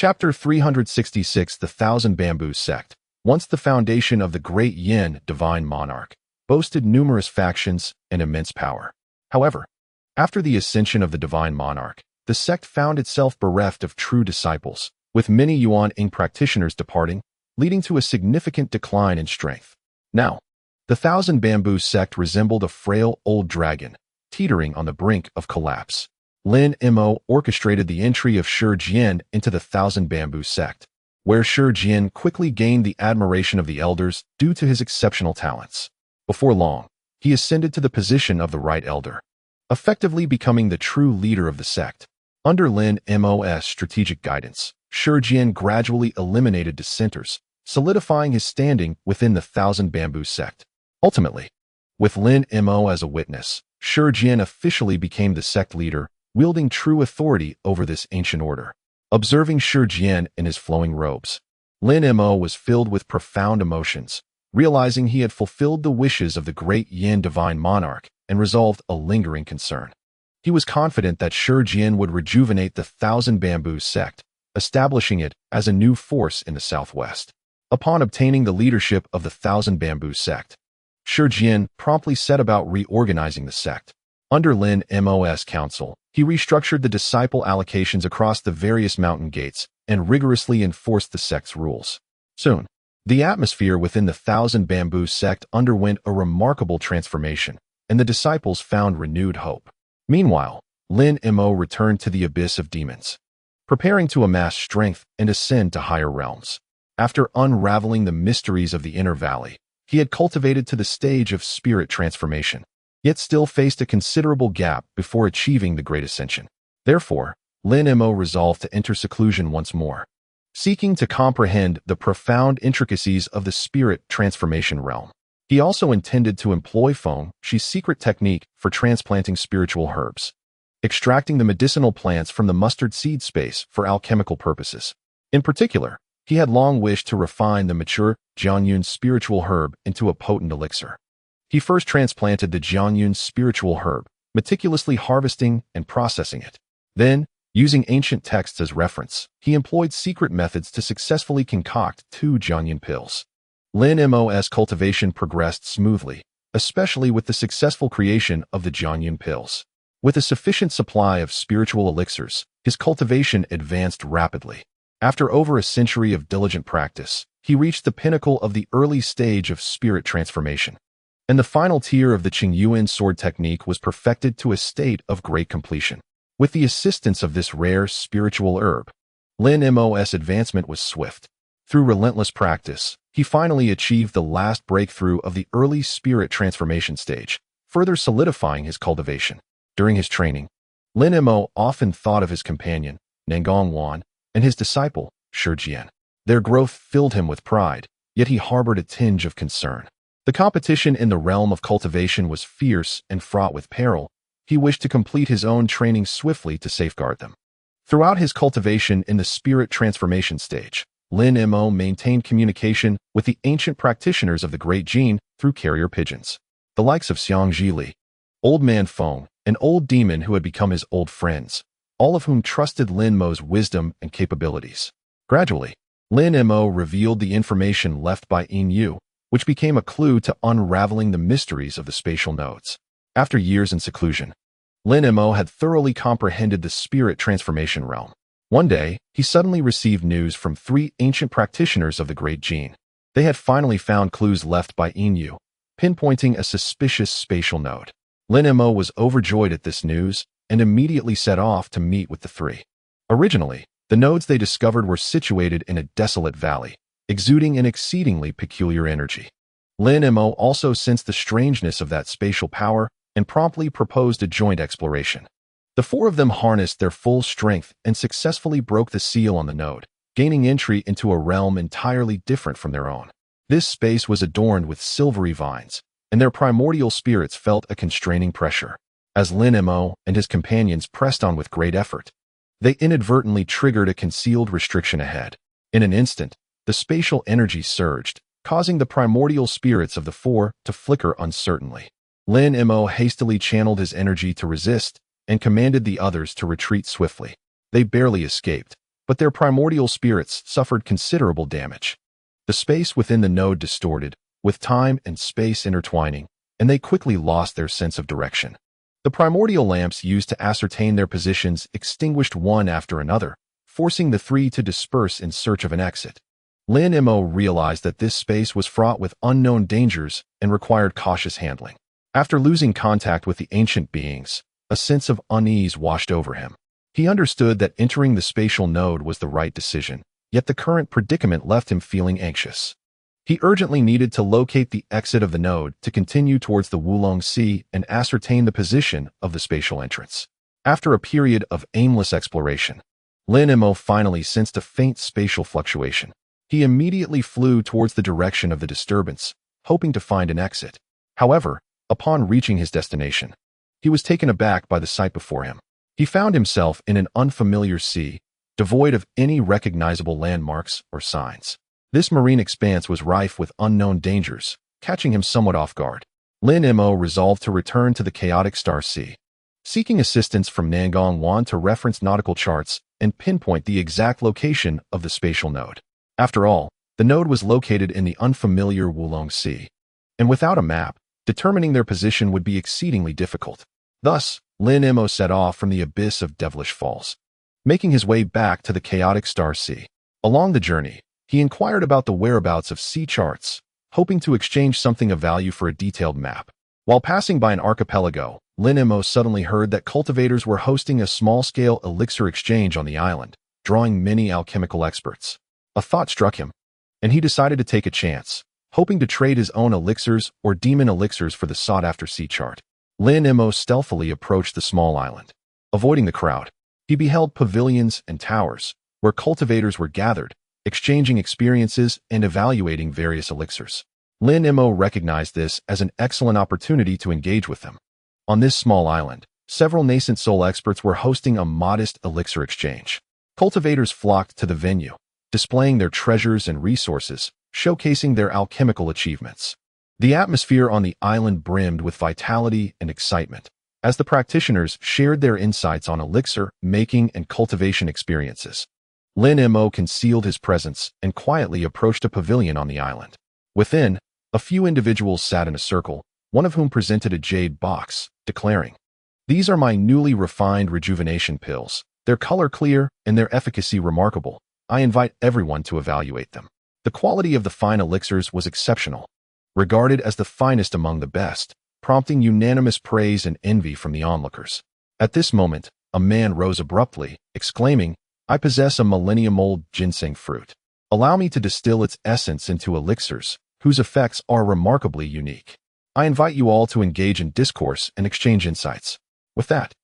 Chapter 366 The Thousand Bamboos Sect. Once the foundation of the great Yin divine monarch, boasted numerous factions and immense power. However, after the ascension of the divine monarch, the sect found itself bereft of true disciples, with many Yuan-ing practitioners departing, leading to a significant decline in strength. Now, the Thousand Bamboos Sect resembled a frail old dragon, teetering on the brink of collapse. Lin Mo orchestrated the entry of Shi Jian into the Thousand Bamboo Sect, where Shi Jian quickly gained the admiration of the elders due to his exceptional talents. Before long, he ascended to the position of the Right Elder, effectively becoming the true leader of the sect. Under Lin Mo's strategic guidance, Shi Jian gradually eliminated dissenters, solidifying his standing within the Thousand Bamboo Sect. Ultimately, with Lin Mo as a witness, Shi Jian officially became the sect leader, wielding true authority over this ancient order. Observing Shi Jian in his flowing robes, Lin Mo was filled with profound emotions, realizing he had fulfilled the wishes of the great Yin divine monarch and resolved a lingering concern. He was confident that Shi Jian would rejuvenate the Thousand Bamboo Sect, establishing it as a new force in the southwest. Upon obtaining the leadership of the Thousand Bamboo Sect, Shi Jian promptly set about reorganizing the sect. Under Lin Mo's counsel, he restructured the disciple allocations across the various mountain gates and rigorously enforced the sect's rules. Soon, the atmosphere within the Thousand Bamboo Sect underwent a remarkable transformation, and the disciples found renewed hope. Meanwhile, Lin Mo returned to the Abyss of Demons, preparing to amass strength and ascend to higher realms. After unraveling the mysteries of the inner valley, he had cultivated to the stage of spirit transformation, yet still faced a considerable gap before achieving the great ascension. Therefore, Lin Mo resolved to enter seclusion once more, seeking to comprehend the profound intricacies of the spirit transformation realm. He also intended to employ Feng Shi's secret technique for transplanting spiritual herbs, extracting the medicinal plants from the mustard seed space for alchemical purposes. In particular, he had long wished to refine the mature Jianyun spiritual herb into a potent elixir. He first transplanted the Jianyun spiritual herb, meticulously harvesting and processing it. Then, using ancient texts as reference, he employed secret methods to successfully concoct 2 Jianyun pills. Lin Mo's cultivation progressed smoothly, especially with the successful creation of the Jianyun pills. With a sufficient supply of spiritual elixirs, his cultivation advanced rapidly. After over a century of diligent practice, he reached the pinnacle of the early stage of spirit transformation, and the final tier of the Qingyuan sword technique was perfected to a state of great completion. With the assistance of this rare spiritual herb, Lin Mo's advancement was swift. Through relentless practice, he finally achieved the last breakthrough of the early spirit transformation stage, further solidifying his cultivation. During his training, Lin Mo often thought of his companion, Nangong Wan, and his disciple, Shi Jian. Their growth filled him with pride, yet he harbored a tinge of concern. The competition in the realm of cultivation was fierce and fraught with peril. He wished to complete his own training swiftly to safeguard them. Throughout his cultivation in the spirit transformation stage, Lin Mo maintained communication with the ancient practitioners of the Great Jin through carrier pigeons. The likes of Xiang Zhili, Old Man Feng, and Old Demon who had become his old friends, all of whom trusted Lin Mo's wisdom and capabilities. Gradually, Lin Mo revealed the information left by Yin Yu, which became a clue to unraveling the mysteries of the spatial nodes. After years in seclusion, Lin Mo had thoroughly comprehended the spirit transformation realm. One day, he suddenly received news from 3 ancient practitioners of the Great Jin. They had finally found clues left by Yin Yu, pinpointing a suspicious spatial node. Lin Mo was overjoyed at this news and immediately set off to meet with the 3. Originally, the nodes they discovered were situated in a desolate valley, exuding an exceedingly peculiar energy. Lin Mo also sensed the strangeness of that spatial power and promptly proposed a joint exploration. The 4 of them harnessed their full strength and successfully broke the seal on the node, gaining entry into a realm entirely different from their own. This space was adorned with silvery vines, and their primordial spirits felt a constraining pressure. As Lin Mo and his companions pressed on with great effort, they inadvertently triggered a concealed restriction ahead. In an instant, the spatial energy surged, causing the primordial spirits of the 4 to flicker uncertainly. Lin Mo hastily channeled his energy to resist and commanded the others to retreat swiftly. They barely escaped, but their primordial spirits suffered considerable damage. The space within the node distorted, with time and space intertwining, and they quickly lost their sense of direction. The primordial lamps used to ascertain their positions extinguished one after another, forcing the three to disperse in search of an exit. Lin Mo realized that this space was fraught with unknown dangers and required cautious handling. After losing contact with the ancient beings, a sense of unease washed over him. He understood that entering the spatial node was the right decision, yet the current predicament left him feeling anxious. He urgently needed to locate the exit of the node to continue towards the Wulong Sea and ascertain the position of the spatial entrance. After a period of aimless exploration, Lin Mo finally sensed a faint spatial fluctuation. He immediately flew towards the direction of the disturbance, hoping to find an exit. However, upon reaching his destination, he was taken aback by the sight before him. He found himself in an unfamiliar sea, devoid of any recognizable landmarks or signs. This marine expanse was rife with unknown dangers, catching him somewhat off guard. Lin Mo resolved to return to the chaotic Star Sea, seeking assistance from Nangong Wan to reference nautical charts and pinpoint the exact location of the spatial node. After all, the node was located in the unfamiliar Wulong Sea, and without a map, determining their position would be exceedingly difficult. Thus, Lin Mo set off from the Abyss of Devilish Falls, making his way back to the chaotic Star Sea. Along the journey, he inquired about the whereabouts of sea charts, hoping to exchange something of value for a detailed map. While passing by an archipelago, Lin Mo suddenly heard that cultivators were hosting a small-scale elixir exchange on the island, drawing many alchemical experts. A thought struck him, and he decided to take a chance, hoping to trade his own elixirs or demon elixirs for the sought-after sea chart. Lin Mo stealthily approached the small island. Avoiding the crowd, he beheld pavilions and towers, where cultivators were gathered, exchanging experiences and evaluating various elixirs. Lin Mo recognized this as an excellent opportunity to engage with them. On this small island, several Nascent Soul experts were hosting a modest elixir exchange. Cultivators flocked to the venue, displaying their treasures and resources, showcasing their alchemical achievements. The atmosphere on the island brimmed with vitality and excitement, as the practitioners shared their insights on elixir, making, and cultivation experiences. Lin Mo concealed his presence and quietly approached a pavilion on the island. Within, a few individuals sat in a circle, one of whom presented a jade box, declaring, "These are my newly refined rejuvenation pills. Their color clear and their efficacy remarkable. I invite everyone to evaluate them." The quality of the fine elixirs was exceptional, regarded as the finest among the best, prompting unanimous praise and envy from the onlookers. At this moment, a man rose abruptly, exclaiming, "I possess a millennium-old ginseng fruit. Allow me to distill its essence into elixirs, whose effects are remarkably unique. I invite you all to engage in discourse and exchange insights." With that,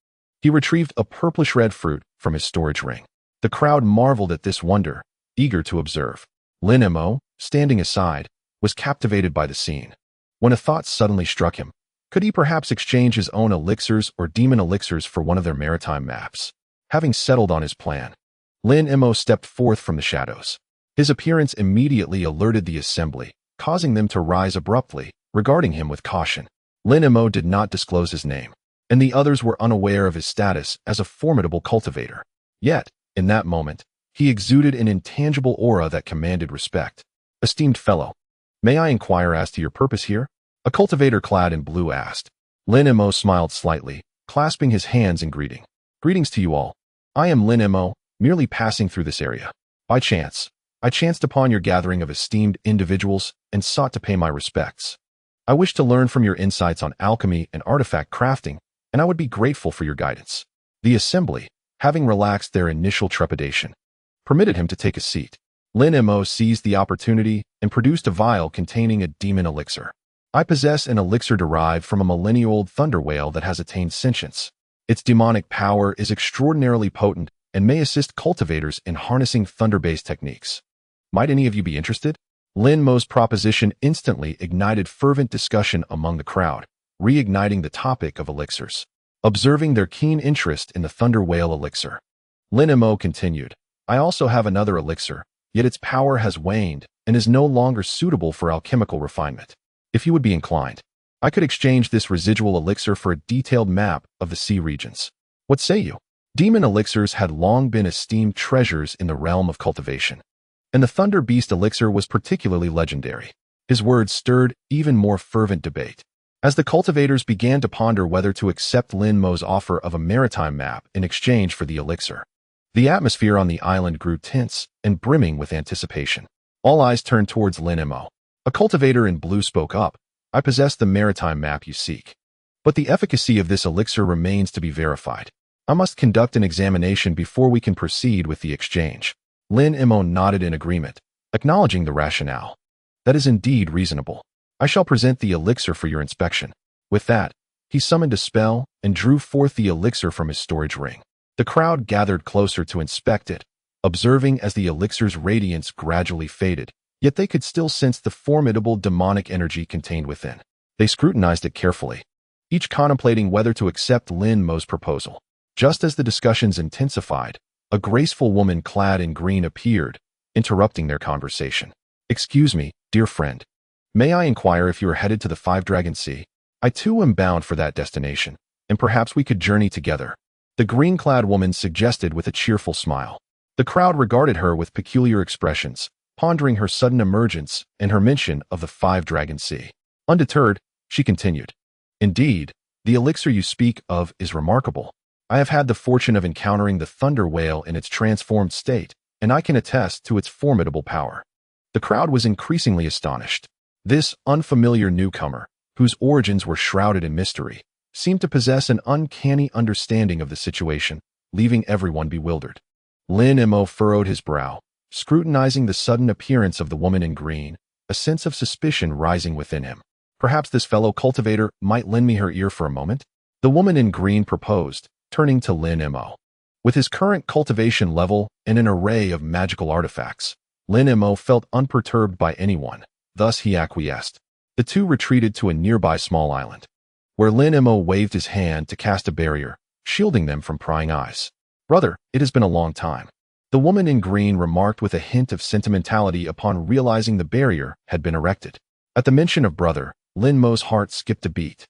he retrieved a purplish-red fruit from his storage ring. The crowd marveled at this wonder, eager to observe. Lin Mo, standing aside, was captivated by the scene. When a thought suddenly struck him, could he perhaps exchange his own elixirs or demon elixirs for one of their maritime maps? Having settled on his plan, Lin Mo stepped forth from the shadows. His appearance immediately alerted the assembly, causing them to rise abruptly, regarding him with caution. Lin Mo did not disclose his name, and the others were unaware of his status as a formidable cultivator. Yet, in that moment, he exuded an intangible aura that commanded respect. "Esteemed fellow, may I inquire as to your purpose here?" A cultivator clad in blue asked. Lin Mo smiled slightly, clasping his hands in greeting. "Greetings to you all. I am Lin Mo, merely passing through this area. By chance, I chanced upon your gathering of esteemed individuals and sought to pay my respects. I wish to learn from your insights on alchemy and artifact crafting, and I would be grateful for your guidance." The assembly, having relaxed their initial trepidation, permitted him to take a seat. Lin Mo seized the opportunity and produced a vial containing a demon elixir. "I possess an elixir derived from a millennial-old thunder whale that has attained sentience. Its demonic power is extraordinarily potent and may assist cultivators in harnessing thunder-based techniques. Might any of you be interested?" Lin Mo's proposition instantly ignited fervent discussion among the crowd, reigniting the topic of elixirs. Observing their keen interest in the thunder whale elixir, Lin Mo continued, "I also have another elixir, yet its power has waned and is no longer suitable for alchemical refinement. If you would be inclined, I could exchange this residual elixir for a detailed map of the sea regions. What say you?" Demon elixirs had long been esteemed treasures in the realm of cultivation, and the Thunder Beast elixir was particularly legendary. His words stirred even more fervent debate. As the cultivators began to ponder whether to accept Lin Mo's offer of a maritime map in exchange for the elixir, the atmosphere on the island grew tense and brimming with anticipation. All eyes turned towards Lin Mo. A cultivator in blue spoke up. I possess the maritime map you seek, but the efficacy of this elixir remains to be verified. I must conduct an examination before we can proceed with the exchange. Lin Mo nodded in agreement, acknowledging the rationale. That is indeed reasonable. I shall present the elixir for your inspection. With that, he summoned a spell and drew forth the elixir from his storage ring. The crowd gathered closer to inspect it, observing as the elixir's radiance gradually faded, yet they could still sense the formidable demonic energy contained within. They scrutinized it carefully, each contemplating whether to accept Lin Mo's proposal. Just as the discussions intensified, a graceful woman clad in green appeared, interrupting their conversation. Excuse me, dear friend. May I inquire if you are headed to the Five-Dragon Sea? I too am bound for that destination, and perhaps we could journey together. The green-clad woman suggested with a cheerful smile. The crowd regarded her with peculiar expressions, pondering her sudden emergence and her mention of the Five-Dragon Sea. Undeterred, she continued. Indeed, the elixir you speak of is remarkable. I have had the fortune of encountering the thunder whale in its transformed state, and I can attest to its formidable power. The crowd was increasingly astonished. This unfamiliar newcomer, whose origins were shrouded in mystery, seemed to possess an uncanny understanding of the situation, leaving everyone bewildered. Lin Mo furrowed his brow, scrutinizing the sudden appearance of the woman in green, a sense of suspicion rising within him. Perhaps this fellow cultivator might lend me her ear for a moment? The woman in green proposed, turning to Lin Mo. With his current cultivation level and an array of magical artifacts, Lin Mo felt unperturbed by anyone, thus he acquiesced. The two retreated to a nearby small island, where Lin Mo waved his hand to cast a barrier, shielding them from prying eyes. Brother, it has been a long time. The woman in green remarked with a hint of sentimentality upon realizing the barrier had been erected. At the mention of brother, Lin Mo's heart skipped a beat.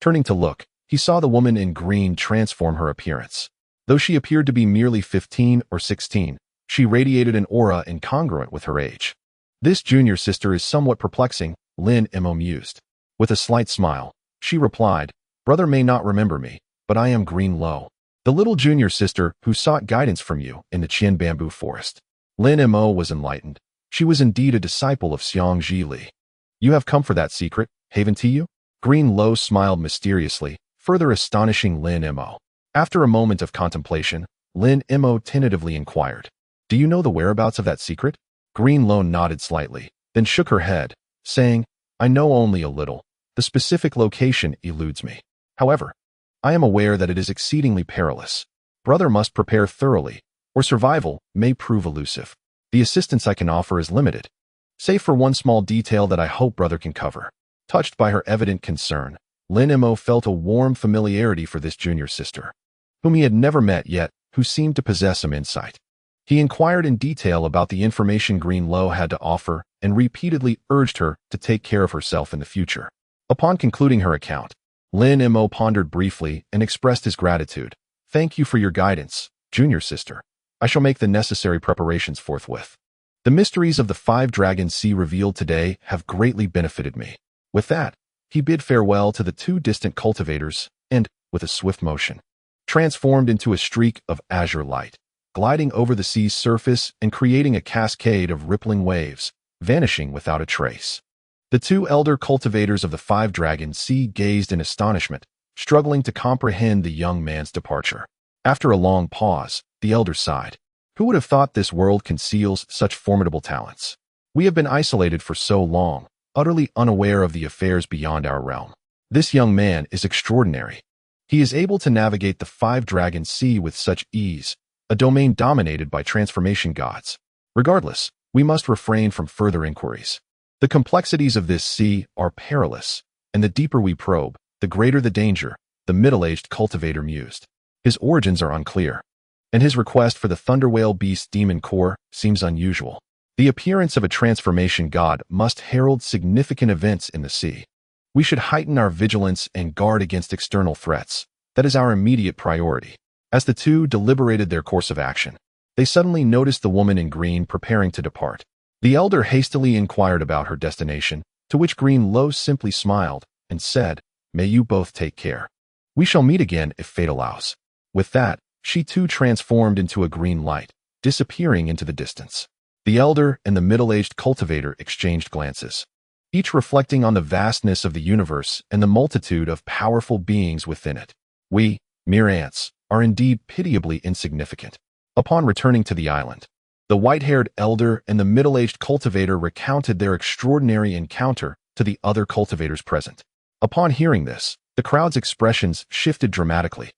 Turning to look, he saw the woman in green transform her appearance. Though she appeared to be merely 15 or 16, she radiated an aura incongruent with her age. This junior sister is somewhat perplexing, Lin Mo mused. With a slight smile, she replied, Brother may not remember me, but I am Green Lo, the little junior sister who sought guidance from you in the Qian bamboo forest. Lin Mo was enlightened. She was indeed a disciple of Xiang Ji Li. You have come for that secret, haven't you? Green Lo smiled mysteriously, further astonishing Lin Mo. After a moment of contemplation, Lin Mo tentatively inquired, Do you know the whereabouts of that secret? Green Lo nodded slightly, then shook her head, saying, I know only a little. The specific location eludes me. However, I am aware that it is exceedingly perilous. Brother must prepare thoroughly, or survival may prove elusive. The assistance I can offer is limited, save for one small detail that I hope brother can cover. Touched by her evident concern, Lin Mo felt a warm familiarity for this junior sister, whom he had never met yet, who seemed to possess some insight. He inquired in detail about the information Green Lo had to offer and repeatedly urged her to take care of herself in the future. Upon concluding her account, Lin Mo pondered briefly and expressed his gratitude. Thank you for your guidance, junior sister. I shall make the necessary preparations forthwith. The mysteries of the Five-Dragon Sea revealed today have greatly benefited me. With that, he bid farewell to the two distant cultivators and, with a swift motion, transformed into a streak of azure light, gliding over the sea's surface and creating a cascade of rippling waves, vanishing without a trace. The two elder cultivators of the Five-Dragon Sea gazed in astonishment, struggling to comprehend the young man's departure. After a long pause, the elder sighed. Who would have thought this world conceals such formidable talents? We have been isolated for so long, utterly unaware of the affairs beyond our realm. This young man is extraordinary. He is able to navigate the Five-Dragon Sea with such ease, a domain dominated by transformation gods. Regardless, we must refrain from further inquiries. The complexities of this sea are perilous, and the deeper we probe, the greater the danger, the middle-aged cultivator mused. His origins are unclear, and his request for the Thunder Whale Beast demon core seems unusual. The appearance of a transformation god must herald significant events in the sea. We should heighten our vigilance and guard against external threats. That is our immediate priority. As the two deliberated their course of action, they suddenly noticed the woman in green preparing to depart. The elder hastily inquired about her destination, to which Green Lo simply smiled and said, "May you both take care. We shall meet again if fate allows." With that, she too transformed into a green light, disappearing into the distance. The elder and the middle-aged cultivator exchanged glances, each reflecting on the vastness of the universe and the multitude of powerful beings within it. We, mere ants, are indeed pitiably insignificant. Upon returning to the island, the white-haired elder and the middle-aged cultivator recounted their extraordinary encounter to the other cultivators present. Upon hearing this, the crowd's expressions shifted dramatically,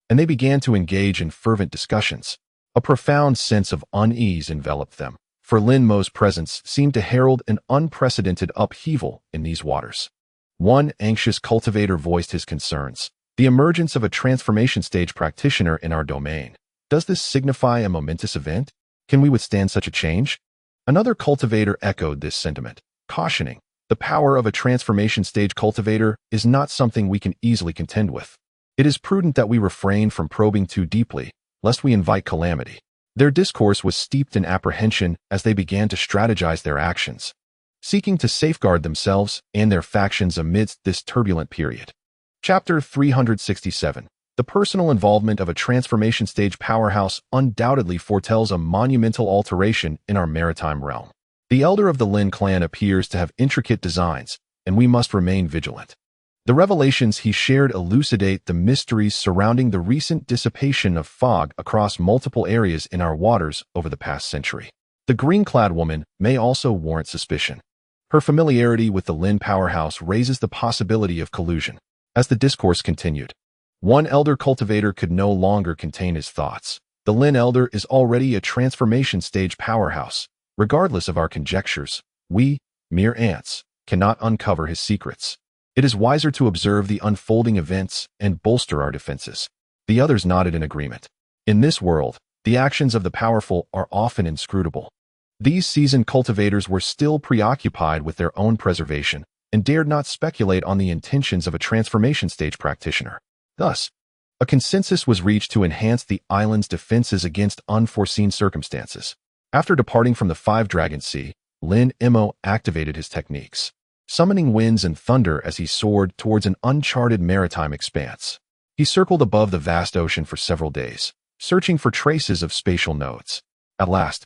and they began to engage in fervent discussions. A profound sense of unease enveloped them, for Lin Mo's presence seemed to herald an unprecedented upheaval in these waters. One anxious cultivator voiced his concerns. "The emergence of a transformation stage practitioner in our domain. Does this signify a momentous event? Can we withstand such a change?" Another cultivator echoed this sentiment, cautioning, "The power of a transformation stage cultivator is not something we can easily contend with. It is prudent that we refrain from probing too deeply, lest we invite calamity." Their discourse was steeped in apprehension as they began to strategize their actions, seeking to safeguard themselves and their factions amidst this turbulent period. Chapter 367. The personal involvement of a transformation stage powerhouse undoubtedly foretells a monumental alteration in our maritime realm. The elder of the Lin clan appears to have intricate designs, and we must remain vigilant. The revelations he shared elucidate the mysteries surrounding the recent dissipation of fog across multiple areas in our waters over the past century. The green-clad woman may also warrant suspicion. Her familiarity with the Lin powerhouse raises the possibility of collusion. As the discourse continued, one elder cultivator could no longer contain his thoughts. "The Lin elder is already a transformation stage powerhouse. Regardless of our conjectures, we, mere ants, cannot uncover his secrets. It is wiser to observe the unfolding events and bolster our defenses." The others nodded in agreement. In this world, the actions of the powerful are often inscrutable. These seasoned cultivators were still preoccupied with their own preservation and dared not speculate on the intentions of a transformation stage practitioner. Thus, a consensus was reached to enhance the island's defenses against unforeseen circumstances. After departing from the Five-Dragon Sea, Lin Mo activated his techniques, summoning winds and thunder as he soared towards an uncharted maritime expanse. He circled above the vast ocean for several days, searching for traces of spatial nodes. At last,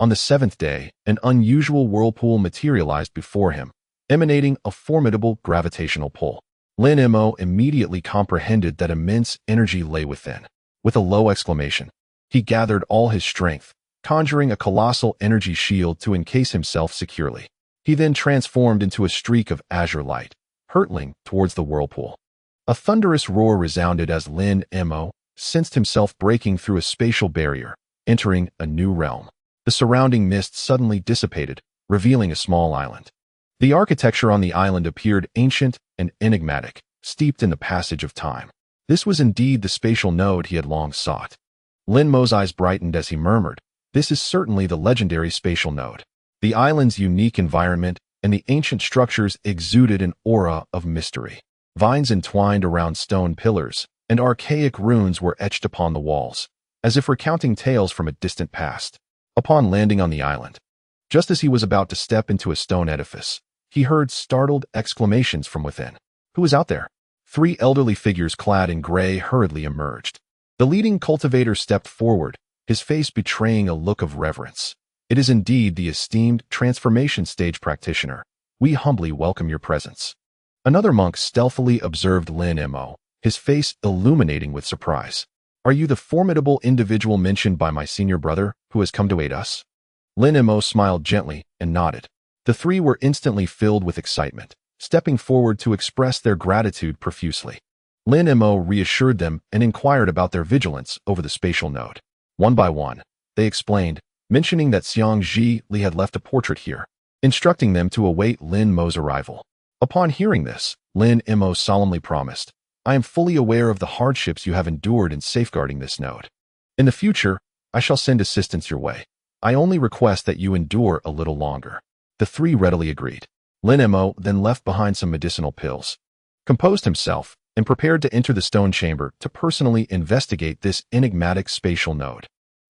on the seventh day, an unusual whirlpool materialized before him, emanating a formidable gravitational pull. Lin Mo immediately comprehended that immense energy lay within. With a low exclamation, he gathered all his strength, conjuring a colossal energy shield to encase himself securely. He then transformed into a streak of azure light, hurtling towards the whirlpool. A thunderous roar resounded as Lin Mo sensed himself breaking through a spatial barrier, entering a new realm. The surrounding mist suddenly dissipated, revealing a small island. The architecture on the island appeared ancient and enigmatic, steeped in the passage of time. This was indeed the spatial node he had long sought. Lin Mo's eyes brightened as he murmured, "This is certainly the legendary spatial node." The island's unique environment and the ancient structures exuded an aura of mystery. Vines entwined around stone pillars, and archaic runes were etched upon the walls, as if recounting tales from a distant past. Upon landing on the island, just as he was about to step into a stone edifice, he heard startled exclamations from within. "Who is out there?" Three elderly figures clad in gray hurriedly emerged. The leading cultivator stepped forward, his face betraying a look of reverence. "It is indeed the esteemed transformation stage practitioner. We humbly welcome your presence." Another monk stealthily observed Lin Mo, his face illuminating with surprise. "Are you the formidable individual mentioned by my senior brother, who has come to aid us?" Lin Mo smiled gently and nodded. The three were instantly filled with excitement, stepping forward to express their gratitude profusely. Lin Mo reassured them and inquired about their vigilance over the spatial node. One by one, they explained, mentioning that Xiang Ji Li had left a portrait here, instructing them to await Lin Mo's arrival. Upon hearing this, Lin Mo solemnly promised, "I am fully aware of the hardships you have endured in safeguarding this node. In the future, I shall send assistance your way. I only request that you endure a little longer." The three readily agreed. Lin Mo then left behind some medicinal pills, composed himself, and prepared to enter the stone chamber to personally investigate this enigmatic spatial node.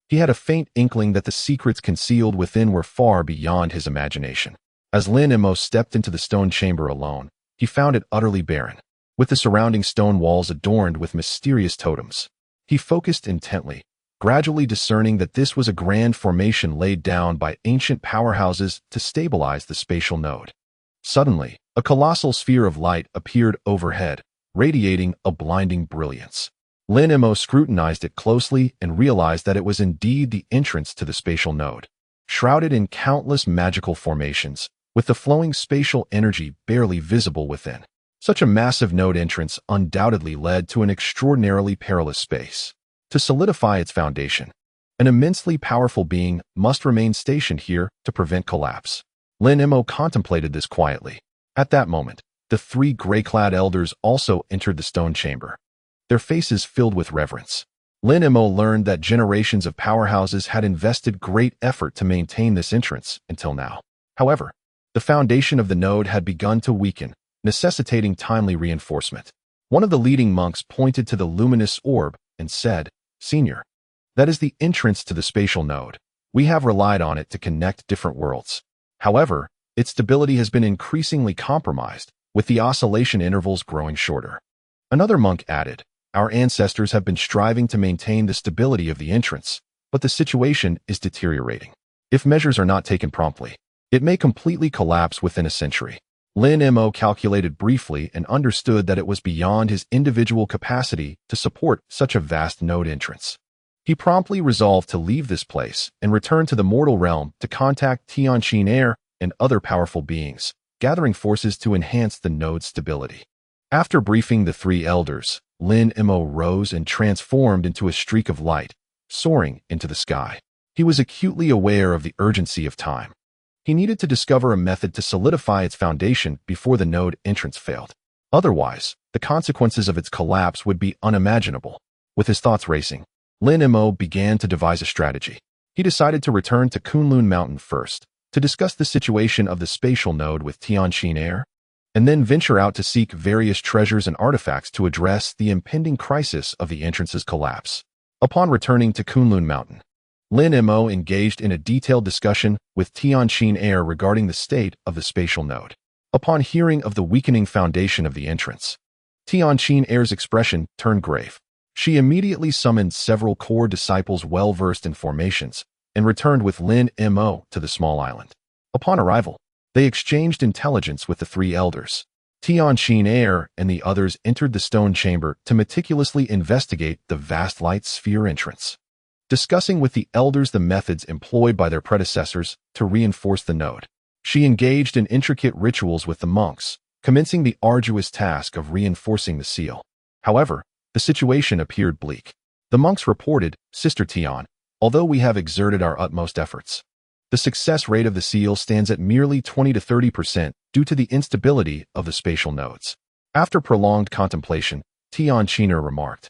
He had a faint inkling that the secrets concealed within were far beyond his imagination. As Lin Mo stepped into the stone chamber alone, he found it utterly barren, with the surrounding stone walls adorned with mysterious totems. He focused intently, gradually discerning that this was a grand formation laid down by ancient powerhouses to stabilize the spatial node. Suddenly, a colossal sphere of light appeared overhead, radiating a blinding brilliance. Lin Mo scrutinized it closely and realized that it was indeed the entrance to the spatial node. Shrouded in countless magical formations, with the flowing spatial energy barely visible within. Such a massive node entrance undoubtedly led to an extraordinarily perilous space. To solidify its foundation, an immensely powerful being must remain stationed here to prevent collapse. Lin Mo contemplated this quietly. At that moment, the three gray-clad elders also entered the stone chamber, their faces filled with reverence. Lin Mo learned that generations of powerhouses had invested great effort to maintain this entrance until now. However, the foundation of the node had begun to weaken, necessitating timely reinforcement. One of the leading monks pointed to the luminous orb and said, "Senior, that is the entrance to the spatial node. We have relied on it to connect different worlds. However, its stability has been increasingly compromised, with the oscillation intervals growing shorter." Another monk added, "Our ancestors have been striving to maintain the stability of the entrance, but the situation is deteriorating. If measures are not taken promptly, it may completely collapse within a century." Lin Mo calculated briefly and understood that it was beyond his individual capacity to support such a vast node entrance. He promptly resolved to leave this place and return to the mortal realm to contact Tianqin Air and other powerful beings, gathering forces to enhance the node's stability. After briefing the three elders, Lin Mo rose and transformed into a streak of light, soaring into the sky. He was acutely aware of the urgency of time. He needed to discover a method to solidify its foundation before the node entrance failed. Otherwise, the consequences of its collapse would be unimaginable. With his thoughts racing, Lin Mo began to devise a strategy. He decided to return to Kunlun Mountain first, to discuss the situation of the spatial node with Tianqin Air, and then venture out to seek various treasures and artifacts to address the impending crisis of the entrance's collapse. Upon returning to Kunlun Mountain, Lin Mo engaged in a detailed discussion with Tianqin Air regarding the state of the spatial node. Upon hearing of the weakening foundation of the entrance, Tianqin Air's expression turned grave. She immediately summoned several core disciples well-versed in formations and returned with Lin Mo to the small island. Upon arrival, they exchanged intelligence with the three elders. Tianqin Air and the others entered the stone chamber to meticulously investigate the vast light sphere entrance, discussing with the elders the methods employed by their predecessors to reinforce the node. She engaged in intricate rituals with the monks, commencing the arduous task of reinforcing the seal. However, the situation appeared bleak. The monks reported, "Sister Tian, although we have exerted our utmost efforts, the success rate of the seal stands at merely 20 to 30% due to the instability of the spatial nodes." After prolonged contemplation, Tianqiner remarked,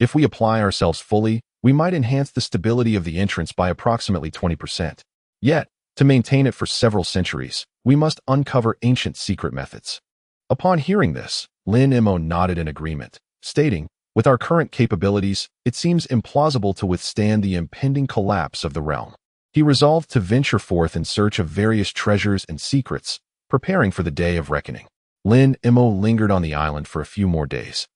"If we apply ourselves fully, we might enhance the stability of the entrance by approximately 20%. Yet, to maintain it for several centuries, we must uncover ancient secret methods." Upon hearing this, Lin Mo nodded in agreement, stating, "With our current capabilities, it seems implausible to withstand the impending collapse of the realm." He resolved to venture forth in search of various treasures and secrets, preparing for the day of reckoning. Lin Mo lingered on the island for a few more days,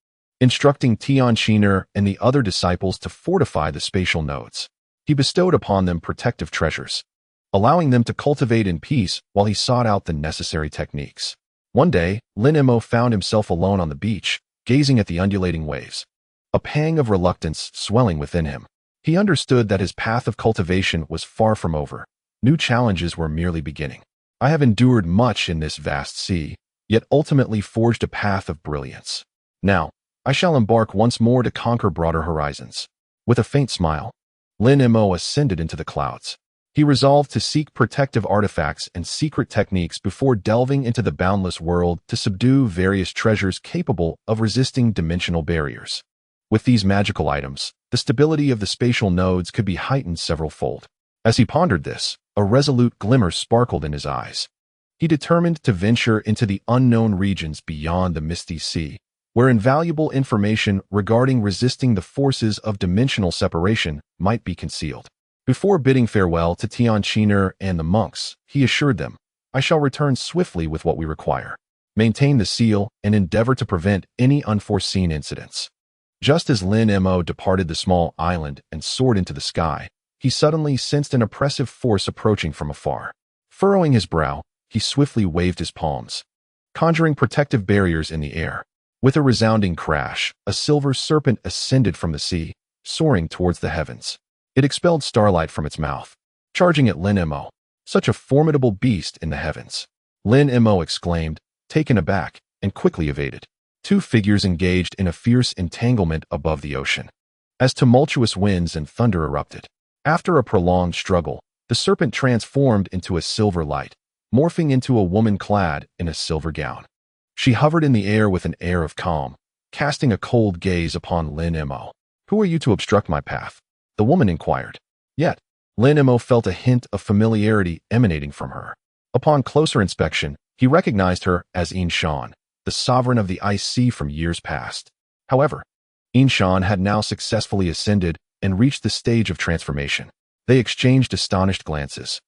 instructing Tianqiner and the other disciples to fortify the spatial nodes. He bestowed upon them protective treasures, allowing them to cultivate in peace while he sought out the necessary techniques. One day, Lin Mo found himself alone on the beach, gazing at the undulating waves. A pang of reluctance swelling within him. He understood that his path of cultivation was far from over. New challenges were merely beginning. "I have endured much in this vast sea, yet ultimately forged a path of brilliance. Now, I shall embark once more to conquer broader horizons." With a faint smile, Lin Mo ascended into the clouds. He resolved to seek protective artifacts and secret techniques before delving into the boundless world to subdue various treasures capable of resisting dimensional barriers. With these magical items, the stability of the spatial nodes could be heightened several-fold. As he pondered this, a resolute glimmer sparkled in his eyes. He determined to venture into the unknown regions beyond the misty sea, where invaluable information regarding resisting the forces of dimensional separation might be concealed. Before bidding farewell to Tian Qiner and the monks, he assured them, "I shall return swiftly with what we require. Maintain the seal and endeavor to prevent any unforeseen incidents." Just as Lin Mo departed the small island and soared into the sky, he suddenly sensed an oppressive force approaching from afar. Furrowing his brow, he swiftly waved his palms, conjuring protective barriers in the air. With a resounding crash, a silver serpent ascended from the sea, soaring towards the heavens. It expelled starlight from its mouth, charging at Lin Mo. Such a formidable beast in the heavens! Lin Mo exclaimed, taken aback, and quickly evaded. Two figures engaged in a fierce entanglement above the ocean, as tumultuous winds and thunder erupted. After a prolonged struggle, the serpent transformed into a silver light, morphing into a woman clad in a silver gown. She hovered in the air with an air of calm, casting a cold gaze upon Lin Mo. "Who are you to obstruct my path?" the woman inquired. Yet, Lin Mo felt a hint of familiarity emanating from her. Upon closer inspection, he recognized her as Yin Shan, the sovereign of the Ice Sea from years past. However, Yin Shan had now successfully ascended and reached the stage of transformation. They exchanged astonished glances,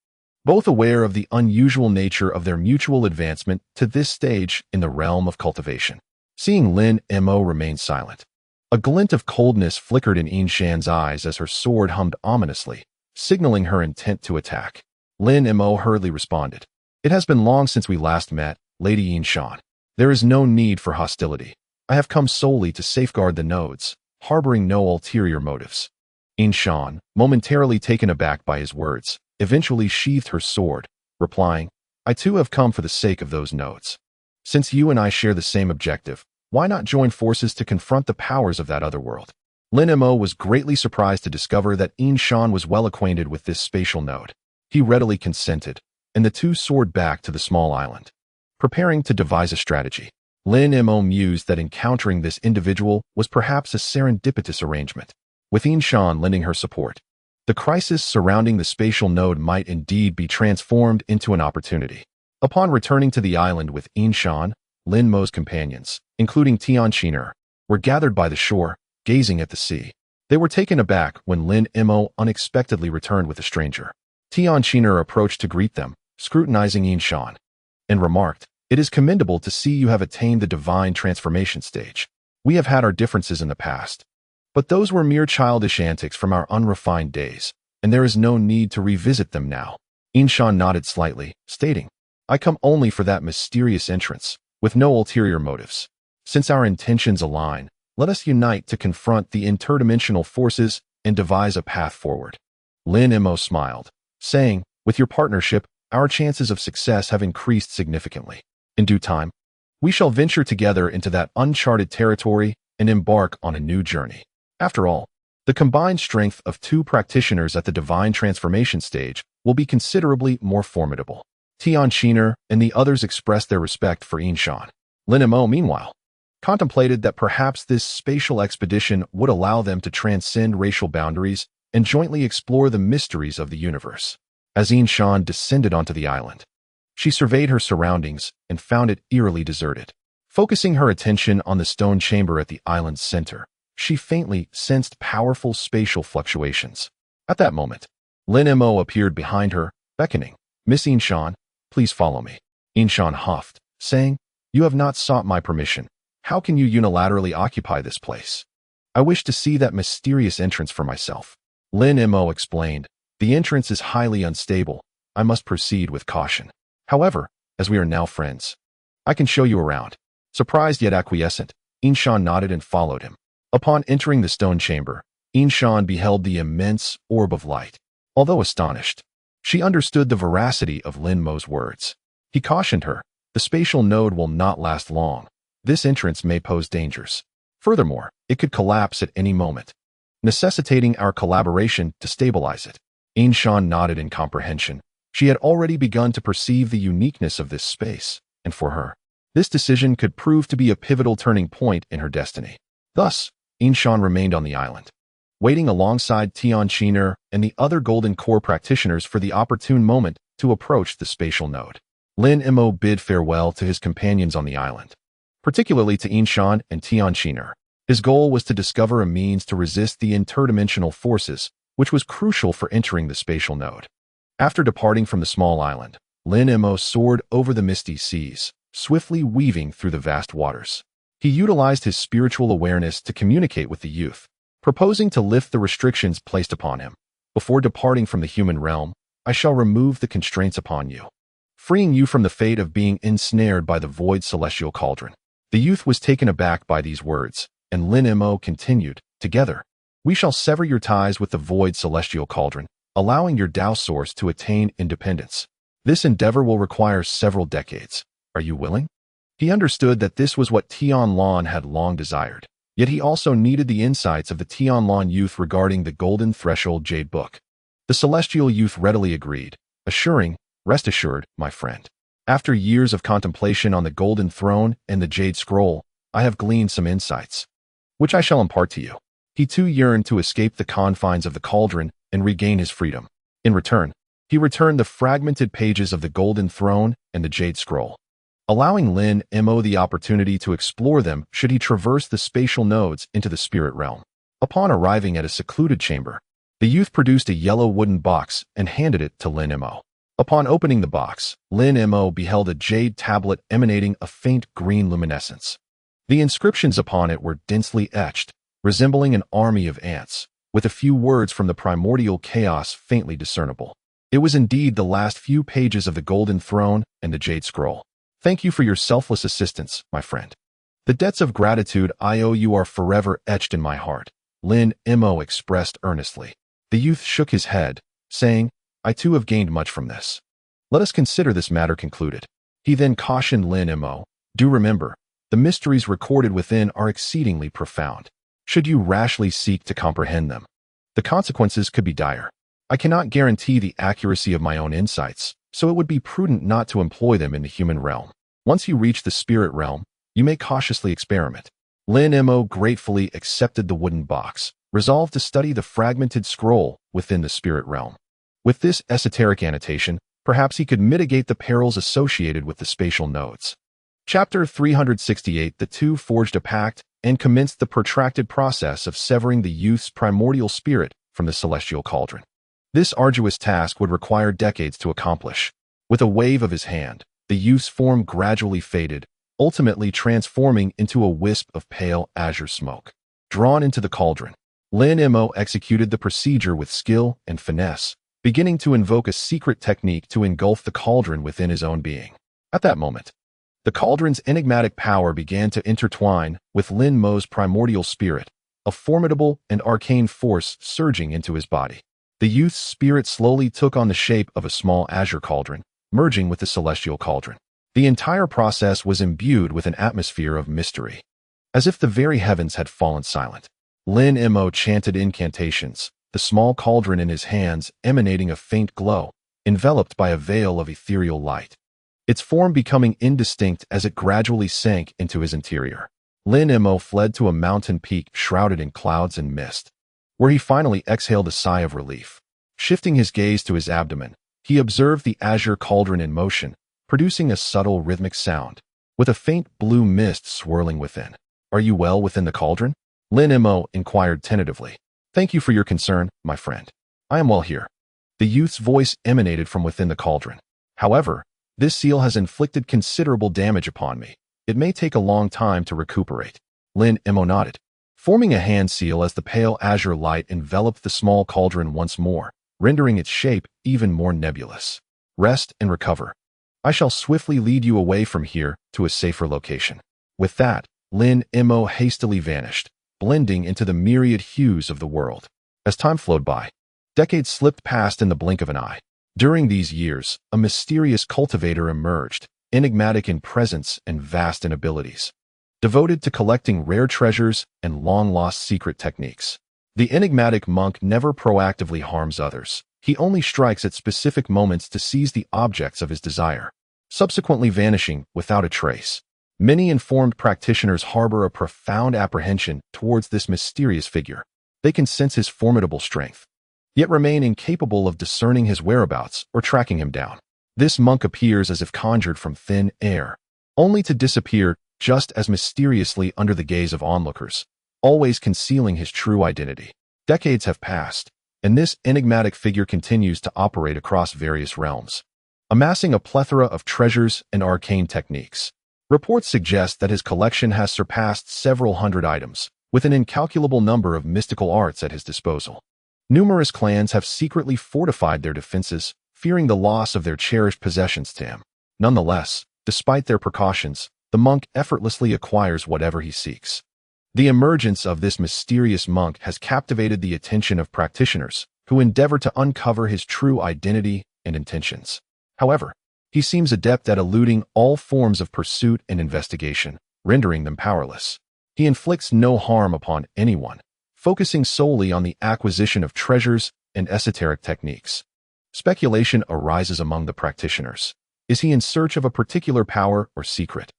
both aware of the unusual nature of their mutual advancement to this stage in the realm of cultivation. Seeing Lin Mo remain silent, a glint of coldness flickered in Yin Shan's eyes as her sword hummed ominously, signaling her intent to attack. Lin Mo hurriedly responded, "It has been long since we last met, Lady Yin Shan. There is no need for hostility. I have come solely to safeguard the nodes, harboring no ulterior motives." Yin Shan, momentarily taken aback by his words, eventually sheathed her sword, replying, "I too have come for the sake of those nodes. Since you and I share the same objective, why not join forces to confront the powers of that other world?" Lin Mo was greatly surprised to discover that Yin Shan was well acquainted with this spatial node. He readily consented, and the two soared back to the small island, preparing to devise a strategy. Lin Mo mused that encountering this individual was perhaps a serendipitous arrangement, with Yin Shan lending her support. The crisis surrounding the spatial node might indeed be transformed into an opportunity. Upon returning to the island with Yin Shan, Lin Mo's companions, including Tian Qiner, were gathered by the shore, gazing at the sea. They were taken aback when Lin Mo unexpectedly returned with a stranger. Tian Qiner approached to greet them, scrutinizing Yin Shan, and remarked, "It is commendable to see you have attained the divine transformation stage. We have had our differences in the past, but those were mere childish antics from our unrefined days, and there is no need to revisit them now." Yin Shan nodded slightly, stating, "I come only for that mysterious entrance, with no ulterior motives. Since our intentions align, let us unite to confront the interdimensional forces and devise a path forward." Lin Mo smiled, saying, "With your partnership, our chances of success have increased significantly. In due time, we shall venture together into that uncharted territory and embark on a new journey." After all, the combined strength of two practitioners at the divine transformation stage will be considerably more formidable. Tian Qiner and the others expressed their respect for Yin Shan. Lin Mo, meanwhile, contemplated that perhaps this spatial expedition would allow them to transcend racial boundaries and jointly explore the mysteries of the universe. As Yin Shan descended onto the island, she surveyed her surroundings and found it eerily deserted. Focusing her attention on the stone chamber at the island's center, she faintly sensed powerful spatial fluctuations. At that moment, Lin Mo appeared behind her, beckoning, "Miss Yin Shan, please follow me." Yin Shan huffed, saying, "You have not sought my permission. How can you unilaterally occupy this place? I wish to see that mysterious entrance for myself." Lin Mo explained, "The entrance is highly unstable. I must proceed with caution. However, as we are now friends, I can show you around." Surprised yet acquiescent, Yin Shan nodded and followed him. Upon entering the stone chamber, Yin Shan beheld the immense orb of light. Although astonished, she understood the veracity of Lin Mo's words. He cautioned her, "The spatial node will not last long. This entrance may pose dangers. Furthermore, it could collapse at any moment, necessitating our collaboration to stabilize it." Yin Shan nodded in comprehension. She had already begun to perceive the uniqueness of this space, and for her, this decision could prove to be a pivotal turning point in her destiny. Thus, Yin Shan remained on the island, waiting alongside Tian Qiner and the other Golden Core practitioners for the opportune moment to approach the spatial node. Lin Mo bid farewell to his companions on the island, particularly to Yinshan and Tianqiner. His goal was to discover a means to resist the interdimensional forces, which was crucial for entering the spatial node. After departing from the small island, Lin Mo soared over the misty seas, swiftly weaving through the vast waters. He utilized his spiritual awareness to communicate with the youth, proposing to lift the restrictions placed upon him. Before departing from the human realm, I shall remove the constraints upon you, freeing you from the fate of being ensnared by the void celestial cauldron. The youth was taken aback by these words, and Lin Mo continued, "Together, we shall sever your ties with the void celestial cauldron, allowing your Tao source to attain independence. This endeavor will require several decades. Are you willing?" He understood that this was what Tianlan had long desired, yet he also needed the insights of the Tianlan youth regarding the Golden Threshold Jade Book. The celestial youth readily agreed, assuring, "Rest assured, my friend. After years of contemplation on the Golden Throne and the Jade Scroll, I have gleaned some insights, which I shall impart to you." He too yearned to escape the confines of the cauldron and regain his freedom. In return, he returned the fragmented pages of the Golden Throne and the Jade Scroll, allowing Lin Mo the opportunity to explore them should he traverse the spatial nodes into the spirit realm. Upon arriving at a secluded chamber, the youth produced a yellow wooden box and handed it to Lin Mo. Upon opening the box, Lin Mo beheld a jade tablet emanating a faint green luminescence. The inscriptions upon it were densely etched, resembling an army of ants, with a few words from the primordial chaos faintly discernible. It was indeed the last few pages of the Golden Throne and the Jade Scroll. "Thank you for your selfless assistance, my friend. The debts of gratitude I owe you are forever etched in my heart," Lin Mo expressed earnestly. The youth shook his head, saying, "I too have gained much from this. Let us consider this matter concluded." He then cautioned Lin Mo, "Do remember, the mysteries recorded within are exceedingly profound. Should you rashly seek to comprehend them, the consequences could be dire. I cannot guarantee the accuracy of my own insights, so it would be prudent not to employ them in the human realm. Once you reach the spirit realm, you may cautiously experiment." Lin Mo gratefully accepted the wooden box, resolved to study the fragmented scroll within the spirit realm. With this esoteric annotation, perhaps he could mitigate the perils associated with the spatial nodes. Chapter 368. The two forged a pact and commenced the protracted process of severing the youth's primordial spirit from the celestial cauldron. This arduous task would require decades to accomplish. With a wave of his hand, the youth's form gradually faded, ultimately transforming into a wisp of pale azure smoke. Drawn into the cauldron, Lin Mo executed the procedure with skill and finesse, beginning to invoke a secret technique to engulf the cauldron within his own being. At that moment, the cauldron's enigmatic power began to intertwine with Lin Mo's primordial spirit, a formidable and arcane force surging into his body. The youth's spirit slowly took on the shape of a small azure cauldron, merging with the celestial cauldron. The entire process was imbued with an atmosphere of mystery. As if the very heavens had fallen silent, Lin Mo chanted incantations, the small cauldron in his hands emanating a faint glow, enveloped by a veil of ethereal light, its form becoming indistinct as it gradually sank into his interior. Lin Mo fled to a mountain peak shrouded in clouds and mist, where he finally exhaled a sigh of relief. Shifting his gaze to his abdomen, he observed the azure cauldron in motion, producing a subtle rhythmic sound, with a faint blue mist swirling within. "Are you well within the cauldron?" Lin Mo inquired tentatively. "Thank you for your concern, my friend. I am well here." The youth's voice emanated from within the cauldron. "However, this seal has inflicted considerable damage upon me. It may take a long time to recuperate." Lin Mo nodded, forming a hand seal as the pale azure light enveloped the small cauldron once more, rendering its shape even more nebulous. "Rest and recover. I shall swiftly lead you away from here to a safer location." With that, Lin Mo hastily vanished, blending into the myriad hues of the world. As time flowed by, decades slipped past in the blink of an eye. During these years, a mysterious cultivator emerged, enigmatic in presence and vast in abilities, devoted to collecting rare treasures and long-lost secret techniques. The enigmatic monk never proactively harms others. He only strikes at specific moments to seize the objects of his desire, subsequently vanishing without a trace. Many informed practitioners harbor a profound apprehension towards this mysterious figure. They can sense his formidable strength, yet remain incapable of discerning his whereabouts or tracking him down. This monk appears as if conjured from thin air, only to disappear just as mysteriously under the gaze of onlookers, always concealing his true identity. Decades have passed, and this enigmatic figure continues to operate across various realms, amassing a plethora of treasures and arcane techniques. Reports suggest that his collection has surpassed several hundred items, with an incalculable number of mystical arts at his disposal. Numerous clans have secretly fortified their defenses, fearing the loss of their cherished possessions to him. Nonetheless, despite their precautions, the monk effortlessly acquires whatever he seeks. The emergence of this mysterious monk has captivated the attention of practitioners who endeavor to uncover his true identity and intentions. However, he seems adept at eluding all forms of pursuit and investigation, rendering them powerless. He inflicts no harm upon anyone, focusing solely on the acquisition of treasures and esoteric techniques. Speculation arises among the practitioners. Is he in search of a particular power or secret?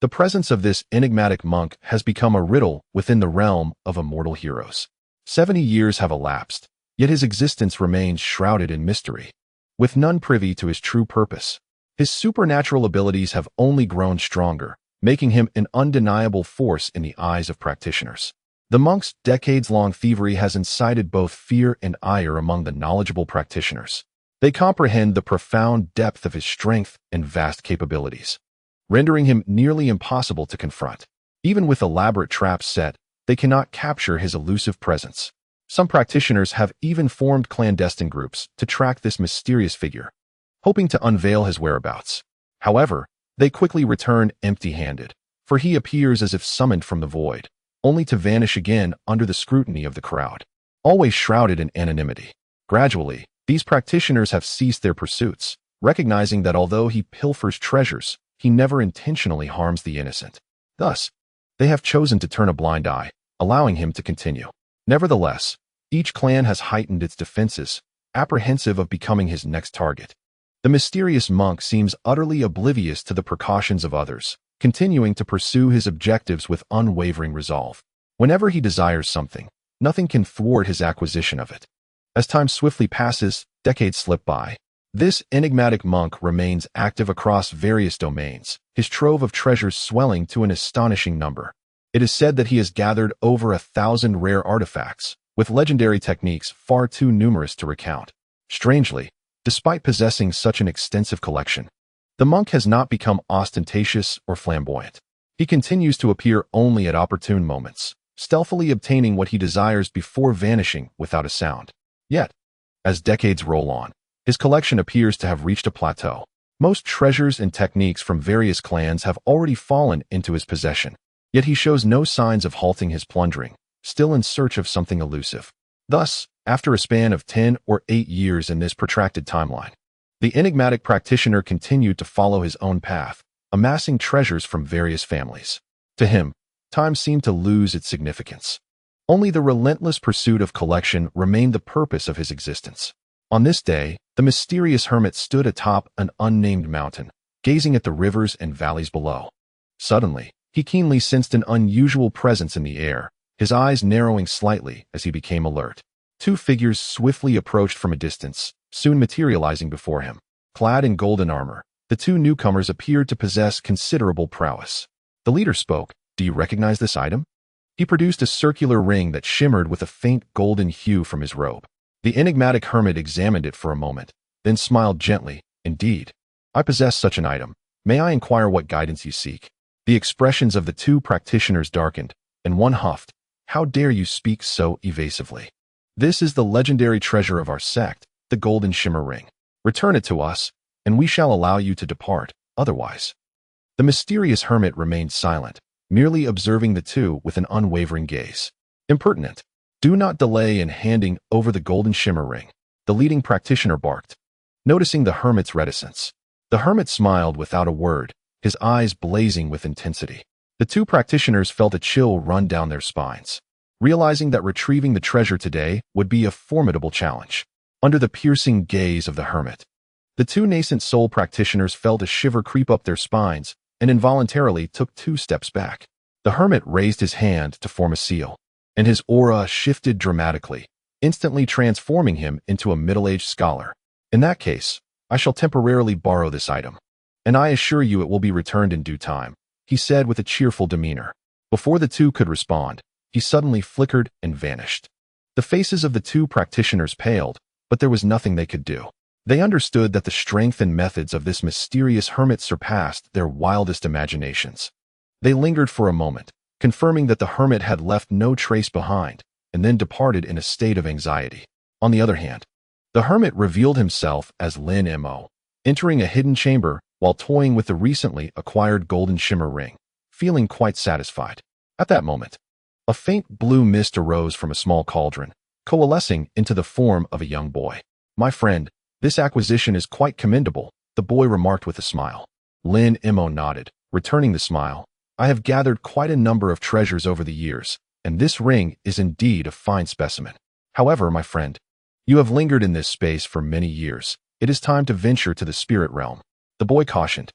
The presence of this enigmatic monk has become a riddle within the realm of immortal heroes. 70 years have elapsed, yet his existence remains shrouded in mystery, with none privy to his true purpose. His supernatural abilities have only grown stronger, making him an undeniable force in the eyes of practitioners. The monk's decades-long thievery has incited both fear and ire among the knowledgeable practitioners. They comprehend the profound depth of his strength and vast capabilities, rendering him nearly impossible to confront. Even with elaborate traps set, they cannot capture his elusive presence. Some practitioners have even formed clandestine groups to track this mysterious figure, hoping to unveil his whereabouts. However, they quickly return empty-handed, for he appears as if summoned from the void, only to vanish again under the scrutiny of the crowd, always shrouded in anonymity. Gradually, these practitioners have ceased their pursuits, recognizing that although he pilfers treasures, he never intentionally harms the innocent. Thus, they have chosen to turn a blind eye, allowing him to continue. Nevertheless, each clan has heightened its defenses, apprehensive of becoming his next target. The mysterious monk seems utterly oblivious to the precautions of others, continuing to pursue his objectives with unwavering resolve. Whenever he desires something, nothing can thwart his acquisition of it. As time swiftly passes, decades slip by. This enigmatic monk remains active across various domains, his trove of treasures swelling to an astonishing number. It is said that he has gathered over 1,000 rare artifacts, with legendary techniques far too numerous to recount. Strangely, despite possessing such an extensive collection, the monk has not become ostentatious or flamboyant. He continues to appear only at opportune moments, stealthily obtaining what he desires before vanishing without a sound. Yet, as decades roll on, his collection appears to have reached a plateau. Most treasures and techniques from various clans have already fallen into his possession, yet he shows no signs of halting his plundering, still in search of something elusive. Thus, after a span of 10 or 8 years in this protracted timeline, the enigmatic practitioner continued to follow his own path, amassing treasures from various families. To him, time seemed to lose its significance. Only the relentless pursuit of collection remained the purpose of his existence. On this day, the mysterious hermit stood atop an unnamed mountain, gazing at the rivers and valleys below. Suddenly, he keenly sensed an unusual presence in the air, his eyes narrowing slightly as he became alert. Two figures swiftly approached from a distance, soon materializing before him. Clad in golden armor, the two newcomers appeared to possess considerable prowess. The leader spoke. "Do you recognize this item?" He produced a circular ring that shimmered with a faint golden hue from his robe. The enigmatic hermit examined it for a moment, then smiled gently. "Indeed, I possess such an item. May I inquire what guidance you seek?" The expressions of the two practitioners darkened, and one huffed. "How dare you speak so evasively? This is the legendary treasure of our sect, the golden shimmer ring. Return it to us, and we shall allow you to depart, otherwise." The mysterious hermit remained silent, merely observing the two with an unwavering gaze. "Impertinent! Do not delay in handing over the golden shimmer ring," the leading practitioner barked. Noticing the hermit's reticence, the hermit smiled without a word, his eyes blazing with intensity. The two practitioners felt a chill run down their spines, realizing that retrieving the treasure today would be a formidable challenge. Under the piercing gaze of the hermit, the two Nascent Soul practitioners felt a shiver creep up their spines and involuntarily took 2 steps back. The hermit raised his hand to form a seal, and his aura shifted dramatically, instantly transforming him into a middle-aged scholar. "In that case, I shall temporarily borrow this item, and I assure you it will be returned in due time," he said with a cheerful demeanor. Before the two could respond, he suddenly flickered and vanished. The faces of the two practitioners paled, but there was nothing they could do. They understood that the strength and methods of this mysterious hermit surpassed their wildest imaginations. They lingered for a moment, confirming that the hermit had left no trace behind, and then departed in a state of anxiety. On the other hand, the hermit revealed himself as Lin Mo, entering a hidden chamber while toying with the recently acquired golden shimmer ring, feeling quite satisfied. At that moment, a faint blue mist arose from a small cauldron, coalescing into the form of a young boy. "My friend, this acquisition is quite commendable," the boy remarked with a smile. Lin Mo nodded, returning the smile. "I have gathered quite a number of treasures over the years, and this ring is indeed a fine specimen. However, my friend, you have lingered in this space for many years. It is time to venture to the spirit realm," the boy cautioned.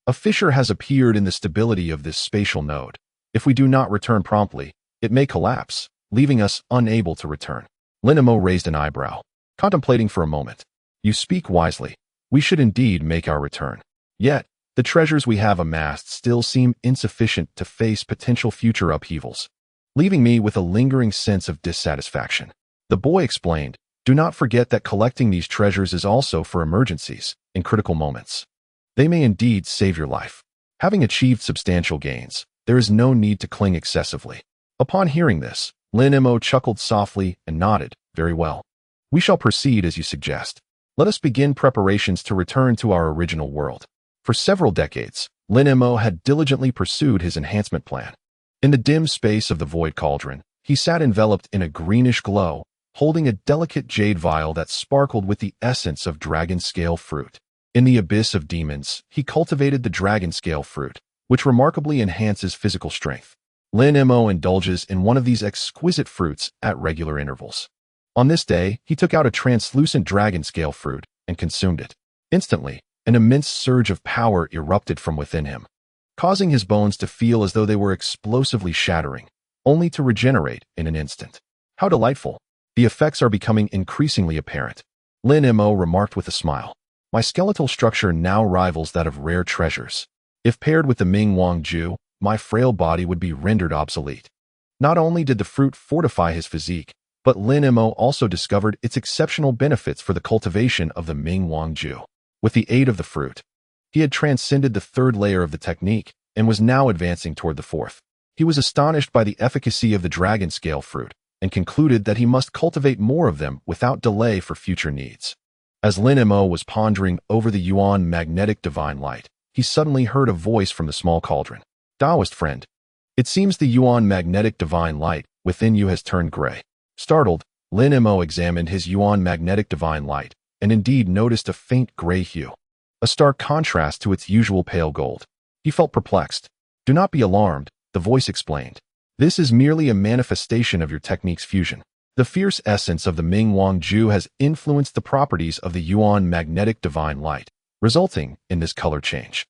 "A fissure has appeared in the stability of this spatial node. If we do not return promptly, it may collapse, leaving us unable to return." Lin Mo raised an eyebrow, contemplating for a moment. "You speak wisely. We should indeed make our return. Yet, the treasures we have amassed still seem insufficient to face potential future upheavals, leaving me with a lingering sense of dissatisfaction." The boy explained, "Do not forget that collecting these treasures is also for emergencies, in critical moments. They may indeed save your life. Having achieved substantial gains, there is no need to cling excessively." Upon hearing this, Lin Mo chuckled softly and nodded. "Very well. We shall proceed as you suggest. Let us begin preparations to return to our original world." For several decades, Lin Mo had diligently pursued his enhancement plan. In the dim space of the void cauldron, he sat enveloped in a greenish glow, holding a delicate jade vial that sparkled with the essence of dragon scale fruit. In the abyss of demons, he cultivated the dragon scale fruit, which remarkably enhances physical strength. Lin Mo indulges in one of these exquisite fruits at regular intervals. On this day, he took out a translucent dragon scale fruit and consumed it. Instantly, an immense surge of power erupted from within him, causing his bones to feel as though they were explosively shattering, only to regenerate in an instant. "How delightful. The effects are becoming increasingly apparent," Lin Mo remarked with a smile. "My skeletal structure now rivals that of rare treasures. If paired with the Ming Wang Ju, my frail body would be rendered obsolete." Not only did the fruit fortify his physique, but Lin Mo also discovered its exceptional benefits for the cultivation of the Ming Wang Ju. With the aid of the fruit, he had transcended the third layer of the technique and was now advancing toward the fourth. He was astonished by the efficacy of the dragon scale fruit and concluded that he must cultivate more of them without delay for future needs. As Lin Mo was pondering over the Yuan magnetic divine light, he suddenly heard a voice from the small cauldron. "Taoist friend, it seems the Yuan magnetic divine light within you has turned gray." Startled, Lin Mo examined his Yuan magnetic divine light and indeed noticed a faint gray hue, a stark contrast to its usual pale gold. He felt perplexed. "Do not be alarmed," the voice explained. "This is merely a manifestation of your technique's fusion. The fierce essence of the Ming Wang Ju has influenced the properties of the Yuan magnetic divine light, resulting in this color change.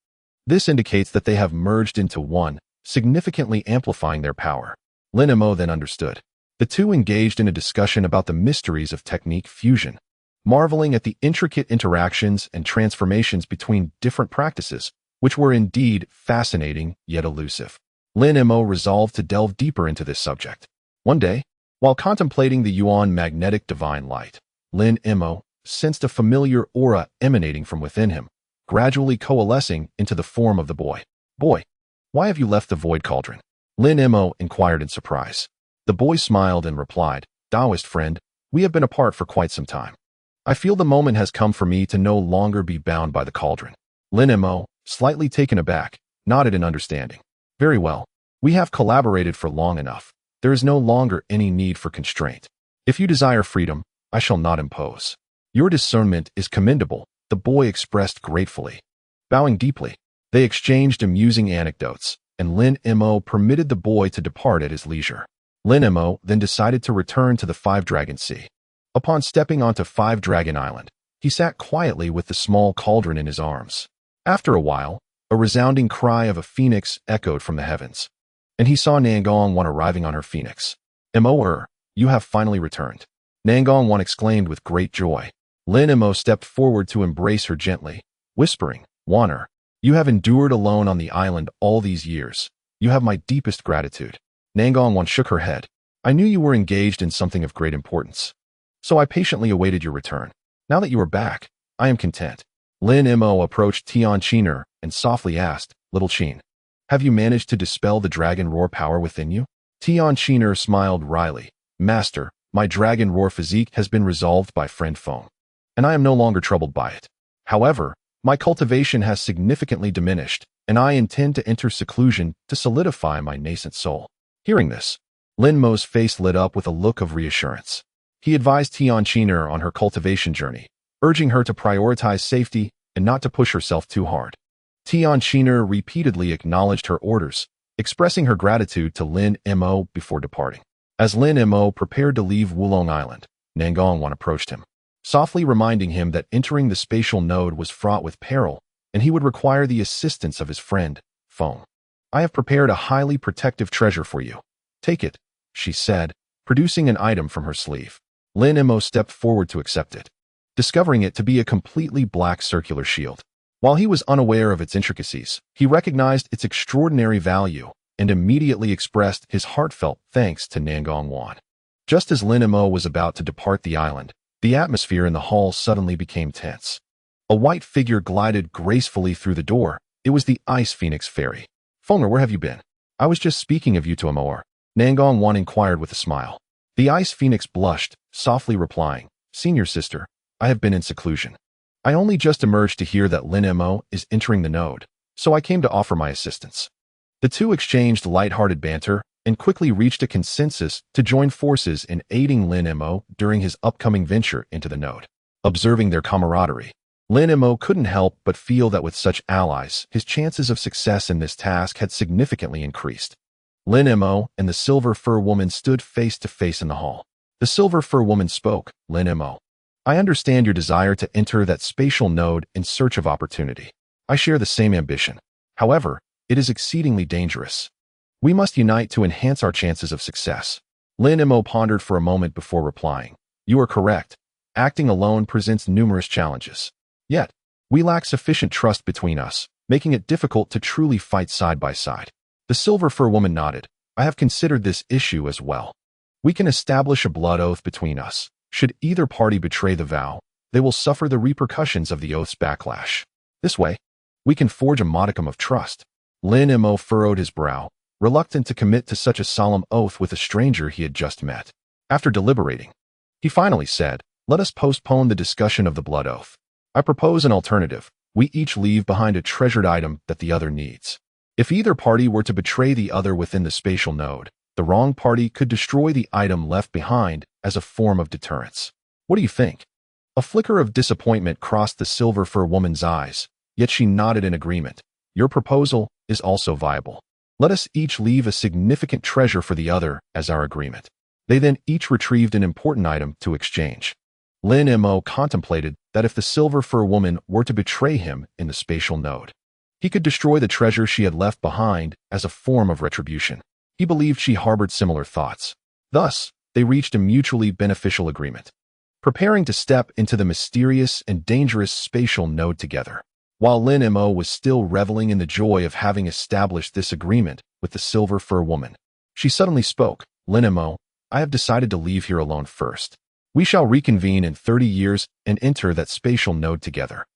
This indicates that they have merged into one, significantly amplifying their power." Lin Mo then understood. The two engaged in a discussion about the mysteries of technique fusion, marveling at the intricate interactions and transformations between different practices, which were indeed fascinating yet elusive. Lin Mo resolved to delve deeper into this subject. One day, while contemplating the Yuan magnetic divine light, Lin Mo sensed a familiar aura emanating from within him, gradually coalescing into the form of the boy. "Boy, why have you left the void cauldron?" Lin Mo inquired in surprise. The boy smiled and replied, "Taoist friend, we have been apart for quite some time. I feel the moment has come for me to no longer be bound by the cauldron." Lin Mo, slightly taken aback, nodded in understanding. "Very well. We have collaborated for long enough. There is no longer any need for constraint. If you desire freedom, I shall not impose." "Your discernment is commendable," the boy expressed gratefully. Bowing deeply, they exchanged amusing anecdotes, and Lin Mo permitted the boy to depart at his leisure. Lin Mo then decided to return to the Five Dragon Sea. Upon stepping onto Five Dragon Island, he sat quietly with the small cauldron in his arms. After a while, a resounding cry of a phoenix echoed from the heavens, and he saw Nangong Wan arriving on her phoenix. "Mo, you have finally returned," Nangong Wan exclaimed with great joy. Lin Mo stepped forward to embrace her gently, whispering, "Wan, You have endured alone on the island all these years. You have my deepest gratitude. Nangong Wan shook her head. I knew you were engaged in something of great importance. So I patiently awaited your return. Now that you are back, I am content. Lin Mo approached Tian Qiner and softly asked, Little Qin, have you managed to dispel the dragon roar power within you? Tian Qiner smiled wryly. Master, my dragon roar physique has been resolved by friend Feng, and I am no longer troubled by it. However, my cultivation has significantly diminished, and I intend to enter seclusion to solidify my nascent soul. Hearing this, Lin Mo's face lit up with a look of reassurance. He advised Tian Qiner on her cultivation journey, urging her to prioritize safety and not to push herself too hard. Tian Qiner repeatedly acknowledged her orders, expressing her gratitude to Lin Mo before departing. As Lin Mo prepared to leave Wulong Island, Nangong Wan approached him, softly reminding him that entering the spatial node was fraught with peril, and he would require the assistance of his friend, Feng. I have prepared a highly protective treasure for you. Take it, she said, producing an item from her sleeve. Lin Mo stepped forward to accept it, discovering it to be a completely black circular shield. While he was unaware of its intricacies, he recognized its extraordinary value and immediately expressed his heartfelt thanks to Nangong Wan. Just as Lin Mo was about to depart the island, the atmosphere in the hall suddenly became tense. A white figure glided gracefully through the door. It was the Ice Phoenix Fairy. Fenger, where have you been? I was just speaking of you to Amor. Nangong Wan inquired with a smile. The Ice Phoenix blushed, softly replying, Senior sister, I have been in seclusion. I only just emerged to hear that Lin Mo is entering the node, so I came to offer my assistance. The two exchanged light-hearted banter and quickly reached a consensus to join forces in aiding Lin Mo during his upcoming venture into the node. Observing their camaraderie, Lin Mo couldn't help but feel that with such allies, his chances of success in this task had significantly increased. Lin Mo and the Silver Fur Woman stood face to face in the hall. The Silver Fur Woman spoke, Lin Mo, I understand your desire to enter that spatial node in search of opportunity. I share the same ambition. However, it is exceedingly dangerous. We must unite to enhance our chances of success. Lin Mo pondered for a moment before replying. You are correct. Acting alone presents numerous challenges. Yet, we lack sufficient trust between us, making it difficult to truly fight side by side. The Silver Fur Woman nodded. I have considered this issue as well. We can establish a blood oath between us. Should either party betray the vow, they will suffer the repercussions of the oath's backlash. This way, we can forge a modicum of trust. Lin Mo furrowed his brow, reluctant to commit to such a solemn oath with a stranger he had just met. After deliberating, he finally said, Let us postpone the discussion of the blood oath. I propose an alternative. We each leave behind a treasured item that the other needs. If either party were to betray the other within the spatial node, the wrong party could destroy the item left behind as a form of deterrence. What do you think? A flicker of disappointment crossed the Silver Fur Woman's eyes, yet she nodded in agreement. Your proposal is also viable. Let us each leave a significant treasure for the other as our agreement. They then each retrieved an important item to exchange. Lin Mo contemplated that if the Silver Fur Woman were to betray him in the spatial node, he could destroy the treasure she had left behind as a form of retribution. He believed she harbored similar thoughts. Thus, they reached a mutually beneficial agreement, preparing to step into the mysterious and dangerous spatial node together. While Lin Mo was still reveling in the joy of having established this agreement with the Silver Fur Woman, she suddenly spoke, Lin Mo, I have decided to leave here alone first. We shall reconvene in 30 years and enter that spatial node together.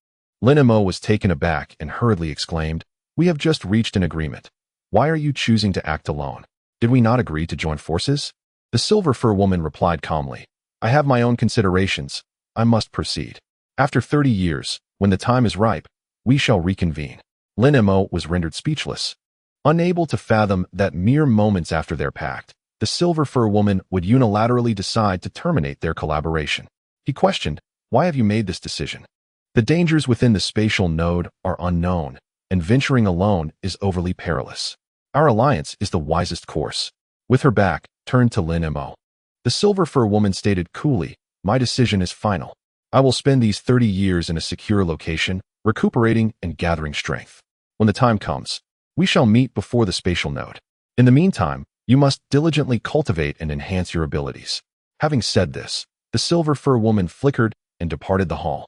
Lin Mo was taken aback and hurriedly exclaimed, We have just reached an agreement. Why are you choosing to act alone? Did we not agree to join forces? The Silver Fur Woman replied calmly, I have my own considerations. I must proceed. After 30 years, when the time is ripe, we shall reconvene. Lin Mo was rendered speechless, unable to fathom that mere moments after their pact, the Silver Fur Woman would unilaterally decide to terminate their collaboration. He questioned, Why have you made this decision? The dangers within the spatial node are unknown, and venturing alone is overly perilous. Our alliance is the wisest course. With her back turned to Lin Mo, the Silver Fur Woman stated coolly, My decision is final. I will spend these 30 years in a secure location, recuperating and gathering strength. When the time comes, we shall meet before the spatial node. In the meantime, you must diligently cultivate and enhance your abilities. Having said this, the Silver Fur Woman flickered and departed the hall,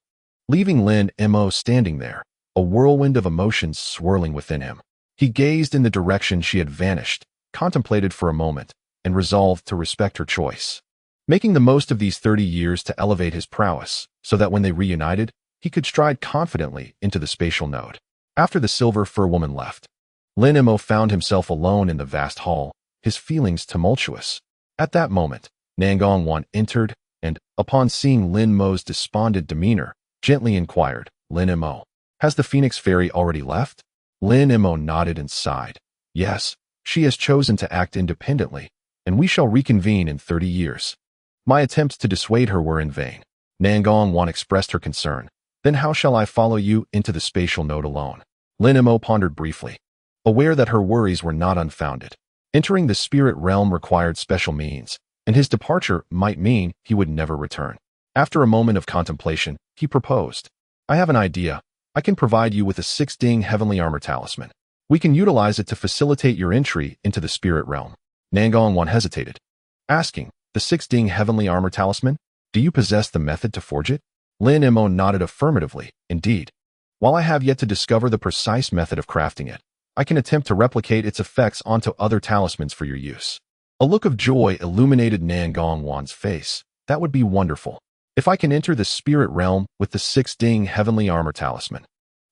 leaving Lin Mo standing there, a whirlwind of emotions swirling within him. He gazed in the direction she had vanished, contemplated for a moment, and resolved to respect her choice. Making the most of these 30 years to elevate his prowess, so that when they reunited, he could stride confidently into the spatial node. After the silver fur woman left, Lin Mo found himself alone in the vast hall, his feelings tumultuous. At that moment, Nangong Wan entered, and, upon seeing Lin Mo's despondent demeanor, gently inquired, "Lin Mo, has the Phoenix Fairy already left?" Lin Mo nodded and sighed. "Yes, she has chosen to act independently, and we shall reconvene in 30 years. My attempts to dissuade her were in vain." Nangong Wan expressed her concern. "Then how shall I follow you into the spatial node alone?" Lin Mo pondered briefly, aware that her worries were not unfounded. Entering the spirit realm required special means, and his departure might mean he would never return. After a moment of contemplation, he proposed, "I have an idea. I can provide you with a 6-ding heavenly armor talisman. We can utilize it to facilitate your entry into the spirit realm." Nangong Wan hesitated, asking, "The 6-ding heavenly armor talisman? Do you possess the method to forge it?" Lin Mo nodded affirmatively. "Indeed. While I have yet to discover the precise method of crafting it, I can attempt to replicate its effects onto other talismans for your use." A look of joy illuminated Nangong Wan's face. "That would be wonderful. If I can enter the spirit realm with the 6-ding heavenly armor talisman,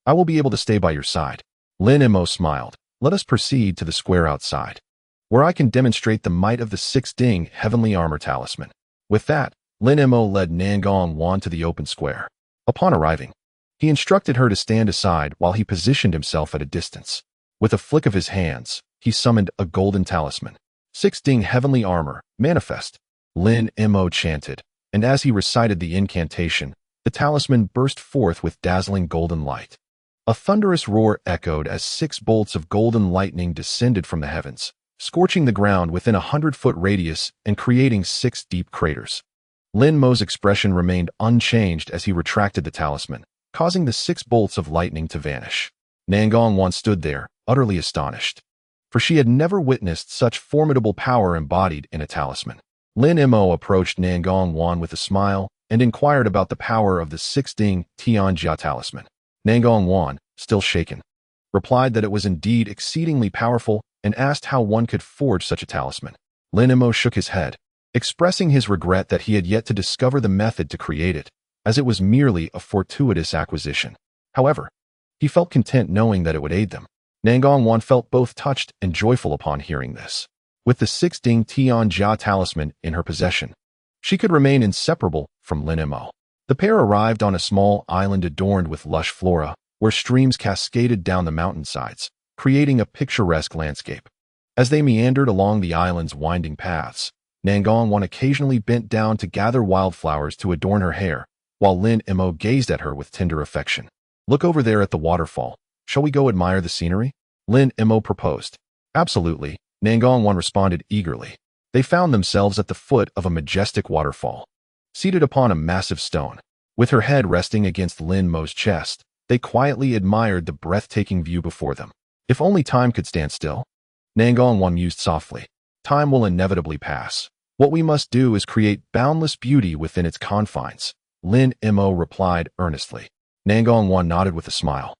I will be able to stay by your side." Lin Mo smiled. "Let us proceed to the square outside, where I can demonstrate the might of the 6-ding heavenly armor talisman." With that, Lin Mo led Nangong Wan to the open square. Upon arriving, he instructed her to stand aside while he positioned himself at a distance. With a flick of his hands, he summoned a golden talisman. "6-ding heavenly armor, manifest," Lin Mo chanted, and as he recited the incantation, the talisman burst forth with dazzling golden light. A thunderous roar echoed as 6 bolts of golden lightning descended from the heavens, scorching the ground within a 100-foot radius and creating 6 deep craters. Lin Mo's expression remained unchanged as he retracted the talisman, causing the 6 bolts of lightning to vanish. Nangong Wan stood there, utterly astonished, for she had never witnessed such formidable power embodied in a talisman. Lin Mo approached Nangong Wan with a smile and inquired about the power of the 6-ding Tianjia talisman. Nangong Wan, still shaken, replied that it was indeed exceedingly powerful and asked how one could forge such a talisman. Lin Mo shook his head, expressing his regret that he had yet to discover the method to create it, as it was merely a fortuitous acquisition. However, he felt content knowing that it would aid them. Nangong Wan felt both touched and joyful upon hearing this. With the 6-ding Tianjia talisman in her possession, she could remain inseparable from Lin Mo. The pair arrived on a small island adorned with lush flora, where streams cascaded down the mountainsides, creating a picturesque landscape. As they meandered along the island's winding paths, Nangong Wan occasionally bent down to gather wildflowers to adorn her hair, while Lin Mo gazed at her with tender affection. "Look over there at the waterfall. Shall we go admire the scenery?" Lin Mo proposed. "Absolutely," Nangong Wan responded eagerly. They found themselves at the foot of a majestic waterfall. Seated upon a massive stone, with her head resting against Lin Mo's chest, they quietly admired the breathtaking view before them. If only time could stand still. Nangong Wan mused softly. Time will inevitably pass. What we must do is create boundless beauty within its confines, Lin Mo replied earnestly. Nangong Wan nodded with a smile,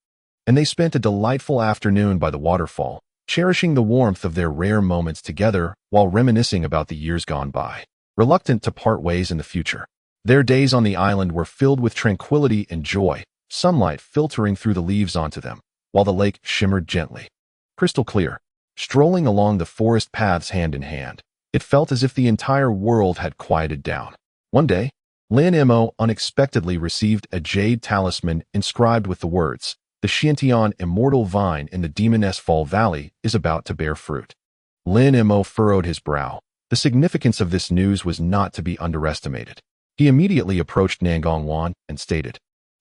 and they spent a delightful afternoon by the waterfall, cherishing the warmth of their rare moments together while reminiscing about the years gone by. Reluctant to part ways in the future, their days on the island were filled with tranquility and joy, sunlight filtering through the leaves onto them, while the lake shimmered gently, crystal clear. Strolling along the forest paths hand in hand, it felt as if the entire world had quieted down. One day, Lin Mo unexpectedly received a jade talisman inscribed with the words, "The Xiantian immortal vine in the Demoness Fall Valley is about to bear fruit." Lin Mo furrowed his brow. The significance of this news was not to be underestimated. He immediately approached Nangong Wan and stated,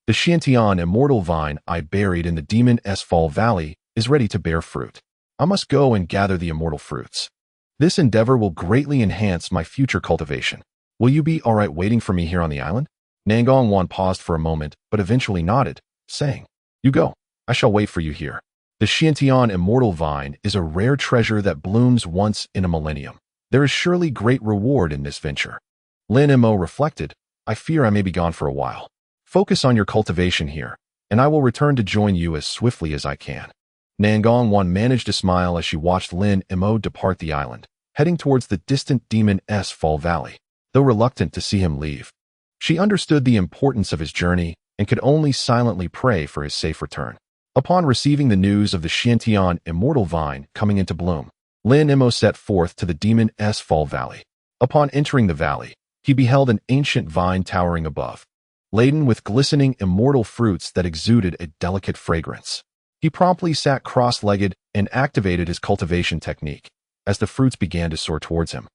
"The Xiantian immortal vine I buried in the Demoness Fall Valley is ready to bear fruit. I must go and gather the immortal fruits. This endeavor will greatly enhance my future cultivation. Will you be all right waiting for me here on the island?" Nangong Wan paused for a moment, but eventually nodded, saying, "You go. I shall wait for you here. The Xiantian immortal vine is a rare treasure that blooms once in a millennium. There is surely great reward in this venture." Lin Mo reflected, "I fear I may be gone for a while. Focus on your cultivation here, and I will return to join you as swiftly as I can." Nangong Wan managed a smile as she watched Lin Mo depart the island, heading towards the distant Demon's Fall Valley, though reluctant to see him leave. She understood the importance of his journey and could only silently pray for his safe return. Upon receiving the news of the Xiantian immortal vine coming into bloom, Lin Mo set forth to the Demon's Fall Valley. Upon entering the valley, he beheld an ancient vine towering above, laden with glistening immortal fruits that exuded a delicate fragrance. He promptly sat cross-legged and activated his cultivation technique as the fruits began to soar towards him,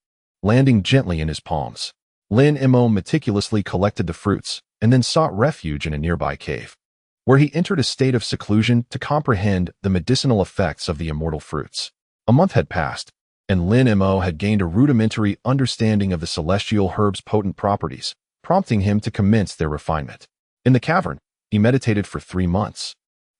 landing gently in his palms. Lin Mo meticulously collected the fruits and then sought refuge in a nearby cave, where he entered a state of seclusion to comprehend the medicinal effects of the immortal fruits. A month had passed, and Lin Mo had gained a rudimentary understanding of the celestial herb's potent properties, prompting him to commence their refinement. In the cavern, he meditated for 3 months,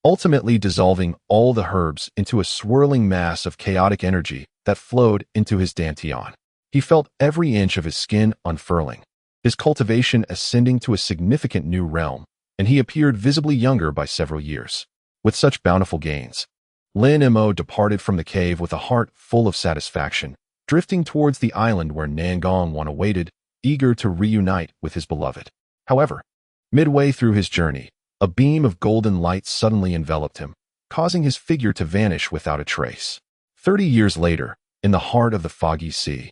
ultimately dissolving all the herbs into a swirling mass of chaotic energy that flowed into his dantian. He felt every inch of his skin unfurling, his cultivation ascending to a significant new realm, and he appeared visibly younger by several years. With such bountiful gains, Lin Mo departed from the cave with a heart full of satisfaction, drifting towards the island where Nangong Wan awaited, eager to reunite with his beloved. However, midway through his journey, a beam of golden light suddenly enveloped him, causing his figure to vanish without a trace. 30 years later, in the heart of the foggy sea,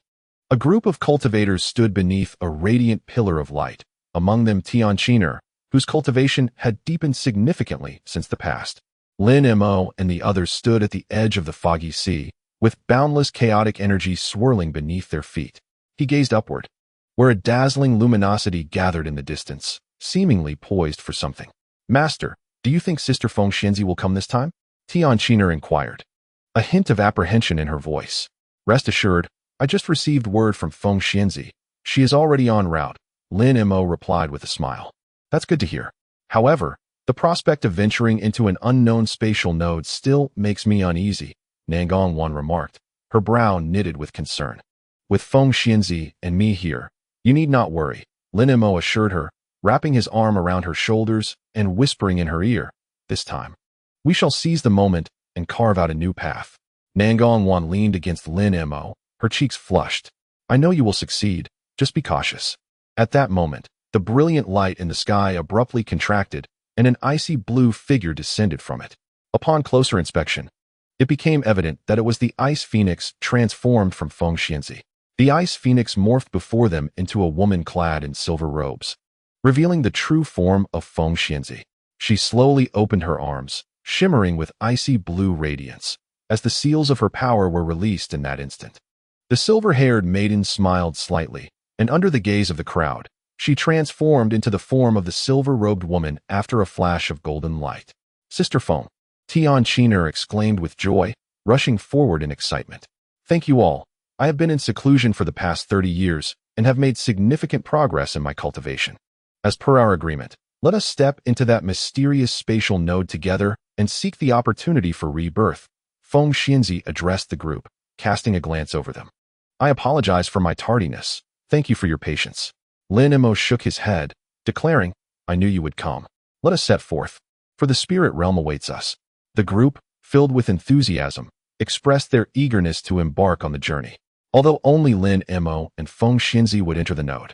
a group of cultivators stood beneath a radiant pillar of light, among them Tianqiner, whose cultivation had deepened significantly since the past. Lin Mo and the others stood at the edge of the foggy sea, with boundless chaotic energy swirling beneath their feet. He gazed upward, where a dazzling luminosity gathered in the distance, seemingly poised for something. "Master, do you think Sister Feng Xianzi will come this time?" Tianqiner inquired, a hint of apprehension in her voice. "Rest assured, I just received word from Feng Xianzi. She is already en route," Lin Mo replied with a smile. "That's good to hear. However, the prospect of venturing into an unknown spatial node still makes me uneasy," Nangong Wan remarked, her brow knitted with concern. "With Feng Xianzi and me here, you need not worry," Lin Mo assured her, wrapping his arm around her shoulders and whispering in her ear, "This time, we shall seize the moment and carve out a new path." Nangong Wan leaned against Lin Mo, her cheeks flushed. "I know you will succeed, just be cautious." At that moment, the brilliant light in the sky abruptly contracted, and an icy blue figure descended from it. Upon closer inspection, it became evident that it was the Ice Phoenix transformed from Feng Xianzi. The Ice Phoenix morphed before them into a woman clad in silver robes, revealing the true form of Feng Xianzi. She slowly opened her arms, shimmering with icy blue radiance, as the seals of her power were released in that instant. The silver-haired maiden smiled slightly, and under the gaze of the crowd, she transformed into the form of the silver-robed woman after a flash of golden light. "Sister Feng," Tianqiner exclaimed with joy, rushing forward in excitement. "Thank you all. I have been in seclusion for the past 30 years and have made significant progress in my cultivation. As per our agreement, let us step into that mysterious spatial node together and seek the opportunity for rebirth." Feng Xianzi addressed the group, casting a glance over them. "I apologize for my tardiness. Thank you for your patience." Lin Mo shook his head, declaring, "I knew you would come. Let us set forth, for the spirit realm awaits us." The group, filled with enthusiasm, expressed their eagerness to embark on the journey. Although only Lin Mo and Feng Xianzi would enter the node,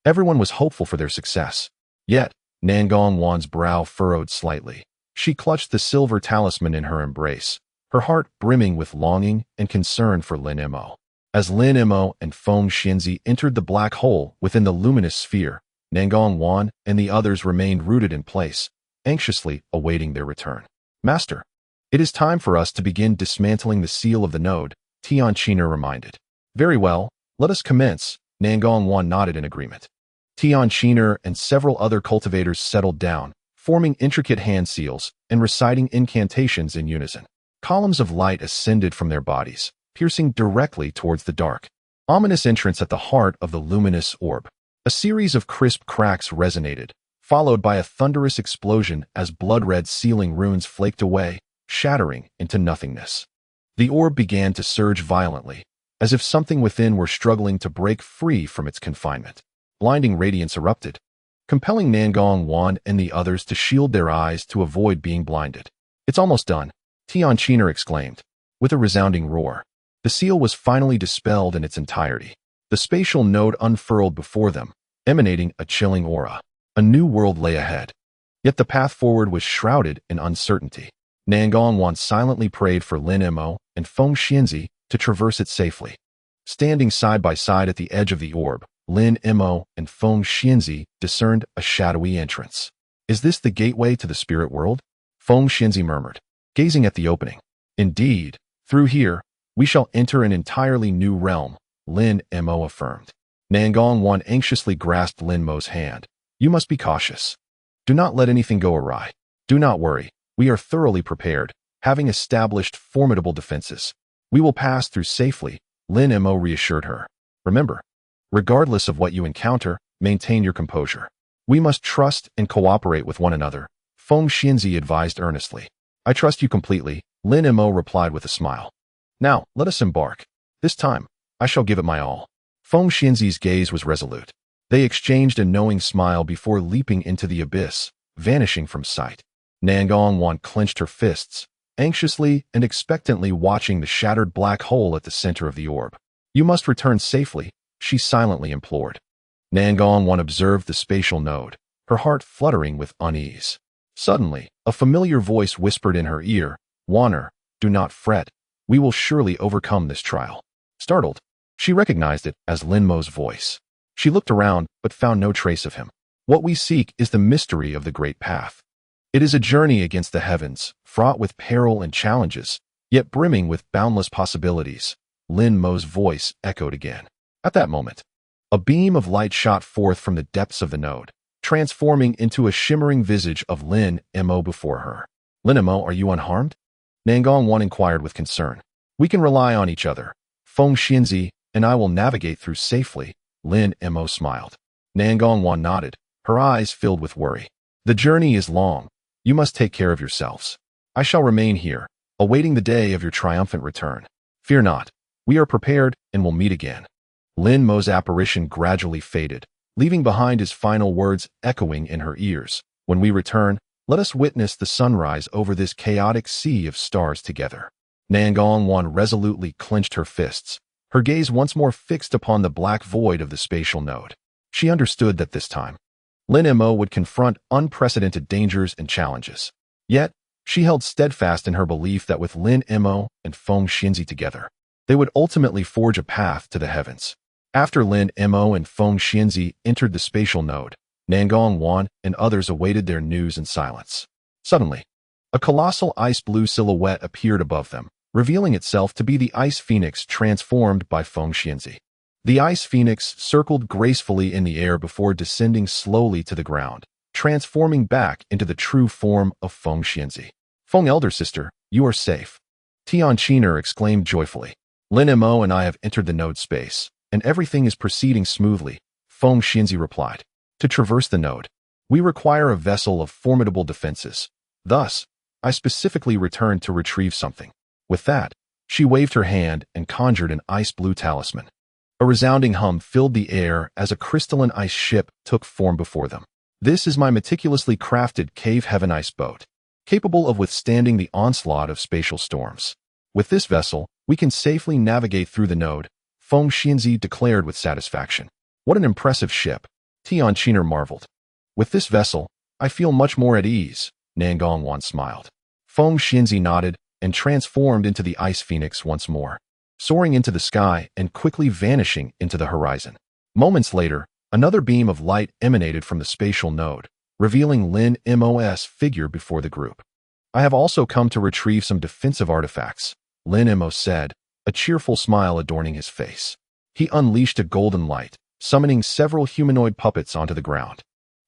everyone was hopeful for their success. Yet, Nangong Wan's brow furrowed slightly. She clutched the silver talisman in her embrace, her heart brimming with longing and concern for Lin Mo. As Lin Mo and Feng Xianzi entered the black hole within the luminous sphere, Nangong Wan and the others remained rooted in place, anxiously awaiting their return. "Master, it is time for us to begin dismantling the seal of the node," Tianqiner reminded. "Very well, let us commence," Nangong Wan nodded in agreement. Tianqiner and several other cultivators settled down, forming intricate hand seals and reciting incantations in unison. Columns of light ascended from their bodies, piercing directly towards the dark, ominous entrance at the heart of the luminous orb. A series of crisp cracks resonated, followed by a thunderous explosion as blood-red sealing runes flaked away, shattering into nothingness. The orb began to surge violently, as if something within were struggling to break free from its confinement. Blinding radiance erupted, compelling Nangong Wan and the others to shield their eyes to avoid being blinded. "It's almost done," Tianqiner exclaimed. With a resounding roar, the seal was finally dispelled in its entirety. The spatial node unfurled before them, emanating a chilling aura. A new world lay ahead. Yet the path forward was shrouded in uncertainty. Nangong Wan silently prayed for Lin Mo and Feng Xianzi to traverse it safely. Standing side by side at the edge of the orb, Lin Mo and Feng Xianzi discerned a shadowy entrance. "Is this the gateway to the spirit world?" Feng Xianzi murmured, gazing at the opening. "Indeed, through here, we shall enter an entirely new realm," Lin Mo affirmed. Nangong Wan anxiously grasped Lin Mo's hand. "You must be cautious. Do not let anything go awry. Do not worry. We are thoroughly prepared, having established formidable defenses. We will pass through safely," Lin Mo reassured her. "Remember, regardless of what you encounter, maintain your composure. We must trust and cooperate with one another," Feng Xianzi advised earnestly. "I trust you completely," Lin Mo replied with a smile. "Now, let us embark. This time, I shall give it my all." Feng Xianzi's gaze was resolute. They exchanged a knowing smile before leaping into the abyss, vanishing from sight. Nangong Wan clenched her fists, anxiously and expectantly watching the shattered black hole at the center of the orb. "You must return safely," she silently implored. Nangong Wan observed the spatial node, her heart fluttering with unease. Suddenly, a familiar voice whispered in her ear, "Wanner, do not fret. We will surely overcome this trial." Startled, she recognized it as Lin Mo's voice. She looked around but found no trace of him. "What we seek is the mystery of the great path. It is a journey against the heavens, fraught with peril and challenges, yet brimming with boundless possibilities," Lin Mo's voice echoed again. At that moment, a beam of light shot forth from the depths of the node, transforming into a shimmering visage of Lin Mo before her. "Lin Mo, are you unharmed?" Nangong Wan inquired with concern. "We can rely on each other. Feng Xianzi and I will navigate through safely," Lin Mo smiled. Nangong Wan nodded, her eyes filled with worry. "The journey is long. You must take care of yourselves. I shall remain here, awaiting the day of your triumphant return. Fear not. We are prepared and will meet again." Lin Mo's apparition gradually faded, leaving behind his final words echoing in her ears. "When we return, let us witness the sunrise over this chaotic sea of stars together." Nangong Wan resolutely clenched her fists, her gaze once more fixed upon the black void of the spatial node. She understood that this time, Lin Mo would confront unprecedented dangers and challenges. Yet, she held steadfast in her belief that with Lin Mo and Feng Xianzi together, they would ultimately forge a path to the heavens. After Lin Mo and Feng Xianzi entered the spatial node, Nangong Wan and others awaited their news in silence. Suddenly, a colossal ice-blue silhouette appeared above them, revealing itself to be the ice phoenix transformed by Feng Xianzi. The ice phoenix circled gracefully in the air before descending slowly to the ground, transforming back into the true form of Feng Xianzi. "Feng, elder sister, you are safe," Tianqiner exclaimed joyfully. "Lin Mo and I have entered the node space, and everything is proceeding smoothly," Feng Xianzi replied. "To traverse the node, we require a vessel of formidable defenses. Thus, I specifically returned to retrieve something." With that, she waved her hand and conjured an ice-blue talisman. A resounding hum filled the air as a crystalline ice ship took form before them. "This is my meticulously crafted cave heaven ice boat, capable of withstanding the onslaught of spatial storms. With this vessel, we can safely navigate through the node," Feng Xianzi declared with satisfaction. "What an impressive ship," Tianqiner marveled. "With this vessel, I feel much more at ease," Nangong Wan smiled. Feng Xianzi nodded and transformed into the ice phoenix once more, soaring into the sky and quickly vanishing into the horizon. Moments later, another beam of light emanated from the spatial node, revealing Lin Mo's figure before the group. "I have also come to retrieve some defensive artifacts," Lin Mo said, a cheerful smile adorning his face. He unleashed a golden light, summoning several humanoid puppets onto the ground.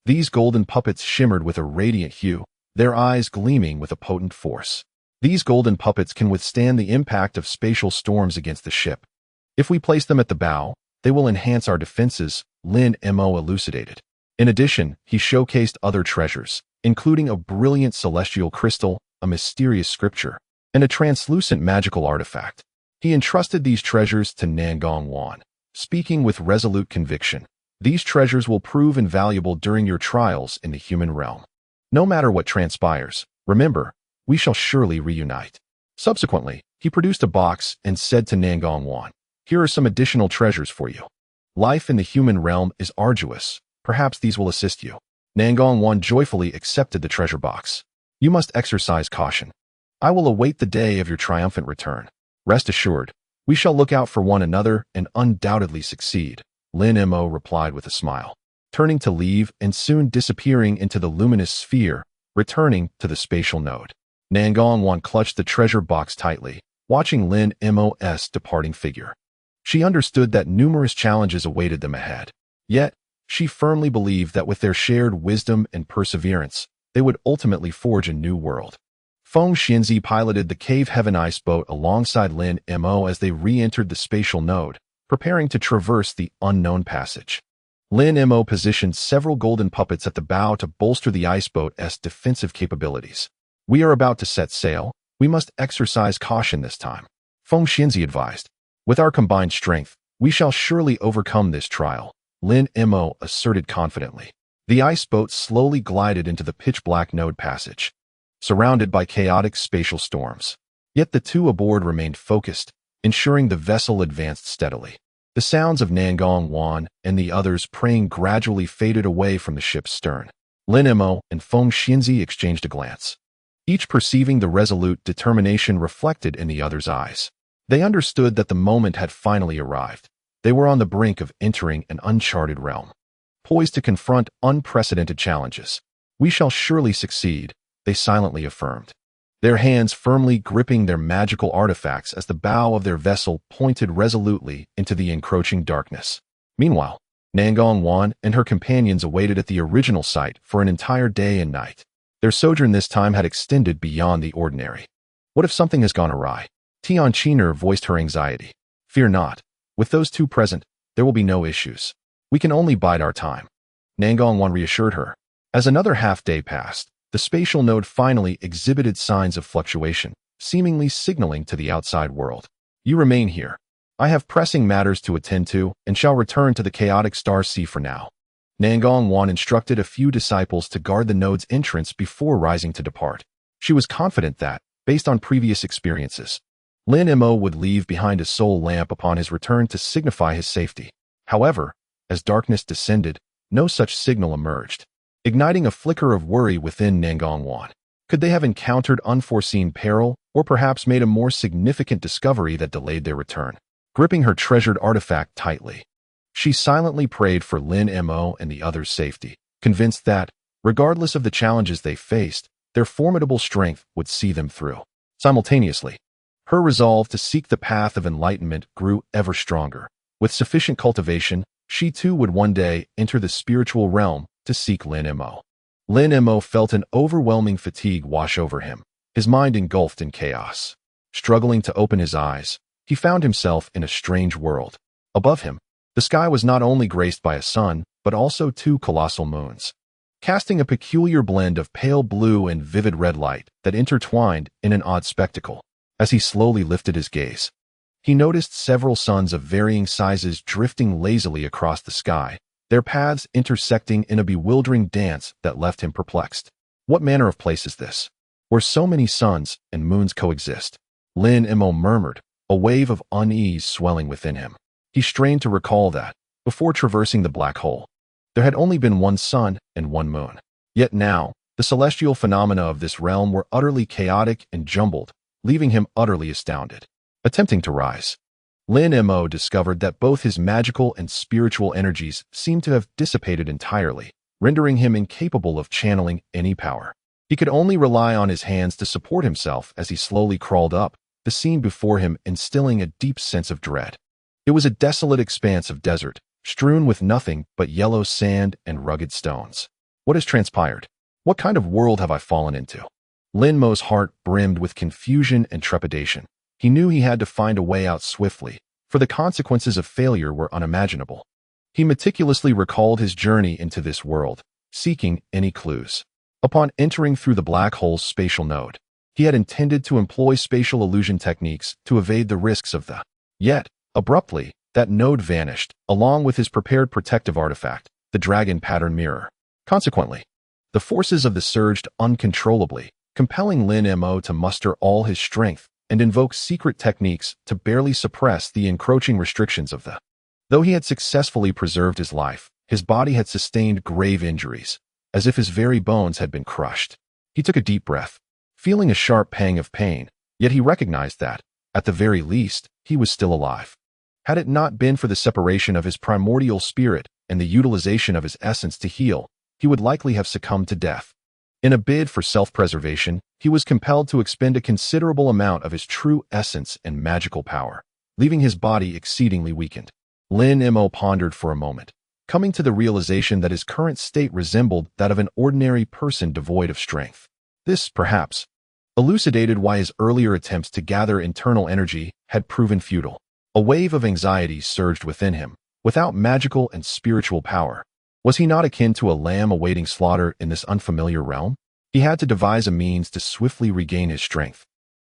These golden puppets shimmered with a radiant hue, their eyes gleaming with a potent force. These golden puppets can withstand the impact of spatial storms against the ship. If we place them at the bow, they will enhance our defenses, Lin Mo elucidated. In addition, he showcased other treasures, including a brilliant celestial crystal, a mysterious scripture, and a translucent magical artifact. He entrusted these treasures to Nangong Wan, speaking with resolute conviction. These treasures will prove invaluable during your trials in the human realm. No matter what transpires, remember, we shall surely reunite. Subsequently, he produced a box and said to Nangong Wan, "Here are some additional treasures for you. Life in the human realm is arduous. Perhaps these will assist you." Nangong Wan joyfully accepted the treasure box. "You must exercise caution. I will await the day of your triumphant return. Rest assured, we shall look out for one another and undoubtedly succeed," Lin Mo replied with a smile, turning to leave and soon disappearing into the luminous sphere, returning to the spatial node. Nangong Wan clutched the treasure box tightly, watching Lin Mo's departing figure. She understood that numerous challenges awaited them ahead. Yet, she firmly believed that with their shared wisdom and perseverance, they would ultimately forge a new world. Feng Xinzi piloted the Cave Heaven ice boat alongside Lin Mo as they re-entered the spatial node, preparing to traverse the unknown passage. Lin Mo positioned several golden puppets at the bow to bolster the ice boat's defensive capabilities. "We are about to set sail. We must exercise caution this time," Feng Xinzi advised. "With our combined strength, we shall surely overcome this trial," Lin Mo asserted confidently. The ice boat slowly glided into the pitch-black node passage, surrounded by chaotic spatial storms. Yet the two aboard remained focused, ensuring the vessel advanced steadily. The sounds of Nangong Wan and the others praying gradually faded away from the ship's stern. Lin Mo and Feng Xinzi exchanged a glance, each perceiving the resolute determination reflected in the other's eyes. They understood that the moment had finally arrived. They were on the brink of entering an uncharted realm, poised to confront unprecedented challenges. "We shall surely succeed," they silently affirmed, their hands firmly gripping their magical artifacts as the bow of their vessel pointed resolutely into the encroaching darkness. Meanwhile, Nangong Wan and her companions awaited at the original site for an entire day and night. Their sojourn this time had extended beyond the ordinary. "What if something has gone awry?" Tian Qiner voiced her anxiety. "Fear not. With those two present, there will be no issues. We can only bide our time," Nangong Wan reassured her. As another half-day passed, the spatial node finally exhibited signs of fluctuation, seemingly signaling to the outside world. "You remain here. I have pressing matters to attend to and shall return to the chaotic star sea for now." Nangong Wan instructed a few disciples to guard the node's entrance before rising to depart. She was confident that, based on previous experiences, Lin Mo would leave behind a soul lamp upon his return to signify his safety. However, as darkness descended, no such signal emerged, igniting a flicker of worry within Nangong Wan. Could they have encountered unforeseen peril, or perhaps made a more significant discovery that delayed their return? Gripping her treasured artifact tightly, she silently prayed for Lin Mo and the others' safety, convinced that, regardless of the challenges they faced, their formidable strength would see them through. Simultaneously, her resolve to seek the path of enlightenment grew ever stronger. With sufficient cultivation, she too would one day enter the spiritual realm to seek Lin Mo. Lin Mo felt an overwhelming fatigue wash over him, his mind engulfed in chaos. Struggling to open his eyes, he found himself in a strange world. Above him, the sky was not only graced by a sun, but also two colossal moons, casting a peculiar blend of pale blue and vivid red light that intertwined in an odd spectacle. As he slowly lifted his gaze, he noticed several suns of varying sizes drifting lazily across the sky, their paths intersecting in a bewildering dance that left him perplexed. What manner of place is this, where so many suns and moons coexist? Lin Mo murmured, a wave of unease swelling within him. He strained to recall that, before traversing the black hole, there had only been one sun and one moon. Yet now, the celestial phenomena of this realm were utterly chaotic and jumbled, leaving him utterly astounded. Attempting to rise, Lin Mo discovered that both his magical and spiritual energies seemed to have dissipated entirely, rendering him incapable of channeling any power. He could only rely on his hands to support himself as he slowly crawled up, the scene before him instilling a deep sense of dread. It was a desolate expanse of desert, strewn with nothing but yellow sand and rugged stones. What has transpired? What kind of world have I fallen into? Lin Mo's heart brimmed with confusion and trepidation. He knew he had to find a way out swiftly, for the consequences of failure were unimaginable. He meticulously recalled his journey into this world, seeking any clues. Upon entering through the black hole's spatial node, he had intended to employ spatial illusion techniques to evade the risks of the. Yet, abruptly, that node vanished, along with his prepared protective artifact, the dragon pattern mirror. Consequently, the forces of the surged uncontrollably, compelling Lin Mo to muster all his strength and invoke secret techniques to barely suppress the encroaching restrictions of the. Though he had successfully preserved his life, his body had sustained grave injuries, as if his very bones had been crushed. He took a deep breath, feeling a sharp pang of pain, yet he recognized that, at the very least, he was still alive. Had it not been for the separation of his primordial spirit and the utilization of his essence to heal, he would likely have succumbed to death. In a bid for self-preservation, he was compelled to expend a considerable amount of his true essence and magical power, leaving his body exceedingly weakened. Lin Mo pondered for a moment, coming to the realization that his current state resembled that of an ordinary person devoid of strength. This, perhaps, elucidated why his earlier attempts to gather internal energy had proven futile. A wave of anxiety surged within him. Without magical and spiritual power, was he not akin to a lamb awaiting slaughter in this unfamiliar realm? He had to devise a means to swiftly regain his strength,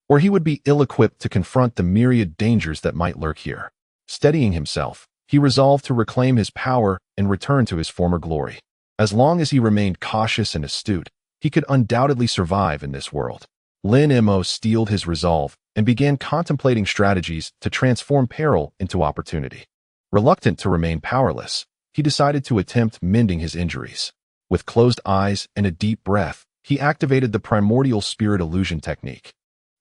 or he would be ill-equipped to confront the myriad dangers that might lurk here. Steadying himself, he resolved to reclaim his power and return to his former glory. As long as he remained cautious and astute, he could undoubtedly survive in this world. Lin Mo steeled his resolve and began contemplating strategies to transform peril into opportunity. Reluctant to remain powerless, he decided to attempt mending his injuries. With closed eyes and a deep breath, he activated the primordial spirit illusion technique,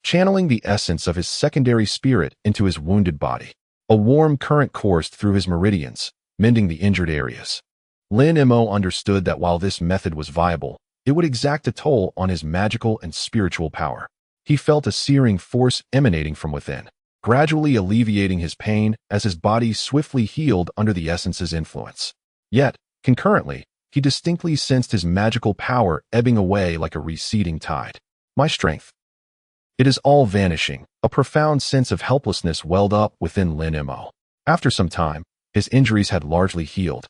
channeling the essence of his secondary spirit into his wounded body. A warm current coursed through his meridians, mending the injured areas. Lin Mo understood that while this method was viable, it would exact a toll on his magical and spiritual power. He felt a searing force emanating from within, gradually alleviating his pain as his body swiftly healed under the essence's influence. Yet, concurrently, he distinctly sensed his magical power ebbing away like a receding tide. My strength. It is all vanishing. A profound sense of helplessness welled up within Lin Mo. After some time, his injuries had largely healed,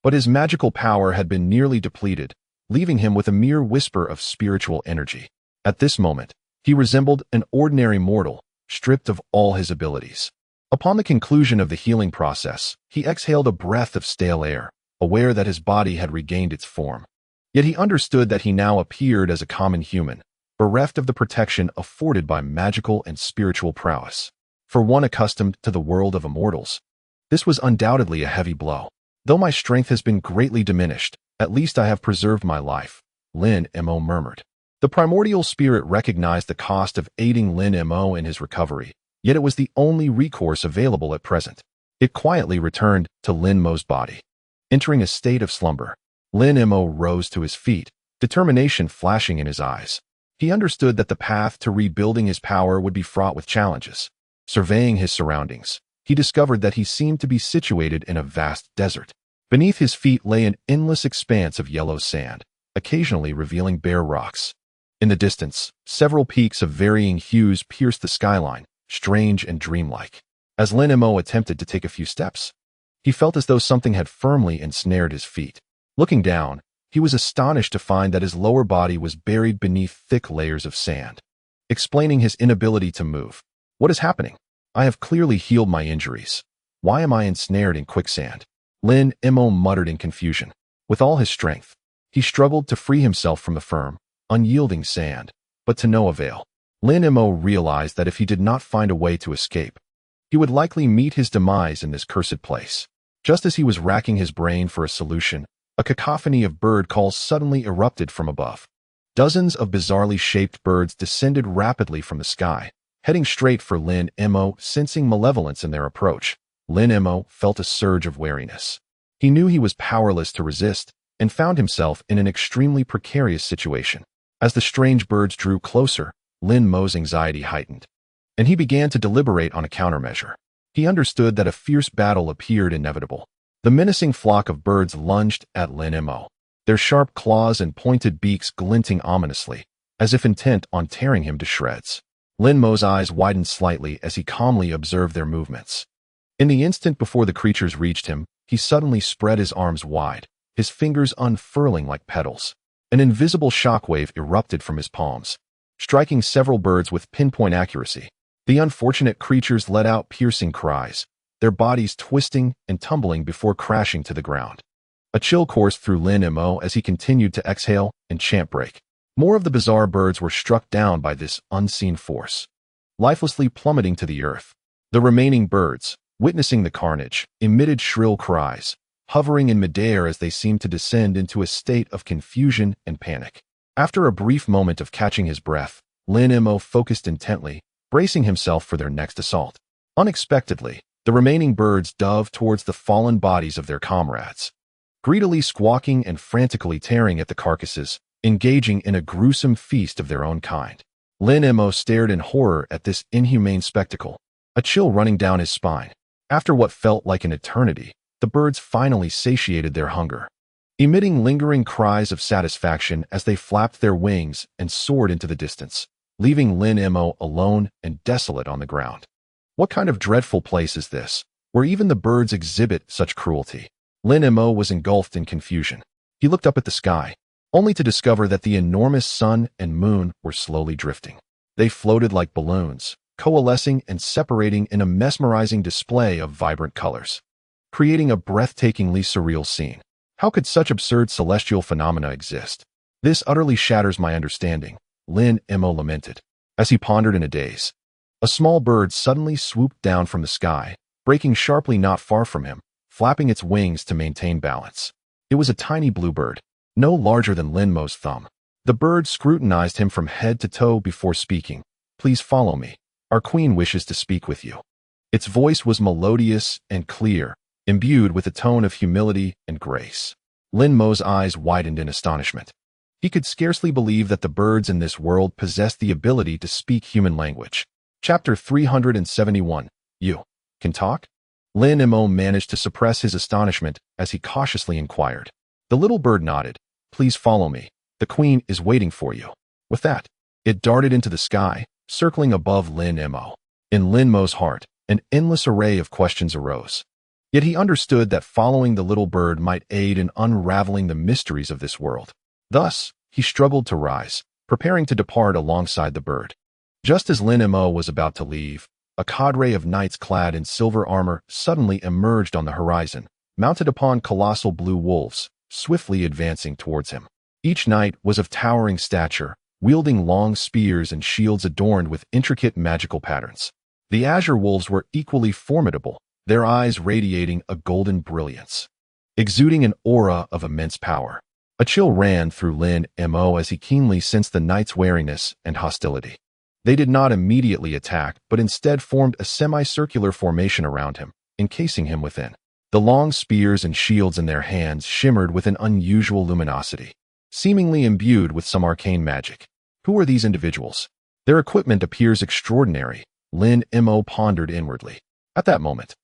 but his magical power had been nearly depleted, leaving him with a mere whisper of spiritual energy. At this moment, he resembled an ordinary mortal, stripped of all his abilities. Upon the conclusion of the healing process, he exhaled a breath of stale air, aware that his body had regained its form. Yet he understood that he now appeared as a common human, bereft of the protection afforded by magical and spiritual prowess. For one accustomed to the world of immortals, this was undoubtedly a heavy blow. Though my strength has been greatly diminished, at least I have preserved my life, Lin Mo murmured. The primordial spirit recognized the cost of aiding Lin Mo in his recovery, yet it was the only recourse available at present. It quietly returned to Lin Mo's body. Entering a state of slumber, Lin Mo rose to his feet, determination flashing in his eyes. He understood that the path to rebuilding his power would be fraught with challenges. Surveying his surroundings, he discovered that he seemed to be situated in a vast desert. Beneath his feet lay an endless expanse of yellow sand, occasionally revealing bare rocks. In the distance, several peaks of varying hues pierced the skyline, strange and dreamlike. As Lin Mo attempted to take a few steps, he felt as though something had firmly ensnared his feet. Looking down, he was astonished to find that his lower body was buried beneath thick layers of sand, explaining his inability to move. What is happening? I have clearly healed my injuries. Why am I ensnared in quicksand? Lin Mo muttered in confusion. With all his strength, he struggled to free himself from the firm, unyielding sand, but to no avail. Lin Mo realized that if he did not find a way to escape, he would likely meet his demise in this cursed place. Just as he was racking his brain for a solution, a cacophony of bird calls suddenly erupted from above. Dozens of bizarrely shaped birds descended rapidly from the sky, heading straight for Lin Mo. Sensing malevolence in their approach, Lin Mo felt a surge of wariness. He knew he was powerless to resist and found himself in an extremely precarious situation. As the strange birds drew closer, Lin Mo's anxiety heightened, and he began to deliberate on a countermeasure. He understood that a fierce battle appeared inevitable. The menacing flock of birds lunged at Lin Mo, their sharp claws and pointed beaks glinting ominously, as if intent on tearing him to shreds. Lin Mo's eyes widened slightly as he calmly observed their movements. In the instant before the creatures reached him, he suddenly spread his arms wide, his fingers unfurling like petals. An invisible shockwave erupted from his palms, striking several birds with pinpoint accuracy. The unfortunate creatures let out piercing cries, their bodies twisting and tumbling before crashing to the ground. A chill coursed through Lin Mo as he continued to exhale and chant break. More of the bizarre birds were struck down by this unseen force, lifelessly plummeting to the earth. The remaining birds, witnessing the carnage, emitted shrill cries, hovering in midair as they seemed to descend into a state of confusion and panic. After a brief moment of catching his breath, Lin Mo focused intently, bracing himself for their next assault. Unexpectedly, the remaining birds dove towards the fallen bodies of their comrades, greedily squawking and frantically tearing at the carcasses, engaging in a gruesome feast of their own kind. Lin Mo stared in horror at this inhumane spectacle, a chill running down his spine. After what felt like an eternity, the birds finally satiated their hunger, emitting lingering cries of satisfaction as they flapped their wings and soared into the distance, leaving Lin Mo alone and desolate on the ground. What kind of dreadful place is this, where even the birds exhibit such cruelty? Lin Mo was engulfed in confusion. He looked up at the sky, only to discover that the enormous sun and moon were slowly drifting. They floated like balloons, coalescing and separating in a mesmerizing display of vibrant colors, creating a breathtakingly surreal scene. How could such absurd celestial phenomena exist? This utterly shatters my understanding, Lin Mo lamented. As he pondered in a daze, a small bird suddenly swooped down from the sky, breaking sharply not far from him, flapping its wings to maintain balance. It was a tiny bluebird, no larger than Lin Mo's thumb. The bird scrutinized him from head to toe before speaking. "Please follow me. Our queen wishes to speak with you." Its voice was melodious and clear, imbued with a tone of humility and grace. Lin Mo's eyes widened in astonishment. He could scarcely believe that the birds in this world possessed the ability to speak human language. Chapter 371. You can talk? Lin Mo managed to suppress his astonishment as he cautiously inquired. The little bird nodded. "Please follow me. The queen is waiting for you." With that, it darted into the sky, circling above Lin Mo. In Lin Mo's heart, an endless array of questions arose. Yet he understood that following the little bird might aid in unraveling the mysteries of this world. Thus, he struggled to rise, preparing to depart alongside the bird. Just as Lin Mo was about to leave, a cadre of knights clad in silver armor suddenly emerged on the horizon, mounted upon colossal blue wolves, swiftly advancing towards him. Each knight was of towering stature, wielding long spears and shields adorned with intricate magical patterns. The azure wolves were equally formidable, their eyes radiating a golden brilliance, exuding an aura of immense power. A chill ran through Lin Mo as he keenly sensed the knights' wariness and hostility. They did not immediately attack, but instead formed a semicircular formation around him, encasing him within. The long spears and shields in their hands shimmered with an unusual luminosity, seemingly imbued with some arcane magic. Who are these individuals? Their equipment appears extraordinary, Lin Mo pondered inwardly. At that moment,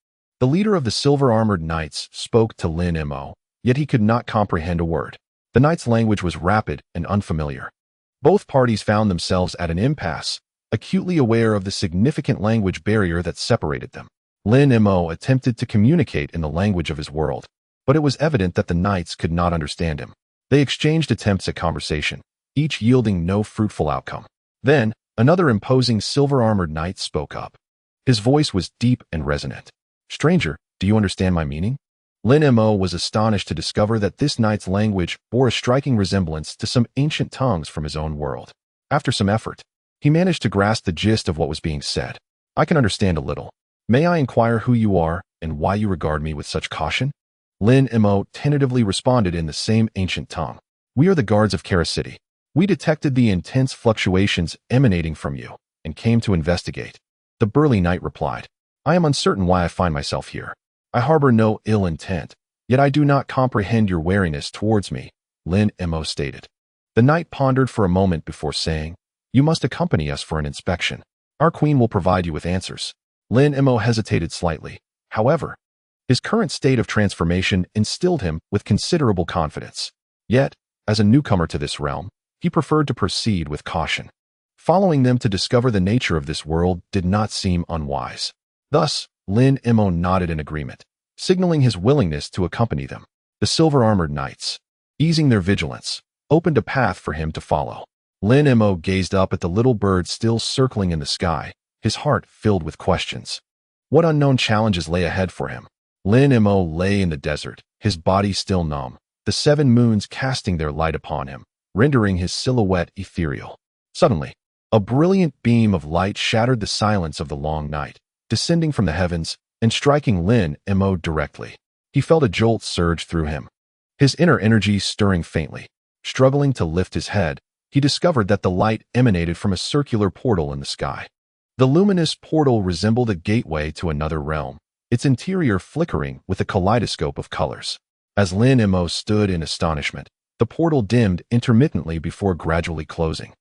the leader of the silver-armored knights spoke to Lin Mo, yet he could not comprehend a word. The knight's language was rapid and unfamiliar. Both parties found themselves at an impasse, acutely aware of the significant language barrier that separated them. Lin Mo attempted to communicate in the language of his world, but it was evident that the knights could not understand him. They exchanged attempts at conversation, each yielding no fruitful outcome. Then, another imposing silver-armored knight spoke up. His voice was deep and resonant. "Stranger, do you understand my meaning?" Lin Mo was astonished to discover that this knight's language bore a striking resemblance to some ancient tongues from his own world. After some effort, he managed to grasp the gist of what was being said. "I can understand a little. May I inquire who you are and why you regard me with such caution?" Lin Mo tentatively responded in the same ancient tongue. "We are the guards of Kara City. We detected the intense fluctuations emanating from you and came to investigate." The burly knight replied, "I am uncertain why I find myself here. I harbor no ill intent, yet I do not comprehend your wariness towards me," Lin Mo stated. The knight pondered for a moment before saying, "You must accompany us for an inspection. Our queen will provide you with answers." Lin Mo hesitated slightly. However, his current state of transformation instilled him with considerable confidence. Yet, as a newcomer to this realm, he preferred to proceed with caution. Following them to discover the nature of this world did not seem unwise. Thus, Lin Mo nodded in agreement, signaling his willingness to accompany them. The silver-armored knights, easing their vigilance, opened a path for him to follow. Lin Mo gazed up at the little bird still circling in the sky, his heart filled with questions. What unknown challenges lay ahead for him? Lin Mo lay in the desert, his body still numb, the 7 moons casting their light upon him, rendering his silhouette ethereal. Suddenly, a brilliant beam of light shattered the silence of the long night, descending from the heavens and striking Lin Mo directly. He felt a jolt surge through him, his inner energy stirring faintly. Struggling to lift his head, he discovered that the light emanated from a circular portal in the sky. The luminous portal resembled a gateway to another realm, its interior flickering with a kaleidoscope of colors. As Lin Mo stood in astonishment, the portal dimmed intermittently before gradually closing,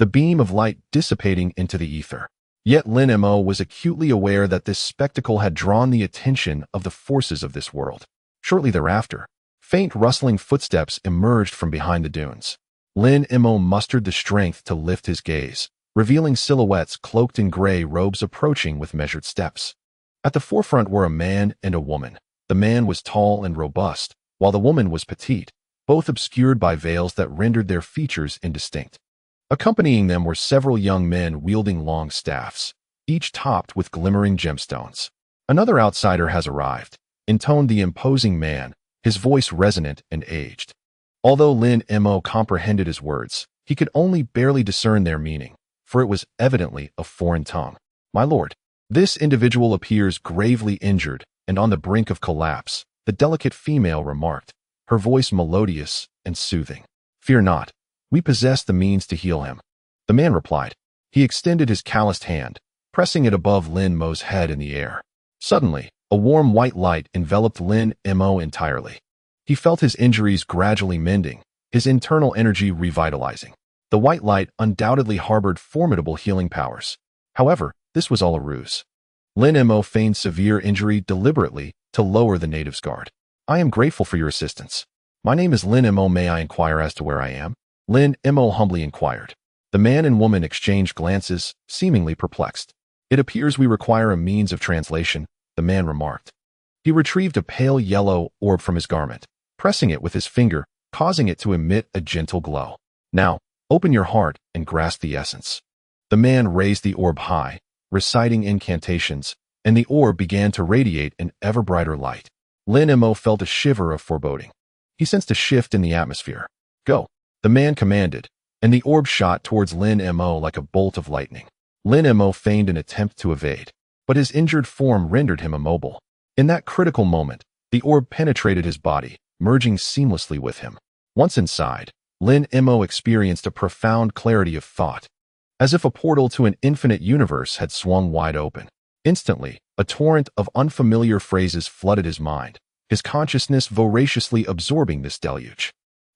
the beam of light dissipating into the ether. Yet Lin Mo was acutely aware that this spectacle had drawn the attention of the forces of this world. Shortly thereafter, faint rustling footsteps emerged from behind the dunes. Lin Mo mustered the strength to lift his gaze, revealing silhouettes cloaked in gray robes approaching with measured steps. At the forefront were a man and a woman. The man was tall and robust, while the woman was petite, both obscured by veils that rendered their features indistinct. Accompanying them were several young men wielding long staffs, each topped with glimmering gemstones. "Another outsider has arrived," intoned the imposing man, his voice resonant and aged. Although Lin Mo comprehended his words, he could only barely discern their meaning, for it was evidently a foreign tongue. "My lord, this individual appears gravely injured and on the brink of collapse," the delicate female remarked, her voice melodious and soothing. "Fear not, we possess the means to heal him," the man replied. He extended his calloused hand, pressing it above Lin Mo's head in the air. Suddenly, a warm white light enveloped Lin Mo entirely. He felt his injuries gradually mending, his internal energy revitalizing. The white light undoubtedly harbored formidable healing powers. However, this was all a ruse. Lin Mo feigned severe injury deliberately to lower the native's guard. "I am grateful for your assistance. My name is Lin Mo. May I inquire as to where I am?" Lin Mo humbly inquired. The man and woman exchanged glances, seemingly perplexed. "It appears we require a means of translation," the man remarked. He retrieved a pale yellow orb from his garment, pressing it with his finger, causing it to emit a gentle glow. "Now, open your heart and grasp the essence." The man raised the orb high, reciting incantations, and the orb began to radiate an ever brighter light. Lin Mo felt a shiver of foreboding. He sensed a shift in the atmosphere. "Go," the man commanded, and the orb shot towards Lin Mo like a bolt of lightning. Lin Mo feigned an attempt to evade, but his injured form rendered him immobile. In that critical moment, the orb penetrated his body, merging seamlessly with him. Once inside, Lin Mo experienced a profound clarity of thought, as if a portal to an infinite universe had swung wide open. Instantly, a torrent of unfamiliar phrases flooded his mind, his consciousness voraciously absorbing this deluge,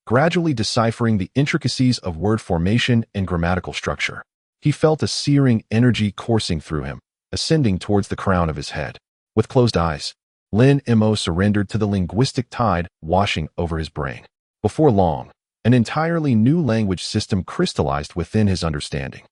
gradually deciphering the intricacies of word formation and grammatical structure. He felt a searing energy coursing through him, ascending towards the crown of his head. With closed eyes, Lin Mo surrendered to the linguistic tide washing over his brain. Before long, an entirely new language system crystallized within his understanding.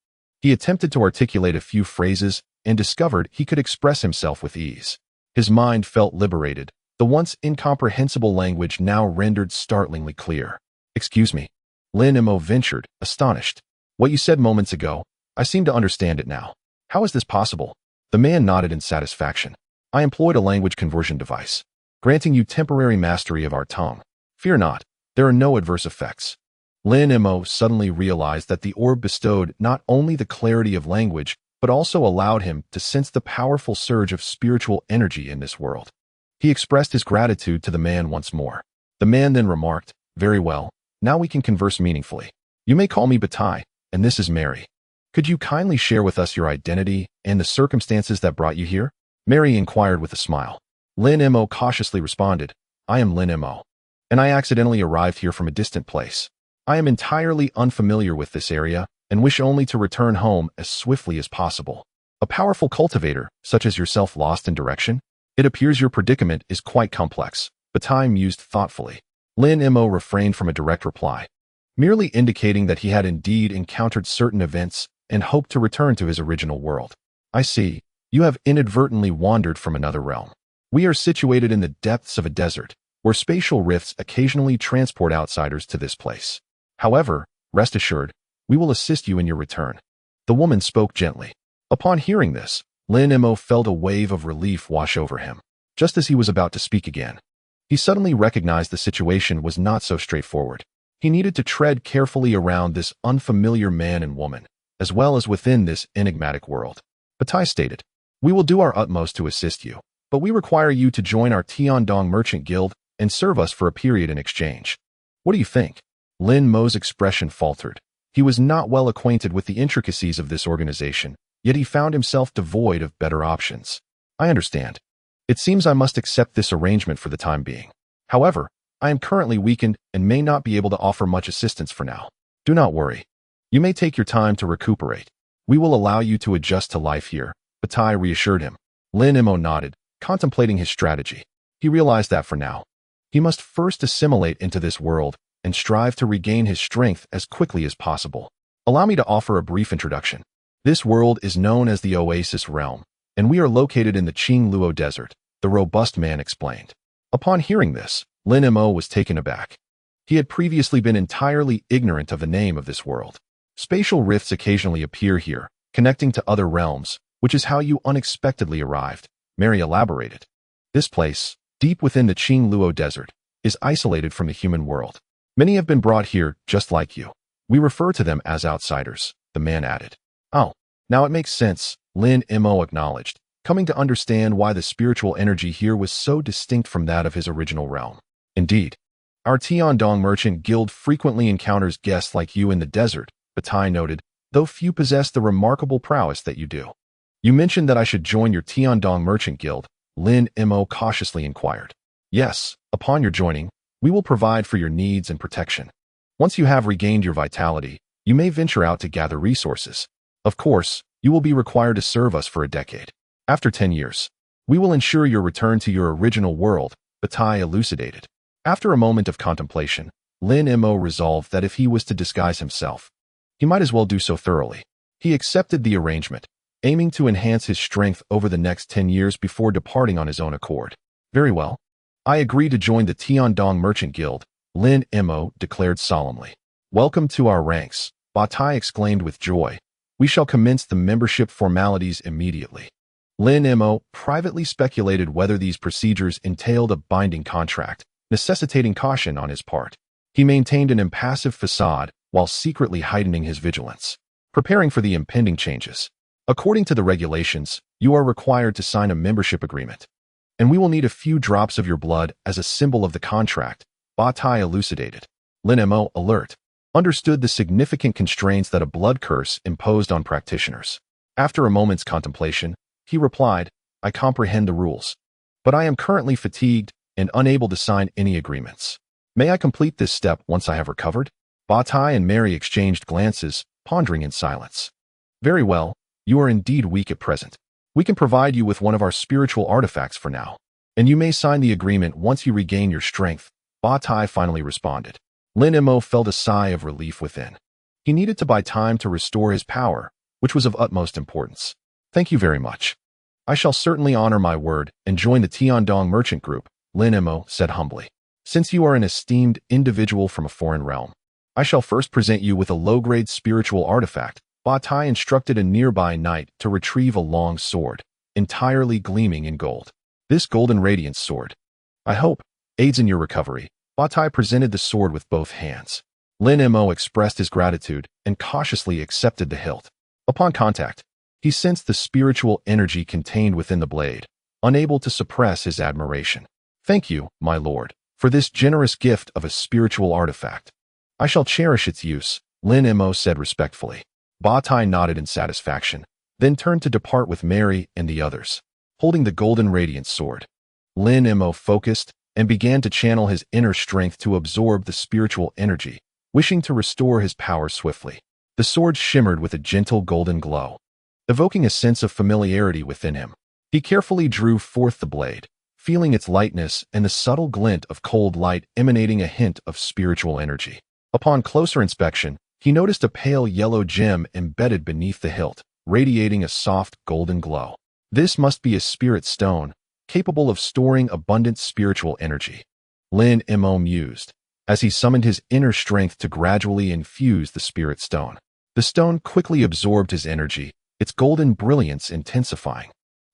He attempted to articulate a few phrases and discovered he could express himself with ease. His mind felt liberated, the once incomprehensible language now rendered startlingly clear. "Excuse me," Lin Mo ventured, astonished. "What you said moments ago, I seem to understand it now. How is this possible?" The man nodded in satisfaction. "I employed a language conversion device, granting you temporary mastery of our tongue. Fear not, there are no adverse effects." Lin Mo suddenly realized that the orb bestowed not only the clarity of language, but also allowed him to sense the powerful surge of spiritual energy in this world. He expressed his gratitude to the man once more. The man then remarked, "Very well, now we can converse meaningfully. You may call me Batai, and this is Mary. Could you kindly share with us your identity and the circumstances that brought you here?" Mary inquired with a smile. Lin Mo cautiously responded, "I am Lin Mo, and I accidentally arrived here from a distant place. I am entirely unfamiliar with this area and wish only to return home as swiftly as possible. A powerful cultivator, such as yourself, lost in direction? It appears your predicament is quite complex," Batai mused thoughtfully. Lin Mo refrained from a direct reply, merely indicating that he had indeed encountered certain events and hoped to return to his original world. "I see. You have inadvertently wandered from another realm. We are situated in the depths of a desert, where spatial rifts occasionally transport outsiders to this place. However, rest assured, we will assist you in your return." The woman spoke gently. Upon hearing this, Lin Mo felt a wave of relief wash over him. Just as he was about to speak again, he suddenly recognized the situation was not so straightforward. He needed to tread carefully around this unfamiliar man and woman, as well as within this enigmatic world. Batai stated, "We will do our utmost to assist you, but we require you to join our Tiandong Merchant Guild and serve us for a period in exchange." "What do you think?" Lin Mo's expression faltered. He was not well acquainted with the intricacies of this organization, yet he found himself devoid of better options. "I understand. It seems I must accept this arrangement for the time being. However, I am currently weakened and may not be able to offer much assistance for now. Do not worry. You may take your time to recuperate. We will allow you to adjust to life here," Batai reassured him. Lin Mo nodded, contemplating his strategy. He realized that for now, he must first assimilate into this world and strive to regain his strength as quickly as possible. "Allow me to offer a brief introduction. This world is known as the Oasis Realm, and we are located in the Qingluo Desert," the robust man explained. Upon hearing this, Lin Mo was taken aback. He had previously been entirely ignorant of the name of this world. "Spatial rifts occasionally appear here, connecting to other realms, which is how you unexpectedly arrived," Mary elaborated. "This place, deep within the Qingluo Desert, is isolated from the human world. Many have been brought here just like you. We refer to them as outsiders," the man added. "Oh, now it makes sense," Lin Mo acknowledged, coming to understand why the spiritual energy here was so distinct from that of his original realm. "Indeed, our Tiandong Merchant Guild frequently encounters guests like you in the desert," Batai noted, "though few possess the remarkable prowess that you do." "You mentioned that I should join your Tiandong Merchant Guild," Lin Mo cautiously inquired. "Yes, upon your joining, we will provide for your needs and protection. Once you have regained your vitality, you may venture out to gather resources. Of course, you will be required to serve us for a decade. After 10 years, we will ensure your return to your original world," Batai elucidated. After a moment of contemplation, Lin Mo resolved that if he was to disguise himself, he might as well do so thoroughly. He accepted the arrangement, aiming to enhance his strength over the next 10 years before departing on his own accord. "Very well. I agree to join the Tiandong Merchant Guild," Lin Mo declared solemnly. "Welcome to our ranks," Batai exclaimed with joy. "We shall commence the membership formalities immediately." Lin Mo privately speculated whether these procedures entailed a binding contract, necessitating caution on his part. He maintained an impassive facade while secretly heightening his vigilance, preparing for the impending changes. "According to the regulations, you are required to sign a membership agreement, and we will need a few drops of your blood as a symbol of the contract," Batai elucidated. Lin Mo, alert, understood the significant constraints that a blood curse imposed on practitioners. After a moment's contemplation, he replied, "I comprehend the rules, but I am currently fatigued and unable to sign any agreements. May I complete this step once I have recovered?" Batai and Mary exchanged glances, pondering in silence. "Very well, you are indeed weak at present. We can provide you with one of our spiritual artifacts for now, and you may sign the agreement once you regain your strength," Batai finally responded. Lin Mo felt a sigh of relief within. He needed to buy time to restore his power, which was of utmost importance. "Thank you very much. I shall certainly honor my word and join the Tiandong Merchant Group," Lin Mo said humbly. "Since you are an esteemed individual from a foreign realm, I shall first present you with a low-grade spiritual artifact." Batai instructed a nearby knight to retrieve a long sword, entirely gleaming in gold. "This golden radiance sword, I hope, aids in your recovery." Batai presented the sword with both hands. Lin Mo expressed his gratitude and cautiously accepted the hilt. Upon contact, he sensed the spiritual energy contained within the blade, unable to suppress his admiration. "Thank you, my lord, for this generous gift of a spiritual artifact. I shall cherish its use," Lin Mo said respectfully. Batai nodded in satisfaction, then turned to depart with Mary and the others, holding the golden radiance sword. Lin Mo focused and began to channel his inner strength to absorb the spiritual energy, wishing to restore his power swiftly. The sword shimmered with a gentle golden glow, evoking a sense of familiarity within him. He carefully drew forth the blade, feeling its lightness and the subtle glint of cold light emanating a hint of spiritual energy. Upon closer inspection, he noticed a pale yellow gem embedded beneath the hilt, radiating a soft golden glow. This must be a spirit stone, capable of storing abundant spiritual energy. Lin Mo mused, as he summoned his inner strength to gradually infuse the spirit stone. The stone quickly absorbed his energy, its golden brilliance intensifying.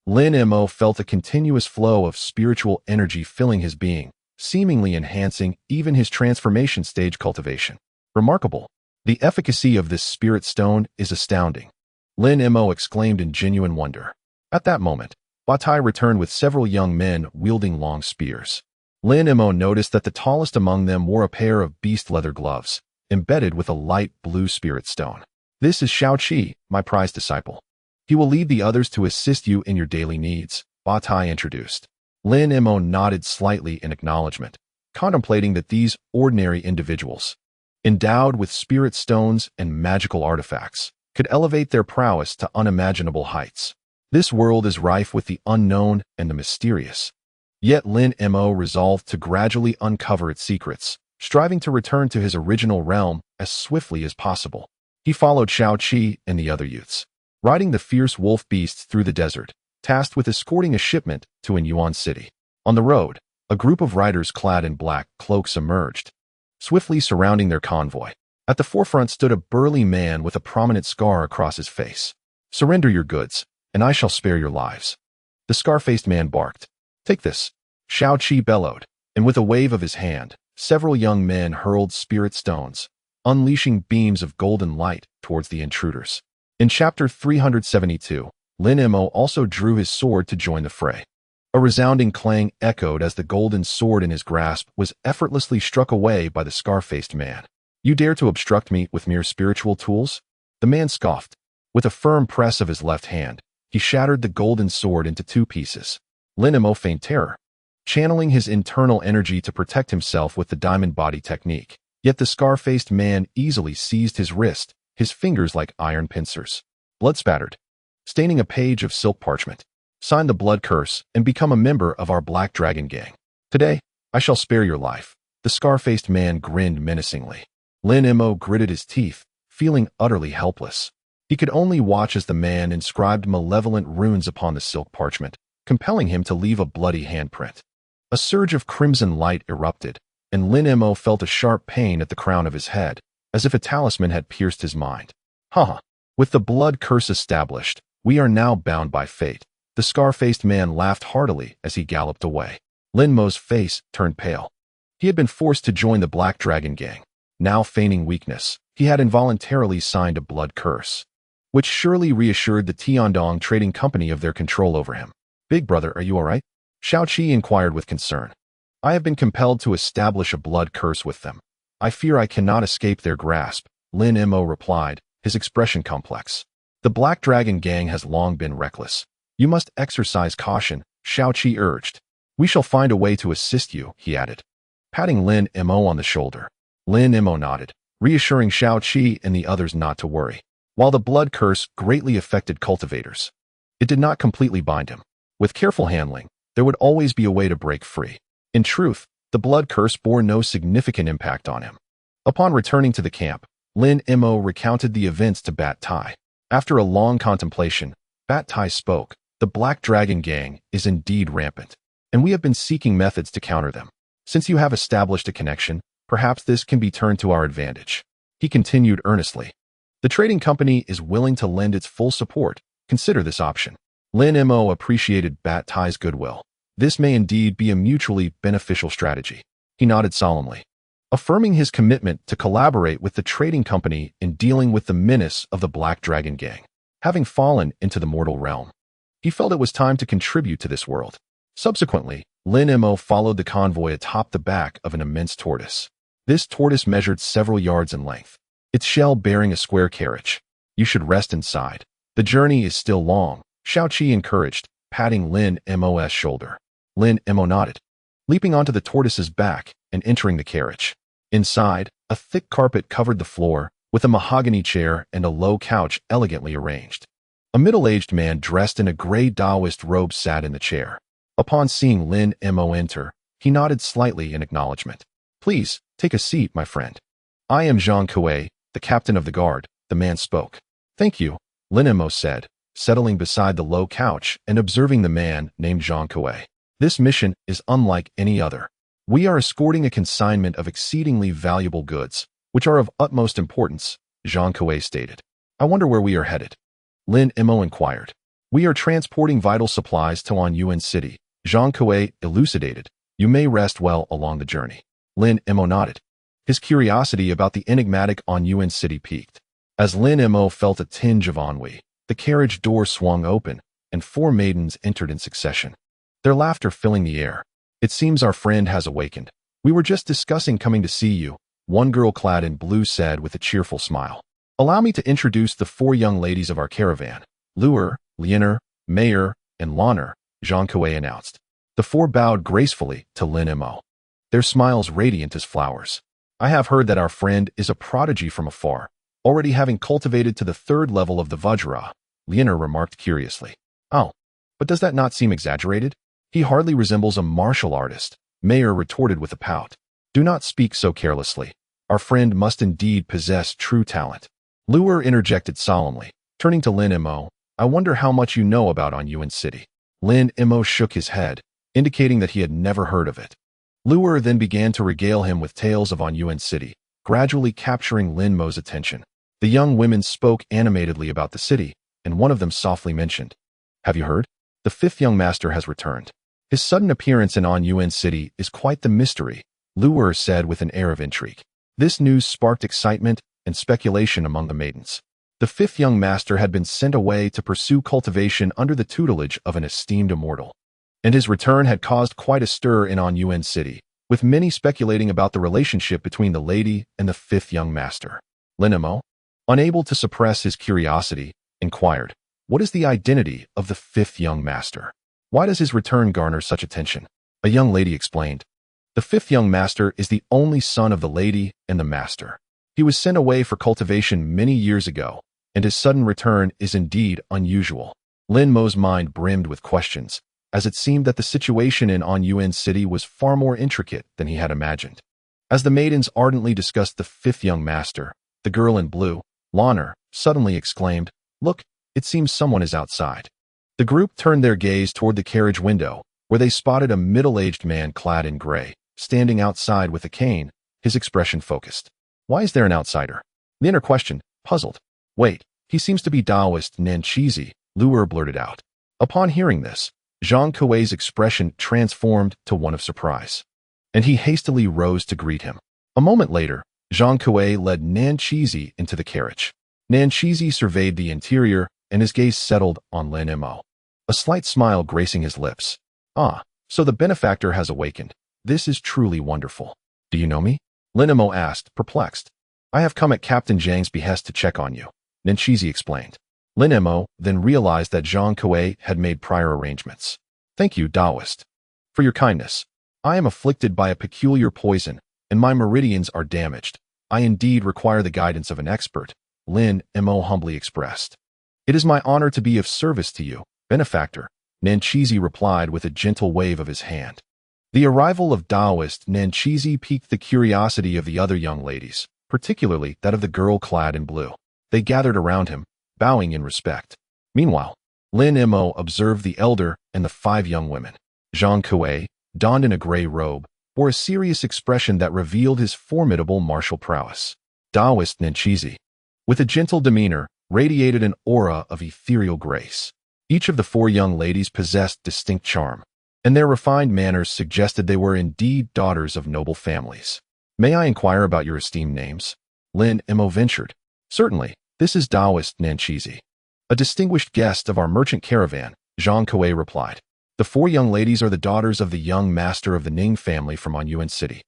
Lin Mo felt a continuous flow of spiritual energy filling his being, seemingly enhancing even his transformation stage cultivation. Remarkable. The efficacy of this spirit stone is astounding. Lin Mo exclaimed in genuine wonder. At that moment, Batai returned with several young men wielding long spears. Lin Mo noticed that the tallest among them wore a pair of beast leather gloves, embedded with a light blue spirit stone. This is Xiaoqi, my prized disciple. He will lead the others to assist you in your daily needs, Batai introduced. Lin Mo nodded slightly in acknowledgement, contemplating that these ordinary individuals, endowed with spirit stones and magical artifacts, could elevate their prowess to unimaginable heights. This world is rife with the unknown and the mysterious. Yet Lin Mo resolved to gradually uncover its secrets, striving to return to his original realm as swiftly as possible. He followed Xiaoqi and the other youths, riding the fierce wolf beasts through the desert, tasked with escorting a shipment to Yuan City. On the road, a group of riders clad in black cloaks emerged, swiftly surrounding their convoy. At the forefront stood a burly man with a prominent scar across his face. Surrender your goods, and I shall spare your lives. The scar-faced man barked. Take this, Xiaoqi bellowed, and with a wave of his hand, several young men hurled spirit stones, unleashing beams of golden light towards the intruders. In chapter 372, Lin Mo also drew his sword to join the fray. A resounding clang echoed as the golden sword in his grasp was effortlessly struck away by the scar-faced man. You dare to obstruct me with mere spiritual tools? The man scoffed. With a firm press of his left hand, he shattered the golden sword into two pieces. Lin Mo feigned terror, channeling his internal energy to protect himself with the diamond body technique. Yet the scar-faced man easily seized his wrist, his fingers like iron pincers. Blood spattered, staining a page of silk parchment. Sign the blood curse and become a member of our Black Dragon gang. Today, I shall spare your life. The scar-faced man grinned menacingly. Lin Mo gritted his teeth, feeling utterly helpless. He could only watch as the man inscribed malevolent runes upon the silk parchment, compelling him to leave a bloody handprint. A surge of crimson light erupted, and Lin Mo felt a sharp pain at the crown of his head, as if a talisman had pierced his mind. With the blood curse established, we are now bound by fate. The scar-faced man laughed heartily as he galloped away. Lin Mo's face turned pale. He had been forced to join the Black Dragon gang. Now feigning weakness, he had involuntarily signed a blood curse, which surely reassured the Tiandong Trading Company of their control over him. Big brother, are you all right? Xiaoqi inquired with concern. I have been compelled to establish a blood curse with them. I fear I cannot escape their grasp, Lin Mo replied, his expression complex. The Black Dragon gang has long been reckless. You must exercise caution, Xiaoqi urged. We shall find a way to assist you, he added, patting Lin Mo on the shoulder. Lin Mo nodded, reassuring Xiaoqi and the others not to worry. While the blood curse greatly affected cultivators, it did not completely bind him. With careful handling, there would always be a way to break free. In truth, the blood curse bore no significant impact on him. Upon returning to the camp, Lin Mo recounted the events to Bat Tai. After a long contemplation, Bat Tai spoke. The Black Dragon gang is indeed rampant, and we have been seeking methods to counter them. Since you have established a connection, perhaps this can be turned to our advantage. He continued earnestly. The trading company is willing to lend its full support. Consider this option. Lin Mo appreciated Bat Tai's goodwill. This may indeed be a mutually beneficial strategy. He nodded solemnly, affirming his commitment to collaborate with the trading company in dealing with the menace of the Black Dragon gang. Having fallen into the mortal realm, he felt it was time to contribute to this world. Subsequently, Lin Mo followed the convoy atop the back of an immense tortoise. This tortoise measured several yards in length, its shell bearing a square carriage. You should rest inside. The journey is still long, Xiaoqi encouraged, patting Lin Mo's shoulder. Lin Mo nodded, leaping onto the tortoise's back and entering the carriage. Inside, a thick carpet covered the floor, with a mahogany chair and a low couch elegantly arranged. A middle-aged man dressed in a gray Taoist robe sat in the chair. Upon seeing Lin Mo enter, he nodded slightly in acknowledgement. Please, take a seat, my friend. I am Zhang Kuei, the captain of the guard, the man spoke. Thank you, Lin Mo said, settling beside the low couch and observing the man named Zhang Kuei. This mission is unlike any other. We are escorting a consignment of exceedingly valuable goods, which are of utmost importance, Zhang Kuei stated. I wonder where we are headed. Lin Mo inquired. We are transporting vital supplies to Yuan City, Zhang Kuei elucidated. You may rest well along the journey. Lin Mo nodded. His curiosity about the enigmatic Yuan City piqued. As Lin Mo felt a tinge of ennui, the carriage door swung open, and 4 maidens entered in succession, their laughter filling the air. It seems our friend has awakened. We were just discussing coming to see you, one girl clad in blue said with a cheerful smile. Allow me to introduce the 4 young ladies of our caravan. Luer, Liener, Mayer, and Launer, Zhang Kuei announced. The 4 bowed gracefully to Lin Mo, their smiles radiant as flowers. I have heard that our friend is a prodigy from afar, already having cultivated to the 3rd level of the Vajra, Liener remarked curiously. Oh, but does that not seem exaggerated? He hardly resembles a martial artist, Mayer retorted with a pout. Do not speak so carelessly. Our friend must indeed possess true talent. Luer interjected solemnly, turning to Lin Mo. I wonder how much you know about Yuan City. Lin Mo shook his head, indicating that he had never heard of it. Luer then began to regale him with tales of Yuan City, gradually capturing Lin Mo's attention. The young women spoke animatedly about the city, and one of them softly mentioned, have you heard? The 5th young master has returned. His sudden appearance in Yuan City is quite the mystery, Luer said with an air of intrigue. This news sparked excitement and speculation among the maidens. The 5th young master had been sent away to pursue cultivation under the tutelage of an esteemed immortal, and his return had caused quite a stir in Yuan City, with many speculating about the relationship between the lady and the 5th young master. Lin Mo, unable to suppress his curiosity, inquired, what is the identity of the 5th young master? Why does his return garner such attention? A young lady explained. The 5th young master is the only son of the lady and the master. He was sent away for cultivation many years ago, and his sudden return is indeed unusual. Lin Mo's mind brimmed with questions, as it seemed that the situation in Yuan City was far more intricate than he had imagined. As the maidens ardently discussed the 5th young master, the girl in blue, Launer, suddenly exclaimed, Look, it seems someone is outside. The group turned their gaze toward the carriage window, where they spotted a middle-aged man clad in gray, standing outside with a cane, his expression focused. Why is there an outsider? Liener questioned, puzzled. Wait, he seems to be Taoist Nanchizi, Luer blurted out. Upon hearing this, Zhang Kuei's expression transformed to one of surprise, and he hastily rose to greet him. A moment later, Zhang Kuei led Nanchizi into the carriage. Nanchizi surveyed the interior, and his gaze settled on Lin Mo, a slight smile gracing his lips. Ah, so the benefactor has awakened. This is truly wonderful. Do you know me? Lin Mo asked, perplexed. I have come at Captain Zhang's behest to check on you, Nanchizi explained. Lin Mo then realized that Zhang Kuei had made prior arrangements. Thank you, Taoist, for your kindness. I am afflicted by a peculiar poison, and my meridians are damaged. I indeed require the guidance of an expert, Lin Mo humbly expressed. It is my honor to be of service to you, benefactor, Nanchizi replied with a gentle wave of his hand. The arrival of Taoist Nanchizi piqued the curiosity of the other young ladies, particularly that of the girl clad in blue. They gathered around him, bowing in respect. Meanwhile, Lin Mo observed the elder and the 5 young women. Zhang Kuei, donned in a gray robe, bore a serious expression that revealed his formidable martial prowess. Taoist Nanchizi, with a gentle demeanor, radiated an aura of ethereal grace. Each of the 4 young ladies possessed distinct charm, and their refined manners suggested they were indeed daughters of noble families. May I inquire about your esteemed names? Lin Mo ventured. Certainly, this is Taoist Nanchizi, a distinguished guest of our merchant caravan, Zhang Kuei replied. The 4 young ladies are the daughters of the young master of the Ning family from Yuan City,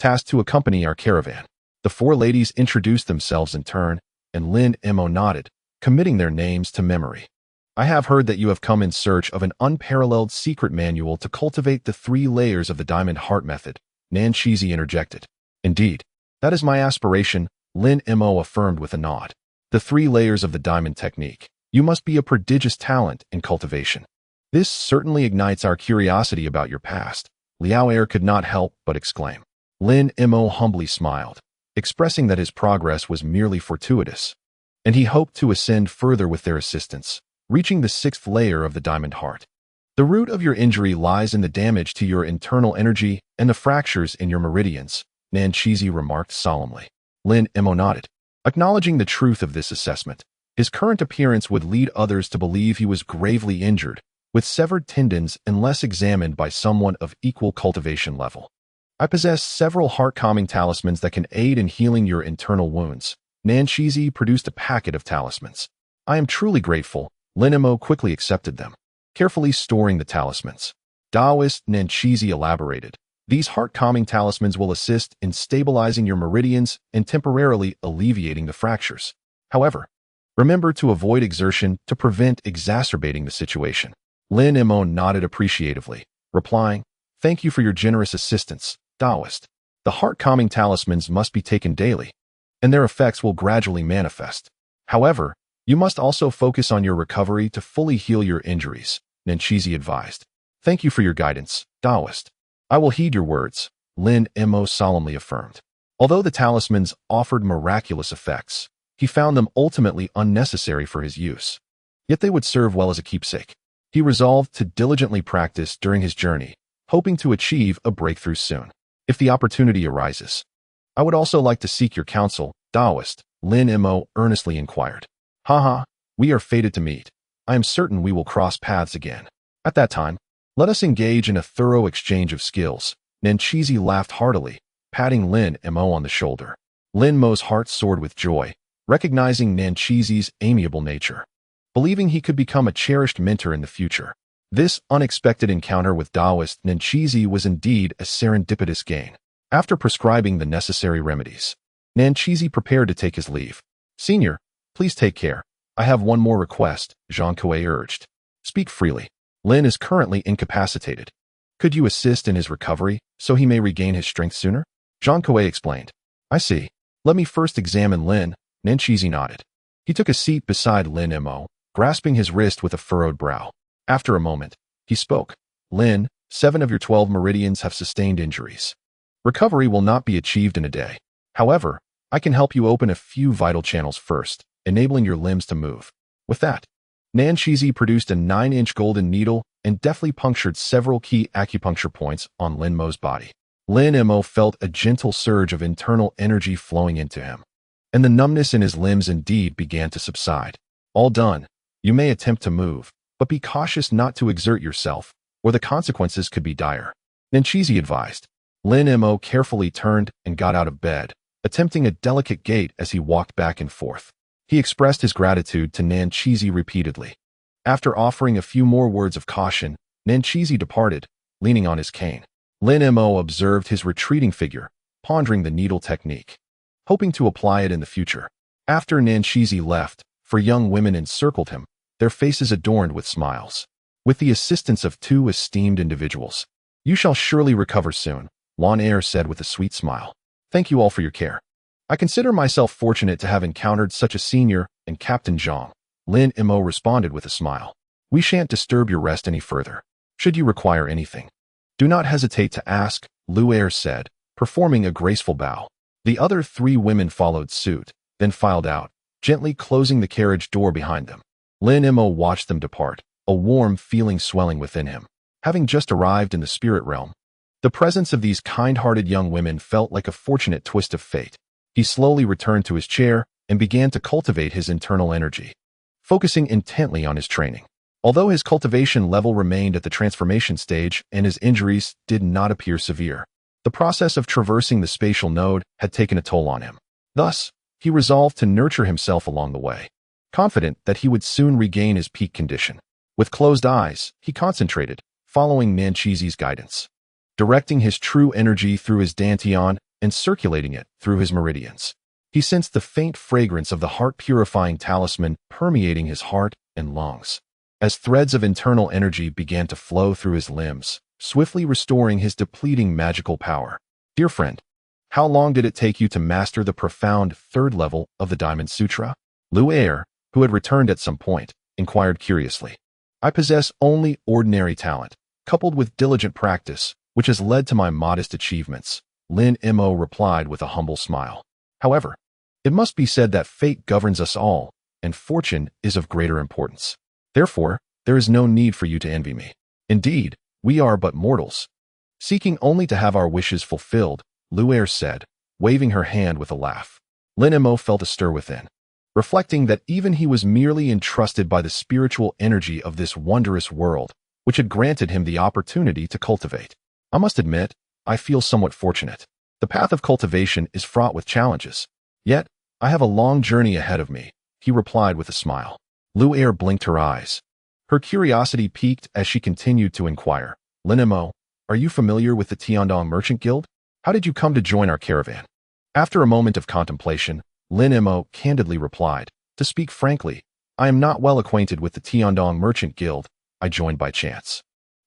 tasked to accompany our caravan. The 4 ladies introduced themselves in turn, and Lin Mo nodded, committing their names to memory. I have heard that you have come in search of an unparalleled secret manual to cultivate the 3 layers of the diamond heart method, Nanchizi interjected. Indeed, that is my aspiration, Lin Mo affirmed with a nod. The 3 layers of the diamond technique. You must be a prodigious talent in cultivation. This certainly ignites our curiosity about your past, Liao Er could not help but exclaim. Lin Mo humbly smiled, expressing that his progress was merely fortuitous, and he hoped to ascend further with their assistance, reaching the 6th layer of the diamond heart. The root of your injury lies in the damage to your internal energy and the fractures in your meridians, Nanchizi remarked solemnly. Lin Mo nodded, acknowledging the truth of this assessment. His current appearance would lead others to believe he was gravely injured, with severed tendons unless examined by someone of equal cultivation level. I possess several heart-calming talismans that can aid in healing your internal wounds. Nanshizi produced a packet of talismans. I am truly grateful. Lin Mo quickly accepted them, carefully storing the talismans. Taoist Nanshizi elaborated. These heart-calming talismans will assist in stabilizing your meridians and temporarily alleviating the fractures. However, remember to avoid exertion to prevent exacerbating the situation. Lin Mo nodded appreciatively, replying, "Thank you for your generous assistance, Taoist. The heart-calming talismans must be taken daily, and their effects will gradually manifest. However, you must also focus on your recovery to fully heal your injuries," Nanshizi advised. "Thank you for your guidance, Taoist. I will heed your words," Lin Mo solemnly affirmed. Although the talismans offered miraculous effects, he found them ultimately unnecessary for his use. Yet they would serve well as a keepsake. He resolved to diligently practice during his journey, hoping to achieve a breakthrough soon. If the opportunity arises, I would also like to seek your counsel, Taoist, Lin Mo earnestly inquired. "Haha, we are fated to meet. I am certain we will cross paths again. At that time, let us engage in a thorough exchange of skills." Nanshizi laughed heartily, patting Lin Mo on the shoulder. Lin Mo's heart soared with joy, recognizing Nanshizi's amiable nature, believing he could become a cherished mentor in the future. This unexpected encounter with Taoist Nanshizi was indeed a serendipitous gain. After prescribing the necessary remedies, Nanshizi prepared to take his leave. "Senior, please take care. I have one more request," Zhang Kuei urged. "Speak freely. Lin is currently incapacitated. Could you assist in his recovery so he may regain his strength sooner?" Zhang Kuei explained. "I see. Let me first examine Lin." Nanshizi nodded. He took a seat beside Lin Mo, grasping his wrist with a furrowed brow. After a moment, he spoke. "Lin, 7 of your 12 meridians have sustained injuries. Recovery will not be achieved in a day. However, I can help you open a few vital channels first, enabling your limbs to move." With that, Nanshizi produced a 9-inch golden needle and deftly punctured several key acupuncture points on Lin Mo's body. Lin Mo felt a gentle surge of internal energy flowing into him, and the numbness in his limbs indeed began to subside. "All done. You may attempt to move, but be cautious not to exert yourself, or the consequences could be dire," Nanshizi advised. Lin Mo carefully turned and got out of bed, attempting a delicate gait as he walked back and forth. He expressed his gratitude to Nanshizi repeatedly. After offering a few more words of caution, Nanshizi departed, leaning on his cane. Lin Mo observed his retreating figure, pondering the needle technique, hoping to apply it in the future. After Nanshizi left, 4 young women encircled him, their faces adorned with smiles. With the assistance of 2 esteemed individuals, "You shall surely recover soon," Lan Er said with a sweet smile. "Thank you all for your care. I consider myself fortunate to have encountered such a senior and Captain Zhang." Lin Mo responded with a smile. "We shan't disturb your rest any further. Should you require anything, do not hesitate to ask," Lu Er said, performing a graceful bow. The other 3 women followed suit, then filed out, gently closing the carriage door behind them. Lin Mo watched them depart, a warm feeling swelling within him. Having just arrived in the spirit realm, the presence of these kind-hearted young women felt like a fortunate twist of fate. He slowly returned to his chair and began to cultivate his internal energy, focusing intently on his training. Although his cultivation level remained at the transformation stage and his injuries did not appear severe, the process of traversing the spatial node had taken a toll on him. Thus, he resolved to nurture himself along the way, confident that he would soon regain his peak condition. With closed eyes, he concentrated, following Nanshizi's guidance, directing his true energy through his dantian and circulating it through his meridians. He sensed the faint fragrance of the heart-purifying talisman permeating his heart and lungs, as threads of internal energy began to flow through his limbs, swiftly restoring his depleting magical power. "Dear friend, how long did it take you to master the profound 3rd level of the Diamond Sutra?" Lu Er, who had returned at some point, inquired curiously. "I possess only ordinary talent, coupled with diligent practice, which has led to my modest achievements," Lin Mo replied with a humble smile. "However, it must be said that fate governs us all, and fortune is of greater importance. Therefore, there is no need for you to envy me. Indeed, we are but mortals, seeking only to have our wishes fulfilled," Lu Er said, waving her hand with a laugh. Lin Mo felt a stir within. reflecting that even he was merely entrusted by the spiritual energy of this wondrous world, which had granted him the opportunity to cultivate. I must admit, I feel somewhat fortunate. The path of cultivation is fraught with challenges. Yet, I have a long journey ahead of me, he replied with a smile. Lu'er blinked her eyes. Her curiosity piqued as she continued to inquire. Lin Mo, are you familiar with the Tiandong Merchant Guild? How did you come to join our caravan? After a moment of contemplation, Lin Mo candidly replied, to speak frankly, I am not well acquainted with the Tiandong Merchant Guild. I joined by chance.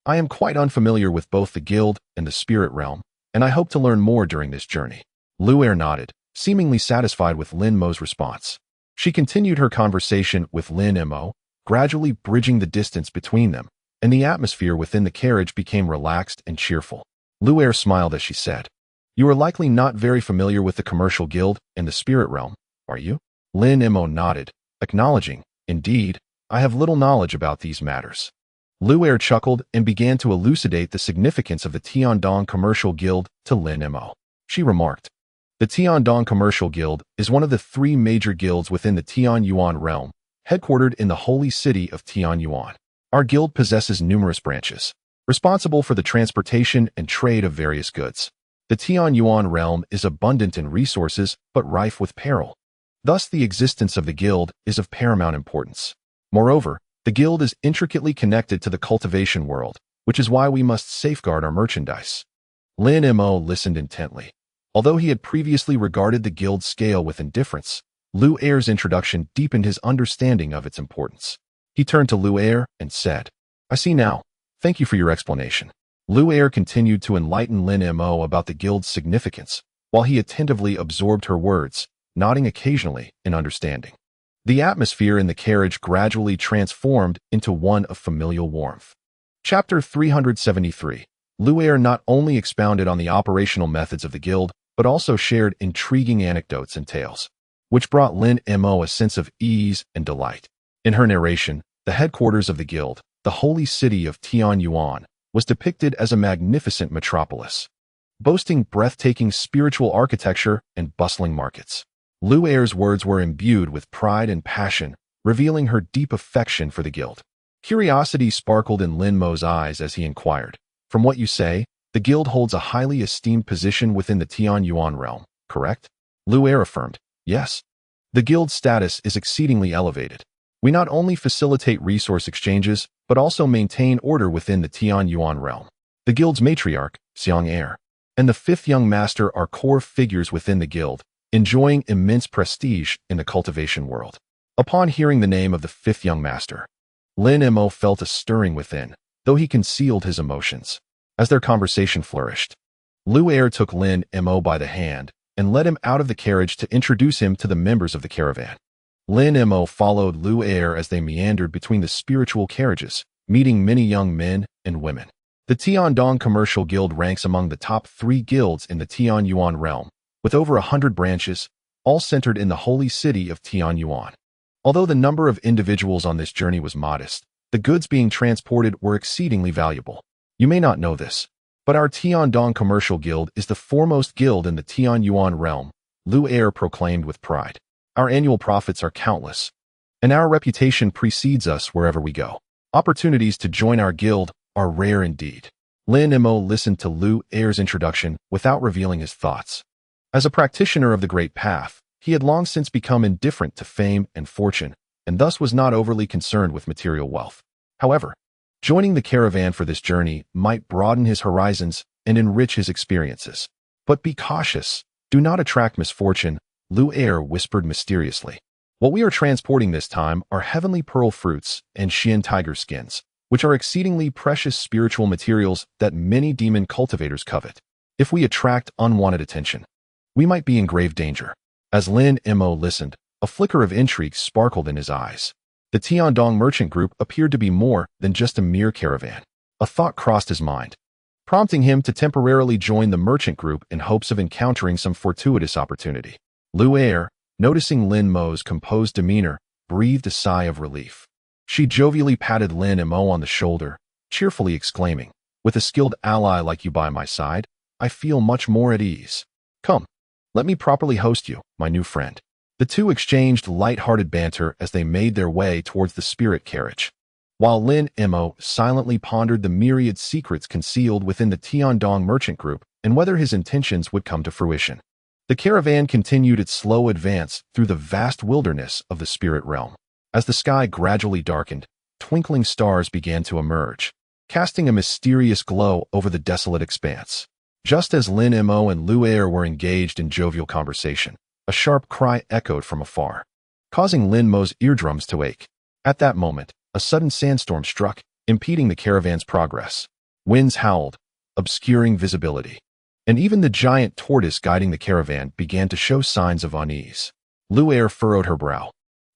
I am quite unfamiliar with both the guild and the spirit realm, and I hope to learn more during this journey. Lu'er nodded, seemingly satisfied with Lin Mo's response. She continued her conversation with Lin Mo, gradually bridging the distance between them, and the atmosphere within the carriage became relaxed and cheerful. Lu'er smiled as she said, You are likely not very familiar with the commercial guild and the spirit realm, are you? Lin Mo nodded, acknowledging, Indeed, I have little knowledge about these matters. Lu'er chuckled and began to elucidate the significance of the Tiandong Commercial Guild to Lin Mo. She remarked, The Tiandong Commercial Guild is one of the 3 major guilds within the Tianyuan realm, headquartered in the holy city of Tianyuan. Our guild possesses numerous branches, responsible for the transportation and trade of various goods. The Tianyuan realm is abundant in resources but rife with peril. Thus, the existence of the guild is of paramount importance. Moreover, the guild is intricately connected to the cultivation world, which is why we must safeguard our merchandise. Lin Mo listened intently. Although he had previously regarded the guild scale with indifference, Lu'er's introduction deepened his understanding of its importance. He turned to Lu'er and said, I see now. Thank you for your explanation. Lu'er continued to enlighten Lin Mo about the guild's significance, while he attentively absorbed her words, nodding occasionally in understanding. The atmosphere in the carriage gradually transformed into one of familial warmth. Chapter 373. Lu'er not only expounded on the operational methods of the guild, but also shared intriguing anecdotes and tales, which brought Lin Mo a sense of ease and delight. In her narration, the headquarters of the guild, the holy city of Tianyuan, was depicted as a magnificent metropolis, boasting breathtaking spiritual architecture and bustling markets. Lu'er's words were imbued with pride and passion, revealing her deep affection for the guild. Curiosity sparkled in Lin Mo's eyes as he inquired, From what you say, the guild holds a highly esteemed position within the Tianyuan realm, correct? Lu'er affirmed, Yes. The guild's status is exceedingly elevated. We not only facilitate resource exchanges, but also maintain order within the Tianyuan realm. The guild's matriarch, Xiang and the 5th young master are core figures within the guild, enjoying immense prestige in the cultivation world. Upon hearing the name of the 5th young master, Lin Mo felt a stirring within, though he concealed his emotions. As their conversation flourished, Lu'er took Lin Mo by the hand and led him out of the carriage to introduce him to the members of the caravan. Lin Mo followed Lu'er as they meandered between the spiritual carriages, meeting many young men and women. The Tiandong Commercial Guild ranks among the top 3 guilds in the Tianyuan realm, with over 100 branches, all centered in the holy city of Tianyuan. Although the number of individuals on this journey was modest, the goods being transported were exceedingly valuable. You may not know this, but our Tiandong Commercial Guild is the foremost guild in the Tianyuan realm, Lu'er proclaimed with pride. Our annual profits are countless, and our reputation precedes us wherever we go. Opportunities to join our guild are rare indeed. Lin Mo listened to Lu'er's introduction without revealing his thoughts. As a practitioner of the Great Path, he had long since become indifferent to fame and fortune, and thus was not overly concerned with material wealth. However, joining the caravan for this journey might broaden his horizons and enrich his experiences. But be cautious. Do not attract misfortune, Lu'er whispered mysteriously. What we are transporting this time are heavenly pearl fruits and Xian tiger skins, which are exceedingly precious spiritual materials that many demon cultivators covet. If we attract unwanted attention, we might be in grave danger. As Lin Mo listened, a flicker of intrigue sparkled in his eyes. The Tiandong merchant group appeared to be more than just a mere caravan. A thought crossed his mind, prompting him to temporarily join the merchant group in hopes of encountering some fortuitous opportunity. Lu'er, noticing Lin Mo's composed demeanor, breathed a sigh of relief. She jovially patted Lin Mo on the shoulder, cheerfully exclaiming, With a skilled ally like you by my side, I feel much more at ease. Come, let me properly host you, my new friend. The two exchanged light-hearted banter as they made their way towards the spirit carriage, while Lin Mo silently pondered the myriad secrets concealed within the Tiandong merchant group and whether his intentions would come to fruition. The caravan continued its slow advance through the vast wilderness of the spirit realm. As the sky gradually darkened, twinkling stars began to emerge, casting a mysterious glow over the desolate expanse. Just as Lin Mo and Lu Er were engaged in jovial conversation, a sharp cry echoed from afar, causing Lin Mo's eardrums to ache. At that moment, a sudden sandstorm struck, impeding the caravan's progress. Winds howled, obscuring visibility, and even the giant tortoise guiding the caravan began to show signs of unease. Lu Er furrowed her brow,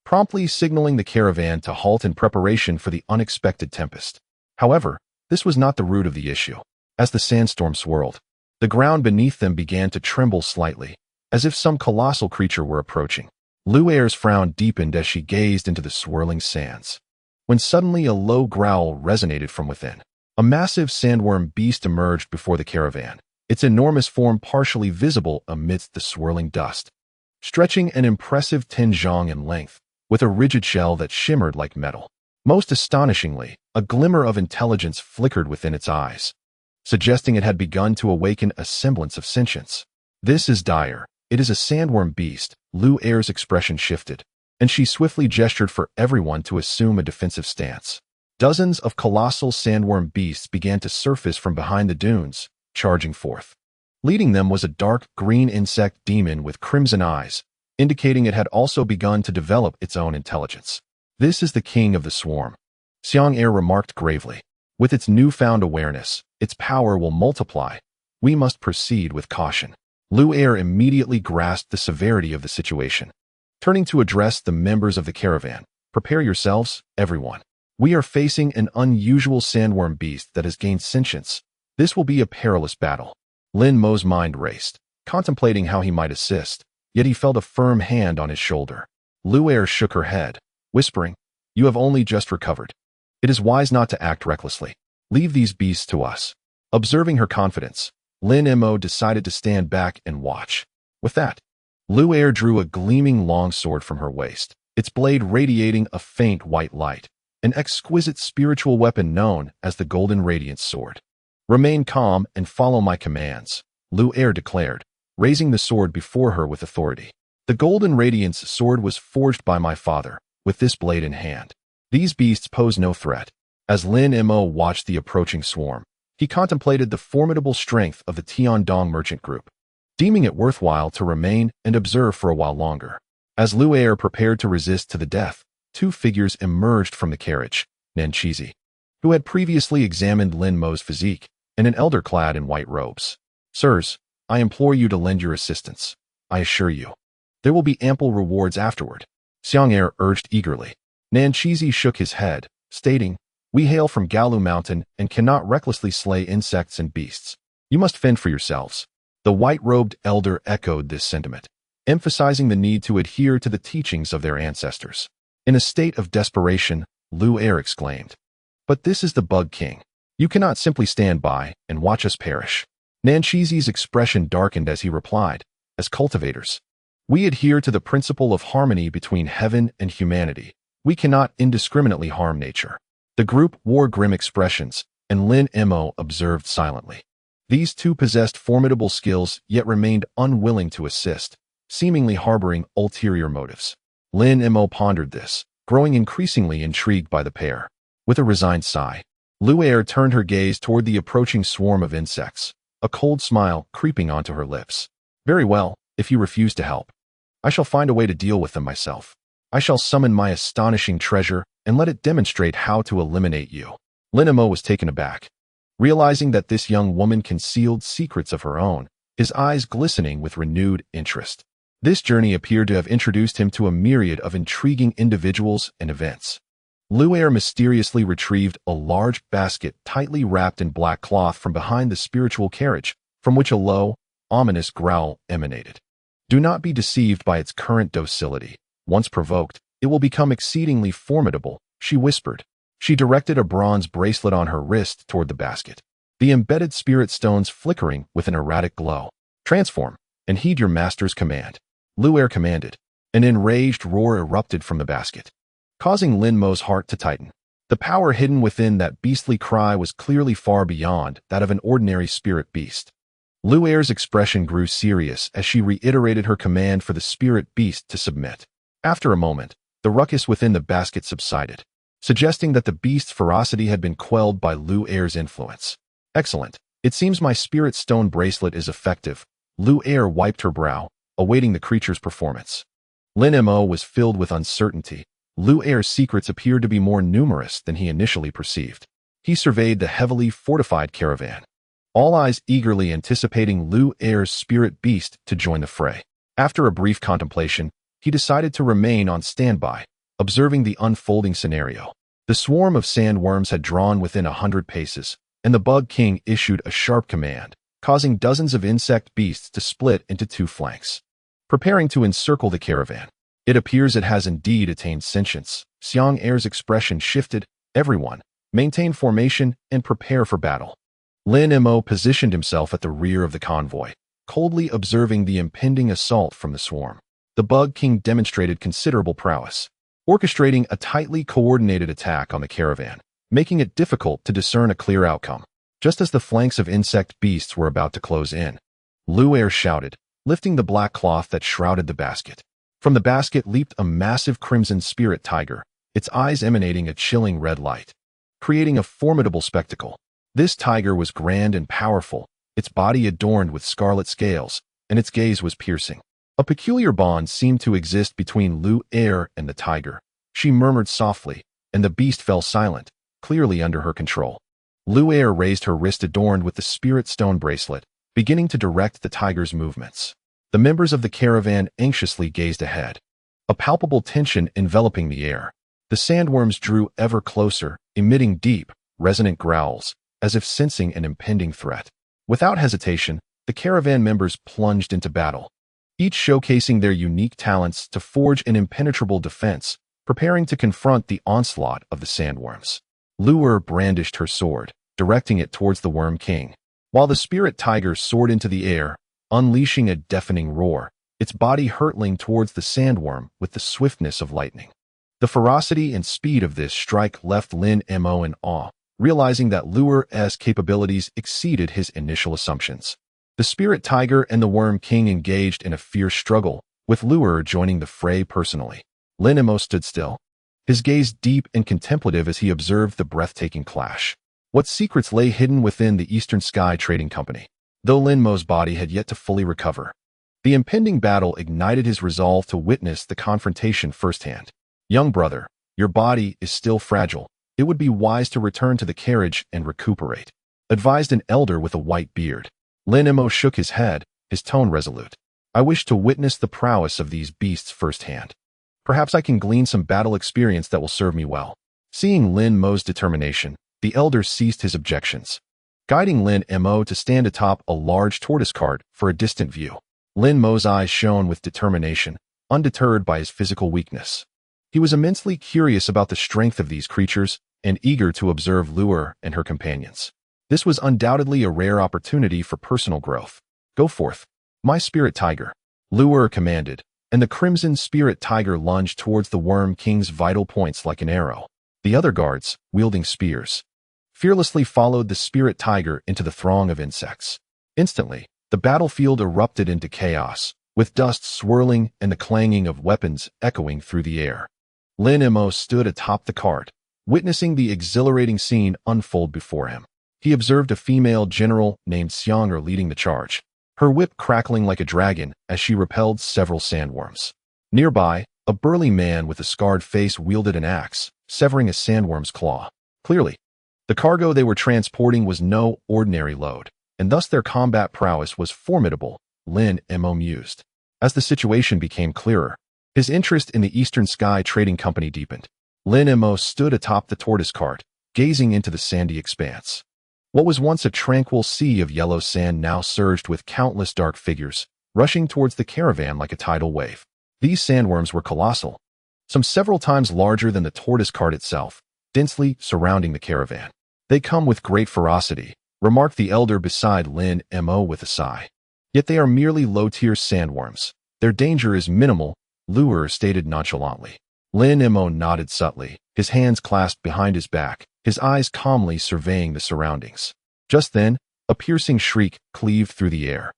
promptly signaling the caravan to halt in preparation for the unexpected tempest. However, this was not the root of the issue. As the sandstorm swirled, the ground beneath them began to tremble slightly, as if some colossal creature were approaching. Lu Er's frown deepened as she gazed into the swirling sands, when suddenly a low growl resonated from within. A massive sandworm beast emerged before the caravan, its enormous form partially visible amidst the swirling dust, stretching an impressive 10 zhang in length, with a rigid shell that shimmered like metal. Most astonishingly, a glimmer of intelligence flickered within its eyes, suggesting it had begun to awaken a semblance of sentience. "This is dire. It is a sandworm beast." Lu Er's expression shifted, and she swiftly gestured for everyone to assume a defensive stance. Dozens of colossal sandworm beasts began to surface from behind the dunes, charging forth. Leading them was a dark green insect demon with crimson eyes, indicating it had also begun to develop its own intelligence. "This is the king of the swarm," Xiang Er remarked gravely. "With its newfound awareness, its power will multiply. We must proceed with caution." Lu Er immediately grasped the severity of the situation. Turning to address the members of the caravan, "Prepare yourselves, everyone. We are facing an unusual sandworm beast that has gained sentience. This will be a perilous battle." Lin Mo's mind raced, contemplating how he might assist, yet he felt a firm hand on his shoulder. Lu Er shook her head, whispering, "You have only just recovered. It is wise not to act recklessly. Leave these beasts to us." Observing her confidence, Lin Mo decided to stand back and watch. With that, Lu Er drew a gleaming longsword from her waist, its blade radiating a faint white light, an exquisite spiritual weapon known as the Golden Radiance Sword. "Remain calm and follow my commands," Lu Er declared, raising the sword before her with authority. "The Golden Radiance Sword was forged by my father, with this blade in hand. These beasts pose no threat." As Lin Mo watched the approaching swarm, he contemplated the formidable strength of the Tiandong merchant group, deeming it worthwhile to remain and observe for a while longer. As Lu Er prepared to resist to the death, two figures emerged from the carriage: Nanchizi, who had previously examined Lin Mo's physique, and an elder clad in white robes. "Sirs, I implore you to lend your assistance. I assure you, there will be ample rewards afterward," Xiang Er urged eagerly. Nanchizi shook his head, stating, "We hail from Galu Mountain and cannot recklessly slay insects and beasts. You must fend for yourselves." The white-robed elder echoed this sentiment, emphasizing the need to adhere to the teachings of their ancestors. In a state of desperation, Lu Er exclaimed, "But this is the Bug King. You cannot simply stand by and watch us perish." Nanchizi's expression darkened as he replied, "As cultivators, we adhere to the principle of harmony between heaven and humanity. We cannot indiscriminately harm nature." The group wore grim expressions, and Lin Mo observed silently. These two possessed formidable skills yet remained unwilling to assist, seemingly harboring ulterior motives. Lin Mo pondered this, growing increasingly intrigued by the pair. With a resigned sigh, Lu Er turned her gaze toward the approaching swarm of insects, a cold smile creeping onto her lips. "Very well, if you refuse to help, I shall find a way to deal with them myself. I shall summon my astonishing treasure and let it demonstrate how to eliminate you." Lin Mo was taken aback, realizing that this young woman concealed secrets of her own, his eyes glistening with renewed interest. This journey appeared to have introduced him to a myriad of intriguing individuals and events. Lu Er mysteriously retrieved a large basket tightly wrapped in black cloth from behind the spiritual carriage, from which a low, ominous growl emanated. "Do not be deceived by its current docility. Once provoked, it will become exceedingly formidable," she whispered. She directed a bronze bracelet on her wrist toward the basket, the embedded spirit stones flickering with an erratic glow. "Transform, and heed your master's command," Lu Er commanded. An enraged roar erupted from the basket, causing Lin Mo's heart to tighten. The power hidden within that beastly cry was clearly far beyond that of an ordinary spirit beast. Lu Er's expression grew serious as she reiterated her command for the spirit beast to submit. After a moment, the ruckus within the basket subsided, suggesting that the beast's ferocity had been quelled by Lu Er's influence. Excellent. It seems my spirit stone bracelet is effective. Lu Er wiped her brow, awaiting the creature's performance. Lin Mo was filled with uncertainty. Lu Er's secrets appeared to be more numerous than he initially perceived. He surveyed the heavily fortified caravan, all eyes eagerly anticipating Lu Er's spirit beast to join the fray. After a brief contemplation, he decided to remain on standby, observing the unfolding scenario. The swarm of sandworms had drawn within 100 paces, and the Bug King issued a sharp command, causing dozens of insect beasts to split into two flanks, preparing to encircle the caravan. It appears it has indeed attained sentience. Xiang Er's expression shifted. Everyone, maintain formation and prepare for battle. Lin Mo positioned himself at the rear of the convoy, coldly observing the impending assault from the swarm. The Bug King demonstrated considerable prowess, orchestrating a tightly coordinated attack on the caravan, making it difficult to discern a clear outcome. Just as the flanks of insect beasts were about to close in, Lu Er shouted, lifting the black cloth that shrouded the basket. From the basket leaped a massive crimson spirit tiger, its eyes emanating a chilling red light, creating a formidable spectacle. This tiger was grand and powerful, its body adorned with scarlet scales, and its gaze was piercing. A peculiar bond seemed to exist between Lu Er and the tiger. She murmured softly, and the beast fell silent, clearly under her control. Lu Er raised her wrist adorned with the spirit stone bracelet, beginning to direct the tiger's movements. The members of the caravan anxiously gazed ahead, a palpable tension enveloping the air. The sandworms drew ever closer, emitting deep, resonant growls, as if sensing an impending threat. Without hesitation, the caravan members plunged into battle, each showcasing their unique talents to forge an impenetrable defense, preparing to confront the onslaught of the sandworms. Lu Er brandished her sword, directing it towards the Worm King, while the spirit tiger soared into the air, unleashing a deafening roar, its body hurtling towards the sandworm with the swiftness of lightning. The ferocity and speed of this strike left Lin Mo in awe, realizing that Lu Er's capabilities exceeded his initial assumptions. The spirit tiger and the Worm King engaged in a fierce struggle, with Lu Er joining the fray personally. Lin Mo stood still, his gaze deep and contemplative as he observed the breathtaking clash. What secrets lay hidden within the Eastern Sky Trading Company? Though Lin Mo's body had yet to fully recover, the impending battle ignited his resolve to witness the confrontation firsthand. Young brother, your body is still fragile. It would be wise to return to the carriage and recuperate, advised an elder with a white beard. Lin Mo shook his head, his tone resolute. I wish to witness the prowess of these beasts firsthand. Perhaps I can glean some battle experience that will serve me well. Seeing Lin Mo's determination, the elder ceased his objections, guiding Lin Mo to stand atop a large tortoise cart for a distant view. Lin Mo's eyes shone with determination, undeterred by his physical weakness. He was immensely curious about the strength of these creatures and eager to observe Lu Er and her companions. This was undoubtedly a rare opportunity for personal growth. Go forth, my spirit tiger, Lu Er commanded, and the crimson spirit tiger lunged towards the Worm King's vital points like an arrow. The other guards, wielding spears, fearlessly followed the spirit tiger into the throng of insects. Instantly, the battlefield erupted into chaos, with dust swirling and the clanging of weapons echoing through the air. Lin Mo stood atop the cart, witnessing the exhilarating scene unfold before him. He observed a female general named Xiang Er leading the charge, her whip crackling like a dragon as she repelled several sandworms. Nearby, a burly man with a scarred face wielded an axe, severing a sandworm's claw. Clearly, the cargo they were transporting was no ordinary load, and thus their combat prowess was formidable, Lin Mo mused. As the situation became clearer, his interest in the Eastern Sky Trading Company deepened. Lin Mo stood atop the tortoise cart, gazing into the sandy expanse. What was once a tranquil sea of yellow sand now surged with countless dark figures, rushing towards the caravan like a tidal wave. These sandworms were colossal, some several times larger than the tortoise cart itself, densely surrounding the caravan. They come with great ferocity, remarked the elder beside Lin Mo with a sigh. Yet they are merely low-tier sandworms. Their danger is minimal, lure stated nonchalantly. Lin Mo nodded subtly, his hands clasped behind his back, his eyes calmly surveying the surroundings. Just then, a piercing shriek cleaved through the air.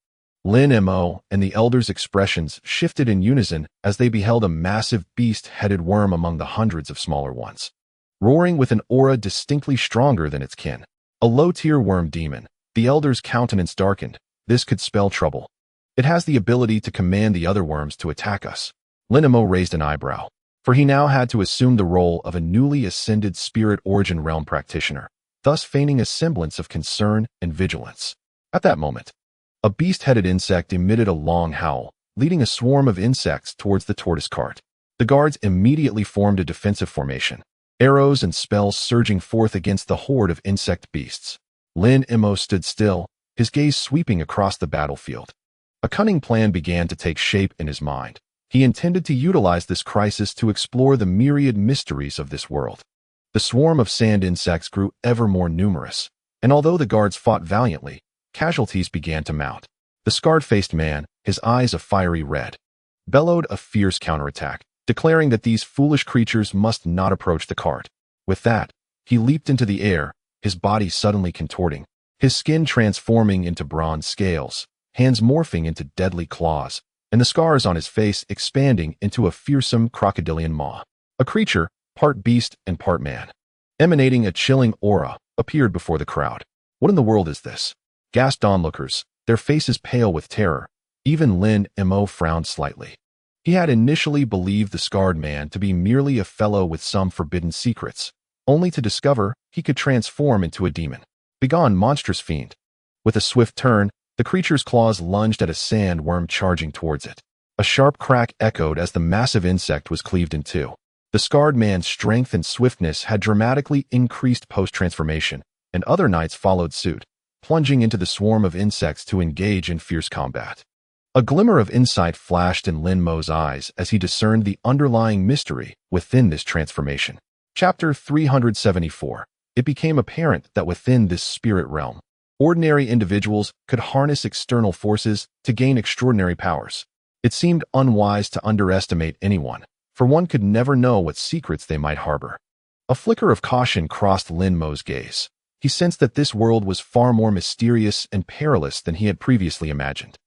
Lin Mo and the elders' expressions shifted in unison as they beheld a massive beast-headed worm among the hundreds of smaller ones, roaring with an aura distinctly stronger than its kin. A low-tier worm demon. The elders' countenance darkened. This could spell trouble. It has the ability to command the other worms to attack us. Lin Mo raised an eyebrow, for he now had to assume the role of a newly ascended spirit origin realm practitioner, thus feigning a semblance of concern and vigilance. At that moment, a beast-headed insect emitted a long howl, leading a swarm of insects towards the tortoise cart. The guards immediately formed a defensive formation, arrows and spells surging forth against the horde of insect beasts. Lin Mo stood still, his gaze sweeping across the battlefield. A cunning plan began to take shape in his mind. He intended to utilize this crisis to explore the myriad mysteries of this world. The swarm of sand insects grew ever more numerous, and although the guards fought valiantly, casualties began to mount. The scarred-faced man, his eyes a fiery red, bellowed a fierce counterattack, declaring that these foolish creatures must not approach the cart. With that, he leaped into the air, his body suddenly contorting, his skin transforming into bronze scales, hands morphing into deadly claws, and the scars on his face expanding into a fearsome crocodilian maw. A creature, part beast and part man, emanating a chilling aura, appeared before the crowd. What in the world is this? Gasped onlookers, their faces pale with terror. Even Lin Mo frowned slightly. He had initially believed the scarred man to be merely a fellow with some forbidden secrets, only to discover he could transform into a demon. Begone, monstrous fiend. With a swift turn, the creature's claws lunged at a sandworm charging towards it. A sharp crack echoed as the massive insect was cleaved in two. The scarred man's strength and swiftness had dramatically increased post-transformation, and other knights followed suit, plunging into the swarm of insects to engage in fierce combat. A glimmer of insight flashed in Lin Mo's eyes as he discerned the underlying mystery within this transformation. Chapter 374. It became apparent that within this spirit realm, ordinary individuals could harness external forces to gain extraordinary powers. It seemed unwise to underestimate anyone, for one could never know what secrets they might harbor. A flicker of caution crossed Lin Mo's gaze. He sensed that this world was far more mysterious and perilous than he had previously imagined.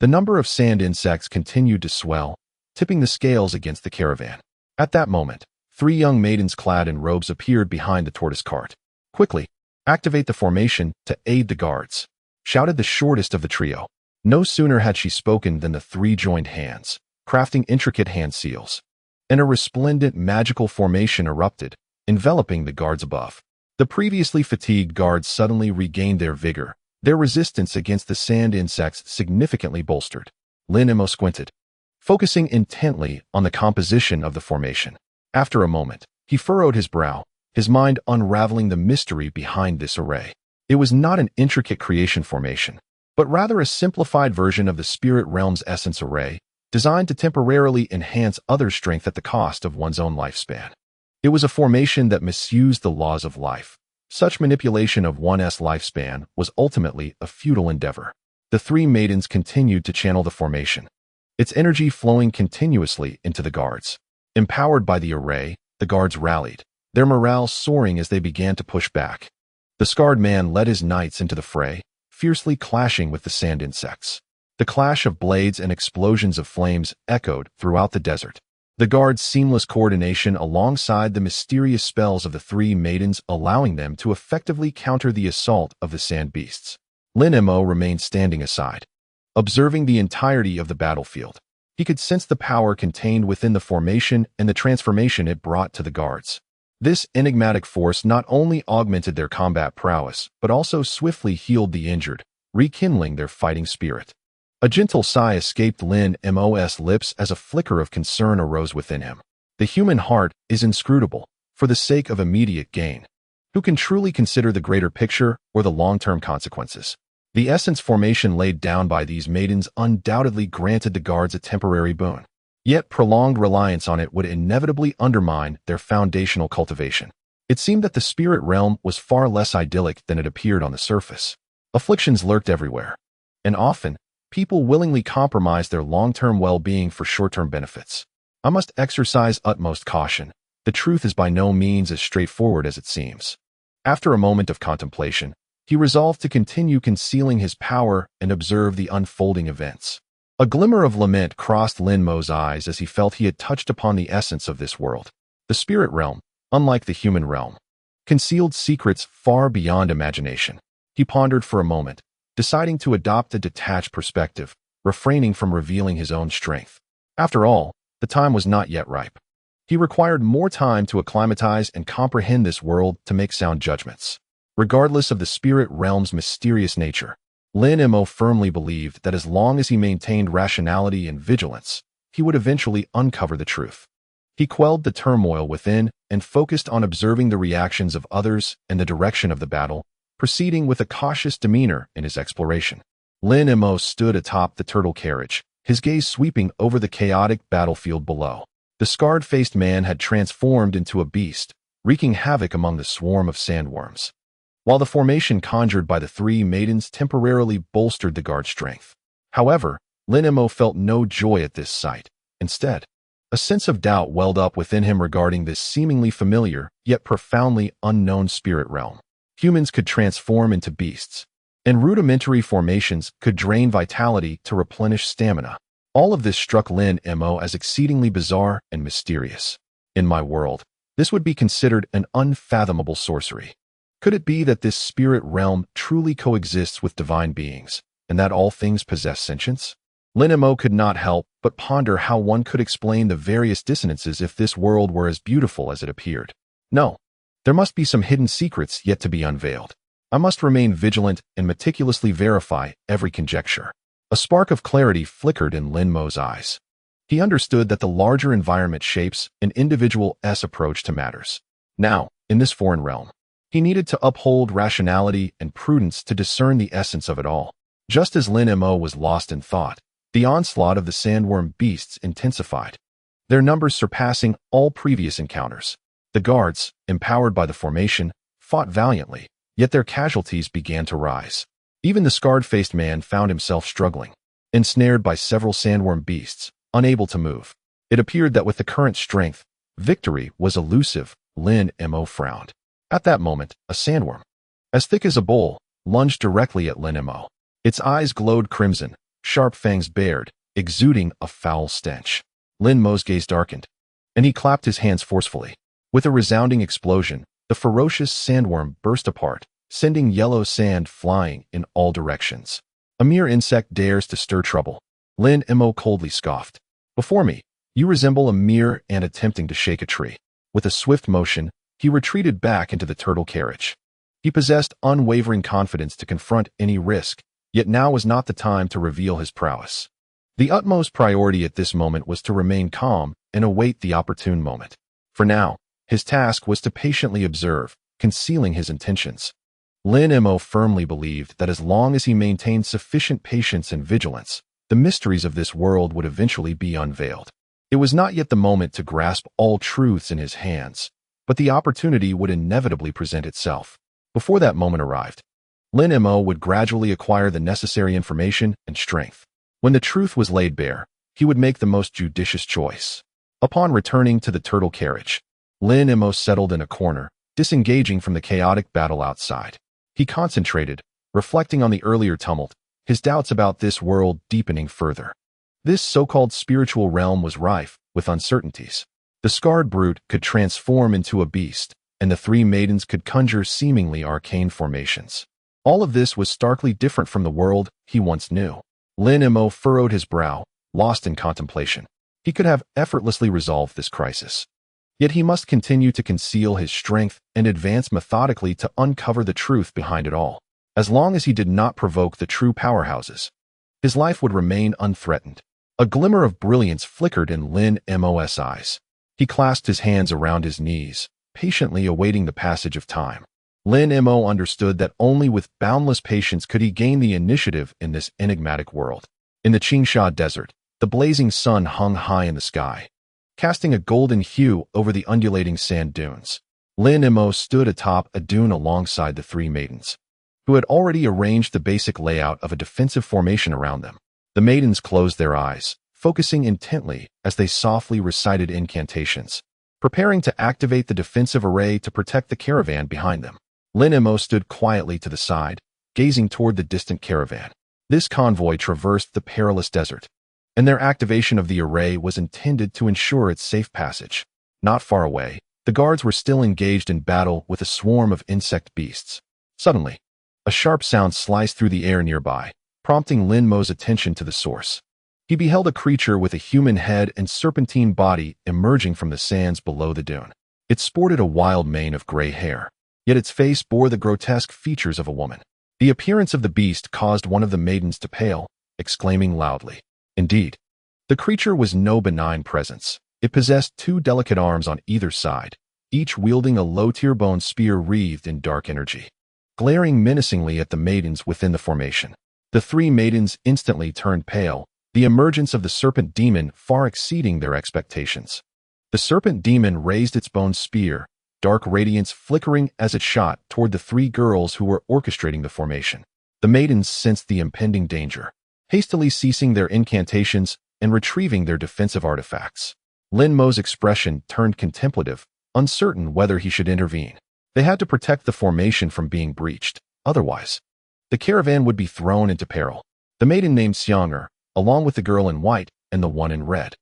The number of sand insects continued to swell, tipping the scales against the caravan. At that moment, 3 young maidens clad in robes appeared behind the tortoise cart. Quickly, activate the formation to aid the guards, shouted the shortest of the trio. No sooner had she spoken than the 3 joined hands, crafting intricate hand seals, and a resplendent magical formation erupted, enveloping the guards above. The previously fatigued guards suddenly regained their vigor, their resistance against the sand insects significantly bolstered. Lin Mo squinted, focusing intently on the composition of the formation. After a moment, he furrowed his brow, his mind unraveling the mystery behind this array. It was not an intricate creation formation, but rather a simplified version of the spirit realm's essence array, designed to temporarily enhance others' strength at the cost of one's own lifespan. It was a formation that misused the laws of life. Such manipulation of one's lifespan was ultimately a futile endeavor. The 3 maidens continued to channel the formation, its energy flowing continuously into the guards. Empowered by the array, the guards rallied, their morale soaring as they began to push back. The scarred man led his knights into the fray, fiercely clashing with the sand insects. The clash of blades and explosions of flames echoed throughout the desert. The guards' seamless coordination alongside the mysterious spells of the 3 maidens allowing them to effectively counter the assault of the sand beasts. Lin Mo remained standing aside, observing the entirety of the battlefield. He could sense the power contained within the formation and the transformation it brought to the guards. This enigmatic force not only augmented their combat prowess, but also swiftly healed the injured, rekindling their fighting spirit. A gentle sigh escaped Lin Mo's lips as a flicker of concern arose within him. The human heart is inscrutable, for the sake of immediate gain. Who can truly consider the greater picture or the long-term consequences? The essence formation laid down by these maidens undoubtedly granted the guards a temporary boon. Yet prolonged reliance on it would inevitably undermine their foundational cultivation. It seemed that the spirit realm was far less idyllic than it appeared on the surface. Afflictions lurked everywhere, and often, people willingly compromised their long-term well-being for short-term benefits. I must exercise utmost caution. The truth is by no means as straightforward as it seems. After a moment of contemplation, he resolved to continue concealing his power and observe the unfolding events. A glimmer of lament crossed Lin Mo's eyes as he felt he had touched upon the essence of this world. The spirit realm, unlike the human realm, concealed secrets far beyond imagination. He pondered for a moment, deciding to adopt a detached perspective, refraining from revealing his own strength. After all, the time was not yet ripe. He required more time to acclimatize and comprehend this world to make sound judgments. Regardless of the spirit realm's mysterious nature, Lin Mo firmly believed that as long as he maintained rationality and vigilance, he would eventually uncover the truth. He quelled the turmoil within and focused on observing the reactions of others and the direction of the battle, proceeding with a cautious demeanor in his exploration. Lin Mo stood atop the turtle carriage, his gaze sweeping over the chaotic battlefield below. The scarred-faced man had transformed into a beast, wreaking havoc among the swarm of sandworms, while the formation conjured by the three maidens temporarily bolstered the guard's strength. However, Lin Mo felt no joy at this sight. Instead, a sense of doubt welled up within him regarding this seemingly familiar yet profoundly unknown spirit realm. Humans could transform into beasts, and rudimentary formations could drain vitality to replenish stamina. All of this struck Lin Mo as exceedingly bizarre and mysterious. In my world, this would be considered an unfathomable sorcery. Could it be that this spirit realm truly coexists with divine beings, and that all things possess sentience? Lin Mo could not help but ponder how one could explain the various dissonances if this world were as beautiful as it appeared. No, there must be some hidden secrets yet to be unveiled. I must remain vigilant and meticulously verify every conjecture. A spark of clarity flickered in Lin Mo's eyes. He understood that the larger environment shapes an individual's approach to matters. Now, in this foreign realm, he needed to uphold rationality and prudence to discern the essence of it all. Just as Lin Mo was lost in thought, the onslaught of the sandworm beasts intensified, their numbers surpassing all previous encounters. The guards, empowered by the formation, fought valiantly, yet their casualties began to rise. Even the scarred-faced man found himself struggling, ensnared by several sandworm beasts, unable to move. It appeared that with the current strength, victory was elusive. Lin Mo frowned. At that moment, a sandworm, as thick as a bowl, lunged directly at Lin Mo. Its eyes glowed crimson, sharp fangs bared, exuding a foul stench. Lin Mo's gaze darkened, and he clapped his hands forcefully. With a resounding explosion, the ferocious sandworm burst apart, sending yellow sand flying in all directions. A mere insect dares to stir trouble. Lin Mo coldly scoffed. Before me, you resemble a mere ant attempting to shake a tree. With a swift motion, he retreated back into the turtle carriage. He possessed unwavering confidence to confront any risk, yet now was not the time to reveal his prowess. The utmost priority at this moment was to remain calm and await the opportune moment. For now, his task was to patiently observe, concealing his intentions. Lin Mo firmly believed that as long as he maintained sufficient patience and vigilance, the mysteries of this world would eventually be unveiled. It was not yet the moment to grasp all truths in his hands, but the opportunity would inevitably present itself. Before that moment arrived, Lin Mo would gradually acquire the necessary information and strength. When the truth was laid bare, he would make the most judicious choice. Upon returning to the turtle carriage, Lin Mo settled in a corner, disengaging from the chaotic battle outside. He concentrated, reflecting on the earlier tumult, his doubts about this world deepening further. This so-called spiritual realm was rife with uncertainties. The scarred brute could transform into a beast, and the three maidens could conjure seemingly arcane formations. All of this was starkly different from the world he once knew. Lin Mo furrowed his brow, lost in contemplation. He could have effortlessly resolved this crisis. Yet he must continue to conceal his strength and advance methodically to uncover the truth behind it all. As long as he did not provoke the true powerhouses, his life would remain unthreatened. A glimmer of brilliance flickered in Lin Mo's eyes. He clasped his hands around his knees, patiently awaiting the passage of time. Lin Mo understood that only with boundless patience could he gain the initiative in this enigmatic world. In the Qingsha Desert, the blazing sun hung high in the sky, casting a golden hue over the undulating sand dunes. Lin Mo stood atop a dune alongside the three maidens, who had already arranged the basic layout of a defensive formation around them. The maidens closed their eyes, focusing intently as they softly recited incantations, preparing to activate the defensive array to protect the caravan behind them. Lin Mo stood quietly to the side, gazing toward the distant caravan. This convoy traversed the perilous desert, and their activation of the array was intended to ensure its safe passage. Not far away, the guards were still engaged in battle with a swarm of insect beasts. Suddenly, a sharp sound sliced through the air nearby, prompting Lin Mo's attention to the source. He beheld a creature with a human head and serpentine body emerging from the sands below the dune. It sported a wild mane of gray hair, yet its face bore the grotesque features of a woman. The appearance of the beast caused one of the maidens to pale, exclaiming loudly. Indeed, the creature was no benign presence. It possessed two delicate arms on either side, each wielding a low-tier bone spear wreathed in dark energy, glaring menacingly at the maidens within the formation. The three maidens instantly turned pale, the emergence of the serpent demon far exceeding their expectations. The serpent demon raised its bone spear, dark radiance flickering as it shot toward the three girls who were orchestrating the formation. The maidens sensed the impending danger, hastily ceasing their incantations and retrieving their defensive artifacts. Lin Mo's expression turned contemplative, uncertain whether he should intervene. They had to protect the formation from being breached. Otherwise, the caravan would be thrown into peril. The maiden named Xiang'er, along with the girl in white and the one in red,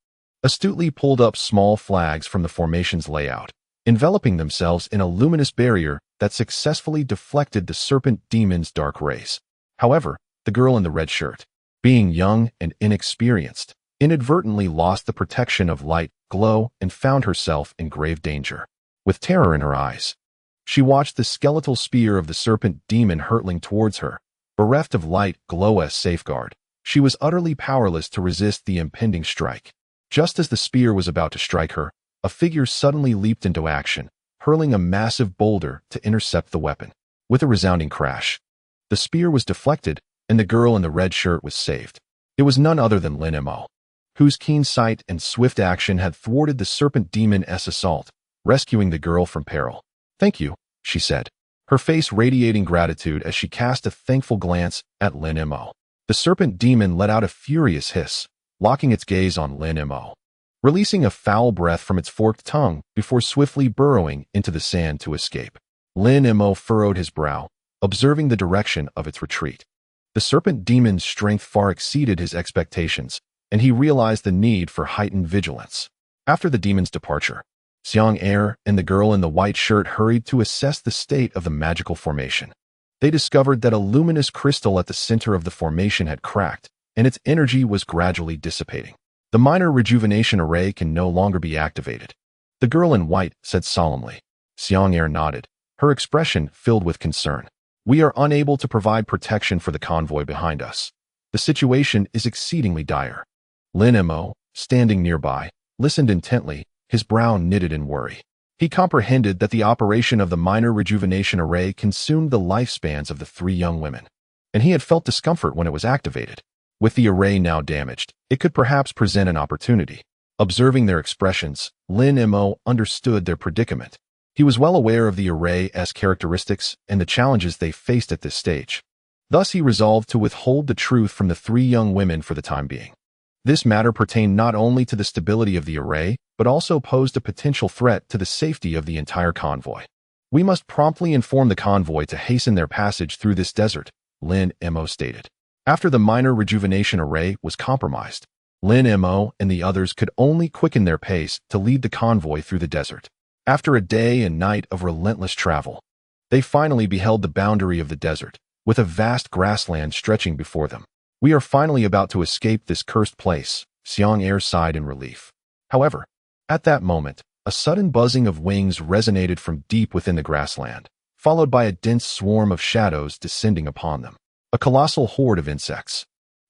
astutely pulled up small flags from the formation's layout, enveloping themselves in a luminous barrier that successfully deflected the serpent demon's dark rays. However, the girl in the red shirt, being young and inexperienced, inadvertently lost the protection of light glow and found herself in grave danger. With terror in her eyes, she watched the skeletal spear of the serpent demon hurtling towards her, bereft of light glow as safeguard. She was utterly powerless to resist the impending strike. Just as the spear was about to strike her, a figure suddenly leaped into action, hurling a massive boulder to intercept the weapon. With a resounding crash, the spear was deflected, and the girl in the red shirt was saved. It was none other than Lin Mo, whose keen sight and swift action had thwarted the serpent demon's assault, rescuing the girl from peril. "Thank you," she said, her face radiating gratitude as she cast a thankful glance at Lin Mo. The serpent demon let out a furious hiss, locking its gaze on Lin Mo, releasing a foul breath from its forked tongue before swiftly burrowing into the sand to escape. Lin Mo furrowed his brow, observing the direction of its retreat. The serpent demon's strength far exceeded his expectations, and he realized the need for heightened vigilance. After the demon's departure, Xiang'er and the girl in the white shirt hurried to assess the state of the magical formation. They discovered that a luminous crystal at the center of the formation had cracked, and its energy was gradually dissipating. The minor rejuvenation array can no longer be activated, the girl in white said solemnly. Xiang'er nodded, her expression filled with concern. "We are unable to provide protection for the convoy behind us. The situation is exceedingly dire." Lin Mo, standing nearby, listened intently, his brow knitted in worry. He comprehended that the operation of the minor rejuvenation array consumed the lifespans of the three young women, and he had felt discomfort when it was activated. With the array now damaged, it could perhaps present an opportunity. Observing their expressions, Lin Mo understood their predicament. He was well aware of the array's characteristics and the challenges they faced at this stage. Thus he resolved to withhold the truth from the three young women for the time being. This matter pertained not only to the stability of the array, but also posed a potential threat to the safety of the entire convoy. "We must promptly inform the convoy to hasten their passage through this desert," Lin Mo stated. After the minor rejuvenation array was compromised, Lin Mo and the others could only quicken their pace to lead the convoy through the desert. After a day and night of relentless travel, they finally beheld the boundary of the desert, with a vast grassland stretching before them. "We are finally about to escape this cursed place," Xiang'er sighed in relief. However, at that moment, a sudden buzzing of wings resonated from deep within the grassland, followed by a dense swarm of shadows descending upon them. A colossal horde of insects.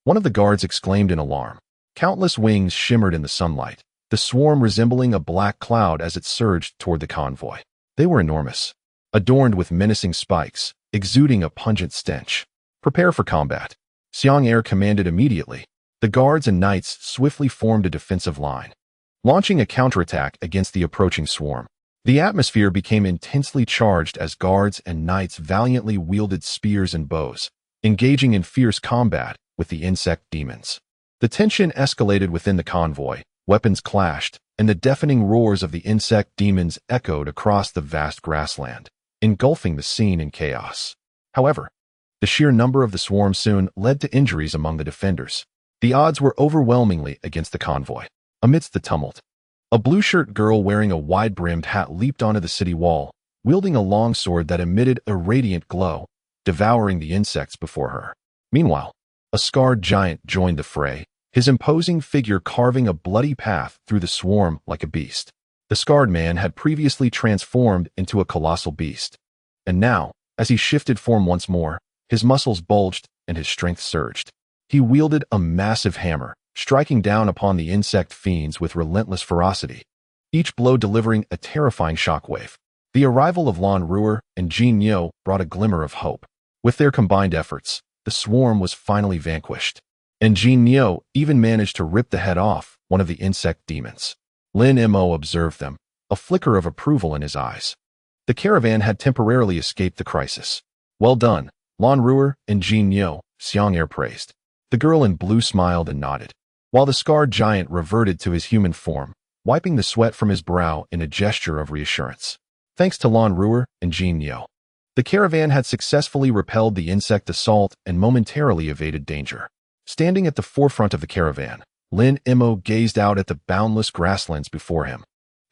One of the guards exclaimed in alarm. Countless wings shimmered in the sunlight, the swarm resembling a black cloud as it surged toward the convoy. They were enormous, adorned with menacing spikes, exuding a pungent stench. "Prepare for combat," Xiang'er commanded immediately. The guards and knights swiftly formed a defensive line, launching a counterattack against the approaching swarm. The atmosphere became intensely charged as guards and knights valiantly wielded spears and bows, engaging in fierce combat with the insect demons. The tension escalated within the convoy, weapons clashed, and the deafening roars of the insect demons echoed across the vast grassland, engulfing the scene in chaos. However, the sheer number of the swarm soon led to injuries among the defenders. The odds were overwhelmingly against the convoy. Amidst the tumult, a blue-shirt girl wearing a wide-brimmed hat leaped onto the city wall, wielding a long sword that emitted a radiant glow, devouring the insects before her. Meanwhile, a scarred giant joined the fray, his imposing figure carving a bloody path through the swarm like a beast. The scarred man had previously transformed into a colossal beast, and now, as he shifted form once more, his muscles bulged and his strength surged. He wielded a massive hammer, striking down upon the insect fiends with relentless ferocity, each blow delivering a terrifying shockwave. The arrival of Lan Ruer and Jin Yo brought a glimmer of hope. With their combined efforts, the swarm was finally vanquished, and Jin Yo even managed to rip the head off one of the insect demons. Lin Mo observed them, a flicker of approval in his eyes. The caravan had temporarily escaped the crisis. Well done, Lan Ruer and Jin Yo, Xiang Er praised. The girl in blue smiled and nodded, while the scarred giant reverted to his human form, wiping the sweat from his brow in a gesture of reassurance. Thanks to Lan Ruer and Jin Yo, the caravan had successfully repelled the insect assault and momentarily evaded danger. Standing at the forefront of the caravan, Lin Mo gazed out at the boundless grasslands before him,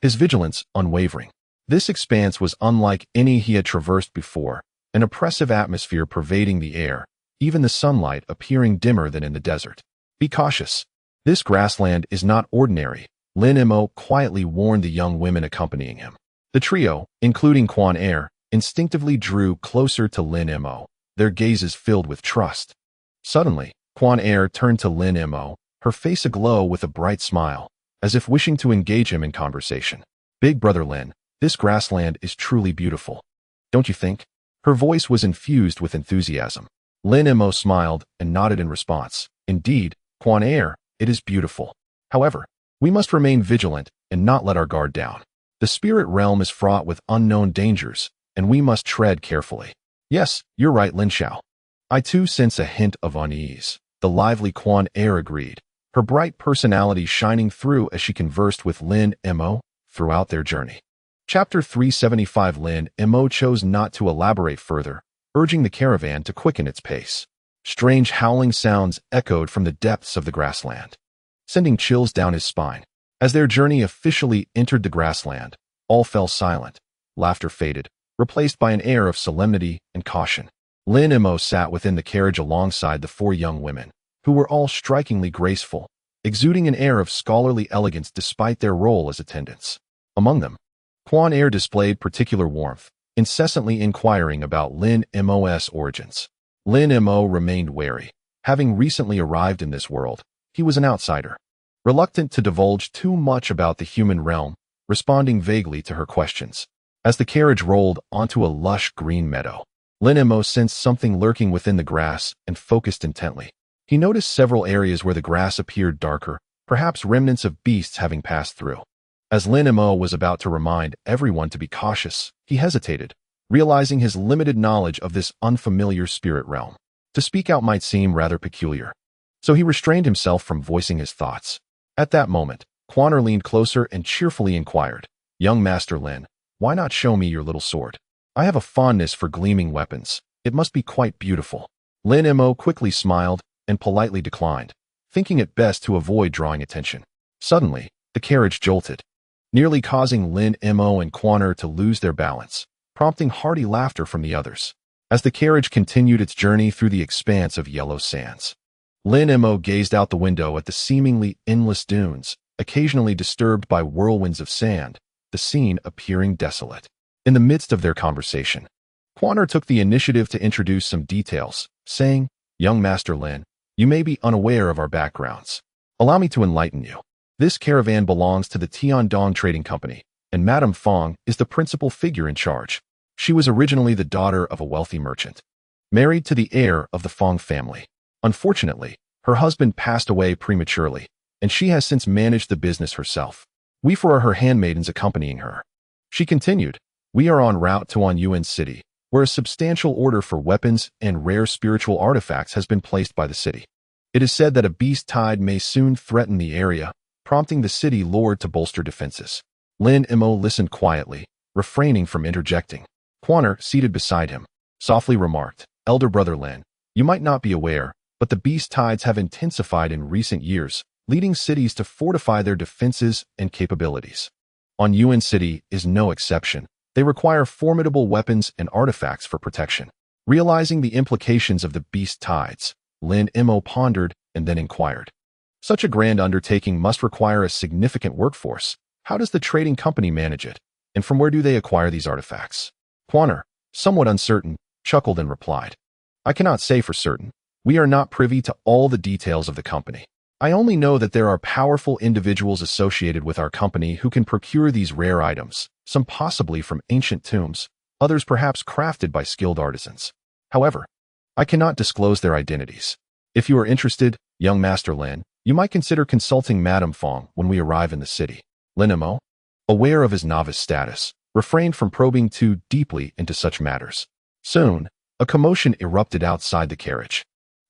his vigilance unwavering. This expanse was unlike any he had traversed before, an oppressive atmosphere pervading the air, even the sunlight appearing dimmer than in the desert. Be cautious. This grassland is not ordinary, Lin Mo quietly warned the young women accompanying him. The trio, including Quan Er, instinctively drew closer to Lin Mo, their gazes filled with trust. Suddenly, Quan Er turned to Lin Mo, her face aglow with a bright smile, as if wishing to engage him in conversation. Big brother Lin, this grassland is truly beautiful. Don't you think? Her voice was infused with enthusiasm. Lin Mo smiled and nodded in response. Indeed, Quan Er, it is beautiful. However, we must remain vigilant and not let our guard down. The spirit realm is fraught with unknown dangers, and we must tread carefully. Yes, you're right, Lin Xiao. I too sense a hint of unease. The lively Quan Er agreed, her bright personality shining through as she conversed with Lin Mo throughout their journey. Chapter 375. Lin Mo chose not to elaborate further, urging the caravan to quicken its pace. Strange howling sounds echoed from the depths of the grassland, sending chills down his spine. As their journey officially entered the grassland, all fell silent. Laughter faded, replaced by an air of solemnity and caution. Lin Mo sat within the carriage alongside the four young women, who were all strikingly graceful, exuding an air of scholarly elegance despite their role as attendants. Among them, Quan Er displayed particular warmth, incessantly inquiring about Lin Mo's origins. Lin Mo remained wary. Having recently arrived in this world, he was an outsider, reluctant to divulge too much about the human realm, responding vaguely to her questions. As the carriage rolled onto a lush green meadow, Lin Mo sensed something lurking within the grass and focused intently. He noticed several areas where the grass appeared darker, perhaps remnants of beasts having passed through. As Lin Mo was about to remind everyone to be cautious, he hesitated, realizing his limited knowledge of this unfamiliar spirit realm. To speak out might seem rather peculiar, so he restrained himself from voicing his thoughts. At that moment, Quan Er leaned closer and cheerfully inquired, "Young Master Lin, why not show me your little sword? I have a fondness for gleaming weapons. It must be quite beautiful." Lin Mo quickly smiled and politely declined, thinking it best to avoid drawing attention. Suddenly, the carriage jolted, nearly causing Lin Mo and Quan Er to lose their balance, prompting hearty laughter from the others. As the carriage continued its journey through the expanse of yellow sands, Lin Mo gazed out the window at the seemingly endless dunes, occasionally disturbed by whirlwinds of sand, the scene appearing desolate. In the midst of their conversation, Quan Er took the initiative to introduce some details, saying, "Young Master Lin, you may be unaware of our backgrounds. Allow me to enlighten you. This caravan belongs to the Tiandong Trading Company, and Madame Fong is the principal figure in charge. She was originally the daughter of a wealthy merchant, married to the heir of the Fong family. Unfortunately, her husband passed away prematurely, and she has since managed the business herself. We four are her handmaidens accompanying her." She continued, "We are en route to Yuan City, where a substantial order for weapons and rare spiritual artifacts has been placed by the city. It is said that a beast tide may soon threaten the area, prompting the city lord to bolster defenses. Lin Mo listened quietly, refraining from interjecting. Quanner, seated beside him, softly remarked, "Elder brother Lin, you might not be aware, but the beast tides have intensified in recent years, leading cities to fortify their defenses and capabilities. Yuan City is no exception. They require formidable weapons and artifacts for protection." Realizing the implications of the beast tides, Lin Mo pondered and then inquired. "Such a grand undertaking must require a significant workforce. How does the trading company manage it? And from where do they acquire these artifacts?" Quanner, somewhat uncertain, chuckled and replied, "I cannot say for certain. We are not privy to all the details of the company. I only know that there are powerful individuals associated with our company who can procure these rare items, some possibly from ancient tombs, others perhaps crafted by skilled artisans. However, I cannot disclose their identities. If you are interested, young Master Lin, you might consider consulting Madame Fong when we arrive in the city." Lin Mo, aware of his novice status, refrained from probing too deeply into such matters. Soon, a commotion erupted outside the carriage,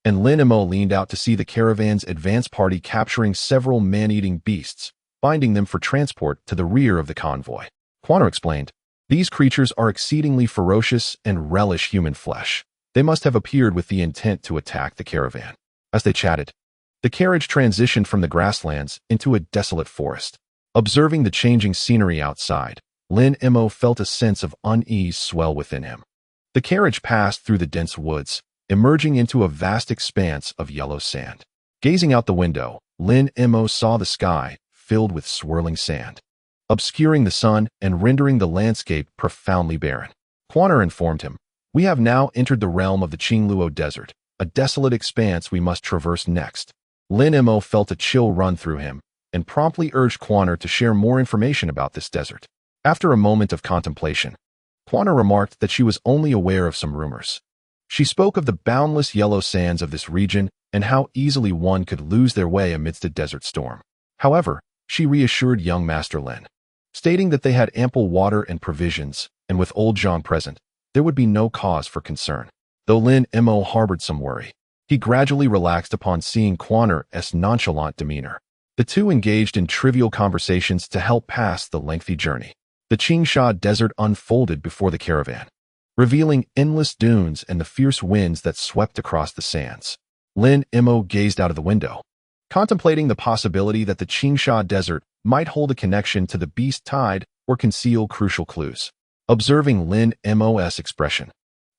and Lin Mo leaned out to see the caravan's advance party capturing several man-eating beasts, binding them for transport to the rear of the convoy. Quanner explained, "These creatures are exceedingly ferocious and relish human flesh. They must have appeared with the intent to attack the caravan." As they chatted, the carriage transitioned from the grasslands into a desolate forest. Observing the changing scenery outside, Lin Mo felt a sense of unease swell within him. The carriage passed through the dense woods, emerging into a vast expanse of yellow sand. Gazing out the window, Lin Mo saw the sky filled with swirling sand, obscuring the sun and rendering the landscape profoundly barren. Quanner informed him, "We have now entered the realm of the Qingluo Desert, a desolate expanse we must traverse next." Lin Mo felt a chill run through him and promptly urged Quanner to share more information about this desert. After a moment of contemplation, Quanner remarked that she was only aware of some rumors. She spoke of the boundless yellow sands of this region and how easily one could lose their way amidst a desert storm. However, she reassured young Master Lin, stating that they had ample water and provisions, and with old Zhang present, there would be no cause for concern. Though Lin Mo harbored some worry, he gradually relaxed upon seeing Quanner's nonchalant demeanor. The two engaged in trivial conversations to help pass the lengthy journey. The Qingsha Desert unfolded before the caravan, revealing endless dunes and the fierce winds that swept across the sands. Lin Mo gazed out of the window, contemplating the possibility that the Qingsha Desert might hold a connection to the beast tide or conceal crucial clues. Observing Lin Mo's expression,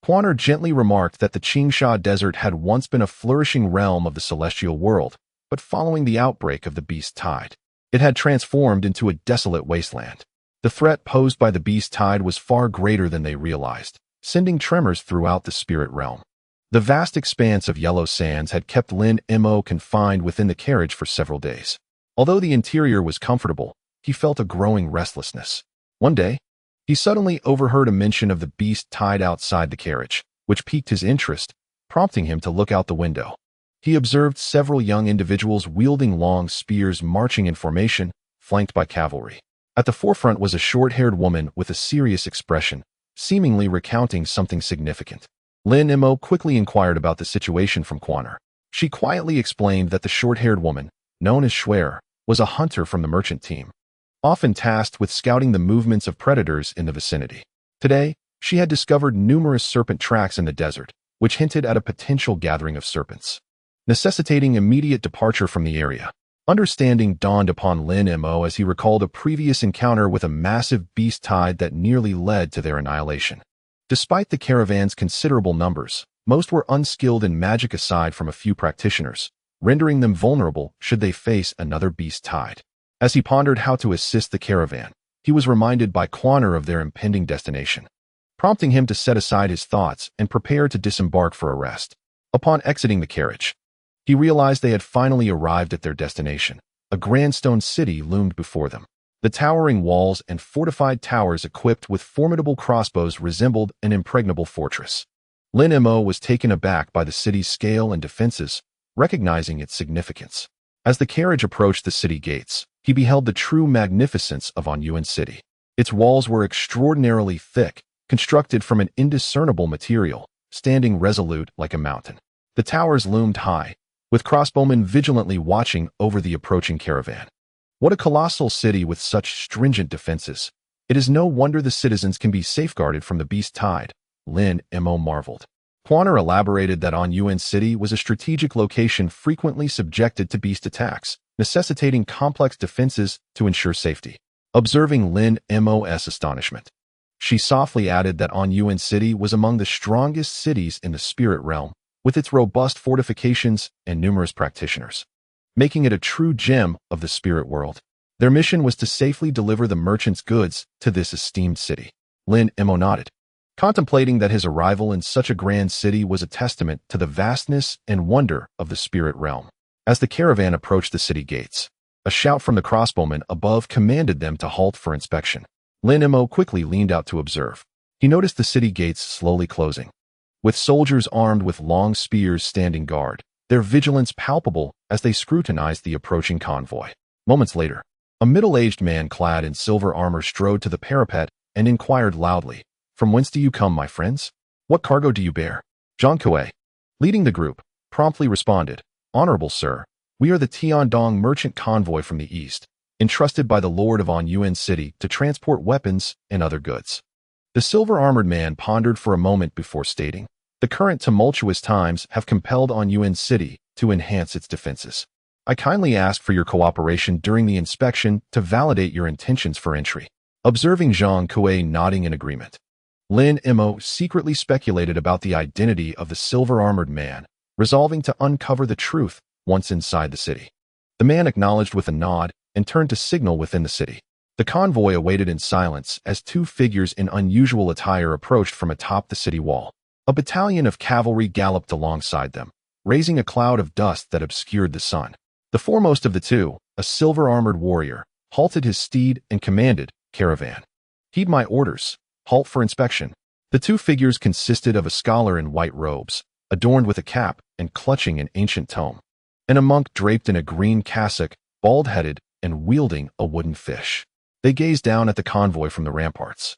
Quanner gently remarked that the Qingsha Desert had once been a flourishing realm of the celestial world, but following the outbreak of the beast tide, it had transformed into a desolate wasteland. The threat posed by the beast tide was far greater than they realized, sending tremors throughout the spirit realm. The vast expanse of yellow sands had kept Lin Mo confined within the carriage for several days. Although the interior was comfortable, he felt a growing restlessness. One day, he suddenly overheard a mention of the beast tide outside the carriage, which piqued his interest, prompting him to look out the window. He observed several young individuals wielding long spears marching in formation, flanked by cavalry. At the forefront was a short-haired woman with a serious expression, seemingly recounting something significant. Lin Mo quickly inquired about the situation from Quanner. She quietly explained that the short-haired woman, known as Schwer, was a hunter from the merchant team, often tasked with scouting the movements of predators in the vicinity. Today, she had discovered numerous serpent tracks in the desert, which hinted at a potential gathering of serpents, necessitating immediate departure from the area. Understanding dawned upon Lin Mo as he recalled a previous encounter with a massive beast tide that nearly led to their annihilation. Despite the caravan's considerable numbers, most were unskilled in magic aside from a few practitioners, rendering them vulnerable should they face another beast tide. As he pondered how to assist the caravan, he was reminded by Quanner of their impending destination, prompting him to set aside his thoughts and prepare to disembark for a rest. Upon exiting the carriage, he realized they had finally arrived at their destination. A grand stone city loomed before them. The towering walls and fortified towers equipped with formidable crossbows resembled an impregnable fortress. Lin Mo was taken aback by the city's scale and defenses, recognizing its significance. As the carriage approached the city gates, he beheld the true magnificence of Yuan City. Its walls were extraordinarily thick, constructed from an indiscernible material, standing resolute like a mountain. The towers loomed high, with crossbowmen vigilantly watching over the approaching caravan. What a colossal city with such stringent defenses. It is no wonder the citizens can be safeguarded from the beast tide, Lin Mo marveled. Quanner elaborated that Yuan City was a strategic location frequently subjected to beast attacks, necessitating complex defenses to ensure safety. Observing Lin Mo's astonishment, she softly added that Yuan City was among the strongest cities in the spirit realm, with its robust fortifications and numerous practitioners, making it a true gem of the spirit world. Their mission was to safely deliver the merchant's goods to this esteemed city. Lin Mo nodded, contemplating that his arrival in such a grand city was a testament to the vastness and wonder of the spirit realm. As the caravan approached the city gates, a shout from the crossbowmen above commanded them to halt for inspection. Lin Mo quickly leaned out to observe. He noticed the city gates slowly closing, with soldiers armed with long spears standing guard, their vigilance palpable as they scrutinized the approaching convoy. Moments later, a middle-aged man clad in silver armor strode to the parapet and inquired loudly, "From whence do you come, my friends? What cargo do you bear?" Zhang Kuei, leading the group, promptly responded, "Honorable sir, we are the Tiandong merchant convoy from the east, entrusted by the Lord of Yuan City to transport weapons and other goods." The silver-armored man pondered for a moment before stating, "The current tumultuous times have compelled Yuan City to enhance its defenses. I kindly ask for your cooperation during the inspection to validate your intentions for entry." Observing Zhang Kuei nodding in agreement, Lin Mo secretly speculated about the identity of the silver-armored man, resolving to uncover the truth once inside the city. The man acknowledged with a nod and turned to signal within the city. The convoy awaited in silence as two figures in unusual attire approached from atop the city wall. A battalion of cavalry galloped alongside them, raising a cloud of dust that obscured the sun. The foremost of the two, a silver-armored warrior, halted his steed and commanded, "Caravan, heed my orders. Halt for inspection." The two figures consisted of a scholar in white robes, adorned with a cap and clutching an ancient tome, and a monk draped in a green cassock, bald-headed and wielding a wooden fish. They gazed down at the convoy from the ramparts.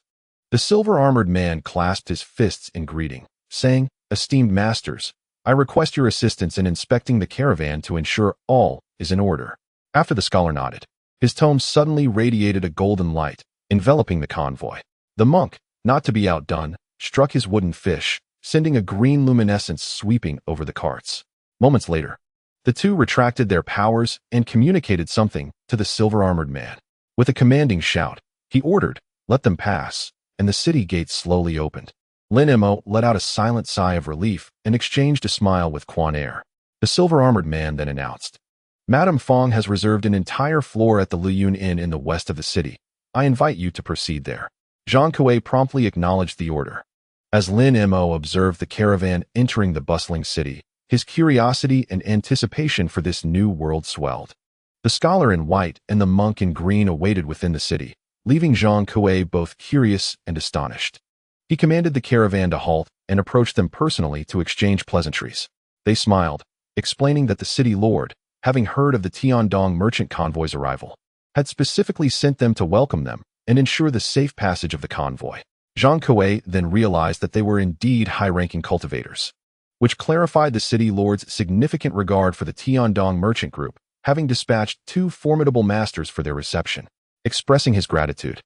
The silver-armored man clasped his fists in greeting, saying, "Esteemed masters, I request your assistance in inspecting the caravan to ensure all is in order." After the scholar nodded, his tome suddenly radiated a golden light, enveloping the convoy. The monk, not to be outdone, struck his wooden fish, sending a green luminescence sweeping over the carts. Moments later, the two retracted their powers and communicated something to the silver-armored man. With a commanding shout, he ordered, "Let them pass," and the city gates slowly opened. Lin Mo let out a silent sigh of relief and exchanged a smile with Quanner. The silver-armored man then announced, "Madame Fong has reserved an entire floor at the Liyun Inn in the west of the city. I invite you to proceed there." Zhang Kuei promptly acknowledged the order. As Lin Mo observed the caravan entering the bustling city, his curiosity and anticipation for this new world swelled. The scholar in white and the monk in green awaited within the city, leaving Zhang Kuei both curious and astonished. He commanded the caravan to halt and approached them personally to exchange pleasantries. They smiled, explaining that the city lord, having heard of the Tiandong merchant convoy's arrival, had specifically sent them to welcome them and ensure the safe passage of the convoy. Zhang Kuei then realized that they were indeed high-ranking cultivators, which clarified the city lord's significant regard for the Tiandong merchant group, having dispatched two formidable masters for their reception. Expressing his gratitude,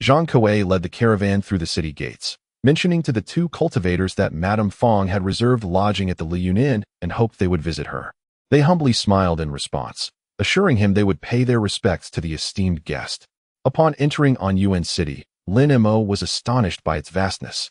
Zhang Kuei led the caravan through the city gates, mentioning to the two cultivators that Madame Fong had reserved lodging at the Liyun Inn and hoped they would visit her. They humbly smiled in response, assuring him they would pay their respects to the esteemed guest. Upon entering Yuan City, Lin Mo was astonished by its vastness,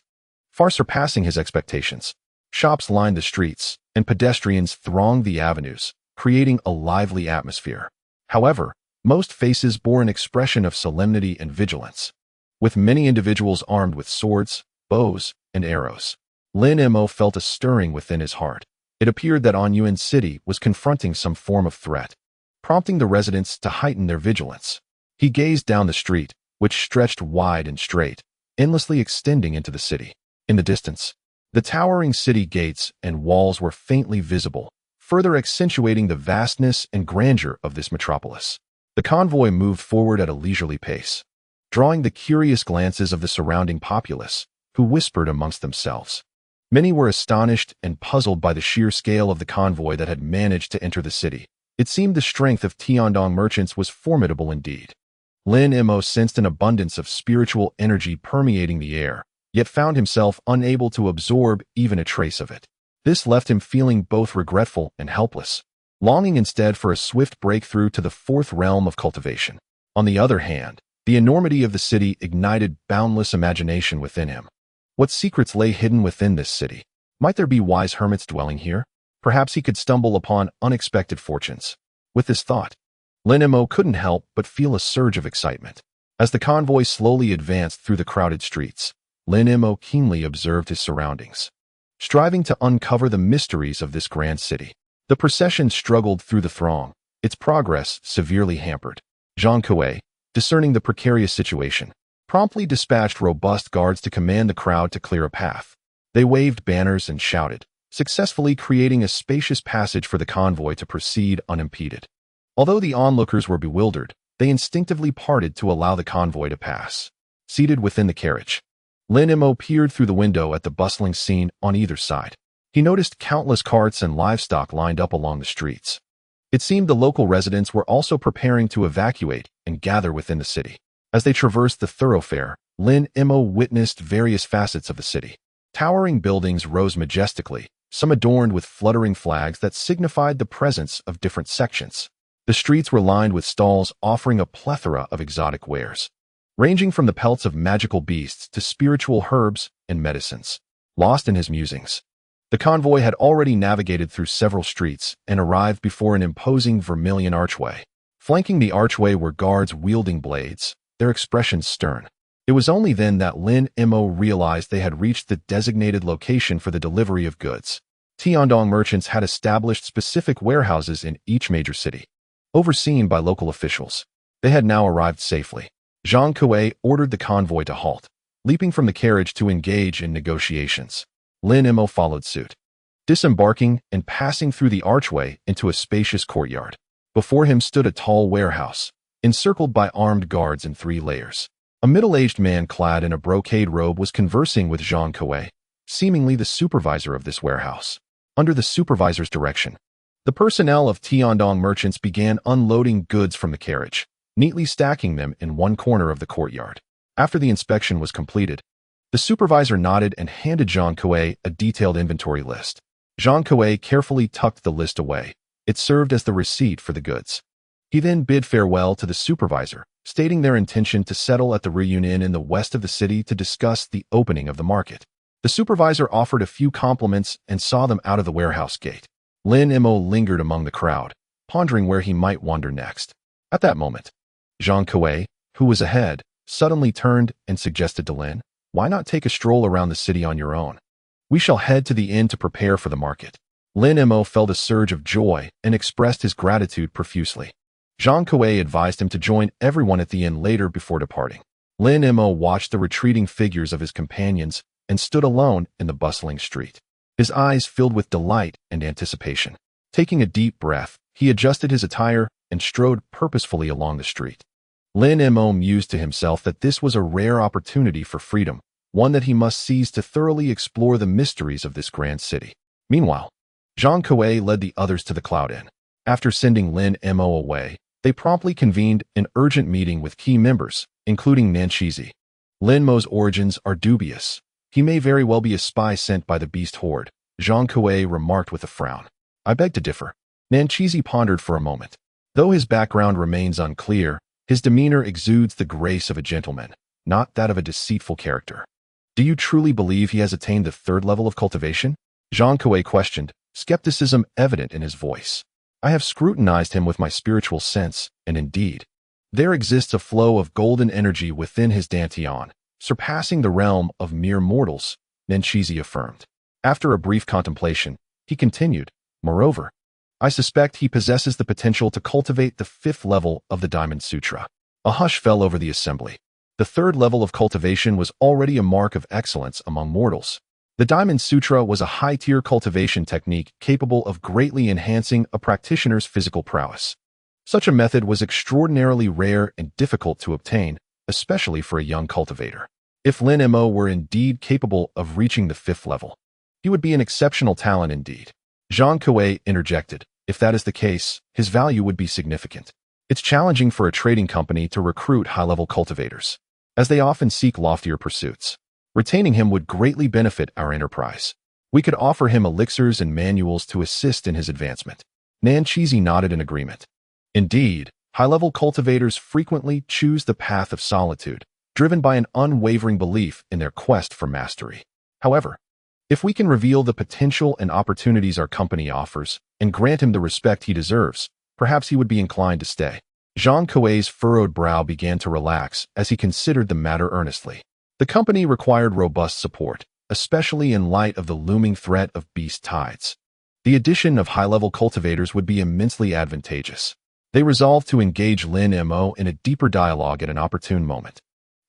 far surpassing his expectations. Shops lined the streets, and pedestrians thronged the avenues, creating a lively atmosphere. However, most faces bore an expression of solemnity and vigilance, with many individuals armed with swords, bows, and arrows. Lin Mo felt a stirring within his heart. It appeared that Yuan City was confronting some form of threat, prompting the residents to heighten their vigilance. He gazed down the street, which stretched wide and straight, endlessly extending into the city. In the distance, the towering city gates and walls were faintly visible, further accentuating the vastness and grandeur of this metropolis. The convoy moved forward at a leisurely pace, drawing the curious glances of the surrounding populace, who whispered amongst themselves, Many were astonished and puzzled by the sheer scale of the convoy that had managed to enter the city. It seemed the strength of Tiandong merchants was formidable indeed. Lin Mo sensed an abundance of spiritual energy permeating the air, yet found himself unable to absorb even a trace of it. This left him feeling both regretful and helpless, longing instead for a swift breakthrough to the fourth realm of cultivation. On the other hand, the enormity of the city ignited boundless imagination within him. What secrets lay hidden within this city? Might there be wise hermits dwelling here? Perhaps he could stumble upon unexpected fortunes. With this thought, Lin Mo couldn't help but feel a surge of excitement. As the convoy slowly advanced through the crowded streets, Lin Mo keenly observed his surroundings, striving to uncover the mysteries of this grand city. The procession struggled through the throng, its progress severely hampered. Zhang Kuei, discerning the precarious situation, promptly dispatched robust guards to command the crowd to clear a path. They waved banners and shouted, successfully creating a spacious passage for the convoy to proceed unimpeded. Although the onlookers were bewildered, they instinctively parted to allow the convoy to pass. Seated within the carriage, Lin Mo peered through the window at the bustling scene on either side. He noticed countless carts and livestock lined up along the streets. It seemed the local residents were also preparing to evacuate and gather within the city. As they traversed the thoroughfare, Lin Mo witnessed various facets of the city. Towering buildings rose majestically, some adorned with fluttering flags that signified the presence of different sections. The streets were lined with stalls offering a plethora of exotic wares, ranging from the pelts of magical beasts to spiritual herbs and medicines. Lost in his musings, the convoy had already navigated through several streets and arrived before an imposing vermilion archway. Flanking the archway were guards wielding blades, their expressions stern. It was only then that Lin Mo realized they had reached the designated location for the delivery of goods. Tiandong merchants had established specific warehouses in each major city, overseen by local officials. They had now arrived safely. Zhang Kuei ordered the convoy to halt, leaping from the carriage to engage in negotiations. Lin Mo followed suit, disembarking and passing through the archway into a spacious courtyard. Before him stood a tall warehouse, encircled by armed guards in 3 layers. A middle-aged man clad in a brocade robe was conversing with Zhang Kuei, seemingly the supervisor of this warehouse. Under the supervisor's direction, the personnel of Tiandong merchants began unloading goods from the carriage, neatly stacking them in one corner of the courtyard. After the inspection was completed, the supervisor nodded and handed Zhang Kuei a detailed inventory list. Zhang Kuei carefully tucked the list away. It served as the receipt for the goods. He then bid farewell to the supervisor, stating their intention to settle at the reunion in the west of the city to discuss the opening of the market. The supervisor offered a few compliments and saw them out of the warehouse gate. Lin Mo lingered among the crowd, pondering where he might wander next. At that moment, Zhang Kuei, who was ahead, suddenly turned and suggested to Lin, "Why not take a stroll around the city on your own? We shall head to the inn to prepare for the market." Lin Mo felt a surge of joy and expressed his gratitude profusely. Zhang Kuei advised him to join everyone at the inn later before departing. Lin Mo watched the retreating figures of his companions and stood alone in the bustling street, his eyes filled with delight and anticipation. Taking a deep breath, he adjusted his attire and strode purposefully along the street. Lin Mo mused to himself that this was a rare opportunity for freedom, one that he must seize to thoroughly explore the mysteries of this grand city. Meanwhile, Zhang Kuei led the others to the Cloud Inn. After sending Lin Mo away, they promptly convened an urgent meeting with key members, including Nanchizi. Lin Mo's origins are dubious. He may very well be a spy sent by the beast horde, Zhang Kuei remarked with a frown. "I beg to differ." Nanchizi pondered for a moment. Though his background remains unclear, his demeanor exudes the grace of a gentleman, not that of a deceitful character. "Do you truly believe he has attained the 3rd level of cultivation?" Zhang Kuei questioned, skepticism evident in his voice. "I have scrutinized him with my spiritual sense, and indeed, there exists a flow of golden energy within his dantian, surpassing the realm of mere mortals," Nanchizi affirmed. After a brief contemplation, he continued, "Moreover, I suspect he possesses the potential to cultivate the 5th level of the Diamond Sutra." A hush fell over the assembly. The 3rd level of cultivation was already a mark of excellence among mortals. The Diamond Sutra was a high-tier cultivation technique capable of greatly enhancing a practitioner's physical prowess. Such a method was extraordinarily rare and difficult to obtain, especially for a young cultivator. If Lin Mo were indeed capable of reaching the 5th level, He would be an exceptional talent indeed. Zhang Kuei interjected. If that is the case, his value would be significant. It's challenging for a trading company to recruit high-level cultivators, as they often seek loftier pursuits. Retaining him would greatly benefit our enterprise. We could offer him elixirs and manuals to assist in his advancement. Nan Chizi nodded in agreement. Indeed, high-level cultivators frequently choose the path of solitude, driven by an unwavering belief in their quest for mastery. However, if we can reveal the potential and opportunities our company offers and grant him the respect he deserves, perhaps he would be inclined to stay. Zhang Kuei's furrowed brow began to relax as he considered the matter earnestly. The company required robust support, especially in light of the looming threat of beast tides. The addition of high-level cultivators would be immensely advantageous. They resolved to engage Lin Mo in a deeper dialogue at an opportune moment,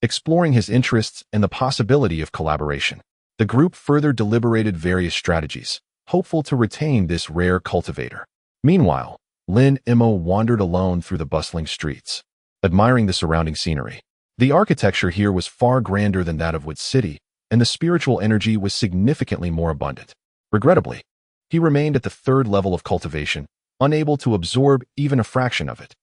exploring his interests and the possibility of collaboration. The group further deliberated various strategies, hopeful to retain this rare cultivator. Meanwhile, Lin Mo wandered alone through the bustling streets, admiring the surrounding scenery. The architecture here was far grander than that of Wood City, and the spiritual energy was significantly more abundant. Regrettably, he remained at the third level of cultivation, unable to absorb even a fraction of it.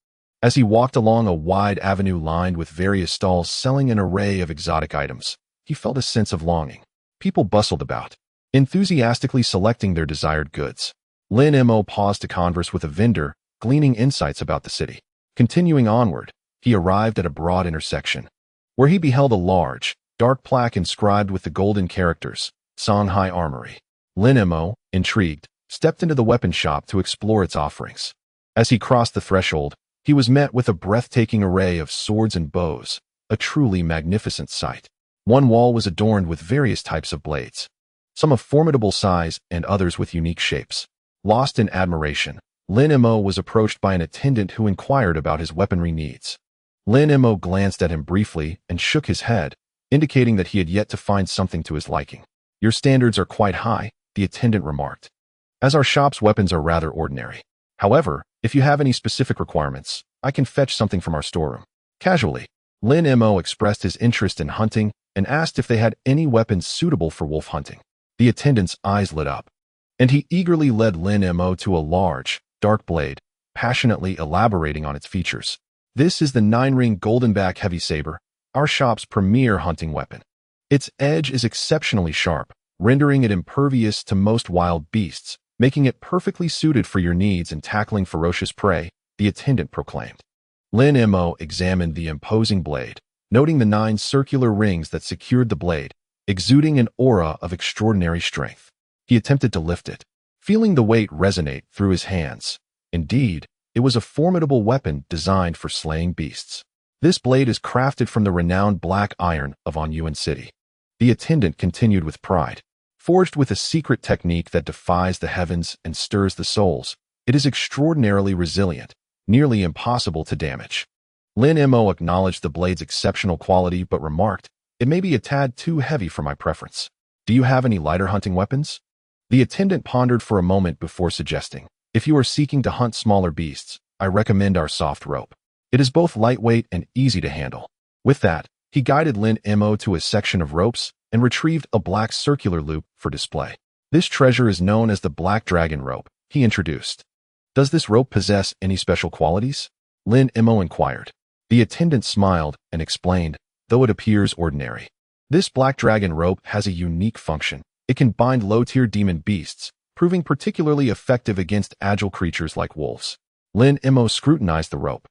As he walked along a wide avenue lined with various stalls selling an array of exotic items, he felt a sense of longing. People bustled about, enthusiastically selecting their desired goods. Lin Mo paused to converse with a vendor, gleaning insights about the city. Continuing onward, he arrived at a broad intersection, where he beheld a large, dark plaque inscribed with the golden characters, Songhai Armory. Lin Mo, intrigued, stepped into the weapon shop to explore its offerings. As he crossed the threshold, he was met with a breathtaking array of swords and bows, a truly magnificent sight. One wall was adorned with various types of blades, some of formidable size and others with unique shapes. Lost in admiration, Lin Mo was approached by an attendant who inquired about his weaponry needs. Lin Mo glanced at him briefly and shook his head, indicating that he had yet to find something to his liking. Your standards are quite high, the attendant remarked, as our shop's weapons are rather ordinary. However, if you have any specific requirements, I can fetch something from our storeroom. Casually, Lin Mo expressed his interest in hunting and asked if they had any weapons suitable for wolf hunting. The attendant's eyes lit up, and he eagerly led Lin Mo to a large, dark blade, passionately elaborating on its features. This is the 9-ring goldenback heavy saber, our shop's premier hunting weapon. Its edge is exceptionally sharp, rendering it impervious to most wild beasts, making it perfectly suited for your needs in tackling ferocious prey, the attendant proclaimed. Lin Mo examined the imposing blade, noting the 9 circular rings that secured the blade, exuding an aura of extraordinary strength. He attempted to lift it, feeling the weight resonate through his hands. Indeed, it was a formidable weapon designed for slaying beasts. This blade is crafted from the renowned black iron of Anyuan City. The attendant continued with pride. Forged with a secret technique that defies the heavens and stirs the souls, it is extraordinarily resilient, nearly impossible to damage. Lin Mo acknowledged the blade's exceptional quality but remarked, it may be a tad too heavy for my preference. Do you have any lighter hunting weapons? The attendant pondered for a moment before suggesting, if you are seeking to hunt smaller beasts, I recommend our soft rope. It is both lightweight and easy to handle. With that, he guided Lin Mo to a section of ropes and retrieved a black circular loop for display. This treasure is known as the Black Dragon Rope, he introduced. Does this rope possess any special qualities? Lin Mo inquired. The attendant smiled and explained, though it appears ordinary. This Black Dragon Rope has a unique function. It can bind low-tier demon beasts, proving particularly effective against agile creatures like wolves. Lin Mo scrutinized the rope,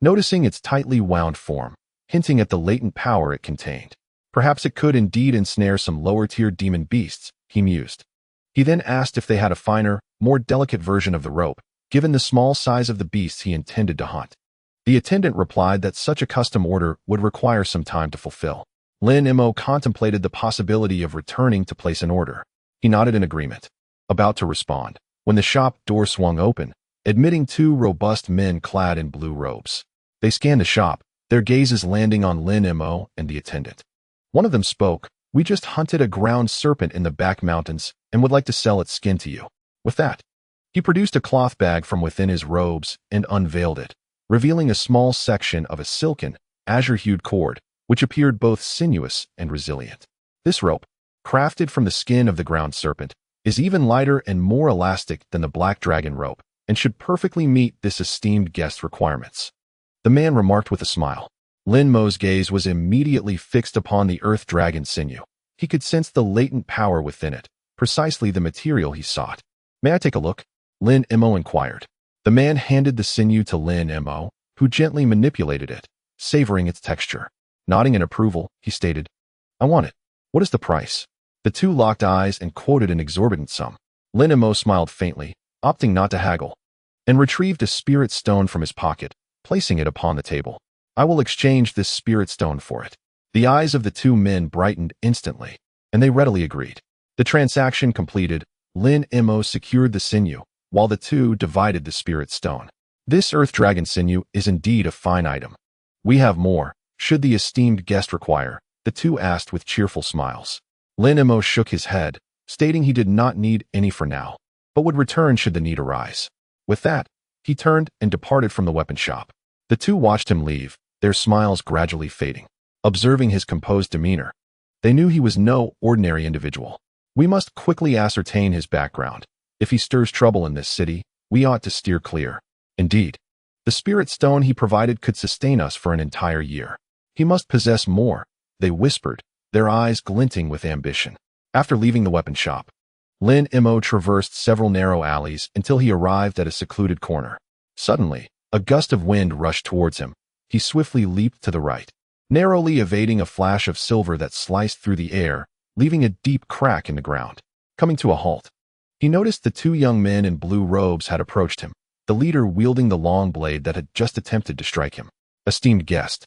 noticing its tightly wound form, hinting at the latent power it contained. Perhaps it could indeed ensnare some lower-tier demon beasts, he mused. He then asked if they had a finer, more delicate version of the rope, given the small size of the beasts he intended to hunt. The attendant replied that such a custom order would require some time to fulfill. Lin Mo contemplated the possibility of returning to place an order. He nodded in agreement, about to respond, when the shop door swung open, admitting 2 robust men clad in blue robes. They scanned the shop, their gazes landing on Lin Mo and the attendant. One of them spoke, we just hunted a ground serpent in the back mountains and would like to sell its skin to you. With that, he produced a cloth bag from within his robes and unveiled it, revealing a small section of a silken, azure-hued cord, which appeared both sinuous and resilient. This rope, crafted from the skin of the ground serpent, is even lighter and more elastic than the black dragon rope, and should perfectly meet this esteemed guest's requirements. The man remarked with a smile. Lin Mo's gaze was immediately fixed upon the earth dragon sinew. He could sense the latent power within it, precisely the material he sought. May I take a look? Lin Mo inquired. The man handed the sinew to Lin Mo, who gently manipulated it, savoring its texture. Nodding in approval, he stated, I want it. What is the price? The two locked eyes and quoted an exorbitant sum. Lin Mo smiled faintly, opting not to haggle, and retrieved a spirit stone from his pocket, placing it upon the table. I will exchange this spirit stone for it. The eyes of the two men brightened instantly, and they readily agreed. The transaction completed, Lin Mo secured the sinew, while the two divided the spirit stone. This earth dragon sinew is indeed a fine item. We have more, should the esteemed guest require, the two asked with cheerful smiles. Lin Mo shook his head, stating he did not need any for now, but would return should the need arise. With that, he turned and departed from the weapon shop. The two watched him leave, their smiles gradually fading. Observing his composed demeanor, they knew he was no ordinary individual. We must quickly ascertain his background. If he stirs trouble in this city, we ought to steer clear. Indeed, the spirit stone he provided could sustain us for an entire year. He must possess more, they whispered, their eyes glinting with ambition. After leaving the weapon shop, Lin Mo traversed several narrow alleys until he arrived at a secluded corner. Suddenly, a gust of wind rushed towards him. He swiftly leaped to the right, narrowly evading a flash of silver that sliced through the air, leaving a deep crack in the ground. Coming to a halt, he noticed the two young men in blue robes had approached him, the leader wielding the long blade that had just attempted to strike him. Esteemed guest,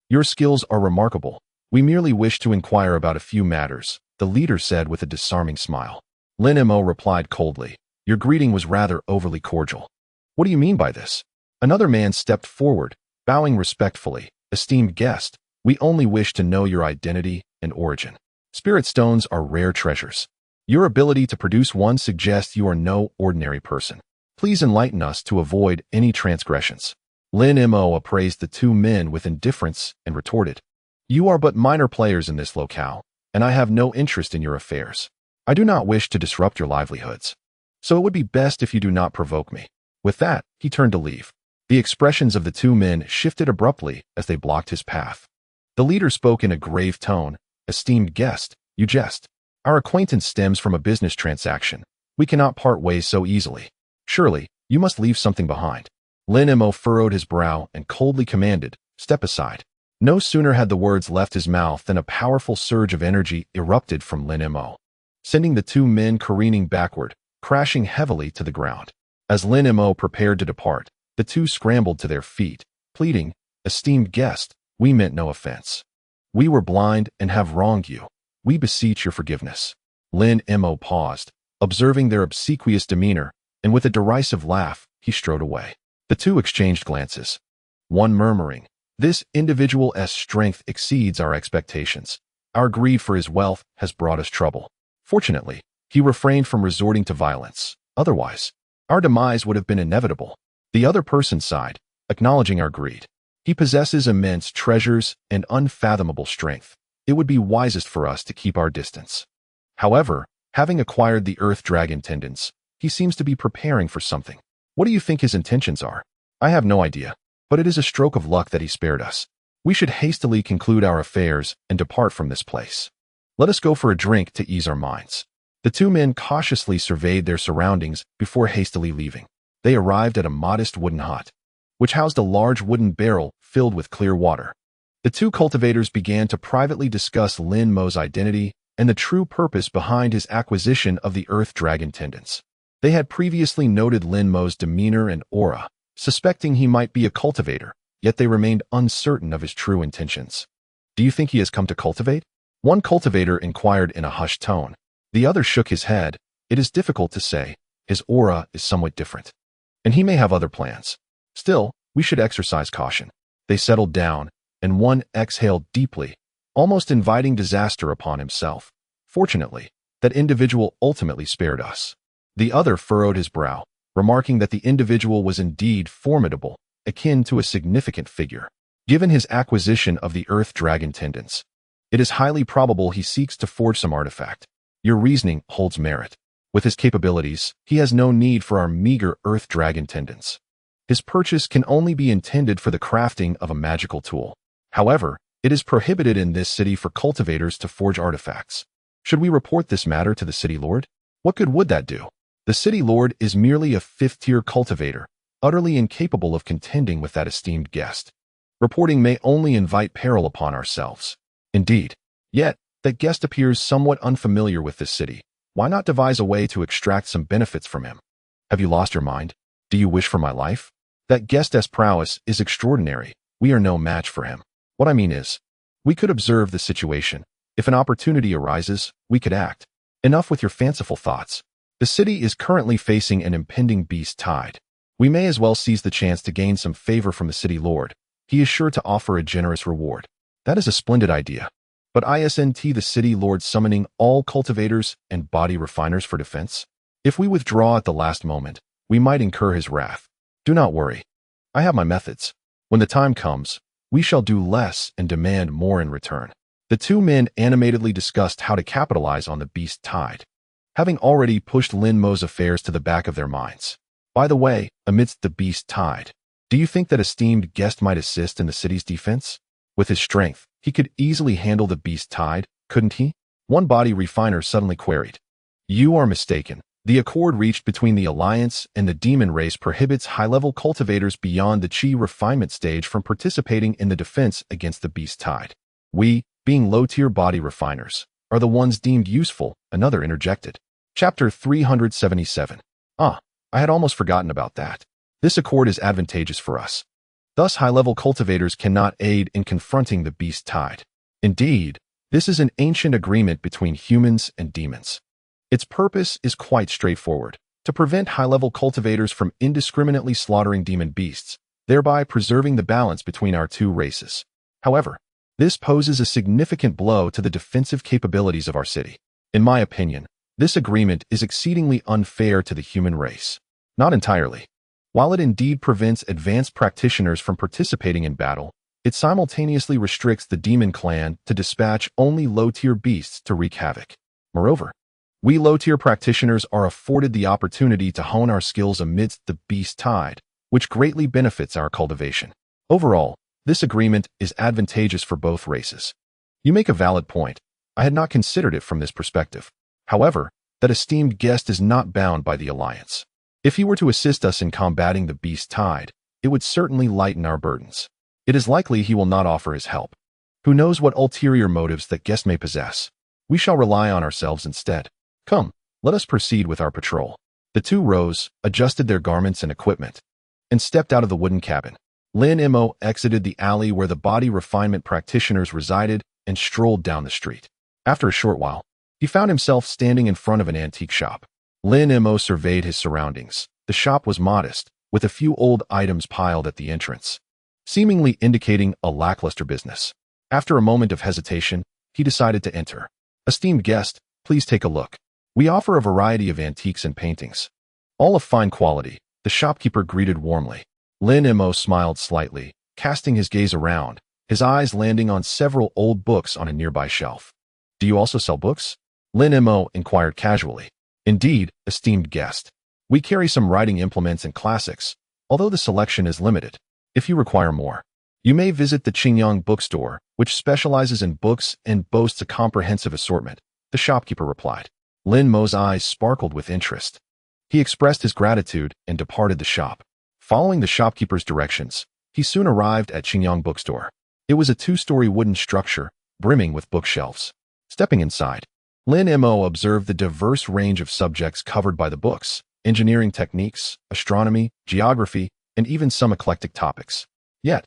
your skills are remarkable. We merely wish to inquire about a few matters, the leader said with a disarming smile. Lin Mo replied coldly, your greeting was rather overly cordial. What do you mean by this? Another man stepped forward, bowing respectfully. Esteemed guest, we only wish to know your identity and origin. Spirit stones are rare treasures. Your ability to produce one suggests you are no ordinary person. Please enlighten us to avoid any transgressions. Lin Mo appraised the two men with indifference and retorted, you are but minor players in this locale, and I have no interest in your affairs. I do not wish to disrupt your livelihoods, so it would be best if you do not provoke me. With that, he turned to leave. The expressions of the two men shifted abruptly as they blocked his path. The leader spoke in a grave tone, esteemed guest, you jest. Our acquaintance stems from a business transaction. We cannot part ways so easily. Surely, you must leave something behind. Lin Mo furrowed his brow and coldly commanded, step aside. No sooner had the words left his mouth than a powerful surge of energy erupted from Lin Mo, sending the two men careening backward, crashing heavily to the ground. As Lin Mo prepared to depart, the two scrambled to their feet, pleading, esteemed guest, we meant no offense. We were blind and have wronged you. We beseech your forgiveness. Lin Mo paused, observing their obsequious demeanor, and with a derisive laugh, he strode away. The two exchanged glances, one murmuring, this individual's strength exceeds our expectations. Our greed for his wealth has brought us trouble. Fortunately, he refrained from resorting to violence. Otherwise, our demise would have been inevitable. The other person sighed, acknowledging our greed. He possesses immense treasures and unfathomable strength. It would be wisest for us to keep our distance. However, having acquired the earth dragon tendons, he seems to be preparing for something. What do you think his intentions are? I have no idea, but it is a stroke of luck that he spared us. We should hastily conclude our affairs and depart from this place. Let us go for a drink to ease our minds. The two men cautiously surveyed their surroundings before hastily leaving. They arrived at a modest wooden hut, which housed a large wooden barrel filled with clear water. The two cultivators began to privately discuss Lin Mo's identity and the true purpose behind his acquisition of the earth dragon tendons. They had previously noted Lin Mo's demeanor and aura, suspecting he might be a cultivator, yet they remained uncertain of his true intentions. Do you think he has come to cultivate? One cultivator inquired in a hushed tone. The other shook his head. It is difficult to say. His aura is somewhat different, and he may have other plans. Still, we should exercise caution. They settled down, and one exhaled deeply, almost inviting disaster upon himself. Fortunately, that individual ultimately spared us. The other furrowed his brow, remarking that the individual was indeed formidable, akin to a significant figure. Given his acquisition of the earth dragon tendons, it is highly probable he seeks to forge some artifact. Your reasoning holds merit. With his capabilities, he has no need for our meager earth dragon tendons. His purchase can only be intended for the crafting of a magical tool. However, it is prohibited in this city for cultivators to forge artifacts. Should we report this matter to the city lord? What good would that do? The city lord is merely a fifth-tier cultivator, utterly incapable of contending with that esteemed guest. Reporting may only invite peril upon ourselves. Indeed. Yet, that guest appears somewhat unfamiliar with this city. Why not devise a way to extract some benefits from him? Have you lost your mind? Do you wish for my life? That guest's prowess is extraordinary. We are no match for him. What I mean is, we could observe the situation. If an opportunity arises, we could act. Enough with your fanciful thoughts. The city is currently facing an impending beast tide. We may as well seize the chance to gain some favor from the city lord. He is sure to offer a generous reward. That is a splendid idea. But isn't the city lord summoning all cultivators and body refiners for defense? If we withdraw at the last moment, we might incur his wrath. Do not worry. I have my methods. When the time comes, we shall do less and demand more in return. The two men animatedly discussed how to capitalize on the beast tide, having already pushed Lin Mo's affairs to the back of their minds. By the way, amidst the beast tide, do you think that esteemed guest might assist in the city's defense? With his strength, he could easily handle the beast tide, couldn't he? One body refiner suddenly queried. You are mistaken. The accord reached between the Alliance and the demon race prohibits high-level cultivators beyond the chi refinement stage from participating in the defense against the beast tide. We, being low-tier body refiners, are the ones deemed useful, another interjected. Chapter 377. I had almost forgotten about that. This accord is advantageous for us. Thus, high-level cultivators cannot aid in confronting the beast tide. Indeed, this is an ancient agreement between humans and demons. Its purpose is quite straightforward, to prevent high-level cultivators from indiscriminately slaughtering demon beasts, thereby preserving the balance between our two races. However, this poses a significant blow to the defensive capabilities of our city. In my opinion, this agreement is exceedingly unfair to the human race. Not entirely. While it indeed prevents advanced practitioners from participating in battle, it simultaneously restricts the demon clan to dispatch only low-tier beasts to wreak havoc. Moreover, we low-tier practitioners are afforded the opportunity to hone our skills amidst the beast tide, which greatly benefits our cultivation. Overall, this agreement is advantageous for both races. You make a valid point. I had not considered it from this perspective. However, that esteemed guest is not bound by the Alliance. If he were to assist us in combating the beast tide, it would certainly lighten our burdens. It is likely he will not offer his help. Who knows what ulterior motives that guest may possess? We shall rely on ourselves instead. Come, let us proceed with our patrol. The two rose, adjusted their garments and equipment, and stepped out of the wooden cabin. Lin Mo exited the alley where the body refinement practitioners resided and strolled down the street. After a short while, he found himself standing in front of an antique shop. Lin Mo surveyed his surroundings. The shop was modest, with a few old items piled at the entrance, seemingly indicating a lackluster business. After a moment of hesitation, he decided to enter. Esteemed guest, please take a look. We offer a variety of antiques and paintings, all of fine quality, the shopkeeper greeted warmly. Lin Mo smiled slightly, casting his gaze around, his eyes landing on several old books on a nearby shelf. Do you also sell books? Lin Mo inquired casually. Indeed, esteemed guest. We carry some writing implements and classics, although the selection is limited. If you require more, you may visit the Qingyang bookstore, which specializes in books and boasts a comprehensive assortment, the shopkeeper replied. Lin Mo's eyes sparkled with interest. He expressed his gratitude and departed the shop. Following the shopkeeper's directions, he soon arrived at Qingyang bookstore. It was a two-story wooden structure, brimming with bookshelves. Stepping inside, Lin Mo observed the diverse range of subjects covered by the books, engineering techniques, astronomy, geography, and even some eclectic topics. Yet,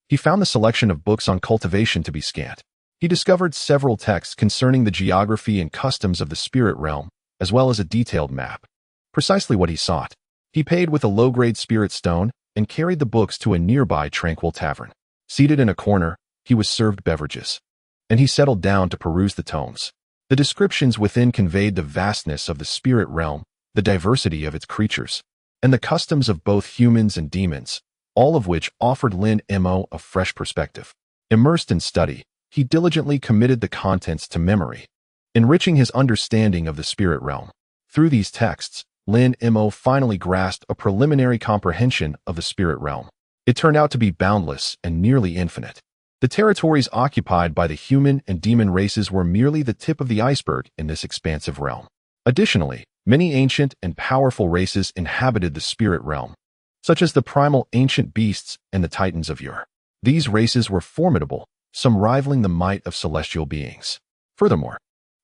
he found the selection of books on cultivation to be scant. He discovered several texts concerning the geography and customs of the spirit realm, as well as a detailed map. Precisely what he sought. He paid with a low-grade spirit stone and carried the books to a nearby tranquil tavern. Seated in a corner, he was served beverages, and he settled down to peruse the tomes. The descriptions within conveyed the vastness of the spirit realm, the diversity of its creatures, and the customs of both humans and demons, all of which offered Lin Mo a fresh perspective. Immersed in study, he diligently committed the contents to memory, enriching his understanding of the spirit realm. Through these texts, Lin Mo finally grasped a preliminary comprehension of the spirit realm. It turned out to be boundless and nearly infinite. The territories occupied by the human and demon races were merely the tip of the iceberg in this expansive realm. Additionally, many ancient and powerful races inhabited the spirit realm, such as the primal ancient beasts and the titans of yore. These races were formidable, some rivaling the might of celestial beings. Furthermore,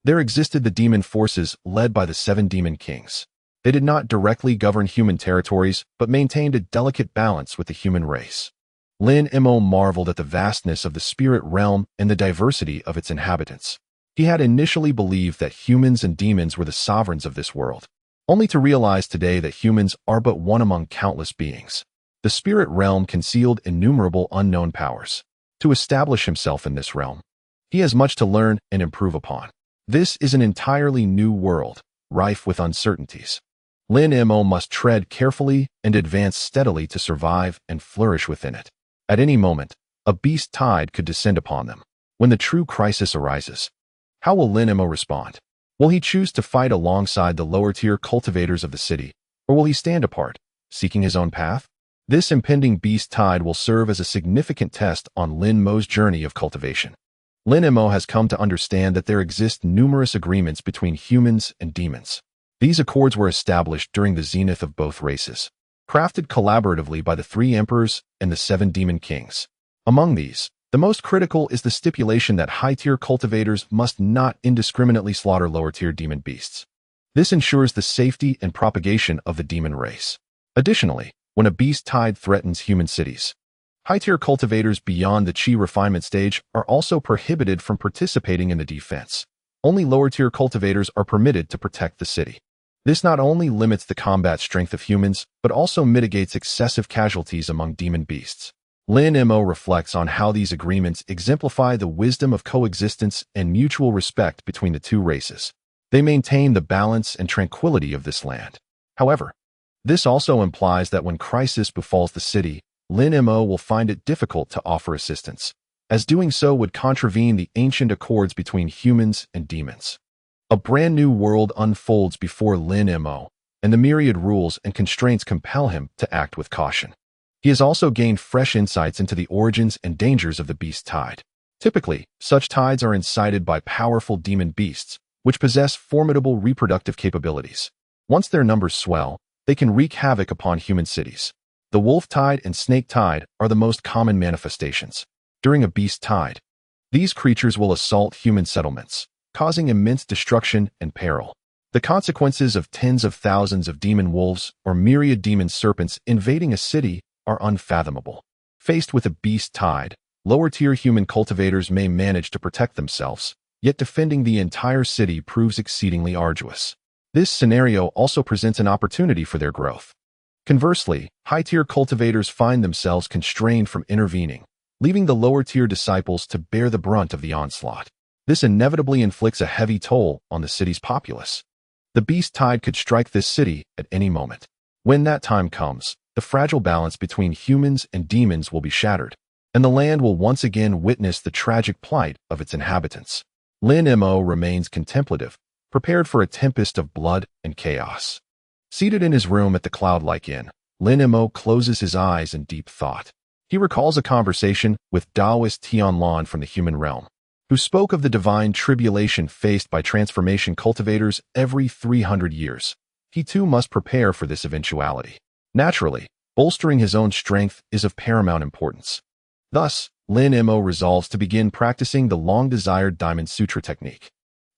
there existed the demon forces led by the 7 demon kings. They did not directly govern human territories, but maintained a delicate balance with the human race. Lin Mo marveled at the vastness of the spirit realm and the diversity of its inhabitants. He had initially believed that humans and demons were the sovereigns of this world, only to realize today that humans are but one among countless beings. The spirit realm concealed innumerable unknown powers. To establish himself in this realm, he has much to learn and improve upon. This is an entirely new world, rife with uncertainties. Lin Mo must tread carefully and advance steadily to survive and flourish within it. At any moment, a beast tide could descend upon them. When the true crisis arises, how will Lin Mo respond? Will he choose to fight alongside the lower-tier cultivators of the city, or will he stand apart, seeking his own path? This impending beast tide will serve as a significant test on Lin Mo's journey of cultivation. Lin Mo has come to understand that there exist numerous agreements between humans and demons. These accords were established during the zenith of both races, crafted collaboratively by the 3 emperors and the 7 demon kings. Among these, the most critical is the stipulation that high-tier cultivators must not indiscriminately slaughter lower-tier demon beasts. This ensures the safety and propagation of the demon race. Additionally, when a beast tide threatens human cities, high-tier cultivators beyond the chi refinement stage are also prohibited from participating in the defense. Only lower-tier cultivators are permitted to protect the city. This not only limits the combat strength of humans, but also mitigates excessive casualties among demon beasts. Lin Mo reflects on how these agreements exemplify the wisdom of coexistence and mutual respect between the 2 races. They maintain the balance and tranquility of this land. However, this also implies that when crisis befalls the city, Lin Mo will find it difficult to offer assistance, as doing so would contravene the ancient accords between humans and demons. A brand new world unfolds before Lin Mo, and the myriad rules and constraints compel him to act with caution. He has also gained fresh insights into the origins and dangers of the beast tide. Typically, such tides are incited by powerful demon beasts, which possess formidable reproductive capabilities. Once their numbers swell, they can wreak havoc upon human cities. The wolf tide and snake tide are the most common manifestations. During a beast tide, these creatures will assault human settlements, causing immense destruction and peril. The consequences of tens of thousands of demon wolves or myriad demon serpents invading a city are unfathomable. Faced with a beast tide, lower-tier human cultivators may manage to protect themselves, yet defending the entire city proves exceedingly arduous. This scenario also presents an opportunity for their growth. Conversely, high-tier cultivators find themselves constrained from intervening, leaving the lower-tier disciples to bear the brunt of the onslaught. This inevitably inflicts a heavy toll on the city's populace. The beast tide could strike this city at any moment. When that time comes, the fragile balance between humans and demons will be shattered, and the land will once again witness the tragic plight of its inhabitants. Lin Mo remains contemplative, prepared for a tempest of blood and chaos. Seated in his room at the cloud-like inn, Lin Mo closes his eyes in deep thought. He recalls a conversation with Taoist Tianlan from the human realm, who spoke of the divine tribulation faced by transformation cultivators every 300 years. He too must prepare for this eventuality. Naturally, bolstering his own strength is of paramount importance. Thus, Lin Mo resolves to begin practicing the long-desired Diamond Sutra technique.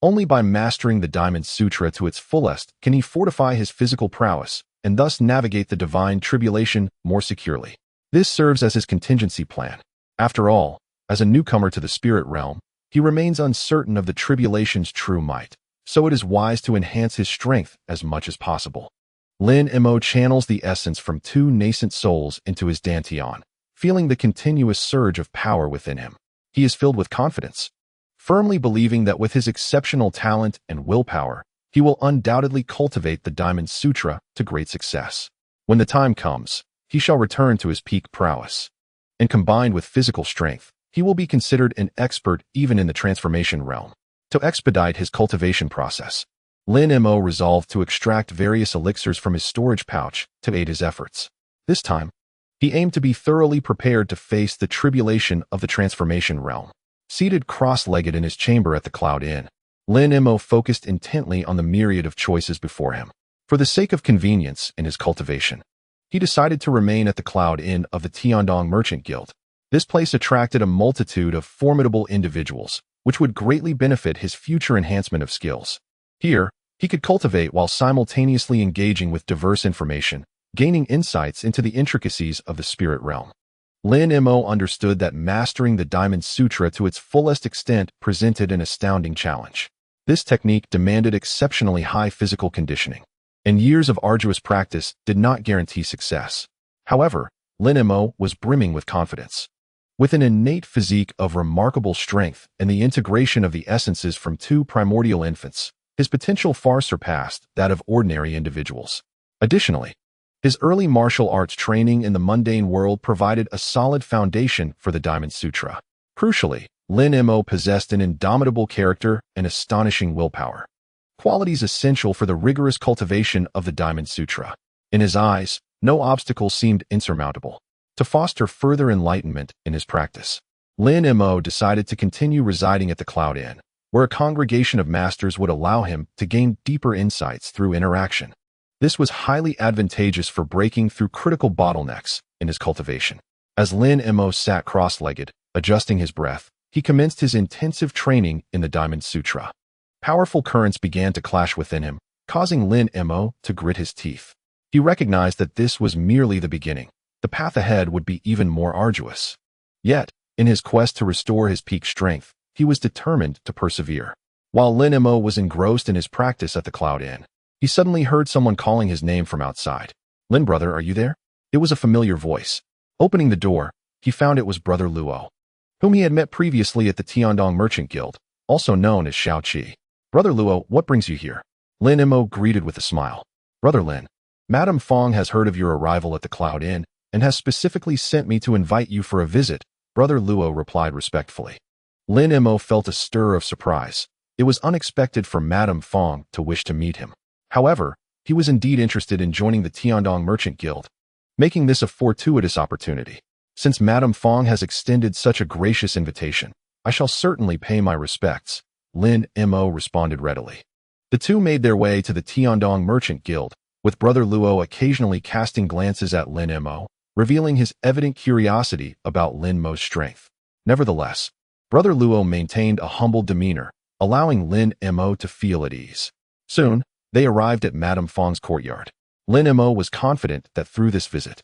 Only by mastering the Diamond Sutra to its fullest can he fortify his physical prowess and thus navigate the divine tribulation more securely. This serves as his contingency plan. After all, as a newcomer to the spirit realm, he remains uncertain of the tribulation's true might, so it is wise to enhance his strength as much as possible. Lin Mo channels the essence from 2 nascent souls into his dantian, feeling the continuous surge of power within him. He is filled with confidence, firmly believing that with his exceptional talent and willpower, he will undoubtedly cultivate the Diamond Sutra to great success. When the time comes, he shall return to his peak prowess, and combined with physical strength, he will be considered an expert even in the transformation realm. To expedite his cultivation process, Lin Mo resolved to extract various elixirs from his storage pouch to aid his efforts. This time, he aimed to be thoroughly prepared to face the tribulation of the transformation realm. Seated cross-legged in his chamber at the Cloud Inn, Lin Mo focused intently on the myriad of choices before him. For the sake of convenience in his cultivation, he decided to remain at the Cloud Inn of the Tiandong Merchant Guild. This place attracted a multitude of formidable individuals, which would greatly benefit his future enhancement of skills. Here, he could cultivate while simultaneously engaging with diverse information, gaining insights into the intricacies of the spirit realm. Lin Mo understood that mastering the Diamond Sutra to its fullest extent presented an astounding challenge. This technique demanded exceptionally high physical conditioning, and years of arduous practice did not guarantee success. However, Lin Mo was brimming with confidence. With an innate physique of remarkable strength and the integration of the essences from two primordial infants, his potential far surpassed that of ordinary individuals. Additionally, his early martial arts training in the mundane world provided a solid foundation for the Diamond Sutra. Crucially, Lin Mo possessed an indomitable character and astonishing willpower, qualities essential for the rigorous cultivation of the Diamond Sutra. In his eyes, no obstacle seemed insurmountable. To foster further enlightenment in his practice, Lin Mo decided to continue residing at the Cloud Inn, where a congregation of masters would allow him to gain deeper insights through interaction. This was highly advantageous for breaking through critical bottlenecks in his cultivation. As Lin Mo sat cross-legged, adjusting his breath, he commenced his intensive training in the Diamond Sutra. Powerful currents began to clash within him, causing Lin Mo to grit his teeth. He recognized that this was merely the beginning. The path ahead would be even more arduous. Yet, in his quest to restore his peak strength, he was determined to persevere. While Lin Mo was engrossed in his practice at the Cloud Inn, he suddenly heard someone calling his name from outside. "Lin, brother, are you there?" It was a familiar voice. Opening the door, he found it was Brother Luo, whom he had met previously at the Tiandong Merchant Guild, also known as Shao Qi. "Brother Luo, what brings you here?" Lin Mo greeted with a smile. "Brother Lin, Madame Fong has heard of your arrival at the Cloud Inn and has specifically sent me to invite you for a visit," Brother Luo replied respectfully. Lin Mo felt a stir of surprise. It was unexpected for Madame Fong to wish to meet him. However, he was indeed interested in joining the Tiandong Merchant Guild, making this a fortuitous opportunity. "Since Madame Fong has extended such a gracious invitation, I shall certainly pay my respects," Lin Mo responded readily. The two made their way to the Tiandong Merchant Guild, with Brother Luo occasionally casting glances at Lin Mo, revealing his evident curiosity about Lin Mo's strength. Nevertheless, Brother Luo maintained a humble demeanor, allowing Lin Mo to feel at ease. Soon, they arrived at Madame Fong's courtyard. Lin Mo was confident that through this visit,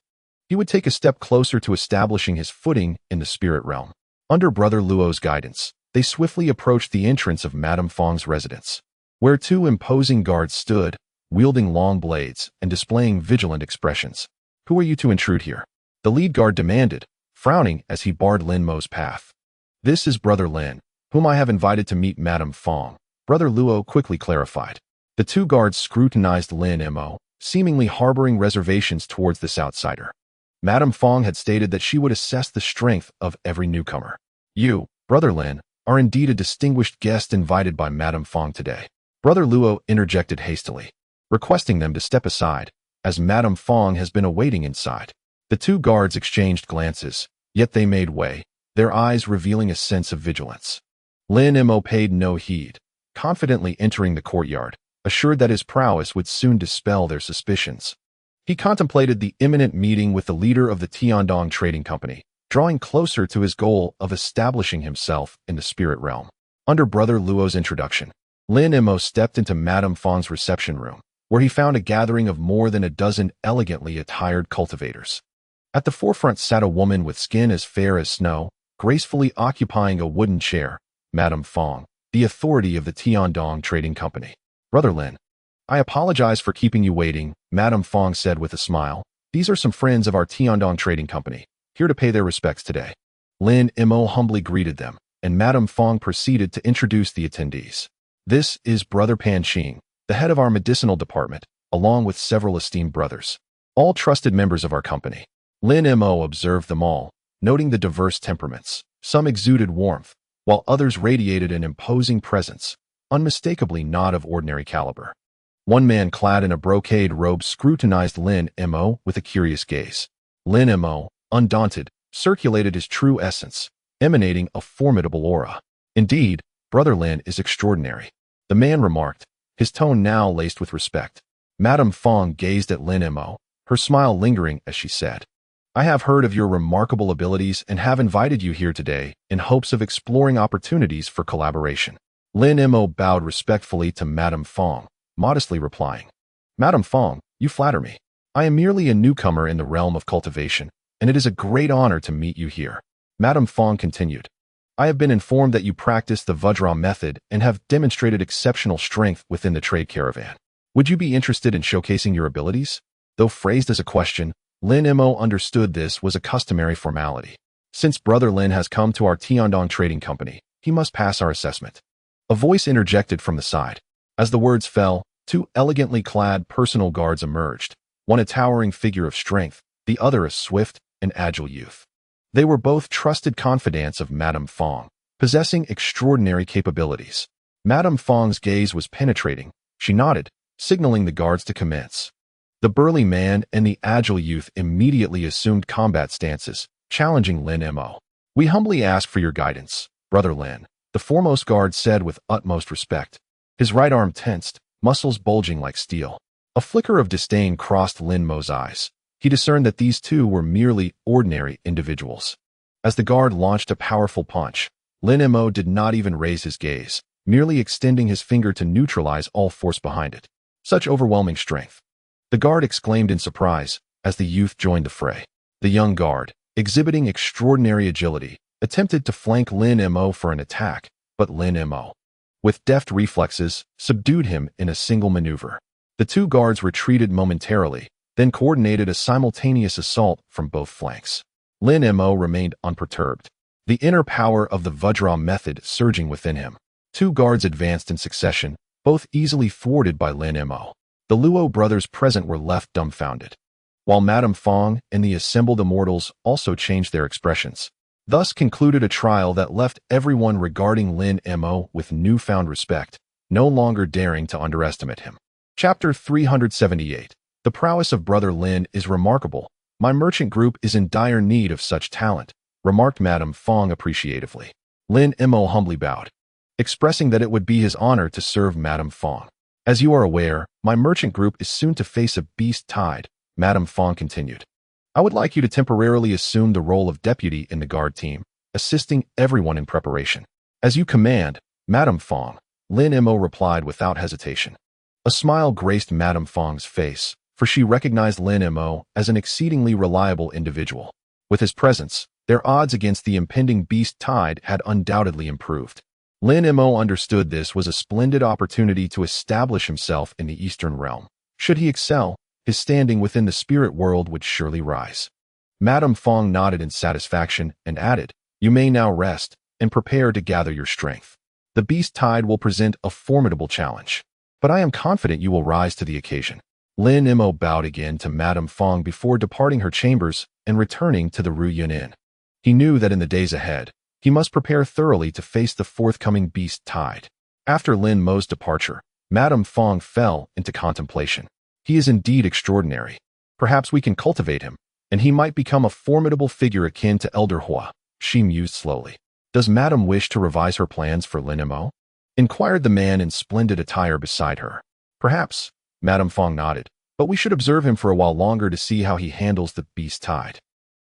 he would take a step closer to establishing his footing in the spirit realm. Under Brother Luo's guidance, they swiftly approached the entrance of Madame Fong's residence, where two imposing guards stood, wielding long blades and displaying vigilant expressions. "Who are you to intrude here?" the lead guard demanded, frowning as he barred Lin Mo's path. "This is Brother Lin, whom I have invited to meet Madame Fong," Brother Luo quickly clarified. The two guards scrutinized Lin Mo, seemingly harboring reservations towards this outsider. Madame Fong had stated that she would assess the strength of every newcomer. "You, Brother Lin, are indeed a distinguished guest invited by Madame Fong today," Brother Luo interjected hastily, requesting them to step aside, as Madame Fong has been awaiting inside. The two guards exchanged glances, yet they made way, their eyes revealing a sense of vigilance. Lin Mo paid no heed, confidently entering the courtyard, assured that his prowess would soon dispel their suspicions. He contemplated the imminent meeting with the leader of the Tiandong Trading Company, drawing closer to his goal of establishing himself in the spirit realm. Under Brother Luo's introduction, Lin Mo stepped into Madame Fong's reception room, where he found a gathering of more than a dozen elegantly attired cultivators. At the forefront sat a woman with skin as fair as snow, gracefully occupying a wooden chair, Madame Fong, the authority of the Tiandong Trading Company. "Brother Lin, I apologize for keeping you waiting," Madame Fong said with a smile. "These are some friends of our Tiandong Trading Company, here to pay their respects today." Lin Mo humbly greeted them, and Madame Fong proceeded to introduce the attendees. "This is Brother Pan Qing, the head of our medicinal department, along with several esteemed brothers, all trusted members of our company." Lin Mo observed them all, noting the diverse temperaments. Some exuded warmth, while others radiated an imposing presence, unmistakably not of ordinary caliber. One man clad in a brocade robe scrutinized Lin Mo with a curious gaze. Lin Mo, undaunted, circulated his true essence, emanating a formidable aura. Indeed, Brother Lin is extraordinary, the man remarked, his tone now laced with respect. Madame Fong gazed at Lin Mo, her smile lingering as she said, I have heard of your remarkable abilities and have invited you here today in hopes of exploring opportunities for collaboration. Lin Mo bowed respectfully to Madame Fong, modestly replying, Madame Fong, you flatter me. I am merely a newcomer in the realm of cultivation, and it is a great honor to meet you here. Madame Fong continued, I have been informed that you practice the Vajra method and have demonstrated exceptional strength within the trade caravan. Would you be interested in showcasing your abilities? Though phrased as a question, Lin Mo understood this was a customary formality. Since Brother Lin has come to our Tiandong trading company, he must pass our assessment. A voice interjected from the side. As the words fell, two elegantly clad personal guards emerged, one a towering figure of strength, the other a swift and agile youth. They were both trusted confidants of Madame Fong, possessing extraordinary capabilities. Madame Fong's gaze was penetrating. She nodded, signaling the guards to commence. The burly man and the agile youth immediately assumed combat stances, challenging Lin Mo. We humbly ask for your guidance, Brother Lin, the foremost guard said with utmost respect. His right arm tensed, muscles bulging like steel. A flicker of disdain crossed Lin Mo's eyes. He discerned that these two were merely ordinary individuals. As the guard launched a powerful punch, Lin Mo did not even raise his gaze, merely extending his finger to neutralize all force behind it. Such overwhelming strength. The guard exclaimed in surprise as the youth joined the fray. The young guard, exhibiting extraordinary agility, attempted to flank Lin Mo for an attack, but Lin Mo, with deft reflexes, subdued him in a single maneuver. The two guards retreated momentarily, then coordinated a simultaneous assault from both flanks. Lin Mo remained unperturbed, the inner power of the Vajra method surging within him. Two guards advanced in succession, both easily thwarted by Lin Mo. The Luo brothers present were left dumbfounded, while Madame Fong and the assembled immortals also changed their expressions. Thus concluded a trial that left everyone regarding Lin Mo with newfound respect, no longer daring to underestimate him. Chapter 378. The prowess of Brother Lin is remarkable. My merchant group is in dire need of such talent, remarked Madame Fong appreciatively. Lin Mo humbly bowed, expressing that it would be his honor to serve Madame Fong. As you are aware, my merchant group is soon to face a beast tide, Madame Fong continued. I would like you to temporarily assume the role of deputy in the guard team, assisting everyone in preparation. As you command, Madame Fong, Lin Mo replied without hesitation. A smile graced Madame Fong's face, for she recognized Lin Mo as an exceedingly reliable individual. With his presence, their odds against the impending beast tide had undoubtedly improved. Lin Mo understood this was a splendid opportunity to establish himself in the Eastern realm. Should he excel, his standing within the spirit world would surely rise. Madame Fong nodded in satisfaction and added, You may now rest and prepare to gather your strength. The beast tide will present a formidable challenge, but I am confident you will rise to the occasion. Lin Mo bowed again to Madame Fong before departing her chambers and returning to the Ruyun Inn. He knew that in the days ahead, he must prepare thoroughly to face the forthcoming beast tide. After Lin Mo's departure, Madame Fong fell into contemplation. He is indeed extraordinary. Perhaps we can cultivate him, and he might become a formidable figure akin to Elder Hua, she mused slowly. Does Madame wish to revise her plans for Lin Mo? Inquired the man in splendid attire beside her. Perhaps, Madame Fong nodded, but we should observe him for a while longer to see how he handles the beast tide.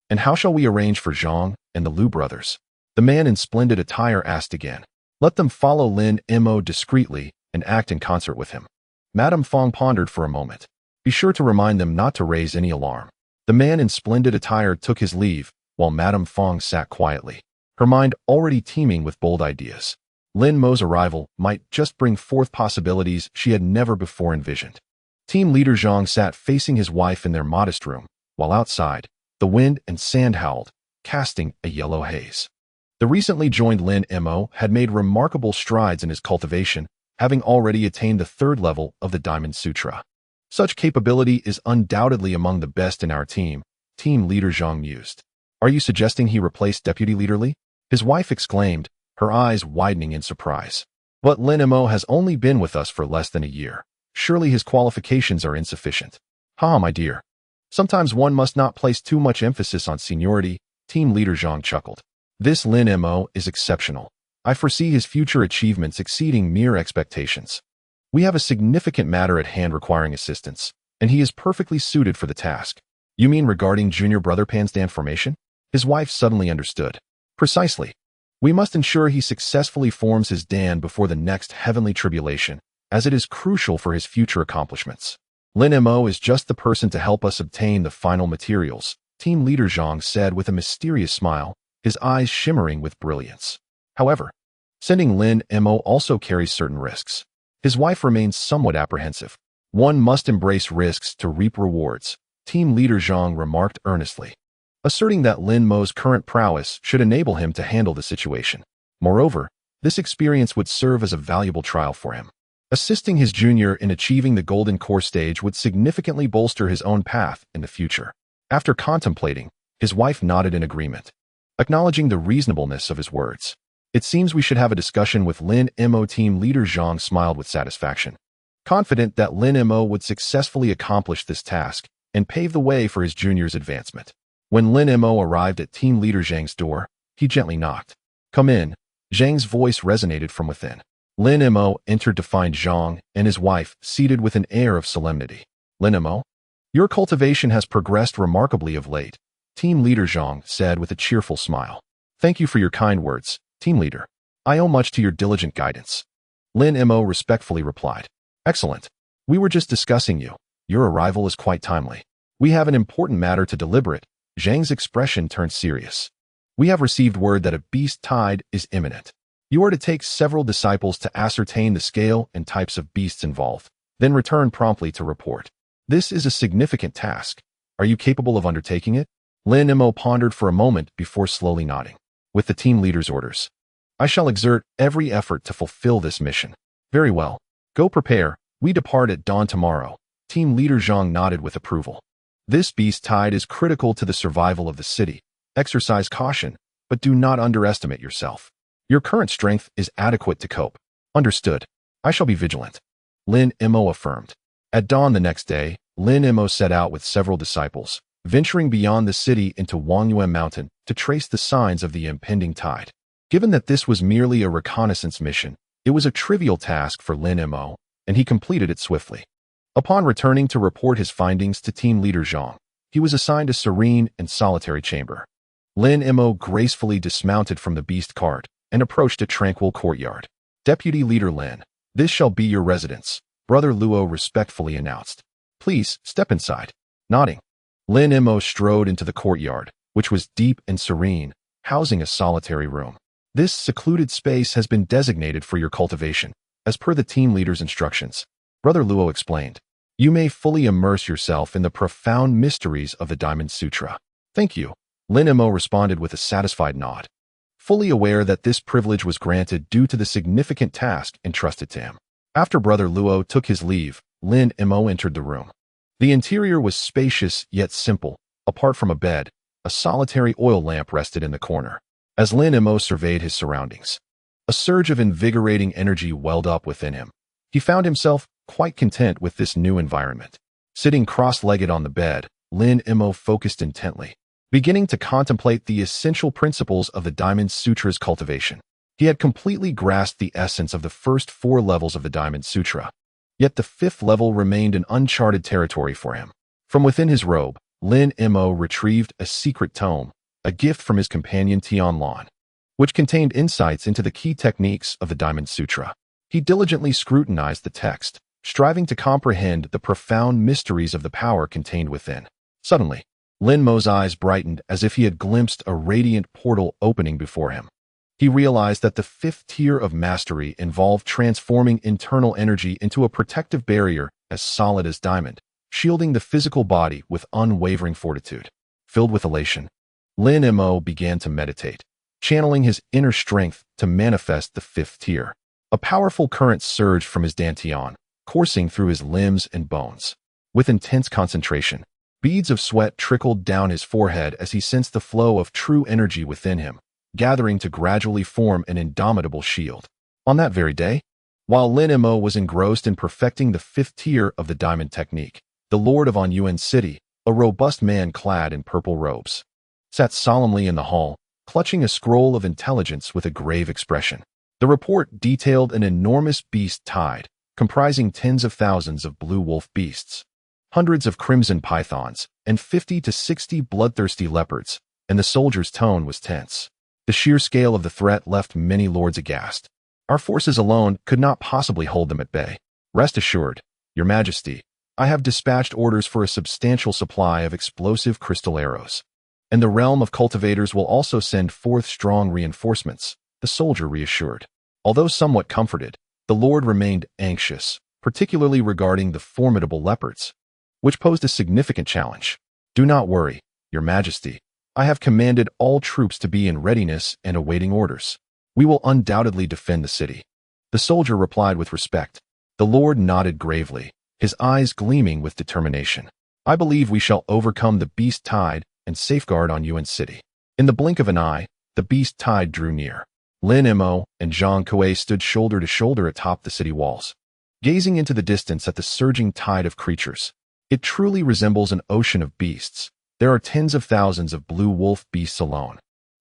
And how shall we arrange for Zhang and the Liu brothers? The man in splendid attire asked again. Let them follow Lin Mo discreetly and act in concert with him. Madame Fong pondered for a moment. Be sure to remind them not to raise any alarm. The man in splendid attire took his leave, while Madame Fong sat quietly, her mind already teeming with bold ideas. Lin Mo's arrival might just bring forth possibilities she had never before envisioned. Team leader Zhang sat facing his wife in their modest room, while outside, the wind and sand howled, casting a yellow haze. The recently joined Lin Mo had made remarkable strides in his cultivation, having already attained the 3rd level of the Diamond Sutra. Such capability is undoubtedly among the best in our team, team leader Zhang mused. Are you suggesting he replace deputy leader Li? His wife exclaimed, her eyes widening in surprise. But Lin Mo has only been with us for less than a year. Surely his qualifications are insufficient. Ha, my dear. Sometimes one must not place too much emphasis on seniority, team leader Zhang chuckled. This Lin Mo is exceptional. I foresee his future achievements exceeding mere expectations. We have a significant matter at hand requiring assistance, and he is perfectly suited for the task. You mean regarding junior brother Pan's Dan formation? His wife suddenly understood. Precisely. We must ensure he successfully forms his Dan before the next heavenly tribulation, as it is crucial for his future accomplishments. Lin Mo is just the person to help us obtain the final materials, team leader Zhang said with a mysterious smile, his eyes shimmering with brilliance. However, sending Lin Mo also carries certain risks. His wife remains somewhat apprehensive. One must embrace risks to reap rewards, team leader Zhang remarked earnestly, asserting that Lin Mo's current prowess should enable him to handle the situation. Moreover, this experience would serve as a valuable trial for him. Assisting his junior in achieving the golden core stage would significantly bolster his own path in the future. After contemplating, his wife nodded in agreement, acknowledging the reasonableness of his words. It seems we should have a discussion with Lin Mo. Team leader Zhang smiled with satisfaction, confident that Lin Mo would successfully accomplish this task and pave the way for his junior's advancement. When Lin Mo arrived at team leader Zhang's door, he gently knocked. Come in. Zhang's voice resonated from within. Lin Mo entered to find Zhang and his wife seated with an air of solemnity. Lin Mo, your cultivation has progressed remarkably of late, team leader Zhang said with a cheerful smile. Thank you for your kind words, team leader. I owe much to your diligent guidance. Lin Mo respectfully replied. Excellent. We were just discussing you. Your arrival is quite timely. We have an important matter to deliberate. Zhang's expression turned serious. We have received word that a beast tide is imminent. You are to take several disciples to ascertain the scale and types of beasts involved, then return promptly to report. This is a significant task. Are you capable of undertaking it? Lin Mo pondered for a moment before slowly nodding. With the team leader's orders, I shall exert every effort to fulfill this mission. Very well. Go prepare. We depart at dawn tomorrow. Team leader Zhang nodded with approval. This beast tide is critical to the survival of the city. Exercise caution, but do not underestimate yourself. Your current strength is adequate to cope. Understood. I shall be vigilant. Lin Mo affirmed. At dawn the next day, Lin Mo set out with several disciples, venturing beyond the city into Wangyuan Mountain to trace the signs of the impending tide. Given that this was merely a reconnaissance mission, it was a trivial task for Lin Mo, and he completed it swiftly. Upon returning to report his findings to team leader Zhang, he was assigned a serene and solitary chamber. Lin Mo gracefully dismounted from the beast cart and approached a tranquil courtyard. Deputy Leader Lin, this shall be your residence, Brother Luo respectfully announced. Please, step inside. Nodding, Lin Mo strode into the courtyard, which was deep and serene, housing a solitary room. This secluded space has been designated for your cultivation, as per the team leader's instructions. Brother Luo explained. You may fully immerse yourself in the profound mysteries of the Diamond Sutra. Thank you, Lin Mo responded with a satisfied nod, fully aware that this privilege was granted due to the significant task entrusted to him. After Brother Luo took his leave, Lin Mo entered the room. The interior was spacious yet simple. Apart from a bed, a solitary oil lamp rested in the corner. As Lin Mo surveyed his surroundings, a surge of invigorating energy welled up within him. He found himself quite content with this new environment. Sitting cross-legged on the bed, Lin Mo focused intently, beginning to contemplate the essential principles of the Diamond Sutra's cultivation. He had completely grasped the essence of the first 4 levels of the Diamond Sutra, yet the 5th level remained an uncharted territory for him. From within his robe, Lin Mo retrieved a secret tome, a gift from his companion Tian Lan, which contained insights into the key techniques of the Diamond Sutra. He diligently scrutinized the text, striving to comprehend the profound mysteries of the power contained within. Suddenly, Lin Mo's eyes brightened as if he had glimpsed a radiant portal opening before him. He realized that the 5th tier of mastery involved transforming internal energy into a protective barrier as solid as diamond, shielding the physical body with unwavering fortitude. Filled with elation, Lin Mo began to meditate, channeling his inner strength to manifest the 5th tier. A powerful current surged from his dantian, coursing through his limbs and bones. With intense concentration, beads of sweat trickled down his forehead as he sensed the flow of true energy within him, gathering to gradually form an indomitable shield. On that very day, While Lin Mo was engrossed in perfecting the 5th tier of the diamond technique, the lord of Yuan City, a robust man clad in purple robes, sat solemnly in the hall, clutching a scroll of intelligence with a grave expression. The report detailed an enormous beast tide, comprising tens of thousands of blue wolf beasts, hundreds of crimson pythons, and 50 to 60 bloodthirsty leopards, and the soldier's tone was tense. The sheer scale of the threat left many lords aghast. Our forces alone could not possibly hold them at bay. Rest assured, Your Majesty, I have dispatched orders for a substantial supply of explosive crystal arrows. And the realm of cultivators will also send forth strong reinforcements, the soldier reassured. Although somewhat comforted, the lord remained anxious, particularly regarding the formidable leopards, which posed a significant challenge. Do not worry, Your Majesty. I have commanded all troops to be in readiness and awaiting orders. We will undoubtedly defend the city. The soldier replied with respect. The lord nodded gravely, his eyes gleaming with determination. I believe we shall overcome the beast tide and safeguard Yuan City. In the blink of an eye, the beast tide drew near. Lin Mo and Zhang Kuei stood shoulder to shoulder atop the city walls, gazing into the distance at the surging tide of creatures. It truly resembles an ocean of beasts. There are tens of thousands of blue wolf beasts alone.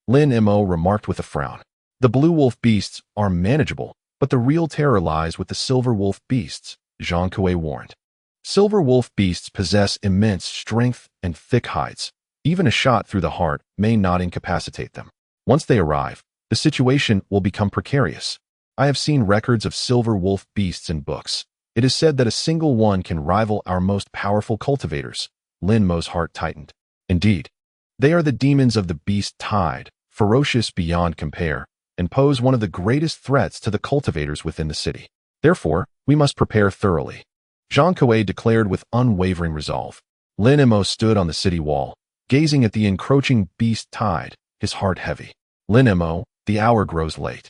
Lin Mo remarked with a frown. The blue wolf beasts are manageable, but the real terror lies with the silver wolf beasts, Zhang Kuei warned. Silver wolf beasts possess immense strength and thick hides. Even a shot through the heart may not incapacitate them. Once they arrive, the situation will become precarious. I have seen records of silver wolf beasts in books. It is said that a single one can rival our most powerful cultivators. Lin Mo's heart tightened. Indeed, they are the demons of the beast tide, ferocious beyond compare, and pose one of the greatest threats to the cultivators within the city. Therefore, we must prepare thoroughly. Zhang Kuei declared with unwavering resolve. Lin Mo stood on the city wall, gazing at the encroaching beast tide, his heart heavy. Lin Mo, the hour grows late.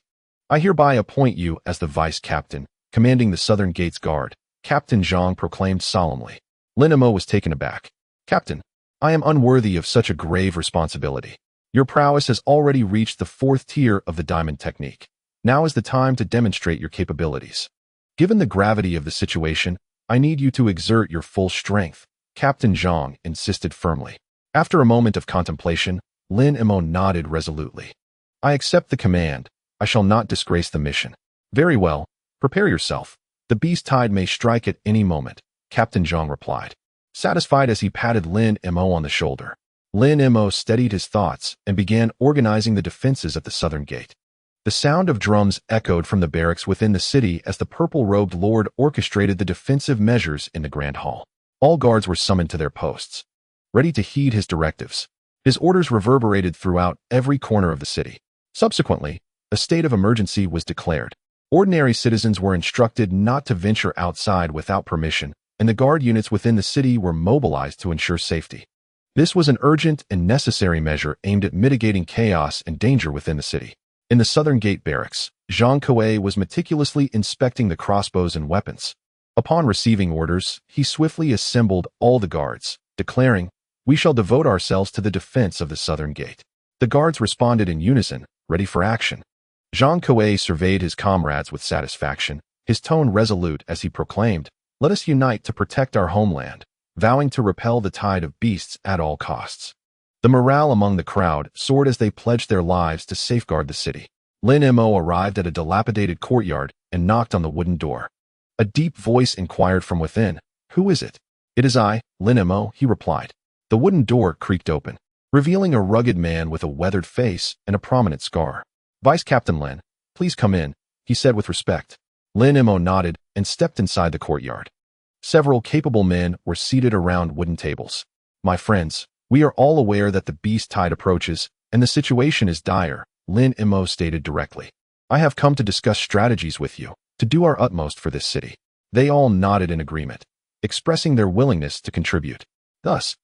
I hereby appoint you as the vice captain, commanding the Southern Gates Guard, Captain Zhang proclaimed solemnly. Lin Mo was taken aback. Captain, I am unworthy of such a grave responsibility. Your prowess has already reached the 4th tier of the diamond technique. Now is the time to demonstrate your capabilities. Given the gravity of the situation, I need you to exert your full strength, Captain Zhang insisted firmly. After a moment of contemplation, Lin Mo nodded resolutely. I accept the command. I shall not disgrace the mission. Very well. Prepare yourself. The beast tide may strike at any moment, Captain Zhang replied. Satisfied as he patted Lin Mo on the shoulder, Lin Mo steadied his thoughts and began organizing the defenses at the southern gate. The sound of drums echoed from the barracks within the city as the purple-robed lord orchestrated the defensive measures in the grand hall. All guards were summoned to their posts, ready to heed his directives. His orders reverberated throughout every corner of the city. Subsequently, a state of emergency was declared. Ordinary citizens were instructed not to venture outside without permission, and the guard units within the city were mobilized to ensure safety. This was an urgent and necessary measure aimed at mitigating chaos and danger within the city. In the Southern Gate barracks, Zhang Kuei was meticulously inspecting the crossbows and weapons. Upon receiving orders, he swiftly assembled all the guards, declaring, "We shall devote ourselves to the defense of the Southern Gate." The guards responded in unison, ready for action. Zhang Kuei surveyed his comrades with satisfaction, his tone resolute as he proclaimed, "Let us unite to protect our homeland," vowing to repel the tide of beasts at all costs. The morale among the crowd soared as they pledged their lives to safeguard the city. Lin Mo arrived at a dilapidated courtyard and knocked on the wooden door. A deep voice inquired from within, "Who is it?" "It is I, Lin Mo," he replied. The wooden door creaked open, revealing a rugged man with a weathered face and a prominent scar. "Vice Captain Lin, please come in," he said with respect. Lin Mo nodded and stepped inside the courtyard. Several capable men were seated around wooden tables. "My friends, we are all aware that the beast tide approaches, and the situation is dire," Lin Mo stated directly. "I have come to discuss strategies with you, to do our utmost for this city." They all nodded in agreement, expressing their willingness to contribute. Thus,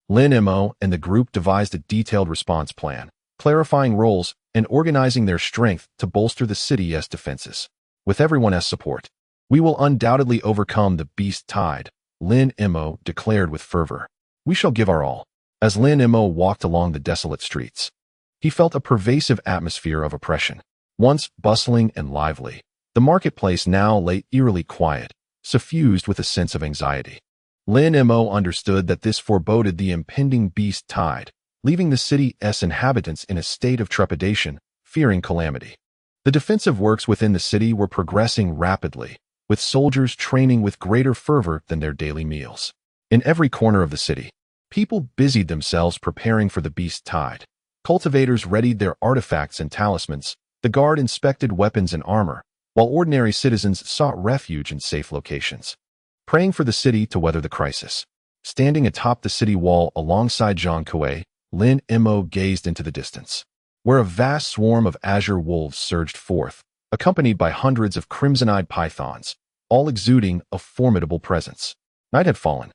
Lin Mo and the group devised a detailed response plan, clarifying roles and organizing their strength to bolster the city's defenses. With everyone's support, we will undoubtedly overcome the beast tide, Lin Mo declared with fervor. "We shall give our all." As Lin Mo walked along the desolate streets, he felt a pervasive atmosphere of oppression. Once bustling and lively, The marketplace now lay eerily quiet, suffused with a sense of anxiety. Lin Mo understood that this foreboded the impending beast tide, leaving the city's inhabitants in a state of trepidation, fearing calamity. The defensive works within the city were progressing rapidly, with soldiers training with greater fervor than their daily meals. In every corner of the city, people busied themselves preparing for the beast tide. Cultivators readied their artifacts and talismans, the guard inspected weapons and armor, while ordinary citizens sought refuge in safe locations, praying for the city to weather the crisis. Standing atop the city wall alongside Zhang Kuei, Lin Mo gazed into the distance, where a vast swarm of azure wolves surged forth, accompanied by hundreds of crimson-eyed pythons, all exuding a formidable presence. Night had fallen,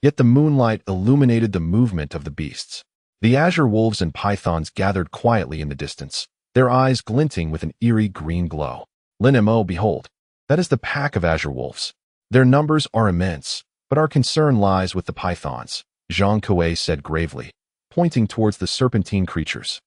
yet the moonlight illuminated the movement of the beasts. The azure wolves and pythons gathered quietly in the distance, their eyes glinting with an eerie green glow. Lin Mo, behold, that is the pack of azure wolves. Their numbers are immense, but our concern lies with the pythons, Zhang Kuei said gravely, pointing towards the serpentine creatures.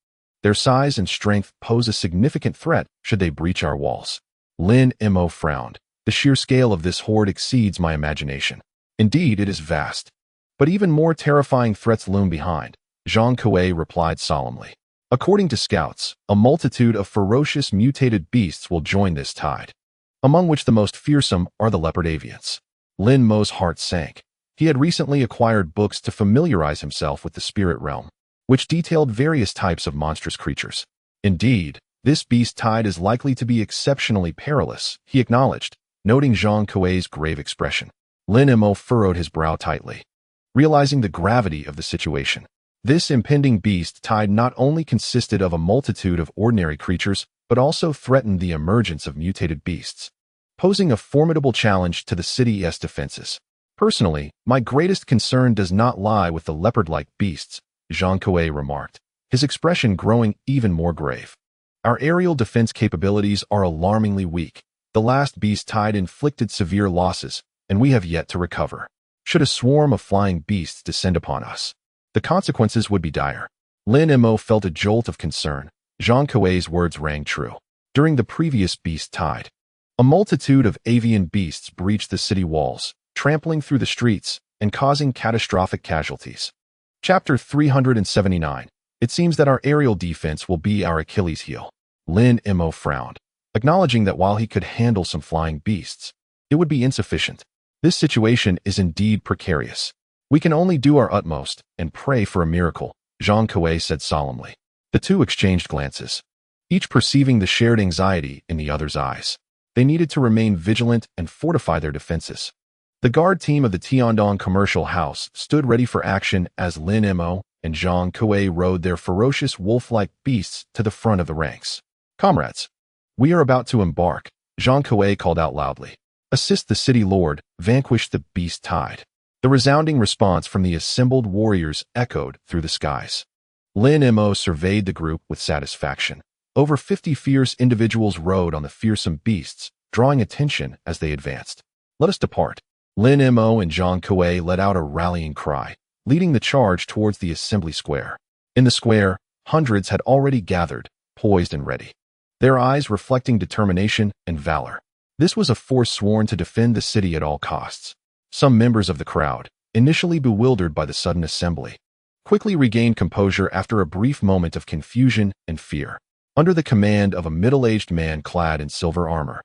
Their size and strength pose a significant threat should they breach our walls. Lin Mo frowned. The sheer scale of this horde exceeds my imagination. Indeed, it is vast. But even more terrifying threats loom behind, Zhang Kuei replied solemnly. According to scouts, a multitude of ferocious mutated beasts will join this tide, among which the most fearsome are the leopard avians. Lin Mo's heart sank. He had recently acquired books to familiarize himself with the spirit realm, which detailed various types of monstrous creatures. Indeed, this beast tide is likely to be exceptionally perilous, he acknowledged, noting Zhang Kuei's grave expression. Lin Mo furrowed his brow tightly, realizing the gravity of the situation. This impending beast tide not only consisted of a multitude of ordinary creatures, but also threatened the emergence of mutated beasts, posing a formidable challenge to the city's defenses. Personally, my greatest concern does not lie with the leopard-like beasts, Zhang Kuei remarked, his expression growing even more grave. Our aerial defense capabilities are alarmingly weak. The last beast tide inflicted severe losses, and we have yet to recover. Should a swarm of flying beasts descend upon us, the consequences would be dire. Lin Mo felt a jolt of concern. Zhang Kuei's words rang true. During the previous beast tide, a multitude of avian beasts breached the city walls, trampling through the streets and causing catastrophic casualties. Chapter 379. It seems that our aerial defense will be our Achilles heel. Lin Mo frowned, acknowledging that while he could handle some flying beasts, it would be insufficient. This situation is indeed precarious. We can only do our utmost and pray for a miracle, Zhang Kuei said solemnly. The two exchanged glances, each perceiving the shared anxiety in the other's eyes. They needed to remain vigilant and fortify their defenses. The guard team of the Tiandong commercial house stood ready for action as Lin Mo and Zhang Kuei rode their ferocious wolf-like beasts to the front of the ranks. Comrades, we are about to embark, Zhang Kuei called out loudly. Assist the city lord, vanquish the beast tide. The resounding response from the assembled warriors echoed through the skies. Lin Mo surveyed the group with satisfaction. Over 50 fierce individuals rode on the fearsome beasts, drawing attention as they advanced. Let us depart. Lin Mo and Zhang Kuei let out a rallying cry, leading the charge towards the assembly square. In the square, hundreds had already gathered, poised and ready, their eyes reflecting determination and valor. This was a force sworn to defend the city at all costs. Some members of the crowd, initially bewildered by the sudden assembly, quickly regained composure after a brief moment of confusion and fear. Under the command of a middle-aged man clad in silver armor,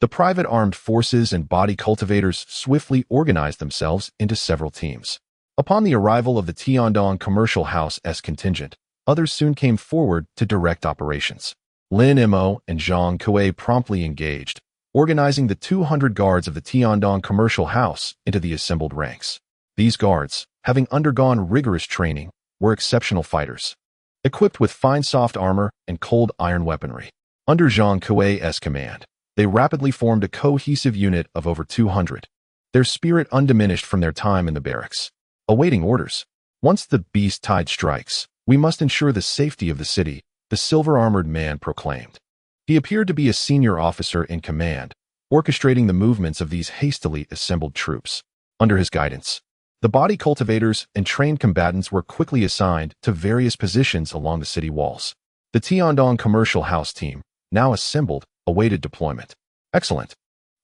the private armed forces and body cultivators swiftly organized themselves into several teams. Upon the arrival of the Tiandong commercial house's contingent, others soon came forward to direct operations. Lin Mo and Zhang Kuei promptly engaged, organizing the 200 guards of the Tiandong commercial house into the assembled ranks. These guards, having undergone rigorous training, were exceptional fighters, equipped with fine soft armor and cold iron weaponry. Under Zhang Kuei's command, they rapidly formed a cohesive unit of over 200, their spirit undiminished from their time in the barracks, awaiting orders. Once the beast tide strikes, we must ensure the safety of the city, the silver-armored man proclaimed. He appeared to be a senior officer in command, orchestrating the movements of these hastily assembled troops. Under his guidance, the body cultivators and trained combatants were quickly assigned to various positions along the city walls. The Tiandong commercial house team, now assembled, awaited deployment. Excellent.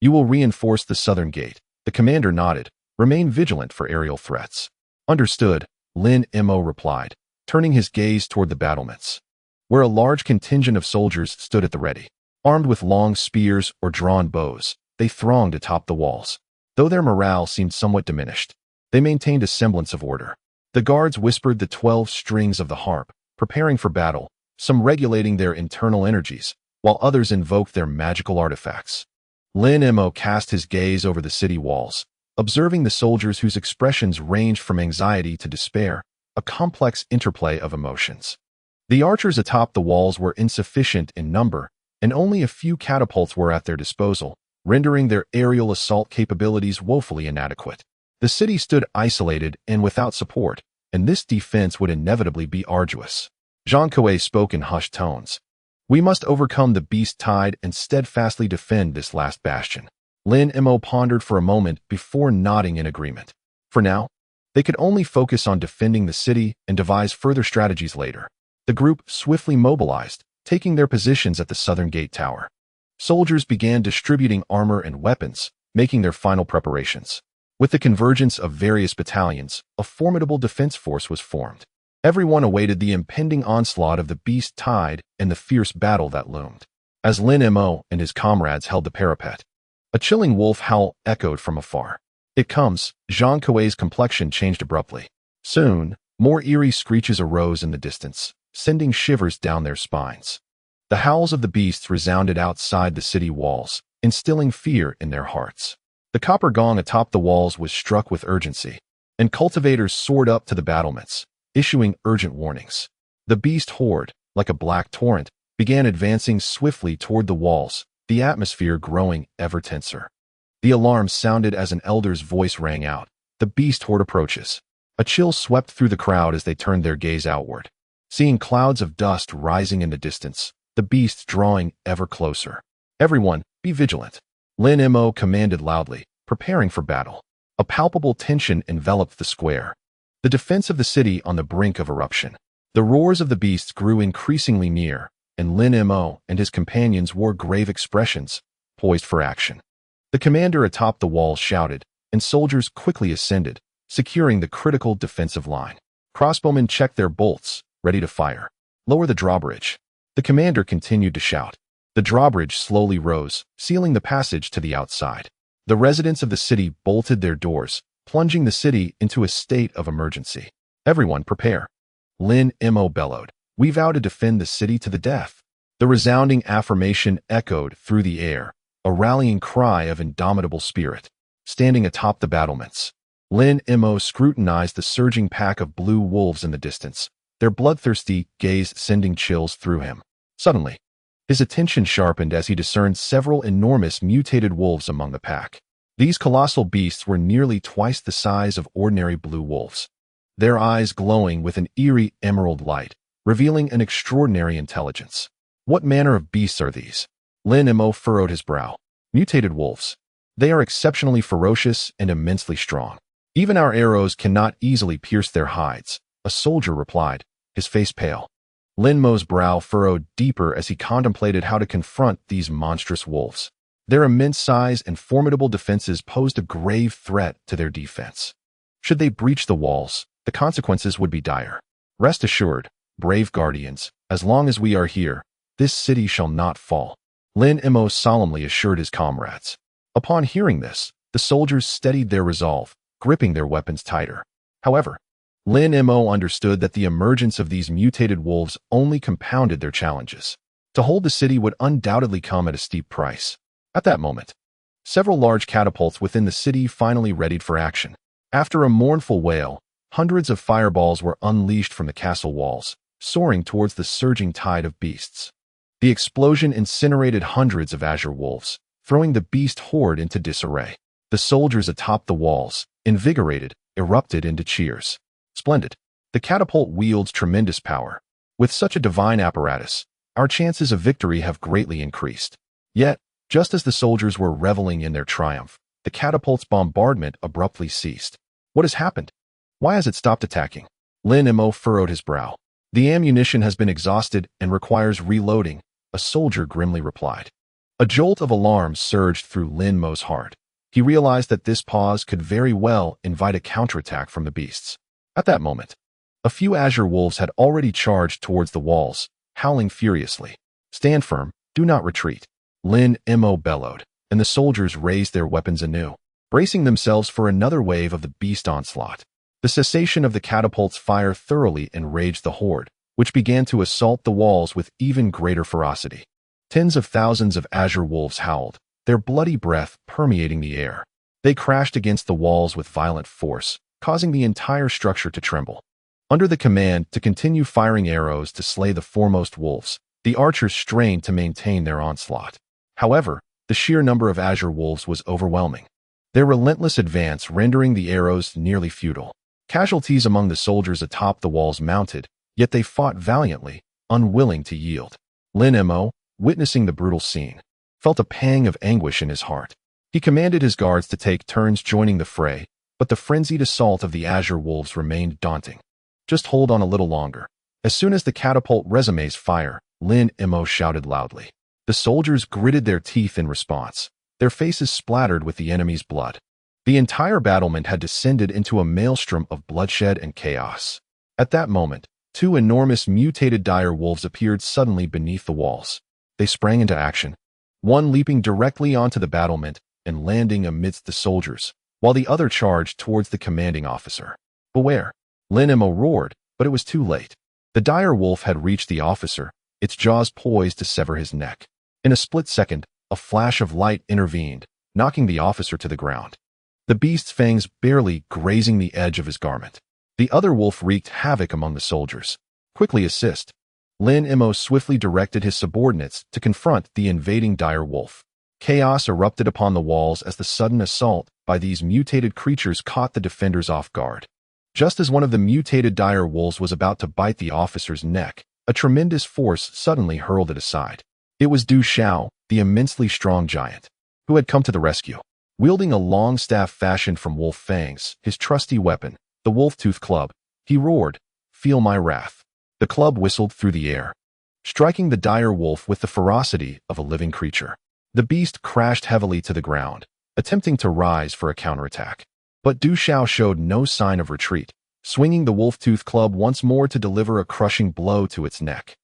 You will reinforce the southern gate. The commander nodded. Remain vigilant for aerial threats. Understood, Lin Mo replied, turning his gaze toward the battlements, where a large contingent of soldiers stood at the ready. Armed with long spears or drawn bows, they thronged atop the walls. Though their morale seemed somewhat diminished, they maintained a semblance of order. The guards whispered the 12 strings of the harp, preparing for battle, some regulating their internal energies, while others invoked their magical artifacts. Lin Mo cast his gaze over the city walls, observing the soldiers whose expressions ranged from anxiety to despair, a complex interplay of emotions. The archers atop the walls were insufficient in number, and only a few catapults were at their disposal, rendering their aerial assault capabilities woefully inadequate. The city stood isolated and without support, and this defense would inevitably be arduous. Zhang Kuei spoke in hushed tones. We must overcome the beast tide and steadfastly defend this last bastion. Lin Mo pondered for a moment before nodding in agreement. For now, they could only focus on defending the city and devise further strategies later. The group swiftly mobilized, taking their positions at the southern gate tower. Soldiers began distributing armor and weapons, making their final preparations. With the convergence of various battalions, a formidable defense force was formed. Everyone awaited the impending onslaught of the beast tide and the fierce battle that loomed. As Lin Mo and his comrades held the parapet, a chilling wolf howl echoed from afar. It comes. Zhang Kuei's complexion changed abruptly. Soon, more eerie screeches arose in the distance, sending shivers down their spines. The howls of the beasts resounded outside the city walls, instilling fear in their hearts. The copper gong atop the walls was struck with urgency, and cultivators soared up to the battlements, issuing urgent warnings. The beast horde, like a black torrent, began advancing swiftly toward the walls, the atmosphere growing ever tenser. The alarm sounded as an elder's voice rang out. The beast horde approaches. A chill swept through the crowd as they turned their gaze outward, seeing clouds of dust rising in the distance, the beast drawing ever closer. Everyone, be vigilant. Lin Mo commanded loudly, preparing for battle. A palpable tension enveloped the square, the defense of the city on the brink of eruption. The roars of the beasts grew increasingly near, and Lin Mo and his companions wore grave expressions, poised for action. The commander atop the walls shouted, and soldiers quickly ascended, securing the critical defensive line. Crossbowmen checked their bolts, ready to fire. Lower the drawbridge. The commander continued to shout. The drawbridge slowly rose, sealing the passage to the outside. The residents of the city bolted their doors, plunging the city into a state of emergency. Everyone prepare. Lin Mo bellowed. We vow to defend the city to the death. The resounding affirmation echoed through the air, a rallying cry of indomitable spirit. Standing atop the battlements, Lin Mo scrutinized the surging pack of blue wolves in the distance, their bloodthirsty gaze sending chills through him. Suddenly, his attention sharpened as he discerned several enormous mutated wolves among the pack. These colossal beasts were nearly twice the size of ordinary blue wolves, their eyes glowing with an eerie emerald light, revealing an extraordinary intelligence. What manner of beasts are these? Lin Mo furrowed his brow. Mutated wolves. They are exceptionally ferocious and immensely strong. Even our arrows cannot easily pierce their hides, a soldier replied, his face pale. Lin Mo's brow furrowed deeper as he contemplated how to confront these monstrous wolves. Their immense size and formidable defenses posed a grave threat to their defense. Should they breach the walls, the consequences would be dire. Rest assured, brave guardians, as long as we are here, this city shall not fall. Lin Mo solemnly assured his comrades. Upon hearing this, the soldiers steadied their resolve, gripping their weapons tighter. However, Lin Mo understood that the emergence of these mutated wolves only compounded their challenges. To hold the city would undoubtedly come at a steep price. At that moment, several large catapults within the city finally readied for action. After a mournful wail, hundreds of fireballs were unleashed from the castle walls, soaring towards the surging tide of beasts. The explosion incinerated hundreds of azure wolves, throwing the beast horde into disarray. The soldiers atop the walls, invigorated, erupted into cheers. Splendid. The catapult wields tremendous power. With such a divine apparatus, our chances of victory have greatly increased. Yet, just as the soldiers were reveling in their triumph, the catapult's bombardment abruptly ceased. What has happened? Why has it stopped attacking? Lin Mo furrowed his brow. The ammunition has been exhausted and requires reloading, a soldier grimly replied. A jolt of alarm surged through Lin Mo's heart. He realized that this pause could very well invite a counterattack from the beasts. At that moment, a few azure wolves had already charged towards the walls, howling furiously. "Stand firm, do not retreat," Lin Mo bellowed, and the soldiers raised their weapons anew, bracing themselves for another wave of the beast onslaught. The cessation of the catapult's fire thoroughly enraged the horde, which began to assault the walls with even greater ferocity. Tens of thousands of azure wolves howled, their bloody breath permeating the air. They crashed against the walls with violent force, causing the entire structure to tremble. Under the command to continue firing arrows to slay the foremost wolves, the archers strained to maintain their onslaught. However, the sheer number of azure wolves was overwhelming, their relentless advance rendering the arrows nearly futile. Casualties among the soldiers atop the walls mounted, yet they fought valiantly, unwilling to yield. Lin Mo, witnessing the brutal scene, felt a pang of anguish in his heart. He commanded his guards to take turns joining the fray, but the frenzied assault of the azure wolves remained daunting. "Just hold on a little longer." As soon as the catapult resumes fire, Lin Mo shouted loudly. The soldiers gritted their teeth in response, their faces splattered with the enemy's blood. The entire battlement had descended into a maelstrom of bloodshed and chaos. At that moment, two enormous mutated dire wolves appeared suddenly beneath the walls. They sprang into action, one leaping directly onto the battlement and landing amidst the soldiers, while the other charged towards the commanding officer. "Beware!" Lin Mo roared, but it was too late. The dire wolf had reached the officer, its jaws poised to sever his neck. In a split second, a flash of light intervened, knocking the officer to the ground, the beast's fangs barely grazing the edge of his garment. The other wolf wreaked havoc among the soldiers. "Quickly assist." Lin Mo swiftly directed his subordinates to confront the invading dire wolf. Chaos erupted upon the walls as the sudden assault by these mutated creatures caught the defenders off guard. Just as one of the mutated dire wolves was about to bite the officer's neck, a tremendous force suddenly hurled it aside. It was Du Xiao, the immensely strong giant, who had come to the rescue. Wielding a long staff fashioned from wolf fangs, his trusty weapon, the wolf-tooth club, he roared, "Feel my wrath." The club whistled through the air, striking the dire wolf with the ferocity of a living creature. The beast crashed heavily to the ground, attempting to rise for a counterattack. But Du Xiao showed no sign of retreat, swinging the wolf-tooth club once more to deliver a crushing blow to its neck.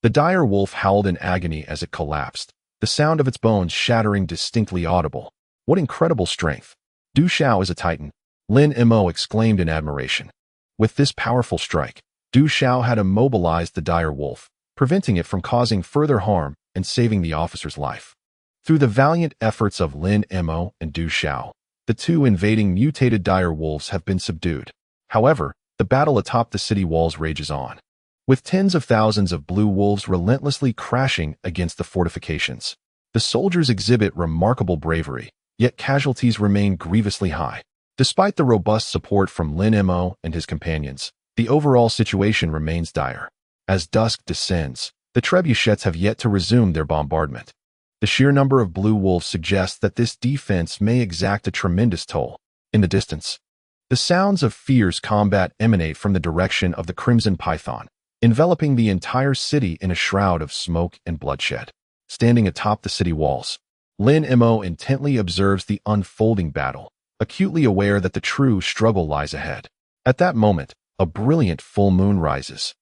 The dire wolf howled in agony as it collapsed, the sound of its bones shattering distinctly audible. "What incredible strength! Du Xiao is a titan," Lin Mo exclaimed in admiration. With this powerful strike, Du Xiao had immobilized the dire wolf, preventing it from causing further harm and saving the officer's life. Through the valiant efforts of Lin Mo and Du Xiao, the two invading mutated dire wolves have been subdued. However, the battle atop the city walls rages on, with tens of thousands of blue wolves relentlessly crashing against the fortifications. The soldiers exhibit remarkable bravery, yet casualties remain grievously high. Despite the robust support from Lin Mo and his companions, the overall situation remains dire. As dusk descends, the trebuchets have yet to resume their bombardment. The sheer number of blue wolves suggests that this defense may exact a tremendous toll. In the distance, the sounds of fierce combat emanate from the direction of the Crimson Python, enveloping the entire city in a shroud of smoke and bloodshed. Standing atop the city walls, Lin Mo intently observes the unfolding battle, acutely aware that the true struggle lies ahead. At that moment, a brilliant full moon rises,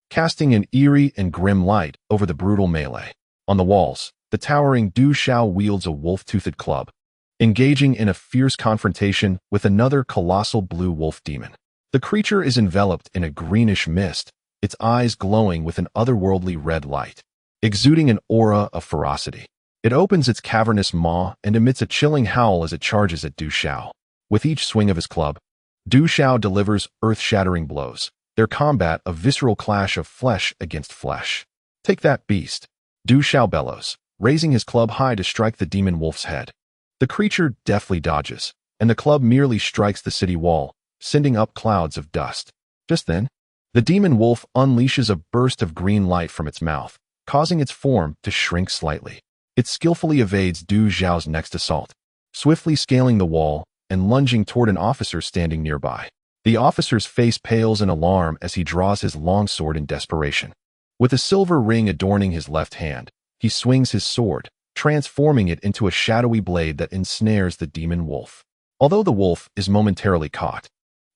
casting an eerie and grim light over the brutal melee. On the walls, the towering Du Xiao wields a wolf-toothed club, engaging in a fierce confrontation with another colossal blue wolf demon. The creature is enveloped in a greenish mist, its eyes glowing with an otherworldly red light, exuding an aura of ferocity. It opens its cavernous maw and emits a chilling howl as it charges at Du Xiao. With each swing of his club, Du Xiao delivers earth-shattering blows, their combat a visceral clash of flesh against flesh. "Take that, beast!" Du Xiao bellows, raising his club high to strike the demon wolf's head. The creature deftly dodges, and the club merely strikes the city wall, sending up clouds of dust. Just then, the demon wolf unleashes a burst of green light from its mouth, causing its form to shrink slightly. It skillfully evades Du Xiao's next assault, swiftly scaling the wall and lunging toward an officer standing nearby. The officer's face pales in alarm as he draws his longsword in desperation. With a silver ring adorning his left hand, he swings his sword, transforming it into a shadowy blade that ensnares the demon wolf. Although the wolf is momentarily caught,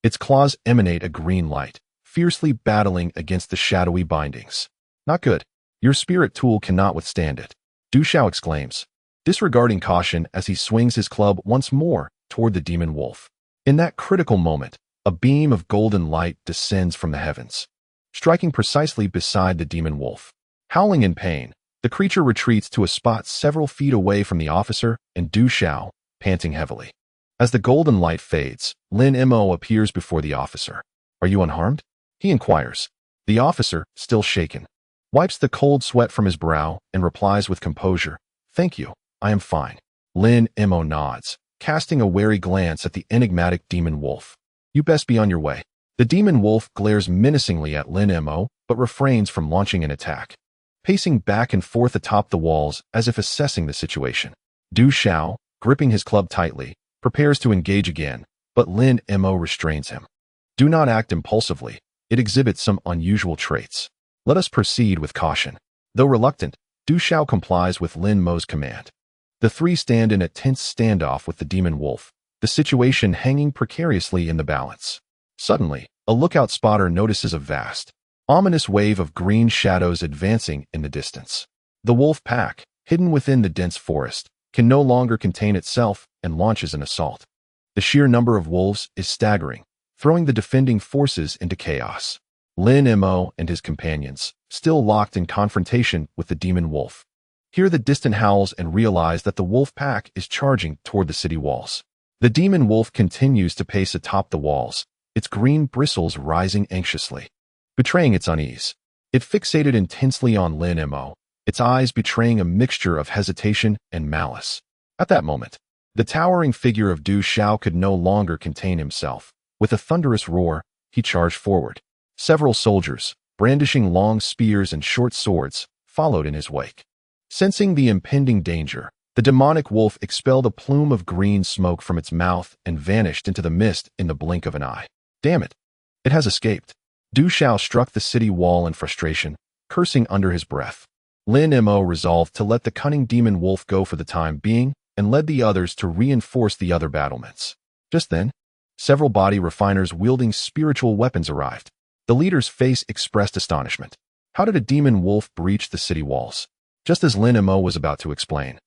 its claws emanate a green light, fiercely battling against the shadowy bindings. Not good. Your spirit tool cannot withstand it, Du Xiao exclaims, disregarding caution as he swings his club once more toward the demon wolf. In that critical moment, a beam of golden light descends from the heavens, striking precisely beside the demon wolf. Howling in pain, the creature retreats to a spot several feet away from the officer and Du Xiao, panting heavily. As the golden light fades, Lin Mo appears before the officer. Are you unharmed? He inquires. The officer, still shaken, wipes the cold sweat from his brow and replies with composure, Thank you, I am fine. Lin Mo nods, casting a wary glance at the enigmatic demon wolf. You best be on your way. The demon wolf glares menacingly at Lin Mo, but refrains from launching an attack, pacing back and forth atop the walls as if assessing the situation. Du Xiao, gripping his club tightly, prepares to engage again, but Lin Mo restrains him. Do not act impulsively. It exhibits some unusual traits. Let us proceed with caution. Though reluctant, Du Xiao complies with Lin Mo's command. The three stand in a tense standoff with the demon wolf, the situation hanging precariously in the balance. Suddenly, a lookout spotter notices a vast, ominous wave of green shadows advancing in the distance. The wolf pack, hidden within the dense forest, can no longer contain itself and launches an assault. The sheer number of wolves is staggering, throwing the defending forces into chaos. Lin Mo and his companions, still locked in confrontation with the demon wolf, hear the distant howls and realize that the wolf pack is charging toward the city walls. The demon wolf continues to pace atop the walls, its green bristles rising anxiously, betraying its unease. It fixated intensely on Lin Mo, its eyes betraying a mixture of hesitation and malice. At that moment, the towering figure of Du Xiao could no longer contain himself. With a thunderous roar, he charged forward. Several soldiers, brandishing long spears and short swords, followed in his wake. Sensing the impending danger, the demonic wolf expelled a plume of green smoke from its mouth and vanished into the mist in the blink of an eye. Damn it! It has escaped. Du Xiao struck the city wall in frustration, cursing under his breath. Lin Mo resolved to let the cunning demon wolf go for the time being and led the others to reinforce the other battlements. Just then, several body refiners wielding spiritual weapons arrived. The leader's face expressed astonishment. How did a demon wolf breach the city walls? Just as Lin Mo was about to explain,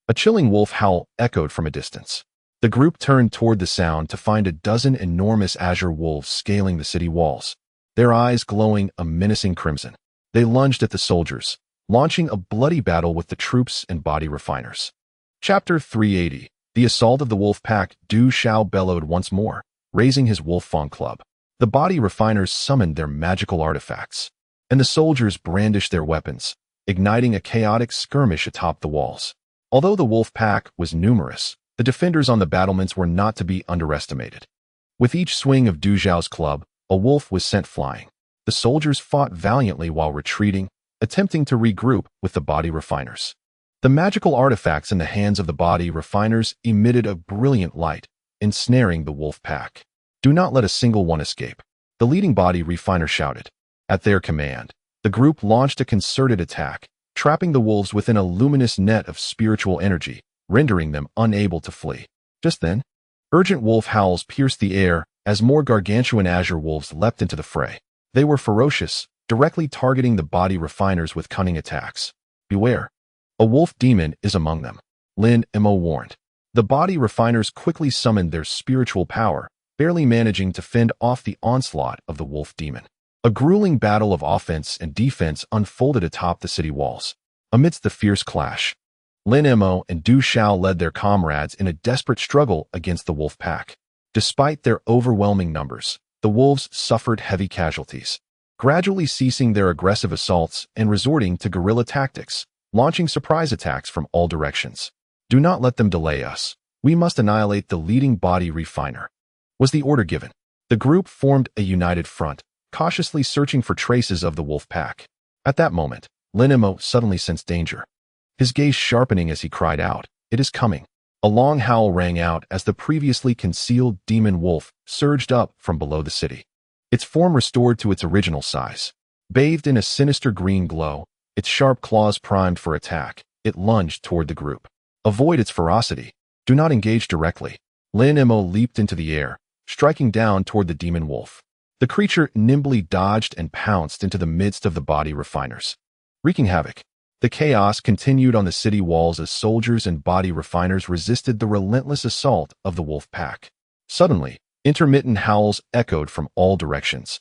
a chilling wolf howl echoed from a distance. The group turned toward the sound to find a dozen enormous azure wolves scaling the city walls, their eyes glowing a menacing crimson. They lunged at the soldiers, launching a bloody battle with the troops and body refiners. Chapter 380. The Assault of the Wolf Pack. Du Xiao bellowed once more, raising his wolf fang club. The body refiners summoned their magical artifacts, and the soldiers brandished their weapons, igniting a chaotic skirmish atop the walls. Although the wolf pack was numerous, the defenders on the battlements were not to be underestimated. With each swing of Du Xiao's club, a wolf was sent flying. The soldiers fought valiantly while retreating, attempting to regroup with the body refiners. The magical artifacts in the hands of the body refiners emitted a brilliant light, ensnaring the wolf pack. Do not let a single one escape, the leading body refiner shouted. At their command, the group launched a concerted attack, trapping the wolves within a luminous net of spiritual energy, rendering them unable to flee. Just then, urgent wolf howls pierced the air as more gargantuan azure wolves leapt into the fray. They were ferocious, directly targeting the body refiners with cunning attacks. Beware, a wolf demon is among them, Lin Mo warned. The body refiners quickly summoned their spiritual power, barely managing to fend off the onslaught of the wolf demon. A grueling battle of offense and defense unfolded atop the city walls. Amidst the fierce clash, Lin Mo and Du Xiao led their comrades in a desperate struggle against the wolf pack. Despite their overwhelming numbers, the wolves suffered heavy casualties, gradually ceasing their aggressive assaults and resorting to guerrilla tactics, launching surprise attacks from all directions. Do not let them delay us. We must annihilate the leading body refiner, was the order given. The group formed a united front, cautiously searching for traces of the wolf pack. At that moment, Lin Mo suddenly sensed danger, his gaze sharpening as he cried out, "It is coming." A long howl rang out as the previously concealed demon wolf surged up from below the city, its form restored to its original size. Bathed in a sinister green glow, its sharp claws primed for attack, it lunged toward the group. Avoid its ferocity. Do not engage directly. Lin Mo leaped into the air, striking down toward the demon wolf. The creature nimbly dodged and pounced into the midst of the body refiners, wreaking havoc. The chaos continued on the city walls as soldiers and body refiners resisted the relentless assault of the wolf pack. Suddenly, intermittent howls echoed from all directions.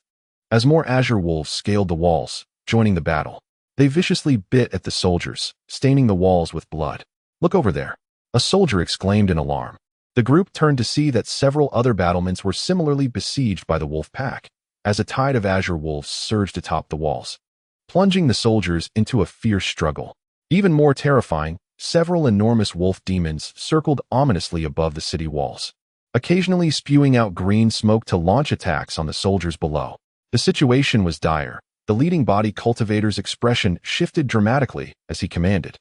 As more azure wolves scaled the walls, joining the battle, they viciously bit at the soldiers, staining the walls with blood. "Look over there," a soldier exclaimed in alarm. The group turned to see that several other battlements were similarly besieged by the wolf pack, as a tide of azure wolves surged atop the walls, plunging the soldiers into a fierce struggle. Even more terrifying, several enormous wolf demons circled ominously above the city walls, occasionally spewing out green smoke to launch attacks on the soldiers below. The situation was dire. The leading body cultivator's expression shifted dramatically as he commanded,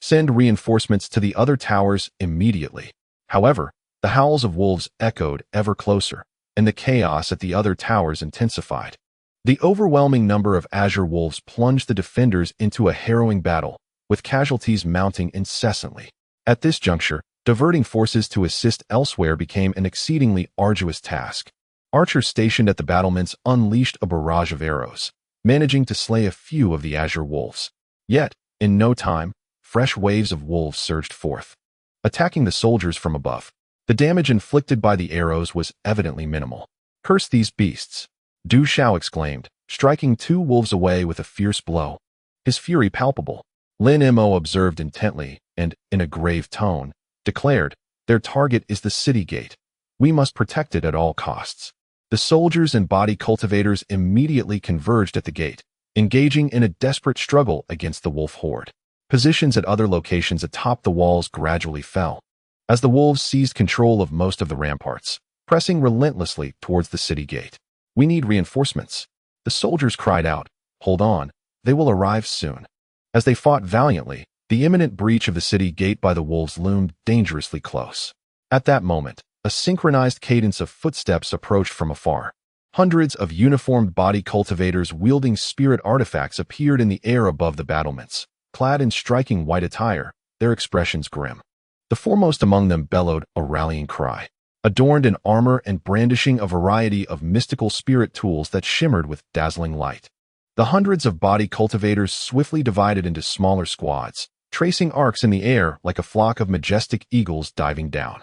"Send reinforcements to the other towers immediately." However, the howls of wolves echoed ever closer, and the chaos at the other towers intensified. The overwhelming number of azure wolves plunged the defenders into a harrowing battle, with casualties mounting incessantly. At this juncture, diverting forces to assist elsewhere became an exceedingly arduous task. Archers stationed at the battlements unleashed a barrage of arrows, managing to slay a few of the azure wolves. Yet, in no time, fresh waves of wolves surged forth, attacking the soldiers from above. The damage inflicted by the arrows was evidently minimal. "Curse these beasts," Du Xiao exclaimed, striking two wolves away with a fierce blow, his fury palpable. Lin Mo observed intently and, in a grave tone, declared, "Their target is the city gate. We must protect it at all costs." The soldiers and body cultivators immediately converged at the gate, engaging in a desperate struggle against the wolf horde. Positions at other locations atop the walls gradually fell, as the wolves seized control of most of the ramparts, pressing relentlessly towards the city gate. "We need reinforcements," the soldiers cried out. "Hold on, they will arrive soon." As they fought valiantly, the imminent breach of the city gate by the wolves loomed dangerously close. At that moment, a synchronized cadence of footsteps approached from afar. Hundreds of uniformed body cultivators wielding spirit artifacts appeared in the air above the battlements, clad in striking white attire, their expressions grim. The foremost among them bellowed a rallying cry, adorned in armor and brandishing a variety of mystical spirit tools that shimmered with dazzling light. The hundreds of body cultivators swiftly divided into smaller squads, tracing arcs in the air like a flock of majestic eagles diving down.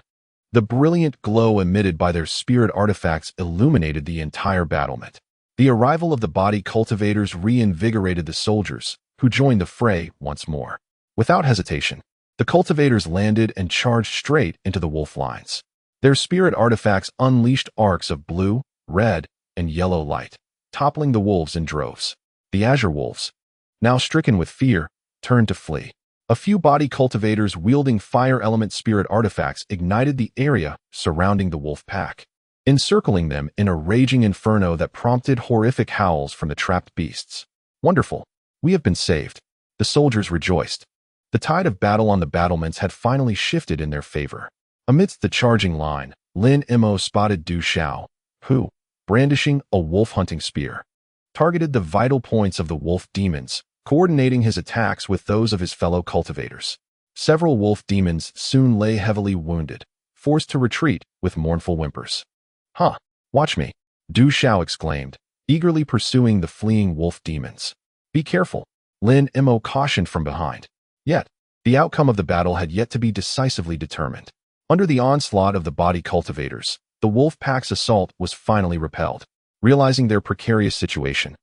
The brilliant glow emitted by their spirit artifacts illuminated the entire battlement. The arrival of the body cultivators reinvigorated the soldiers, who joined the fray once more. Without hesitation, the cultivators landed and charged straight into the wolf lines. Their spirit artifacts unleashed arcs of blue, red, and yellow light, toppling the wolves in droves. The azure wolves, now stricken with fear, turned to flee. A few body cultivators wielding fire element spirit artifacts ignited the area surrounding the wolf pack, encircling them in a raging inferno that prompted horrific howls from the trapped beasts. "Wonderful! We have been saved," the soldiers rejoiced. The tide of battle on the battlements had finally shifted in their favor. Amidst the charging line, Lin Mo spotted Du Xiao, who, brandishing a wolf-hunting spear, targeted the vital points of the wolf demons, coordinating his attacks with those of his fellow cultivators. Several wolf demons soon lay heavily wounded, forced to retreat with mournful whimpers. "Huh, watch me," Du Xiao exclaimed, eagerly pursuing the fleeing wolf demons. "Be careful," Lin Mo cautioned from behind. Yet, the outcome of the battle had yet to be decisively determined. Under the onslaught of the body cultivators, the wolf pack's assault was finally repelled. Realizing their precarious situation,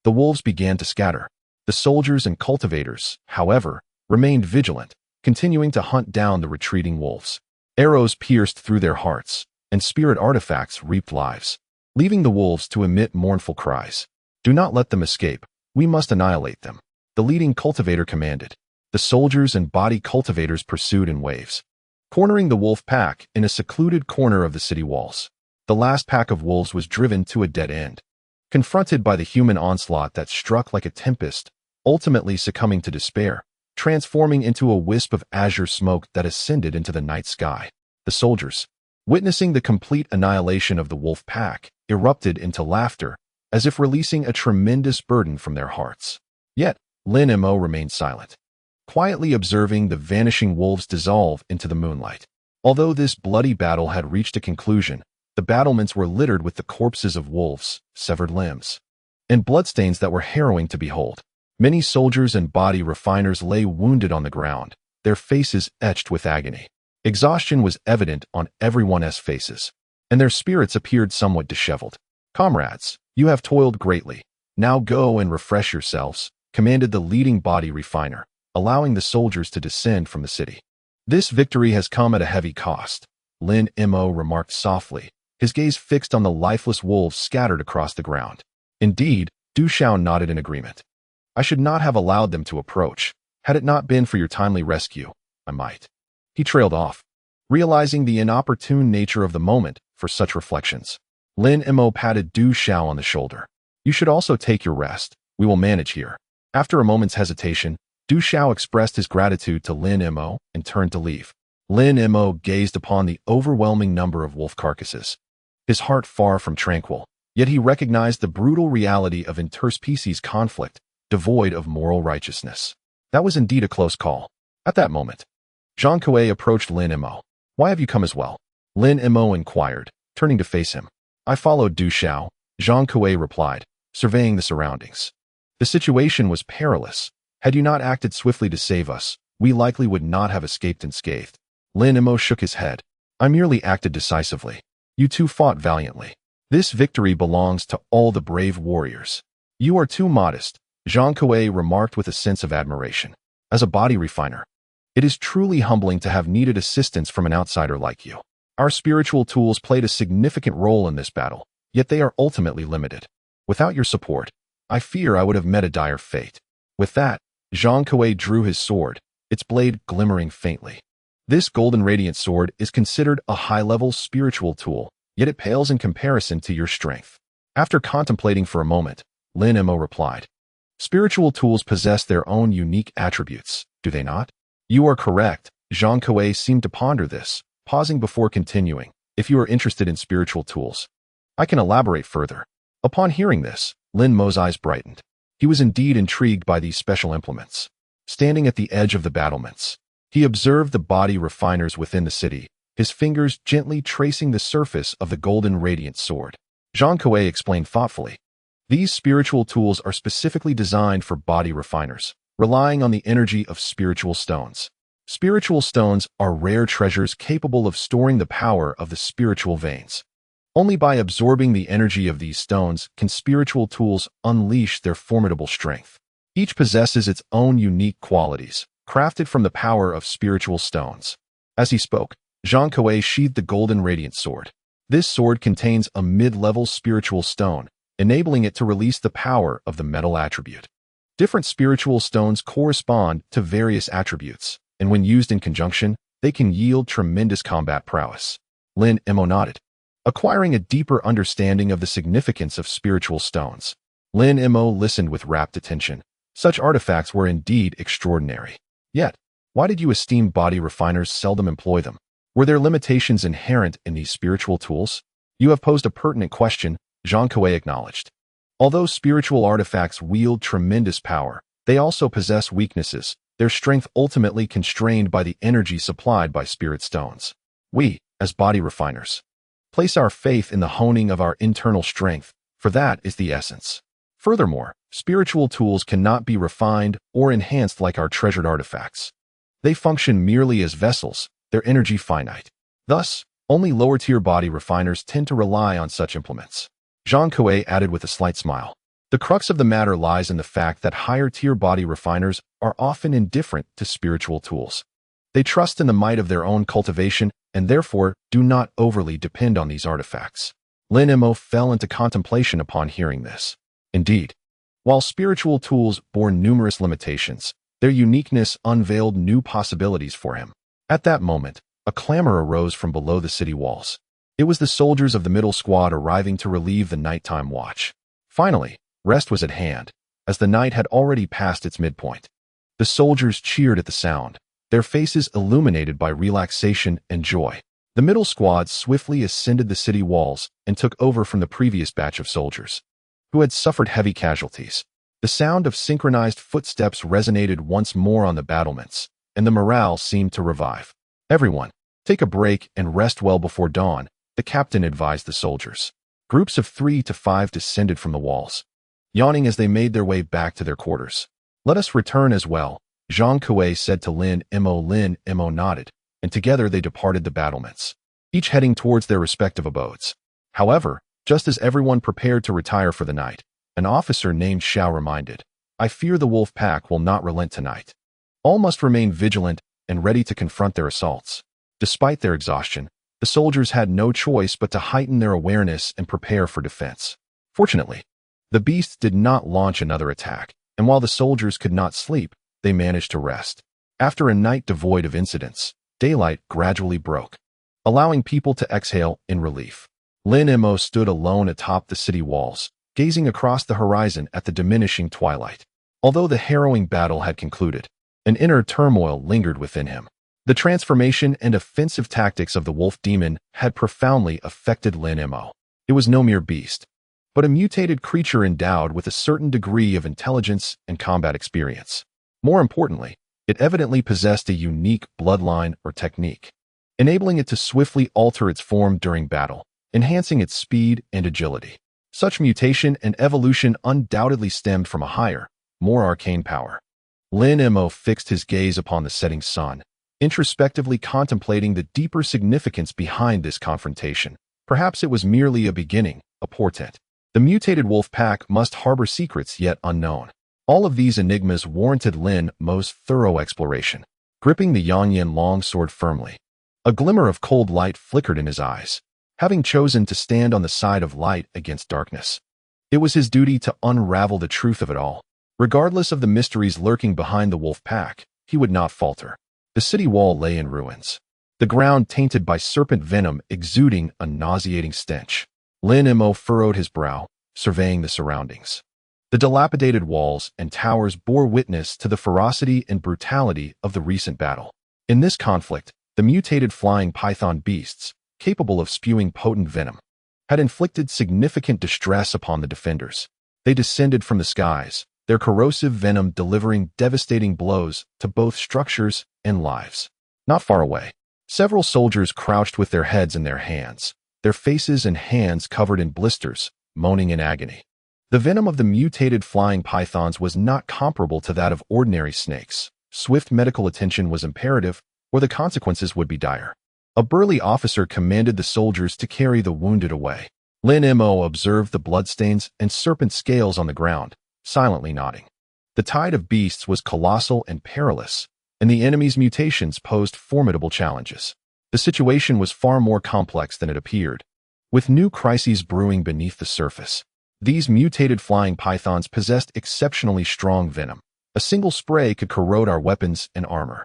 the wolves began to scatter. The soldiers and cultivators, however, remained vigilant, continuing to hunt down the retreating wolves. Arrows pierced through their hearts, and spirit artifacts reaped lives, leaving the wolves to emit mournful cries. "Do not let them escape. We must annihilate them," the leading cultivator commanded. The soldiers and body cultivators pursued in waves, cornering the wolf pack in a secluded corner of the city walls. The last pack of wolves was driven to a dead end, confronted by the human onslaught that struck like a tempest, ultimately succumbing to despair, transforming into a wisp of azure smoke that ascended into the night sky. The soldiers, witnessing the complete annihilation of the wolf pack, erupted into laughter, as if releasing a tremendous burden from their hearts. Yet, Lin Mo remained silent. quietly observing the vanishing wolves dissolve into the moonlight. Although this bloody battle had reached a conclusion, the battlements were littered with the corpses of wolves, severed limbs, and bloodstains that were harrowing to behold. Many soldiers and body refiners lay wounded on the ground, their faces etched with agony. Exhaustion was evident on everyone's faces, and their spirits appeared somewhat disheveled. "Comrades, you have toiled greatly. Now go and refresh yourselves," commanded the leading body refiner, allowing the soldiers to descend from the city. "This victory has come at a heavy cost," Lin Mo remarked softly, his gaze fixed on the lifeless wolves scattered across the ground. Indeed, Du Xiao nodded in agreement. "I should not have allowed them to approach. Had it not been for your timely rescue, I might." He trailed off, realizing the inopportune nature of the moment for such reflections. Lin Mo patted Du Xiao on the shoulder. "You should also take your rest. We will manage here." After a moment's hesitation, Du Xiao expressed his gratitude to Lin Mo and turned to leave. Lin Mo gazed upon the overwhelming number of wolf carcasses, his heart far from tranquil, yet he recognized the brutal reality of interspecies conflict, devoid of moral righteousness. That was indeed a close call. At that moment, Zhang Kuei approached Lin Mo. "Why have you come as well?" Lin Mo inquired, turning to face him. "I followed Du Xiao," Zhang Kuei replied, surveying the surroundings. "The situation was perilous. Had you not acted swiftly to save us, we likely would not have escaped unscathed." Lin Mo shook his head. "I merely acted decisively. You two fought valiantly. This victory belongs to all the brave warriors." "You are too modest," Zhang Kuei remarked with a sense of admiration. "As a body refiner, it is truly humbling to have needed assistance from an outsider like you. Our spiritual tools played a significant role in this battle, yet they are ultimately limited. Without your support, I fear I would have met a dire fate." With that, Zhang Kuei drew his sword, its blade glimmering faintly. This golden radiant sword is considered a high-level spiritual tool, yet it pales in comparison to your strength. After contemplating for a moment, Lin Mo replied, "Spiritual tools possess their own unique attributes, do they not?" "You are correct." Zhang Kuei seemed to ponder this, pausing before continuing. "If you are interested in spiritual tools, I can elaborate further." Upon hearing this, Lin Mo's eyes brightened. He was indeed intrigued by these special implements. Standing at the edge of the battlements, he observed the body refiners within the city, his fingers gently tracing the surface of the golden radiant sword. Zhang Kuei explained thoughtfully, "These spiritual tools are specifically designed for body refiners, relying on the energy of spiritual stones. Spiritual stones are rare treasures capable of storing the power of the spiritual veins. Only by absorbing the energy of these stones can spiritual tools unleash their formidable strength. Each possesses its own unique qualities, crafted from the power of spiritual stones." As he spoke, Zhang Kuei sheathed the golden radiant sword. This sword contains a mid-level spiritual stone, enabling it to release the power of the metal attribute. Different spiritual stones correspond to various attributes, and when used in conjunction, they can yield tremendous combat prowess. Lin Mo nodded, acquiring a deeper understanding of the significance of spiritual stones. Lin Mo listened with rapt attention. Such artifacts were indeed extraordinary. Yet, why did you esteem body refiners seldom employ them? Were there limitations inherent in these spiritual tools? "You have posed a pertinent question," Zhang Kuei acknowledged. "Although spiritual artifacts wield tremendous power, they also possess weaknesses, their strength ultimately constrained by the energy supplied by spirit stones. We, as body refiners, place our faith in the honing of our internal strength, for that is the essence. Furthermore, spiritual tools cannot be refined or enhanced like our treasured artifacts. They function merely as vessels, their energy finite. Thus, only lower-tier body refiners tend to rely on such implements." Zhang Kuei added with a slight smile. "The crux of the matter lies in the fact that higher-tier body refiners are often indifferent to spiritual tools. They trust in the might of their own cultivation and therefore do not overly depend on these artifacts." Lin Mo fell into contemplation upon hearing this. Indeed, while spiritual tools bore numerous limitations, their uniqueness unveiled new possibilities for him. At that moment, a clamor arose from below the city walls. It was the soldiers of the middle squad arriving to relieve the nighttime watch. Finally, rest was at hand, as the night had already passed its midpoint. The soldiers cheered at the sound, their faces illuminated by relaxation and joy. The middle squad swiftly ascended the city walls and took over from the previous batch of soldiers, who had suffered heavy casualties. The sound of synchronized footsteps resonated once more on the battlements, and the morale seemed to revive. Everyone, take a break and rest well before dawn, the captain advised the soldiers. Groups of 3 to 5 descended from the walls, yawning as they made their way back to their quarters. Let us return as well, Zhang Kuei said to Lin Mo. Lin Mo nodded, and together they departed the battlements, each heading towards their respective abodes. However, just as everyone prepared to retire for the night, an officer named Xiao reminded, I fear the wolf pack will not relent tonight. All must remain vigilant and ready to confront their assaults. Despite their exhaustion, the soldiers had no choice but to heighten their awareness and prepare for defense. Fortunately, the beasts did not launch another attack, and while the soldiers could not sleep, they managed to rest. After a night devoid of incidents, daylight gradually broke, allowing people to exhale in relief. Lin Mo stood alone atop the city walls, gazing across the horizon at the diminishing twilight. Although the harrowing battle had concluded, an inner turmoil lingered within him. The transformation and offensive tactics of the wolf demon had profoundly affected Lin Mo. It was no mere beast, but a mutated creature endowed with a certain degree of intelligence and combat experience. More importantly, it evidently possessed a unique bloodline or technique, enabling it to swiftly alter its form during battle, enhancing its speed and agility. Such mutation and evolution undoubtedly stemmed from a higher, more arcane power. Lin Mo fixed his gaze upon the setting sun, introspectively contemplating the deeper significance behind this confrontation. Perhaps it was merely a beginning, a portent. The mutated wolf pack must harbor secrets yet unknown. All of these enigmas warranted Lin Mo's thorough exploration. Gripping the Yangyan longsword firmly, a glimmer of cold light flickered in his eyes. Having chosen to stand on the side of light against darkness, it was his duty to unravel the truth of it all. Regardless of the mysteries lurking behind the wolf pack, he would not falter. The city wall lay in ruins, the ground tainted by serpent venom exuding a nauseating stench. Lin Mo furrowed his brow, surveying the surroundings. The dilapidated walls and towers bore witness to the ferocity and brutality of the recent battle. In this conflict, the mutated flying python beasts, capable of spewing potent venom, had inflicted significant distress upon the defenders. They descended from the skies, their corrosive venom delivering devastating blows to both structures and lives. Not far away, several soldiers crouched with their heads in their hands, their faces and hands covered in blisters, moaning in agony. The venom of the mutated flying pythons was not comparable to that of ordinary snakes. Swift medical attention was imperative, or the consequences would be dire. A burly officer commanded the soldiers to carry the wounded away. Lin Mo observed the bloodstains and serpent scales on the ground, silently nodding. The tide of beasts was colossal and perilous, and the enemy's mutations posed formidable challenges. The situation was far more complex than it appeared, with new crises brewing beneath the surface. These mutated flying pythons possessed exceptionally strong venom. A single spray could corrode our weapons and armor.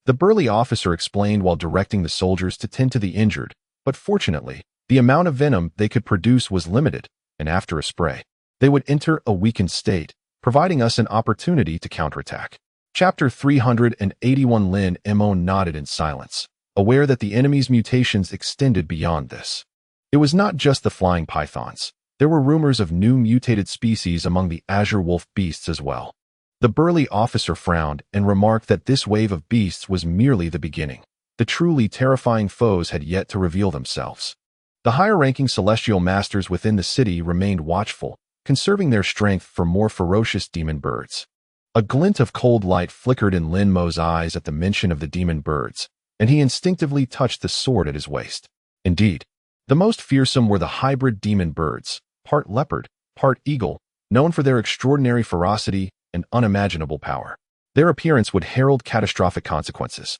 The burly officer explained while directing the soldiers to tend to the injured, but fortunately, the amount of venom they could produce was limited, and after a spray, they would enter a weakened state, providing us an opportunity to counterattack. Chapter 381. Lin Mo nodded in silence, aware that the enemy's mutations extended beyond this. It was not just the flying pythons. There were rumors of new mutated species among the azure wolf beasts as well. The burly officer frowned and remarked that this wave of beasts was merely the beginning. The truly terrifying foes had yet to reveal themselves. The higher-ranking celestial masters within the city remained watchful, conserving their strength for more ferocious demon birds. A glint of cold light flickered in Lin Mo's eyes at the mention of the demon birds, and he instinctively touched the sword at his waist. Indeed, the most fearsome were the hybrid demon birds, part leopard, part eagle, known for their extraordinary ferocity and unimaginable power. Their appearance would herald catastrophic consequences.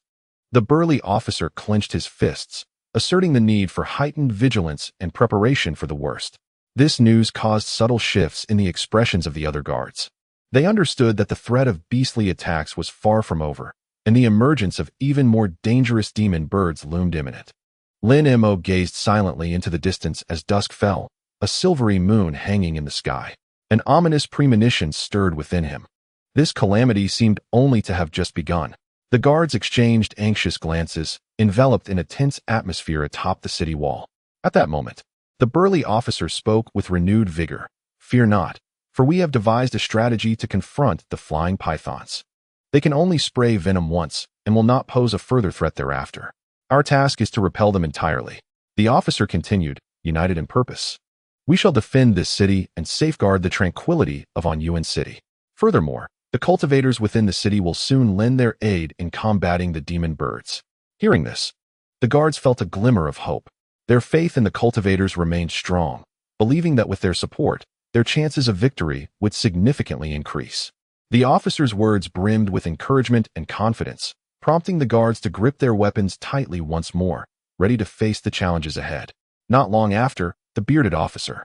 The burly officer clenched his fists, asserting the need for heightened vigilance and preparation for the worst. This news caused subtle shifts in the expressions of the other guards. They understood that the threat of beastly attacks was far from over, and the emergence of even more dangerous demon birds loomed imminent. Lin Mo gazed silently into the distance as dusk fell, a silvery moon hanging in the sky. An ominous premonition stirred within him. This calamity seemed only to have just begun. The guards exchanged anxious glances, enveloped in a tense atmosphere atop the city wall. At that moment, the burly officer spoke with renewed vigor. Fear not, for we have devised a strategy to confront the flying pythons. They can only spray venom once and will not pose a further threat thereafter. Our task is to repel them entirely. The officer continued, united in purpose. We shall defend this city and safeguard the tranquility of Nangong City. Furthermore, the cultivators within the city will soon lend their aid in combating the demon birds. Hearing this, the guards felt a glimmer of hope. Their faith in the cultivators remained strong, believing that with their support, their chances of victory would significantly increase. The officer's words brimmed with encouragement and confidence, prompting the guards to grip their weapons tightly once more, ready to face the challenges ahead. Not long after, the bearded officer,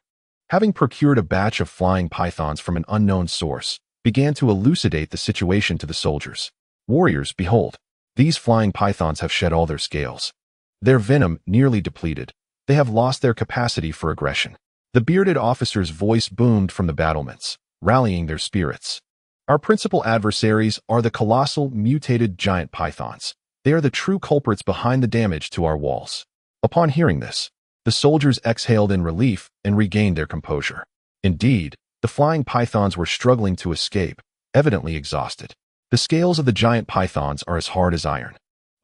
having procured a batch of flying pythons from an unknown source, began to elucidate the situation to the soldiers. Warriors, behold, these flying pythons have shed all their scales. Their venom nearly depleted. They have lost their capacity for aggression. The bearded officer's voice boomed from the battlements, rallying their spirits. Our principal adversaries are the colossal, mutated giant pythons. They are the true culprits behind the damage to our walls. Upon hearing this, the soldiers exhaled in relief and regained their composure. Indeed, the flying pythons were struggling to escape, evidently exhausted. The scales of the giant pythons are as hard as iron.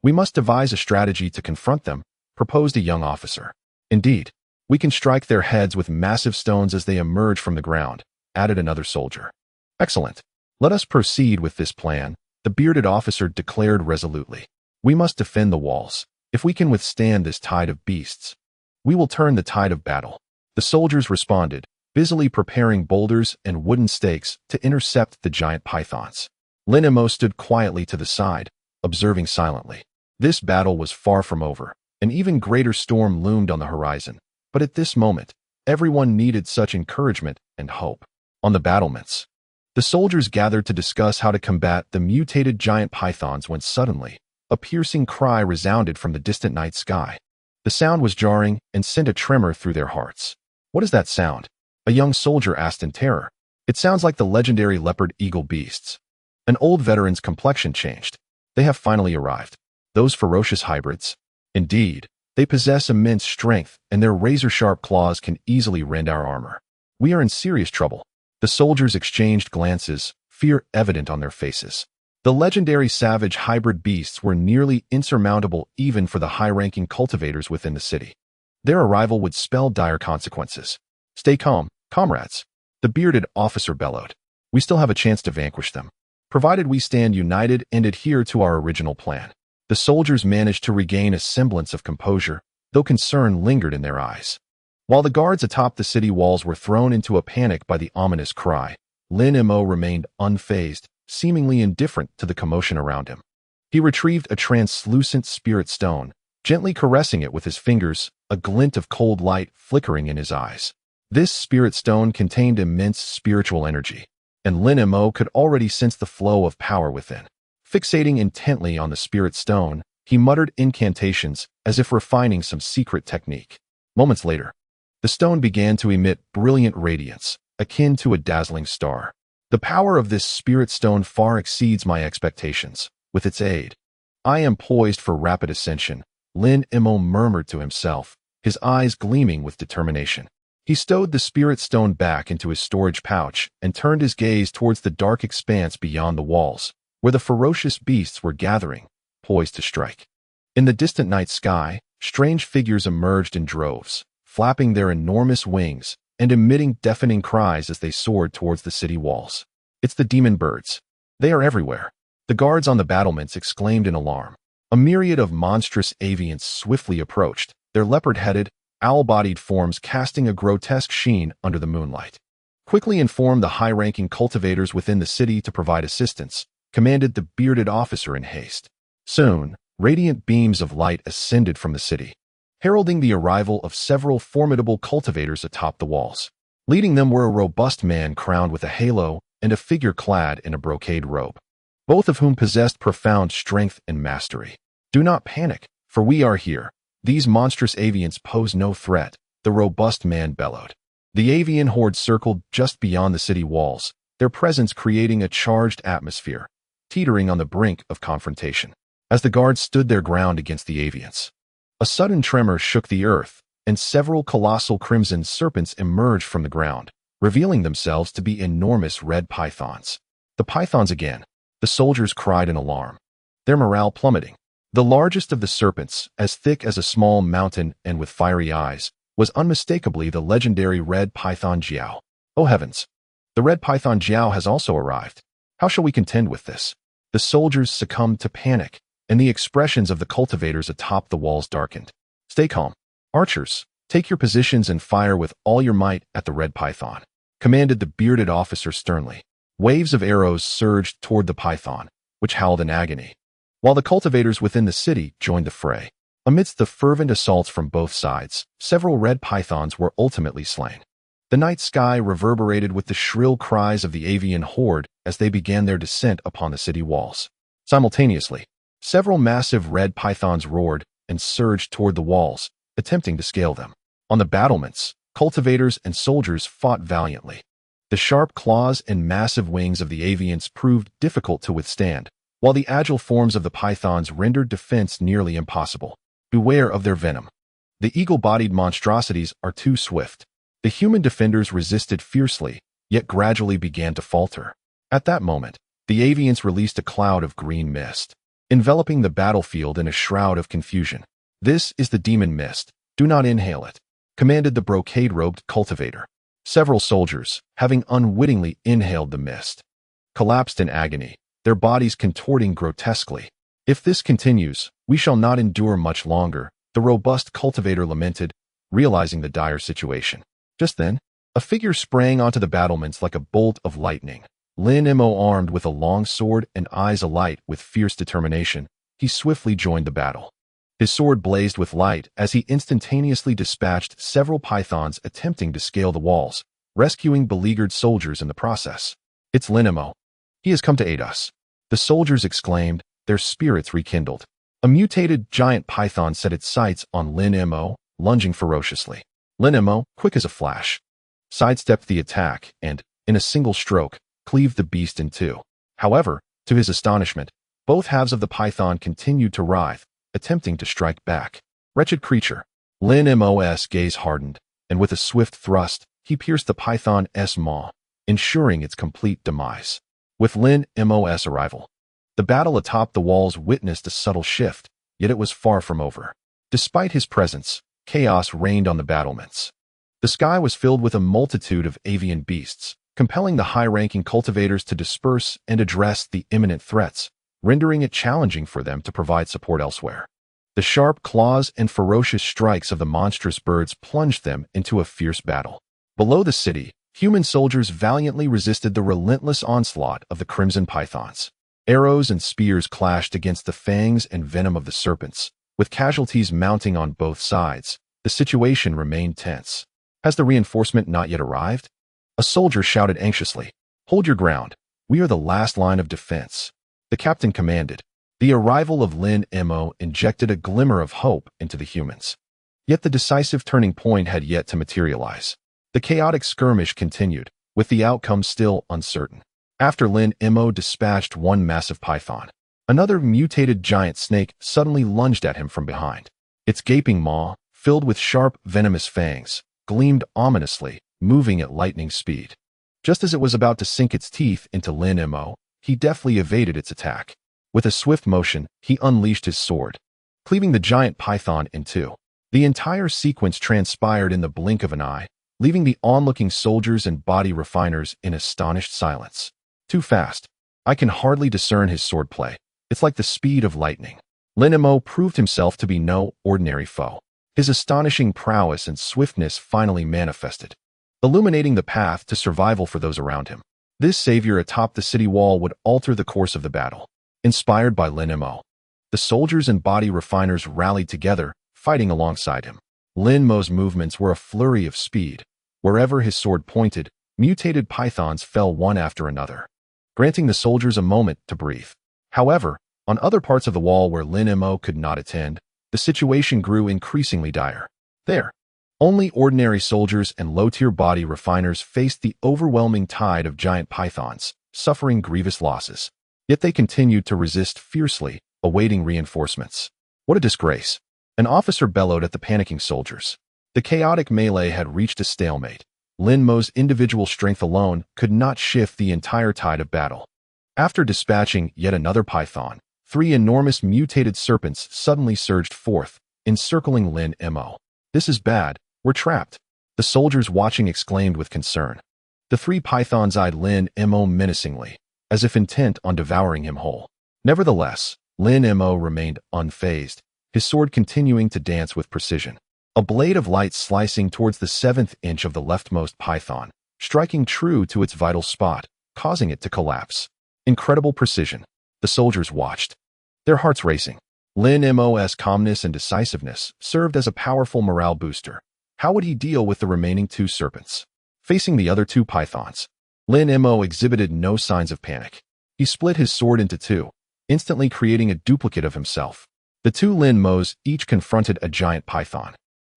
We must devise a strategy to confront them, proposed a young officer. Indeed, we can strike their heads with massive stones as they emerge from the ground, added another soldier. Excellent. Let us proceed with this plan, the bearded officer declared resolutely. We must defend the walls. If we can withstand this tide of beasts, we will turn the tide of battle. The soldiers responded, busily preparing boulders and wooden stakes to intercept the giant pythons. Lin Mo stood quietly to the side, observing silently. This battle was far from over. An even greater storm loomed on the horizon. But at this moment, everyone needed such encouragement and hope. On the battlements, the soldiers gathered to discuss how to combat the mutated giant pythons when suddenly, a piercing cry resounded from the distant night sky. The sound was jarring and sent a tremor through their hearts. What is that sound? A young soldier asked in terror. It sounds like the legendary leopard eagle beasts. An old veteran's complexion changed. They have finally arrived. Those ferocious hybrids. Indeed, they possess immense strength, and their razor-sharp claws can easily rend our armor. We are in serious trouble. The soldiers exchanged glances, fear evident on their faces. The legendary savage hybrid beasts were nearly insurmountable even for the high-ranking cultivators within the city. Their arrival would spell dire consequences. Stay calm, comrades, the bearded officer bellowed. We still have a chance to vanquish them, provided we stand united and adhere to our original plan. The soldiers managed to regain a semblance of composure, though concern lingered in their eyes. While the guards atop the city walls were thrown into a panic by the ominous cry, Lin Mo remained unfazed, seemingly indifferent to the commotion around him. He retrieved a translucent spirit stone, gently caressing it with his fingers, a glint of cold light flickering in his eyes. This spirit stone contained immense spiritual energy, and Lin Mo could already sense the flow of power within. Fixating intently on the spirit stone, he muttered incantations as if refining some secret technique. Moments later, the stone began to emit brilliant radiance, akin to a dazzling star. The power of this spirit stone far exceeds my expectations. With its aid, I am poised for rapid ascension, Lin Mo murmured to himself, his eyes gleaming with determination. He stowed the spirit stone back into his storage pouch and turned his gaze towards the dark expanse beyond the walls, where the ferocious beasts were gathering, poised to strike. In the distant night sky, strange figures emerged in droves, flapping their enormous wings and emitting deafening cries as they soared towards the city walls. It's the demon birds. They are everywhere. The guards on the battlements exclaimed in alarm. A myriad of monstrous avians swiftly approached, their leopard-headed, owl-bodied forms casting a grotesque sheen under the moonlight. Quickly inform the high-ranking cultivators within the city to provide assistance, commanded the bearded officer in haste. Soon, radiant beams of light ascended from the city, heralding the arrival of several formidable cultivators atop the walls. Leading them were a robust man crowned with a halo and a figure clad in a brocade robe, both of whom possessed profound strength and mastery. Do not panic, for we are here. These monstrous avians pose no threat, the robust man bellowed. The avian horde circled just beyond the city walls, their presence creating a charged atmosphere, teetering on the brink of confrontation. As the guards stood their ground against the avians, a sudden tremor shook the earth, and several colossal crimson serpents emerged from the ground, revealing themselves to be enormous red pythons. The pythons again, the soldiers cried in alarm, their morale plummeting. The largest of the serpents, as thick as a small mountain and with fiery eyes, was unmistakably the legendary red python Jiao. Oh heavens! The red python Jiao has also arrived. How shall we contend with this? The soldiers succumbed to panic, and the expressions of the cultivators atop the walls darkened. Stay calm. Archers, take your positions and fire with all your might at the red python, commanded the bearded officer sternly. Waves of arrows surged toward the python, which howled in agony, while the cultivators within the city joined the fray. Amidst the fervent assaults from both sides, several red pythons were ultimately slain. The night sky reverberated with the shrill cries of the avian horde as they began their descent upon the city walls. Simultaneously, several massive red pythons roared and surged toward the walls, attempting to scale them. On the battlements, cultivators and soldiers fought valiantly. The sharp claws and massive wings of the avians proved difficult to withstand, while the agile forms of the pythons rendered defense nearly impossible. Beware of their venom. The eagle-bodied monstrosities are too swift. The human defenders resisted fiercely, yet gradually began to falter. At that moment, the avians released a cloud of green mist, enveloping the battlefield in a shroud of confusion. This is the demon mist. Do not inhale it, commanded the brocade-robed cultivator. Several soldiers, having unwittingly inhaled the mist, collapsed in agony, their bodies contorting grotesquely. If this continues, we shall not endure much longer, the robust cultivator lamented, realizing the dire situation. Just then, a figure sprang onto the battlements like a bolt of lightning. Lin Mo, armed with a long sword and eyes alight with fierce determination, he swiftly joined the battle. His sword blazed with light as he instantaneously dispatched several pythons attempting to scale the walls, rescuing beleaguered soldiers in the process. It's Lin Mo. He has come to aid us, the soldiers exclaimed, their spirits rekindled. A mutated giant python set its sights on Lin Mo, lunging ferociously. Lin Mo, quick as a flash, sidestepped the attack and, in a single stroke, cleaved the beast in two. However, to his astonishment, both halves of the python continued to writhe, attempting to strike back. Wretched creature. Lin Mo's gaze hardened, and with a swift thrust, he pierced the python's maw, ensuring its complete demise. With Lin Mo's arrival, the battle atop the walls witnessed a subtle shift, yet it was far from over. Despite his presence, chaos reigned on the battlements. The sky was filled with a multitude of avian beasts, compelling the high-ranking cultivators to disperse and address the imminent threats, rendering it challenging for them to provide support elsewhere. The sharp claws and ferocious strikes of the monstrous birds plunged them into a fierce battle. Below the city, human soldiers valiantly resisted the relentless onslaught of the crimson pythons. Arrows and spears clashed against the fangs and venom of the serpents, with casualties mounting on both sides. The situation remained tense. Has the reinforcement not yet arrived? A soldier shouted anxiously. Hold your ground. We are the last line of defense, the captain commanded. The arrival of Lin Mo injected a glimmer of hope into the humans. Yet the decisive turning point had yet to materialize. The chaotic skirmish continued, with the outcome still uncertain. After Lin Mo dispatched one massive python, another mutated giant snake suddenly lunged at him from behind. Its gaping maw, filled with sharp, venomous fangs, gleamed ominously, moving at lightning speed. Just as it was about to sink its teeth into Lin Mo, he deftly evaded its attack. With a swift motion, he unleashed his sword, cleaving the giant python in two. The entire sequence transpired in the blink of an eye, leaving the onlooking soldiers and body refiners in astonished silence. Too fast. I can hardly discern his swordplay. It's like the speed of lightning. Lin Mo proved himself to be no ordinary foe. His astonishing prowess and swiftness finally manifested, illuminating the path to survival for those around him. This savior atop the city wall would alter the course of the battle. Inspired by Lin Mo, the soldiers and body refiners rallied together, fighting alongside him. Lin Mo's movements were a flurry of speed. Wherever his sword pointed, mutated pythons fell one after another, granting the soldiers a moment to breathe. However, on other parts of the wall where Lin Mo could not attend, the situation grew increasingly dire. There, only ordinary soldiers and low-tier body refiners faced the overwhelming tide of giant pythons, suffering grievous losses. Yet they continued to resist fiercely, awaiting reinforcements. What a disgrace! An officer bellowed at the panicking soldiers. The chaotic melee had reached a stalemate. Lin Mo's individual strength alone could not shift the entire tide of battle. After dispatching yet another python, 3 enormous mutated serpents suddenly surged forth, encircling Lin Mo. "This is bad, we're trapped," the soldiers watching exclaimed with concern. The 3 pythons eyed Lin Mo menacingly, as if intent on devouring him whole. Nevertheless, Lin Mo remained unfazed, his sword continuing to dance with precision. A blade of light slicing towards the 7th inch of the leftmost python, striking true to its vital spot, causing it to collapse. Incredible precision. The soldiers watched, their hearts racing. Lin Mo's calmness and decisiveness served as a powerful morale booster. How would he deal with the remaining 2 serpents? Facing the other 2 pythons, Lin Mo exhibited no signs of panic. He split his sword into 2, instantly creating a duplicate of himself. The 2 Lin Mos each confronted a giant python,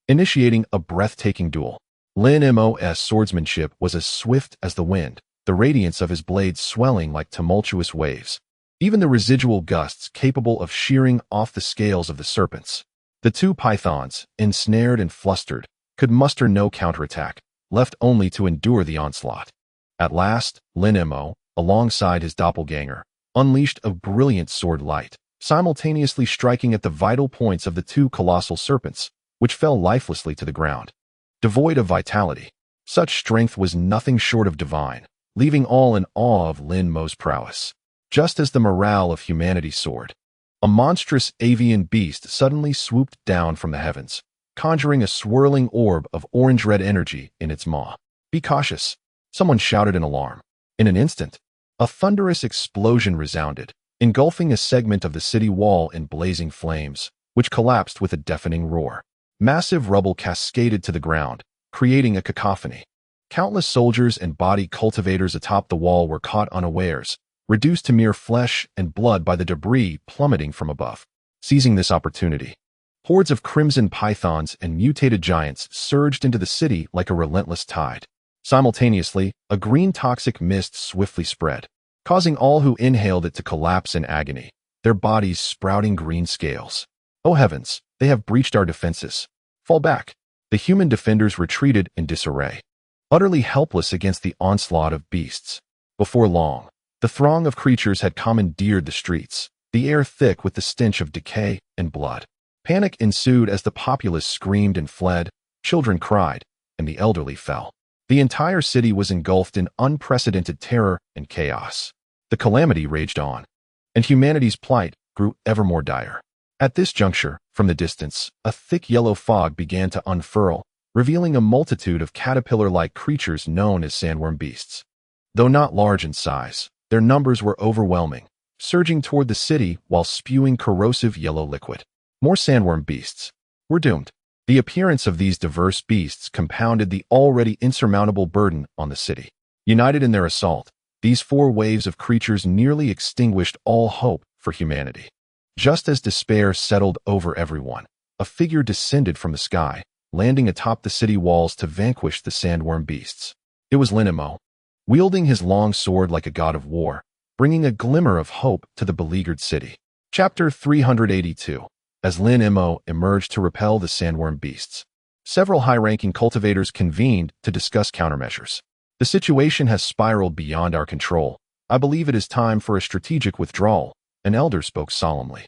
initiating a breathtaking duel. Lin Mo's swordsmanship was as swift as the wind, the radiance of his blades swelling like tumultuous waves. Even the residual gusts capable of shearing off the scales of the serpents. The 2 pythons, ensnared and flustered, could muster no counterattack, left only to endure the onslaught. At last, Lin Mo, alongside his doppelganger, unleashed a brilliant sword light, simultaneously striking at the vital points of the 2 colossal serpents, which fell lifelessly to the ground. Devoid of vitality, such strength was nothing short of divine, leaving all in awe of Lin Mo's prowess. Just as the morale of humanity soared, a monstrous avian beast suddenly swooped down from the heavens, conjuring a swirling orb of orange-red energy in its maw. "Be cautious," someone shouted in alarm. In an instant, a thunderous explosion resounded, engulfing a segment of the city wall in blazing flames, which collapsed with a deafening roar. Massive rubble cascaded to the ground, creating a cacophony. Countless soldiers and body cultivators atop the wall were caught unawares, reduced to mere flesh and blood by the debris plummeting from above. Seizing this opportunity, hordes of crimson pythons and mutated giants surged into the city like a relentless tide. Simultaneously, a green toxic mist swiftly spread, causing all who inhaled it to collapse in agony, their bodies sprouting green scales. "Oh heavens, they have breached our defenses. Fall back." The human defenders retreated in disarray, utterly helpless against the onslaught of beasts. Before long, the throng of creatures had commandeered the streets, the air thick with the stench of decay and blood. Panic ensued as the populace screamed and fled, children cried, and the elderly fell. The entire city was engulfed in unprecedented terror and chaos. The calamity raged on, and humanity's plight grew ever more dire. At this juncture, from the distance, a thick yellow fog began to unfurl, revealing a multitude of caterpillar-like creatures known as sandworm beasts. Though not large in size, their numbers were overwhelming, surging toward the city while spewing corrosive yellow liquid. More sandworm beasts. We're doomed. The appearance of these diverse beasts compounded the already insurmountable burden on the city. United in their assault, these 4 waves of creatures nearly extinguished all hope for humanity. Just as despair settled over everyone, a figure descended from the sky, landing atop the city walls to vanquish the sandworm beasts. It was Lin Mo, wielding his long sword like a god of war, bringing a glimmer of hope to the beleaguered city. Chapter 382. As Lin Mo emerged to repel the sandworm beasts, several high-ranking cultivators convened to discuss countermeasures. "The situation has spiraled beyond our control. I believe it is time for a strategic withdrawal," an elder spoke solemnly.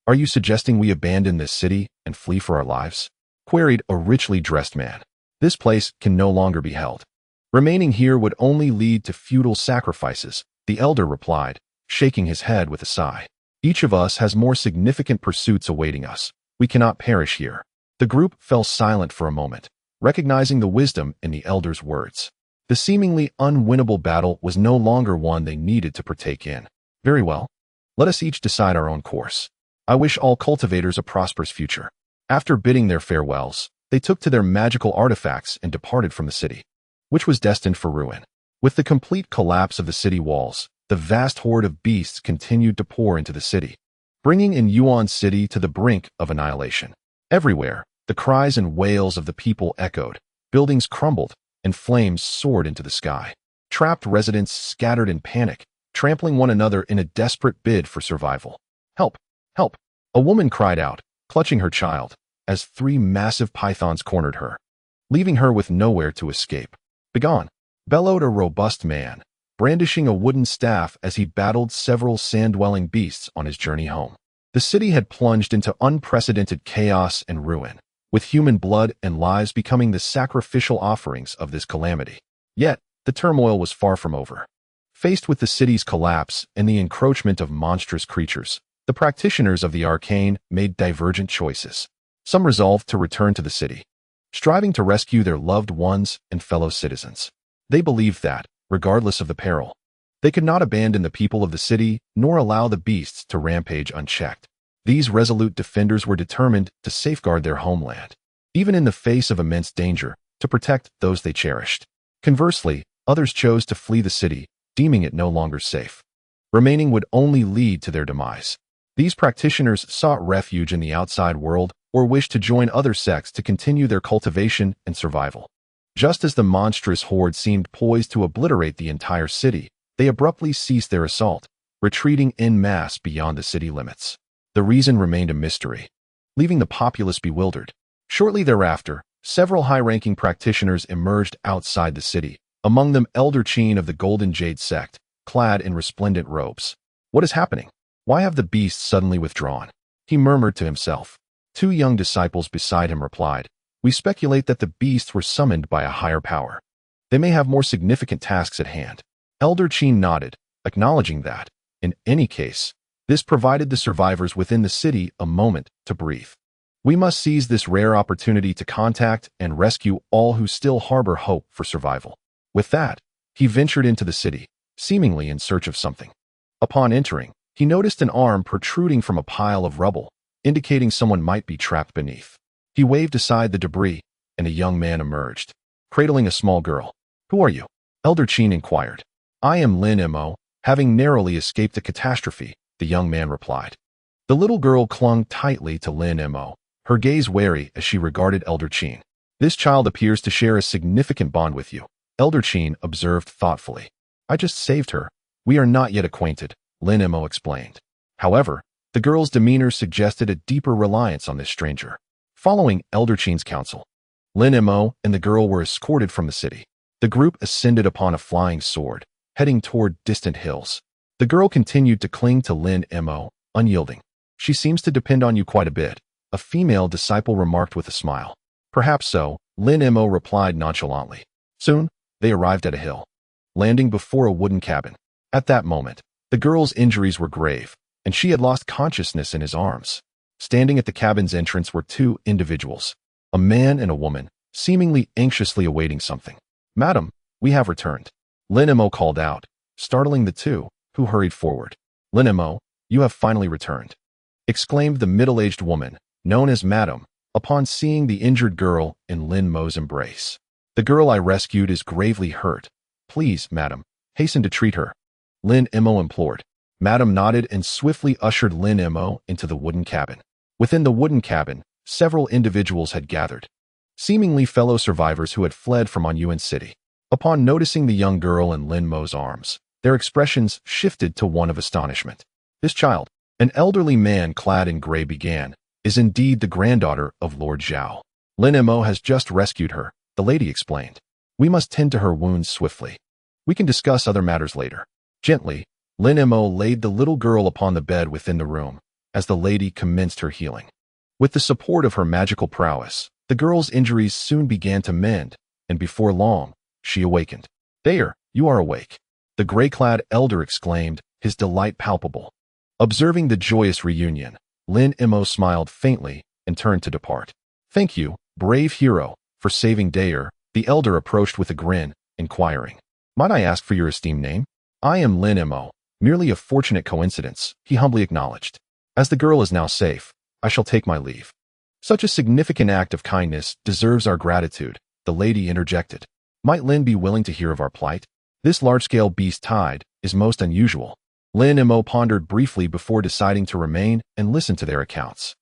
"Are you suggesting we abandon this city and flee for our lives?" queried a richly dressed man. "This place can no longer be held. Remaining here would only lead to futile sacrifices," the elder replied, shaking his head with a sigh. "Each of us has more significant pursuits awaiting us. We cannot perish here." The group fell silent for a moment, recognizing the wisdom in the elder's words. The seemingly unwinnable battle was no longer one they needed to partake in. "Very well. Let us each decide our own course. I wish all cultivators a prosperous future." After bidding their farewells, they took to their magical artifacts and departed from the city, which was destined for ruin. With the complete collapse of the city walls, the vast horde of beasts continued to pour into the city, bringing in Wulong City to the brink of annihilation. Everywhere, the cries and wails of the people echoed, buildings crumbled, and flames soared into the sky. Trapped residents scattered in panic, trampling one another in a desperate bid for survival. "Help! Help!" a woman cried out, clutching her child, as 3 massive pythons cornered her, leaving her with nowhere to escape. Begone! Bellowed a robust man, brandishing a wooden staff as he battled several sand-dwelling beasts on his journey home. The city had plunged into unprecedented chaos and ruin, with human blood and lives becoming the sacrificial offerings of this calamity. Yet, the turmoil was far from over. Faced with the city's collapse and the encroachment of monstrous creatures, the practitioners of the arcane made divergent choices. Some resolved to return to the city, striving to rescue their loved ones and fellow citizens. They believed that, regardless of the peril, they could not abandon the people of the city nor allow the beasts to rampage unchecked. These resolute defenders were determined to safeguard their homeland, even in the face of immense danger, to protect those they cherished. Conversely, others chose to flee the city, deeming it no longer safe. Remaining would only lead to their demise. These practitioners sought refuge in the outside world or wished to join other sects to continue their cultivation and survival. Just as the monstrous horde seemed poised to obliterate the entire city, they abruptly ceased their assault, retreating en masse beyond the city limits. The reason remained a mystery, leaving the populace bewildered. Shortly thereafter, several high-ranking practitioners emerged outside the city, among them Elder Qin of the Golden Jade Sect, clad in resplendent robes. What is happening? Why have the beasts suddenly withdrawn? He murmured to himself. Two young disciples beside him replied, "We speculate that the beasts were summoned by a higher power. They may have more significant tasks at hand." Elder Qin nodded, acknowledging that, in any case, this provided the survivors within the city a moment to breathe. "We must seize this rare opportunity to contact and rescue all who still harbor hope for survival." With that, he ventured into the city, seemingly in search of something. Upon entering, he noticed an arm protruding from a pile of rubble, indicating someone might be trapped beneath. He waved aside the debris, and a young man emerged, cradling a small girl. "Who are you?" Elder Qin inquired. "I am Lin Mo, having narrowly escaped a catastrophe," the young man replied. The little girl clung tightly to Lin Mo, her gaze wary as she regarded Elder Qin. "This child appears to share a significant bond with you," Elder Qin observed thoughtfully. "I just saved her. We are not yet acquainted," Lin Mo explained. However, the girl's demeanor suggested a deeper reliance on this stranger. Following Elder Qin's counsel, Lin Mo and the girl were escorted from the city. The group ascended upon a flying sword, heading toward distant hills. The girl continued to cling to Lin Mo, unyielding. "She seems to depend on you quite a bit," a female disciple remarked with a smile. "Perhaps so," Lin Mo replied nonchalantly. Soon, they arrived at a hill, landing before a wooden cabin. At that moment, the girl's injuries were grave, and she had lost consciousness in his arms. Standing at the cabin's entrance were two individuals, a man and a woman, seemingly anxiously awaiting something. "Madam, we have returned," Lin Mo called out, startling the two, who hurried forward. "Lin Mo, you have finally returned," exclaimed the middle-aged woman, known as Madam, upon seeing the injured girl in Lin Mo's embrace. "The girl I rescued is gravely hurt. Please, madam, hasten to treat her," Lin Mo implored. Madam nodded and swiftly ushered Lin Mo into the wooden cabin. Within the wooden cabin, several individuals had gathered, seemingly fellow survivors who had fled from Onyuan City. Upon noticing the young girl in Lin Mo's arms, their expressions shifted to one of astonishment. "This child," an elderly man clad in gray began, "is indeed the granddaughter of Lord Zhao. Lin Mo has just rescued her," the lady explained. "We must tend to her wounds swiftly. We can discuss other matters later." Gently, Lin Mo laid the little girl upon the bed within the room, as the lady commenced her healing. With the support of her magical prowess, the girl's injuries soon began to mend, and before long, she awakened. "There, you are awake," the gray-clad elder exclaimed, his delight palpable. Observing the joyous reunion, Lin Mo smiled faintly and turned to depart. "Thank you, brave hero, for saving Dayer," the elder approached with a grin, inquiring, "Might I ask for your esteemed name?" "I am Lin Mo, merely a fortunate coincidence," he humbly acknowledged. "As the girl is now safe, I shall take my leave." "Such a significant act of kindness deserves our gratitude," the lady interjected. "Might Lin be willing to hear of our plight? This large-scale beast tide is most unusual." Lin Mo pondered briefly before deciding to remain and listen to their accounts.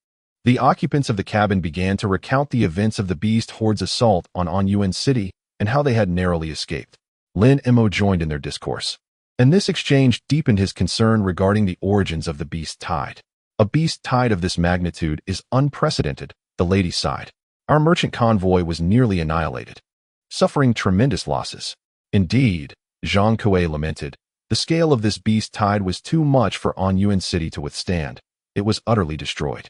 The occupants of the cabin began to recount the events of the beast horde's assault on Onyuan City and how they had narrowly escaped. Lin Mo joined in their discourse, and this exchange deepened his concern regarding the origins of the beast tide. "A beast tide of this magnitude is unprecedented," the lady sighed. "Our merchant convoy was nearly annihilated." suffering tremendous losses. Indeed, Zhang Kuei lamented, the scale of this beast tide was too much for Anyuan City to withstand. It was utterly destroyed.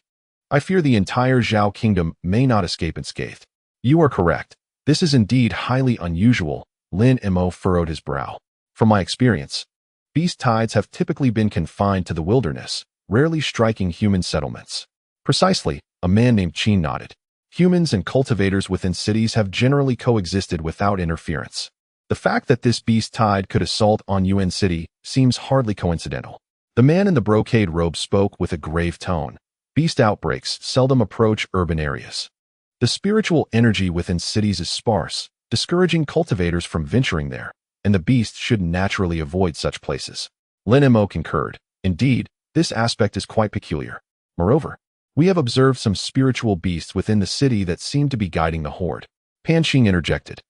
I fear the entire Zhao kingdom may not escape unscathed. You are correct. This is indeed highly unusual. Lin Mo furrowed his brow. From my experience, beast tides have typically been confined to the wilderness, rarely striking human settlements. Precisely, a man named Qin nodded. Humans and cultivators within cities have generally coexisted without interference. The fact that this beast tide could assault Anyuan City seems hardly coincidental. The man in the brocade robe spoke with a grave tone. Beast outbreaks seldom approach urban areas. The spiritual energy within cities is sparse, discouraging cultivators from venturing there, and the beast should naturally avoid such places. Lin Mo concurred. Indeed, this aspect is quite peculiar. Moreover, we have observed some spiritual beasts within the city that seem to be guiding the horde. Pan Xing interjected.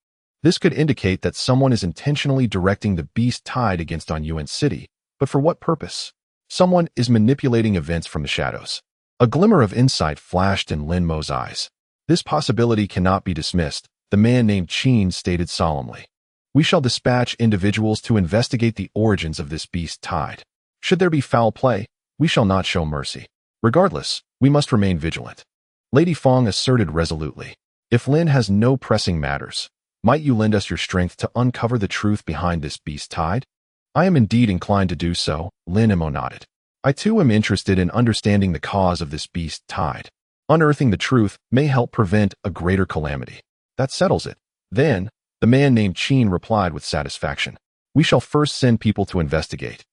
This could indicate that someone is intentionally directing the beast tide against Anyuan City, but for what purpose? Someone is manipulating events from the shadows. A glimmer of insight flashed in Lin Mo's eyes. This possibility cannot be dismissed, the man named Qin stated solemnly. We shall dispatch individuals to investigate the origins of this beast tide. Should there be foul play, we shall not show mercy. Regardless, we must remain vigilant. Lady Fong asserted resolutely. If Lin has no pressing matters, might you lend us your strength to uncover the truth behind this beast tide? I am indeed inclined to do so, Lin Mo nodded. I too am interested in understanding the cause of this beast tide. Unearthing the truth may help prevent a greater calamity. That settles it. Then, the man named Qin replied with satisfaction. We shall first send people to investigate.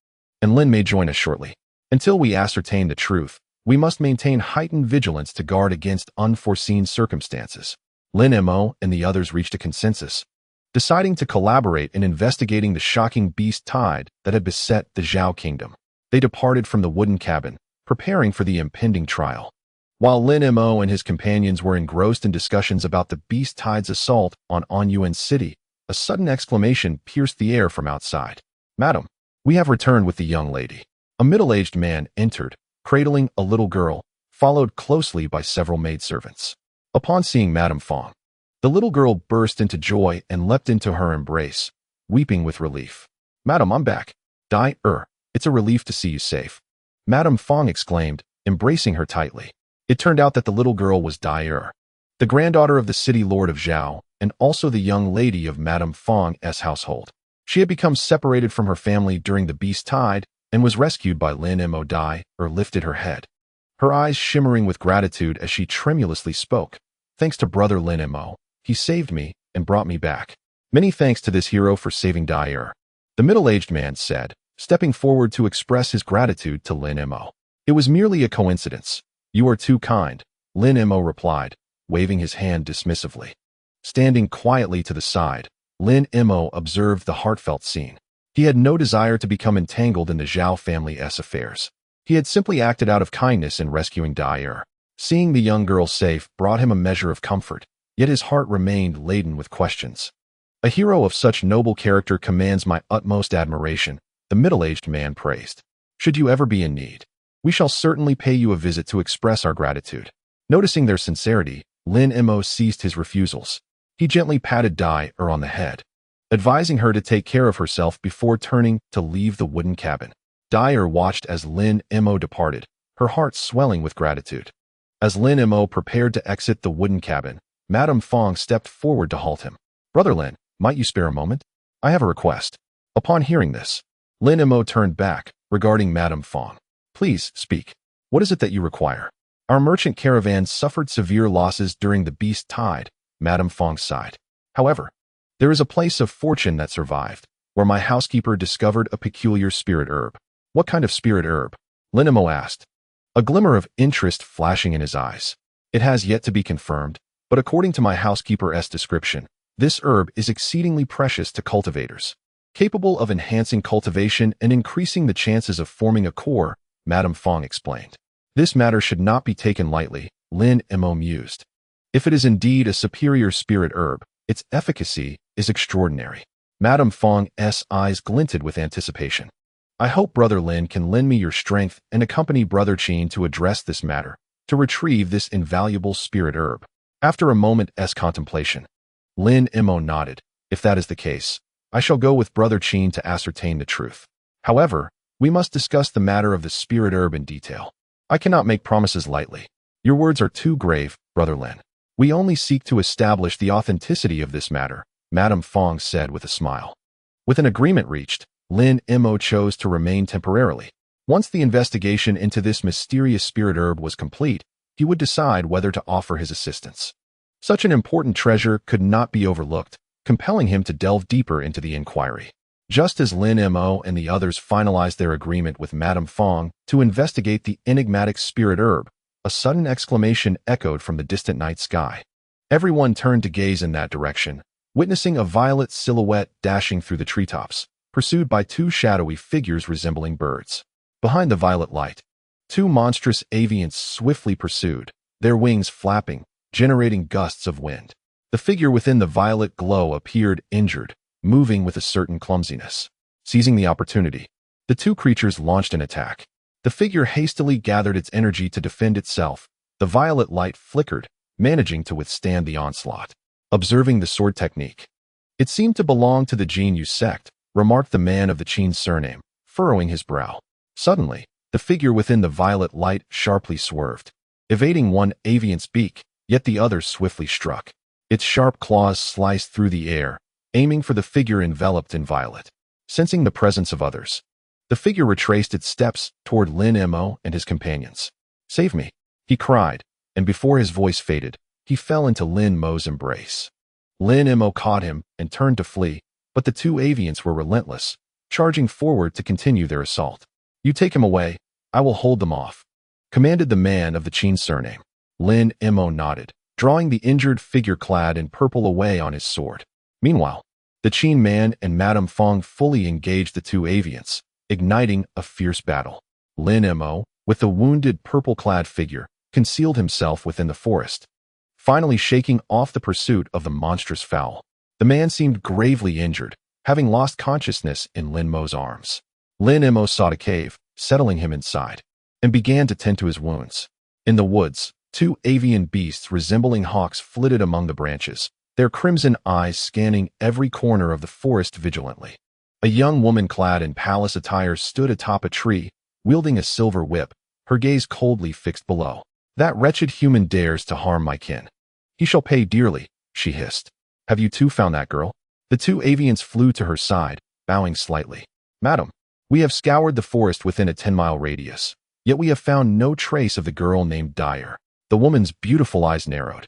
And Lin may join us shortly. Until we ascertain the truth, we must maintain heightened vigilance to guard against unforeseen circumstances. Lin Mo and the others reached a consensus, deciding to collaborate in investigating the shocking beast tide that had beset the Zhao kingdom. They departed from the wooden cabin, preparing for the impending trial. While Lin Mo and his companions were engrossed in discussions about the beast tide's assault on Anyuan City, a sudden exclamation pierced the air from outside. Madam, we have returned with the young lady. A middle-aged man entered, cradling a little girl, followed closely by several maidservants. Upon seeing Madame Fong, the little girl burst into joy and leapt into her embrace, weeping with relief. Madam, I'm back. It's a relief to see you safe. Madame Fong exclaimed, embracing her tightly. It turned out that the little girl was Dai, the granddaughter of the city lord of Zhao, and also the young lady of Madame Fong's household. She had become separated from her family during the beast tide and was rescued by Lin Mo. Dai lifted her head, her eyes shimmering with gratitude as she tremulously spoke. Thanks to brother Lin Mo, he saved me and brought me back. Many thanks to this hero for saving Dai, the middle-aged man said, stepping forward to express his gratitude to Lin Mo. It was merely a coincidence. You are too kind, Lin Mo replied, waving his hand dismissively. Standing quietly to the side, Lin Mo observed the heartfelt scene. He had no desire to become entangled in the Zhao family's affairs. He had simply acted out of kindness in rescuing Dai. Seeing the young girl safe brought him a measure of comfort, yet his heart remained laden with questions. A hero of such noble character commands my utmost admiration, the middle-aged man praised. Should you ever be in need, we shall certainly pay you a visit to express our gratitude. Noticing their sincerity, Lin Mo ceased his refusals. He gently patted Dai on the head, advising her to take care of herself before turning to leave the wooden cabin. Dai watched as Lin Mo departed, her heart swelling with gratitude. As Lin Mo prepared to exit the wooden cabin, Madame Fong stepped forward to halt him. Brother Lin, might you spare a moment? I have a request. Upon hearing this, Lin Mo turned back, regarding Madame Fong. Please, speak. What is it that you require? Our merchant caravan suffered severe losses during the beast tide, Madame Fong sighed. However, there is a place of fortune that survived, where my housekeeper discovered a peculiar spirit herb. What kind of spirit herb? Lin Mo asked, a glimmer of interest flashing in his eyes. It has yet to be confirmed, but according to my housekeeper's description, this herb is exceedingly precious to cultivators. Capable of enhancing cultivation and increasing the chances of forming a core, Madame Fong explained. This matter should not be taken lightly, Lin Mo mused. If it is indeed a superior spirit herb, its efficacy is extraordinary. Madame Fong's eyes glinted with anticipation. I hope Brother Lin can lend me your strength and accompany Brother Qin to address this matter, to retrieve this invaluable spirit herb. After a moment's contemplation, Lin Mo nodded. If that is the case, I shall go with Brother Qin to ascertain the truth. However, we must discuss the matter of the spirit herb in detail. I cannot make promises lightly. Your words are too grave, Brother Lin. We only seek to establish the authenticity of this matter, Madame Fong said with a smile. With an agreement reached, Lin Mo chose to remain temporarily. Once the investigation into this mysterious spirit herb was complete, he would decide whether to offer his assistance. Such an important treasure could not be overlooked, compelling him to delve deeper into the inquiry. Just as Lin Mo and the others finalized their agreement with Madame Fong to investigate the enigmatic spirit herb, a sudden exclamation echoed from the distant night sky. Everyone turned to gaze in that direction, witnessing a violet silhouette dashing through the treetops, pursued by two shadowy figures resembling birds. Behind the violet light, two monstrous avians swiftly pursued, their wings flapping, generating gusts of wind. The figure within the violet glow appeared injured, moving with a certain clumsiness. Seizing the opportunity, the two creatures launched an attack. The figure hastily gathered its energy to defend itself. The violet light flickered, managing to withstand the onslaught. Observing the sword technique, it seemed to belong to the Jinyu sect, remarked the man of the Qin surname, furrowing his brow. Suddenly, the figure within the violet light sharply swerved, evading one avian's beak, yet the other swiftly struck. Its sharp claws sliced through the air, aiming for the figure enveloped in violet. Sensing the presence of others, the figure retraced its steps toward Lin Mo and his companions. "Save me," he cried, and before his voice faded, he fell into Lin Mo's embrace. Lin Mo caught him and turned to flee, but the two avians were relentless, charging forward to continue their assault. "You take him away, I will hold them off," commanded the man of the Qin surname. Lin Mo nodded, drawing the injured figure clad in purple away on his sword. Meanwhile, the Qin man and Madame Fong fully engaged the two avians, igniting a fierce battle. Lin Mo, with the wounded purple-clad figure, concealed himself within the forest, finally shaking off the pursuit of the monstrous fowl. The man seemed gravely injured, having lost consciousness in Lin Mo's arms. Lin Mo sought a cave, settling him inside, and began to tend to his wounds. In the woods, two avian beasts resembling hawks flitted among the branches, their crimson eyes scanning every corner of the forest vigilantly. A young woman clad in palace attire stood atop a tree, wielding a silver whip, her gaze coldly fixed below. "That wretched human dares to harm my kin. He shall pay dearly," she hissed. "Have you too found that girl?" The two avians flew to her side, bowing slightly. "Madam, we have scoured the forest within a 10-mile radius, yet we have found no trace of the girl named Dyer." The woman's beautiful eyes narrowed,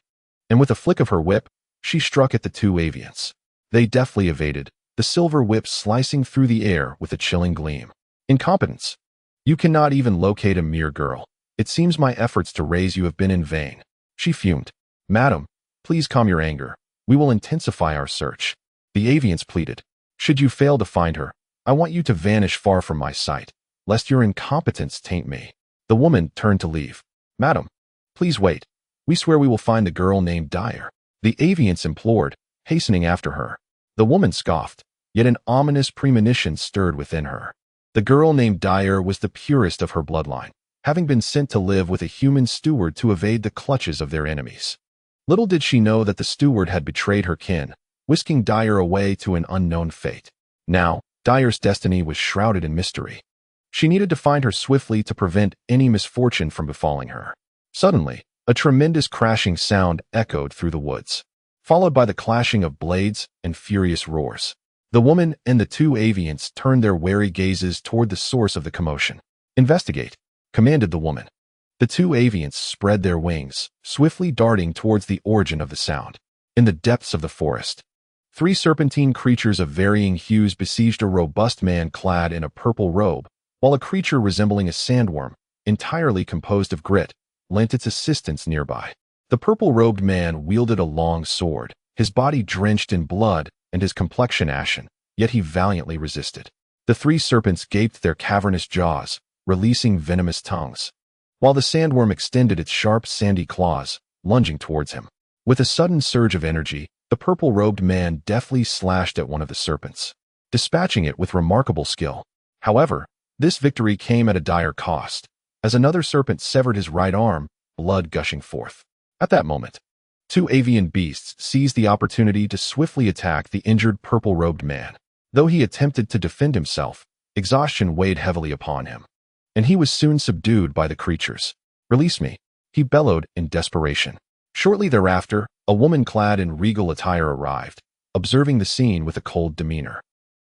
and with a flick of her whip, she struck at the two avians. They deftly evaded, the silver whip slicing through the air with a chilling gleam. "Incompetence! You cannot even locate a mere girl. It seems my efforts to raise you have been in vain," she fumed. "Madam, please calm your anger. We will intensify our search." The avians pleaded. "Should you fail to find her, I want you to vanish far from my sight, lest your incompetence taint me." The woman turned to leave. "Madam, please wait. We swear we will find the girl named Dyer," the avians implored, hastening after her. The woman scoffed, yet an ominous premonition stirred within her. The girl named Dyer was the purest of her bloodline, having been sent to live with a human steward to evade the clutches of their enemies. Little did she know that the steward had betrayed her kin, whisking Dyer away to an unknown fate. Now, Dyer's destiny was shrouded in mystery. She needed to find her swiftly to prevent any misfortune from befalling her. Suddenly, a tremendous crashing sound echoed through the woods, followed by the clashing of blades and furious roars. The woman and the two avians turned their wary gazes toward the source of the commotion. "Investigate," commanded the woman. The two avians spread their wings, swiftly darting towards the origin of the sound. In the depths of the forest, three serpentine creatures of varying hues besieged a robust man clad in a purple robe, while a creature resembling a sandworm, entirely composed of grit, lent its assistance nearby. The purple-robed man wielded a long sword, his body drenched in blood and his complexion ashen, yet he valiantly resisted. The three serpents gaped their cavernous jaws, releasing venomous tongues, while the sandworm extended its sharp, sandy claws, lunging towards him. With a sudden surge of energy, the purple-robed man deftly slashed at one of the serpents, dispatching it with remarkable skill. However, this victory came at a dire cost, as another serpent severed his right arm, blood gushing forth. At that moment, Two avian beasts seized the opportunity to swiftly attack the injured purple-robed man. Though he attempted to defend himself, exhaustion weighed heavily upon him, and he was soon subdued by the creatures. "Release me," he bellowed in desperation. Shortly thereafter, a woman clad in regal attire arrived, observing the scene with a cold demeanor.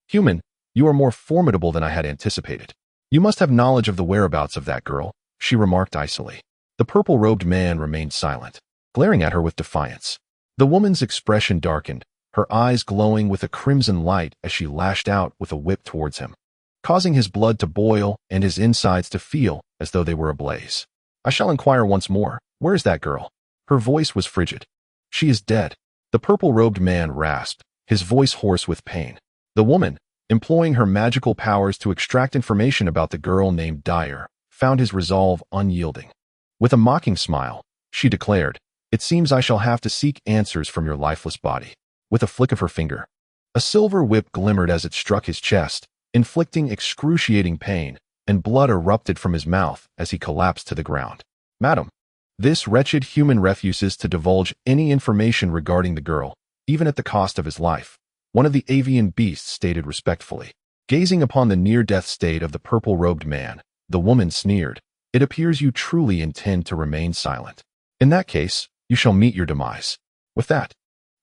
"Human, you are more formidable than I had anticipated. You must have knowledge of the whereabouts of that girl," she remarked icily. The purple-robed man remained silent, glaring at her with defiance. The woman's expression darkened, her eyes glowing with a crimson light as she lashed out with a whip towards him, causing his blood to boil and his insides to feel as though they were ablaze. "I shall inquire once more, where is that girl?" Her voice was frigid. "She is dead," the purple-robed man rasped, his voice hoarse with pain. The woman, employing her magical powers to extract information about the girl named Dyer, found his resolve unyielding. With a mocking smile, she declared, "It seems I shall have to seek answers from your lifeless body." With a flick of her finger, a silver whip glimmered as it struck his chest, inflicting excruciating pain, and blood erupted from his mouth as he collapsed to the ground. "Madam, this wretched human refuses to divulge any information regarding the girl, even at the cost of his life," one of the avian beasts stated respectfully. Gazing upon the near-death state of the purple-robed man, the woman sneered, "It appears you truly intend to remain silent. In that case, you shall meet your demise." With that,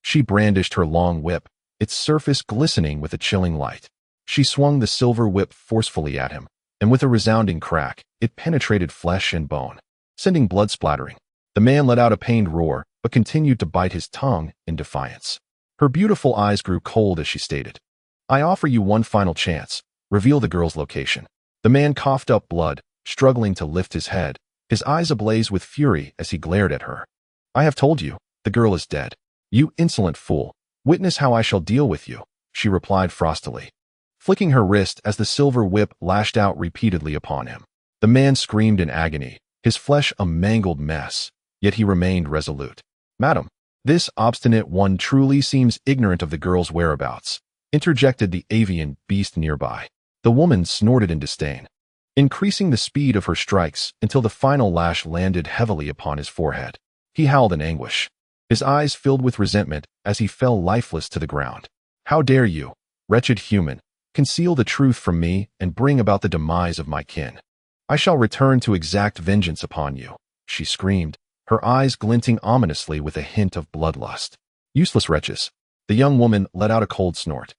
she brandished her long whip, its surface glistening with a chilling light. She swung the silver whip forcefully at him, and with a resounding crack, it penetrated flesh and bone, sending blood splattering. The man let out a pained roar, but continued to bite his tongue in defiance. Her beautiful eyes grew cold as she stated, "I offer you one final chance. Reveal the girl's location." The man coughed up blood, struggling to lift his head, his eyes ablaze with fury as he glared at her. "I have told you, the girl is dead. You insolent fool. Witness how I shall deal with you," she replied frostily, flicking her wrist as the silver whip lashed out repeatedly upon him. The man screamed in agony, his flesh a mangled mess, yet he remained resolute. "Madam, this obstinate one truly seems ignorant of the girl's whereabouts," interjected the avian beast nearby. The woman snorted in disdain, increasing the speed of her strikes until the final lash landed heavily upon his forehead. He howled in anguish, his eyes filled with resentment as he fell lifeless to the ground. "How dare you, wretched human, conceal the truth from me and bring about the demise of my kin? I shall return to exact vengeance upon you," she screamed, her eyes glinting ominously with a hint of bloodlust. "Useless wretches." The young woman let out a cold snort.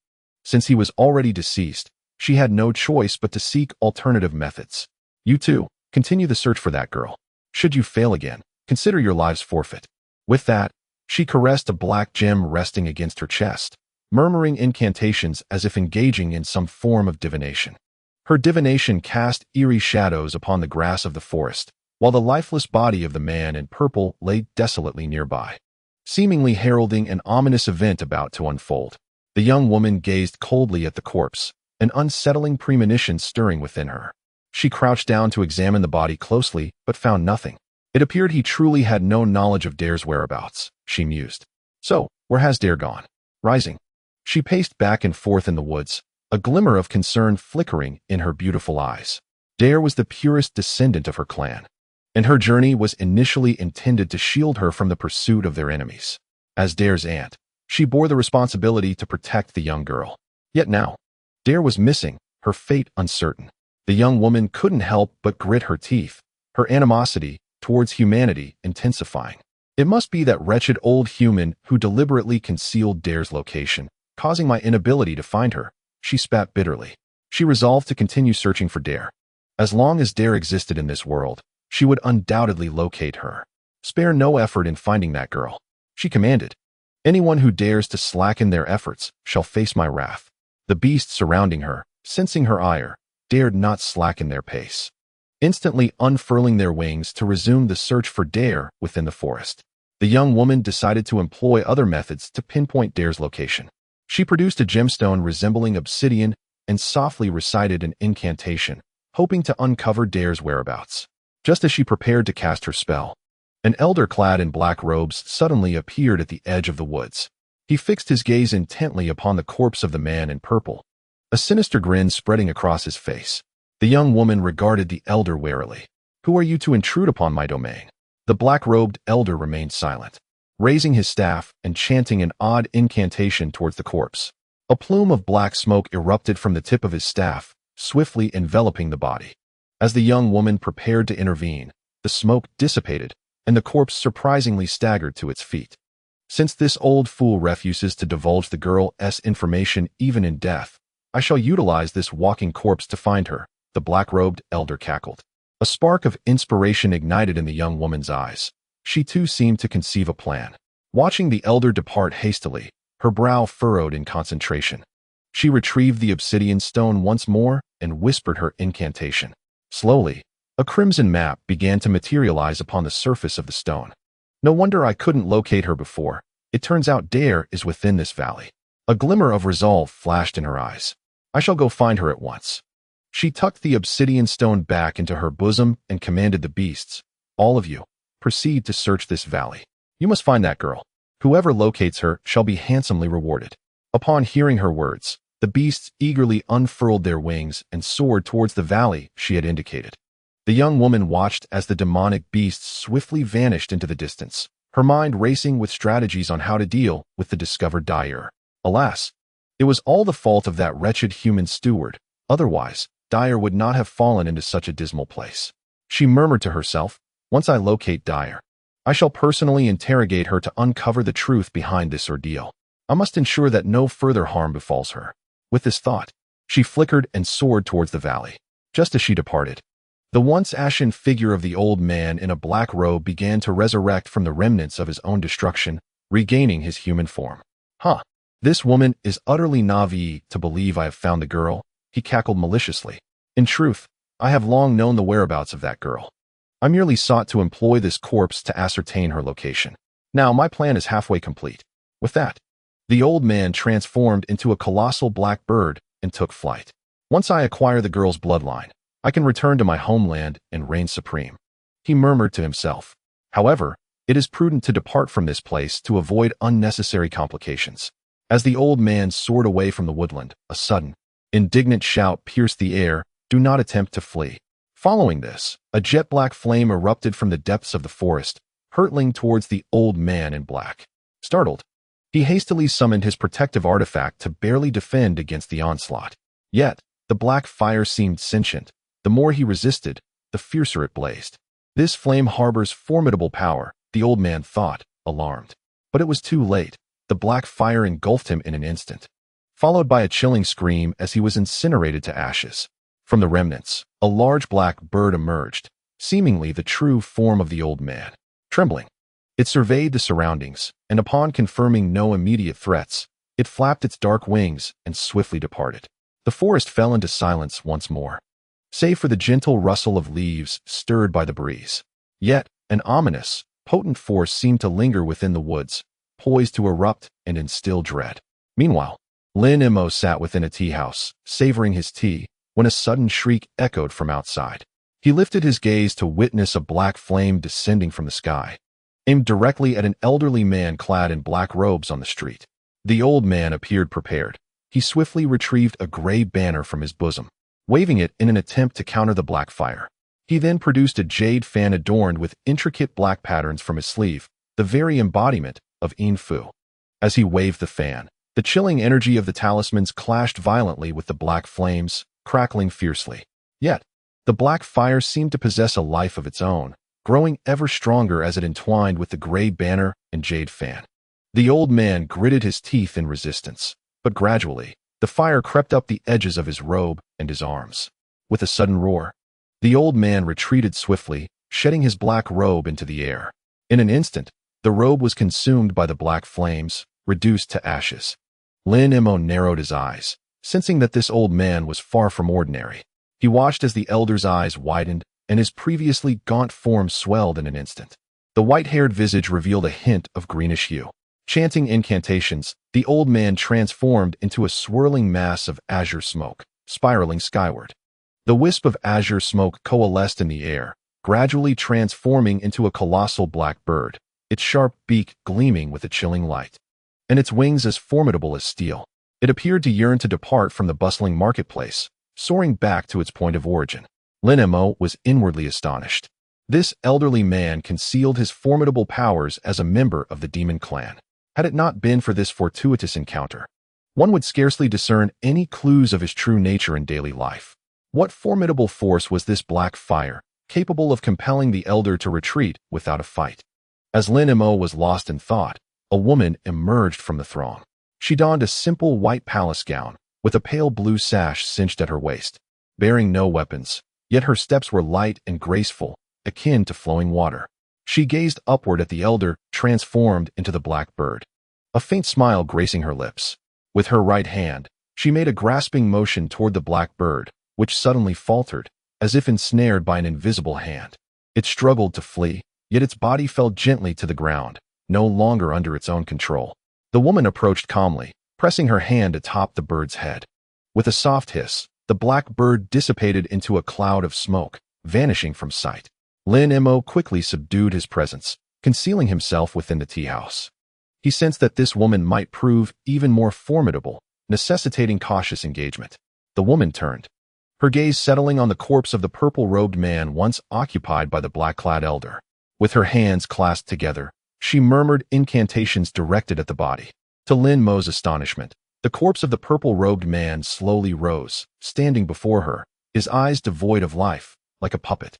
Since he was already deceased, she had no choice but to seek alternative methods. "You too, continue the search for that girl. Should you fail again, consider your lives forfeit." With that, she caressed a black gem resting against her chest, murmuring incantations as if engaging in some form of divination. Her divination cast eerie shadows upon the grass of the forest, while the lifeless body of the man in purple lay desolately nearby, seemingly heralding an ominous event about to unfold. The young woman gazed coldly at the corpse, an unsettling premonition stirring within her. She crouched down to examine the body closely, but found nothing. It appeared he truly had no knowledge of Dare's whereabouts, she mused. "So, where has Dare gone?" Rising, she paced back and forth in the woods, a glimmer of concern flickering in her beautiful eyes. Dare was the purest descendant of her clan, and her journey was initially intended to shield her from the pursuit of their enemies. As Dare's aunt, she bore the responsibility to protect the young girl. Yet now, Dare was missing, her fate uncertain. The young woman couldn't help but grit her teeth, her animosity towards humanity intensifying. It must be that wretched old human who deliberately concealed Dare's location, causing my inability to find her, she spat bitterly. She resolved to continue searching for Dare. As long as Dare existed in this world, she would undoubtedly locate her. "Spare no effort in finding that girl," she commanded. "Anyone who dares to slacken their efforts shall face my wrath." The beasts surrounding her, sensing her ire, dared not slacken their pace, instantly unfurling their wings to resume the search for Dare within the forest. The young woman decided to employ other methods to pinpoint Dare's location. She produced a gemstone resembling obsidian and softly recited an incantation, hoping to uncover Dare's whereabouts. Just as she prepared to cast her spell, an elder clad in black robes suddenly appeared at the edge of the woods. He fixed his gaze intently upon the corpse of the man in purple, a sinister grin spreading across his face. The young woman regarded the elder warily. "Who are you to intrude upon my domain?" The black-robed elder remained silent. raising his staff and chanting an odd incantation towards the corpse. A plume of black smoke erupted from the tip of his staff, swiftly enveloping the body. As the young woman prepared to intervene, the smoke dissipated, and the corpse surprisingly staggered to its feet. Since this old fool refuses to divulge the girl's information even in death, I shall utilize this walking corpse to find her, the black-robed elder cackled. A spark of inspiration ignited in the young woman's eyes. She too seemed to conceive a plan. Watching the elder depart hastily, her brow furrowed in concentration. She retrieved the obsidian stone once more and whispered her incantation. Slowly, a crimson map began to materialize upon the surface of the stone. No wonder I couldn't locate her before. It turns out Dare is within this valley. A glimmer of resolve flashed in her eyes. I shall go find her at once. She tucked the obsidian stone back into her bosom and commanded the beasts, "All of you, proceed to search this valley. You must find that girl. Whoever locates her shall be handsomely rewarded." Upon hearing her words, the beasts eagerly unfurled their wings and soared towards the valley she had indicated. The young woman watched as the demonic beasts swiftly vanished into the distance, her mind racing with strategies on how to deal with the discovered Dyer. Alas, it was all the fault of that wretched human steward. Otherwise, Dyer would not have fallen into such a dismal place. She murmured to herself, "Once I locate Dyer, I shall personally interrogate her to uncover the truth behind this ordeal. I must ensure that no further harm befalls her." With this thought, she flickered and soared towards the valley. Just as she departed, the once ashen figure of the old man in a black robe began to resurrect from the remnants of his own destruction, regaining his human form. "Huh, this woman is utterly naive to believe I have found the girl," he cackled maliciously. "In truth, I have long known the whereabouts of that girl. I merely sought to employ this corpse to ascertain her location. Now my plan is halfway complete." With that, the old man transformed into a colossal black bird and took flight. "Once I acquire the girl's bloodline, I can return to my homeland and reign supreme," he murmured to himself. However, it is prudent to depart from this place to avoid unnecessary complications. As the old man soared away from the woodland, a sudden, indignant shout pierced the air, "Do not attempt to flee." Following this, a jet-black flame erupted from the depths of the forest, hurtling towards the old man in black. Startled, he hastily summoned his protective artifact to barely defend against the onslaught. Yet, the black fire seemed sentient. The more he resisted, the fiercer it blazed. This flame harbors formidable power, the old man thought, alarmed. But it was too late. The black fire engulfed him in an instant, followed by a chilling scream as he was incinerated to ashes. From the remnants, a large black bird emerged, seemingly the true form of the old man. Trembling, it surveyed the surroundings, and upon confirming no immediate threats, it flapped its dark wings and swiftly departed. The forest fell into silence once more, save for the gentle rustle of leaves stirred by the breeze. Yet, an ominous, potent force seemed to linger within the woods, poised to erupt and instill dread. Meanwhile, Lin Mo sat within a tea house, savoring his tea, when a sudden shriek echoed from outside. He lifted his gaze to witness a black flame descending from the sky, aimed directly at an elderly man clad in black robes on the street. The old man appeared prepared. He swiftly retrieved a gray banner from his bosom, waving it in an attempt to counter the black fire. He then produced a jade fan adorned with intricate black patterns from his sleeve, the very embodiment of Yin Fu. As he waved the fan, the chilling energy of the talismans clashed violently with the black flames, crackling fiercely. Yet, the black fire seemed to possess a life of its own, growing ever stronger as it entwined with the gray banner and jade fan. The old man gritted his teeth in resistance, but gradually, the fire crept up the edges of his robe and his arms. With a sudden roar, the old man retreated swiftly, shedding his black robe into the air. In an instant, the robe was consumed by the black flames, reduced to ashes. Lin Mo narrowed his eyes, sensing that this old man was far from ordinary. He watched as the elder's eyes widened, and his previously gaunt form swelled in an instant. The white-haired visage revealed a hint of greenish hue. Chanting incantations, the old man transformed into a swirling mass of azure smoke, spiraling skyward. The wisp of azure smoke coalesced in the air, gradually transforming into a colossal black bird, its sharp beak gleaming with a chilling light, and its wings as formidable as steel. It appeared to yearn to depart from the bustling marketplace, soaring back to its point of origin. Lin Mo was inwardly astonished. This elderly man concealed his formidable powers as a member of the demon clan. Had it not been for this fortuitous encounter, one would scarcely discern any clues of his true nature in daily life. What formidable force was this black fire, capable of compelling the elder to retreat without a fight? As Lin Mo was lost in thought, a woman emerged from the throng. She donned a simple white palace gown, with a pale blue sash cinched at her waist, bearing no weapons, yet her steps were light and graceful, akin to flowing water. She gazed upward at the elder, transformed into the black bird, a faint smile gracing her lips. With her right hand, she made a grasping motion toward the black bird, which suddenly faltered, as if ensnared by an invisible hand. It struggled to flee, yet its body fell gently to the ground, no longer under its own control. The woman approached calmly, pressing her hand atop the bird's head. With a soft hiss, the black bird dissipated into a cloud of smoke, vanishing from sight. Lin Mo quickly subdued his presence, concealing himself within the tea house. He sensed that this woman might prove even more formidable, necessitating cautious engagement. The woman turned, her gaze settling on the corpse of the purple-robed man once occupied by the black-clad elder. With her hands clasped together, she murmured incantations directed at the body. To Lin Mo's astonishment, the corpse of the purple-robed man slowly rose, standing before her, his eyes devoid of life, like a puppet.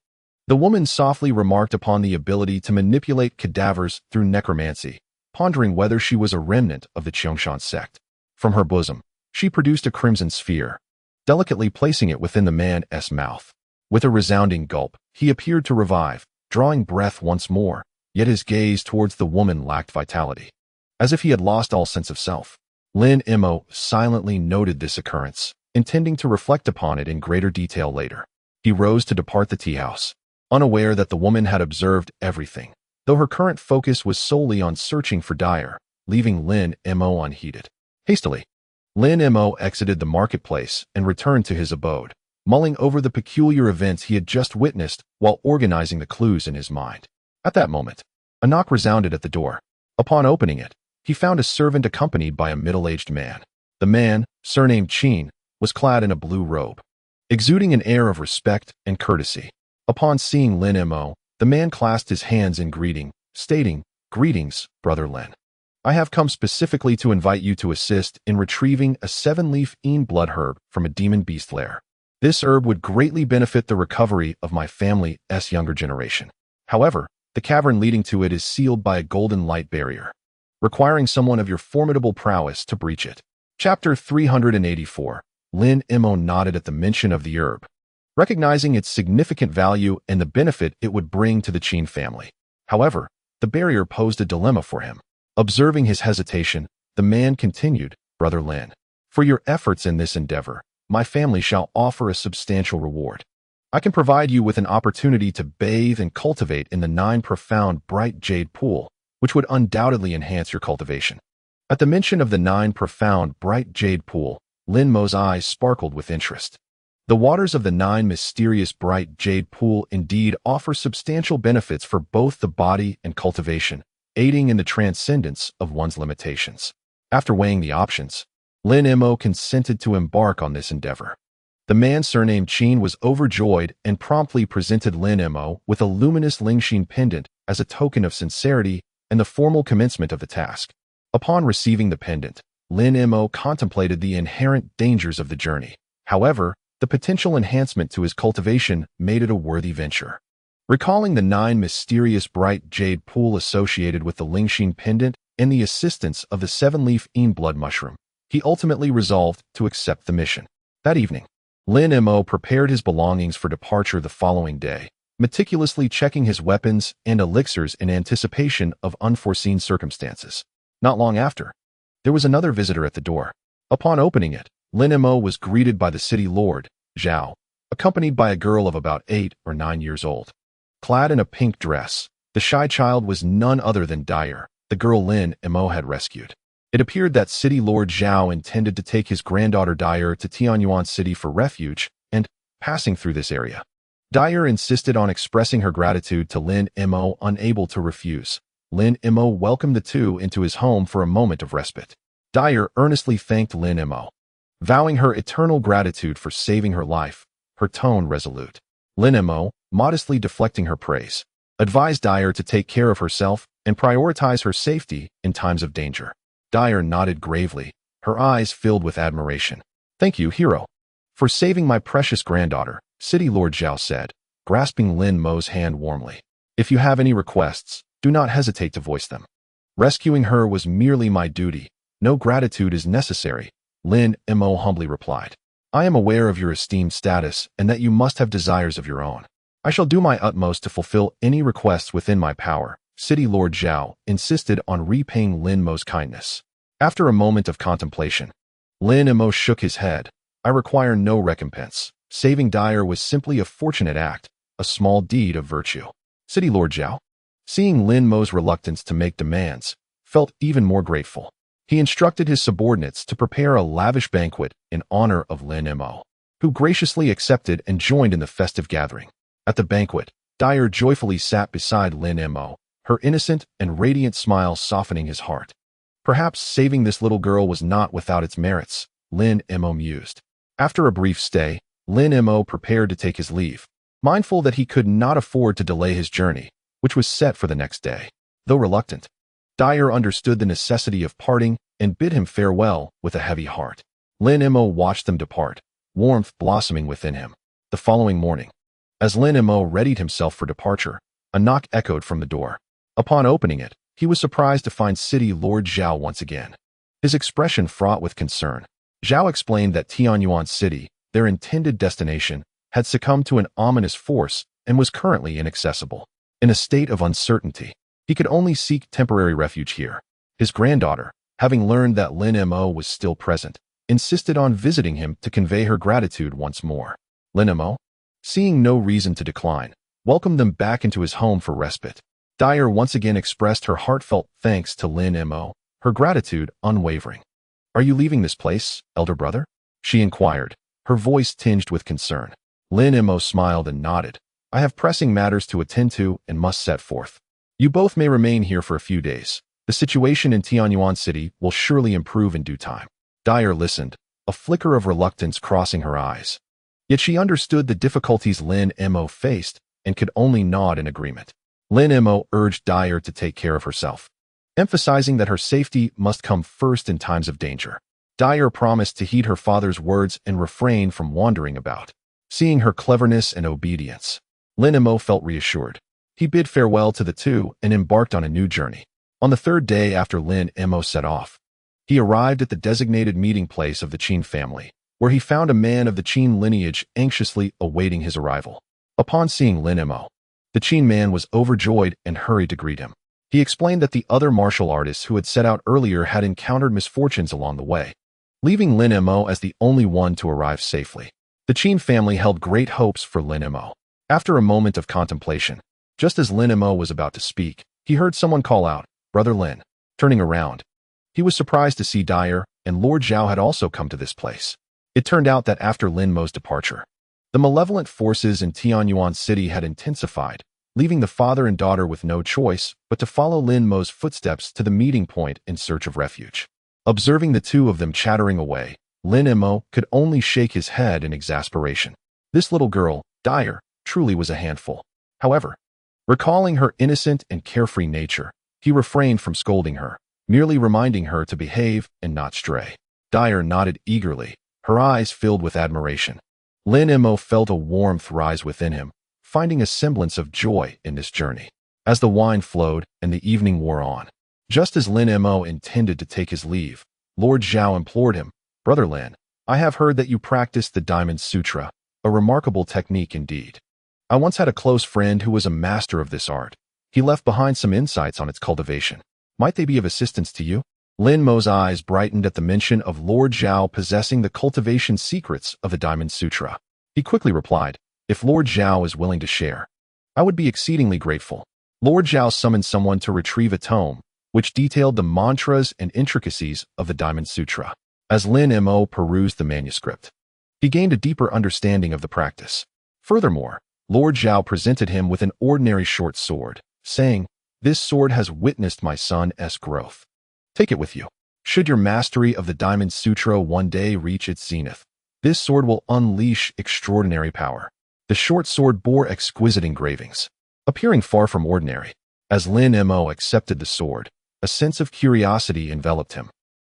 The woman softly remarked upon the ability to manipulate cadavers through necromancy, pondering whether she was a remnant of the Qiangshan sect. From her bosom, she produced a crimson sphere, delicately placing it within the man's mouth. With a resounding gulp, he appeared to revive, drawing breath once more, yet his gaze towards the woman lacked vitality. As if he had lost all sense of self. Lin Mo silently noted this occurrence, intending to reflect upon it in greater detail later. He rose to depart the tea house, unaware that the woman had observed everything, though her current focus was solely on searching for Dyer, leaving Lin Mo unheeded. Hastily, Lin Mo exited the marketplace and returned to his abode, mulling over the peculiar events he had just witnessed while organizing the clues in his mind. At that moment, a knock resounded at the door. Upon opening it, he found a servant accompanied by a middle-aged man. The man, surnamed Qin, was clad in a blue robe, exuding an air of respect and courtesy. Upon seeing Lin Mo, the man clasped his hands in greeting, stating, "Greetings, Brother Lin. I have come specifically to invite you to assist in retrieving a 7-leaf blood herb from a demon beast lair. This herb would greatly benefit the recovery of my family's younger generation. However, the cavern leading to it is sealed by a golden light barrier, requiring someone of your formidable prowess to breach it." Chapter 384. Lin Mo nodded at the mention of the herb, recognizing its significant value and the benefit it would bring to the Qin family. However, the barrier posed a dilemma for him. Observing his hesitation, the man continued, "Brother Lin, for your efforts in this endeavor, my family shall offer a substantial reward. I can provide you with an opportunity to bathe and cultivate in the 9 profound bright jade pool, which would undoubtedly enhance your cultivation." At the mention of the 9 profound bright jade pool, Lin Mo's eyes sparkled with interest. The waters of the 9 mysterious bright jade pool indeed offer substantial benefits for both the body and cultivation, aiding in the transcendence of one's limitations. After weighing the options, Lin Mo consented to embark on this endeavor. The man surnamed Qin was overjoyed and promptly presented Lin Mo with a luminous Lingxin pendant as a token of sincerity and the formal commencement of the task. Upon receiving the pendant, Lin Mo contemplated the inherent dangers of the journey. However, the potential enhancement to his cultivation made it a worthy venture. Recalling the 9 mysterious bright jade pool associated with the Lingxin pendant and the assistance of the 7-leaf blood mushroom, he ultimately resolved to accept the mission. That evening, Lin Mo prepared his belongings for departure the following day, meticulously checking his weapons and elixirs in anticipation of unforeseen circumstances. Not long after, there was another visitor at the door. Upon opening it, Lin Mo was greeted by the city lord, Zhao, accompanied by a girl of about 8 or 9 years old. Clad in a pink dress, the shy child was none other than Dyer, the girl Lin Mo had rescued. It appeared that City Lord Zhao intended to take his granddaughter Dyer to Tianyuan City for refuge, and, passing through this area, Dyer insisted on expressing her gratitude to Lin Mo, unable to refuse. Lin Mo welcomed the two into his home for a moment of respite. Dyer earnestly thanked Lin Mo, vowing her eternal gratitude for saving her life, her tone resolute. Lin Mo, modestly deflecting her praise. Advised Dyer to take care of herself and prioritize her safety in times of danger. Dyer nodded gravely, her eyes filled with admiration. "Thank you, hero, for saving my precious granddaughter," City Lord Zhao said, grasping Lin Mo's hand warmly. "If you have any requests, do not hesitate to voice them. Rescuing her was merely my duty. No gratitude is necessary," Lin Mo humbly replied. "I am aware of your esteemed status and that you must have desires of your own. I shall do my utmost to fulfill any requests within my power," City Lord Zhao insisted on repaying Lin Mo's kindness. After a moment of contemplation, Lin Mo shook his head. "I require no recompense. Saving Dyer was simply a fortunate act, a small deed of virtue." City Lord Zhao, seeing Lin Mo's reluctance to make demands, felt even more grateful. He instructed his subordinates to prepare a lavish banquet in honor of Lin Mo, who graciously accepted and joined in the festive gathering. At the banquet, Dyer joyfully sat beside Lin Mo, her innocent and radiant smile softening his heart. Perhaps saving this little girl was not without its merits, Lin Mo mused. After a brief stay, Lin Mo prepared to take his leave, mindful that he could not afford to delay his journey, which was set for the next day. Though reluctant, Dyer understood the necessity of parting and bid him farewell with a heavy heart. Lin Mo watched them depart, warmth blossoming within him. The following morning, as Lin Mo readied himself for departure, a knock echoed from the door. Upon opening it, he was surprised to find City Lord Zhao once again, his expression fraught with concern. Zhao explained that Tianyuan City, their intended destination, had succumbed to an ominous force and was currently inaccessible. In a state of uncertainty, he could only seek temporary refuge here. His granddaughter, having learned that Lin Mo was still present, insisted on visiting him to convey her gratitude once more. Lin Mo, seeing no reason to decline, welcomed them back into his home for respite. Dyer once again expressed her heartfelt thanks to Lin Mo, her gratitude unwavering. "Are you leaving this place, elder brother?" she inquired, her voice tinged with concern. Lin Mo smiled and nodded. "I have pressing matters to attend to and must set forth. You both may remain here for a few days. The situation in Tianyuan City will surely improve in due time." Dyer listened, a flicker of reluctance crossing her eyes. Yet she understood the difficulties Lin Mo faced and could only nod in agreement. Lin Mo urged Dyer to take care of herself, emphasizing that her safety must come first in times of danger. Dyer promised to heed her father's words and refrain from wandering about. Seeing her cleverness and obedience, Lin Mo felt reassured. He bid farewell to the two and embarked on a new journey. On the third day after Lin Mo set off, he arrived at the designated meeting place of the Qin family, where he found a man of the Qin lineage anxiously awaiting his arrival. Upon seeing Lin Mo, the Qin man was overjoyed and hurried to greet him. He explained that the other martial artists who had set out earlier had encountered misfortunes along the way, leaving Lin Mo as the only one to arrive safely. The Qin family held great hopes for Lin Mo. After a moment of contemplation, just as Lin Mo was about to speak, he heard someone call out, "Brother Lin." Turning around, he was surprised to see Dyer and Lord Zhao had also come to this place. It turned out that after Lin Mo's departure, the malevolent forces in Tianyuan City had intensified, leaving the father and daughter with no choice but to follow Lin Mo's footsteps to the meeting point in search of refuge. Observing the two of them chattering away, Lin Mo could only shake his head in exasperation. This little girl, Dyer, truly was a handful. However, recalling her innocent and carefree nature, he refrained from scolding her, merely reminding her to behave and not stray. Dyer nodded eagerly, her eyes filled with admiration. Lin Mo felt a warmth rise within him, finding a semblance of joy in this journey. As the wine flowed and the evening wore on, just as Lin Mo intended to take his leave, Lord Zhao implored him, "Brother Lin, I have heard that you practice the Diamond Sutra, a remarkable technique indeed. I once had a close friend who was a master of this art. He left behind some insights on its cultivation. Might they be of assistance to you?" Lin Mo's eyes brightened at the mention of Lord Zhao possessing the cultivation secrets of the Diamond Sutra. He quickly replied, "If Lord Zhao is willing to share, I would be exceedingly grateful." Lord Zhao summoned someone to retrieve a tome, which detailed the mantras and intricacies of the Diamond Sutra. As Lin Mo perused the manuscript, he gained a deeper understanding of the practice. Furthermore, Lord Zhao presented him with an ordinary short sword, saying, "This sword has witnessed my son's growth. Take it with you. Should your mastery of the Diamond Sutra one day reach its zenith, this sword will unleash extraordinary power." The short sword bore exquisite engravings, appearing far from ordinary. As Lin Mo accepted the sword, a sense of curiosity enveloped him.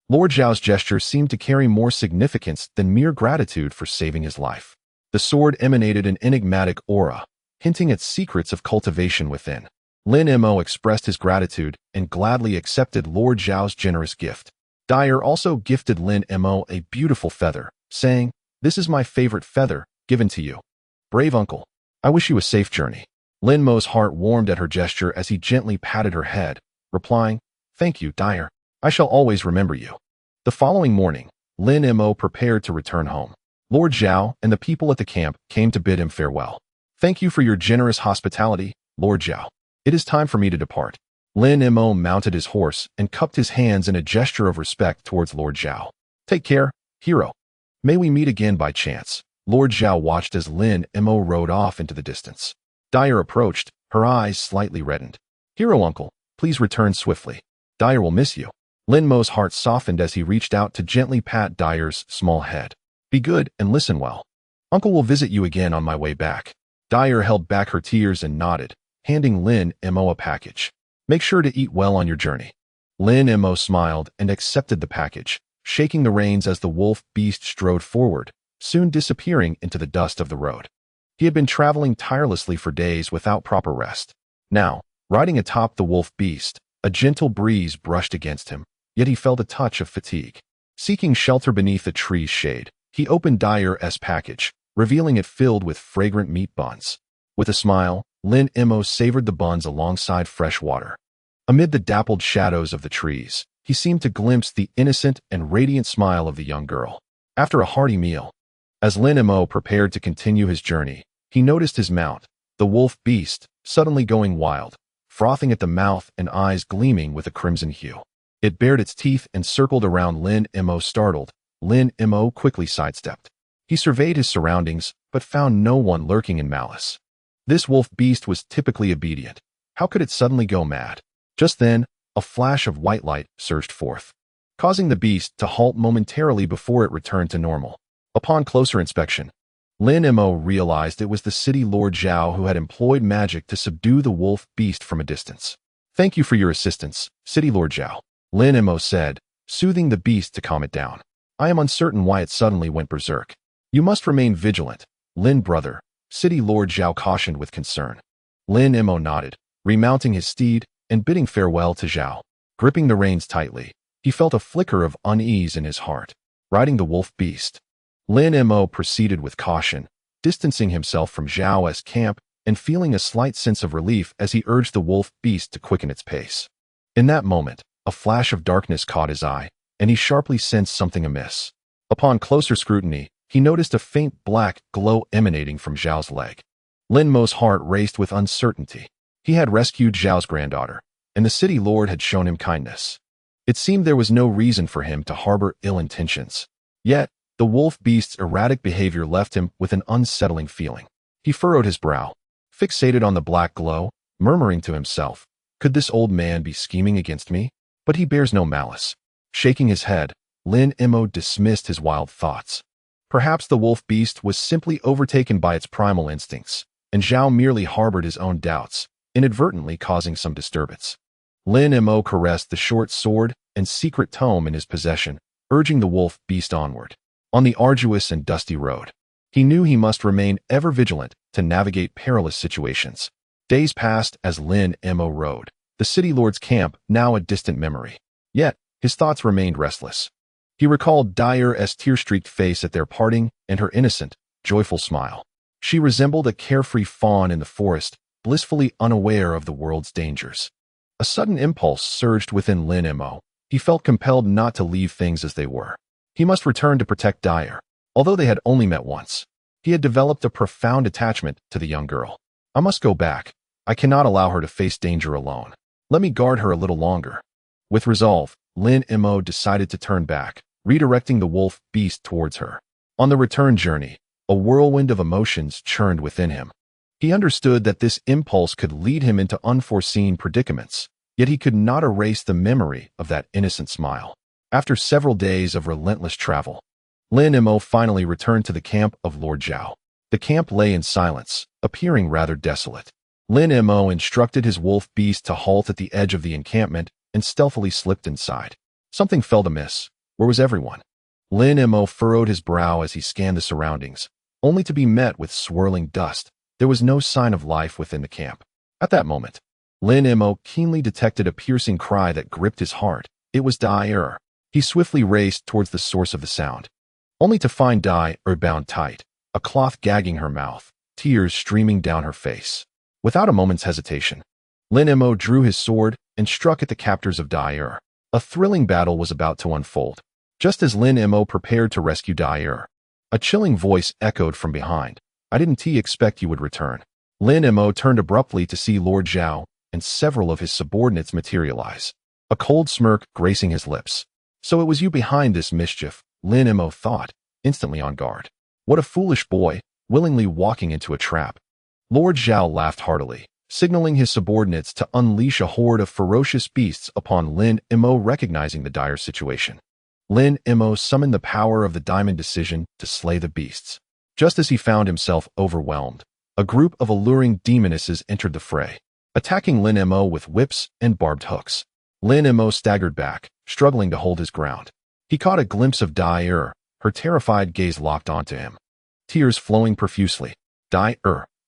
Lord Zhao's gesture seemed to carry more significance than mere gratitude for saving his life. The sword emanated an enigmatic aura, hinting at secrets of cultivation within. Lin Mo expressed his gratitude and gladly accepted Lord Zhao's generous gift. Dyer also gifted Lin Mo a beautiful feather, saying, "This is my favorite feather, given to you. Brave uncle, I wish you a safe journey." Lin Mo's heart warmed at her gesture as he gently patted her head, replying, "Thank you, Dyer. I shall always remember you." The following morning, Lin Mo prepared to return home. Lord Zhao and the people at the camp came to bid him farewell. "Thank you for your generous hospitality, Lord Zhao. It is time for me to depart." Lin Mo mounted his horse and cupped his hands in a gesture of respect towards Lord Zhao. "Take care, hero. May we meet again by chance." Lord Zhao watched as Lin Mo rode off into the distance. Dyer approached, her eyes slightly reddened. "Hero uncle, please return swiftly. Dyer will miss you." Lin Mo's heart softened as he reached out to gently pat Dyer's small head. "Be good and listen well. Uncle will visit you again on my way back." Dyer held back her tears and nodded, handing Lin Mo a package. "Make sure to eat well on your journey." Lin Mo smiled and accepted the package, shaking the reins as the wolf beast strode forward, soon disappearing into the dust of the road. He had been traveling tirelessly for days without proper rest. Now, riding atop the wolf beast, a gentle breeze brushed against him, yet he felt a touch of fatigue. Seeking shelter beneath a tree's shade, he opened Dyer's package, revealing it filled with fragrant meat buns. With a smile, Lin Mo savored the buns alongside fresh water. Amid the dappled shadows of the trees, he seemed to glimpse the innocent and radiant smile of the young girl. After a hearty meal, as Lin Mo prepared to continue his journey, he noticed his mount, the wolf beast, suddenly going wild, frothing at the mouth and eyes gleaming with a crimson hue. It bared its teeth and circled around Lin Mo. Startled, Lin Mo quickly sidestepped. He surveyed his surroundings, but found no one lurking in malice. This wolf beast was typically obedient. How could it suddenly go mad? Just then, a flash of white light surged forth, causing the beast to halt momentarily before it returned to normal. Upon closer inspection, Lin Mo realized it was the city Lord Zhao who had employed magic to subdue the wolf beast from a distance. "Thank you for your assistance, City Lord Zhao," Lin Mo said, soothing the beast to calm it down. "I am uncertain why it suddenly went berserk." "You must remain vigilant, Lin brother," City Lord Zhao cautioned with concern. Lin Mo nodded, remounting his steed and bidding farewell to Zhao. Gripping the reins tightly, he felt a flicker of unease in his heart. Riding the wolf beast, Lin Mo proceeded with caution, distancing himself from Zhao's camp and feeling a slight sense of relief as he urged the wolf beast to quicken its pace. In that moment, a flash of darkness caught his eye, and he sharply sensed something amiss. Upon closer scrutiny, he noticed a faint black glow emanating from Zhao's leg. Lin Mo's heart raced with uncertainty. He had rescued Zhao's granddaughter, and the city lord had shown him kindness. It seemed there was no reason for him to harbor ill intentions. Yet, the wolf beast's erratic behavior left him with an unsettling feeling. He furrowed his brow, fixated on the black glow, murmuring to himself, "Could this old man be scheming against me? But he bears no malice." Shaking his head, Lin Mo dismissed his wild thoughts. Perhaps the wolf beast was simply overtaken by its primal instincts, and Zhao merely harbored his own doubts, inadvertently causing some disturbance. Lin Mo caressed the short sword and secret tome in his possession, urging the wolf beast onward. On the arduous and dusty road, he knew he must remain ever vigilant to navigate perilous situations. Days passed as Lin Mo rode, the city lord's camp now a distant memory. Yet, his thoughts remained restless. He recalled Dyer's tear-streaked face at their parting and her innocent, joyful smile. She resembled a carefree fawn in the forest, blissfully unaware of the world's dangers. A sudden impulse surged within Lin Mo. He felt compelled not to leave things as they were. He must return to protect Dyer. Although they had only met once, he had developed a profound attachment to the young girl. "I must go back. I cannot allow her to face danger alone. Let me guard her a little longer." With resolve, Lin Mo decided to turn back, redirecting the wolf beast towards her. On the return journey, a whirlwind of emotions churned within him. He understood that this impulse could lead him into unforeseen predicaments, yet he could not erase the memory of that innocent smile. After several days of relentless travel, Lin Mo finally returned to the camp of Lord Zhao. The camp lay in silence, appearing rather desolate. Lin Mo instructed his wolf beast to halt at the edge of the encampment and stealthily slipped inside. Something felt amiss. Where was everyone? Lin Mo furrowed his brow as he scanned the surroundings, only to be met with swirling dust. There was no sign of life within the camp. At that moment, Lin Mo keenly detected a piercing cry that gripped his heart. It was Dai. He swiftly raced towards the source of the sound, only to find Dai bound tight, a cloth gagging her mouth, tears streaming down her face. Without a moment's hesitation, Lin Mo drew his sword and struck at the captors of Dai. A thrilling battle was about to unfold. Just as Lin Mo prepared to rescue Dai, a chilling voice echoed from behind. I didn't expect you would return. Lin Mo turned abruptly to see Lord Zhao and several of his subordinates materialize, a cold smirk gracing his lips. So it was you behind this mischief, Lin Mo thought, instantly on guard. What a foolish boy, willingly walking into a trap. Lord Zhao laughed heartily, signaling his subordinates to unleash a horde of ferocious beasts upon Lin Mo. Recognizing the dire situation, Lin Mo summoned the power of the diamond decision to slay the beasts. Just as he found himself overwhelmed, a group of alluring demonesses entered the fray, attacking Lin Mo with whips and barbed hooks. Lin Mo staggered back, struggling to hold his ground. He caught a glimpse of Dai, her terrified gaze locked onto him, tears flowing profusely. Dai,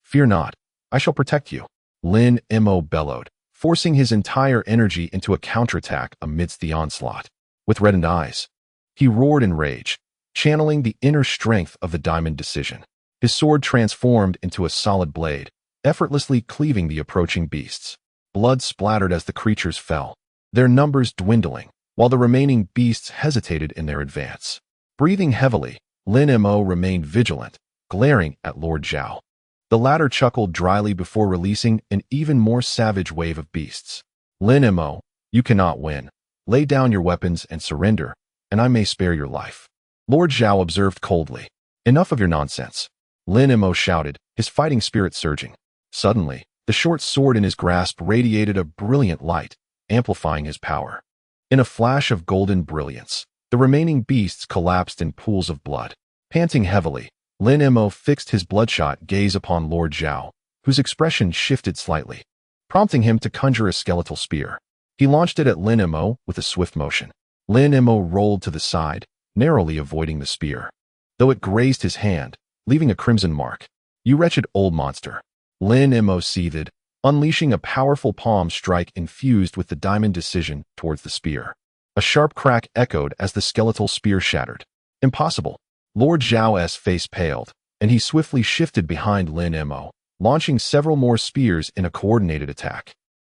fear not. I shall protect you. Lin Mo bellowed, forcing his entire energy into a counterattack amidst the onslaught. With reddened eyes, he roared in rage, channeling the inner strength of the diamond decision. His sword transformed into a solid blade, effortlessly cleaving the approaching beasts. Blood splattered as the creatures fell, their numbers dwindling, while the remaining beasts hesitated in their advance. Breathing heavily, Lin Mo remained vigilant, glaring at Lord Zhao. The latter chuckled dryly before releasing an even more savage wave of beasts. Lin Mo, you cannot win. Lay down your weapons and surrender, and I may spare your life. Lord Zhao observed coldly. Enough of your nonsense. Lin Mo shouted, his fighting spirit surging. Suddenly, the short sword in his grasp radiated a brilliant light, amplifying his power. In a flash of golden brilliance, the remaining beasts collapsed in pools of blood. Panting heavily, Lin Mo fixed his bloodshot gaze upon Lord Zhao, whose expression shifted slightly, prompting him to conjure a skeletal spear. He launched it at Lin Mo with a swift motion. Lin Mo rolled to the side, narrowly avoiding the spear, though it grazed his hand, leaving a crimson mark. You wretched old monster. Lin Mo seethed, unleashing a powerful palm strike infused with the diamond decision towards the spear. A sharp crack echoed as the skeletal spear shattered. Impossible. Lord Zhao's face paled, and he swiftly shifted behind Lin Mo, launching several more spears in a coordinated attack.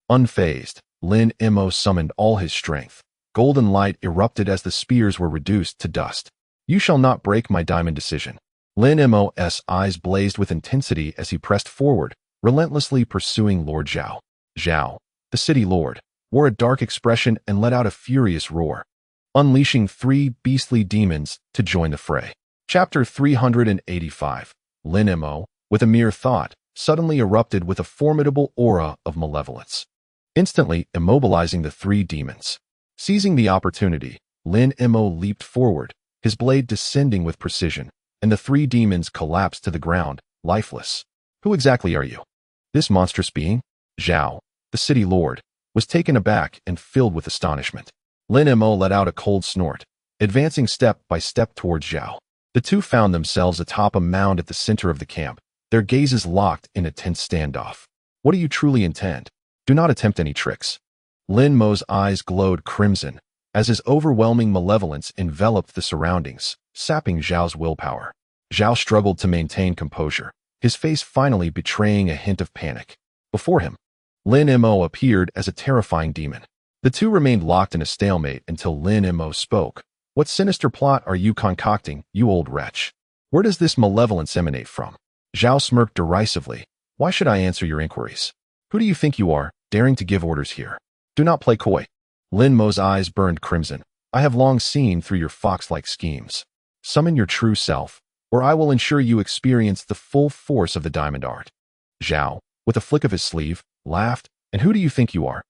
Unfazed, Lin Mo summoned all his strength. Golden light erupted as the spears were reduced to dust. You shall not break my diamond decision. Lin Mo's eyes blazed with intensity as he pressed forward, relentlessly pursuing Lord Zhao. Zhao, the city lord, wore a dark expression and let out a furious roar, unleashing 3 beastly demons to join the fray. Chapter 385. Lin Mo, with a mere thought, suddenly erupted with a formidable aura of malevolence, instantly immobilizing the 3 demons. Seizing the opportunity, Lin Mo leaped forward, his blade descending with precision, and the 3 demons collapsed to the ground, lifeless. Who exactly are you? This monstrous being? Zhao, the city lord, was taken aback and filled with astonishment. Lin Mo let out a cold snort, advancing step by step towards Zhao. The two found themselves atop a mound at the center of the camp, their gazes locked in a tense standoff. What do you truly intend? Do not attempt any tricks. Lin Mo's eyes glowed crimson, as his overwhelming malevolence enveloped the surroundings, sapping Zhao's willpower. Zhao struggled to maintain composure, his face finally betraying a hint of panic. Before him, Lin Mo appeared as a terrifying demon. The two remained locked in a stalemate until Lin Mo spoke. What sinister plot are you concocting, you old wretch? Where does this malevolence emanate from? Zhao smirked derisively. Why should I answer your inquiries? Who do you think you are, daring to give orders here? Do not play coy. Lin Mo's eyes burned crimson. I have long seen through your fox-like schemes. Summon your true self, or I will ensure you experience the full force of the diamond art. Zhao, with a flick of his sleeve, laughed. And who do you think you are?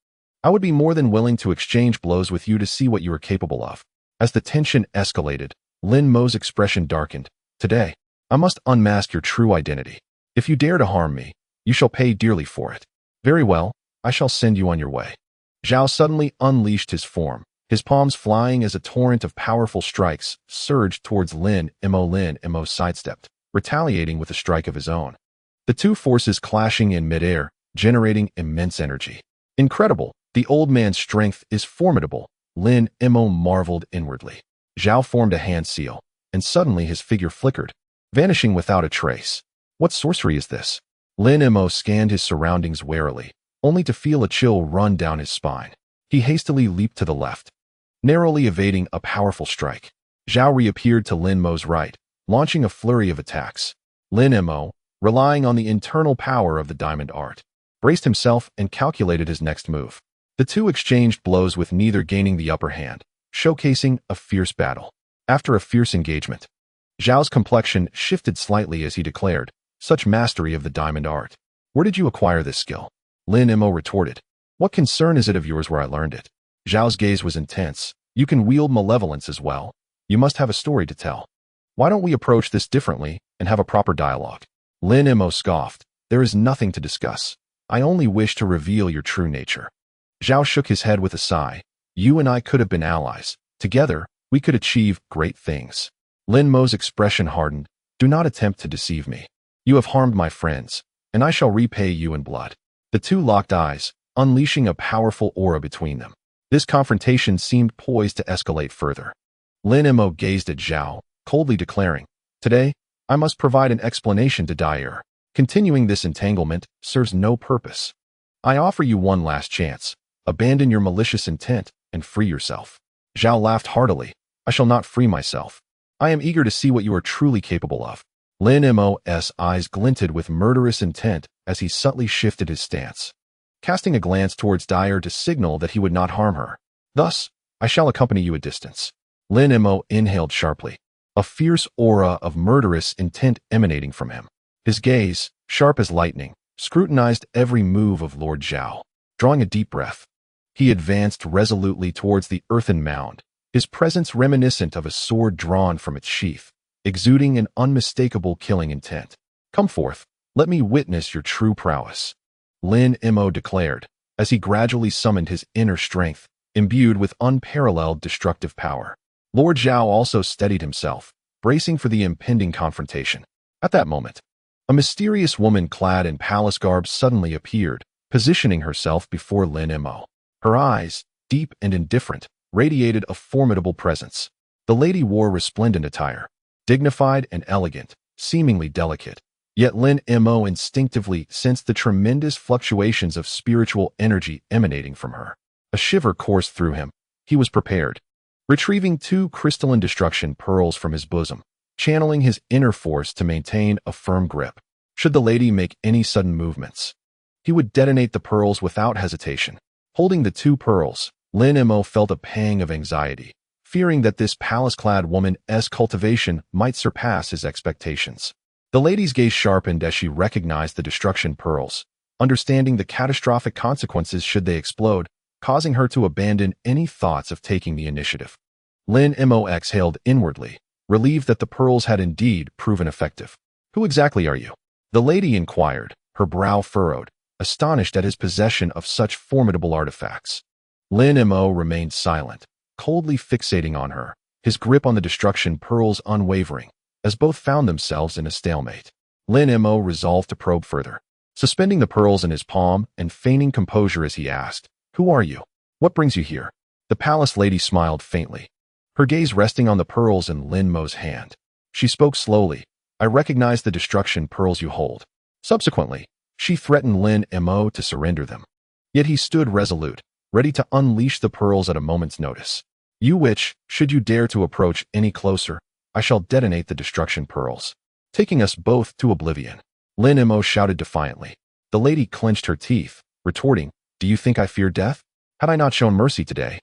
I would be more than willing to exchange blows with you to see what you are capable of. As the tension escalated, Lin Mo's expression darkened. Today, I must unmask your true identity. If you dare to harm me, you shall pay dearly for it. Very well, I shall send you on your way. Zhao suddenly unleashed his form, his palms flying as a torrent of powerful strikes surged towards Lin Mo. Lin Mo sidestepped, retaliating with a strike of his own. The two forces clashing in midair, generating immense energy. Incredible, the old man's strength is formidable, Lin Mo marveled inwardly. Zhao formed a hand seal, and suddenly his figure flickered, vanishing without a trace. What sorcery is this? Lin Mo scanned his surroundings warily, only to feel a chill run down his spine. He hastily leaped to the left, narrowly evading a powerful strike. Zhao reappeared to Lin Mo's right, launching a flurry of attacks. Lin Mo, relying on the internal power of the diamond art, braced himself and calculated his next move. The two exchanged blows with neither gaining the upper hand, showcasing a fierce battle. After a fierce engagement, Zhao's complexion shifted slightly as he declared, "Such mastery of the diamond art. Where did you acquire this skill?" Lin Mo retorted, "What concern is it of yours where I learned it?" Zhao's gaze was intense. "You can wield malevolence as well. You must have a story to tell. Why don't we approach this differently and have a proper dialogue?" Lin Mo scoffed, "There is nothing to discuss. I only wish to reveal your true nature." Zhao shook his head with a sigh. "You and I could have been allies. Together, we could achieve great things." Lin Mo's expression hardened. "Do not attempt to deceive me. You have harmed my friends, and I shall repay you in blood." The two locked eyes, unleashing a powerful aura between them. This confrontation seemed poised to escalate further. Lin Mo gazed at Zhao, coldly declaring, "Today, I must provide an explanation to Dyer. Continuing this entanglement serves no purpose. I offer you one last chance. Abandon your malicious intent and free yourself." Zhao laughed heartily. "I shall not free myself. I am eager to see what you are truly capable of." Lin Mo's eyes glinted with murderous intent as he subtly shifted his stance, casting a glance towards Dyer to signal that he would not harm her. "Thus, I shall accompany you a distance." Lin Mo inhaled sharply, a fierce aura of murderous intent emanating from him. His gaze, sharp as lightning, scrutinized every move of Lord Zhao. Drawing a deep breath, he advanced resolutely towards the earthen mound, his presence reminiscent of a sword drawn from its sheath, exuding an unmistakable killing intent. "Come forth, let me witness your true prowess," Lin Mo declared, as he gradually summoned his inner strength, imbued with unparalleled destructive power. Lord Zhao also steadied himself, bracing for the impending confrontation. At that moment, a mysterious woman clad in palace garb suddenly appeared, positioning herself before Lin Mo. Her eyes, deep and indifferent, radiated a formidable presence. The lady wore resplendent attire, dignified and elegant, seemingly delicate. Yet Lin Mo instinctively sensed the tremendous fluctuations of spiritual energy emanating from her. A shiver coursed through him. He was prepared. Retrieving 2 crystalline destruction pearls from his bosom, channeling his inner force to maintain a firm grip. Should the lady make any sudden movements, he would detonate the pearls without hesitation. Holding the 2 pearls, Lin Mo felt a pang of anxiety, fearing that this palace-clad woman's cultivation might surpass his expectations. The lady's gaze sharpened as she recognized the destruction pearls, understanding the catastrophic consequences should they explode, causing her to abandon any thoughts of taking the initiative. Lin Mo exhaled inwardly, relieved that the pearls had indeed proven effective. "Who exactly are you?" the lady inquired, her brow furrowed, astonished at his possession of such formidable artifacts. Lin Mo remained silent, coldly fixating on her, his grip on the destruction pearls unwavering, as both found themselves in a stalemate. Lin Mo resolved to probe further, suspending the pearls in his palm and feigning composure as he asked, "Who are you? What brings you here?" The palace lady smiled faintly, her gaze resting on the pearls in Lin Mo's hand. She spoke slowly, "I recognize the destruction pearls you hold." Subsequently, she threatened Lin Mo to surrender them. Yet he stood resolute, ready to unleash the pearls at a moment's notice. "You witch, should you dare to approach any closer, I shall detonate the destruction pearls, taking us both to oblivion." Lin Mo shouted defiantly. The lady clenched her teeth, retorting, "Do you think I fear death? Had I not shown mercy today,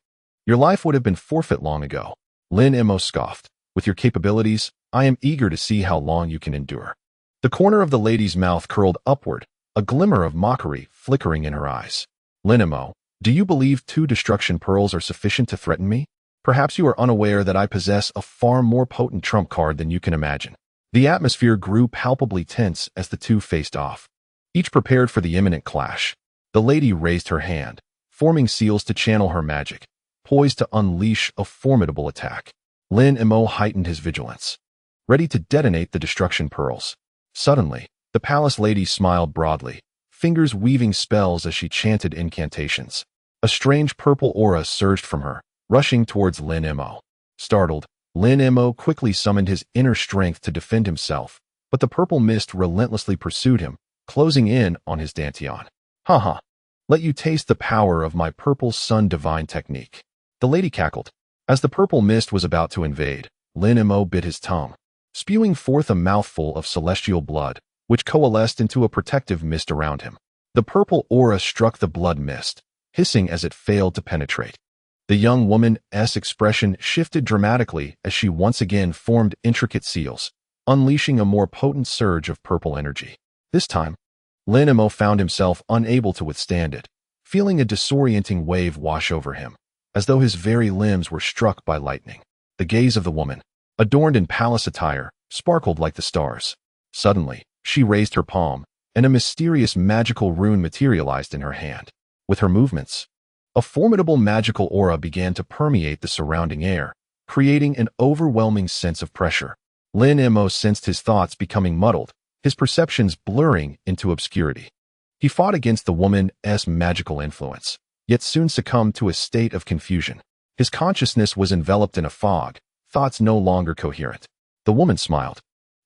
your life would have been forfeit long ago." Lin Mo scoffed, "With your capabilities, I am eager to see how long you can endure." The corner of the lady's mouth curled upward, a glimmer of mockery flickering in her eyes. "Lin Mo, do you believe 2 destruction pearls are sufficient to threaten me? Perhaps you are unaware that I possess a far more potent trump card than you can imagine." The atmosphere grew palpably tense as the two faced off, each prepared for the imminent clash. The lady raised her hand, forming seals to channel her magic, poised to unleash a formidable attack. Lin Mo heightened his vigilance, ready to detonate the destruction pearls. Suddenly, the palace lady smiled broadly, fingers weaving spells as she chanted incantations. A strange purple aura surged from her, rushing towards Lin Mo. Startled, Lin Mo quickly summoned his inner strength to defend himself, but the purple mist relentlessly pursued him, closing in on his dantian. Haha, let you taste the power of my purple sun divine technique. The lady cackled. As the purple mist was about to invade, Lin Mo bit his tongue, spewing forth a mouthful of celestial blood, which coalesced into a protective mist around him. The purple aura struck the blood mist, hissing as it failed to penetrate. The young woman's expression shifted dramatically as she once again formed intricate seals, unleashing a more potent surge of purple energy. This time, Lin Mo found himself unable to withstand it, feeling a disorienting wave wash over him, as though his very limbs were struck by lightning. The gaze of the woman, adorned in palace attire, sparkled like the stars. Suddenly, she raised her palm, and a mysterious magical rune materialized in her hand. With her movements, a formidable magical aura began to permeate the surrounding air, creating an overwhelming sense of pressure. Lin Mo sensed his thoughts becoming muddled, his perceptions blurring into obscurity. He fought against the woman's magical influence, yet soon succumbed to a state of confusion. His consciousness was enveloped in a fog, thoughts no longer coherent. The woman smiled,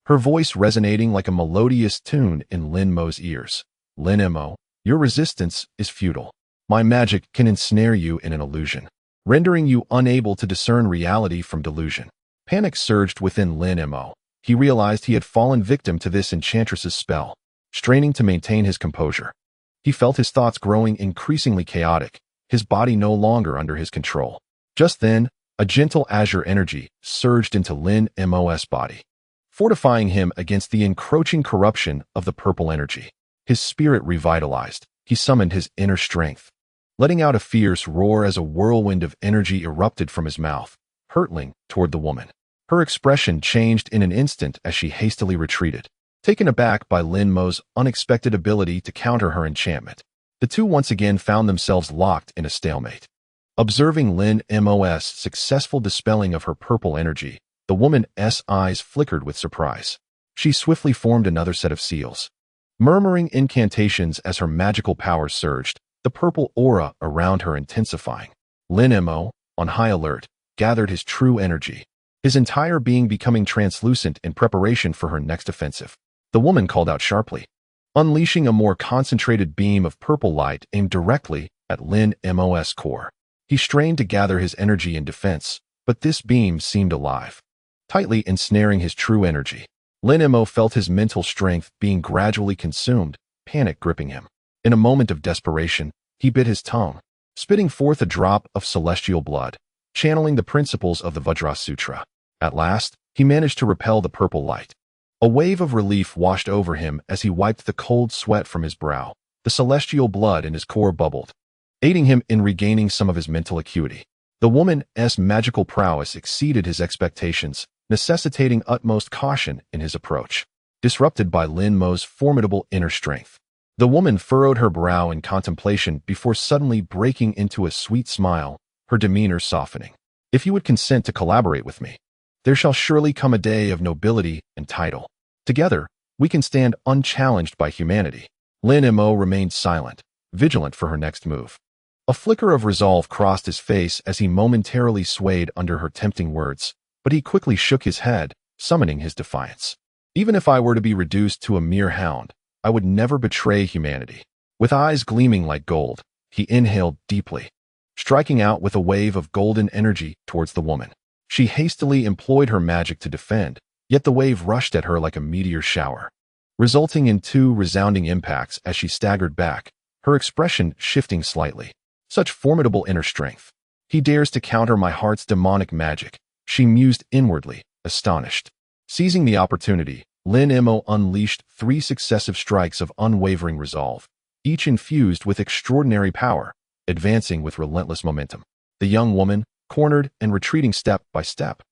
her voice resonating like a melodious tune in Lin Mo's ears. Lin Mo, your resistance is futile. My magic can ensnare you in an illusion, rendering you unable to discern reality from delusion. Panic surged within Lin Mo. He realized he had fallen victim to this enchantress's spell. Straining to maintain his composure, he felt his thoughts growing increasingly chaotic, his body no longer under his control. Just then, a gentle azure energy surged into Lin Mo's body, fortifying him against the encroaching corruption of the purple energy. His spirit revitalized. He summoned his inner strength, letting out a fierce roar as a whirlwind of energy erupted from his mouth, hurtling toward the woman. Her expression changed in an instant as she hastily retreated, taken aback by Lin Mo's unexpected ability to counter her enchantment. The two once again found themselves locked in a stalemate. Observing Lin Mo's successful dispelling of her purple energy, the woman's eyes flickered with surprise. She swiftly formed another set of seals, murmuring incantations as her magical power surged, the purple aura around her intensifying. Lin Mo, on high alert, gathered his true energy, his entire being becoming translucent in preparation for her next offensive. The woman called out sharply, unleashing a more concentrated beam of purple light aimed directly at Lin Mo's core. He strained to gather his energy in defense, but this beam seemed alive, tightly ensnaring his true energy. Lin Mo felt his mental strength being gradually consumed, panic gripping him. In a moment of desperation, he bit his tongue, spitting forth a drop of celestial blood, channeling the principles of the Vajra Sutra. At last, he managed to repel the purple light. A wave of relief washed over him as he wiped the cold sweat from his brow. The celestial blood in his core bubbled, aiding him in regaining some of his mental acuity. The woman's magical prowess exceeded his expectations, necessitating utmost caution in his approach. Disrupted by Lin Mo's formidable inner strength, the woman furrowed her brow in contemplation before suddenly breaking into a sweet smile, her demeanor softening. If you would consent to collaborate with me, there shall surely come a day of nobility and title. Together, we can stand unchallenged by humanity. Lin Mo remained silent, vigilant for her next move. A flicker of resolve crossed his face as he momentarily swayed under her tempting words, but he quickly shook his head, summoning his defiance. Even if I were to be reduced to a mere hound, I would never betray humanity. With eyes gleaming like gold, he inhaled deeply, striking out with a wave of golden energy towards the woman. She hastily employed her magic to defend, yet the wave rushed at her like a meteor shower, resulting in two resounding impacts as she staggered back, her expression shifting slightly. Such formidable inner strength. He dares to counter my heart's demonic magic, she mused inwardly, astonished. Seizing the opportunity, Lin Mo unleashed 3 successive strikes of unwavering resolve, each infused with extraordinary power, advancing with relentless momentum. The young woman, cornered and retreating step by step,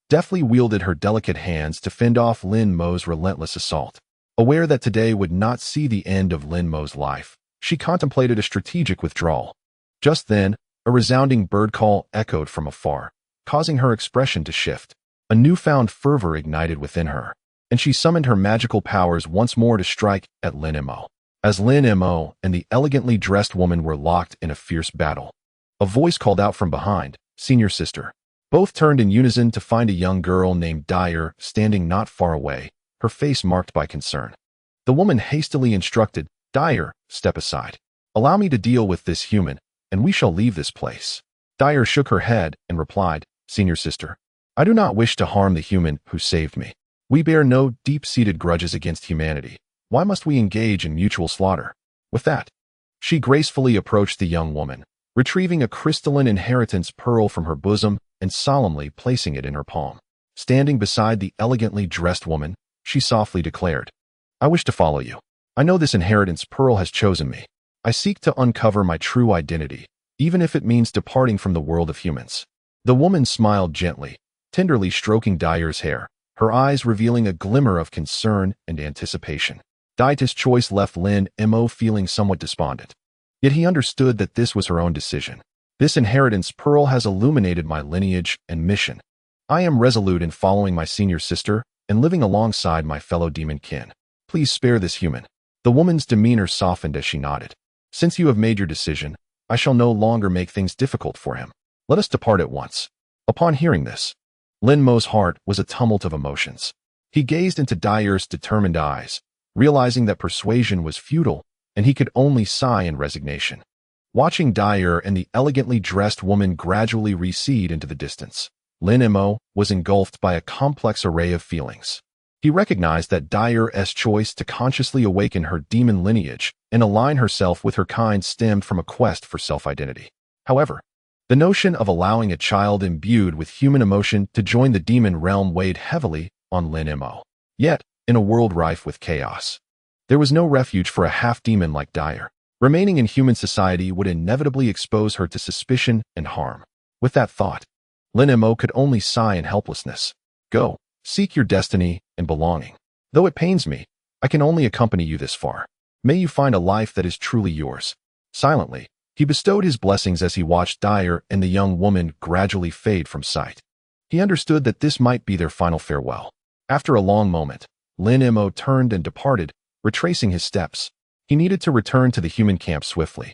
deftly wielded her delicate hands to fend off Lin Mo's relentless assault. Aware that today would not see the end of Lin Mo's life, she contemplated a strategic withdrawal. Just then, a resounding bird call echoed from afar, causing her expression to shift. A newfound fervor ignited within her, and she summoned her magical powers once more to strike at Lin Mo. As Lin Mo and the elegantly dressed woman were locked in a fierce battle, a voice called out from behind, "Senior sister." Both turned in unison to find a young girl named Dyer standing not far away, her face marked by concern. The woman hastily instructed, "Dyer, step aside. Allow me to deal with this human, and we shall leave this place." Dyer shook her head and replied, "Senior sister, I do not wish to harm the human who saved me. We bear no deep-seated grudges against humanity. Why must we engage in mutual slaughter?" With that, she gracefully approached the young woman, retrieving a crystalline inheritance pearl from her bosom and solemnly placing it in her palm. Standing beside the elegantly dressed woman, she softly declared, "I wish to follow you. I know this inheritance pearl has chosen me. I seek to uncover my true identity, even if it means departing from the world of humans." The woman smiled gently, tenderly stroking Dyer's hair, her eyes revealing a glimmer of concern and anticipation. Dyer's choice left Lin Mo feeling somewhat despondent. Yet he understood that this was her own decision. "This inheritance pearl has illuminated my lineage and mission. I am resolute in following my senior sister and living alongside my fellow demon kin. Please spare this human." The woman's demeanor softened as she nodded. "Since you have made your decision, I shall no longer make things difficult for him. Let us depart at once." Upon hearing this, Lin Mo's heart was a tumult of emotions. He gazed into Dyer's determined eyes, realizing that persuasion was futile, and he could only sigh in resignation. Watching Dyer and the elegantly dressed woman gradually recede into the distance, Lin Mo was engulfed by a complex array of feelings. He recognized that Dyer's choice to consciously awaken her demon lineage and align herself with her kind stemmed from a quest for self-identity. However, the notion of allowing a child imbued with human emotion to join the demon realm weighed heavily on Lin Mo. Yet, in a world rife with chaos, there was no refuge for a half-demon like Dyer. Remaining in human society would inevitably expose her to suspicion and harm. With that thought, Lin Mo could only sigh in helplessness. "Go, seek your destiny and belonging. Though it pains me, I can only accompany you this far. May you find a life that is truly yours." Silently, he bestowed his blessings as he watched Dyer and the young woman gradually fade from sight. He understood that this might be their final farewell. After a long moment, Lin Mo turned and departed, retracing his steps. He needed to return to the human camp swiftly,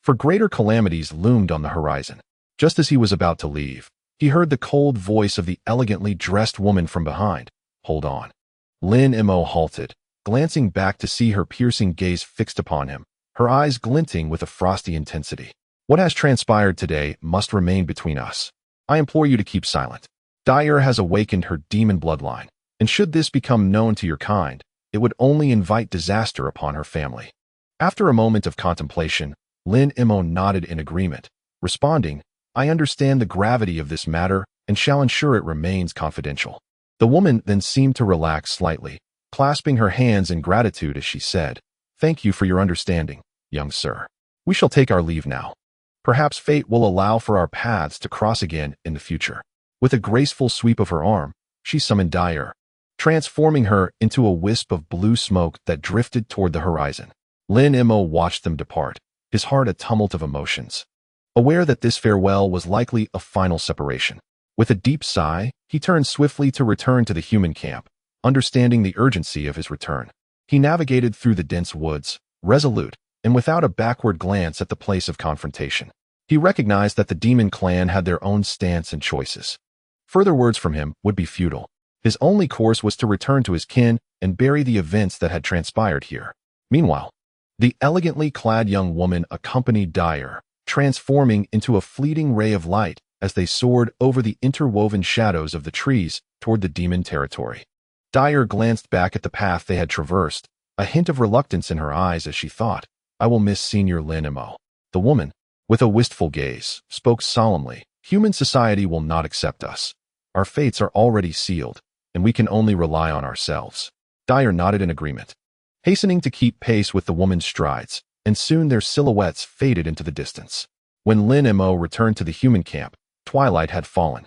for greater calamities loomed on the horizon. Just as he was about to leave, he heard the cold voice of the elegantly dressed woman from behind. "Hold on." Lin Mo halted, glancing back to see her piercing gaze fixed upon him, her eyes glinting with a frosty intensity. "What has transpired today must remain between us. I implore you to keep silent. Dyer has awakened her demon bloodline, and should this become known to your kind, it would only invite disaster upon her family." After a moment of contemplation, Lin Mo nodded in agreement, responding, "I understand the gravity of this matter and shall ensure it remains confidential." The woman then seemed to relax slightly, clasping her hands in gratitude as she said, "Thank you for your understanding, young sir. We shall take our leave now. Perhaps fate will allow for our paths to cross again in the future." With a graceful sweep of her arm, she summoned Dyer, transforming her into a wisp of blue smoke that drifted toward the horizon. Lin Mo watched them depart, his heart a tumult of emotions. Aware that this farewell was likely a final separation, with a deep sigh, he turned swiftly to return to the human camp, understanding the urgency of his return. He navigated through the dense woods, resolute, and without a backward glance at the place of confrontation. He recognized that the demon clan had their own stance and choices. Further words from him would be futile. His only course was to return to his kin and bury the events that had transpired here. Meanwhile, the elegantly clad young woman accompanied Dyer, transforming into a fleeting ray of light as they soared over the interwoven shadows of the trees toward the demon territory. Dyer glanced back at the path they had traversed, a hint of reluctance in her eyes as she thought, "I will miss Senior Lin Mo." The woman, with a wistful gaze, spoke solemnly, "Human society will not accept us. Our fates are already sealed, and we can only rely on ourselves." Dyer nodded in agreement, hastening to keep pace with the woman's strides, and soon their silhouettes faded into the distance. When Lin Mo returned to the human camp, twilight had fallen.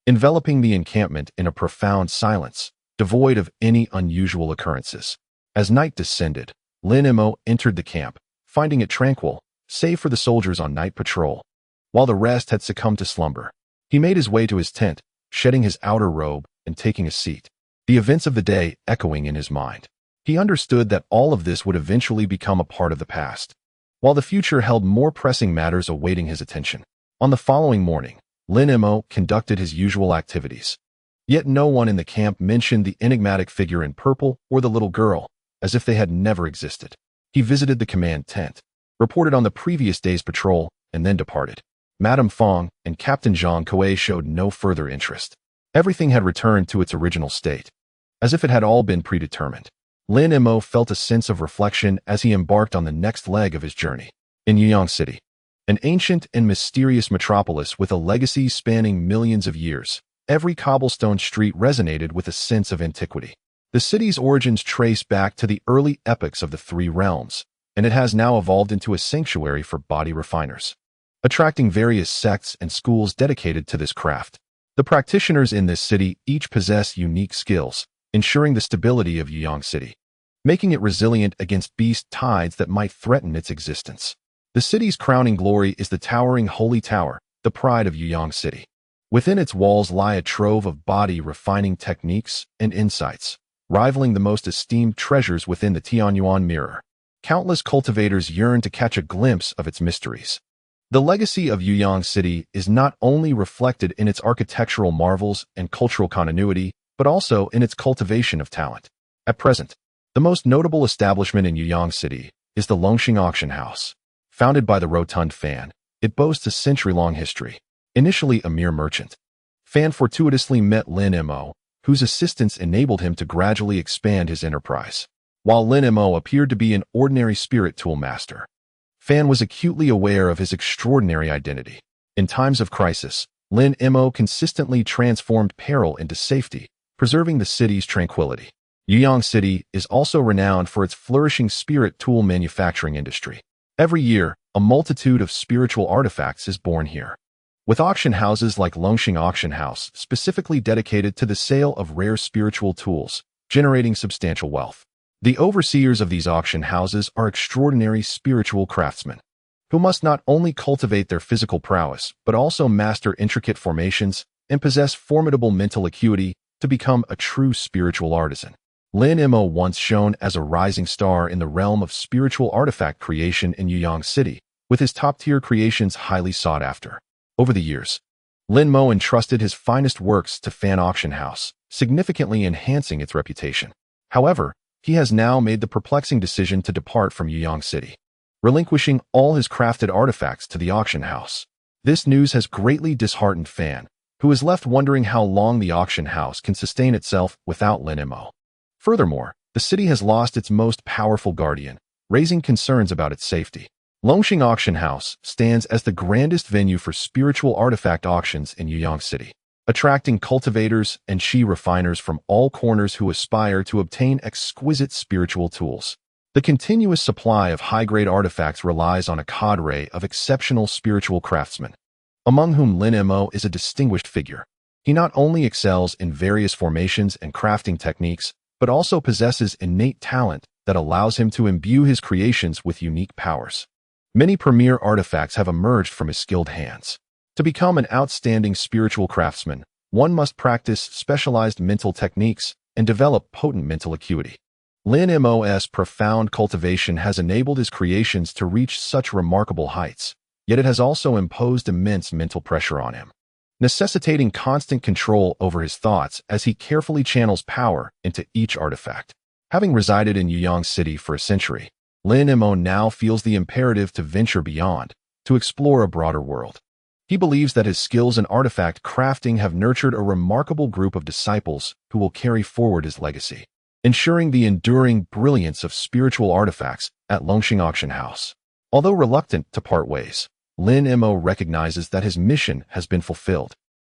enveloping the encampment in a profound silence, devoid of any unusual occurrences. As night descended, Lin Mo entered the camp, finding it tranquil, save for the soldiers on night patrol. While the rest had succumbed to slumber, he made his way to his tent, shedding his outer robe and taking a seat, the events of the day echoing in his mind. He understood that all of this would eventually become a part of the past, while the future held more pressing matters awaiting his attention. On the following morning, Lin Mo conducted his usual activities. Yet no one in the camp mentioned the enigmatic figure in purple or the little girl, as if they had never existed. He visited the command tent, reported on the previous day's patrol, and then departed. Madame Fong and Captain Zhang Kuei showed no further interest. Everything had returned to its original state, as if it had all been predetermined. Lin Mo felt a sense of reflection as he embarked on the next leg of his journey. In Wulong City, an ancient and mysterious metropolis with a legacy spanning millions of years, every cobblestone street resonated with a sense of antiquity. The city's origins trace back to the early epochs of the Three Realms, and it has now evolved into a sanctuary for body refiners, attracting various sects and schools dedicated to this craft. The practitioners in this city each possess unique skills, ensuring the stability of Wulong City, making it resilient against beast tides that might threaten its existence. The city's crowning glory is the towering Holy Tower, the pride of Wulong City. Within its walls lie a trove of body refining techniques and insights, rivaling the most esteemed treasures within the Tianyuan mirror. Countless cultivators yearn to catch a glimpse of its mysteries. The legacy of Wulong City is not only reflected in its architectural marvels and cultural continuity, but also in its cultivation of talent. At present, the most notable establishment in Wulong City is the Longxing Auction House. Founded by the rotund Fan, it boasts a century-long history. Initially a mere merchant, Fan fortuitously met Lin Mo, whose assistance enabled him to gradually expand his enterprise. While Lin Mo appeared to be an ordinary spirit tool master, Fan was acutely aware of his extraordinary identity. In times of crisis, Lin Mo consistently transformed peril into safety, preserving the city's tranquility. Wulong City is also renowned for its flourishing spirit tool manufacturing industry. Every year, a multitude of spiritual artifacts is born here, with auction houses like Longxing Auction House specifically dedicated to the sale of rare spiritual tools, generating substantial wealth. The overseers of these auction houses are extraordinary spiritual craftsmen, who must not only cultivate their physical prowess, but also master intricate formations and possess formidable mental acuity to become a true spiritual artisan. Lin Mo once shone as a rising star in the realm of spiritual artifact creation in Wulong City, with his top-tier creations highly sought after. Over the years, Lin Mo entrusted his finest works to Fan Auction House, significantly enhancing its reputation. However, he has now made the perplexing decision to depart from Wulong City, relinquishing all his crafted artifacts to the auction house. This news has greatly disheartened Fan, who is left wondering how long the auction house can sustain itself without Lin Mo. Furthermore, the city has lost its most powerful guardian, raising concerns about its safety. Longxing Auction House stands as the grandest venue for spiritual artifact auctions in Wulong City, attracting cultivators and shi refiners from all corners who aspire to obtain exquisite spiritual tools. The continuous supply of high-grade artifacts relies on a cadre of exceptional spiritual craftsmen, among whom Lin Mo is a distinguished figure. He not only excels in various formations and crafting techniques, but also possesses innate talent that allows him to imbue his creations with unique powers. Many premier artifacts have emerged from his skilled hands. To become an outstanding spiritual craftsman, one must practice specialized mental techniques and develop potent mental acuity. Lin Mo's profound cultivation has enabled his creations to reach such remarkable heights, yet it has also imposed immense mental pressure on him, necessitating constant control over his thoughts as he carefully channels power into each artifact. Having resided in Wulong City for a century, Lin Mo now feels the imperative to venture beyond, to explore a broader world. He believes that his skills in artifact crafting have nurtured a remarkable group of disciples who will carry forward his legacy, ensuring the enduring brilliance of spiritual artifacts at Longxing Auction House. Although reluctant to part ways, Lin Mo recognizes that his mission has been fulfilled.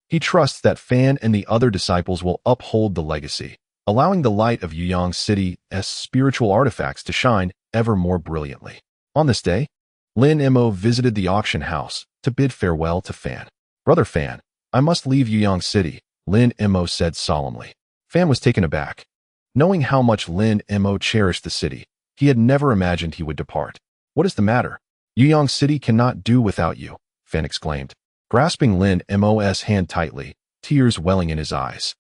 He trusts that Fan and the other disciples will uphold the legacy, allowing the light of Wulong City's spiritual artifacts to shine ever more brilliantly. On this day, Lin Mo visited the auction house to bid farewell to Fan. Brother Fan, I must leave Yuyang City, Lin Mo said solemnly. Fan was taken aback. Knowing how much Lin Mo cherished the city, he had never imagined he would depart. What is the matter? Yuyang City cannot do without you, Fan exclaimed, grasping Lin Mo's hand tightly, tears welling in his eyes.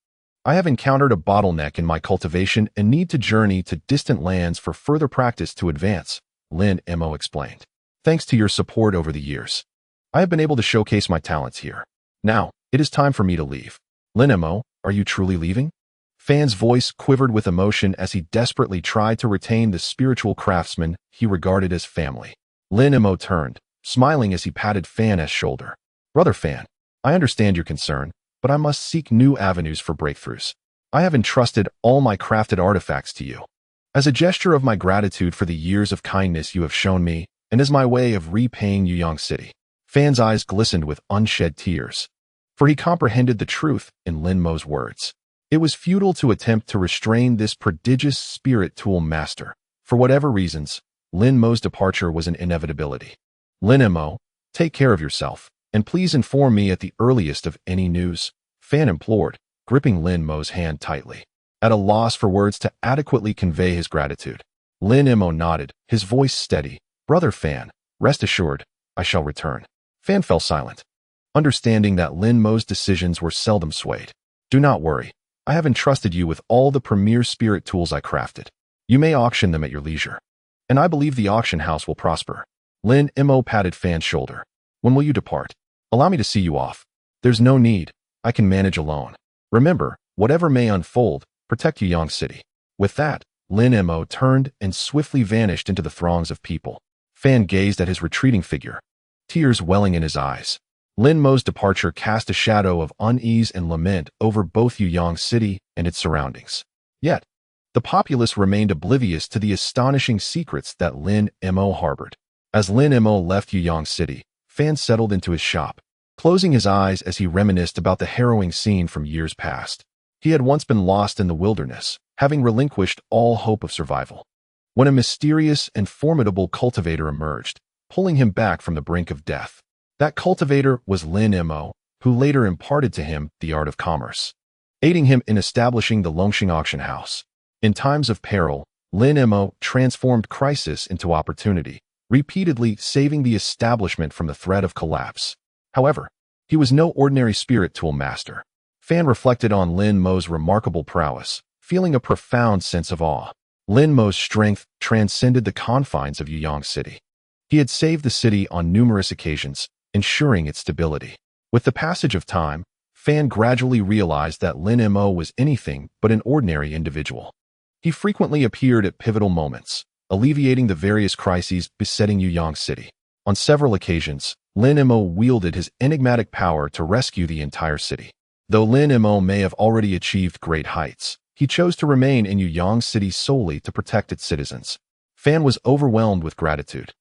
I have encountered a bottleneck in my cultivation and need to journey to distant lands for further practice to advance, Lin Mo explained. Thanks to your support over the years, I have been able to showcase my talents here. Now, it is time for me to leave. Lin Mo, are you truly leaving? Fan's voice quivered with emotion as he desperately tried to retain the spiritual craftsman he regarded as family. Lin Mo turned, smiling as he patted Fan's shoulder. Brother Fan, I understand your concern, but I must seek new avenues for breakthroughs. I have entrusted all my crafted artifacts to you. As a gesture of my gratitude for the years of kindness you have shown me, and as my way of repaying Yuyang City. Fan's eyes glistened with unshed tears, for he comprehended the truth in Lin Mo's words. It was futile to attempt to restrain this prodigious spirit tool master. For whatever reasons, Lin Mo's departure was an inevitability. Lin Mo, take care of yourself, and please inform me at the earliest of any news, Fan implored, gripping Lin Mo's hand tightly. At a loss for words to adequately convey his gratitude, Lin Mo nodded, his voice steady. Brother Fan, rest assured, I shall return. Fan fell silent, understanding that Lin Mo's decisions were seldom swayed. Do not worry. I have entrusted you with all the premier spirit tools I crafted. You may auction them at your leisure. And I believe the auction house will prosper. Lin Mo patted Fan's shoulder. When will you depart? Allow me to see you off. There's no need. I can manage alone. Remember, whatever may unfold, protect Yuyang City. With that, Lin Mo turned and swiftly vanished into the throngs of people. Fan gazed at his retreating figure, tears welling in his eyes. Lin Mo's departure cast a shadow of unease and lament over both Yuyang City and its surroundings. Yet, the populace remained oblivious to the astonishing secrets that Lin Mo harbored. As Lin Mo left Yuyang City, Fan settled into his shop, closing his eyes as he reminisced about the harrowing scene from years past. He had once been lost in the wilderness, having relinquished all hope of survival, when a mysterious and formidable cultivator emerged, pulling him back from the brink of death. That cultivator was Lin Mo, who later imparted to him the art of commerce, aiding him in establishing the Longxing auction house. In times of peril, Lin Mo transformed crisis into opportunity, repeatedly saving the establishment from the threat of collapse. However, he was no ordinary spirit tool master. Fan reflected on Lin Mo's remarkable prowess, feeling a profound sense of awe. Lin Mo's strength transcended the confines of Yuyang City. He had saved the city on numerous occasions, ensuring its stability. With the passage of time, Fan gradually realized that Lin Mo was anything but an ordinary individual. He frequently appeared at pivotal moments, alleviating the various crises besetting Yuyang City. On several occasions, Lin Mo wielded his enigmatic power to rescue the entire city. Though Lin Mo may have already achieved great heights, he chose to remain in Yuyang City solely to protect its citizens. Fan was overwhelmed with gratitude,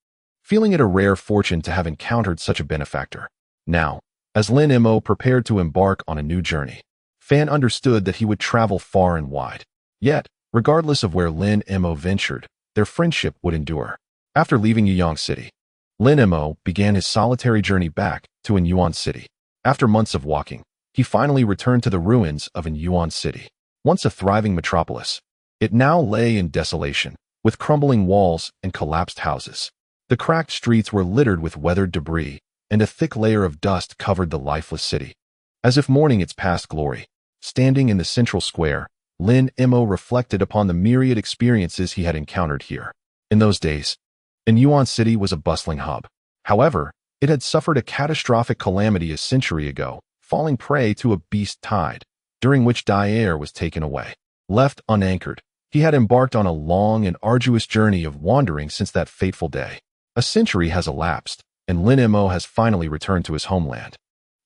feeling it a rare fortune to have encountered such a benefactor. Now, as Lin Mo prepared to embark on a new journey, Fan understood that he would travel far and wide. Yet, regardless of where Lin Mo ventured, their friendship would endure. After leaving Yuyang City, Lin Mo began his solitary journey back to Yuan City. After months of walking, he finally returned to the ruins of Yuan City. Once a thriving metropolis, it now lay in desolation, with crumbling walls and collapsed houses. The cracked streets were littered with weathered debris, and a thick layer of dust covered the lifeless city. As if mourning its past glory, standing in the central square, Lin Mo reflected upon the myriad experiences he had encountered here. In those days, Yuan City was a bustling hub. However, it had suffered a catastrophic calamity a century ago, falling prey to a beast tide, during which Daer was taken away. Left unanchored, he had embarked on a long and arduous journey of wandering since that fateful day. A century has elapsed, and Lin Mo has finally returned to his homeland,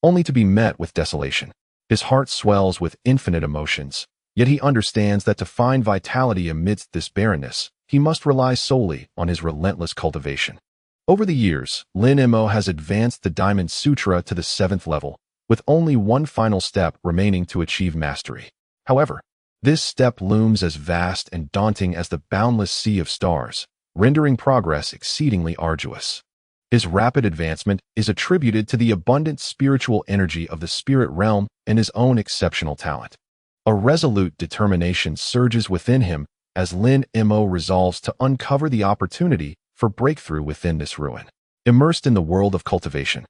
only to be met with desolation. His heart swells with infinite emotions, yet he understands that to find vitality amidst this barrenness, he must rely solely on his relentless cultivation. Over the years, Lin Mo has advanced the Diamond Sutra to the 7th level, with only one final step remaining to achieve mastery. However, this step looms as vast and daunting as the boundless sea of stars, rendering progress exceedingly arduous. His rapid advancement is attributed to the abundant spiritual energy of the spirit realm and his own exceptional talent. A resolute determination surges within him as Lin Mo resolves to uncover the opportunity for breakthrough within this ruin. Immersed in the world of cultivation,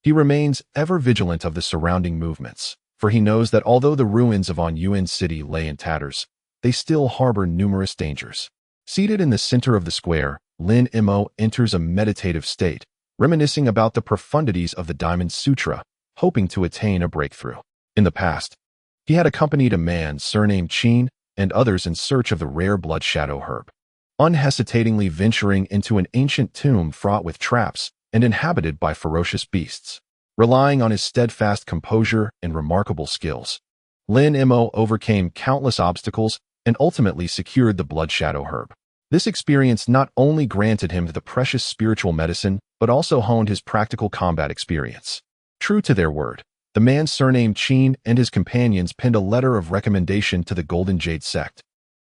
he remains ever vigilant of the surrounding movements, for he knows that although the ruins of Wulong City lay in tatters, they still harbor numerous dangers. Seated in the center of the square, Lin Mo enters a meditative state, reminiscing about the profundities of the Diamond Sutra, hoping to attain a breakthrough. In the past, he had accompanied a man surnamed Qin and others in search of the rare blood shadow herb, unhesitatingly venturing into an ancient tomb fraught with traps and inhabited by ferocious beasts. Relying on his steadfast composure and remarkable skills, Lin Mo overcame countless obstacles and ultimately secured the blood shadow herb. This experience not only granted him the precious spiritual medicine, but also honed his practical combat experience. True to their word, the man surnamed Qin and his companions penned a letter of recommendation to the Golden Jade Sect,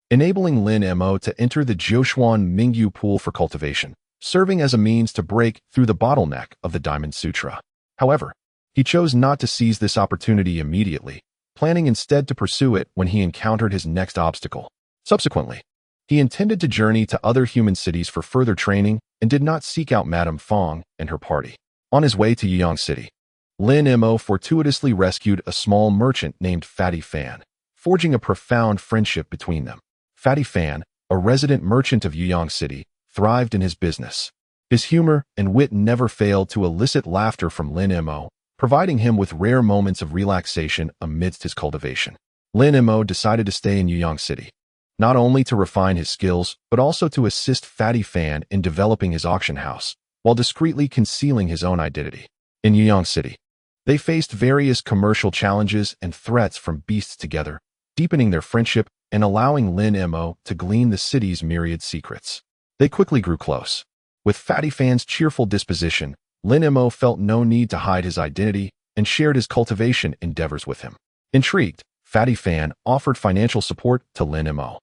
enabling Lin Mo to enter the Jiuquan Mingyu pool for cultivation, serving as a means to break through the bottleneck of the Diamond Sutra. However, he chose not to seize this opportunity immediately, planning instead to pursue it when he encountered his next obstacle. Subsequently, he intended to journey to other human cities for further training and did not seek out Madame Fong and her party. On his way to Wulong City, Lin Mo fortuitously rescued a small merchant named Fatty Fan, forging a profound friendship between them. Fatty Fan, a resident merchant of Wulong City, thrived in his business. His humor and wit never failed to elicit laughter from Lin Mo, providing him with rare moments of relaxation amidst his cultivation. Lin Mo decided to stay in Wulong City, not only to refine his skills, but also to assist Fatty Fan in developing his auction house, while discreetly concealing his own identity. In Wulong City, they faced various commercial challenges and threats from beasts together, deepening their friendship and allowing Lin Mo to glean the city's myriad secrets. They quickly grew close. With Fatty Fan's cheerful disposition, Lin Mo felt no need to hide his identity and shared his cultivation endeavors with him. Intrigued, Fatty Fan offered financial support to Lin Mo,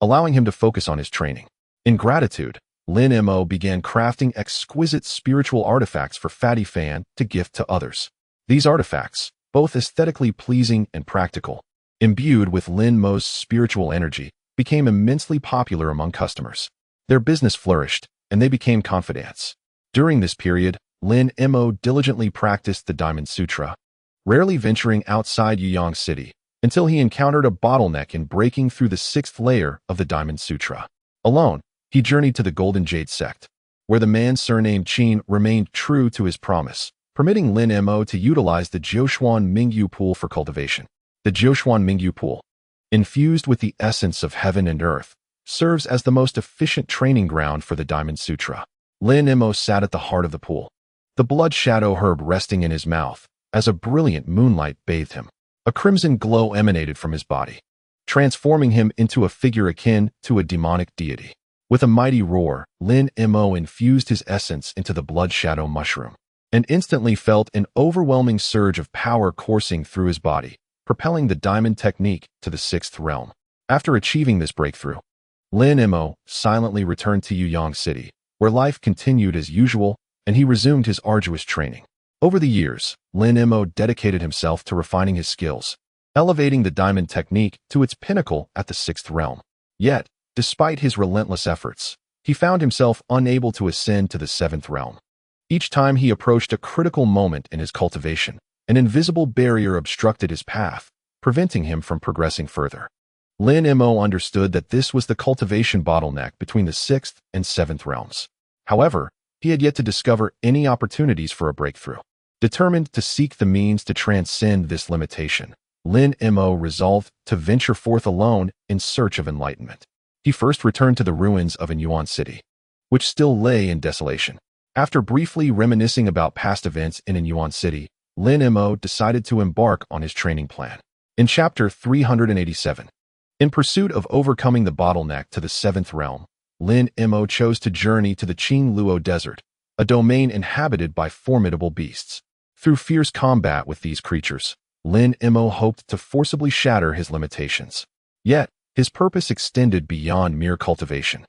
allowing him to focus on his training. In gratitude, Lin Mo began crafting exquisite spiritual artifacts for Fatty Fan to gift to others. These artifacts, both aesthetically pleasing and practical, imbued with Lin Mo's spiritual energy, became immensely popular among customers. Their business flourished, and they became confidants. During this period, Lin Mo diligently practiced the Diamond Sutra, rarely venturing outside Wulong City, until he encountered a bottleneck in breaking through the 6th layer of the Diamond Sutra. Alone, he journeyed to the Golden Jade Sect, where the man surnamed Qin remained true to his promise, permitting Lin Mo to utilize the Jiuquan Mingyu pool for cultivation. The Jiuquan Mingyu pool, infused with the essence of heaven and earth, serves as the most efficient training ground for the Diamond Sutra. Lin Mo sat at the heart of the pool, the blood shadow herb resting in his mouth, as a brilliant moonlight bathed him. A crimson glow emanated from his body, transforming him into a figure akin to a demonic deity. With a mighty roar, Lin Mo infused his essence into the blood shadow mushroom, and instantly felt an overwhelming surge of power coursing through his body, propelling the diamond technique to the 6th realm. After achieving this breakthrough, Lin Mo silently returned to Wulong City, where life continued as usual, and he resumed his arduous training. Over the years, Lin Mo dedicated himself to refining his skills, elevating the diamond technique to its pinnacle at the 6th realm. Yet, despite his relentless efforts, he found himself unable to ascend to the 7th realm. Each time he approached a critical moment in his cultivation, an invisible barrier obstructed his path, preventing him from progressing further. Lin Mo understood that this was the cultivation bottleneck between the 6th and 7th realms. However, he had yet to discover any opportunities for a breakthrough. Determined to seek the means to transcend this limitation, Lin Mo resolved to venture forth alone in search of enlightenment. He first returned to the ruins of Nangong City, which still lay in desolation. After briefly reminiscing about past events in Nangong City, Lin Mo decided to embark on his training plan. In Chapter 387, in pursuit of overcoming the bottleneck to the 7th realm, Lin Mo chose to journey to the Qing Luo Desert, a domain inhabited by formidable beasts. Through fierce combat with these creatures, Lin Mo hoped to forcibly shatter his limitations. Yet, his purpose extended beyond mere cultivation.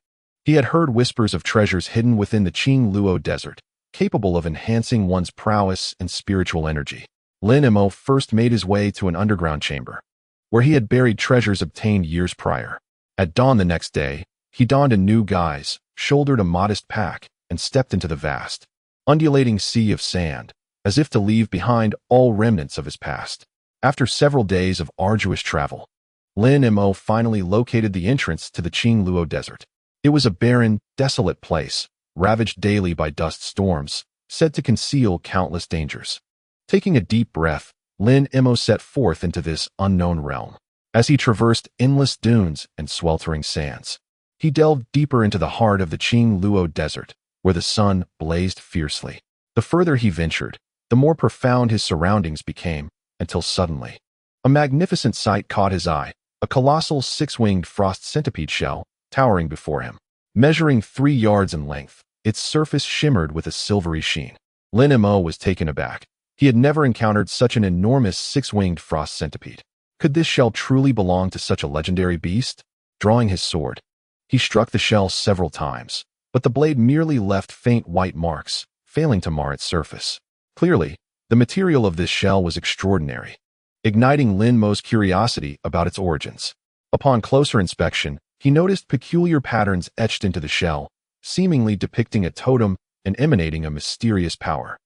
He had heard whispers of treasures hidden within the Qing Luo Desert, capable of enhancing one's prowess and spiritual energy. Lin Mo first made his way to an underground chamber, where he had buried treasures obtained years prior. At dawn the next day, he donned a new guise, shouldered a modest pack, and stepped into the vast, undulating sea of sand, as if to leave behind all remnants of his past. After several days of arduous travel, Lin Mo finally located the entrance to the Qingluo Desert. It was a barren, desolate place, ravaged daily by dust storms, said to conceal countless dangers. Taking a deep breath, Lin Mo set forth into this unknown realm. As he traversed endless dunes and sweltering sands, he delved deeper into the heart of the Qingluo Desert, where the sun blazed fiercely. The further he ventured, the more profound his surroundings became, until suddenly, a magnificent sight caught his eye, a colossal six-winged frost centipede shell towering before him. Measuring 3 yards in length, its surface shimmered with a silvery sheen. Lin Mo was taken aback. He had never encountered such an enormous six-winged frost centipede. Could this shell truly belong to such a legendary beast? Drawing his sword, he struck the shell several times, but the blade merely left faint white marks, failing to mar its surface. Clearly, the material of this shell was extraordinary, igniting Lin Mo's curiosity about its origins. Upon closer inspection, he noticed peculiar patterns etched into the shell, seemingly depicting a totem and emanating a mysterious power.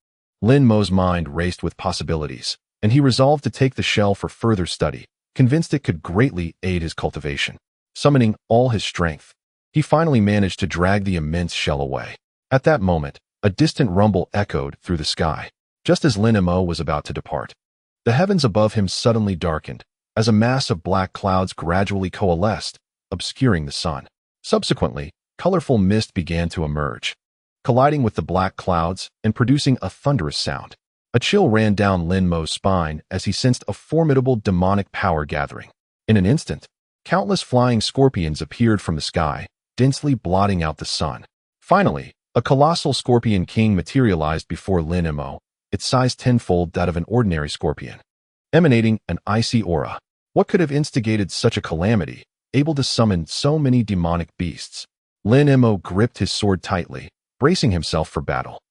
Lin Mo's mind raced with possibilities, and he resolved to take the shell for further study, convinced it could greatly aid his cultivation. Summoning all his strength, he finally managed to drag the immense shell away. At that moment, a distant rumble echoed through the sky. Just as Lin Mo was about to depart, the heavens above him suddenly darkened, as a mass of black clouds gradually coalesced, obscuring the sun. Subsequently, colorful mist began to emerge, colliding with the black clouds and producing a thunderous sound. A chill ran down Lin Mo's spine as he sensed a formidable demonic power gathering. In an instant, countless flying scorpions appeared from the sky, densely blotting out the sun. Finally, a colossal scorpion king materialized before Lin Mo, its size tenfold that of an ordinary scorpion, emanating an icy aura. What could have instigated such a calamity, able to summon so many demonic beasts? Lin Mo gripped his sword tightly, bracing himself for battle.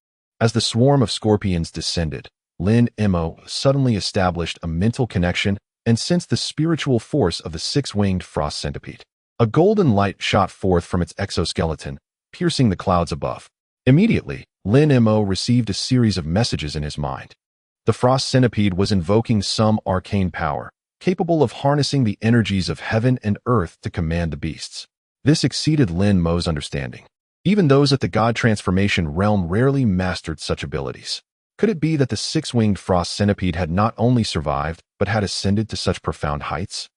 As the swarm of scorpions descended, Lin Mo suddenly established a mental connection and sensed the spiritual force of the six-winged frost centipede. A golden light shot forth from its exoskeleton, piercing the clouds above. Immediately, Lin Mo received a series of messages in his mind. The frost centipede was invoking some arcane power, capable of harnessing the energies of heaven and earth to command the beasts. This exceeded Lin Mo's understanding. Even those at the god transformation realm rarely mastered such abilities. Could it be that the six-winged frost centipede had not only survived, but had ascended to such profound heights?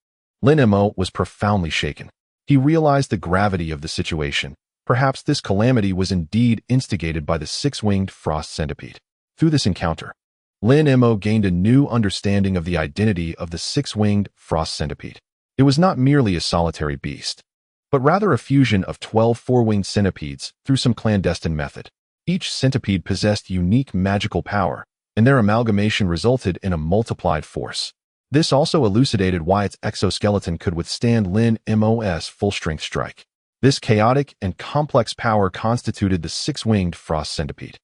Lin Mo was profoundly shaken. He realized the gravity of the situation. Perhaps this calamity was indeed instigated by the six-winged frost centipede. Through this encounter, Lin Mo gained a new understanding of the identity of the six-winged frost centipede. It was not merely a solitary beast, but rather a fusion of 12 four-winged centipedes through some clandestine method. Each centipede possessed unique magical power, and their amalgamation resulted in a multiplied force. This also elucidated why its exoskeleton could withstand Lin Mo's full-strength strike. This chaotic and complex power constituted the six-winged frost centipede.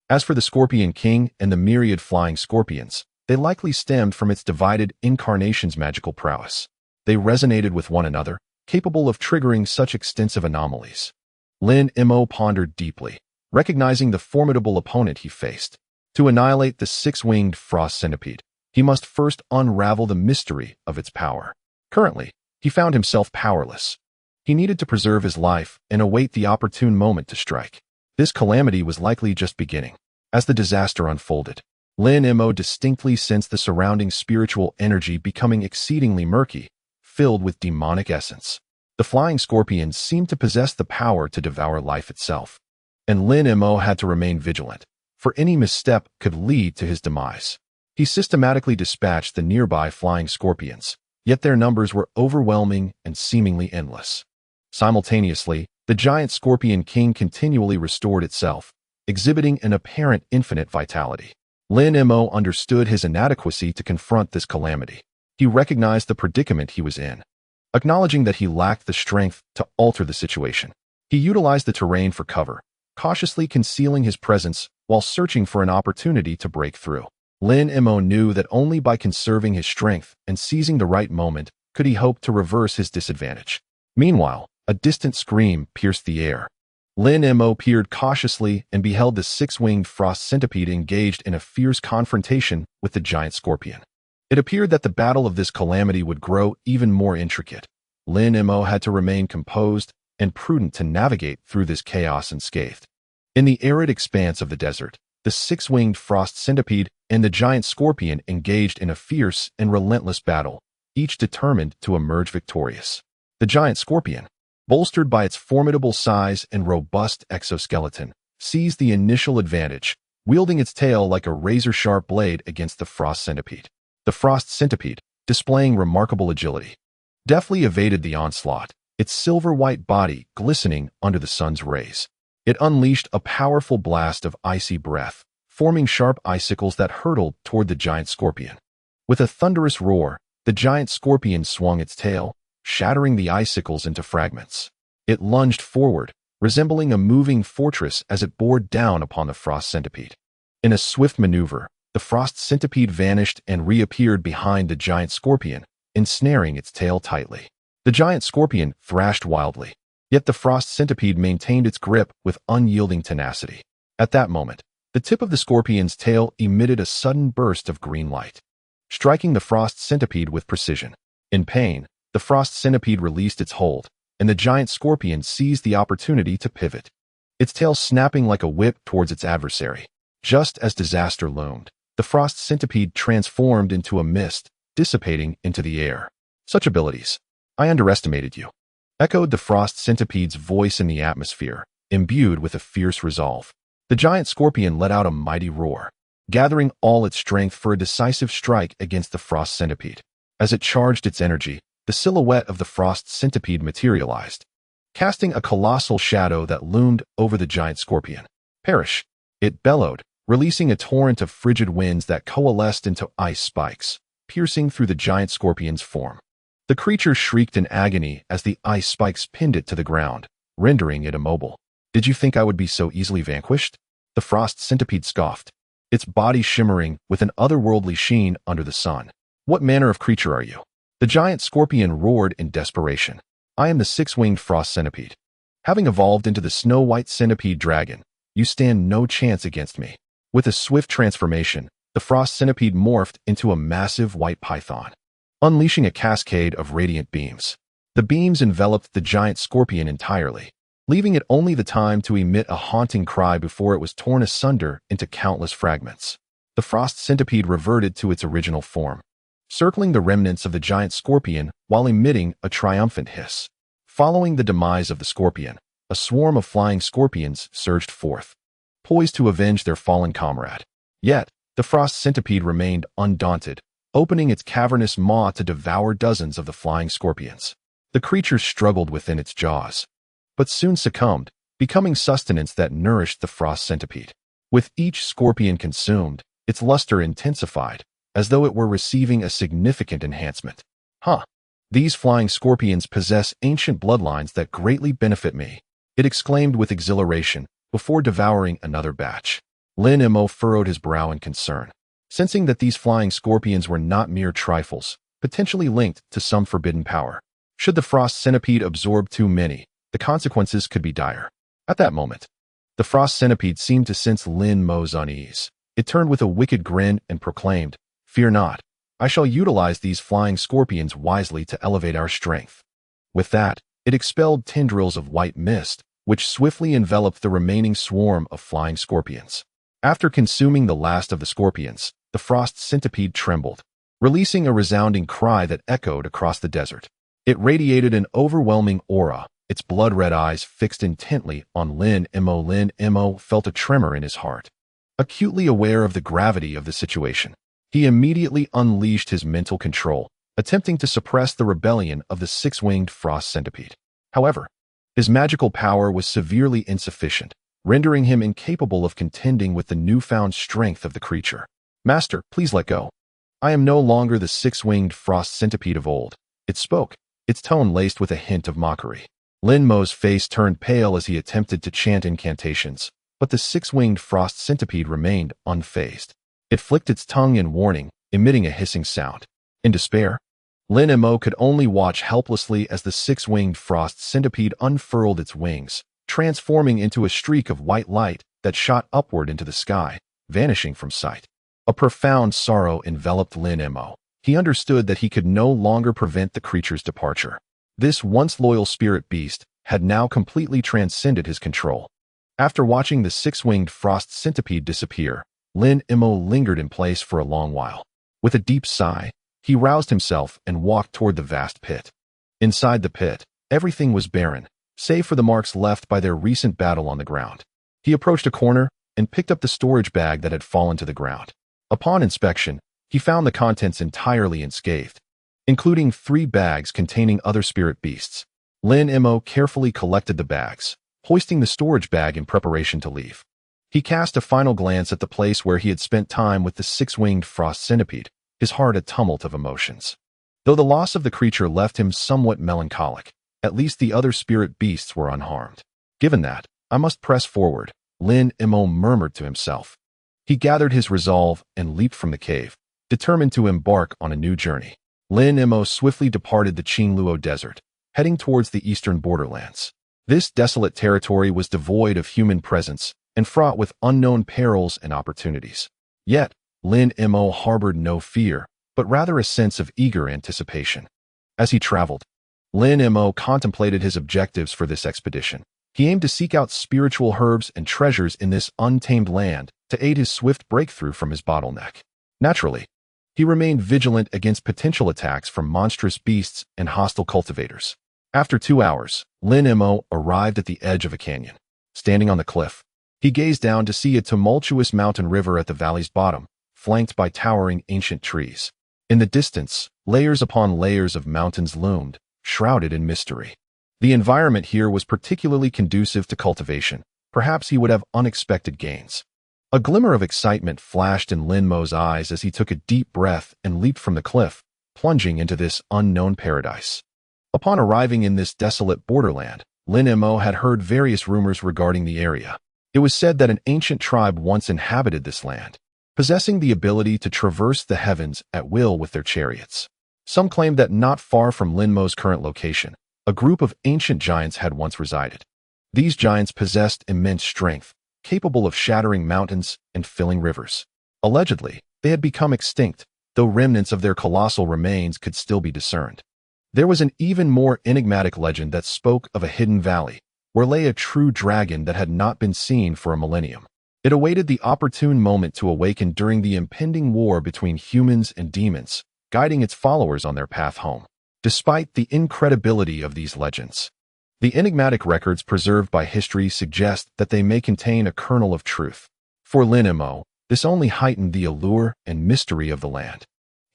As for the Scorpion King and the myriad flying scorpions, they likely stemmed from its divided incarnation's magical prowess. They resonated with one another, capable of triggering such extensive anomalies. Lin Mo pondered deeply, recognizing the formidable opponent he faced. To annihilate the six-winged frost centipede, he must first unravel the mystery of its power. Currently, he found himself powerless. He needed to preserve his life and await the opportune moment to strike. This calamity was likely just beginning. As the disaster unfolded, Lin Mo distinctly sensed the surrounding spiritual energy becoming exceedingly murky, filled with demonic essence. The flying scorpions seemed to possess the power to devour life itself, and Lin Mo had to remain vigilant, for any misstep could lead to his demise. He systematically dispatched the nearby flying scorpions, yet their numbers were overwhelming and seemingly endless. Simultaneously, the giant Scorpion King continually restored itself, exhibiting an apparent infinite vitality. Lin Mo understood his inadequacy to confront this calamity. He recognized the predicament he was in. Acknowledging that he lacked the strength to alter the situation, he utilized the terrain for cover, cautiously concealing his presence while searching for an opportunity to break through. Lin Mo knew that only by conserving his strength and seizing the right moment could he hope to reverse his disadvantage. Meanwhile, a distant scream pierced the air. Lin Mo peered cautiously and beheld the six-winged frost centipede engaged in a fierce confrontation with the giant scorpion. It appeared that the battle of this calamity would grow even more intricate. Lin Mo had to remain composed and prudent to navigate through this chaos unscathed. In the arid expanse of the desert, the six-winged frost centipede and the giant scorpion engaged in a fierce and relentless battle, each determined to emerge victorious. The giant scorpion, bolstered by its formidable size and robust exoskeleton, seized the initial advantage, wielding its tail like a razor-sharp blade against the frost centipede. The frost centipede, displaying remarkable agility, deftly evaded the onslaught, its silver-white body glistening under the sun's rays. It unleashed a powerful blast of icy breath, forming sharp icicles that hurtled toward the giant scorpion. With a thunderous roar, the giant scorpion swung its tail, shattering the icicles into fragments. It lunged forward, resembling a moving fortress as it bore down upon the frost centipede. In a swift maneuver, the frost centipede vanished and reappeared behind the giant scorpion, ensnaring its tail tightly. The giant scorpion thrashed wildly, yet the frost centipede maintained its grip with unyielding tenacity. At that moment, the tip of the scorpion's tail emitted a sudden burst of green light, striking the frost centipede with precision. In pain, the frost centipede released its hold, and the giant scorpion seized the opportunity to pivot, its tail snapping like a whip towards its adversary. Just as disaster loomed, the frost centipede transformed into a mist, dissipating into the air. Such abilities. I underestimated you, echoed the frost centipede's voice in the atmosphere, imbued with a fierce resolve. The giant scorpion let out a mighty roar, gathering all its strength for a decisive strike against the frost centipede. As it charged its energy, the silhouette of the frost centipede materialized, casting a colossal shadow that loomed over the giant scorpion. Perish! It bellowed, releasing a torrent of frigid winds that coalesced into ice spikes, piercing through the giant scorpion's form. The creature shrieked in agony as the ice spikes pinned it to the ground, rendering it immobile. Did you think I would be so easily vanquished? The frost centipede scoffed, its body shimmering with an otherworldly sheen under the sun. What manner of creature are you? The giant scorpion roared in desperation. I am the six-winged frost centipede. Having evolved into the snow-white centipede dragon, you stand no chance against me. With a swift transformation, the frost centipede morphed into a massive white python, unleashing a cascade of radiant beams. The beams enveloped the giant scorpion entirely, leaving it only the time to emit a haunting cry before it was torn asunder into countless fragments. The frost centipede reverted to its original form, circling the remnants of the giant scorpion while emitting a triumphant hiss. Following the demise of the scorpion, a swarm of flying scorpions surged forth, poised to avenge their fallen comrade. Yet, the frost centipede remained undaunted, opening its cavernous maw to devour dozens of the flying scorpions. The creature struggled within its jaws, but soon succumbed, becoming sustenance that nourished the frost centipede. With each scorpion consumed, its luster intensified, as though it were receiving a significant enhancement. These flying scorpions possess ancient bloodlines that greatly benefit me, it exclaimed with exhilaration before devouring another batch. Lin Mo furrowed his brow in concern, sensing that these flying scorpions were not mere trifles, potentially linked to some forbidden power. Should the frost centipede absorb too many, the consequences could be dire. At that moment, the frost centipede seemed to sense Lin Mo's unease. It turned with a wicked grin and proclaimed, "Fear not. I shall utilize these flying scorpions wisely to elevate our strength." With that, it expelled tendrils of white mist, which swiftly enveloped the remaining swarm of flying scorpions. After consuming the last of the scorpions, the frost centipede trembled, releasing a resounding cry that echoed across the desert. It radiated an overwhelming aura, its blood-red eyes fixed intently on Lin Mo. Lin Mo felt a tremor in his heart. Acutely aware of the gravity of the situation, he immediately unleashed his mental control, attempting to suppress the rebellion of the six-winged frost centipede. However, his magical power was severely insufficient, rendering him incapable of contending with the newfound strength of the creature. "Master, please let go. I am no longer the six-winged frost centipede of old," it spoke, its tone laced with a hint of mockery. Lin Mo's face turned pale as he attempted to chant incantations, but the six-winged frost centipede remained unfazed. It flicked its tongue in warning, emitting a hissing sound. In despair, Lin Mo could only watch helplessly as the six-winged frost centipede unfurled its wings, transforming into a streak of white light that shot upward into the sky, vanishing from sight. A profound sorrow enveloped Lin Mo. He understood that he could no longer prevent the creature's departure. This once loyal spirit beast had now completely transcended his control. After watching the six-winged frost centipede disappear, Lin Mo lingered in place for a long while. With a deep sigh, he roused himself and walked toward the vast pit. Inside the pit, everything was barren, save for the marks left by their recent battle on the ground. He approached a corner and picked up the storage bag that had fallen to the ground. Upon inspection, he found the contents entirely unscathed, including 3 bags containing other spirit beasts. Lin Mo carefully collected the bags, hoisting the storage bag in preparation to leave. He cast a final glance at the place where he had spent time with the six-winged frost centipede, his heart a tumult of emotions. Though the loss of the creature left him somewhat melancholic, at least the other spirit beasts were unharmed. Given that, I must press forward, Lin Mo murmured to himself. He gathered his resolve and leaped from the cave, determined to embark on a new journey. Lin Mo swiftly departed the Qingluo Desert, heading towards the eastern borderlands. This desolate territory was devoid of human presence and fraught with unknown perils and opportunities. Yet, Lin Mo harbored no fear, but rather a sense of eager anticipation. As he traveled, Lin Mo contemplated his objectives for this expedition. He aimed to seek out spiritual herbs and treasures in this untamed land to aid his swift breakthrough from his bottleneck. Naturally, he remained vigilant against potential attacks from monstrous beasts and hostile cultivators. After 2 hours, Lin Mo arrived at the edge of a canyon. Standing on the cliff, he gazed down to see a tumultuous mountain river at the valley's bottom, flanked by towering ancient trees. In the distance, layers upon layers of mountains loomed, shrouded in mystery. The environment here was particularly conducive to cultivation. Perhaps he would have unexpected gains. A glimmer of excitement flashed in Lin Mo's eyes as he took a deep breath and leaped from the cliff, plunging into this unknown paradise. Upon arriving in this desolate borderland, Lin Mo had heard various rumors regarding the area. It was said that an ancient tribe once inhabited this land, possessing the ability to traverse the heavens at will with their chariots. Some claimed that not far from Lin Mo's current location, a group of ancient giants had once resided. These giants possessed immense strength, capable of shattering mountains and filling rivers. Allegedly, they had become extinct, though remnants of their colossal remains could still be discerned. There was an even more enigmatic legend that spoke of a hidden valley, where lay a true dragon that had not been seen for a millennium. It awaited the opportune moment to awaken during the impending war between humans and demons, guiding its followers on their path home. Despite the incredibility of these legends, the enigmatic records preserved by history suggest that they may contain a kernel of truth. For Lin Mo, this only heightened the allure and mystery of the land.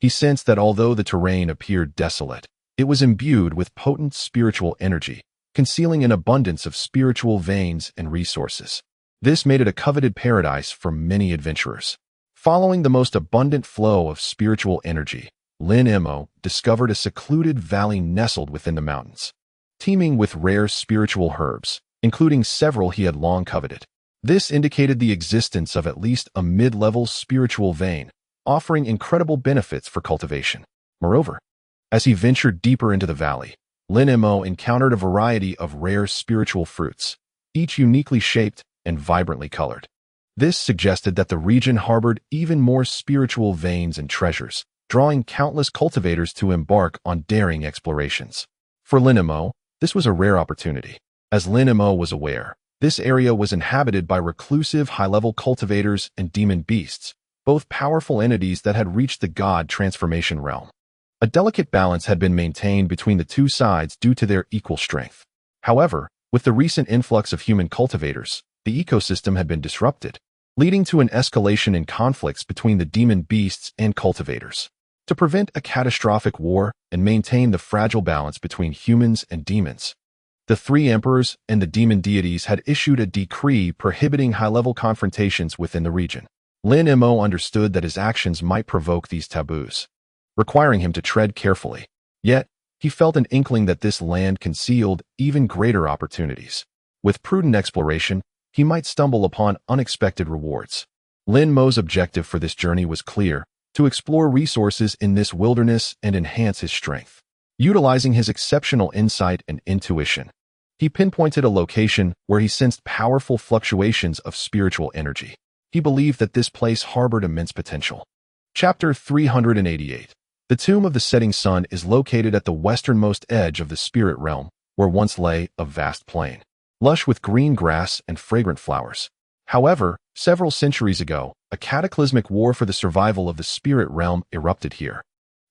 He sensed that although the terrain appeared desolate, it was imbued with potent spiritual energy, concealing an abundance of spiritual veins and resources. This made it a coveted paradise for many adventurers. Following the most abundant flow of spiritual energy, Lin Mo discovered a secluded valley nestled within the mountains, teeming with rare spiritual herbs, including several he had long coveted. This indicated the existence of at least a mid-level spiritual vein, offering incredible benefits for cultivation. Moreover, as he ventured deeper into the valley, Lin Mo encountered a variety of rare spiritual fruits, each uniquely shaped and vibrantly colored. This suggested that the region harbored even more spiritual veins and treasures, drawing countless cultivators to embark on daring explorations. For Lin Mo, this was a rare opportunity. As Lin Mo was aware, this area was inhabited by reclusive high-level cultivators and demon beasts, both powerful entities that had reached the god transformation realm. A delicate balance had been maintained between the two sides due to their equal strength. However, with the recent influx of human cultivators, the ecosystem had been disrupted, leading to an escalation in conflicts between the demon beasts and cultivators. To prevent a catastrophic war and maintain the fragile balance between humans and demons, the 3 emperors and the demon deities had issued a decree prohibiting high-level confrontations within the region. Lin Mo understood that his actions might provoke these taboos, requiring him to tread carefully. Yet, he felt an inkling that this land concealed even greater opportunities. With prudent exploration, he might stumble upon unexpected rewards. Lin Mo's objective for this journey was clear: to explore resources in this wilderness and enhance his strength. Utilizing his exceptional insight and intuition, he pinpointed a location where he sensed powerful fluctuations of spiritual energy. He believed that this place harbored immense potential. Chapter 388. The tomb of the setting sun is located at the westernmost edge of the spirit realm, where once lay a vast plain, lush with green grass and fragrant flowers. However, several centuries ago, a cataclysmic war for the survival of the spirit realm erupted here,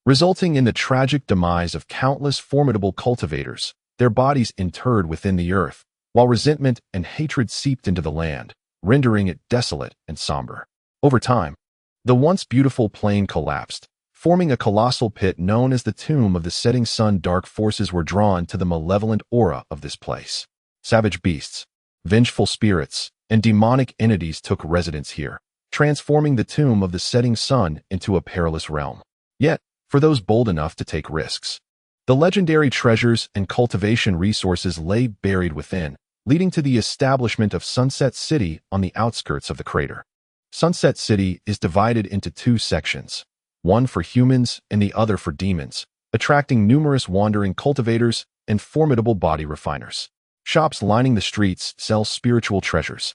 resulting in the tragic demise of countless formidable cultivators, their bodies interred within the earth, while resentment and hatred seeped into the land, rendering it desolate and somber. Over time, the once beautiful plain collapsed, forming a colossal pit known as the Tomb of the Setting Sun. Dark forces were drawn to the malevolent aura of this place. Savage beasts, vengeful spirits, and demonic entities took residence here, transforming the Tomb of the Setting Sun into a perilous realm. Yet, for those bold enough to take risks, the legendary treasures and cultivation resources lay buried within, leading to the establishment of Sunset City on the outskirts of the crater. Sunset City is divided into two sections, one for humans and the other for demons, attracting numerous wandering cultivators and formidable body refiners. Shops lining the streets sell spiritual treasures,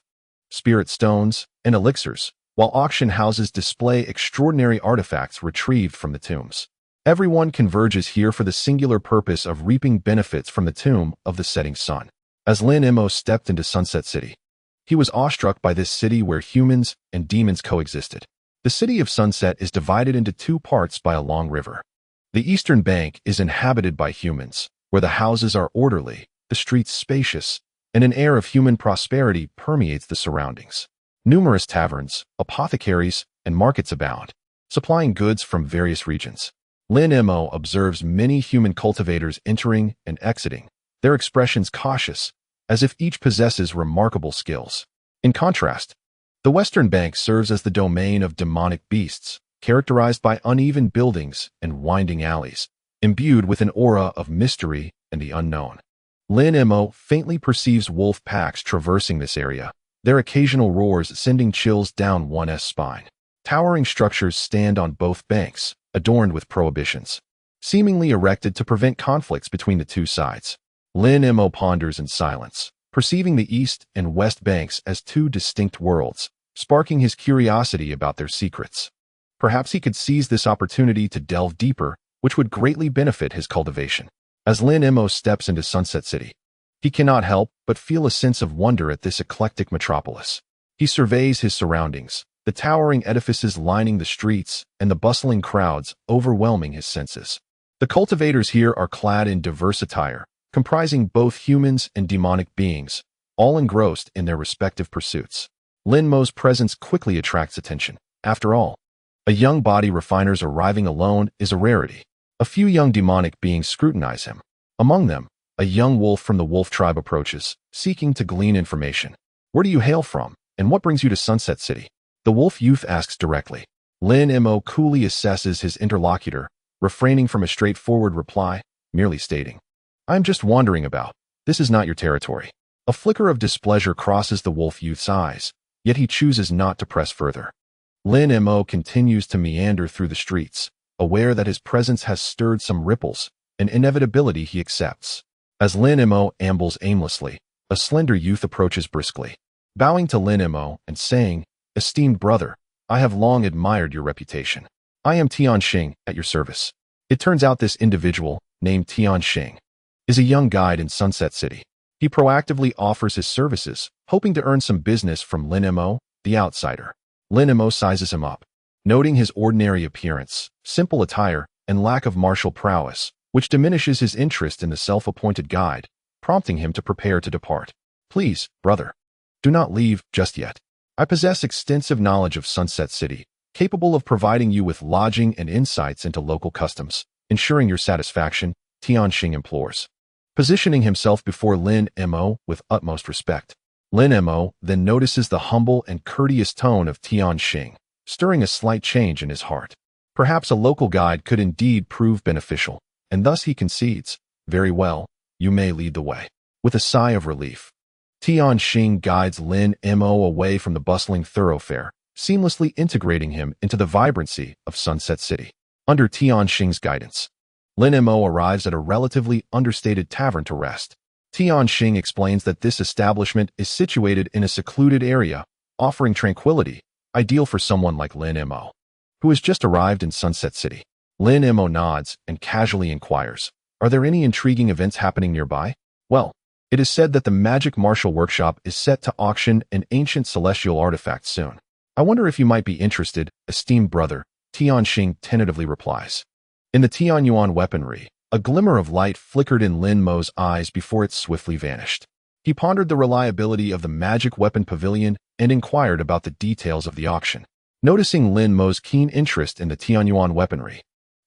spirit stones, and elixirs, while auction houses display extraordinary artifacts retrieved from the tombs. Everyone converges here for the singular purpose of reaping benefits from the Tomb of the Setting Sun. As Lin Mo stepped into Sunset City, he was awestruck by this city where humans and demons coexisted. The city of Sunset is divided into two parts by a long river. The eastern bank is inhabited by humans, where the houses are orderly, the streets spacious, and an air of human prosperity permeates the surroundings. Numerous taverns, apothecaries, and markets abound, supplying goods from various regions. Lin Mo observes many human cultivators entering and exiting, their expressions cautious, as if each possesses remarkable skills. In contrast, the western bank serves as the domain of demonic beasts, characterized by uneven buildings and winding alleys, imbued with an aura of mystery and the unknown. Lin Mo faintly perceives wolf packs traversing this area, their occasional roars sending chills down one's spine. Towering structures stand on both banks, adorned with prohibitions, seemingly erected to prevent conflicts between the two sides. Lin Mo ponders in silence, perceiving the east and west banks as two distinct worlds, sparking his curiosity about their secrets. Perhaps he could seize this opportunity to delve deeper, which would greatly benefit his cultivation. As Lin Mo steps into Sunset City, he cannot help but feel a sense of wonder at this eclectic metropolis. He surveys his surroundings, the towering edifices lining the streets and the bustling crowds overwhelming his senses. The cultivators here are clad in diverse attire, comprising both humans and demonic beings, all engrossed in their respective pursuits. Lin Mo's presence quickly attracts attention. After all, a young body refiner's arriving alone is a rarity. A few young demonic beings scrutinize him. Among them, a young wolf from the wolf tribe approaches, seeking to glean information. Where do you hail from, and what brings you to Sunset City? The wolf youth asks directly. Lin Mo coolly assesses his interlocutor, refraining from a straightforward reply, merely stating, "I'm just wandering about. This is not your territory." A flicker of displeasure crosses the wolf youth's eyes, yet he chooses not to press further. Lin Mo continues to meander through the streets, aware that his presence has stirred some ripples, an inevitability he accepts. As Lin Mo ambles aimlessly, a slender youth approaches briskly, bowing to Lin Mo and saying, "Esteemed brother, I have long admired your reputation. I am Tian Xing at your service." It turns out this individual, named Tian Xing, is a young guide in Sunset City. He proactively offers his services, hoping to earn some business from Lin Mo, the outsider. Lin Mo sizes him up, noting his ordinary appearance, simple attire, and lack of martial prowess, which diminishes his interest in the self-appointed guide, prompting him to prepare to depart. "Please, brother, do not leave just yet. I possess extensive knowledge of Sunset City, capable of providing you with lodging and insights into local customs, ensuring your satisfaction," Tian Xing implores, positioning himself before Lin Mo with utmost respect. Lin Mo then notices the humble and courteous tone of Tian Xing, stirring a slight change in his heart. Perhaps a local guide could indeed prove beneficial, and thus he concedes, "Very well, you may lead the way." With a sigh of relief, Tianxing guides Lin Mo away from the bustling thoroughfare, seamlessly integrating him into the vibrancy of Sunset City. Under Tianxing's guidance, Lin Mo arrives at a relatively understated tavern to rest. Tianxing explains that this establishment is situated in a secluded area, offering tranquility, ideal for someone like Lin Mo, who has just arrived in Sunset City. Lin Mo nods and casually inquires, "Are there any intriguing events happening nearby?" "Well, it is said that the Magic Martial Workshop is set to auction an ancient celestial artifact soon. I wonder if you might be interested, esteemed brother," Tianxing tentatively replies. In the Tianyuan weaponry, a glimmer of light flickered in Lin Mo's eyes before it swiftly vanished. He pondered the reliability of the magic weapon pavilion and inquired about the details of the auction. Noticing Lin Mo's keen interest in the Tianyuan weaponry,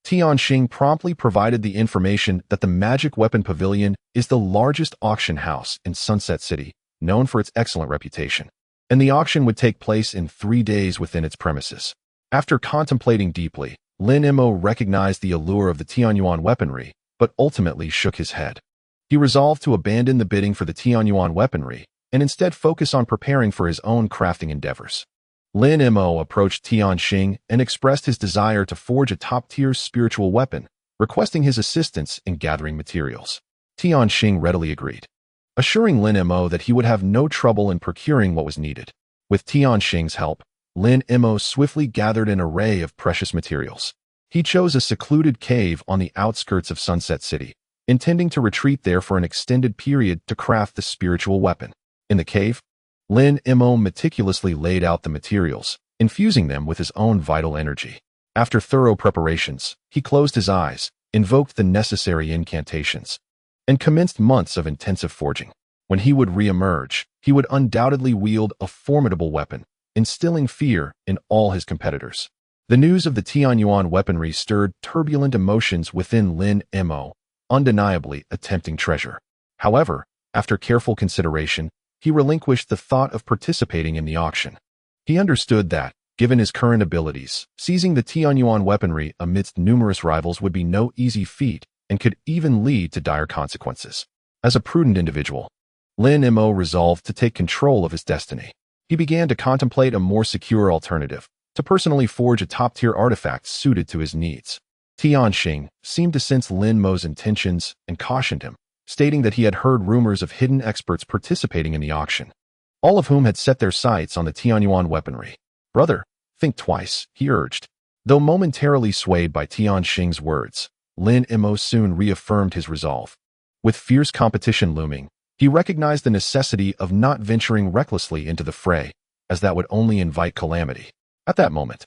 Tianxing promptly provided the information that the Magic Weapon Pavilion is the largest auction house in Sunset City, known for its excellent reputation, and the auction would take place in 3 days within its premises. After contemplating deeply, Lin Mo recognized the allure of the Tianyuan weaponry, but ultimately shook his head. He resolved to abandon the bidding for the Tianyuan weaponry and instead focus on preparing for his own crafting endeavors. Lin Mo approached Tianxing and expressed his desire to forge a top-tier spiritual weapon, requesting his assistance in gathering materials. Tianxing readily agreed, assuring Lin Mo that he would have no trouble in procuring what was needed. With Tianxing's help, Lin Mo swiftly gathered an array of precious materials. He chose a secluded cave on the outskirts of Sunset City, intending to retreat there for an extended period to craft the spiritual weapon. In the cave, Lin Mo meticulously laid out the materials, infusing them with his own vital energy. After thorough preparations, he closed his eyes, invoked the necessary incantations, and commenced months of intensive forging. When he would re-emerge, he would undoubtedly wield a formidable weapon, instilling fear in all his competitors. The news of the Tianyuan weaponry stirred turbulent emotions within Lin Mo, undeniably a tempting treasure. However, after careful consideration, he relinquished the thought of participating in the auction. He understood that, given his current abilities, seizing the Tianyuan weaponry amidst numerous rivals would be no easy feat and could even lead to dire consequences. As a prudent individual, Lin Mo resolved to take control of his destiny. He began to contemplate a more secure alternative, to personally forge a top-tier artifact suited to his needs. Tianxing seemed to sense Lin Mo's intentions and cautioned him, stating that he had heard rumors of hidden experts participating in the auction, all of whom had set their sights on the Tianyuan weaponry. "Brother, think twice," he urged. Though momentarily swayed by Tianxing's words, Lin Mo soon reaffirmed his resolve. With fierce competition looming, he recognized the necessity of not venturing recklessly into the fray, as that would only invite calamity. At that moment,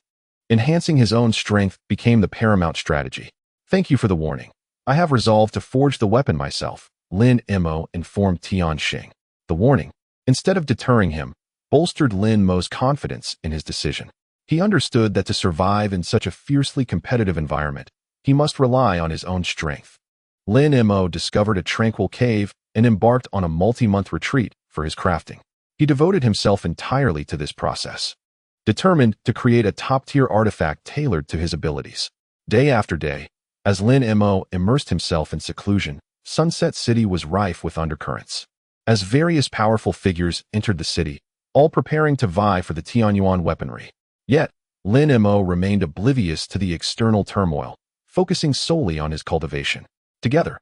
enhancing his own strength became the paramount strategy. "Thank you for the warning. I have resolved to forge the weapon myself," Lin Mo informed Tianxing. The warning, instead of deterring him, bolstered Lin Mo's confidence in his decision. He understood that to survive in such a fiercely competitive environment, he must rely on his own strength. Lin Mo discovered a tranquil cave and embarked on a multi-month retreat for his crafting. He devoted himself entirely to this process, determined to create a top-tier artifact tailored to his abilities. Day after day, as Lin Mo immersed himself in seclusion, Sunset City was rife with undercurrents. As various powerful figures entered the city, all preparing to vie for the Tianyuan weaponry. Yet, Lin Mo remained oblivious to the external turmoil, focusing solely on his cultivation. Together,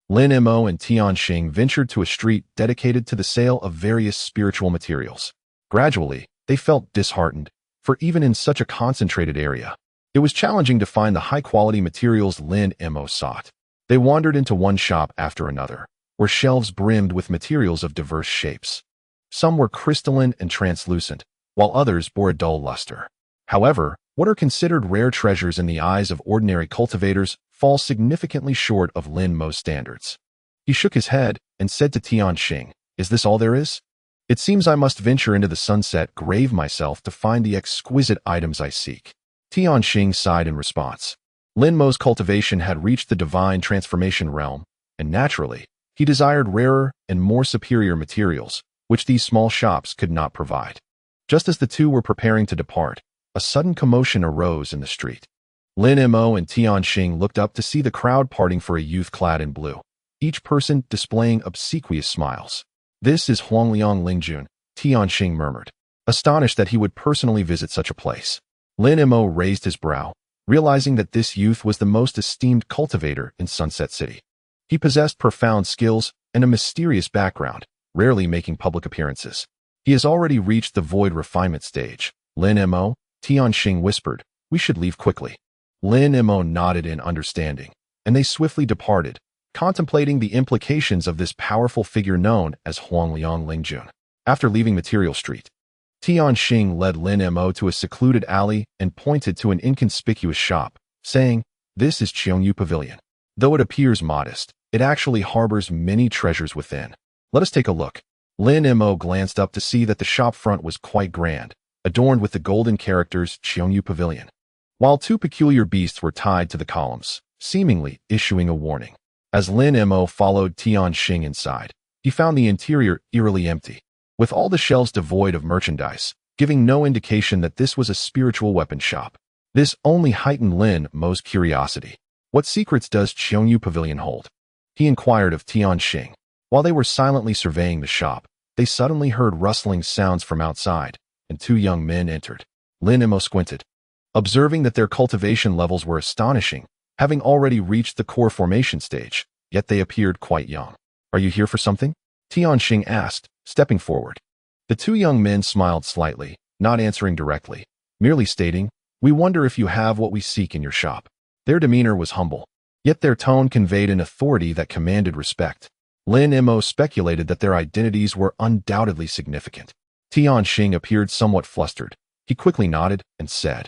Lin Mo and Tianxing ventured to a street dedicated to the sale of various spiritual materials. Gradually, they felt disheartened, for even in such a concentrated area, it was challenging to find the high-quality materials Lin Mo sought. They wandered into one shop after another, where shelves brimmed with materials of diverse shapes. Some were crystalline and translucent, while others bore a dull luster. However, what are considered rare treasures in the eyes of ordinary cultivators fall significantly short of Lin Mo's standards. He shook his head and said to Tianxing, "Is this all there is? It seems I must venture into the sunset grave myself to find the exquisite items I seek." Tianxing sighed in response. Lin Mo's cultivation had reached the divine transformation realm, and naturally, he desired rarer and more superior materials, which these small shops could not provide. Just as the two were preparing to depart, a sudden commotion arose in the street. Lin Mo and Tianxing looked up to see the crowd parting for a youth clad in blue, each person displaying obsequious smiles. "This is Huangliang Lingjun," Tianxing murmured, astonished that he would personally visit such a place. Lin Mo raised his brow, realizing that this youth was the most esteemed cultivator in Sunset City. He possessed profound skills and a mysterious background, rarely making public appearances. "He has already reached the void refinement stage." "Lin Mo," Tianxing whispered, "we should leave quickly." Lin Mo nodded in understanding, and they swiftly departed, contemplating the implications of this powerful figure known as Huangliang Lingjun. After leaving Material Street, Tianxing led Lin Mo to a secluded alley and pointed to an inconspicuous shop, saying, "This is Qiongyu Pavilion. Though it appears modest, it actually harbors many treasures within. Let us take a look." Lin Mo glanced up to see that the shop front was quite grand, adorned with the golden characters Qiongyu Pavilion, while two peculiar beasts were tied to the columns, seemingly issuing a warning. As Lin Mo followed Tianxing inside, he found the interior eerily empty, with all the shelves devoid of merchandise, giving no indication that this was a spiritual weapon shop. This only heightened Lin Mo's curiosity. "What secrets does Qiongyu Pavilion hold?" he inquired of Tianxing. While they were silently surveying the shop, they suddenly heard rustling sounds from outside, and two young men entered. Lin Mo squinted, observing that their cultivation levels were astonishing, having already reached the core formation stage, yet they appeared quite young. "Are you here for something?" Tianxing asked, stepping forward. The two young men smiled slightly, not answering directly, merely stating, "We wonder if you have what we seek in your shop." Their demeanor was humble, yet their tone conveyed an authority that commanded respect. Lin Mo speculated that their identities were undoubtedly significant. Tianxing appeared somewhat flustered. He quickly nodded and said,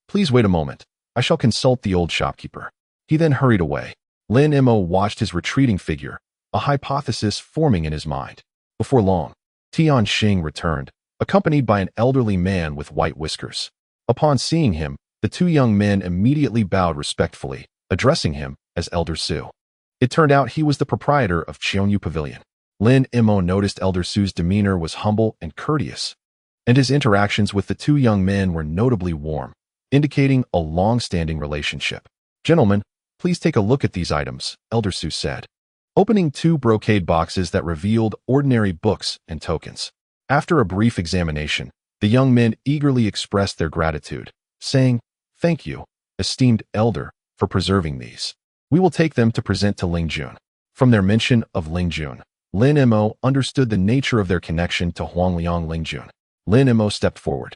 "Please wait a moment. I shall consult the old shopkeeper." He then hurried away. Lin Mo watched his retreating figure, a hypothesis forming in his mind. Before long, Tianxing returned, accompanied by an elderly man with white whiskers. Upon seeing him, the two young men immediately bowed respectfully, addressing him as Elder Su. It turned out he was the proprietor of Qiongyu Pavilion. Lin Mo noticed Elder Su's demeanor was humble and courteous, and his interactions with the two young men were notably warm, indicating a long-standing relationship. "Gentlemen, please take a look at these items," Elder Su said, opening two brocade boxes that revealed ordinary books and tokens. After a brief examination, the young men eagerly expressed their gratitude, saying, "Thank you, esteemed elder, for preserving these. We will take them to present to Lingjun." From their mention of Lingjun, Lin Mo understood the nature of their connection to Huangliang Lingjun. Lin Mo stepped forward,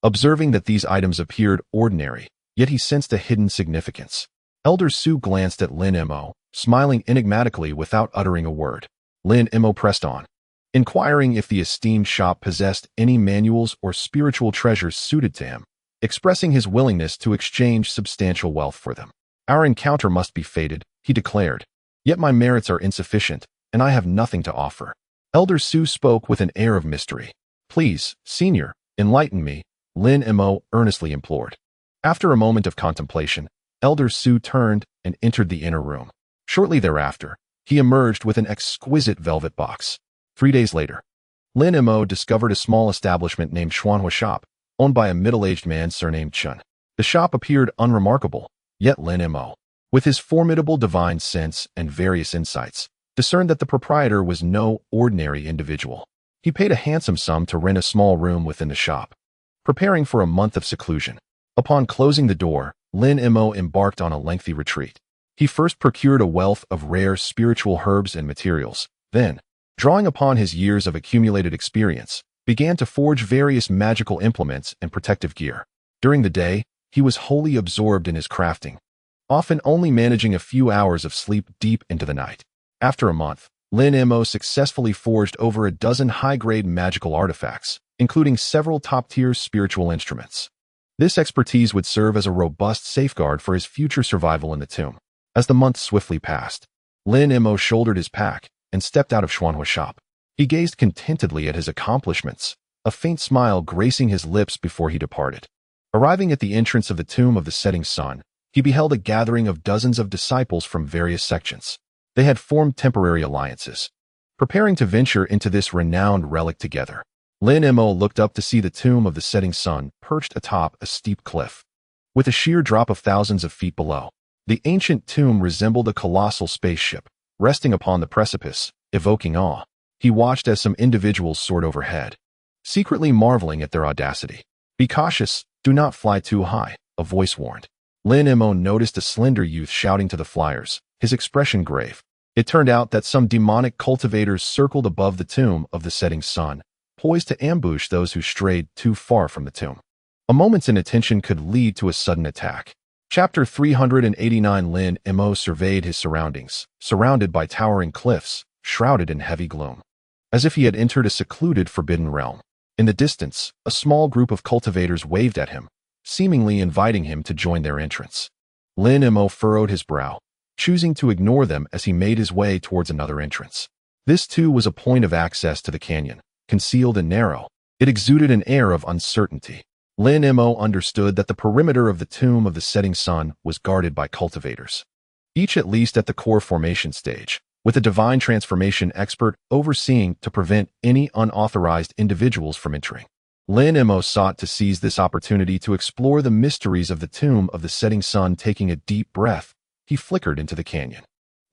observing that these items appeared ordinary, yet he sensed a hidden significance. Elder Su glanced at Lin Mo, smiling enigmatically without uttering a word. Lin Mo pressed on, inquiring if the esteemed shop possessed any manuals or spiritual treasures suited to him, expressing his willingness to exchange substantial wealth for them. "Our encounter must be fated," he declared, "yet my merits are insufficient, and I have nothing to offer." Elder Su spoke with an air of mystery. "Please, senior, enlighten me," Lin Mo earnestly implored. After a moment of contemplation, Elder Su turned and entered the inner room. Shortly thereafter, he emerged with an exquisite velvet box. 3 days later, Lin Mo discovered a small establishment named Xuanhua Shop, owned by a middle-aged man surnamed Chun. The shop appeared unremarkable, yet Lin Mo, with his formidable divine sense and various insights, discerned that the proprietor was no ordinary individual. He paid a handsome sum to rent a small room within the shop, preparing for a month of seclusion. Upon closing the door, Lin Mo embarked on a lengthy retreat. He first procured a wealth of rare spiritual herbs and materials, then, drawing upon his years of accumulated experience, began to forge various magical implements and protective gear. During the day, he was wholly absorbed in his crafting, often only managing a few hours of sleep deep into the night. After a month, Lin Mo successfully forged over a dozen high-grade magical artifacts, including several top-tier spiritual instruments. This expertise would serve as a robust safeguard for his future survival in the tomb. As the months swiftly passed, Lin Mo shouldered his pack and stepped out of Xuanhua Shop. He gazed contentedly at his accomplishments, a faint smile gracing his lips before he departed. Arriving at the entrance of the tomb of the setting sun, he beheld a gathering of dozens of disciples from various sections. They had formed temporary alliances, preparing to venture into this renowned relic together. Lin Mo looked up to see the tomb of the setting sun perched atop a steep cliff, with a sheer drop of thousands of feet below. The ancient tomb resembled a colossal spaceship, resting upon the precipice, evoking awe. He watched as some individuals soared overhead, secretly marveling at their audacity. "Be cautious, do not fly too high," a voice warned. Lin Mo noticed a slender youth shouting to the flyers, his expression grave. It turned out that some demonic cultivators circled above the tomb of the setting sun, poised to ambush those who strayed too far from the tomb. A moment's inattention could lead to a sudden attack. Chapter 389. Lin Mo surveyed his surroundings, surrounded by towering cliffs, shrouded in heavy gloom, as if he had entered a secluded, forbidden realm. In the distance, a small group of cultivators waved at him, seemingly inviting him to join their entrance. Lin Mo furrowed his brow, choosing to ignore them as he made his way towards another entrance. This too was a point of access to the canyon, concealed and narrow. It exuded an air of uncertainty. Lin Mo understood that the perimeter of the tomb of the setting sun was guarded by cultivators, each at least at the core formation stage, with a divine transformation expert overseeing to prevent any unauthorized individuals from entering. Lin Mo sought to seize this opportunity to explore the mysteries of the tomb of the setting sun. Taking a deep breath, he flickered into the canyon.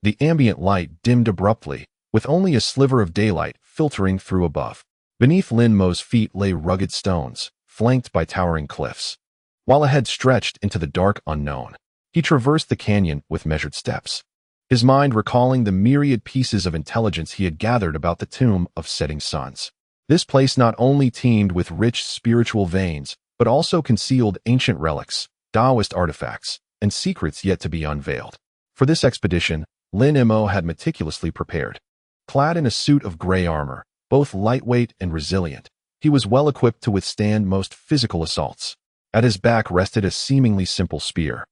The ambient light dimmed abruptly, with only a sliver of daylight filtering through above. Beneath Lin Mo's feet lay rugged stones, flanked by towering cliffs, while ahead stretched into the dark unknown. He traversed the canyon with measured steps, his mind recalling the myriad pieces of intelligence he had gathered about the tomb of setting suns. This place not only teemed with rich spiritual veins, but also concealed ancient relics, Taoist artifacts, and secrets yet to be unveiled. For this expedition, Lin Mo had meticulously prepared. Clad in a suit of gray armor, both lightweight and resilient, he was well equipped to withstand most physical assaults. At his back rested a seemingly simple spear,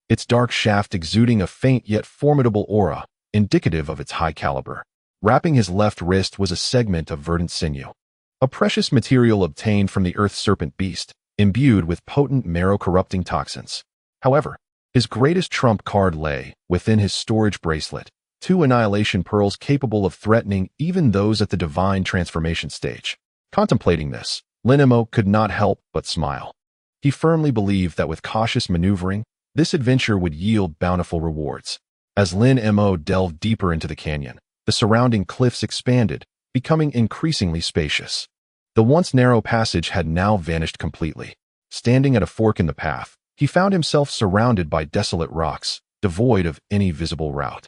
its dark shaft exuding a faint yet formidable aura, indicative of its high caliber. Wrapping his left wrist was a segment of verdant sinew, a precious material obtained from the earth serpent beast, imbued with potent marrow-corrupting toxins. However, his greatest trump card lay within his storage bracelet, 2 annihilation pearls capable of threatening even those at the divine transformation stage. Contemplating this, Lin Mo could not help but smile. He firmly believed that with cautious maneuvering, this adventure would yield bountiful rewards. As Lin Mo delved deeper into the canyon, the surrounding cliffs expanded, becoming increasingly spacious. The once narrow passage had now vanished completely. Standing at a fork in the path, he found himself surrounded by desolate rocks, devoid of any visible route.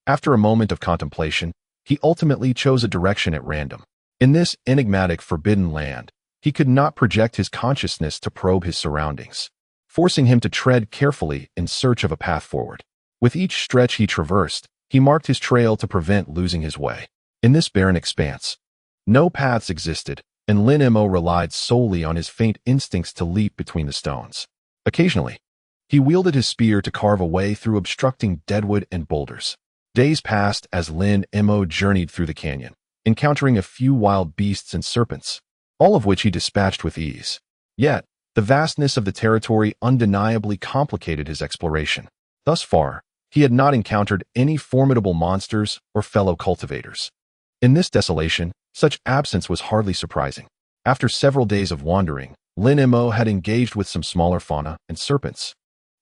After a moment of contemplation, he ultimately chose a direction at random. In this enigmatic forbidden land, he could not project his consciousness to probe his surroundings, forcing him to tread carefully in search of a path forward. With each stretch he traversed, he marked his trail to prevent losing his way. In this barren expanse, no paths existed, and Lin Mo relied solely on his faint instincts to leap between the stones. Occasionally, he wielded his spear to carve a way through obstructing deadwood and boulders. Days passed as Lin Mo journeyed through the canyon, encountering a few wild beasts and serpents, all of which he dispatched with ease. Yet, the vastness of the territory undeniably complicated his exploration. Thus far, he had not encountered any formidable monsters or fellow cultivators. In this desolation, such absence was hardly surprising. After several days of wandering, Lin Mo had engaged with some smaller fauna and serpents,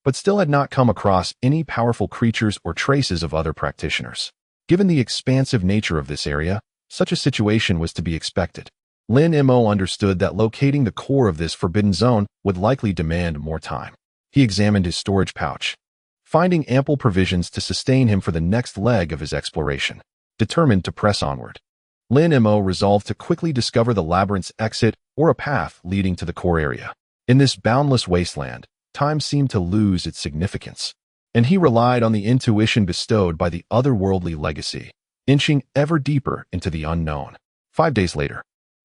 but still had not come across any powerful creatures or traces of other practitioners. Given the expansive nature of this area, such a situation was to be expected. Lin Mo understood that locating the core of this forbidden zone would likely demand more time. He examined his storage pouch, finding ample provisions to sustain him for the next leg of his exploration. Determined to press onward, Lin Mo resolved to quickly discover the labyrinth's exit or a path leading to the core area. In this boundless wasteland, time seemed to lose its significance, and he relied on the intuition bestowed by the otherworldly legacy, inching ever deeper into the unknown. 5 days later,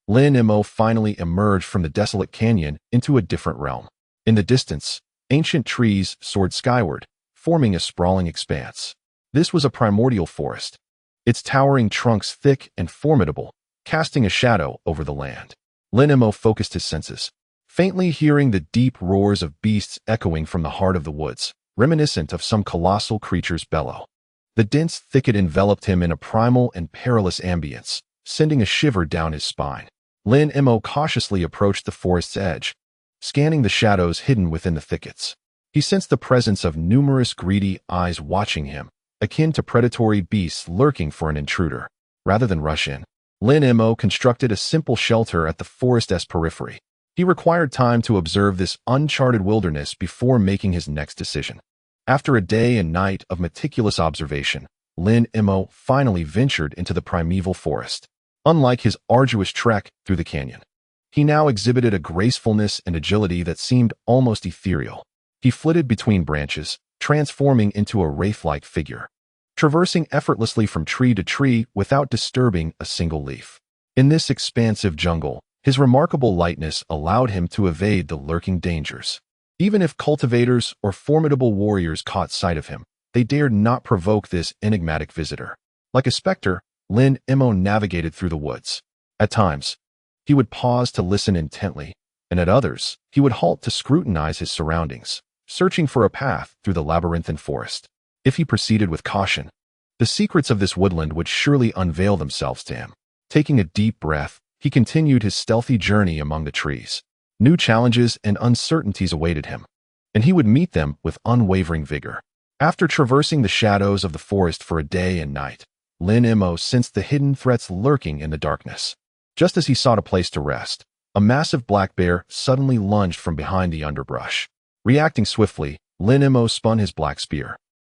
Lin Mo finally emerged from the desolate canyon into a different realm. In the distance, ancient trees soared skyward, forming a sprawling expanse. This was a primordial forest, its towering trunks thick and formidable, casting a shadow over the land. Lin Mo focused his senses, faintly hearing the deep roars of beasts echoing from the heart of the woods, reminiscent of some colossal creature's bellow. The dense thicket enveloped him in a primal and perilous ambience, sending a shiver down his spine. Lin Mo cautiously approached the forest's edge, scanning the shadows hidden within the thickets. He sensed the presence of numerous greedy eyes watching him, akin to predatory beasts lurking for an intruder. Rather than rush in, Lin Mo constructed a simple shelter at the forest's periphery. He required time to observe this uncharted wilderness before making his next decision. After a day and night of meticulous observation, Lin Mo finally ventured into the primeval forest. Unlike his arduous trek through the canyon, he now exhibited a gracefulness and agility that seemed almost ethereal. He flitted between branches, transforming into a wraith-like figure, traversing effortlessly from tree to tree without disturbing a single leaf. In this expansive jungle, his remarkable lightness allowed him to evade the lurking dangers. Even if cultivators or formidable warriors caught sight of him, they dared not provoke this enigmatic visitor. Like a specter, Lin Mo navigated through the woods. At times, he would pause to listen intently, and at others, he would halt to scrutinize his surroundings, searching for a path through the labyrinthine forest. If he proceeded with caution, the secrets of this woodland would surely unveil themselves to him. Taking a deep breath, he continued his stealthy journey among the trees. New challenges and uncertainties awaited him, and he would meet them with unwavering vigor. After traversing the shadows of the forest for a day and night, Lin Mo sensed the hidden threats lurking in the darkness. Just as he sought a place to rest, a massive black bear suddenly lunged from behind the underbrush. Reacting swiftly, Lin Mo spun his black spear,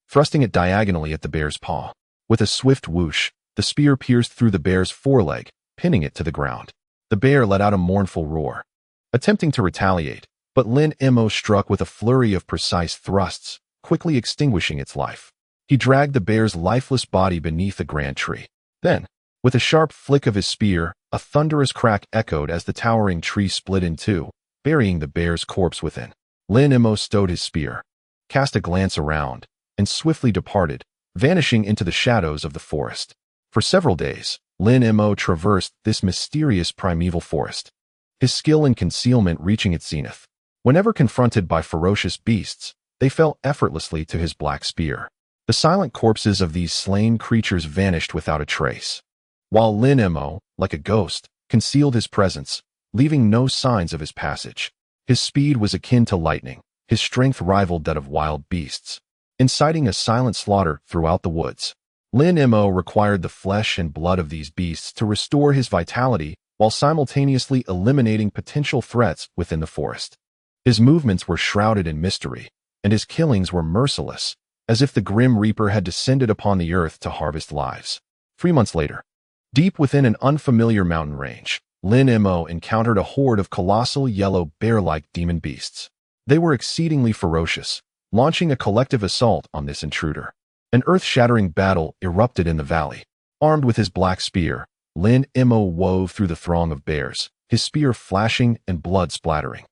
thrusting it diagonally at the bear's paw. With a swift whoosh, the spear pierced through the bear's foreleg, pinning it to the ground. The bear let out a mournful roar, attempting to retaliate, but Lin Mo struck with a flurry of precise thrusts, quickly extinguishing its life. He dragged the bear's lifeless body beneath a grand tree. Then, with a sharp flick of his spear, a thunderous crack echoed as the towering tree split in two, burying the bear's corpse within. Lin Mo stowed his spear, cast a glance around, and swiftly departed, vanishing into the shadows of the forest. For several days, Lin Mo traversed this mysterious primeval forest, his skill in concealment reaching its zenith. Whenever confronted by ferocious beasts, they fell effortlessly to his black spear. The silent corpses of these slain creatures vanished without a trace, while Lin Mo, like a ghost, concealed his presence, leaving no signs of his passage. His speed was akin to lightning, his strength rivaled that of wild beasts, inciting a silent slaughter throughout the woods. Lin Mo required the flesh and blood of these beasts to restore his vitality while simultaneously eliminating potential threats within the forest. His movements were shrouded in mystery, and his killings were merciless, as if the grim reaper had descended upon the earth to harvest lives. 3 months later, deep within an unfamiliar mountain range, Lin Mo encountered a horde of colossal yellow bear-like demon beasts. They were exceedingly ferocious, launching a collective assault on this intruder. An earth-shattering battle erupted in the valley. Armed with his black spear, Lin Mo wove through the throng of bears, his spear flashing and blood splattering.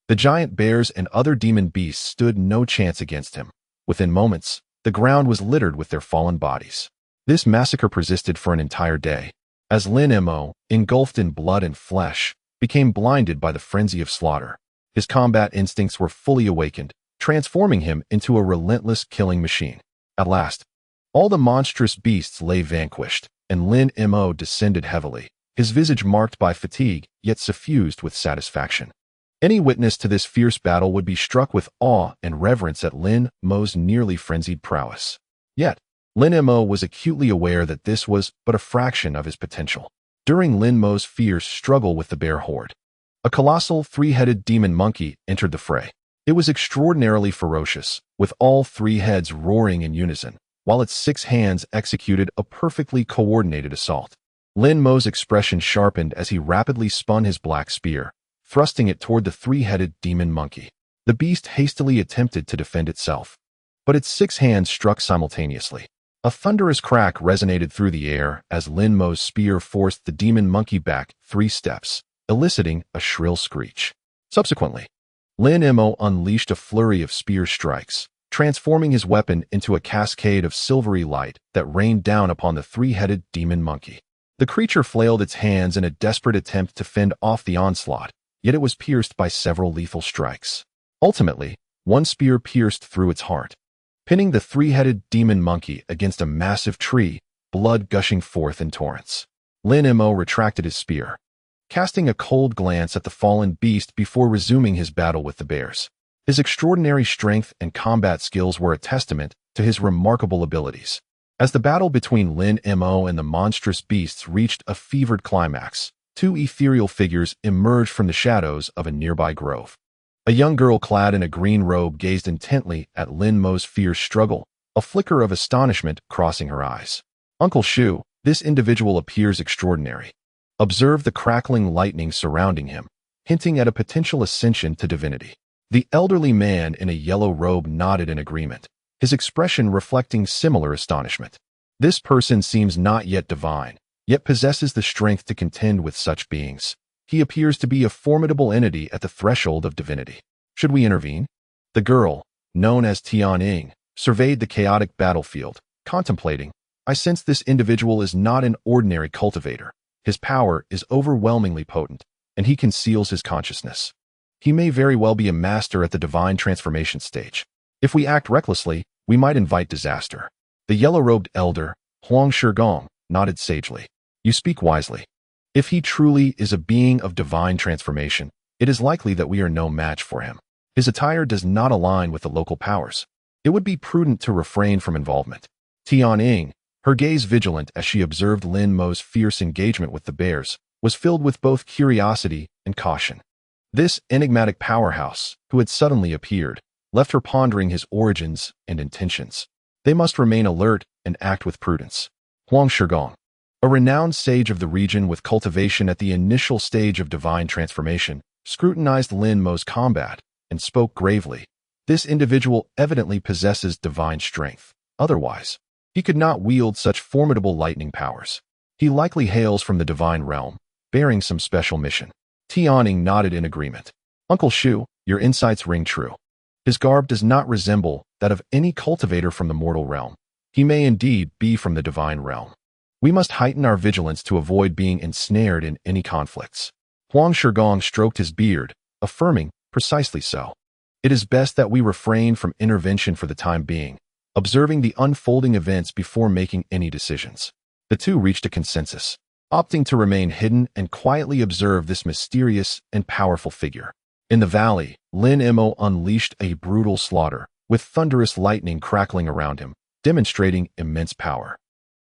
The giant bears and other demon beasts stood no chance against him. Within moments, the ground was littered with their fallen bodies. This massacre persisted for an entire day, as Lin Mo, engulfed in blood and flesh, became blinded by the frenzy of slaughter. His combat instincts were fully awakened, transforming him into a relentless killing machine. At last, all the monstrous beasts lay vanquished, and Lin Mo descended heavily, his visage marked by fatigue yet suffused with satisfaction. Any witness to this fierce battle would be struck with awe and reverence at Lin Mo's nearly frenzied prowess. Yet, Lin Mo was acutely aware that this was but a fraction of his potential. During Lin Mo's fierce struggle with the bear horde, a colossal three-headed demon monkey entered the fray. It was extraordinarily ferocious, with all 3 heads roaring in unison, while its 6 hands executed a perfectly coordinated assault. Lin Mo's expression sharpened as he rapidly spun his black spear, thrusting it toward the 3-headed demon monkey. The beast hastily attempted to defend itself, but its 6 hands struck simultaneously. A thunderous crack resonated through the air as Lin Mo's spear forced the demon monkey back 3 steps, eliciting a shrill screech. Subsequently, Lin Mo unleashed a flurry of spear strikes, transforming his weapon into a cascade of silvery light that rained down upon the 3-headed demon monkey. The creature flailed its hands in a desperate attempt to fend off the onslaught, yet it was pierced by several lethal strikes. Ultimately, one spear pierced through its heart, pinning the 3-headed demon monkey against a massive tree, blood gushing forth in torrents. Lin Mo retracted his spear, casting a cold glance at the fallen beast before resuming his battle with the bears. His extraordinary strength and combat skills were a testament to his remarkable abilities. As the battle between Lin Mo and the monstrous beasts reached a fevered climax, two ethereal figures emerged from the shadows of a nearby grove. A young girl clad in a green robe gazed intently at Lin Mo's fierce struggle, a flicker of astonishment crossing her eyes. Uncle Shu, this individual appears extraordinary. Observe the crackling lightning surrounding him, hinting at a potential ascension to divinity. The elderly man in a yellow robe nodded in agreement, his expression reflecting similar astonishment. This person seems not yet divine, yet possesses the strength to contend with such beings. He appears to be a formidable entity at the threshold of divinity. Should we intervene? The girl, known as Tianying, surveyed the chaotic battlefield, contemplating. I sense this individual is not an ordinary cultivator. His power is overwhelmingly potent, and he conceals his consciousness. He may very well be a master at the divine transformation stage. If we act recklessly, we might invite disaster. The yellow-robed elder, Huang Shigong, nodded sagely. You speak wisely. If he truly is a being of divine transformation, it is likely that we are no match for him. His attire does not align with the local powers. It would be prudent to refrain from involvement. Tianying, her gaze vigilant as she observed Lin Mo's fierce engagement with the bears, was filled with both curiosity and caution. This enigmatic powerhouse, who had suddenly appeared, left her pondering his origins and intentions. They must remain alert and act with prudence. Huang Shigong, a renowned sage of the region with cultivation at the initial stage of divine transformation, scrutinized Lin Mo's combat and spoke gravely. This individual evidently possesses divine strength. Otherwise, he could not wield such formidable lightning powers. He likely hails from the divine realm, bearing some special mission. Tianying nodded in agreement. Uncle Shu, your insights ring true. His garb does not resemble that of any cultivator from the mortal realm. He may indeed be from the divine realm. We must heighten our vigilance to avoid being ensnared in any conflicts. Huang Shigong stroked his beard, affirming, precisely so. It is best that we refrain from intervention for the time being, observing the unfolding events before making any decisions. The two reached a consensus, opting to remain hidden and quietly observe this mysterious and powerful figure. In the valley, Lin Mo unleashed a brutal slaughter, with thunderous lightning crackling around him, demonstrating immense power.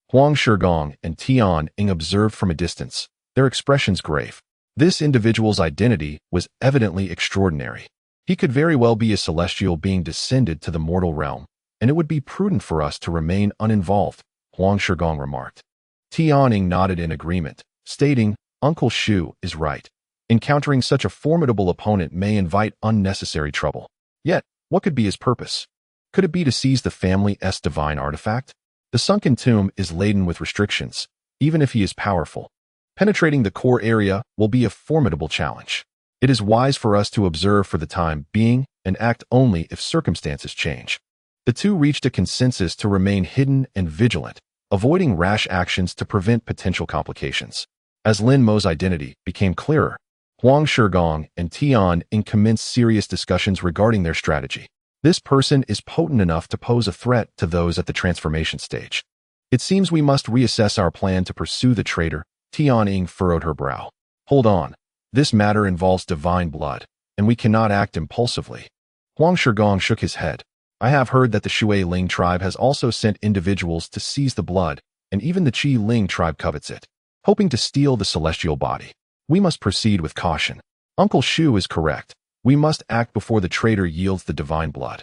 Huang Shigong and Tianying observed from a distance, their expressions grave. This individual's identity was evidently extraordinary. He could very well be a celestial being descended to the mortal realm, and it would be prudent for us to remain uninvolved, Huang Shigong remarked. Tianying nodded in agreement, stating, Uncle Shu is right. Encountering such a formidable opponent may invite unnecessary trouble. Yet, what could be his purpose? Could it be to seize the family's divine artifact? The sunken tomb is laden with restrictions, even if he is powerful. Penetrating the core area will be a formidable challenge. It is wise for us to observe for the time being and act only if circumstances change. The two reached a consensus to remain hidden and vigilant, avoiding rash actions to prevent potential complications. As Lin Mo's identity became clearer, Huang Shigong and Tianying commenced serious discussions regarding their strategy. This person is potent enough to pose a threat to those at the transformation stage. It seems we must reassess our plan to pursue the traitor. Tianying furrowed her brow. Hold on. This matter involves divine blood, and we cannot act impulsively. Huang Shigong shook his head. I have heard that the Shui Ling tribe has also sent individuals to seize the blood, and even the Qi Ling tribe covets it, hoping to steal the celestial body. We must proceed with caution. Uncle Shu is correct. We must act before the traitor yields the divine blood.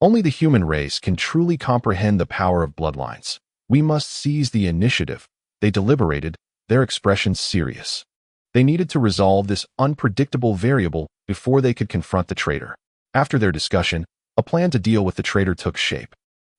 Only the human race can truly comprehend the power of bloodlines. We must seize the initiative. They deliberated, their expressions serious. They needed to resolve this unpredictable variable before they could confront the traitor. After their discussion, a plan to deal with the traitor took shape.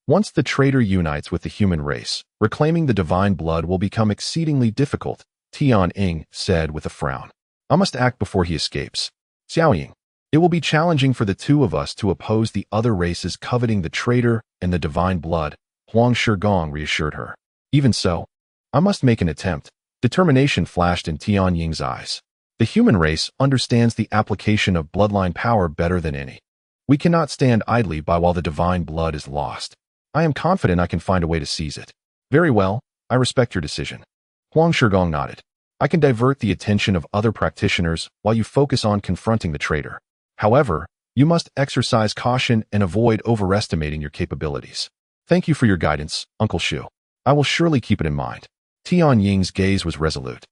Once the traitor unites with the human race, reclaiming the divine blood will become exceedingly difficult, Tianying said with a frown. I must act before he escapes. Xiaoying, it will be challenging for the two of us to oppose the other races coveting the traitor and the divine blood, Huang Shigong reassured her. Even so, I must make an attempt. Determination flashed in Tianying's eyes. The human race understands the application of bloodline power better than any. We cannot stand idly by while the divine blood is lost. I am confident I can find a way to seize it. Very well, I respect your decision. Huang Shigong nodded. I can divert the attention of other practitioners while you focus on confronting the traitor. However, you must exercise caution and avoid overestimating your capabilities. Thank you for your guidance, Uncle Shu. I will surely keep it in mind. Tian Ying's gaze was resolute.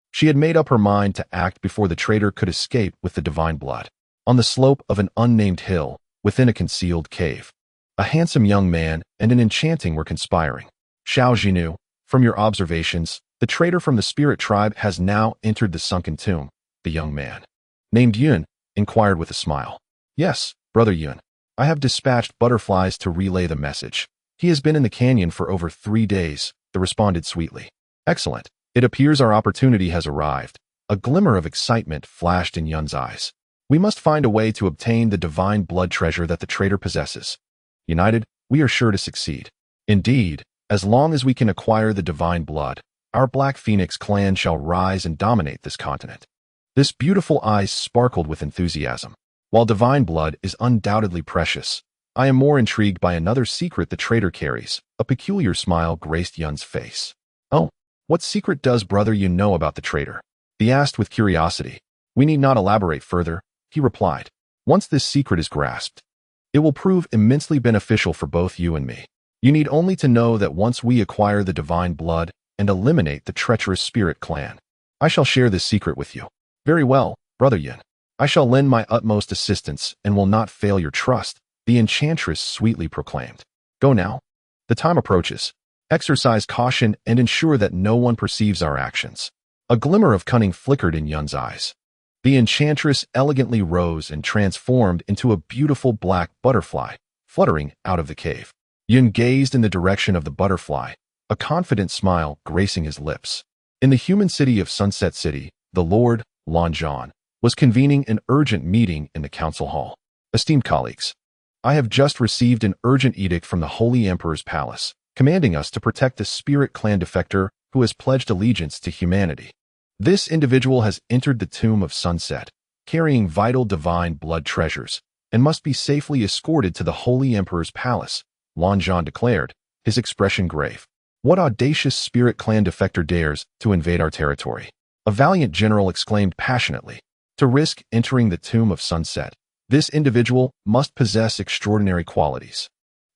She had made up her mind to act before the traitor could escape with the divine blood. On the slope of an unnamed hill, within a concealed cave, a handsome young man and an enchanting were conspiring. Xiao Jinu, from your observations, the traitor from the spirit tribe has now entered the sunken tomb, the young man, named Yun, inquired with a smile. Yes, brother Yun. I have dispatched butterflies to relay the message. He has been in the canyon for over 3 days, the responded sweetly. Excellent. It appears our opportunity has arrived. A glimmer of excitement flashed in Yun's eyes. We must find a way to obtain the divine blood treasure that the traitor possesses. United, we are sure to succeed. Indeed, as long as we can acquire the divine blood, our Black Phoenix clan shall rise and dominate this continent. This beautiful eyes sparkled with enthusiasm. While divine blood is undoubtedly precious, I am more intrigued by another secret the traitor carries. A peculiar smile graced Yun's face. Oh, what secret does brother Yun know about the traitor? He asked with curiosity. We need not elaborate further, he replied. Once this secret is grasped, it will prove immensely beneficial for both you and me. You need only to know that once we acquire the divine blood and eliminate the treacherous spirit clan, I shall share this secret with you. Very well, brother Yun. I shall lend my utmost assistance and will not fail your trust, the enchantress sweetly proclaimed. Go now. The time approaches. Exercise caution and ensure that no one perceives our actions. A glimmer of cunning flickered in Yun's eyes. The enchantress elegantly rose and transformed into a beautiful black butterfly, fluttering out of the cave. Yun gazed in the direction of the butterfly, a confident smile gracing his lips. In the human city of Sunset City, the Lord, Lan Zhan, was convening an urgent meeting in the council hall. Esteemed colleagues, I have just received an urgent edict from the Holy Emperor's palace, commanding us to protect the spirit clan defector who has pledged allegiance to humanity. This individual has entered the tomb of Sunset, carrying vital divine blood treasures, and must be safely escorted to the Holy Emperor's palace, Lan Zhan declared, his expression grave. What audacious spirit clan defector dares to invade our territory? A valiant general exclaimed passionately. To risk entering the tomb of Sunset, this individual must possess extraordinary qualities.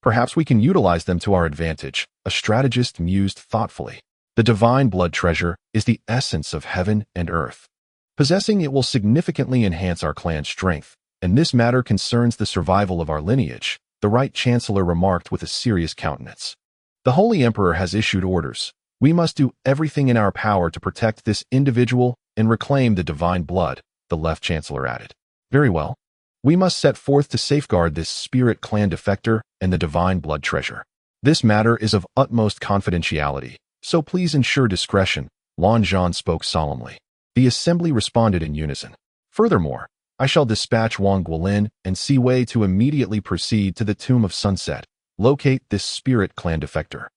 Perhaps we can utilize them to our advantage, a strategist mused thoughtfully. The divine blood treasure is the essence of heaven and earth. Possessing it will significantly enhance our clan's strength, and this matter concerns the survival of our lineage, the Right Chancellor remarked with a serious countenance. The Holy Emperor has issued orders. We must do everything in our power to protect this individual and reclaim the divine blood, the Left Chancellor added. Very well. We must set forth to safeguard this spirit clan defector and the divine blood treasure. This matter is of utmost confidentiality, so please ensure discretion, Lan Zhan spoke solemnly. The assembly responded in unison. Furthermore, I shall dispatch Wang Guolin and Si Wei to immediately proceed to the Tomb of Sunset, locate this spirit clan defector,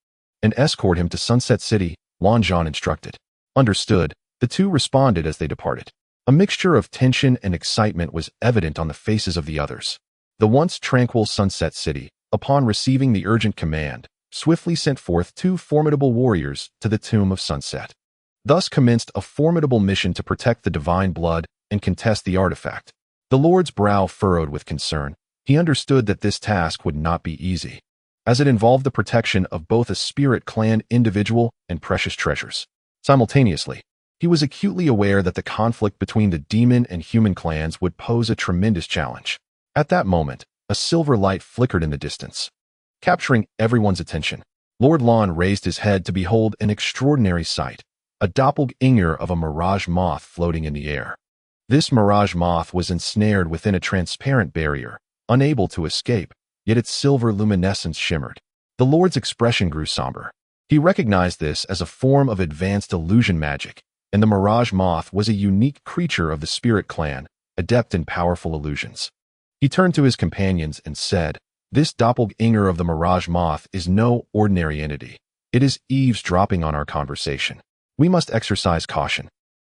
and escort him to Sunset City, Lan Zhan instructed. Understood, the two responded as they departed. A mixture of tension and excitement was evident on the faces of the others. The once tranquil Sunset City, upon receiving the urgent command, swiftly sent forth 2 formidable warriors to the Tomb of Sunset. Thus commenced a formidable mission to protect the divine blood and contest the artifact. The Lord's brow furrowed with concern. He understood that this task would not be easy, as it involved the protection of both a spirit clan individual and precious treasures. Simultaneously, he was acutely aware that the conflict between the demon and human clans would pose a tremendous challenge. At that moment, a silver light flickered in the distance. Capturing everyone's attention, Lord Lan raised his head to behold an extraordinary sight, a doppelganger of a mirage moth floating in the air. This mirage moth was ensnared within a transparent barrier, unable to escape, yet its silver luminescence shimmered. The Lord's expression grew somber. He recognized this as a form of advanced illusion magic, and the mirage moth was a unique creature of the spirit clan, adept in powerful illusions. He turned to his companions and said, "This doppelganger of the mirage moth is no ordinary entity. It is eavesdropping on our conversation. We must exercise caution,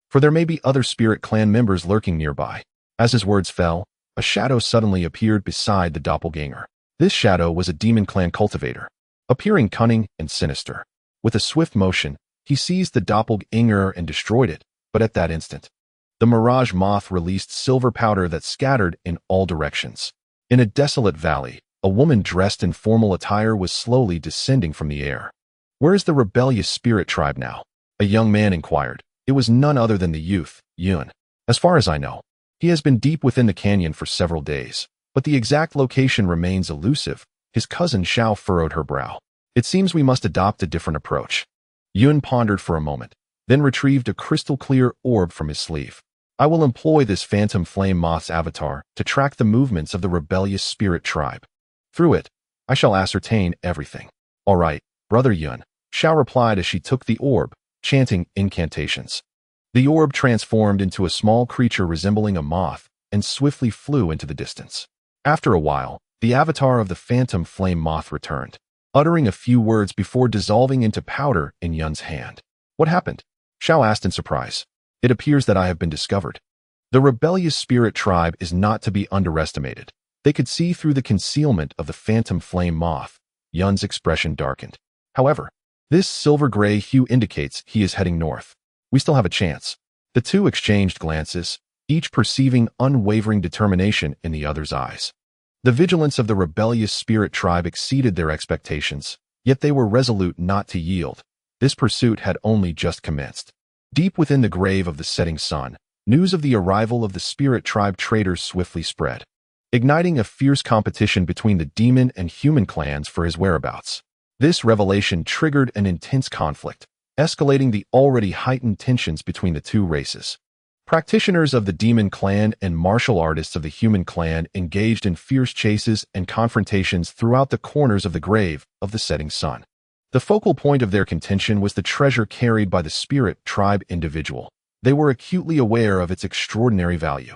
for there may be other spirit clan members lurking nearby." As his words fell, a shadow suddenly appeared beside the doppelganger. This shadow was a demon clan cultivator, appearing cunning and sinister. With a swift motion, he seized the doppelganger and destroyed it, but at that instant, the mirage moth released silver powder that scattered in all directions. In a desolate valley, a woman dressed in formal attire was slowly descending from the air. Where is the rebellious spirit tribe now? A young man inquired. It was none other than the youth, Yun. As far as I know, he has been deep within the canyon for several days, but the exact location remains elusive. His cousin Xiao furrowed her brow. It seems we must adopt a different approach. Yun pondered for a moment, then retrieved a crystal-clear orb from his sleeve. I will employ this phantom flame moth's avatar to track the movements of the rebellious spirit tribe. Through it, I shall ascertain everything. All right, brother Yun, Xiao replied as she took the orb, chanting incantations. The orb transformed into a small creature resembling a moth and swiftly flew into the distance. After a while, the avatar of the phantom flame moth returned, uttering a few words before dissolving into powder in Yun's hand. What happened? Xiao asked in surprise. It appears that I have been discovered. The rebellious spirit tribe is not to be underestimated. They could see through the concealment of the phantom flame moth. Yun's expression darkened. However, this silver-gray hue indicates he is heading north. We still have a chance. The two exchanged glances, each perceiving unwavering determination in the other's eyes. The vigilance of the rebellious spirit tribe exceeded their expectations, yet they were resolute not to yield. This pursuit had only just commenced. Deep within the grave of the setting sun, news of the arrival of the spirit tribe traders swiftly spread, igniting a fierce competition between the demon and human clans for his whereabouts. This revelation triggered an intense conflict, escalating the already heightened tensions between the two races. Practitioners of the demon clan and martial artists of the human clan engaged in fierce chases and confrontations throughout the corners of the grave of the setting sun. The focal point of their contention was the treasure carried by the spirit tribe individual. They were acutely aware of its extraordinary value,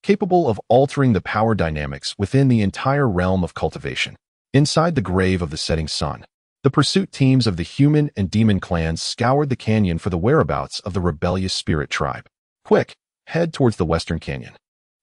capable of altering the power dynamics within the entire realm of cultivation. Inside the grave of the setting sun, the pursuit teams of the human and demon clans scoured the canyon for the whereabouts of the rebellious spirit tribe. Quick, head towards the western canyon.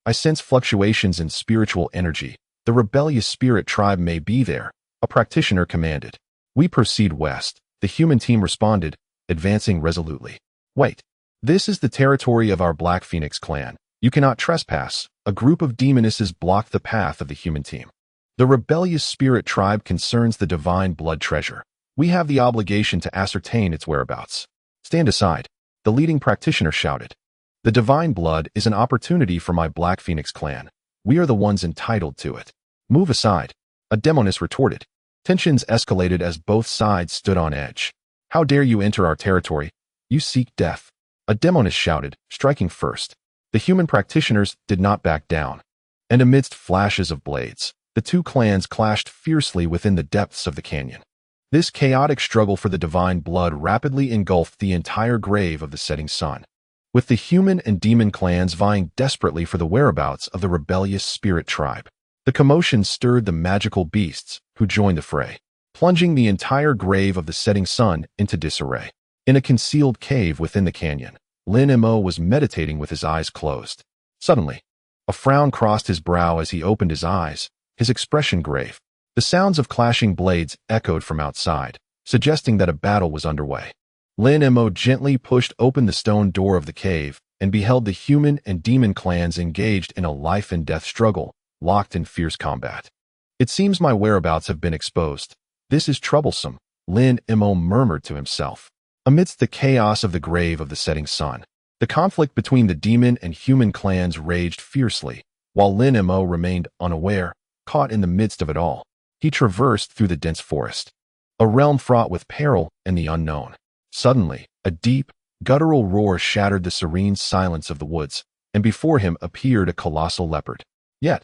I sense fluctuations in spiritual energy. The rebellious spirit tribe may be there, a practitioner commanded. We proceed west, the human team responded, advancing resolutely. Wait, this is the territory of our Black Phoenix clan. You cannot trespass. A group of demonesses blocked the path of the human team. The rebellious spirit tribe concerns the divine blood treasure. We have the obligation to ascertain its whereabouts. Stand aside, the leading practitioner shouted. The divine blood is an opportunity for my Black Phoenix clan. We are the ones entitled to it. Move aside, a demoness retorted. Tensions escalated as both sides stood on edge. How dare you enter our territory? You seek death. A demoness shouted, striking first. The human practitioners did not back down. And amidst flashes of blades, the two clans clashed fiercely within the depths of the canyon. This chaotic struggle for the divine blood rapidly engulfed the entire grave of the setting sun, with the human and demon clans vying desperately for the whereabouts of the rebellious spirit tribe. The commotion stirred the magical beasts, who joined the fray, plunging the entire grave of the setting sun into disarray. In a concealed cave within the canyon, Lin Mo was meditating with his eyes closed. Suddenly, a frown crossed his brow as he opened his eyes, his expression grave. The sounds of clashing blades echoed from outside, suggesting that a battle was underway. Lin Mo gently pushed open the stone door of the cave and beheld the human and demon clans engaged in a life-and-death struggle, locked in fierce combat. It seems my whereabouts have been exposed. This is troublesome, Lin Mo murmured to himself. Amidst the chaos of the grave of the setting sun, the conflict between the demon and human clans raged fiercely, while Lin Mo remained unaware, caught in the midst of it all. He traversed through the dense forest, a realm fraught with peril and the unknown. Suddenly, a deep, guttural roar shattered the serene silence of the woods, and before him appeared a colossal leopard. Yet,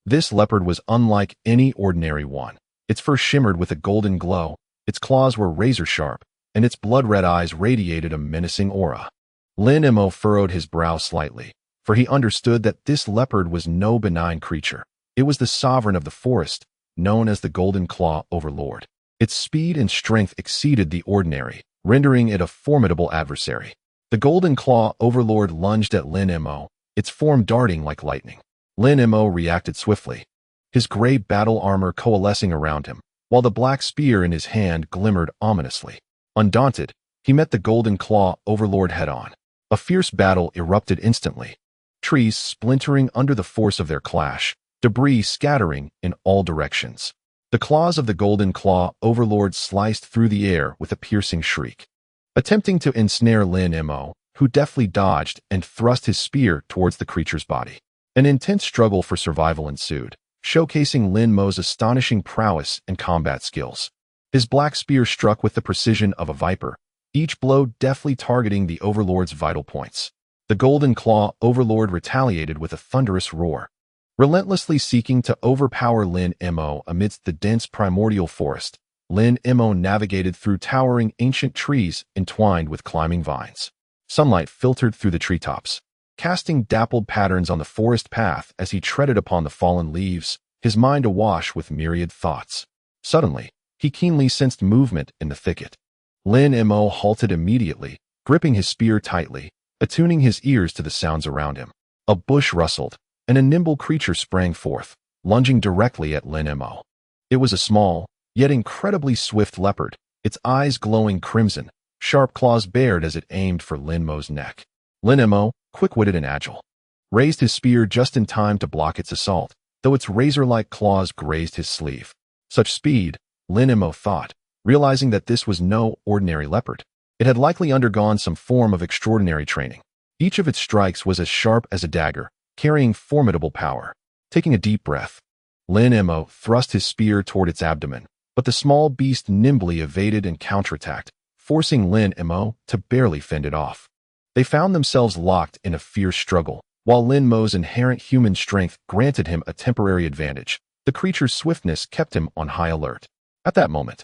this leopard was unlike any ordinary one. Its fur shimmered with a golden glow, its claws were razor-sharp, and its blood-red eyes radiated a menacing aura. Lin Mo furrowed his brow slightly, for he understood that this leopard was no benign creature. It was the sovereign of the forest, known as the Golden Claw Overlord. Its speed and strength exceeded the ordinary, rendering it a formidable adversary. The Golden Claw Overlord lunged at Lin Mo, its form darting like lightning. Lin Mo reacted swiftly, his gray battle armor coalescing around him, while the black spear in his hand glimmered ominously. Undaunted, he met the Golden Claw Overlord head-on. A fierce battle erupted instantly, trees splintering under the force of their clash, debris scattering in all directions. The claws of the golden claw overlord sliced through the air with a piercing shriek. Attempting to ensnare Lin Mo, who deftly dodged and thrust his spear towards the creature's body. An intense struggle for survival ensued, showcasing Lin Mo's astonishing prowess and combat skills. His black spear struck with the precision of a viper, each blow deftly targeting the overlord's vital points. The golden claw overlord retaliated with a thunderous roar, relentlessly seeking to overpower Lin Mo amidst the dense primordial forest. Lin Mo navigated through towering ancient trees entwined with climbing vines. Sunlight filtered through the treetops, casting dappled patterns on the forest path as he treaded upon the fallen leaves, his mind awash with myriad thoughts. Suddenly, he keenly sensed movement in the thicket. Lin Mo halted immediately, gripping his spear tightly, attuning his ears to the sounds around him. A bush rustled, and a nimble creature sprang forth, lunging directly at Lin Mo. It was a small, yet incredibly swift leopard, its eyes glowing crimson, sharp claws bared as it aimed for Lin Mo's neck. Lin Mo, quick-witted and agile, raised his spear just in time to block its assault, though its razor-like claws grazed his sleeve. Such speed, Lin Mo thought, realizing that this was no ordinary leopard. It had likely undergone some form of extraordinary training. Each of its strikes was as sharp as a dagger, carrying formidable power. Taking a deep breath, Lin Mo thrust his spear toward its abdomen, but the small beast nimbly evaded and counterattacked, forcing Lin Mo to barely fend it off. They found themselves locked in a fierce struggle. While Lin Mo's inherent human strength granted him a temporary advantage, the creature's swiftness kept him on high alert. At that moment,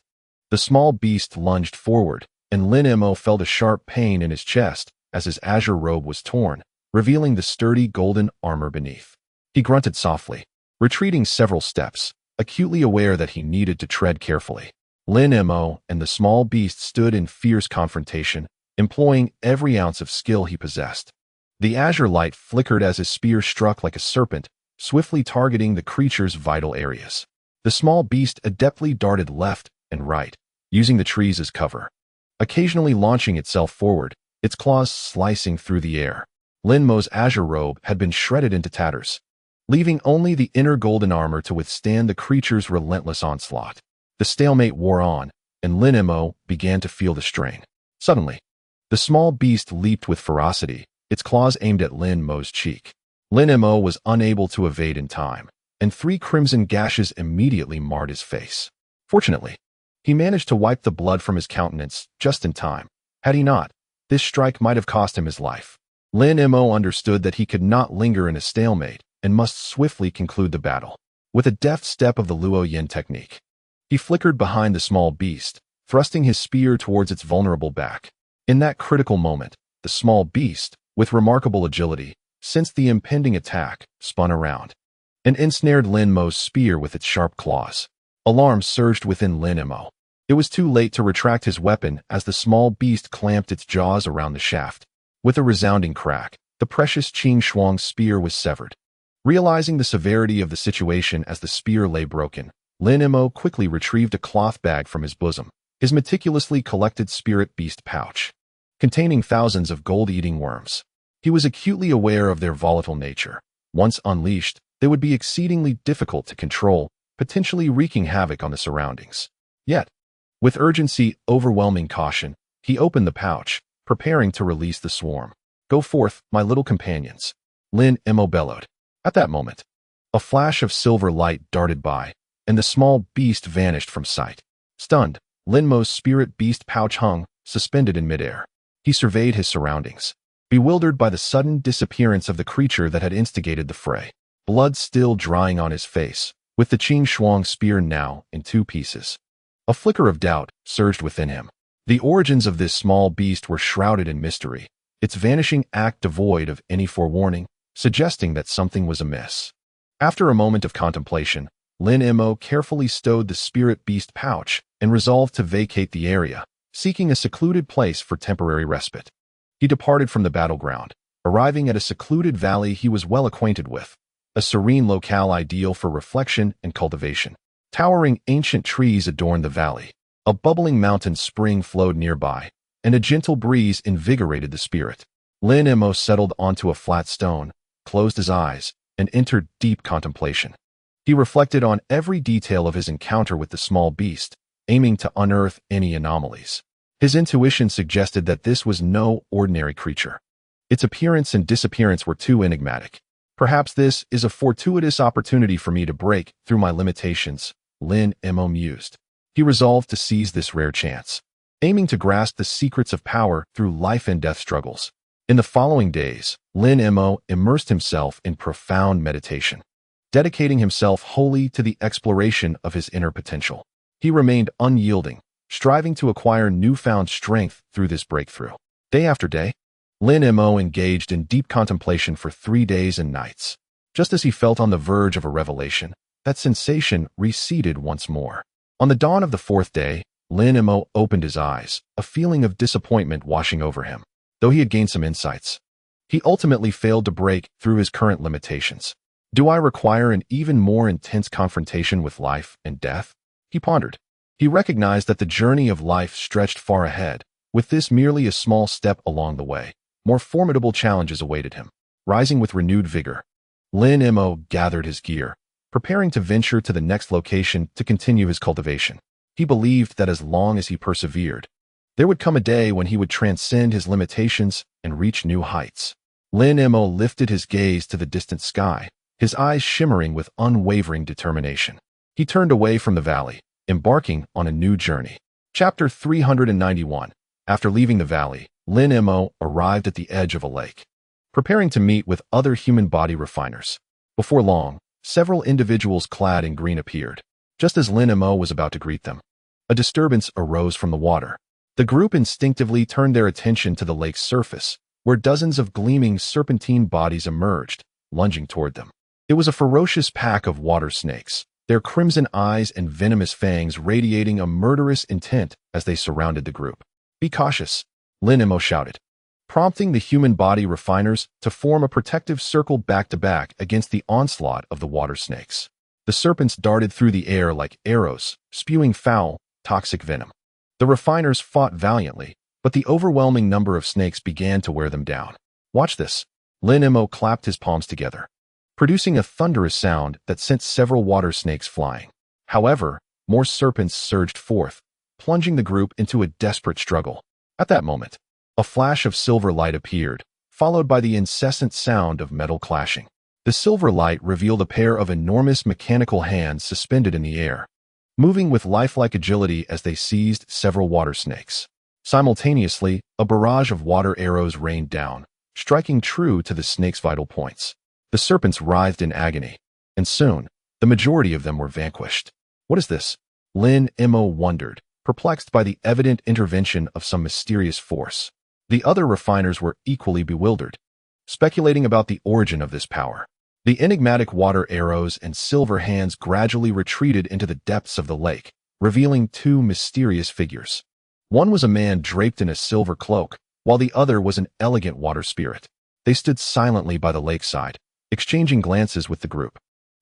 the small beast lunged forward, and Lin Mo felt a sharp pain in his chest as his azure robe was torn, revealing the sturdy golden armor beneath. He grunted softly, retreating several steps, acutely aware that he needed to tread carefully. Lin Mo and the small beast stood in fierce confrontation, employing every ounce of skill he possessed. The azure light flickered as his spear struck like a serpent, swiftly targeting the creature's vital areas. The small beast adeptly darted left and right, using the trees as cover, occasionally launching itself forward, its claws slicing through the air. Lin Mo's azure robe had been shredded into tatters, leaving only the inner golden armor to withstand the creature's relentless onslaught. The stalemate wore on, and Lin Mo began to feel the strain. Suddenly, the small beast leaped with ferocity, its claws aimed at Lin Mo's cheek. Lin Mo was unable to evade in time, and 3 crimson gashes immediately marred his face. Fortunately, he managed to wipe the blood from his countenance just in time. Had he not, this strike might have cost him his life. Lin Mo understood that he could not linger in a stalemate and must swiftly conclude the battle. With a deft step of the Luo Yin technique, he flickered behind the small beast, thrusting his spear towards its vulnerable back. In that critical moment, the small beast, with remarkable agility, sensed the impending attack, spun around, and ensnared Lin Mo's spear with its sharp claws. Alarm surged within Lin Mo. It was too late to retract his weapon as the small beast clamped its jaws around the shaft. With a resounding crack, the precious Qing Shuang spear was severed. Realizing the severity of the situation as the spear lay broken, Lin Mo quickly retrieved a cloth bag from his bosom, his meticulously collected spirit beast pouch, containing thousands of gold-eating worms. He was acutely aware of their volatile nature. Once unleashed, they would be exceedingly difficult to control, potentially wreaking havoc on the surroundings. Yet, with urgency overwhelming caution, he opened the pouch, preparing to release the swarm. "Go forth, my little companions," Lin Mo bellowed. At that moment, a flash of silver light darted by, and the small beast vanished from sight. Stunned, Lin Mo's spirit beast pouch hung, suspended in midair. He surveyed his surroundings, bewildered by the sudden disappearance of the creature that had instigated the fray. Blood still drying on his face, with the Qing Shuang spear now in 2 pieces. A flicker of doubt surged within him. The origins of this small beast were shrouded in mystery, its vanishing act devoid of any forewarning, suggesting that something was amiss. After a moment of contemplation, Lin Mo carefully stowed the spirit beast pouch and resolved to vacate the area, seeking a secluded place for temporary respite. He departed from the battleground, arriving at a secluded valley he was well acquainted with, a serene locale ideal for reflection and cultivation. Towering ancient trees adorned the valley, a bubbling mountain spring flowed nearby, and a gentle breeze invigorated the spirit. Lin Mo settled onto a flat stone, closed his eyes, and entered deep contemplation. He reflected on every detail of his encounter with the small beast, aiming to unearth any anomalies. His intuition suggested that this was no ordinary creature. Its appearance and disappearance were too enigmatic. Perhaps this is a fortuitous opportunity for me to break through my limitations, Lin Mo mused. He resolved to seize this rare chance, aiming to grasp the secrets of power through life and death struggles. In the following days, Lin Mo immersed himself in profound meditation, dedicating himself wholly to the exploration of his inner potential. He remained unyielding, striving to acquire newfound strength through this breakthrough. Day after day, Lin Mo engaged in deep contemplation for 3 days and nights. Just as he felt on the verge of a revelation, that sensation receded once more. On the dawn of the 4th day, Lin Mo opened his eyes, a feeling of disappointment washing over him. Though he had gained some insights, he ultimately failed to break through his current limitations. Do I require an even more intense confrontation with life and death? He pondered. He recognized that the journey of life stretched far ahead, with this merely a small step along the way. More formidable challenges awaited him. Rising with renewed vigor, Lin Mo gathered his gear, preparing to venture to the next location to continue his cultivation. He believed that as long as he persevered, there would come a day when he would transcend his limitations and reach new heights. Lin Mo lifted his gaze to the distant sky, his eyes shimmering with unwavering determination. He turned away from the valley, embarking on a new journey. Chapter 391. After leaving the valley, Lin Mo arrived at the edge of a lake, preparing to meet with other human body refiners. Before long, several individuals clad in green appeared. Just as Lin Mo was about to greet them, a disturbance arose from the water. The group instinctively turned their attention to the lake's surface, where dozens of gleaming serpentine bodies emerged, lunging toward them. It was a ferocious pack of water snakes, their crimson eyes and venomous fangs radiating a murderous intent as they surrounded the group. "Be cautious," Lin Mo shouted, prompting the human body refiners to form a protective circle back-to-back against the onslaught of the water snakes. The serpents darted through the air like arrows, spewing foul, toxic venom. The refiners fought valiantly, but the overwhelming number of snakes began to wear them down. "Watch this." Lin Mo clapped his palms together, producing a thunderous sound that sent several water snakes flying. However, more serpents surged forth, plunging the group into a desperate struggle. At that moment, a flash of silver light appeared, followed by the incessant sound of metal clashing. The silver light revealed a pair of enormous mechanical hands suspended in the air, moving with lifelike agility as they seized several water snakes. Simultaneously, a barrage of water arrows rained down, striking true to the snake's vital points. The serpents writhed in agony, and soon, the majority of them were vanquished. "What is this?" Lin Mo wondered, perplexed by the evident intervention of some mysterious force. The other refiners were equally bewildered, speculating about the origin of this power. The enigmatic water arrows and silver hands gradually retreated into the depths of the lake, revealing 2 mysterious figures. One was a man draped in a silver cloak, while the other was an elegant water spirit. They stood silently by the lakeside, exchanging glances with the group.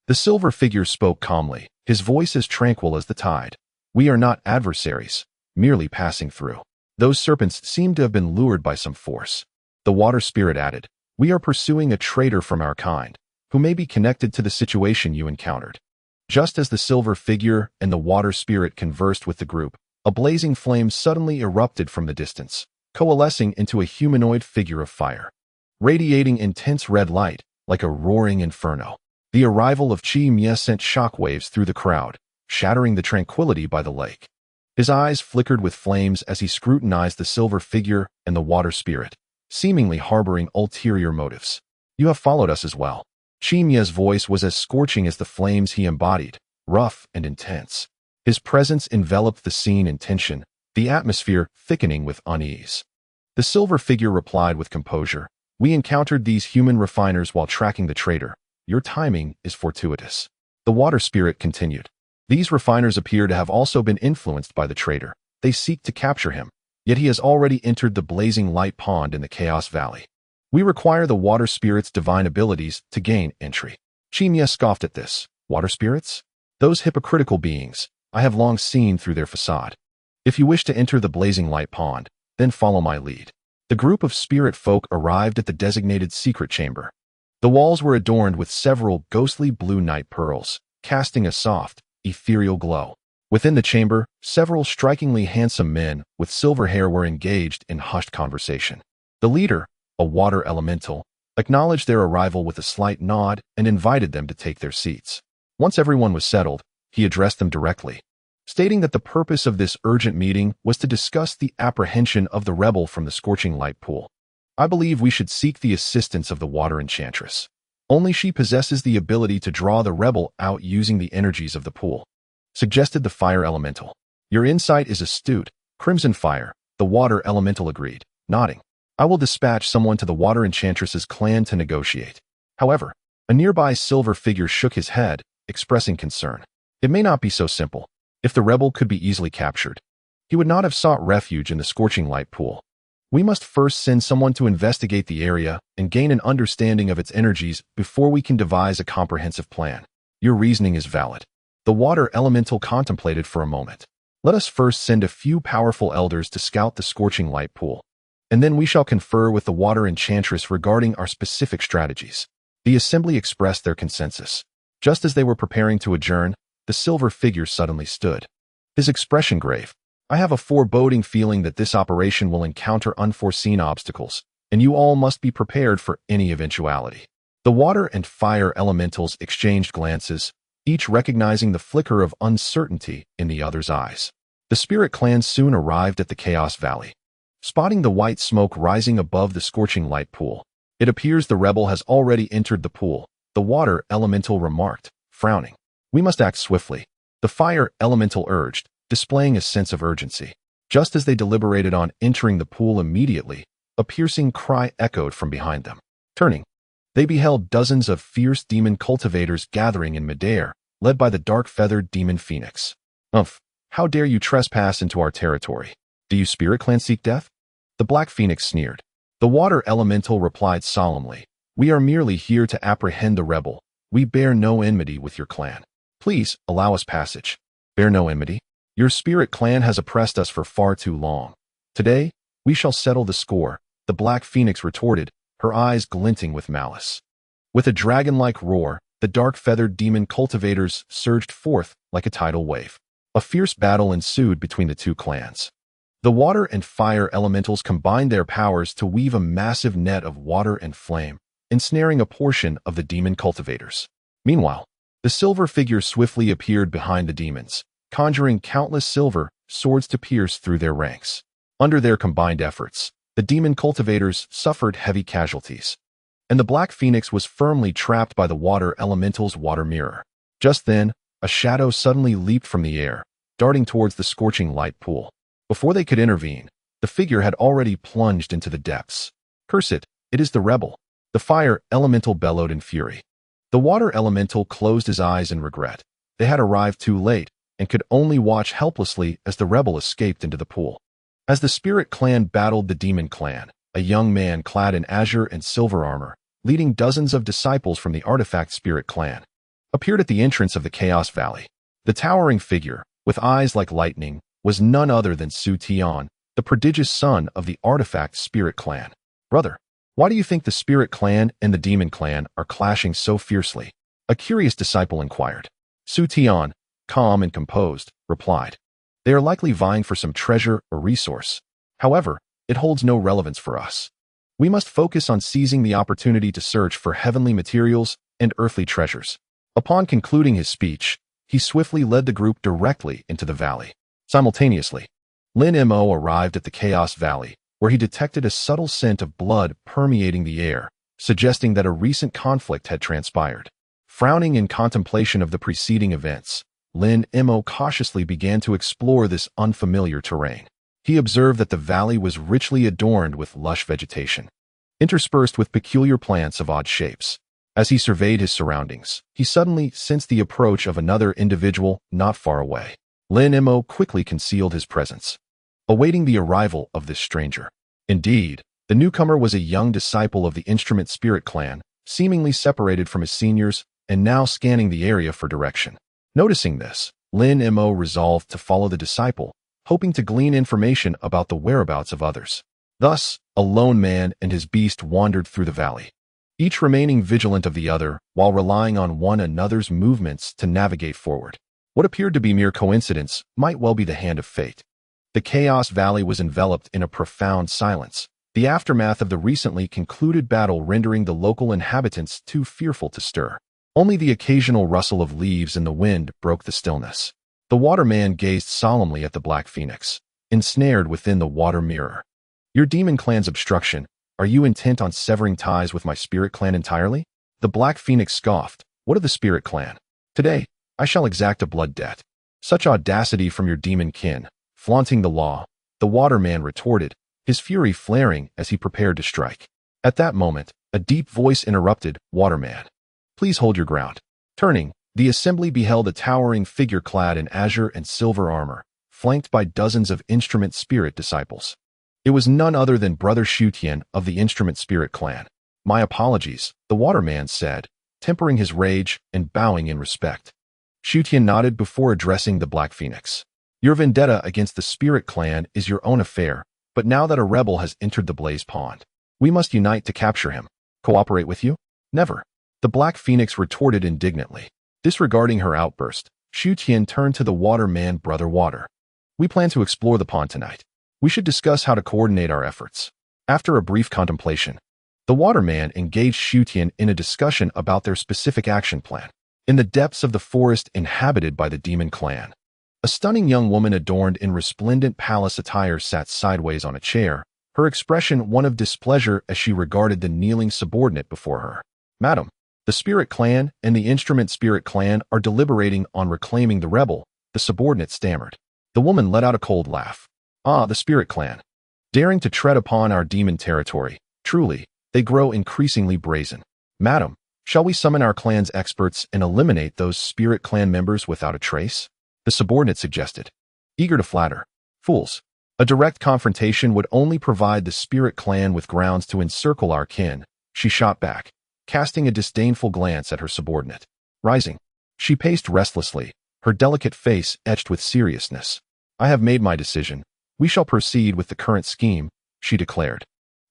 The silver figure spoke calmly, his voice as tranquil as the tide. "We are not adversaries, merely passing through." Those serpents seemed to have been lured by some force. The water spirit added, "We are pursuing a traitor from our kind, who may be connected to the situation you encountered." Just as the silver figure and the water spirit conversed with the group, a blazing flame suddenly erupted from the distance, coalescing into a humanoid figure of fire, radiating intense red light like a roaring inferno. The arrival of Chi Mie sent shockwaves through the crowd, shattering the tranquility by the lake. His eyes flickered with flames as he scrutinized the silver figure and the water spirit, seemingly harboring ulterior motives. "You have followed us as well." Chi Mie's voice was as scorching as the flames he embodied, rough and intense. His presence enveloped the scene in tension, the atmosphere thickening with unease. The silver figure replied with composure, "We encountered these human refiners while tracking the traitor. Your timing is fortuitous." The water spirit continued, "These refiners appear to have also been influenced by the traitor. They seek to capture him, yet he has already entered the blazing light pond in the Chaos Valley. We require the water spirit's divine abilities to gain entry." Chi Mie scoffed at this. "Water spirits? Those hypocritical beings, I have long seen through their facade. If you wish to enter the blazing light pond, then follow my lead." The group of spirit folk arrived at the designated secret chamber. The walls were adorned with several ghostly blue night pearls, casting a soft, ethereal glow. Within the chamber, several strikingly handsome men with silver hair were engaged in hushed conversation. The leader, a water elemental, acknowledged their arrival with a slight nod and invited them to take their seats. Once everyone was settled, he addressed them directly, stating that the purpose of this urgent meeting was to discuss the apprehension of the rebel from the scorching light pool. I believe we should seek the assistance of the water enchantress. Only she possesses the ability to draw the rebel out using the energies of the pool, suggested the fire elemental. Your insight is astute, Crimson Fire, the water elemental agreed, nodding. I will dispatch someone to the water enchantress's clan to negotiate. However, a nearby silver figure shook his head, expressing concern. It may not be so simple. If the rebel could be easily captured, he would not have sought refuge in the scorching light pool. We must first send someone to investigate the area and gain an understanding of its energies before we can devise a comprehensive plan. Your reasoning is valid. The water elemental contemplated for a moment. Let us first send a few powerful elders to scout the scorching light pool, and then we shall confer with the water enchantress regarding our specific strategies. The assembly expressed their consensus. Just as they were preparing to adjourn, the silver figure suddenly stood, his expression grave. I have a foreboding feeling that this operation will encounter unforeseen obstacles, and you all must be prepared for any eventuality. The water and fire elementals exchanged glances, each recognizing the flicker of uncertainty in the other's eyes. The spirit clan soon arrived at the Chaos Valley. Spotting the white smoke rising above the scorching light pool, it appears the rebel has already entered the pool, the water elemental remarked, frowning. We must act swiftly, the fire elemental urged, displaying a sense of urgency. Just as they deliberated on entering the pool immediately, a piercing cry echoed from behind them. Turning, they beheld dozens of fierce demon cultivators gathering in midair, led by the dark-feathered demon phoenix. Umph, how dare you trespass into our territory? Do you spirit clan seek death? The black phoenix sneered. The water elemental replied solemnly, we are merely here to apprehend the rebel. We bear no enmity with your clan. Please, allow us passage. Bear no enmity? Your spirit clan has oppressed us for far too long. Today, we shall settle the score, the black phoenix retorted, her eyes glinting with malice. With a dragon-like roar, the dark-feathered demon cultivators surged forth like a tidal wave. A fierce battle ensued between the two clans. The water and fire elementals combined their powers to weave a massive net of water and flame, ensnaring a portion of the demon cultivators. Meanwhile, the silver figure swiftly appeared behind the demons, conjuring countless silver swords to pierce through their ranks. Under their combined efforts, the demon cultivators suffered heavy casualties, and the black phoenix was firmly trapped by the water elemental's water mirror. Just then, a shadow suddenly leaped from the air, darting towards the scorching light pool. Before they could intervene, the figure had already plunged into the depths. Curse it is the rebel. The fire elemental bellowed in fury. The water elemental closed his eyes in regret. They had arrived too late and could only watch helplessly as the rebel escaped into the pool. As the spirit clan battled the demon clan, a young man clad in azure and silver armor, leading dozens of disciples from the artifact spirit clan, appeared at the entrance of the Chaos Valley. The towering figure, with eyes like lightning, was none other than Su Tian, the prodigious son of the artifact spirit clan. Brother, why do you think the spirit clan and the demon clan are clashing so fiercely? A curious disciple inquired. Su Tian, calm and composed, replied. They are likely vying for some treasure or resource. However, it holds no relevance for us. We must focus on seizing the opportunity to search for heavenly materials and earthly treasures. Upon concluding his speech, he swiftly led the group directly into the valley. Simultaneously, Lin Mo arrived at the Chaos Valley, where he detected a subtle scent of blood permeating the air, suggesting that a recent conflict had transpired. Frowning in contemplation of the preceding events, Lin Mo cautiously began to explore this unfamiliar terrain. He observed that the valley was richly adorned with lush vegetation, interspersed with peculiar plants of odd shapes. As he surveyed his surroundings, he suddenly sensed the approach of another individual not far away. Lin Mo quickly concealed his presence, awaiting the arrival of this stranger. Indeed, the newcomer was a young disciple of the Instrument Spirit clan, seemingly separated from his seniors and now scanning the area for direction. Noticing this, Lin Mo resolved to follow the disciple, hoping to glean information about the whereabouts of others. Thus, a lone man and his beast wandered through the valley. each remaining vigilant of the other while relying on one another's movements to navigate forward. What appeared to be mere coincidence might well be the hand of fate. The Chaos Valley was enveloped in a profound silence, the aftermath of the recently concluded battle rendering the local inhabitants too fearful to stir. Only the occasional rustle of leaves in the wind broke the stillness. The waterman gazed solemnly at the Black Phoenix, ensnared within the water mirror. Your demon clan's obstruction. Are you intent on severing ties with my spirit clan entirely? The Black Phoenix scoffed. What of the spirit clan? Today, I shall exact a blood debt. Such audacity from your demon kin, flaunting the law, the waterman retorted, his fury flaring as he prepared to strike. At that moment, a deep voice interrupted, Waterman. Please hold your ground. Turning, the assembly beheld a towering figure clad in azure and silver armor, flanked by dozens of instrument spirit disciples. It was none other than Brother Shutian of the Instrument Spirit Clan. My apologies, the waterman said, tempering his rage and bowing in respect. Shutian nodded before addressing the Black Phoenix. Your vendetta against the Spirit Clan is your own affair, but now that a rebel has entered the Blaze Pond, we must unite to capture him. Cooperate with you? Never. The Black Phoenix retorted indignantly. Disregarding her outburst, Shutian turned to the waterman Brother Water. We plan to explore the pond tonight. We should discuss how to coordinate our efforts. After a brief contemplation, the waterman engaged Shutian in a discussion about their specific action plan. In the depths of the forest inhabited by the demon clan, a stunning young woman adorned in resplendent palace attire sat sideways on a chair, her expression one of displeasure as she regarded the kneeling subordinate before her. Madam, the Spirit Clan and the Instrument Spirit Clan are deliberating on reclaiming the rebel, the subordinate stammered. The woman let out a cold laugh. Ah, the Spirit Clan. Daring to tread upon our demon territory. Truly, they grow increasingly brazen. Madam, shall we summon our clan's experts and eliminate those Spirit Clan members without a trace? The subordinate suggested. Eager to flatter. Fools. A direct confrontation would only provide the Spirit Clan with grounds to encircle our kin, she shot back, casting a disdainful glance at her subordinate. Rising, she paced restlessly, her delicate face etched with seriousness. I have made my decision. We shall proceed with the current scheme, she declared.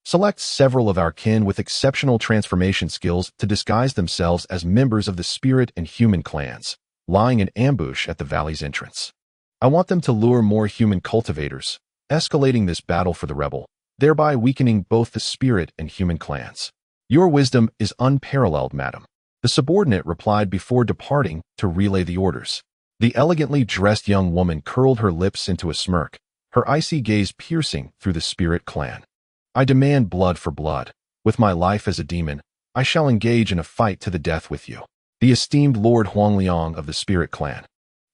Select several of our kin with exceptional transformation skills to disguise themselves as members of the spirit and human clans, lying in ambush at the valley's entrance. I want them to lure more human cultivators, escalating this battle for the rebel, thereby weakening both the spirit and human clans. Your wisdom is unparalleled, madam. The subordinate replied before departing to relay the orders. The elegantly dressed young woman curled her lips into a smirk, her icy gaze piercing through the spirit clan. I demand blood for blood. With my life as a demon, I shall engage in a fight to the death with you. The esteemed Lord Huangliang of the Spirit Clan,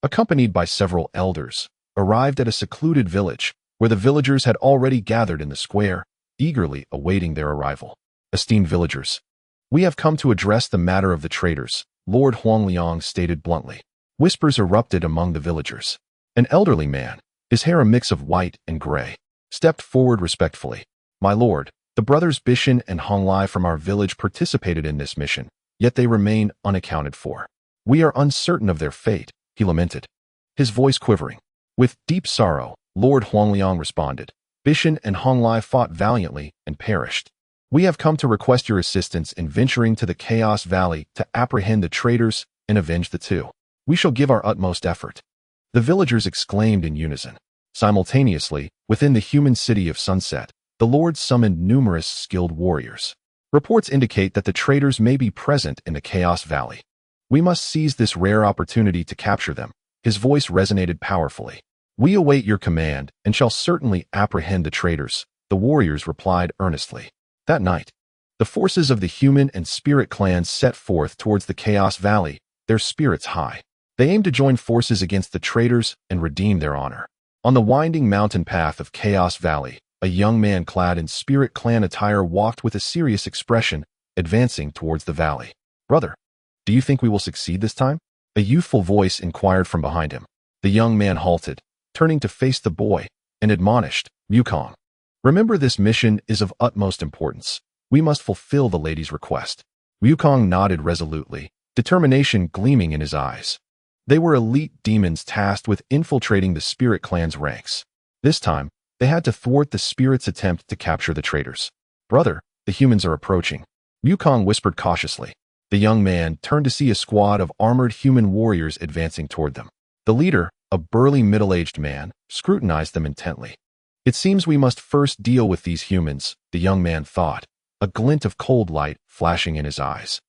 accompanied by several elders, arrived at a secluded village, where the villagers had already gathered in the square, eagerly awaiting their arrival. Esteemed villagers, we have come to address the matter of the traitors, Lord Huangliang stated bluntly. Whispers erupted among the villagers. An elderly man, his hair a mix of white and gray, stepped forward respectfully. My lord, the brothers Bishan and Honglai from our village participated in this mission, yet they remain unaccounted for. We are uncertain of their fate, he lamented, his voice quivering. With deep sorrow, Lord Huangliang responded. Bishan and Honglai fought valiantly and perished. We have come to request your assistance in venturing to the Chaos Valley to apprehend the traitors and avenge the two. We shall give our utmost effort. The villagers exclaimed in unison. Simultaneously, within the human city of Sunset, the Lord summoned numerous skilled warriors. Reports indicate that the traitors may be present in the Chaos Valley. We must seize this rare opportunity to capture them. His voice resonated powerfully. We await your command and shall certainly apprehend the traitors, the warriors replied earnestly. That night, the forces of the human and spirit clans set forth towards the Chaos Valley, their spirits high. They aimed to join forces against the traitors and redeem their honor. On the winding mountain path of Chaos Valley, a young man clad in spirit clan attire walked with a serious expression, advancing towards the valley. Brother, do you think we will succeed this time? A youthful voice inquired from behind him. The young man halted, turning to face the boy, and admonished, Wukong. Remember, this mission is of utmost importance. We must fulfill the lady's request. Wukong nodded resolutely, determination gleaming in his eyes. They were elite demons tasked with infiltrating the spirit clan's ranks. This time, they had to thwart the spirit's attempt to capture the traitors. Brother, the humans are approaching. Wukong whispered cautiously. The young man turned to see a squad of armored human warriors advancing toward them. The leader, a burly middle-aged man, scrutinized them intently. It seems we must first deal with these humans, the young man thought, a glint of cold light flashing in his eyes.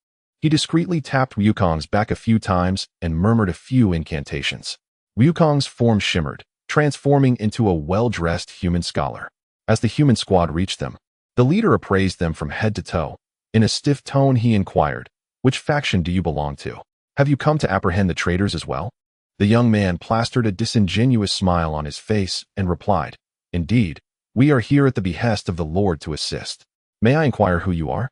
He discreetly tapped Wukong's back a few times and murmured a few incantations. Wukong's form shimmered, transforming into a well-dressed human scholar. As the human squad reached them, the leader appraised them from head to toe. In a stiff tone he inquired, "Which faction do you belong to? Have you come to apprehend the traitors as well?" The young man plastered a disingenuous smile on his face and replied, "Indeed, we are here at the behest of the Lord to assist. May I inquire who you are?"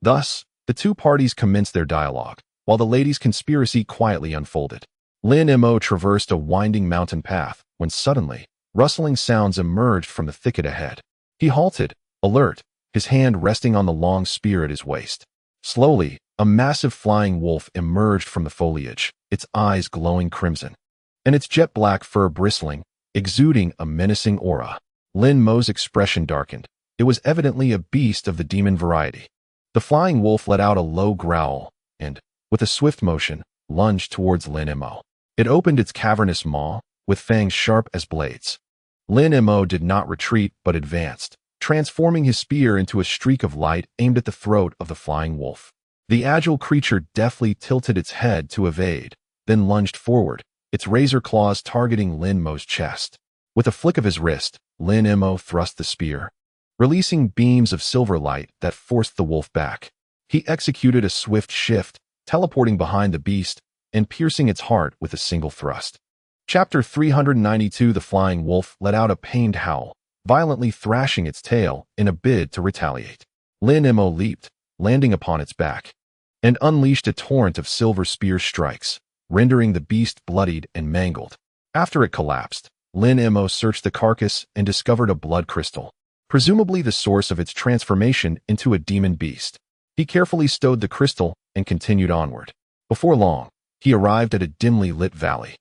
Thus, the two parties commenced their dialogue, while the lady's conspiracy quietly unfolded. Lin Mo traversed a winding mountain path when suddenly, rustling sounds emerged from the thicket ahead. He halted, alert, his hand resting on the long spear at his waist. Slowly, a massive flying wolf emerged from the foliage, its eyes glowing crimson, and its jet-black fur bristling, exuding a menacing aura. Lin Mo's expression darkened. It was evidently a beast of the demon variety. The flying wolf let out a low growl and, with a swift motion, lunged towards Lin Mo. It opened its cavernous maw, with fangs sharp as blades. Lin Mo did not retreat but advanced, transforming his spear into a streak of light aimed at the throat of the flying wolf. The agile creature deftly tilted its head to evade, then lunged forward, its razor claws targeting Lin Mo's chest. With a flick of his wrist, Lin Mo thrust the spear, releasing beams of silver light that forced the wolf back. He executed a swift shift, teleporting behind the beast and piercing its heart with a single thrust. Chapter 392. The flying wolf let out a pained howl, violently thrashing its tail in a bid to retaliate. Lin Mo leaped, landing upon its back, and unleashed a torrent of silver spear strikes, rendering the beast bloodied and mangled. After it collapsed, Lin Mo searched the carcass and discovered a blood crystal, presumably the source of its transformation into a demon beast. He carefully stowed the crystal and continued onward. Before long, he arrived at a dimly lit valley,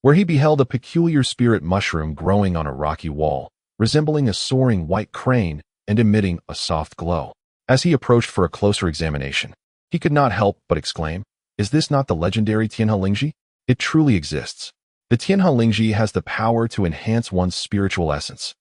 where he beheld a peculiar spirit mushroom growing on a rocky wall, resembling a soaring white crane and emitting a soft glow. As he approached for a closer examination, he could not help but exclaim, "Is this not the legendary Tianhe Lingji? It truly exists." The Tianhe Lingji has the power to enhance one's spiritual essence,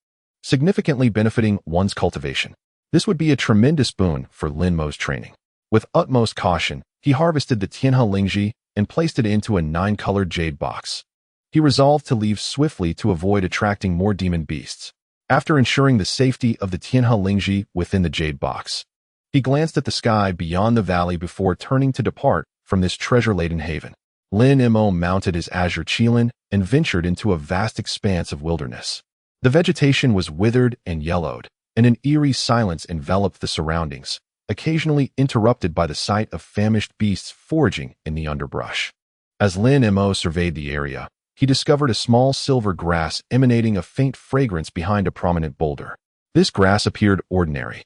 significantly benefiting one's cultivation. This would be a tremendous boon for Lin Mo's training. With utmost caution, he harvested the Tianhe Lingji and placed it into a 9-colored jade box. He resolved to leave swiftly to avoid attracting more demon beasts. After ensuring the safety of the Tianhe Lingji within the jade box, he glanced at the sky beyond the valley before turning to depart from this treasure-laden haven. Lin Mo mounted his azure qilin and ventured into a vast expanse of wilderness. The vegetation was withered and yellowed, and an eerie silence enveloped the surroundings, occasionally interrupted by the sight of famished beasts foraging in the underbrush. As Lin Mo surveyed the area, he discovered a small silver grass emanating a faint fragrance behind a prominent boulder. This grass appeared ordinary,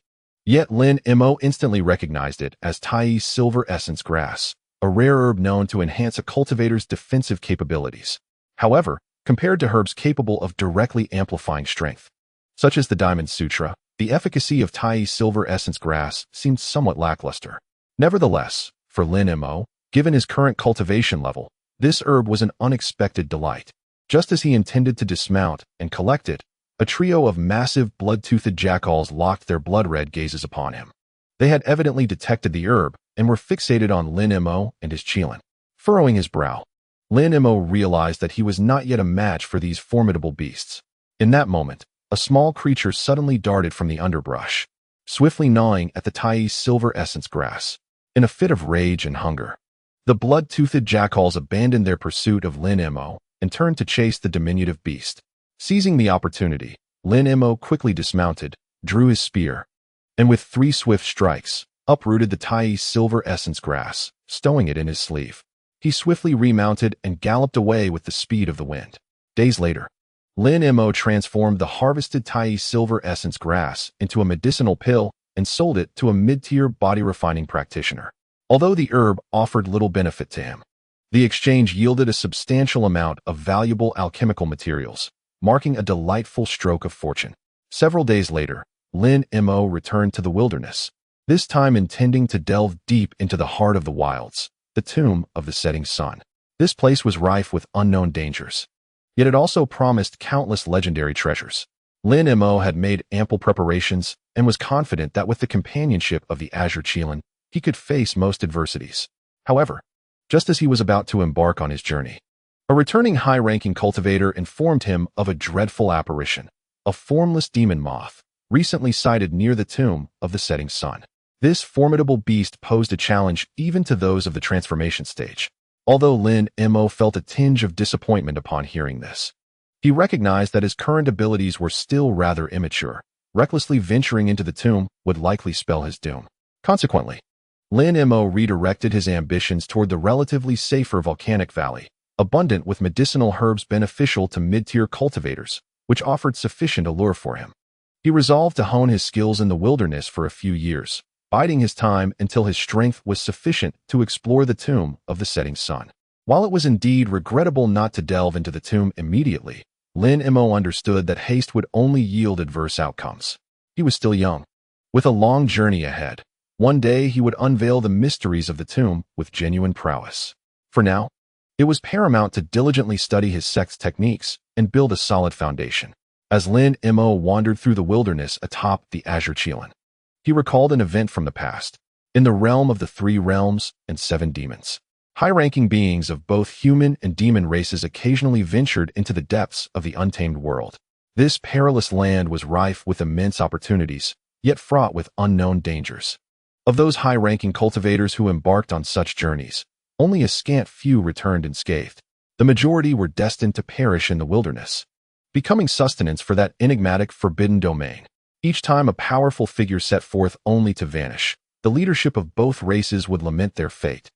yet Lin Mo instantly recognized it as Tai's silver essence grass, a rare herb known to enhance a cultivator's defensive capabilities. However, compared to herbs capable of directly amplifying strength, such as the Diamond Sutra, the efficacy of Tai's silver essence grass seemed somewhat lackluster. Nevertheless, for Lin Mo, given his current cultivation level, this herb was an unexpected delight. Just as he intended to dismount and collect it, a trio of massive blood-toothed jackals locked their blood-red gazes upon him. They had evidently detected the herb and were fixated on Lin Mo and his qilin. Furrowing his brow, Lin Mo realized that he was not yet a match for these formidable beasts. In that moment, a small creature suddenly darted from the underbrush, swiftly gnawing at the Tai's silver essence grass. In a fit of rage and hunger, the blood-toothed jackals abandoned their pursuit of Lin Mo and turned to chase the diminutive beast. Seizing the opportunity, Lin Mo quickly dismounted, drew his spear, and with 3 swift strikes, uprooted the Tai's silver essence grass, stowing it in his sleeve. He swiftly remounted and galloped away with the speed of the wind. Days later, Lin Mo transformed the harvested Tai's silver essence grass into a medicinal pill and sold it to a mid-tier body-refining practitioner. Although the herb offered little benefit to him, the exchange yielded a substantial amount of valuable alchemical materials, marking a delightful stroke of fortune. Several days later, Lin Mo returned to the wilderness, this time intending to delve deep into the heart of the wilds, the tomb of the setting sun. This place was rife with unknown dangers, yet it also promised countless legendary treasures. Lin Mo had made ample preparations and was confident that with the companionship of the Azure Chilan, he could face most adversities. However, just as he was about to embark on his journey, a returning high-ranking cultivator informed him of a dreadful apparition, a formless demon moth, recently sighted near the tomb of the setting sun. This formidable beast posed a challenge even to those of the transformation stage. Although Lin Mo felt a tinge of disappointment upon hearing this, he recognized that his current abilities were still rather immature. Recklessly venturing into the tomb would likely spell his doom. Consequently, Lin Mo redirected his ambitions toward the relatively safer volcanic valley, abundant with medicinal herbs beneficial to mid-tier cultivators, which offered sufficient allure for him. He resolved to hone his skills in the wilderness for a few years, biding his time until his strength was sufficient to explore the tomb of the setting sun. While it was indeed regrettable not to delve into the tomb immediately, Lin Mo understood that haste would only yield adverse outcomes. He was still young, with a long journey ahead. One day he would unveil the mysteries of the tomb with genuine prowess. For now, it was paramount to diligently study his sect's techniques and build a solid foundation. As Lin Mo wandered through the wilderness atop the Azure Chilan, he recalled an event from the past, in the realm of the 3 realms and 7 demons. High-ranking beings of both human and demon races occasionally ventured into the depths of the untamed world. This perilous land was rife with immense opportunities, yet fraught with unknown dangers. Of those high-ranking cultivators who embarked on such journeys, only a scant few returned unscathed. The majority were destined to perish in the wilderness, becoming sustenance for that enigmatic forbidden domain. Each time a powerful figure set forth only to vanish, the leadership of both races would lament their fate.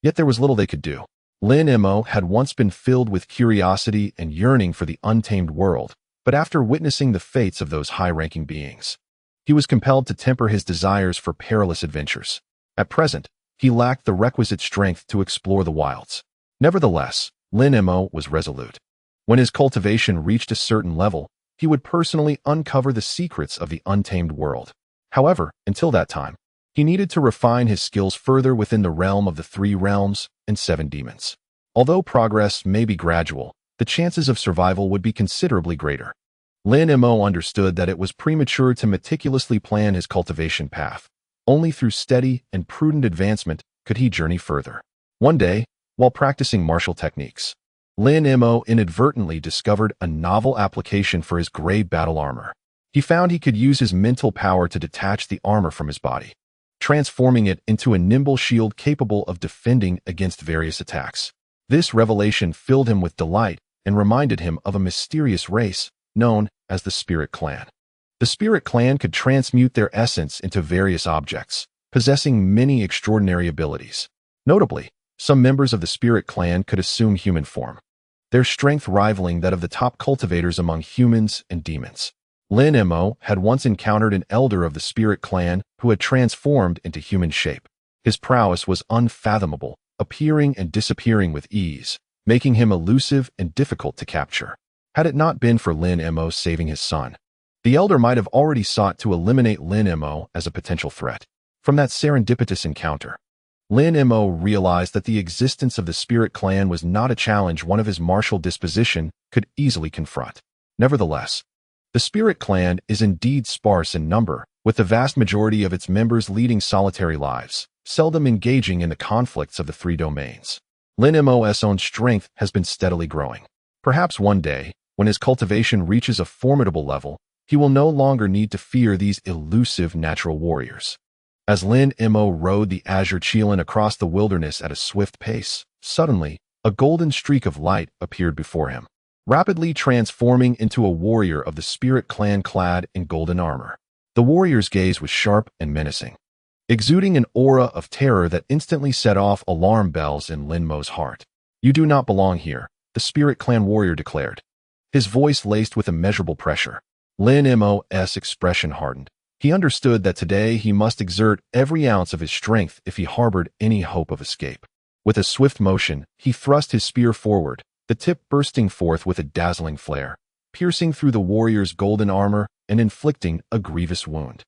Yet there was little they could do. Lin Mo had once been filled with curiosity and yearning for the untamed world, but after witnessing the fates of those high-ranking beings, he was compelled to temper his desires for perilous adventures. At present, he lacked the requisite strength to explore the wilds. Nevertheless, Lin Mo was resolute. When his cultivation reached a certain level, he would personally uncover the secrets of the untamed world. However, until that time, he needed to refine his skills further within the realm of the 3 realms and 7 demons. Although progress may be gradual, the chances of survival would be considerably greater. Lin Mo understood that it was premature to meticulously plan his cultivation path. Only through steady and prudent advancement could he journey further. One day, while practicing martial techniques, Lin Mo inadvertently discovered a novel application for his gray battle armor. He found he could use his mental power to detach the armor from his body, transforming it into a nimble shield capable of defending against various attacks. This revelation filled him with delight and reminded him of a mysterious race known as the Spirit Clan. The Spirit Clan could transmute their essence into various objects, possessing many extraordinary abilities. Notably, some members of the Spirit Clan could assume human form, their strength rivaling that of the top cultivators among humans and demons. Lin Mo had once encountered an elder of the Spirit Clan who had transformed into human shape. His prowess was unfathomable, appearing and disappearing with ease, making him elusive and difficult to capture. Had it not been for Lin Mo saving his son, the elder might have already sought to eliminate Lin Mo as a potential threat. From that serendipitous encounter, Lin Mo realized that the existence of the Spirit Clan was not a challenge one of his martial disposition could easily confront. Nevertheless, the Spirit Clan is indeed sparse in number, with the vast majority of its members leading solitary lives, seldom engaging in the conflicts of the 3 domains. Lin Mo's own strength has been steadily growing. Perhaps one day, when his cultivation reaches a formidable level, he will no longer need to fear these elusive natural warriors. As Lin Mo rode the Azure Chilan across the wilderness at a swift pace, suddenly, a golden streak of light appeared before him, rapidly transforming into a warrior of the Spirit Clan clad in golden armor. The warrior's gaze was sharp and menacing, exuding an aura of terror that instantly set off alarm bells in Lin Mo's heart. "You do not belong here," the Spirit Clan warrior declared, his voice laced with immeasurable pressure. Lin Mo's expression hardened. He understood that today he must exert every ounce of his strength if he harbored any hope of escape. With a swift motion, he thrust his spear forward, the tip bursting forth with a dazzling flare, piercing through the warrior's golden armor and inflicting a grievous wound.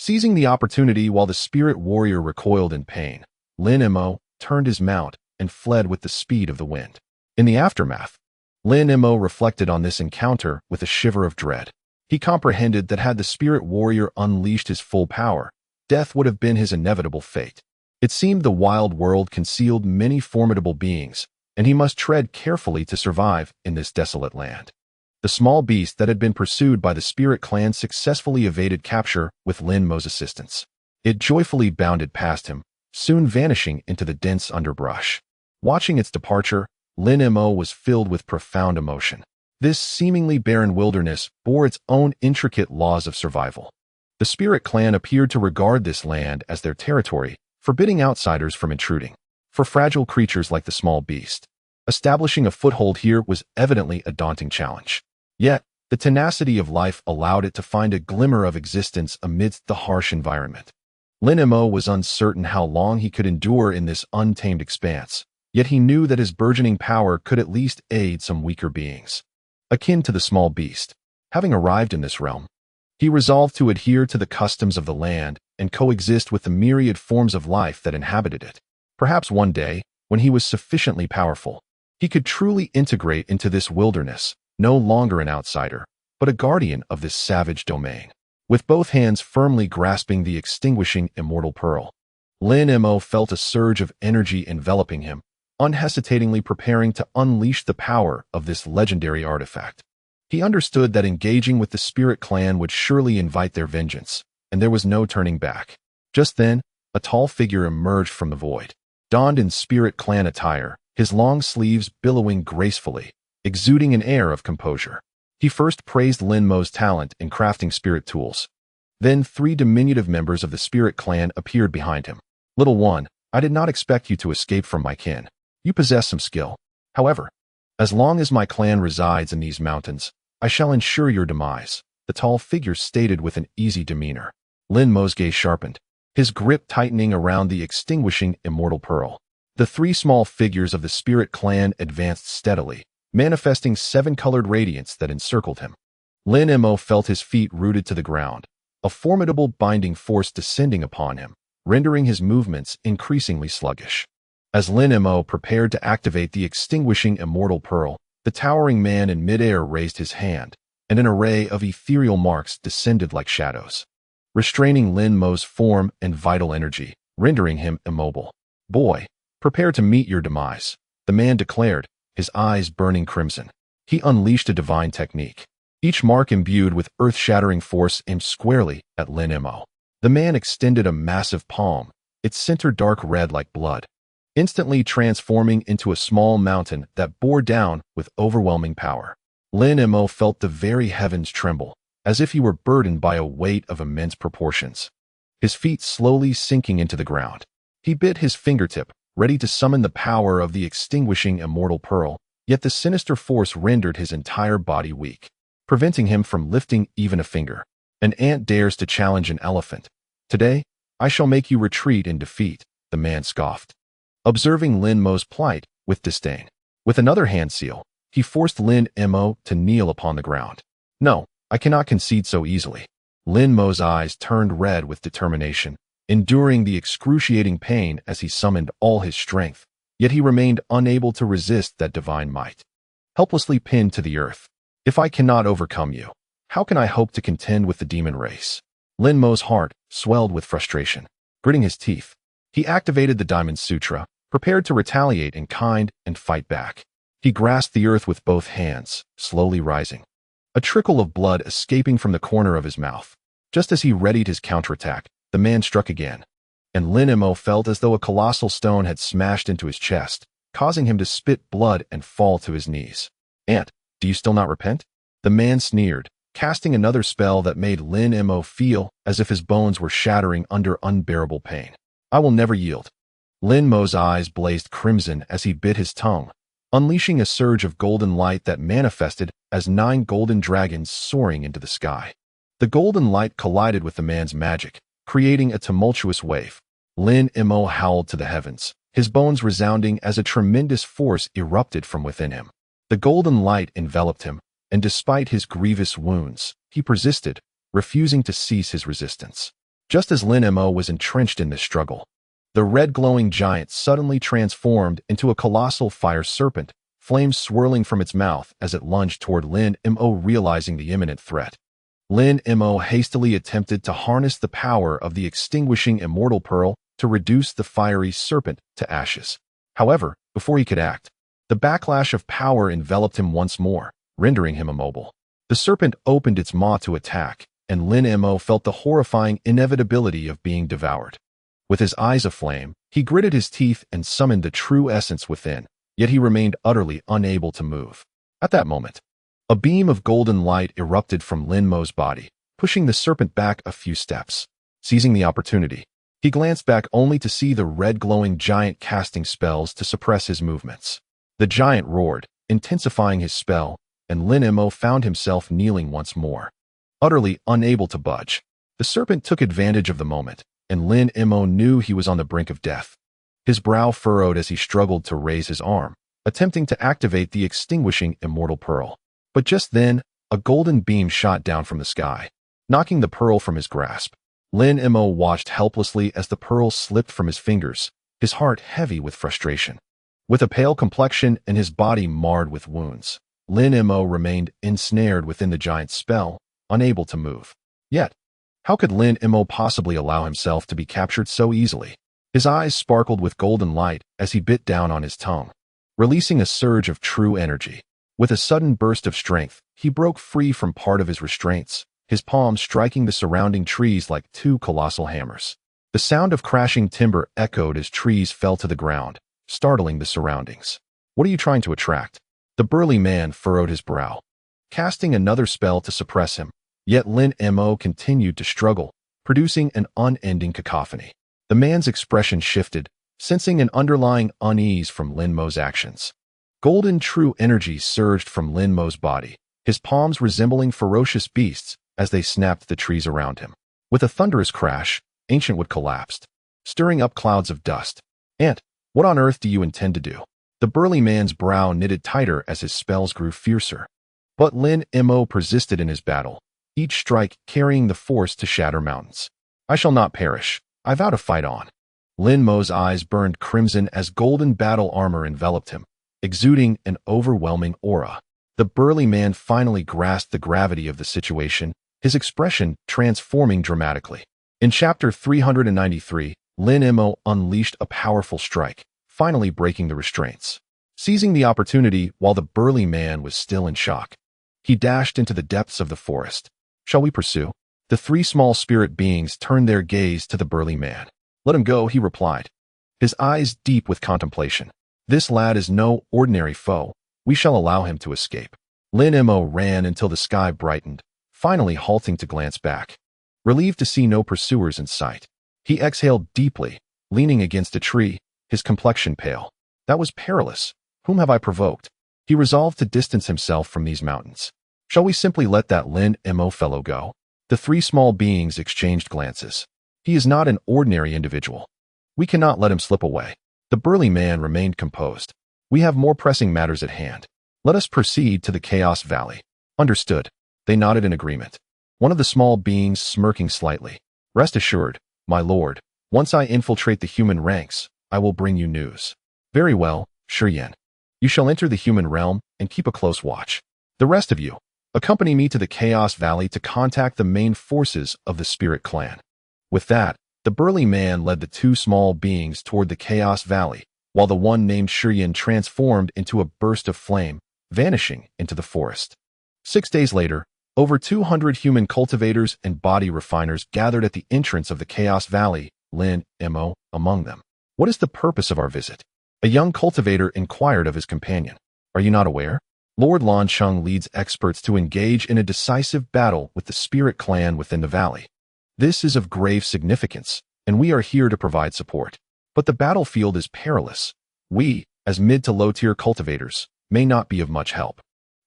Seizing the opportunity while the spirit warrior recoiled in pain, Lin Mo turned his mount and fled with the speed of the wind. In the aftermath, Lin Mo reflected on this encounter with a shiver of dread. He comprehended that had the spirit warrior unleashed his full power, death would have been his inevitable fate. It seemed the wild world concealed many formidable beings, and he must tread carefully to survive in this desolate land. The small beast that had been pursued by the spirit clan successfully evaded capture with Lin Mo's assistance. It joyfully bounded past him, soon vanishing into the dense underbrush. Watching its departure, Lin Mo was filled with profound emotion. This seemingly barren wilderness bore its own intricate laws of survival. The spirit clan appeared to regard this land as their territory, forbidding outsiders from intruding. For fragile creatures like the small beast, establishing a foothold here was evidently a daunting challenge. Yet, the tenacity of life allowed it to find a glimmer of existence amidst the harsh environment. Lin Mo was uncertain how long he could endure in this untamed expanse, yet he knew that his burgeoning power could at least aid some weaker beings. Akin to the small beast, having arrived in this realm, he resolved to adhere to the customs of the land and coexist with the myriad forms of life that inhabited it. Perhaps one day, when he was sufficiently powerful, he could truly integrate into this wilderness, no longer an outsider, but a guardian of this savage domain. With both hands firmly grasping the extinguishing immortal pearl, Lin Mo felt a surge of energy enveloping him, unhesitatingly preparing to unleash the power of this legendary artifact. He understood that engaging with the spirit clan would surely invite their vengeance, and there was no turning back. Just then, a tall figure emerged from the void. Donned in spirit clan attire, his long sleeves billowing gracefully, exuding an air of composure. He first praised Lin Mo's talent in crafting spirit tools. Then 3 diminutive members of the spirit clan appeared behind him. "Little one, I did not expect you to escape from my kin. You possess some skill. However, as long as my clan resides in these mountains, I shall ensure your demise," the tall figure stated with an easy demeanor. Lin Mo's gaze sharpened, his grip tightening around the extinguishing immortal pearl. The 3 small figures of the spirit clan advanced steadily, manifesting 7-colored radiance that encircled him. Lin Mo felt his feet rooted to the ground, a formidable binding force descending upon him, rendering his movements increasingly sluggish. As Lin Mo prepared to activate the extinguishing immortal pearl, the towering man in midair raised his hand, and an array of ethereal marks descended like shadows, restraining Lin Mo's form and vital energy, rendering him immobile. "Boy, prepare to meet your demise," the man declared, his eyes burning crimson. He unleashed a divine technique, each mark imbued with earth-shattering force aimed squarely at Lin Mo. The man extended a massive palm, its center dark red like blood, instantly transforming into a small mountain that bore down with overwhelming power. Lin Mo felt the very heavens tremble, as if he were burdened by a weight of immense proportions. His feet slowly sinking into the ground, he bit his fingertip, ready to summon the power of the extinguishing immortal pearl, yet the sinister force rendered his entire body weak, preventing him from lifting even a finger. "An ant dares to challenge an elephant. Today, I shall make you retreat in defeat," the man scoffed, observing Lin Mo's plight with disdain. With another hand seal, he forced Lin Mo to kneel upon the ground. "No, I cannot concede so easily." Lin Mo's eyes turned red with determination, enduring the excruciating pain as he summoned all his strength, yet he remained unable to resist that divine might. Helplessly pinned to the earth, "If I cannot overcome you, how can I hope to contend with the demon race?" Lin Mo's heart swelled with frustration. Gritting his teeth, he activated the Diamond Sutra, prepared to retaliate in kind and fight back. He grasped the earth with both hands, slowly rising, a trickle of blood escaping from the corner of his mouth. Just as he readied his counterattack, the man struck again, and Lin Mo felt as though a colossal stone had smashed into his chest, causing him to spit blood and fall to his knees. "Ant, do you still not repent?" The man sneered, casting another spell that made Lin Mo feel as if his bones were shattering under unbearable pain. "I will never yield." Lin Mo's eyes blazed crimson as he bit his tongue, unleashing a surge of golden light that manifested as 9 golden dragons soaring into the sky. The golden light collided with the man's magic, creating a tumultuous wave. Lin Mo howled to the heavens, his bones resounding as a tremendous force erupted from within him. The golden light enveloped him, and despite his grievous wounds, he persisted, refusing to cease his resistance. Just as Lin Mo was entrenched in this struggle, the red glowing giant suddenly transformed into a colossal fire serpent, flames swirling from its mouth as it lunged toward Lin Mo, realizing the imminent threat. Lin Mo hastily attempted to harness the power of the extinguishing immortal pearl to reduce the fiery serpent to ashes. However, before he could act, the backlash of power enveloped him once more, rendering him immobile. The serpent opened its maw to attack, and Lin Mo felt the horrifying inevitability of being devoured. With his eyes aflame, he gritted his teeth and summoned the true essence within, yet he remained utterly unable to move. At that moment, a beam of golden light erupted from Lin Mo's body, pushing the serpent back a few steps. Seizing the opportunity, he glanced back only to see the red glowing giant casting spells to suppress his movements. The giant roared, intensifying his spell, and Lin Mo found himself kneeling once more. Utterly unable to budge, the serpent took advantage of the moment, and Lin Mo knew he was on the brink of death. His brow furrowed as he struggled to raise his arm, attempting to activate the extinguishing immortal pearl. But just then, a golden beam shot down from the sky, knocking the pearl from his grasp. Lin Mo watched helplessly as the pearl slipped from his fingers, his heart heavy with frustration. With a pale complexion and his body marred with wounds, Lin Mo remained ensnared within the giant's spell, unable to move. Yet, how could Lin Mo possibly allow himself to be captured so easily? His eyes sparkled with golden light as he bit down on his tongue, releasing a surge of true energy. With a sudden burst of strength, he broke free from part of his restraints, his palms striking the surrounding trees like two colossal hammers. The sound of crashing timber echoed as trees fell to the ground, startling the surroundings. What are you trying to attract? The burly man furrowed his brow, casting another spell to suppress him, yet Lin Mo continued to struggle, producing an unending cacophony. The man's expression shifted, sensing an underlying unease from Lin Mo's actions. Golden true energy surged from Lin Mo's body, his palms resembling ferocious beasts as they snapped the trees around him. With a thunderous crash, ancient wood collapsed, stirring up clouds of dust. "Ant, what on earth do you intend to do?" The burly man's brow knitted tighter as his spells grew fiercer. But Lin Mo persisted in his battle, each strike carrying the force to shatter mountains. "I shall not perish. I vow to fight on." Lin Mo's eyes burned crimson as golden battle armor enveloped him, exuding an overwhelming aura. The burly man finally grasped the gravity of the situation, his expression transforming dramatically. In Chapter 393, Lin Mo unleashed a powerful strike, finally breaking the restraints. Seizing the opportunity while the burly man was still in shock, he dashed into the depths of the forest. "Shall we pursue?" The three small spirit beings turned their gaze to the burly man. "Let him go," he replied, his eyes deep with contemplation. "This lad is no ordinary foe. We shall allow him to escape." Lin Mo ran until the sky brightened, finally halting to glance back. Relieved to see no pursuers in sight, he exhaled deeply, leaning against a tree, his complexion pale. "That was perilous. Whom have I provoked?" He resolved to distance himself from these mountains. "Shall we simply let that Lin Mo fellow go?" The three small beings exchanged glances. "He is not an ordinary individual. We cannot let him slip away." The burly man remained composed. "We have more pressing matters at hand. Let us proceed to the Chaos Valley." "Understood." They nodded in agreement. One of the small beings smirking slightly. "Rest assured, my lord, once I infiltrate the human ranks, I will bring you news." "Very well, Shurian. You shall enter the human realm and keep a close watch. The rest of you, accompany me to the Chaos Valley to contact the main forces of the Spirit Clan." With that, the burly man led the two small beings toward the Chaos Valley, while the one named Shurian transformed into a burst of flame, vanishing into the forest. 6 days later, over 200 human cultivators and body refiners gathered at the entrance of the Chaos Valley, Lin Mo among them. "What is the purpose of our visit?" A young cultivator inquired of his companion. "Are you not aware? Lord Lancheng leads experts to engage in a decisive battle with the Spirit Clan within the valley. This is of grave significance, and we are here to provide support. But the battlefield is perilous. We, as mid to low-tier cultivators, may not be of much help.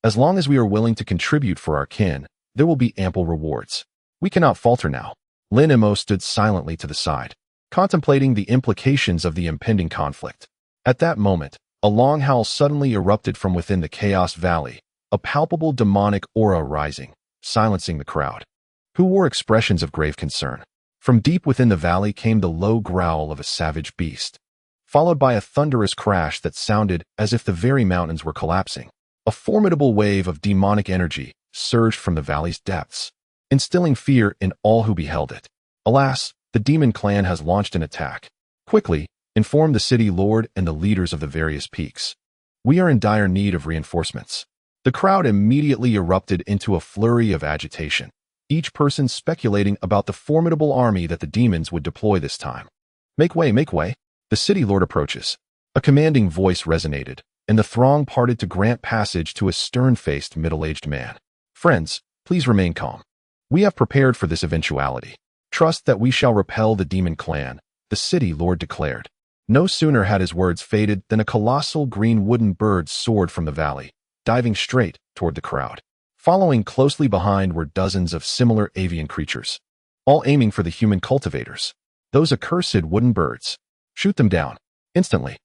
As long as we are willing to contribute for our kin, there will be ample rewards. We cannot falter now." Lin Mo stood silently to the side, contemplating the implications of the impending conflict. At that moment, a long howl suddenly erupted from within the Chaos Valley, a palpable demonic aura rising, silencing the crowd, who wore expressions of grave concern. From deep within the valley came the low growl of a savage beast, followed by a thunderous crash that sounded as if the very mountains were collapsing. A formidable wave of demonic energy surged from the valley's depths, instilling fear in all who beheld it. Alas, the demon clan has launched an attack. Quickly, inform the city lord and the leaders of the various peaks. We are in dire need of reinforcements. The crowd immediately erupted into a flurry of agitation, each person speculating about the formidable army that the demons would deploy this time. Make way, make way. The city lord approaches. A commanding voice resonated, and the throng parted to grant passage to a stern-faced middle-aged man. Friends, please remain calm. We have prepared for this eventuality. Trust that we shall repel the demon clan, the city lord declared. No sooner had his words faded than a colossal green wooden bird soared from the valley, diving straight toward the crowd. Following closely behind were dozens of similar avian creatures, all aiming for the human cultivators. Those accursed wooden birds. Shoot them down. Instantly.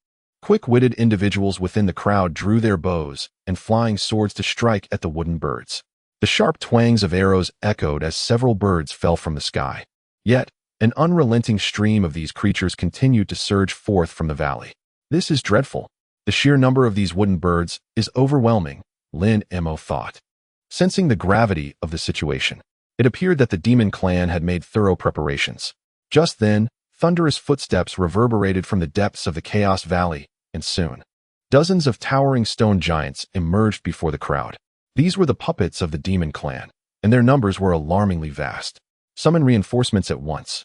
Quick-witted individuals within the crowd drew their bows and flying swords to strike at the wooden birds. The sharp twangs of arrows echoed as several birds fell from the sky. Yet, an unrelenting stream of these creatures continued to surge forth from the valley. This is dreadful. The sheer number of these wooden birds is overwhelming, Lin Mo thought. Sensing the gravity of the situation, it appeared that the demon clan had made thorough preparations. Just then, thunderous footsteps reverberated from the depths of the Chaos Valley, and soon, dozens of towering stone giants emerged before the crowd. These were the puppets of the demon clan, and their numbers were alarmingly vast. Summon reinforcements at once.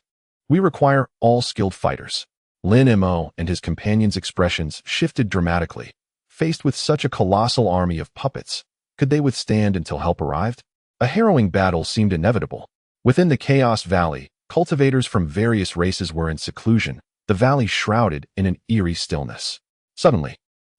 We require all skilled fighters. Lin Mo and his companions' expressions shifted dramatically. Faced with such a colossal army of puppets, could they withstand until help arrived? A harrowing battle seemed inevitable. Within the Chaos Valley, cultivators from various races were in seclusion, the valley shrouded in an eerie stillness. Suddenly,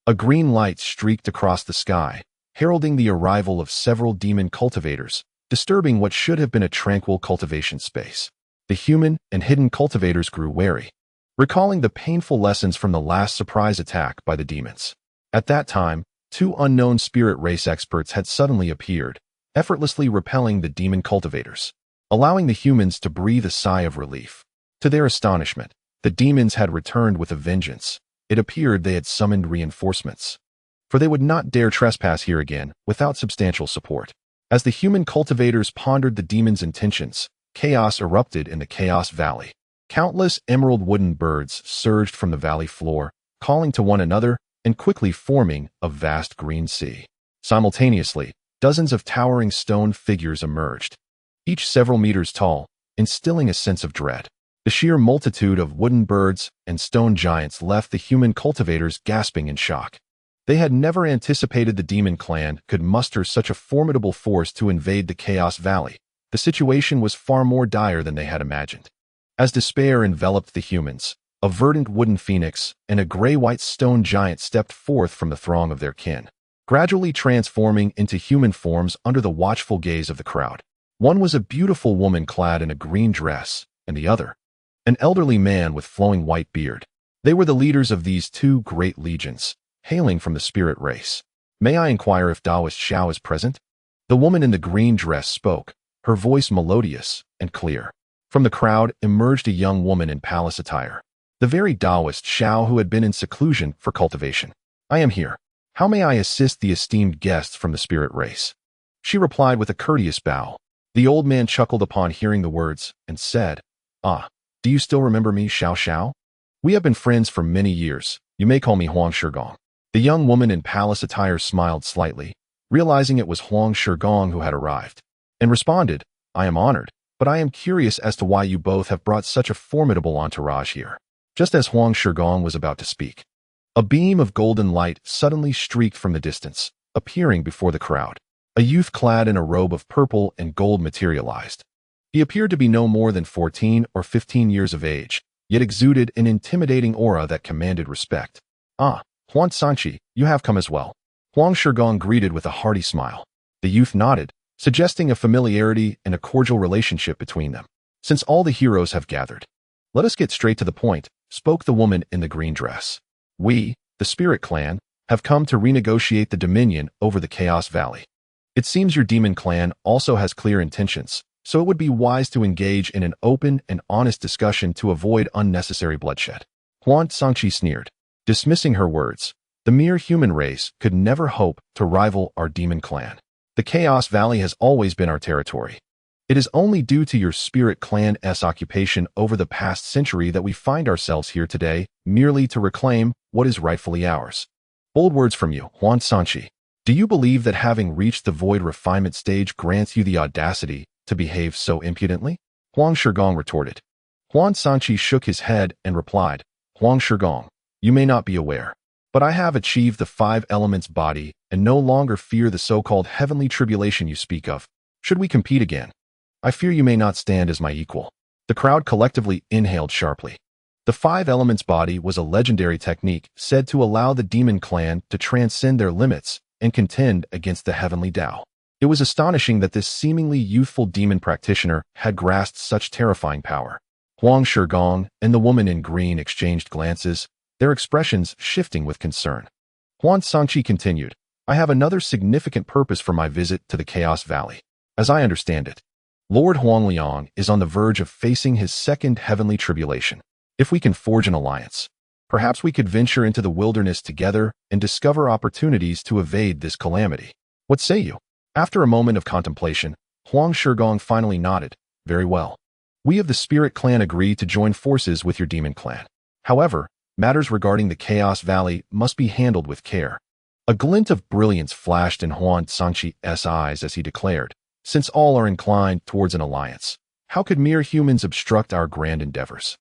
a green light streaked across the sky, heralding the arrival of several demon cultivators, disturbing what should have been a tranquil cultivation space. The human and hidden cultivators grew wary, recalling the painful lessons from the last surprise attack by the demons. At that time, two unknown spirit race experts had suddenly appeared, effortlessly repelling the demon cultivators, allowing the humans to breathe a sigh of relief. To their astonishment, the demons had returned with a vengeance. It appeared they had summoned reinforcements, for they would not dare trespass here again without substantial support. As the human cultivators pondered the demons' intentions, chaos erupted in the Chaos Valley. Countless emerald wooden birds surged from the valley floor, calling to one another and quickly forming a vast green sea. Simultaneously, dozens of towering stone figures emerged, each several meters tall, instilling a sense of dread. The sheer multitude of wooden birds and stone giants left the human cultivators gasping in shock. They had never anticipated the demon clan could muster such a formidable force to invade the Chaos Valley. The situation was far more dire than they had imagined. As despair enveloped the humans, a verdant wooden phoenix and a gray-white stone giant stepped forth from the throng of their kin, gradually transforming into human forms under the watchful gaze of the crowd. One was a beautiful woman clad in a green dress, and the other, an elderly man with flowing white beard. They were the leaders of these two great legions, hailing from the spirit race. May I inquire if Taoist Xiao is present? The woman in the green dress spoke, her voice melodious and clear. From the crowd emerged a young woman in palace attire, the very Taoist Xiao who had been in seclusion for cultivation. I am here. How may I assist the esteemed guests from the spirit race? She replied with a courteous bow. The old man chuckled upon hearing the words and said, Ah, do you still remember me, Xiao Xiao? We have been friends for many years. You may call me Huang Shigong. The young woman in palace attire smiled slightly, realizing it was Huang Shigong who had arrived, and responded, I am honored, but I am curious as to why you both have brought such a formidable entourage here. Just as Huang Shigong was about to speak, a beam of golden light suddenly streaked from the distance, appearing before the crowd. A youth clad in a robe of purple and gold materialized. He appeared to be no more than 14 or 15 years of age, yet exuded an intimidating aura that commanded respect. Ah, Huan Sanchi, you have come as well. Huang Shigong greeted with a hearty smile. The youth nodded, suggesting a familiarity and a cordial relationship between them. Since all the heroes have gathered, let us get straight to the point, spoke the woman in the green dress. We, the Spirit Clan, have come to renegotiate the dominion over the Chaos Valley. It seems your demon clan also has clear intentions, so it would be wise to engage in an open and honest discussion to avoid unnecessary bloodshed. Huan Sangqi sneered, dismissing her words. The mere human race could never hope to rival our demon clan. The Chaos Valley has always been our territory. It is only due to your spirit clan's occupation over the past century that we find ourselves here today, merely to reclaim what is rightfully ours. Bold words from you, Huan Sangqi. Do you believe that having reached the void refinement stage grants you the audacity to behave so impudently? Huang Shigong retorted. Huan Sangqi shook his head and replied, Huang Shigong, you may not be aware, but I have achieved the 5 elements body and no longer fear the so-called heavenly tribulation you speak of. Should we compete again, I fear you may not stand as my equal. The crowd collectively inhaled sharply. The 5 elements body was a legendary technique said to allow the demon clan to transcend their limits and contend against the heavenly Tao. It was astonishing that this seemingly youthful demon practitioner had grasped such terrifying power. Huang Shigong and the woman in green exchanged glances, their expressions shifting with concern. Huan Sangqi continued, I have another significant purpose for my visit to the Chaos Valley. As I understand it, Lord Huangliang is on the verge of facing his second heavenly tribulation. If we can forge an alliance, perhaps we could venture into the wilderness together and discover opportunities to evade this calamity. What say you? After a moment of contemplation, Huang Shigong finally nodded. Very well. We of the Spirit Clan agree to join forces with your Demon Clan. However, matters regarding the Chaos Valley must be handled with care. A glint of brilliance flashed in Huan Sangqi's eyes as he declared, since all are inclined towards an alliance, how could mere humans obstruct our grand endeavors?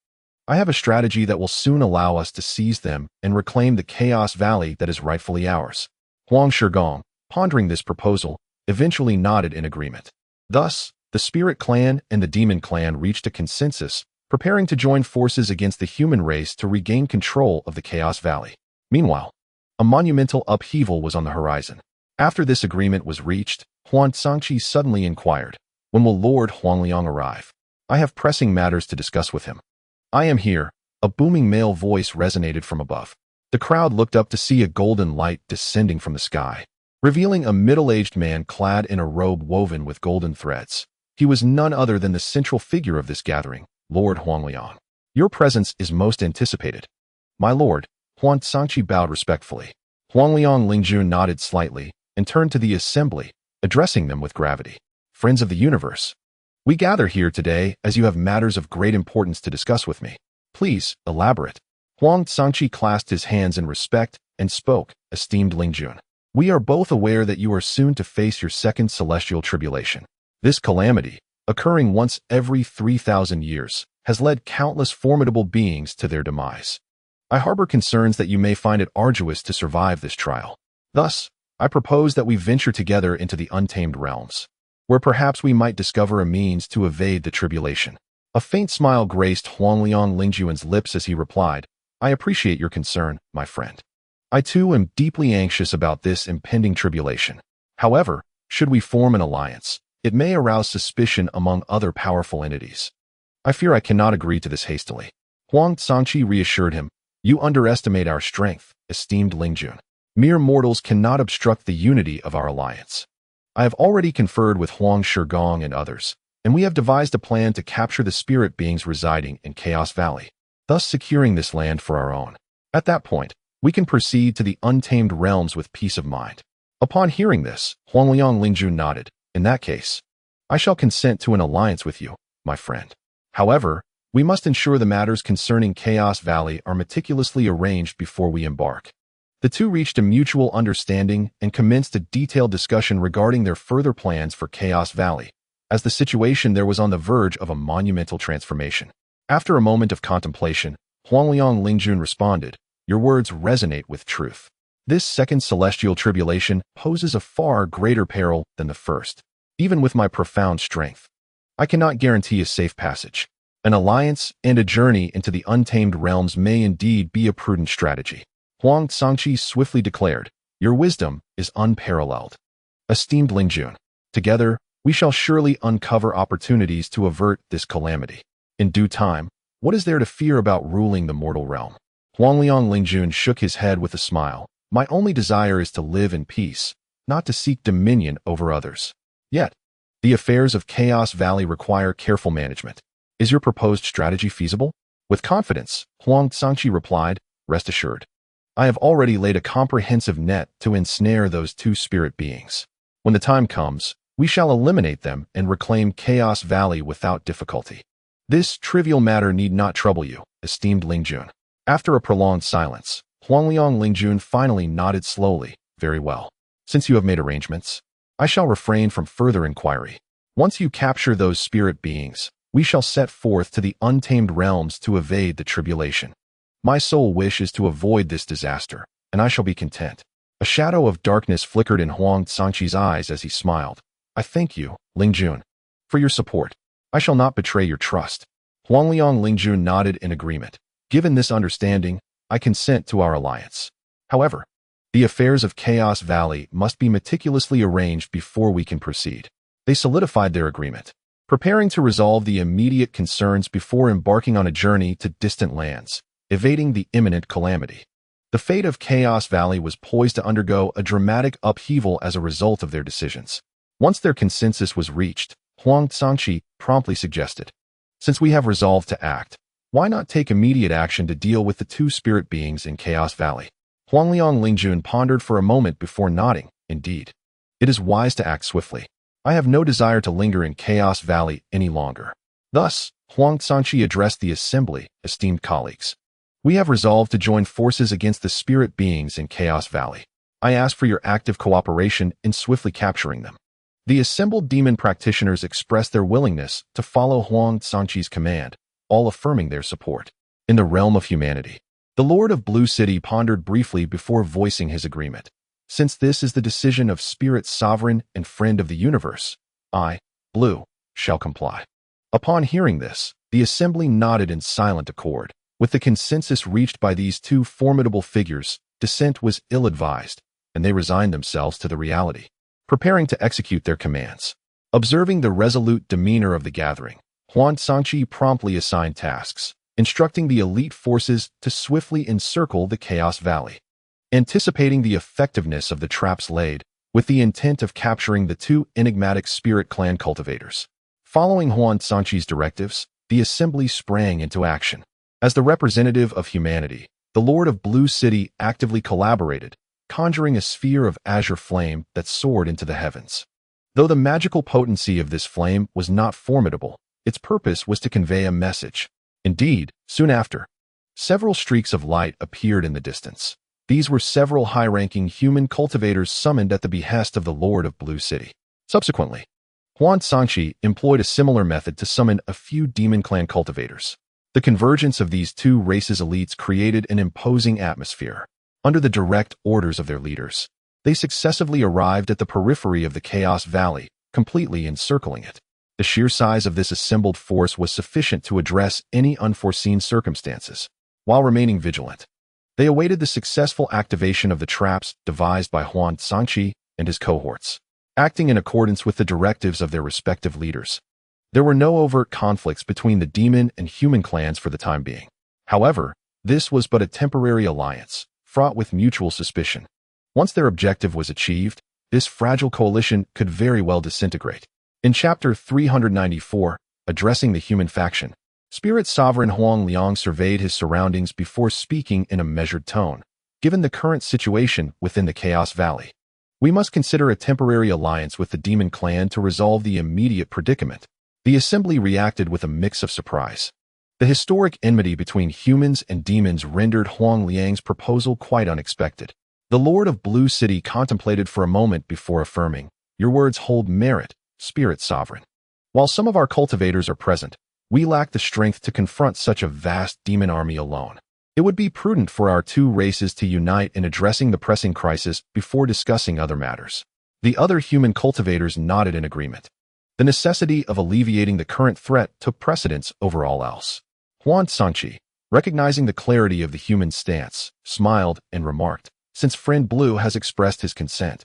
I have a strategy that will soon allow us to seize them and reclaim the Chaos Valley that is rightfully ours. Huang Shigong, pondering this proposal, eventually nodded in agreement. Thus, the Spirit Clan and the Demon Clan reached a consensus, preparing to join forces against the human race to regain control of the Chaos Valley. Meanwhile, a monumental upheaval was on the horizon. After this agreement was reached, Huan Sangqi suddenly inquired, when will Lord Huangliang arrive? I have pressing matters to discuss with him. I am here, a booming male voice resonated from above. The crowd looked up to see a golden light descending from the sky, revealing a middle-aged man clad in a robe woven with golden threads. He was none other than the central figure of this gathering, Lord Huangliang. Your presence is most anticipated. My lord, Huan Sangqi bowed respectfully. Huangliang Lingjun nodded slightly and turned to the assembly, addressing them with gravity. Friends of the universe, we gather here today as you have matters of great importance to discuss with me. Please, elaborate. Huang Sangqi clasped his hands in respect and spoke, esteemed Lingjun. We are both aware that you are soon to face your second celestial tribulation. This calamity, occurring once every 3,000 years, has led countless formidable beings to their demise. I harbor concerns that you may find it arduous to survive this trial. Thus, I propose that we venture together into the untamed realms, where perhaps we might discover a means to evade the tribulation. A faint smile graced Huangliang Lingjun's lips as he replied, I appreciate your concern, my friend. I too am deeply anxious about this impending tribulation. However, should we form an alliance, it may arouse suspicion among other powerful entities. I fear I cannot agree to this hastily. Huang Sangqi reassured him, you underestimate our strength, esteemed Lingjun. Mere mortals cannot obstruct the unity of our alliance. I have already conferred with Huang Shigong and others, and we have devised a plan to capture the spirit beings residing in Chaos Valley, thus securing this land for our own. At that point, we can proceed to the untamed realms with peace of mind. Upon hearing this, Huangliang Lingjun nodded. In that case, I shall consent to an alliance with you, my friend. However, we must ensure the matters concerning Chaos Valley are meticulously arranged before we embark. The two reached a mutual understanding and commenced a detailed discussion regarding their further plans for Chaos Valley, as the situation there was on the verge of a monumental transformation. After a moment of contemplation, Huangliang Lingjun responded, your words resonate with truth. This second celestial tribulation poses a far greater peril than the first. Even with my profound strength, I cannot guarantee a safe passage. An alliance and a journey into the untamed realms may indeed be a prudent strategy. Huang Sangqi swiftly declared, your wisdom is unparalleled. Esteemed Lingjun, together, we shall surely uncover opportunities to avert this calamity. In due time, what is there to fear about ruling the mortal realm? Huangliang Lingjun shook his head with a smile. My only desire is to live in peace, not to seek dominion over others. Yet, The affairs of Chaos Valley require careful management. Is your proposed strategy feasible? With confidence, Huang Zangqi replied, rest assured. I have already laid a comprehensive net to ensnare those two spirit beings. When the time comes, we shall eliminate them and reclaim Chaos Valley without difficulty. This trivial matter need not trouble you, esteemed Lingjun. After a prolonged silence, Huangliang Lingjun finally nodded slowly. Very well. Since you have made arrangements, I shall refrain from further inquiry. Once you capture those spirit beings, we shall set forth to the untamed realms to evade the tribulation. My sole wish is to avoid this disaster, and I shall be content. A shadow of darkness flickered in Huang Zangqi's eyes as he smiled. I thank you, Lingjun, for your support. I shall not betray your trust. Huangliang Lingjun nodded in agreement. Given this understanding, I consent to our alliance. However, the affairs of Chaos Valley must be meticulously arranged before we can proceed. They solidified their agreement, preparing to resolve the immediate concerns before embarking on a journey to distant lands, evading the imminent calamity. The fate of Chaos Valley was poised to undergo a dramatic upheaval as a result of their decisions. Once their consensus was reached, Huang Zangqi promptly suggested, since we have resolved to act, why not take immediate action to deal with the two spirit beings in Chaos Valley? Huangliang Lingjun pondered for a moment before nodding. Indeed, it is wise to act swiftly. I have no desire to linger in Chaos Valley any longer. Thus, Huang Zangqi addressed the assembly, esteemed colleagues. We have resolved to join forces against the spirit beings in Chaos Valley. I ask for your active cooperation in swiftly capturing them. The assembled demon practitioners expressed their willingness to follow Huang Zangqi's command, all affirming their support. In the realm of humanity, the Lord of Blue City pondered briefly before voicing his agreement. Since this is the decision of Spirit Sovereign and Friend of the Universe, I, Blue, shall comply. Upon hearing this, the assembly nodded in silent accord. With the consensus reached by these two formidable figures, dissent was ill-advised, and they resigned themselves to the reality, preparing to execute their commands. Observing the resolute demeanor of the gathering, Huang Zangqi promptly assigned tasks, instructing the elite forces to swiftly encircle the Chaos Valley. Anticipating the effectiveness of the traps laid, with the intent of capturing the two enigmatic spirit clan cultivators. Following Huang Zangqi's directives, the assembly sprang into action. As the representative of humanity, the Lord of Blue City actively collaborated, conjuring a sphere of azure flame that soared into the heavens. Though the magical potency of this flame was not formidable, its purpose was to convey a message. Indeed, soon after, several streaks of light appeared in the distance. These were several high-ranking human cultivators summoned at the behest of the Lord of Blue City. Subsequently, Huang Zangqi employed a similar method to summon a few demon clan cultivators. The convergence of these two races' elites created an imposing atmosphere. Under the direct orders of their leaders, they successively arrived at the periphery of the Chaos Valley, completely encircling it. The sheer size of this assembled force was sufficient to address any unforeseen circumstances. While remaining vigilant, they awaited the successful activation of the traps devised by Huang Zangqi and his cohorts, acting in accordance with the directives of their respective leaders. There were no overt conflicts between the demon and human clans for the time being. However, this was but a temporary alliance, fraught with mutual suspicion. Once their objective was achieved, this fragile coalition could very well disintegrate. In Chapter 394, addressing the human faction, Spirit Sovereign Huang Liang surveyed his surroundings before speaking in a measured tone. Given the current situation within the Chaos Valley, we must consider a temporary alliance with the demon clan to resolve the immediate predicament. The assembly reacted with a mix of surprise. The historic enmity between humans and demons rendered Huang Liang's proposal quite unexpected. The Lord of Blue City contemplated for a moment before affirming, "Your words hold merit, Spirit Sovereign. While some of our cultivators are present, we lack the strength to confront such a vast demon army alone. It would be prudent for our two races to unite in addressing the pressing crisis before discussing other matters." The other human cultivators nodded in agreement. The necessity of alleviating the current threat took precedence over all else. Huang Zangqi, recognizing the clarity of the human stance, smiled and remarked, "Since Friend Blue has expressed his consent,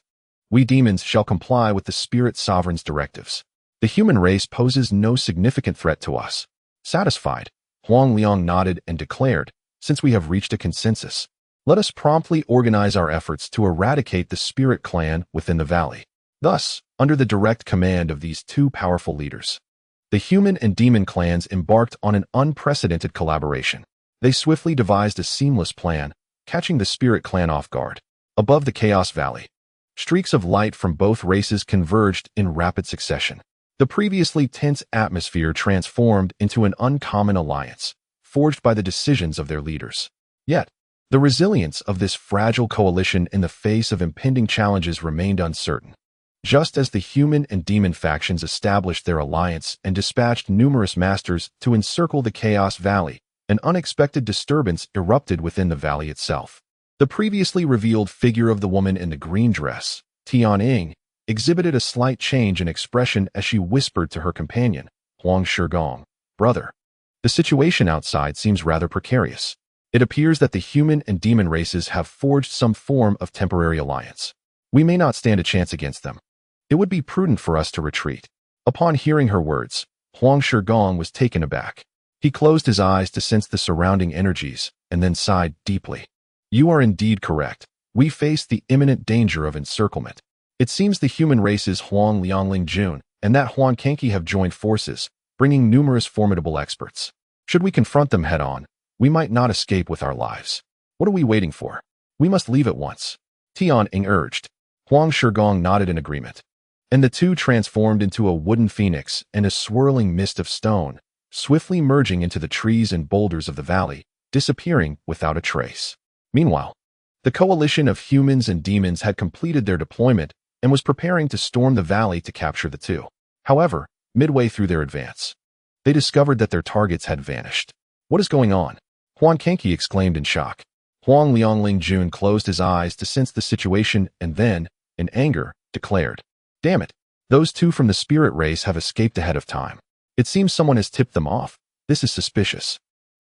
we demons shall comply with the Spirit Sovereign's directives. The human race poses no significant threat to us." Satisfied, Huang Liang nodded and declared, "Since we have reached a consensus, let us promptly organize our efforts to eradicate the spirit clan within the valley." Thus, under the direct command of these two powerful leaders. The human and demon clans embarked on an unprecedented collaboration. They swiftly devised a seamless plan, catching the spirit clan off guard. Above the Chaos Valley, streaks of light from both races converged in rapid succession. The previously tense atmosphere transformed into an uncommon alliance, forged by the decisions of their leaders. Yet, the resilience of this fragile coalition in the face of impending challenges remained uncertain. Just as the human and demon factions established their alliance and dispatched numerous masters to encircle the Chaos Valley, an unexpected disturbance erupted within the valley itself. The previously revealed figure of the woman in the green dress, Tianying, exhibited a slight change in expression as she whispered to her companion, Huang Shigong, "Brother, the situation outside seems rather precarious. It appears that the human and demon races have forged some form of temporary alliance. We may not stand a chance against them. It would be prudent for us to retreat." Upon hearing her words, Huang Shigong was taken aback. He closed his eyes to sense the surrounding energies and then sighed deeply. "You are indeed correct. We face the imminent danger of encirclement. It seems the human races Huang Lianlingjun and that Huan Kenki have joined forces, bringing numerous formidable experts. Should we confront them head-on, we might not escape with our lives. What are we waiting for? We must leave at once," Tianying urged. Huang Shigong nodded in agreement, and the two transformed into a wooden phoenix and a swirling mist of stone, swiftly merging into the trees and boulders of the valley, disappearing without a trace. Meanwhile, the coalition of humans and demons had completed their deployment and was preparing to storm the valley to capture the two. However, midway through their advance, they discovered that their targets had vanished. "What is going on?" Huan Kenki exclaimed in shock. Huang Lianlingjun closed his eyes to sense the situation and then, in anger, declared, "Damn it! Those two from the spirit race have escaped ahead of time. It seems someone has tipped them off. This is suspicious."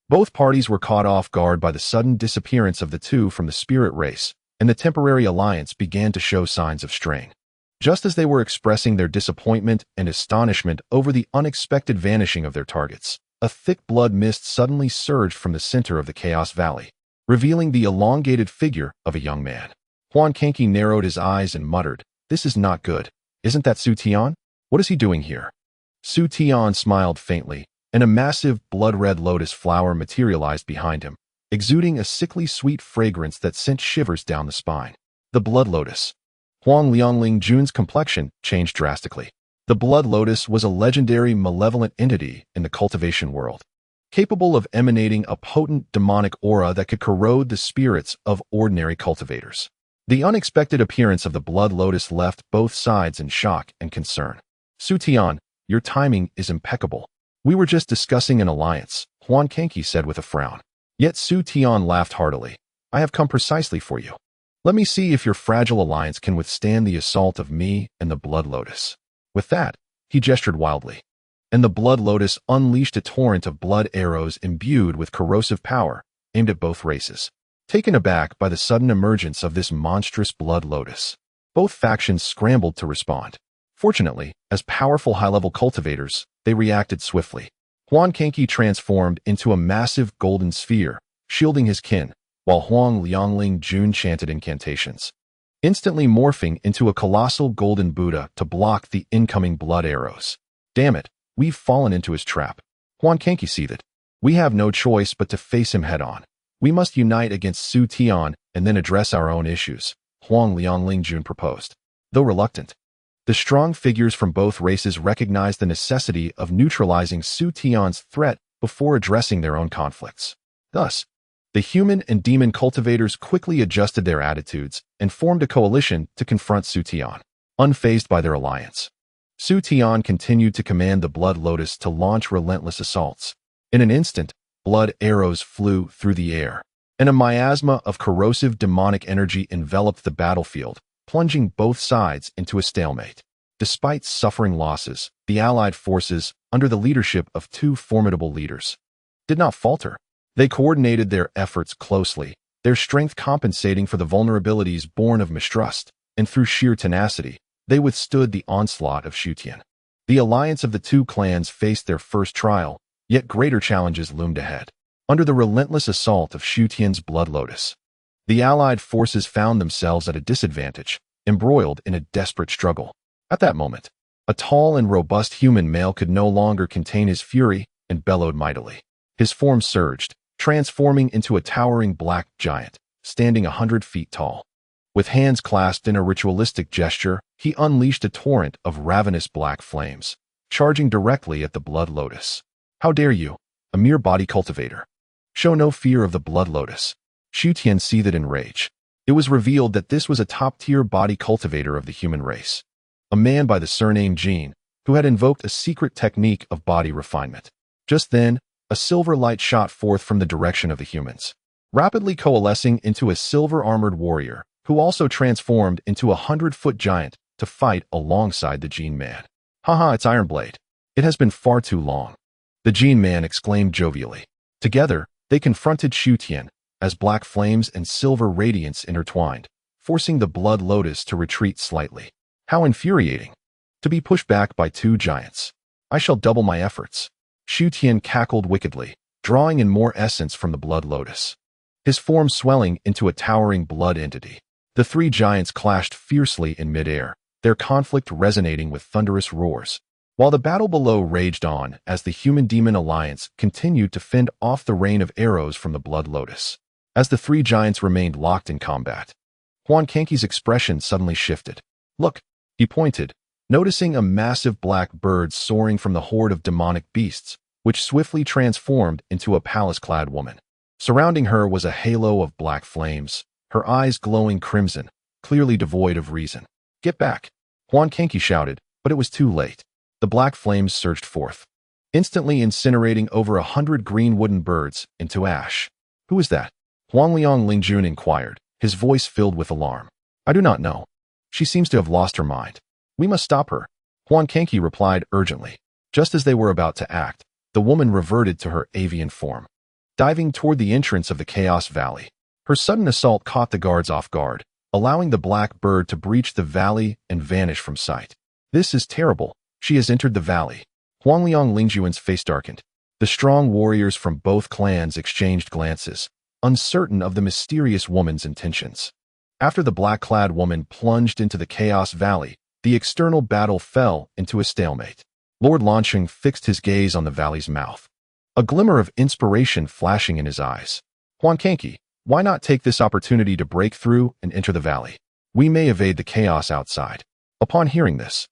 Both parties were caught off guard by the sudden disappearance of the two from the spirit race, and the temporary alliance began to show signs of strain. Just as they were expressing their disappointment and astonishment over the unexpected vanishing of their targets, a thick blood mist suddenly surged from the center of the Chaos Valley, revealing the elongated figure of a young man. Huan Kenki narrowed his eyes and muttered, "This is not good. Isn't that Su Tian? What is he doing here?" Su Tian smiled faintly, and a massive blood-red lotus flower materialized behind him, exuding a sickly sweet fragrance that sent shivers down the spine. The blood lotus. Huang Lianlingjun's complexion changed drastically. The blood lotus was a legendary malevolent entity in the cultivation world, capable of emanating a potent demonic aura that could corrode the spirits of ordinary cultivators. The unexpected appearance of the blood lotus left both sides in shock and concern. "Su Tian, your timing is impeccable. We were just discussing an alliance," Huan Kenki said with a frown. Yet Su Tian laughed heartily. "I have come precisely for you. Let me see if your fragile alliance can withstand the assault of me and the blood lotus." With that, he gestured wildly, and the blood lotus unleashed a torrent of blood arrows imbued with corrosive power, aimed at both races. Taken aback by the sudden emergence of this monstrous blood lotus, both factions scrambled to respond. Fortunately, as powerful high-level cultivators, they reacted swiftly. Huan Kenki transformed into a massive golden sphere, shielding his kin, while Huang Lianlingjun chanted incantations, instantly morphing into a colossal golden Buddha to block the incoming blood arrows. "Damn it, we've fallen into his trap," Huan Kenki seethed. "We have no choice but to face him head-on. We must unite against Su Tian and then address our own issues," Huang Lianlingjun proposed. Though reluctant, the strong figures from both races recognized the necessity of neutralizing Su Tian's threat before addressing their own conflicts. Thus, the human and demon cultivators quickly adjusted their attitudes and formed a coalition to confront Su Tian, unfazed by their alliance. Su Tian continued to command the blood lotus to launch relentless assaults. In an instant, blood arrows flew through the air, and a miasma of corrosive demonic energy enveloped the battlefield, plunging both sides into a stalemate. Despite suffering losses, the allied forces, under the leadership of two formidable leaders, did not falter. They coordinated their efforts closely, their strength compensating for the vulnerabilities born of mistrust, and through sheer tenacity, they withstood the onslaught of Shutian. The alliance of the two clans faced their first trial, yet greater challenges loomed ahead. Under the relentless assault of Shutian's blood lotus, the allied forces found themselves at a disadvantage, embroiled in a desperate struggle. At that moment, a tall and robust human male could no longer contain his fury and bellowed mightily. His form surged, transforming into a towering black giant, standing 100 feet tall. With hands clasped in a ritualistic gesture, he unleashed a torrent of ravenous black flames, charging directly at the Blood Lotus. How dare you, a mere body cultivator? Show no fear of the Blood Lotus. Xu Tian seethed in rage. It was revealed that this was a top-tier body cultivator of the human race. A man by the surname Jin, who had invoked a secret technique of body refinement. Just then, a silver light shot forth from the direction of the humans, rapidly coalescing into a silver-armored warrior, who also transformed into a 100-foot giant to fight alongside the Jin man. Haha, it's Ironblade. It has been far too long. The Jin man exclaimed jovially. Together, they confronted Xu Tian, as black flames and silver radiance intertwined, forcing the Blood Lotus to retreat slightly. How infuriating! To be pushed back by two giants. I shall double my efforts. Xu Tian cackled wickedly, drawing in more essence from the Blood Lotus, his form swelling into a towering blood entity. The three giants clashed fiercely in midair, their conflict resonating with thunderous roars, while the battle below raged on as the human-demon alliance continued to fend off the rain of arrows from the Blood Lotus. As the three giants remained locked in combat, Huan Kanki's expression suddenly shifted. Look, he pointed, noticing a massive black bird soaring from the horde of demonic beasts, which swiftly transformed into a palace-clad woman. Surrounding her was a halo of black flames, her eyes glowing crimson, clearly devoid of reason. Get back! Huan Kanki shouted, but it was too late. The black flames surged forth, instantly incinerating over 100 green wooden birds into ash. Who is that? Huangliang Lingjun inquired, his voice filled with alarm. I do not know. She seems to have lost her mind. We must stop her. Huan Kanki replied urgently. Just as they were about to act, the woman reverted to her avian form, diving toward the entrance of the Chaos Valley. Her sudden assault caught the guards off guard, allowing the black bird to breach the valley and vanish from sight. This is terrible. She has entered the valley. Huangliang Lingjuan's face darkened. The strong warriors from both clans exchanged glances, uncertain of the mysterious woman's intentions. After the black-clad woman plunged into the Chaos Valley, the external battle fell into a stalemate. Lord Lanqing fixed his gaze on the valley's mouth, a glimmer of inspiration flashing in his eyes. Huan Kanki, why not take this opportunity to break through and enter the valley? We may evade the chaos outside. Upon hearing this,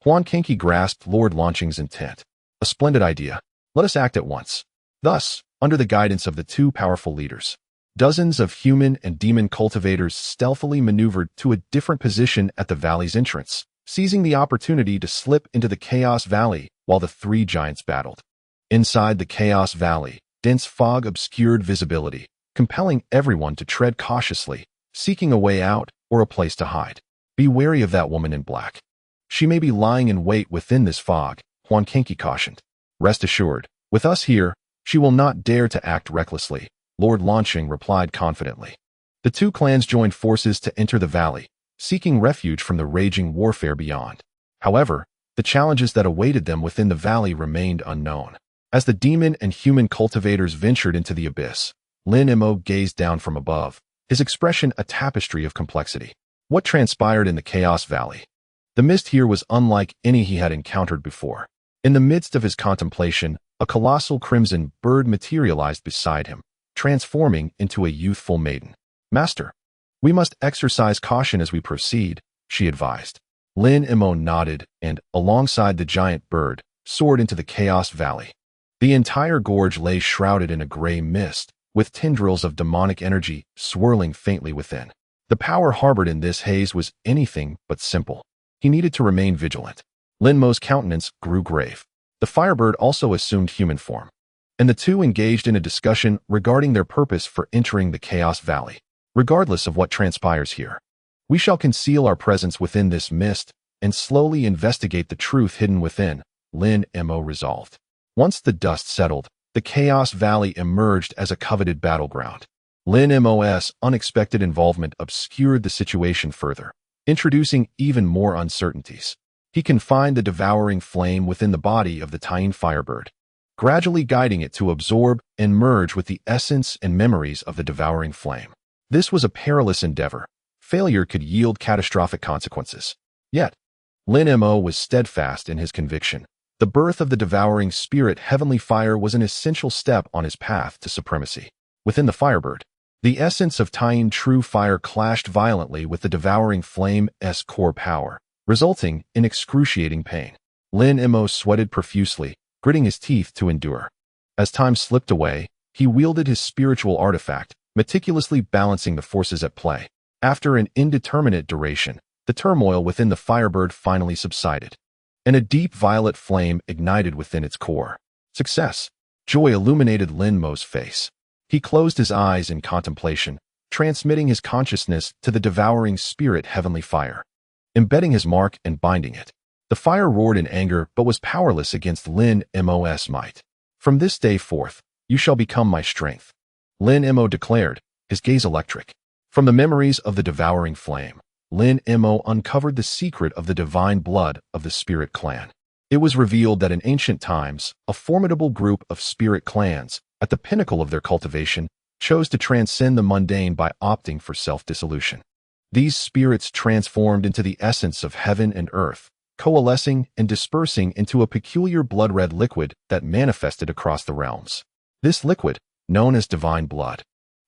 Huan Kanki grasped Lord Lanqing's intent. A splendid idea. Let us act at once. Thus, under the guidance of the two powerful leaders, dozens of human and demon cultivators stealthily maneuvered to a different position at the valley's entrance, seizing the opportunity to slip into the Chaos Valley while the three giants battled. Inside the Chaos Valley, dense fog obscured visibility, compelling everyone to tread cautiously, seeking a way out or a place to hide. Be wary of that woman in black. She may be lying in wait within this fog, Huan Kanki cautioned. Rest assured, with us here, she will not dare to act recklessly, Lord Lanqing replied confidently. The two clans joined forces to enter the valley, seeking refuge from the raging warfare beyond. However, the challenges that awaited them within the valley remained unknown. As the demon and human cultivators ventured into the abyss, Lin Mo gazed down from above, his expression a tapestry of complexity. What transpired in the Chaos Valley? The mist here was unlike any he had encountered before. In the midst of his contemplation, a colossal crimson bird materialized beside him, transforming into a youthful maiden. Master, we must exercise caution as we proceed, she advised. Lin Mo nodded and, alongside the giant bird, soared into the Chaos Valley. The entire gorge lay shrouded in a gray mist, with tendrils of demonic energy swirling faintly within. The power harbored in this haze was anything but simple. He needed to remain vigilant. Lin Mo's countenance grew grave. The firebird also assumed human form, and the two engaged in a discussion regarding their purpose for entering the Chaos Valley. Regardless of what transpires here, we shall conceal our presence within this mist and slowly investigate the truth hidden within, Lin Mo resolved. Once the dust settled, the Chaos Valley emerged as a coveted battleground. Lin Mo's unexpected involvement obscured the situation further, introducing even more uncertainties. He confined the devouring flame within the body of the tiny firebird, gradually guiding it to absorb and merge with the essence and memories of the devouring flame. This was a perilous endeavor. Failure could yield catastrophic consequences. Yet, Lin Mo was steadfast in his conviction. The birth of the devouring spirit heavenly fire was an essential step on his path to supremacy. Within the Firebird, the essence of tying true fire clashed violently with the devouring flame's core power, resulting in excruciating pain. Lin Mo sweated profusely, gritting his teeth to endure. As time slipped away, he wielded his spiritual artifact, meticulously balancing the forces at play. After an indeterminate duration, the turmoil within the Firebird finally subsided, and a deep violet flame ignited within its core. Success! Joy illuminated Lin Mo's face. He closed his eyes in contemplation, transmitting his consciousness to the devouring spirit heavenly fire. Embedding his mark and binding it, the fire roared in anger but was powerless against Lin Mo's might. From this day forth, you shall become my strength, Lin Mo declared, his gaze electric. From the memories of the devouring flame, Lin Mo uncovered the secret of the divine blood of the spirit clan. It was revealed that in ancient times, a formidable group of spirit clans, at the pinnacle of their cultivation, chose to transcend the mundane by opting for self-dissolution. These spirits transformed into the essence of heaven and earth, coalescing and dispersing into a peculiar blood-red liquid that manifested across the realms. This liquid, known as divine blood,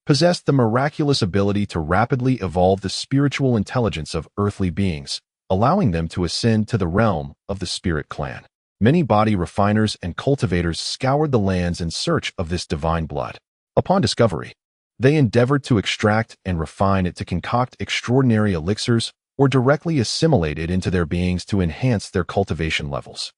possessed the miraculous ability to rapidly evolve the spiritual intelligence of earthly beings, allowing them to ascend to the realm of the spirit clan. Many body refiners and cultivators scoured the lands in search of this divine blood. Upon discovery, they endeavored to extract and refine it to concoct extraordinary elixirs or directly assimilate it into their beings to enhance their cultivation levels.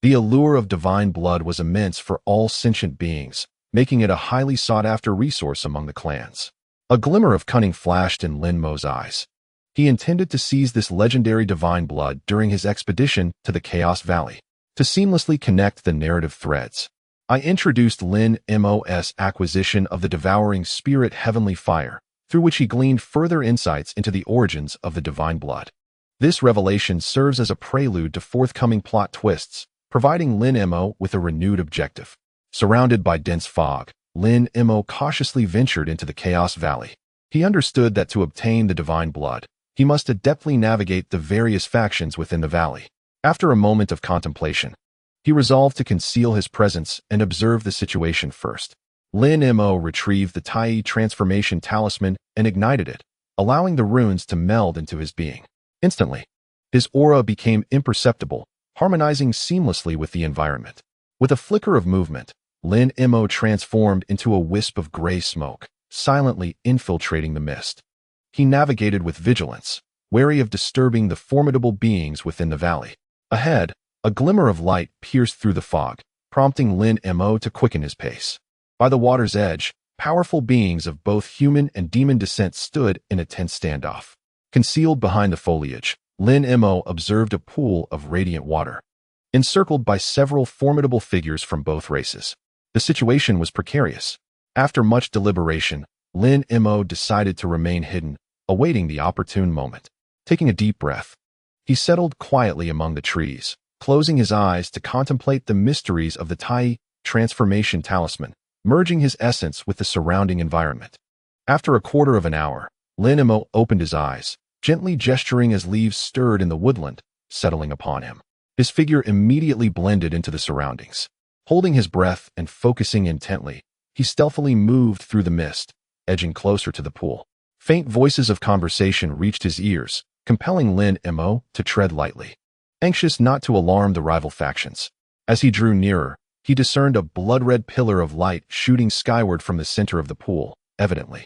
The allure of divine blood was immense for all sentient beings, making it a highly sought-after resource among the clans. A glimmer of cunning flashed in Lin Mo's eyes. He intended to seize this legendary divine blood during his expedition to the Chaos Valley. To seamlessly connect the narrative threads, I introduced Lin Mo's acquisition of the devouring spirit heavenly fire, through which he gleaned further insights into the origins of the divine blood. This revelation serves as a prelude to forthcoming plot twists, providing Lin Mo with a renewed objective. Surrounded by dense fog, Lin Mo cautiously ventured into the Chaos Valley. He understood that to obtain the divine blood, he must adeptly navigate the various factions within the valley. After a moment of contemplation, he resolved to conceal his presence and observe the situation first. Lin Mo retrieved the Tai transformation talisman and ignited it, allowing the runes to meld into his being. Instantly, his aura became imperceptible, harmonizing seamlessly with the environment. With a flicker of movement, Lin Mo transformed into a wisp of gray smoke, silently infiltrating the mist. He navigated with vigilance, wary of disturbing the formidable beings within the valley. Ahead, a glimmer of light pierced through the fog, prompting Lin Mo to quicken his pace. By the water's edge, powerful beings of both human and demon descent stood in a tense standoff. Concealed behind the foliage, Lin Mo observed a pool of radiant water, encircled by several formidable figures from both races. The situation was precarious. After much deliberation, Lin Mo decided to remain hidden, awaiting the opportune moment. Taking a deep breath, he settled quietly among the trees, closing his eyes to contemplate the mysteries of the Tai transformation talisman, merging his essence with the surrounding environment. After a quarter of an hour, Lin Mo opened his eyes, gently gesturing as leaves stirred in the woodland, settling upon him. His figure immediately blended into the surroundings. Holding his breath and focusing intently, he stealthily moved through the mist, edging closer to the pool. Faint voices of conversation reached his ears, compelling Lin Mo to tread lightly, anxious not to alarm the rival factions. As he drew nearer, he discerned a blood-red pillar of light shooting skyward from the center of the pool. Evidently,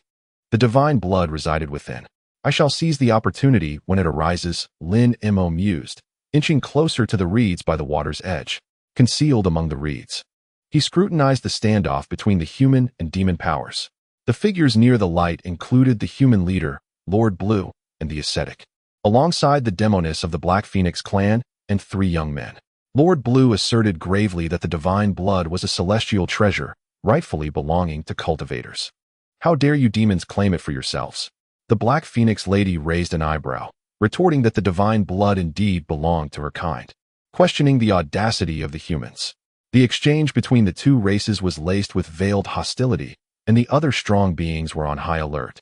the divine blood resided within. I shall seize the opportunity when it arises, Lin Mo mused, inching closer to the reeds by the water's edge. Concealed among the reeds, he scrutinized the standoff between the human and demon powers. The figures near the light included the human leader, Lord Blue, and the ascetic, alongside the demoness of the Black Phoenix clan and 3 young men. Lord Blue asserted gravely that the divine blood was a celestial treasure, rightfully belonging to cultivators. How dare you demons claim it for yourselves? The Black Phoenix lady raised an eyebrow, retorting that the divine blood indeed belonged to her kind, questioning the audacity of the humans. The exchange between the two races was laced with veiled hostility, and the other strong beings were on high alert,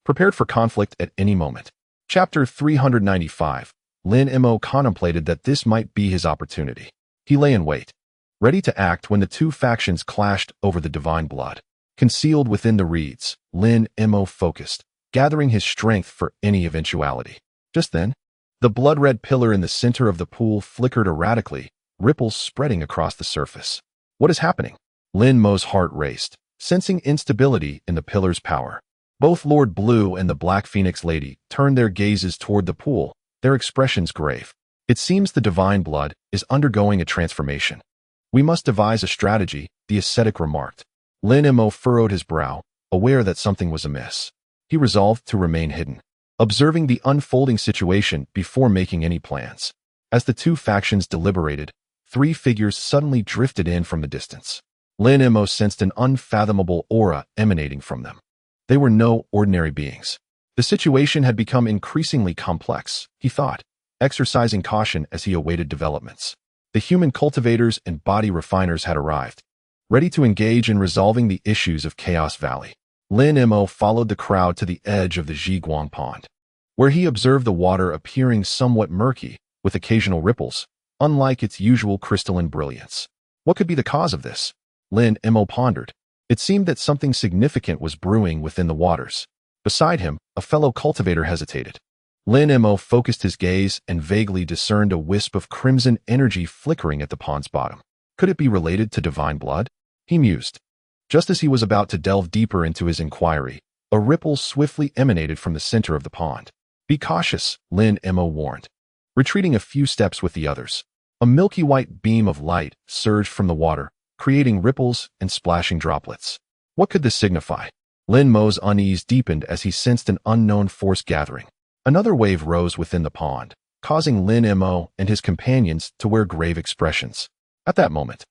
prepared for conflict at any moment. Chapter 395, Lin Mo contemplated that this might be his opportunity. He lay in wait, ready to act when the two factions clashed over the divine blood. Concealed within the reeds, Lin Mo focused, gathering his strength for any eventuality. Just then, the blood-red pillar in the center of the pool flickered erratically, ripples spreading across the surface. What is happening? Lin Mo's heart raced, sensing instability in the pillar's power. Both Lord Blue and the Black Phoenix Lady turned their gazes toward the pool, their expressions grave. It seems the divine blood is undergoing a transformation. We must devise a strategy, the ascetic remarked. Lin Mo furrowed his brow, aware that something was amiss. He resolved to remain hidden, observing the unfolding situation before making any plans. As the two factions deliberated, three figures suddenly drifted in from the distance. Lin Mo sensed an unfathomable aura emanating from them. They were no ordinary beings. The situation had become increasingly complex, he thought, exercising caution as he awaited developments. The human cultivators and body refiners had arrived, ready to engage in resolving the issues of Chaos Valley. Lin Mo followed the crowd to the edge of the Zhiguang Pond, where he observed the water appearing somewhat murky, with occasional ripples, unlike its usual crystalline brilliance. What could be the cause of this? Lin Mo pondered. It seemed that something significant was brewing within the waters. Beside him, a fellow cultivator hesitated. Lin Mo focused his gaze and vaguely discerned a wisp of crimson energy flickering at the pond's bottom. Could it be related to divine blood? He mused. Just as he was about to delve deeper into his inquiry, a ripple swiftly emanated from the center of the pond. Be cautious, Lin Mo warned. Retreating a few steps with the others, a milky white beam of light surged from the water, creating ripples and splashing droplets. What could this signify? Lin Mo's unease deepened as he sensed an unknown force gathering. Another wave rose within the pond, causing Lin Mo and his companions to wear grave expressions. At that moment,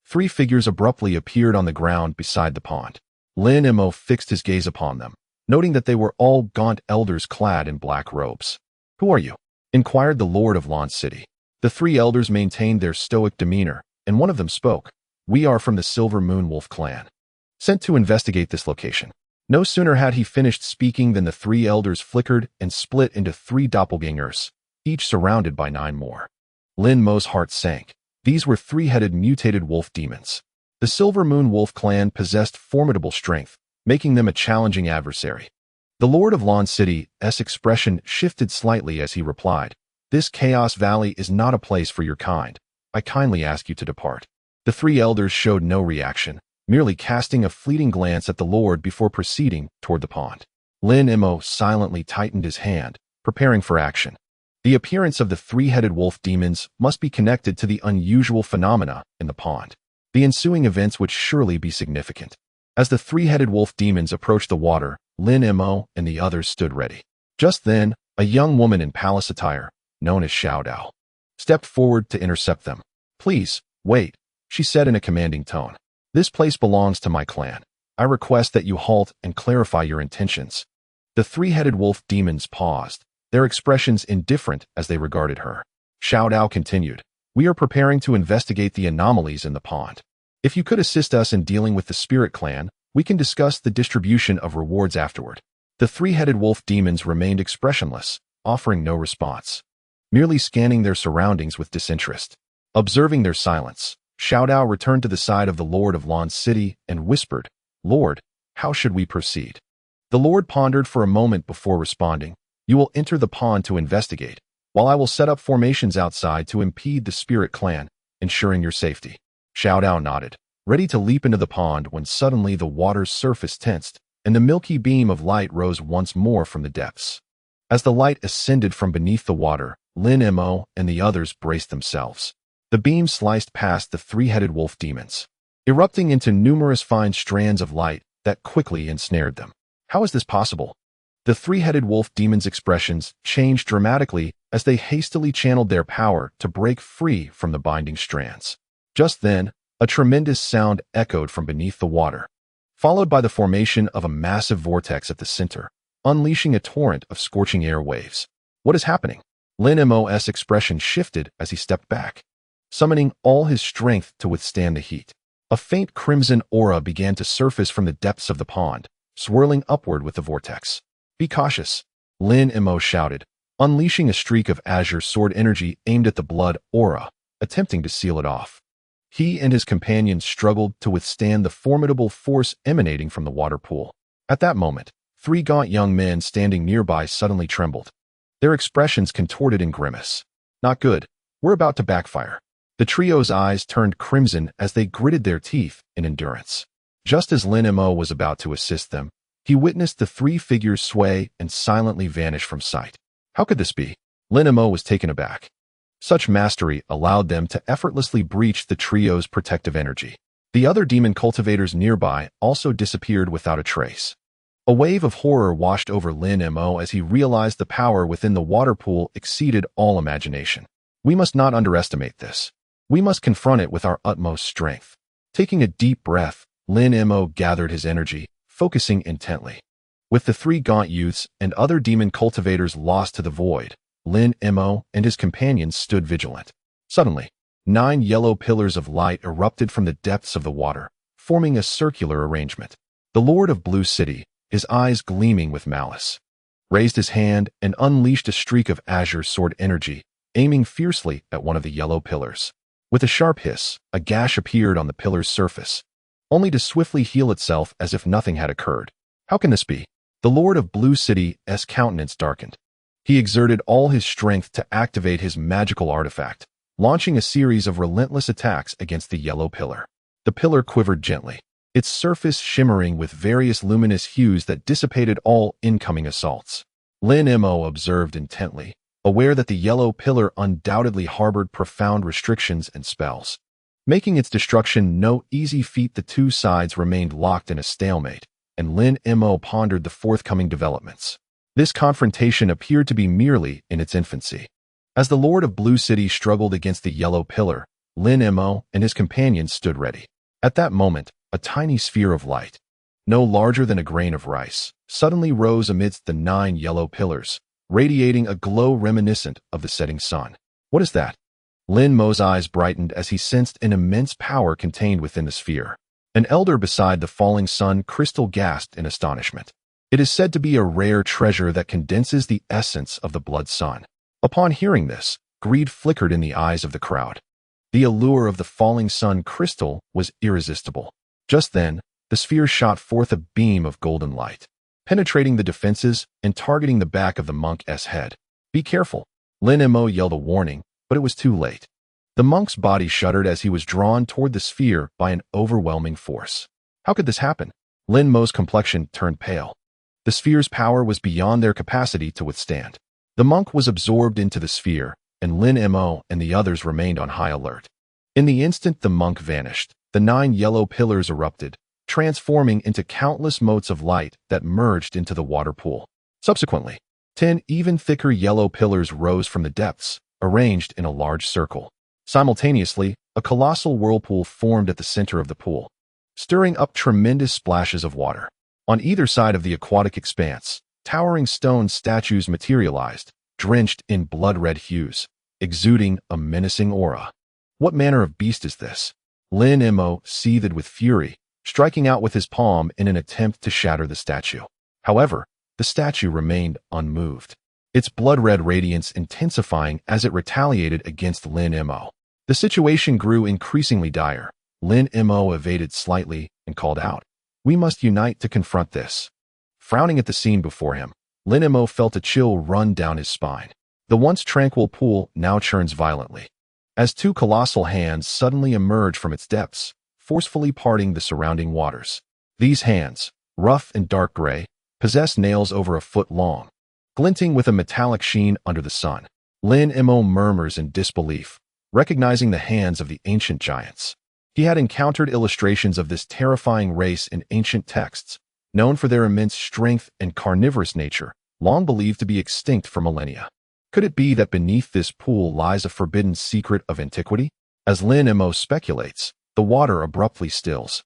three figures abruptly appeared on the ground beside the pond. Lin Mo fixed his gaze upon them, noting that they were all gaunt elders clad in black robes. Who are you? Inquired the Lord of Lon City. The three elders maintained their stoic demeanor, and one of them spoke. We are from the Silver Moon Wolf clan, sent to investigate this location. No sooner had he finished speaking than the three elders flickered and split into three doppelgangers, each surrounded by 9 more. Lin Mo's heart sank. These were three-headed mutated wolf demons. The Silver Moon Wolf clan possessed formidable strength, making them a challenging adversary. The Lord of Lon City's expression shifted slightly as he replied, This Chaos Valley is not a place for your kind. I kindly ask you to depart. The three elders showed no reaction, merely casting a fleeting glance at the Lord before proceeding toward the pond. Lin Mo silently tightened his hand, preparing for action. The appearance of the three-headed wolf demons must be connected to the unusual phenomena in the pond. The ensuing events would surely be significant. As the three-headed wolf demons approached the water, Lin Mo and the others stood ready. Just then, a young woman in palace attire, known as Xiao Dao, stepped forward to intercept them. Please, wait, she said in a commanding tone. This place belongs to my clan. I request that you halt and clarify your intentions. The three-headed wolf demons paused, their expressions indifferent as they regarded her. Xiao Dao continued, We are preparing to investigate the anomalies in the pond. If you could assist us in dealing with the spirit clan, we can discuss the distribution of rewards afterward. The three-headed wolf demons remained expressionless, offering no response, merely scanning their surroundings with disinterest. Observing their silence, Xiao Dao returned to the side of the Lord of Lon City and whispered, Lord, how should we proceed? The Lord pondered for a moment before responding, You will enter the pond to investigate, while I will set up formations outside to impede the spirit clan, ensuring your safety. Xiao Dao nodded, ready to leap into the pond when suddenly the water's surface tensed, and the milky beam of light rose once more from the depths. As the light ascended from beneath the water, Lin Mo and the others braced themselves. The beam sliced past the three-headed wolf demons, erupting into numerous fine strands of light that quickly ensnared them. How is this possible? The three-headed wolf demons' expressions changed dramatically as they hastily channeled their power to break free from the binding strands. Just then, a tremendous sound echoed from beneath the water, followed by the formation of a massive vortex at the center, unleashing a torrent of scorching air waves. What is happening? Lin Mo's expression shifted as he stepped back, summoning all his strength to withstand the heat. A faint crimson aura began to surface from the depths of the pond, swirling upward with the vortex. Be cautious, Lin Mo shouted, unleashing a streak of azure sword energy aimed at the blood aura, attempting to seal it off. He and his companions struggled to withstand the formidable force emanating from the water pool. At that moment, 3 gaunt young men standing nearby suddenly trembled. Their expressions contorted in grimace. Not good. We're about to backfire. The trio's eyes turned crimson as they gritted their teeth in endurance. Just as Lin Mo was about to assist them, he witnessed the 3 figures sway and silently vanish from sight. How could this be? Lin Mo was taken aback. Such mastery allowed them to effortlessly breach the trio's protective energy. The other demon cultivators nearby also disappeared without a trace. A wave of horror washed over Lin Mo as he realized the power within the water pool exceeded all imagination. We must not underestimate this. We must confront it with our utmost strength. Taking a deep breath, Lin Mo gathered his energy, focusing intently. With the 3 gaunt youths and other demon cultivators lost to the void, Lin Mo and his companions stood vigilant. Suddenly, 9 yellow pillars of light erupted from the depths of the water, forming a circular arrangement. The Lord of Blue City, his eyes gleaming with malice, raised his hand and unleashed a streak of azure sword energy, aiming fiercely at one of the yellow pillars. With a sharp hiss, a gash appeared on the pillar's surface, only to swiftly heal itself as if nothing had occurred. How can this be? The Lord of Blue City's countenance darkened. He exerted all his strength to activate his magical artifact, launching a series of relentless attacks against the yellow pillar. The pillar quivered gently, its surface shimmering with various luminous hues that dissipated all incoming assaults. Lin Mo observed intently, aware that the yellow pillar undoubtedly harbored profound restrictions and spells. Making its destruction no easy feat, the 2 sides remained locked in a stalemate, and Lin Mo pondered the forthcoming developments. This confrontation appeared to be merely in its infancy. As the Lord of Blue City struggled against the yellow pillar, Lin Mo and his companions stood ready. At that moment, a tiny sphere of light, no larger than a grain of rice, suddenly rose amidst the 9 yellow pillars, radiating a glow reminiscent of the setting sun. What is that? Lin Mo's eyes brightened as he sensed an immense power contained within the sphere. An elder beside the falling sun crystal gasped in astonishment. It is said to be a rare treasure that condenses the essence of the blood sun. Upon hearing this, greed flickered in the eyes of the crowd. The allure of the falling sun crystal was irresistible. Just then, the sphere shot forth a beam of golden light, penetrating the defenses and targeting the back of the monk's head. Be careful! Lin Mo yelled a warning, but it was too late. The monk's body shuddered as he was drawn toward the sphere by an overwhelming force. How could this happen? Lin Mo's complexion turned pale. The sphere's power was beyond their capacity to withstand. The monk was absorbed into the sphere, and Lin Mo and the others remained on high alert. In the instant the monk vanished, the 9 yellow pillars erupted, transforming into countless motes of light that merged into the water pool. Subsequently, 10 even thicker yellow pillars rose from the depths, arranged in a large circle. Simultaneously, a colossal whirlpool formed at the center of the pool, stirring up tremendous splashes of water. On either side of the aquatic expanse, towering stone statues materialized, drenched in blood-red hues, exuding a menacing aura. What manner of beast is this? Lin Mo seethed with fury, striking out with his palm in an attempt to shatter the statue. However, the statue remained unmoved, its blood-red radiance intensifying as it retaliated against Lin Mo. The situation grew increasingly dire. Lin Mo evaded slightly and called out, "We must unite to confront this." Frowning at the scene before him, Lin Mo felt a chill run down his spine. The once tranquil pool now churns violently, as 2 colossal hands suddenly emerge from its depths, forcefully parting the surrounding waters. These hands, rough and dark gray, possess nails over a foot long, glinting with a metallic sheen under the sun. Lin Mo murmurs in disbelief, recognizing the hands of the ancient giants. He had encountered illustrations of this terrifying race in ancient texts, known for their immense strength and carnivorous nature, long believed to be extinct for millennia. Could it be that beneath this pool lies a forbidden secret of antiquity? As Lin Mo speculates, the water abruptly stills,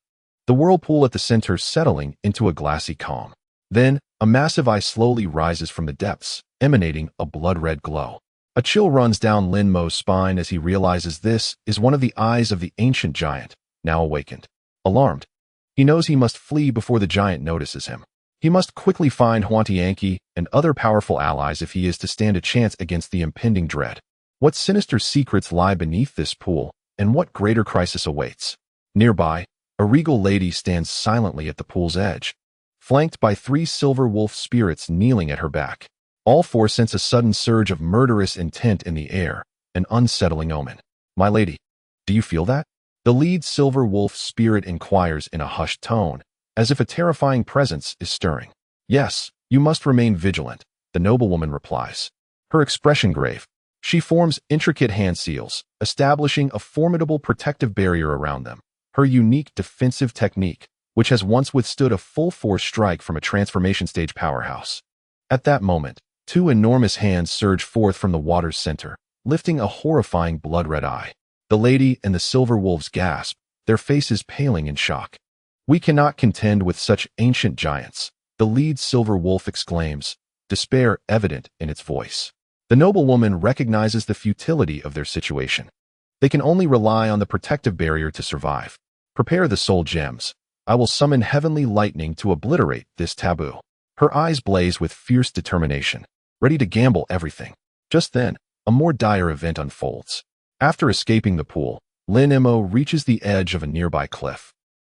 the whirlpool at the center settling into a glassy calm. Then, a massive eye slowly rises from the depths, emanating a blood-red glow. A chill runs down Lin Mo's spine as he realizes this is one of the eyes of the ancient giant, now awakened. Alarmed, he knows he must flee before the giant notices him. He must quickly find Huantianqi and other powerful allies if he is to stand a chance against the impending dread. What sinister secrets lie beneath this pool, and what greater crisis awaits? Nearby, a regal lady stands silently at the pool's edge, flanked by 3 silver wolf spirits kneeling at her back. All 4 sense a sudden surge of murderous intent in the air, an unsettling omen. "My lady, do you feel that?" The lead silver wolf spirit inquires in a hushed tone, as if a terrifying presence is stirring. "Yes, you must remain vigilant," the noblewoman replies, her expression grave. She forms intricate hand seals, establishing a formidable protective barrier around them. Her unique defensive technique, which has once withstood a full-force strike from a transformation stage powerhouse. At that moment, 2 enormous hands surge forth from the water's center, lifting a horrifying blood-red eye. The lady and the silver wolves gasp, their faces paling in shock. "We cannot contend with such ancient giants," the lead silver wolf exclaims, despair evident in its voice. The noblewoman recognizes the futility of their situation. They can only rely on the protective barrier to survive. "Prepare the soul gems. I will summon heavenly lightning to obliterate this taboo." Her eyes blaze with fierce determination, ready to gamble everything. Just then, a more dire event unfolds. After escaping the pool, Lin Mo reaches the edge of a nearby cliff,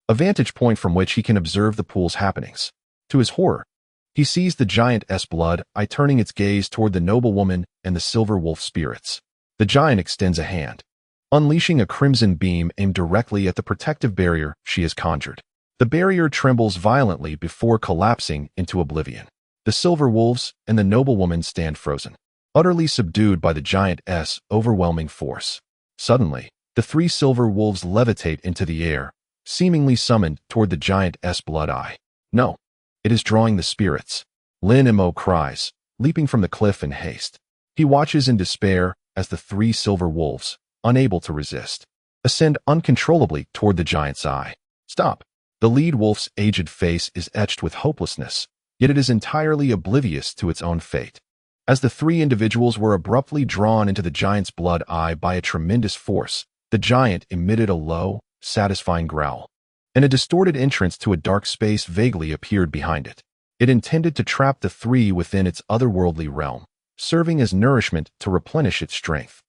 a vantage point from which he can observe the pool's happenings. To his horror, he sees the giant's blood eye turning its gaze toward the noblewoman and the silver wolf spirits. The giant extends a hand, unleashing a crimson beam aimed directly at the protective barrier she has conjured. The barrier trembles violently before collapsing into oblivion. The silver wolves and the noblewoman stand frozen, utterly subdued by the giant's overwhelming force. Suddenly, the 3 silver wolves levitate into the air, seemingly summoned toward the giant's blood eye. "No, it is drawing the spirits," Lin Mo cries, leaping from the cliff in haste. He watches in despair as the 3 silver wolves, unable to resist, ascend uncontrollably toward the giant's eye. "Stop!" The lead wolf's aged face is etched with hopelessness, yet it is entirely oblivious to its own fate. As the 3 individuals were abruptly drawn into the giant's blood eye by a tremendous force, the giant emitted a low, satisfying growl, and a distorted entrance to a dark space vaguely appeared behind it. It intended to trap the 3 within its otherworldly realm, serving as nourishment to replenish its strength.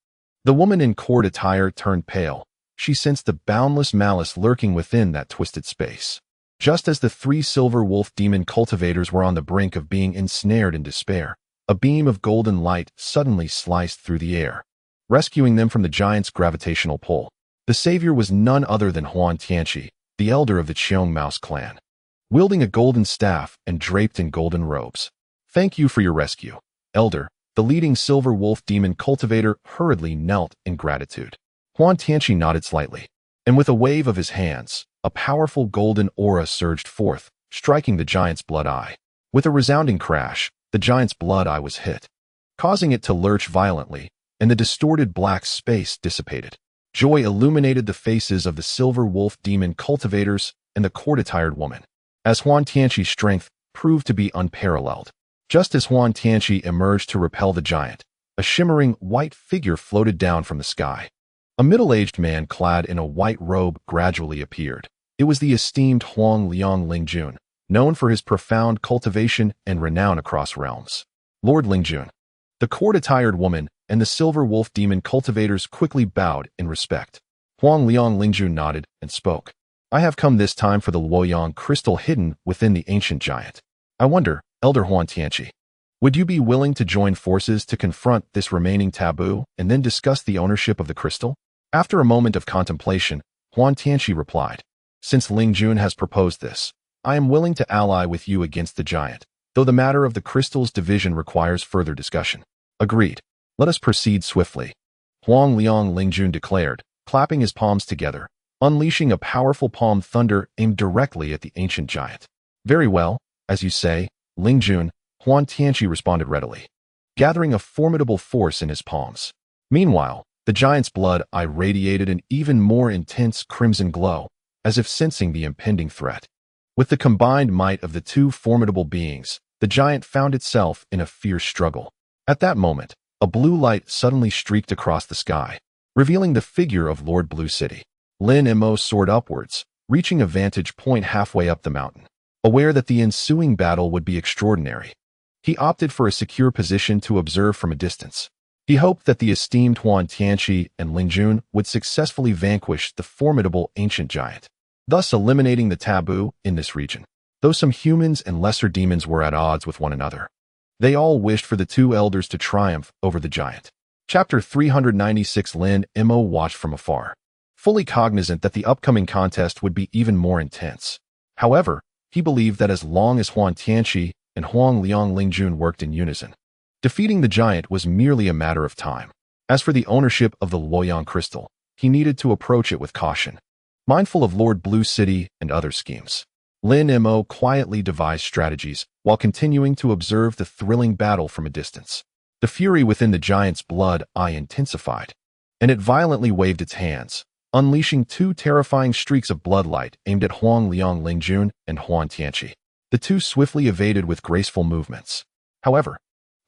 The woman in court attire turned pale. She sensed the boundless malice lurking within that twisted space. Just as the 3 silver wolf demon cultivators were on the brink of being ensnared in despair, a beam of golden light suddenly sliced through the air, rescuing them from the giant's gravitational pull. The savior was none other than Huantianqi, the elder of the Cheong Mouse clan, wielding a golden staff and draped in golden robes. "Thank you for your rescue, elder." The leading silver wolf demon cultivator hurriedly knelt in gratitude. Huantianqi nodded slightly, and with a wave of his hands, a powerful golden aura surged forth, striking the giant's blood eye. With a resounding crash, the giant's blood eye was hit, causing it to lurch violently, and the distorted black space dissipated. Joy illuminated the faces of the silver wolf demon cultivators and the court-attired woman, as Huantianqi's strength proved to be unparalleled. Just as Huantianqi emerged to repel the giant, a shimmering white figure floated down from the sky. A middle-aged man clad in a white robe gradually appeared. It was the esteemed Huang Liang Lingjun, known for his profound cultivation and renown across realms. Lord Lingjun. The court-attired woman and the silver wolf demon cultivators quickly bowed in respect. Huang Liang Lingjun nodded and spoke. "I have come this time for the Luoyang crystal hidden within the ancient giant. I wonder, Elder Huantianqi, would you be willing to join forces to confront this remaining taboo and then discuss the ownership of the crystal?" After a moment of contemplation, Huantianqi replied, "Since Lingjun has proposed this, I am willing to ally with you against the giant, though the matter of the crystal's division requires further discussion." "Agreed. Let us proceed swiftly," Huang Liang Lingjun declared, clapping his palms together, unleashing a powerful palm thunder aimed directly at the ancient giant. "Very well, as you say, Lingjun," Huantianqi responded readily, gathering a formidable force in his palms. Meanwhile, the giant's blood eye radiated an even more intense crimson glow, as if sensing the impending threat. With the combined might of the 2 formidable beings, the giant found itself in a fierce struggle. At that moment, a blue light suddenly streaked across the sky, revealing the figure of Lord Blue City. Lin Mo soared upwards, reaching a vantage point halfway up the mountain. Aware that the ensuing battle would be extraordinary, he opted for a secure position to observe from a distance. He hoped that the esteemed Huan Tianqi and Ling Jun would successfully vanquish the formidable ancient giant, thus eliminating the taboo in this region. Though some humans and lesser demons were at odds with one another, they all wished for the two elders to triumph over the giant. Chapter 396. Lin Mo watched from afar, fully cognizant that the upcoming contest would be even more intense. However, he believed that as long as Huan Tianqi and Huang Liang Lingjun worked in unison, defeating the giant was merely a matter of time. As for the ownership of the Luoyang crystal, he needed to approach it with caution, mindful of Lord Blue City and other schemes. Lin Mo quietly devised strategies while continuing to observe the thrilling battle from a distance. The fury within the giant's blood eye intensified, and it violently waved its hands, unleashing two terrifying streaks of bloodlight aimed at Huang Liang Lingjun and Huan Tianqi. The two swiftly evaded with graceful movements. However,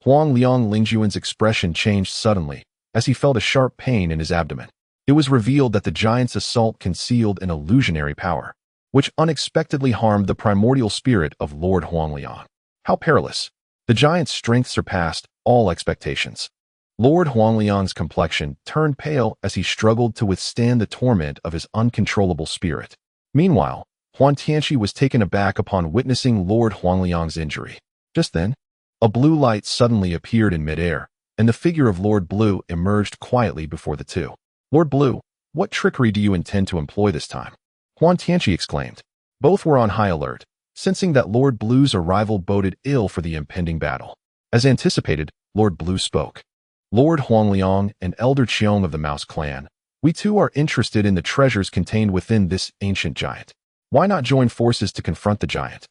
Huang Liang Lingjun's expression changed suddenly as he felt a sharp pain in his abdomen. It was revealed that the giant's assault concealed an illusionary power, which unexpectedly harmed the primordial spirit of Lord Huang Liang. How perilous! The giant's strength surpassed all expectations. Lord Huang Liang's complexion turned pale as he struggled to withstand the torment of his uncontrollable spirit. Meanwhile, Huan Tianqi was taken aback upon witnessing Lord Huang Liang's injury. Just then, a blue light suddenly appeared in midair, and the figure of Lord Blue emerged quietly before the two. Lord Blue, what trickery do you intend to employ this time? Huan Tianqi exclaimed. Both were on high alert, sensing that Lord Blue's arrival boded ill for the impending battle. As anticipated, Lord Blue spoke. Lord Huang Liang and Elder Qiong of the Mouse Clan, we too are interested in the treasures contained within this ancient giant. Why not join forces to confront the giant,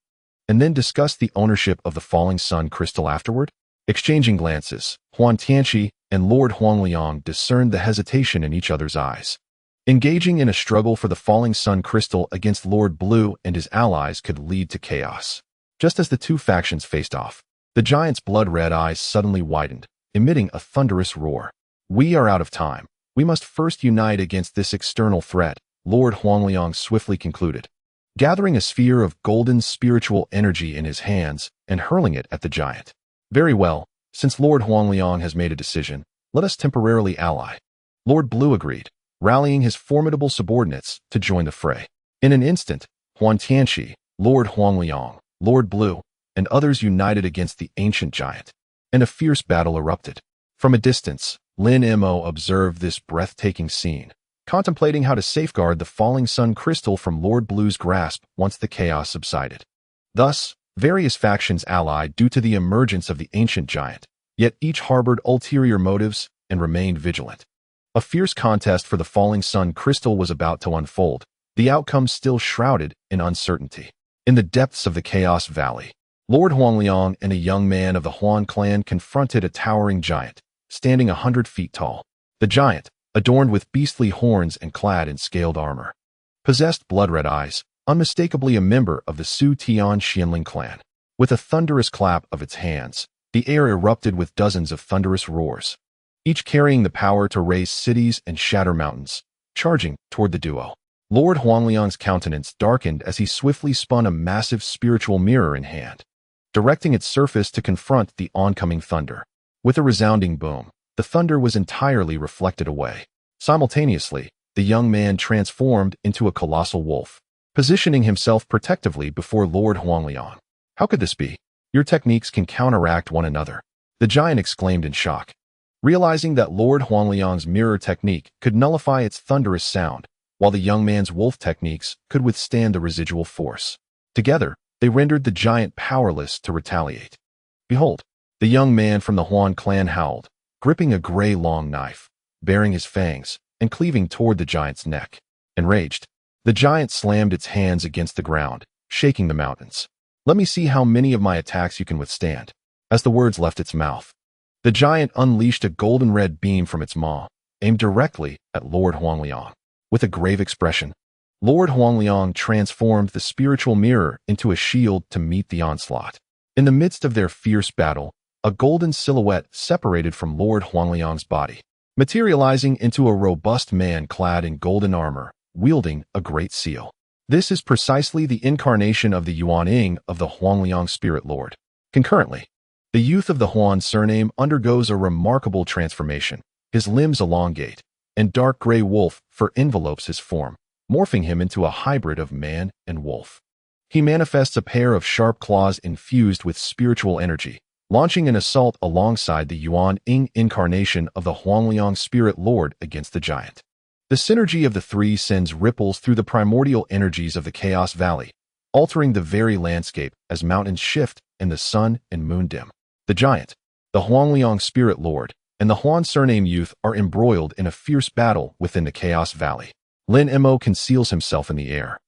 and then discuss the ownership of the Falling Sun crystal afterward? Exchanging glances, Huan Tianqi and Lord Huang Liang discerned the hesitation in each other's eyes. Engaging in a struggle for the Falling Sun crystal against Lord Blue and his allies could lead to chaos. Just as the two factions faced off, the giant's blood-red eyes suddenly widened, emitting a thunderous roar. We are out of time. We must first unite against this external threat, Lord Huang Liang swiftly concluded, gathering a sphere of golden spiritual energy in his hands and hurling it at the giant. Very well, since Lord Huang Liang has made a decision, let us temporarily ally. Lord Blue agreed, rallying his formidable subordinates to join the fray. In an instant, Huan Tianqi, Lord Huang Liang, Lord Blue, and others united against the ancient giant, and a fierce battle erupted. From a distance, Lin Mo observed this breathtaking scene, contemplating how to safeguard the Falling Sun crystal from Lord Blue's grasp once the chaos subsided. Thus, various factions allied due to the emergence of the ancient giant, yet each harbored ulterior motives and remained vigilant. A fierce contest for the Falling Sun crystal was about to unfold, the outcome still shrouded in uncertainty. In the depths of the Chaos Valley, Lord Huang Liang and a young man of the Huan clan confronted a towering giant, standing 100 feet tall. The giant, adorned with beastly horns and clad in scaled armor, possessed blood-red eyes, unmistakably a member of the Su Tian Xianling clan. With a thunderous clap of its hands, the air erupted with dozens of thunderous roars, each carrying the power to raise cities and shatter mountains, charging toward the duo. Lord Huang Liang's countenance darkened as he swiftly spun a massive spiritual mirror in hand, directing its surface to confront the oncoming thunder. With a resounding boom, the thunder was entirely reflected away. Simultaneously, the young man transformed into a colossal wolf, positioning himself protectively before Lord Huang Liang. How could this be? Your techniques can counteract one another, the giant exclaimed in shock. Realizing that Lord Huang Liang's mirror technique could nullify its thunderous sound, while the young man's wolf techniques could withstand the residual force. Together, they rendered the giant powerless to retaliate. Behold, the young man from the Huan clan howled, gripping a gray long knife, baring his fangs, and cleaving toward the giant's neck. Enraged, the giant slammed its hands against the ground, shaking the mountains. Let me see how many of my attacks you can withstand. As the words left its mouth, the giant unleashed a golden red beam from its maw, aimed directly at Lord Huang Liang. With a grave expression, Lord Huang Liang transformed the spiritual mirror into a shield to meet the onslaught. In the midst of their fierce battle, a golden silhouette separated from Lord Huang Liang's body, materializing into a robust man clad in golden armor, wielding a great seal. This is precisely the incarnation of the Yuan-ing of the Huangliang Spirit Lord. Concurrently, the youth of the Huan surname undergoes a remarkable transformation. His limbs elongate, and dark gray wolf fur envelopes his form, morphing him into a hybrid of man and wolf. He manifests a pair of sharp claws infused with spiritual energy, launching an assault alongside the Yuan-ing incarnation of the Huangliang Spirit Lord against the giant. The synergy of the three sends ripples through the primordial energies of the Chaos Valley, altering the very landscape as mountains shift and the sun and moon dim. The giant, the Huangliang Spirit Lord, and the Huan surname youth are embroiled in a fierce battle within the Chaos Valley. Lin Mo conceals himself in the air,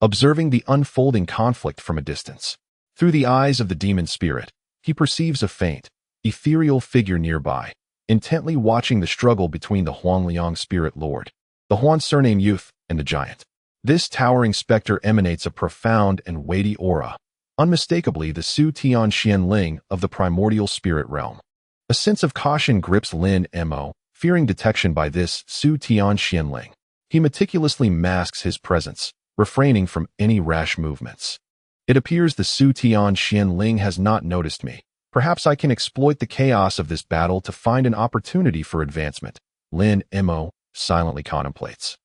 observing the unfolding conflict from a distance. Through the eyes of the demon spirit, he perceives a faint, ethereal figure nearby, intently watching the struggle between the Huangliang Spirit Lord, the Huan surname youth, and the giant. This towering specter emanates a profound and weighty aura, unmistakably the Su Tian Xianling of the primordial spirit realm. A sense of caution grips Lin Mo, fearing detection by this Su Tian Xianling. He meticulously masks his presence, refraining from any rash movements. It appears the Su Tian Xianling has not noticed me. Perhaps I can exploit the chaos of this battle to find an opportunity for advancement, Lin Mo silently contemplates.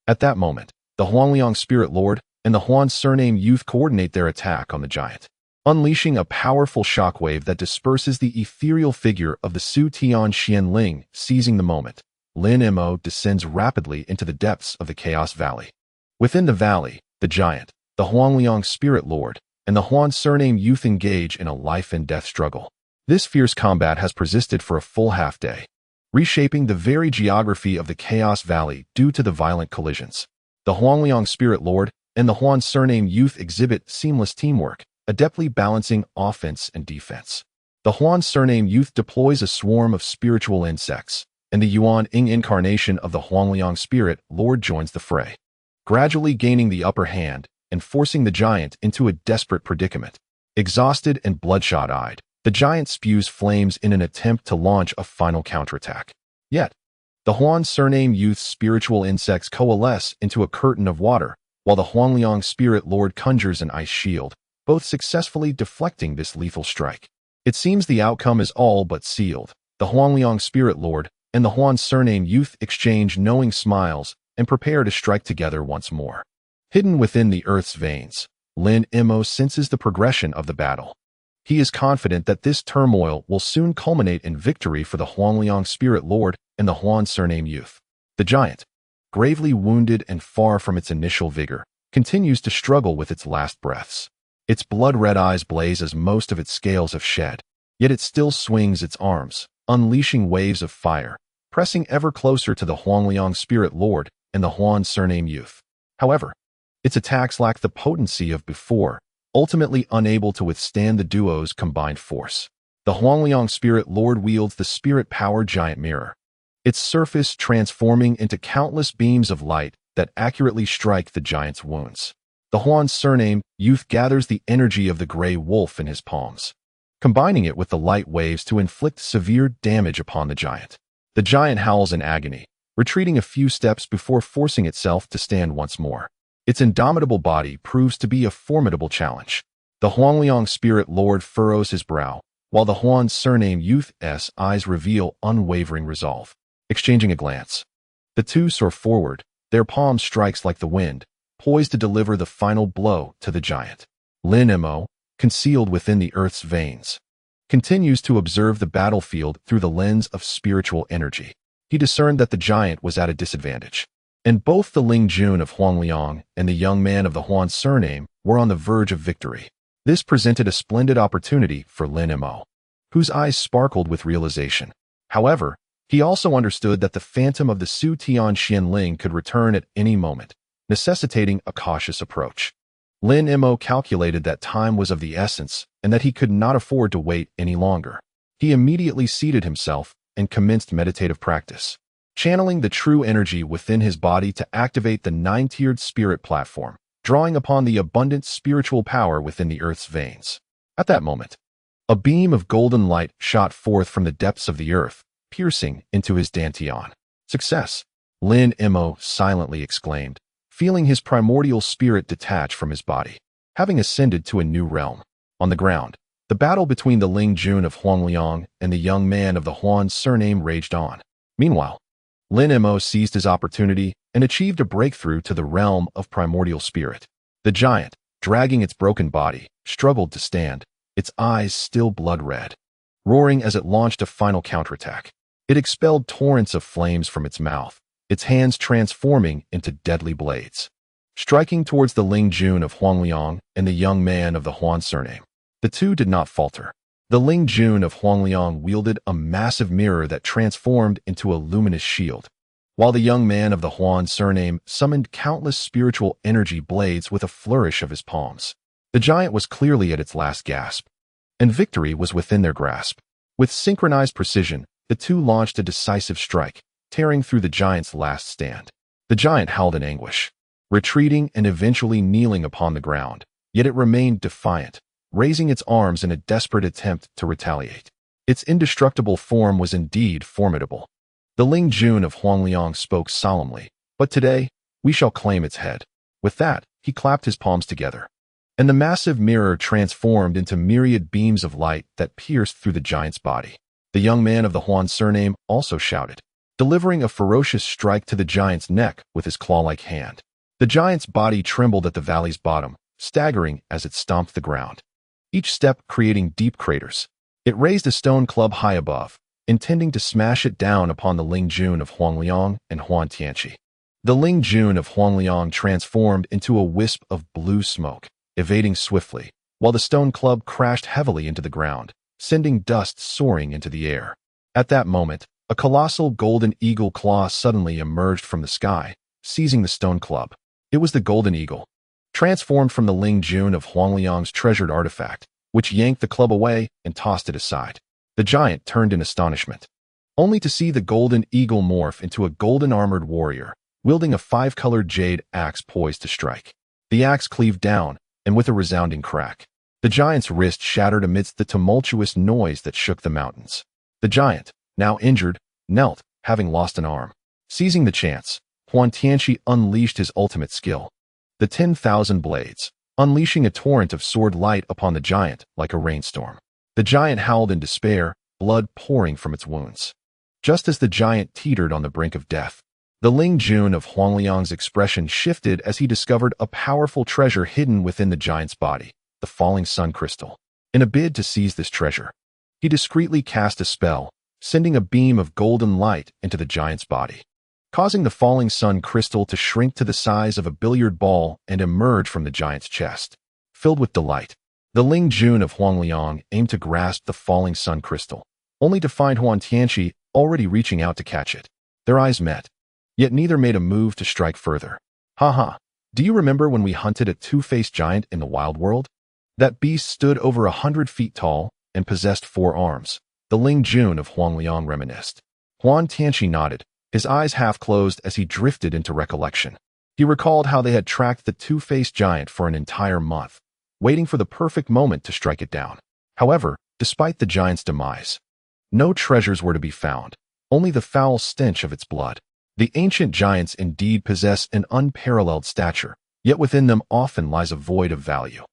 At that moment, the Huangliang Spirit Lord and the Huan surname youth coordinate their attack on the giant, unleashing a powerful shockwave that disperses the ethereal figure of the Su Tian Xianling. Seizing the moment, Lin Mo descends rapidly into the depths of the Chaos Valley. Within the valley, the giant, the Huangliang Spirit Lord, and the Huan surname youth engage in a life-and-death struggle. This fierce combat has persisted for a full half-day, reshaping the very geography of the Chaos Valley due to the violent collisions. The Huangliang Spirit Lord and the Huan surname youth exhibit seamless teamwork, adeptly balancing offense and defense. The Huan surname youth deploys a swarm of spiritual insects, and the Yuan-ing incarnation of the Huangliang Spirit Lord joins the fray, gradually gaining the upper hand and forcing the giant into a desperate predicament. Exhausted and bloodshot-eyed, the giant spews flames in an attempt to launch a final counterattack. Yet, the Huan surname youth's spiritual insects coalesce into a curtain of water, while the Huangliang Spirit Lord conjures an ice shield, both successfully deflecting this lethal strike. It seems the outcome is all but sealed. The Huangliang Spirit Lord and the Huan surname youth exchange knowing smiles and prepare to strike together once more. Hidden within the earth's veins, Lin Mo senses the progression of the battle. He is confident that this turmoil will soon culminate in victory for the Huangliang Spirit Lord and the Huan surname youth. The giant, gravely wounded and far from its initial vigor, continues to struggle with its last breaths. Its blood-red eyes blaze as most of its scales have shed, yet it still swings its arms, unleashing waves of fire, pressing ever closer to the Huangliang Spirit Lord and the Huan surname youth. However, its attacks lack the potency of before, ultimately unable to withstand the duo's combined force. The Huangliang Spirit Lord wields the spirit-powered giant mirror, its surface transforming into countless beams of light that accurately strike the giant's wounds. The Huan surname youth gathers the energy of the gray wolf in his palms, combining it with the light waves to inflict severe damage upon the giant. The giant howls in agony, retreating a few steps before forcing itself to stand once more. Its indomitable body proves to be a formidable challenge. The Huangliang Spirit Lord furrows his brow, while the Huan surname youth's eyes reveal unwavering resolve. Exchanging a glance, the two soar forward, their palms strikes like the wind, poised to deliver the final blow to the giant. Lin Mo, concealed within the earth's veins, continues to observe the battlefield through the lens of spiritual energy. He discerned that the giant was at a disadvantage, and both the Ling Jun of Huangliang and the young man of the Huan surname were on the verge of victory. This presented a splendid opportunity for Lin Mo, whose eyes sparkled with realization. However, he also understood that the phantom of the Su Tian Xianling could return at any moment, necessitating a cautious approach. Lin Mo calculated that time was of the essence and that he could not afford to wait any longer. He immediately seated himself and commenced meditative practice, channeling the true energy within his body to activate the nine-tiered spirit platform, drawing upon the abundant spiritual power within the earth's veins. At that moment, a beam of golden light shot forth from the depths of the earth, piercing into his dantian. Success! Lin Mo silently exclaimed, feeling his primordial spirit detach from his body, having ascended to a new realm. On the ground, the battle between the Ling Jun of Huangliang and the young man of the Huan surname raged on. Meanwhile, Lin Mo seized his opportunity and achieved a breakthrough to the realm of primordial spirit. The giant, dragging its broken body, struggled to stand, its eyes still blood-red, roaring as it launched a final counterattack. It expelled torrents of flames from its mouth, its hands transforming into deadly blades, striking towards the Ling Jun of Huangliang and the young man of the Huan surname. The two did not falter. The Ling Jun of Huangliang wielded a massive mirror that transformed into a luminous shield, while the young man of the Huan surname summoned countless spiritual energy blades with a flourish of his palms. The giant was clearly at its last gasp, and victory was within their grasp. With synchronized precision, the two launched a decisive strike, tearing through the giant's last stand. The giant howled in anguish, retreating and eventually kneeling upon the ground, yet it remained defiant, raising its arms in a desperate attempt to retaliate. Its indestructible form was indeed formidable. The Ling Jun of Huangliang spoke solemnly, "But today, we shall claim its head." With that, he clapped his palms together, and the massive mirror transformed into myriad beams of light that pierced through the giant's body. The young man of the Huan surname also shouted, delivering a ferocious strike to the giant's neck with his claw-like hand. The giant's body trembled at the valley's bottom, staggering as it stomped the ground, each step creating deep craters. It raised a stone club high above, intending to smash it down upon the Ling Jun of Huangliang and Huan Tianqi. The Ling Jun of Huangliang transformed into a wisp of blue smoke, evading swiftly, while the stone club crashed heavily into the ground, sending dust soaring into the air. At that moment, a colossal golden eagle claw suddenly emerged from the sky, seizing the stone club. It was the golden eagle, transformed from the Ling Jun of Huangliang's treasured artifact, which yanked the club away and tossed it aside. The giant turned in astonishment, only to see the golden eagle morph into a golden-armored warrior, wielding a 5-colored jade axe poised to strike. The axe cleaved down, and with a resounding crack, the giant's wrist shattered amidst the tumultuous noise that shook the mountains. The giant, now injured, knelt, having lost an arm. Seizing the chance, Huan Tianqi unleashed his ultimate skill, the 10,000 blades, unleashing a torrent of sword light upon the giant like a rainstorm. The giant howled in despair, blood pouring from its wounds. Just as the giant teetered on the brink of death, the Ling Jun of Huangliang's expression shifted as he discovered a powerful treasure hidden within the giant's body, the falling sun crystal. In a bid to seize this treasure, he discreetly cast a spell, sending a beam of golden light into the giant's body, causing the falling sun crystal to shrink to the size of a billiard ball and emerge from the giant's chest. Filled with delight, the Ling Jun of Huangliang aimed to grasp the falling sun crystal, only to find Huan Tianqi already reaching out to catch it. Their eyes met, yet neither made a move to strike further. "Ha, do you remember when we hunted a two-faced giant in the wild world? That beast stood over 100 feet tall and possessed 4 arms, the Ling Jun of Huangliang reminisced. Huan Tianqi nodded, his eyes half closed as he drifted into recollection. He recalled how they had tracked the two-faced giant for an entire month, waiting for the perfect moment to strike it down. However, despite the giant's demise, no treasures were to be found, only the foul stench of its blood. The ancient giants indeed possess an unparalleled stature, yet within them often lies a void of value.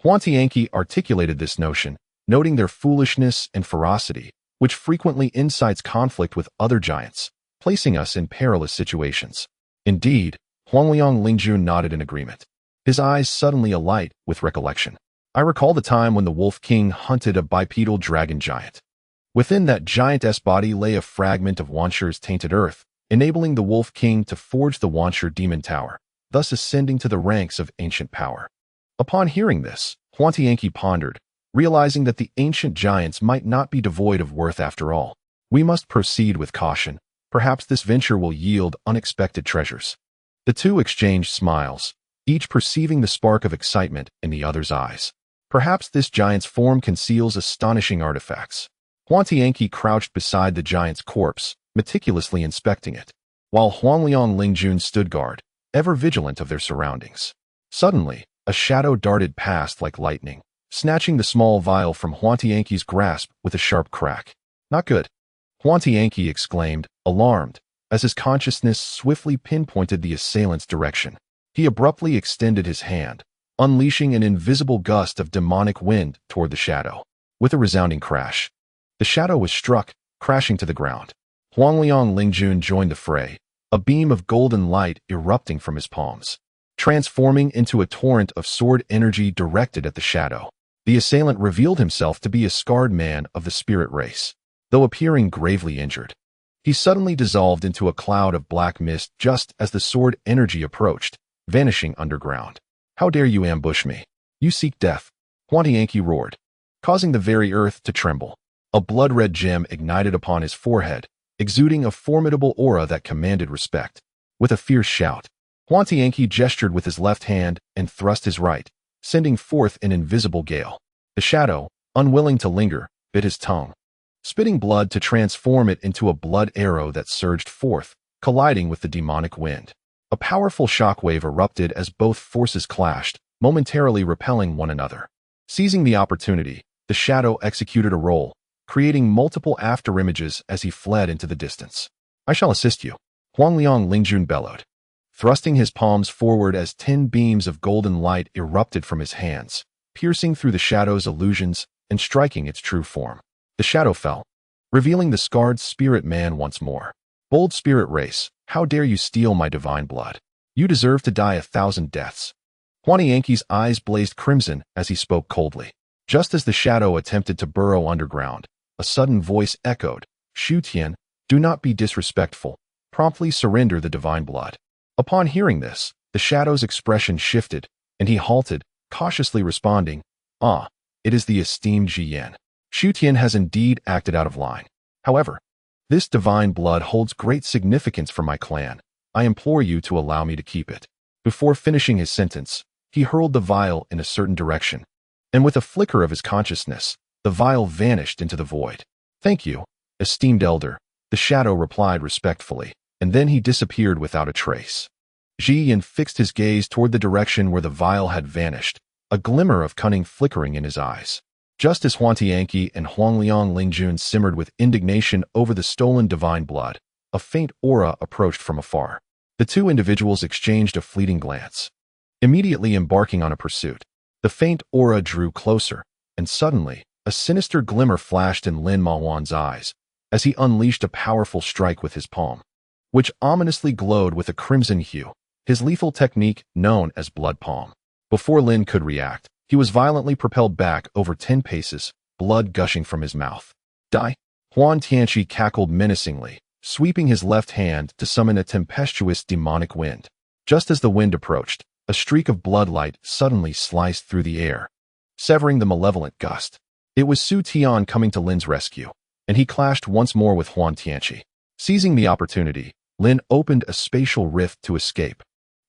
Huan Tianqi articulated this notion, noting their foolishness and ferocity, which frequently incites conflict with other giants, placing us in perilous situations. Indeed, Huangliang Lingjun nodded in agreement, his eyes suddenly alight with recollection. I recall the time when the Wolf King hunted a bipedal dragon giant. Within that giantess body lay a fragment of Wanshur's tainted earth, enabling the Wolf King to forge the Wanshur Demon Tower, thus ascending to the ranks of ancient power. Upon hearing this, Huan Tianqi pondered, realizing that the ancient giants might not be devoid of worth after all. We must proceed with caution. Perhaps this venture will yield unexpected treasures. The two exchanged smiles, each perceiving the spark of excitement in the other's eyes. Perhaps this giant's form conceals astonishing artifacts. Huan Tianqi crouched beside the giant's corpse, meticulously inspecting it, while Huangliang Lingjun stood guard, ever vigilant of their surroundings. Suddenly, a shadow darted past like lightning, snatching the small vial from Huan Tianqi's grasp with a sharp crack. Not good. Huan Tianqi exclaimed, alarmed, as his consciousness swiftly pinpointed the assailant's direction. He abruptly extended his hand, unleashing an invisible gust of demonic wind toward the shadow. With a resounding crash, the shadow was struck, crashing to the ground. Huangliang Lingjun joined the fray, a beam of golden light erupting from his palms, transforming into a torrent of sword energy directed at the shadow. The assailant revealed himself to be a scarred man of the spirit race, though appearing gravely injured. He suddenly dissolved into a cloud of black mist just as the sword energy approached, vanishing underground. "How dare you ambush me? You seek death!" Huantianqi roared, causing the very earth to tremble. A blood-red gem ignited upon his forehead, exuding a formidable aura that commanded respect. With a fierce shout, Huantianqi gestured with his left hand and thrust his right, sending forth an invisible gale. The shadow, unwilling to linger, bit his tongue, spitting blood to transform it into a blood arrow that surged forth, colliding with the demonic wind. A powerful shockwave erupted as both forces clashed, momentarily repelling one another. Seizing the opportunity, the shadow executed a roll, creating multiple afterimages as he fled into the distance. "I shall assist you," Huangliang Lingjun bellowed, thrusting his palms forward as 10 beams of golden light erupted from his hands, piercing through the shadow's illusions and striking its true form. The shadow fell, revealing the scarred spirit man once more. "Bold spirit race, how dare you steal my divine blood? You deserve to die 1,000 deaths." Huantianqi's eyes blazed crimson as he spoke coldly. Just as the shadow attempted to burrow underground, a sudden voice echoed, "Shu Tian, do not be disrespectful. Promptly surrender the divine blood." Upon hearing this, the shadow's expression shifted, and he halted, cautiously responding, "Ah, it is the esteemed Ji Yan. Shu Tian has indeed acted out of line. However, this divine blood holds great significance for my clan. I implore you to allow me to keep it." Before finishing his sentence, he hurled the vial in a certain direction, and with a flicker of his consciousness, the vial vanished into the void. "Thank you, esteemed elder," the shadow replied respectfully, and then he disappeared without a trace. Ji Yan fixed his gaze toward the direction where the vial had vanished, a glimmer of cunning flickering in his eyes. Just as Huantianqi and Huangliang Lingjun simmered with indignation over the stolen divine blood, a faint aura approached from afar. The two individuals exchanged a fleeting glance, immediately embarking on a pursuit. The faint aura drew closer, and suddenly, a sinister glimmer flashed in Lin Mo's eyes as he unleashed a powerful strike with his palm, which ominously glowed with a crimson hue, his lethal technique known as blood palm. Before Lin could react, he was violently propelled back over 10 paces, blood gushing from his mouth. "Die!" Huantianqi cackled menacingly, sweeping his left hand to summon a tempestuous demonic wind. Just as the wind approached, a streak of bloodlight suddenly sliced through the air, severing the malevolent gust. It was Su Tian coming to Lin's rescue, and he clashed once more with Huantianqi. Seizing the opportunity, Lin opened a spatial rift to escape,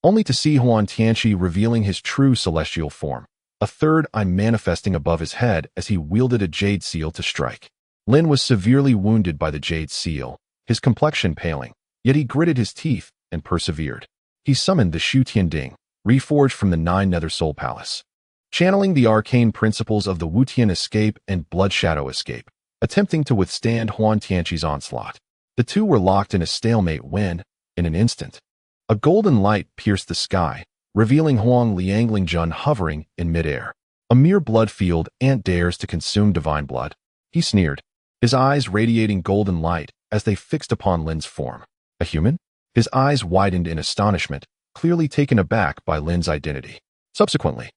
only to see Huantianqi revealing his true celestial form, a third eye manifesting above his head as he wielded a jade seal to strike. Lin was severely wounded by the jade seal, his complexion paling, yet he gritted his teeth and persevered. He summoned the Shu Tianding, reforged from the 9 Nether Soul Palace, channeling the arcane principles of the Wutian escape and Blood Shadow escape, attempting to withstand Huantianqi's onslaught. The two were locked in a stalemate when, in an instant, a golden light pierced the sky, revealing Huang Lianglingzhen hovering in midair. "A mere blood field ant dares to consume divine blood," he sneered, his eyes radiating golden light as they fixed upon Lin's form. "A human?" His eyes widened in astonishment, clearly taken aback by Lin's identity. Subsequently,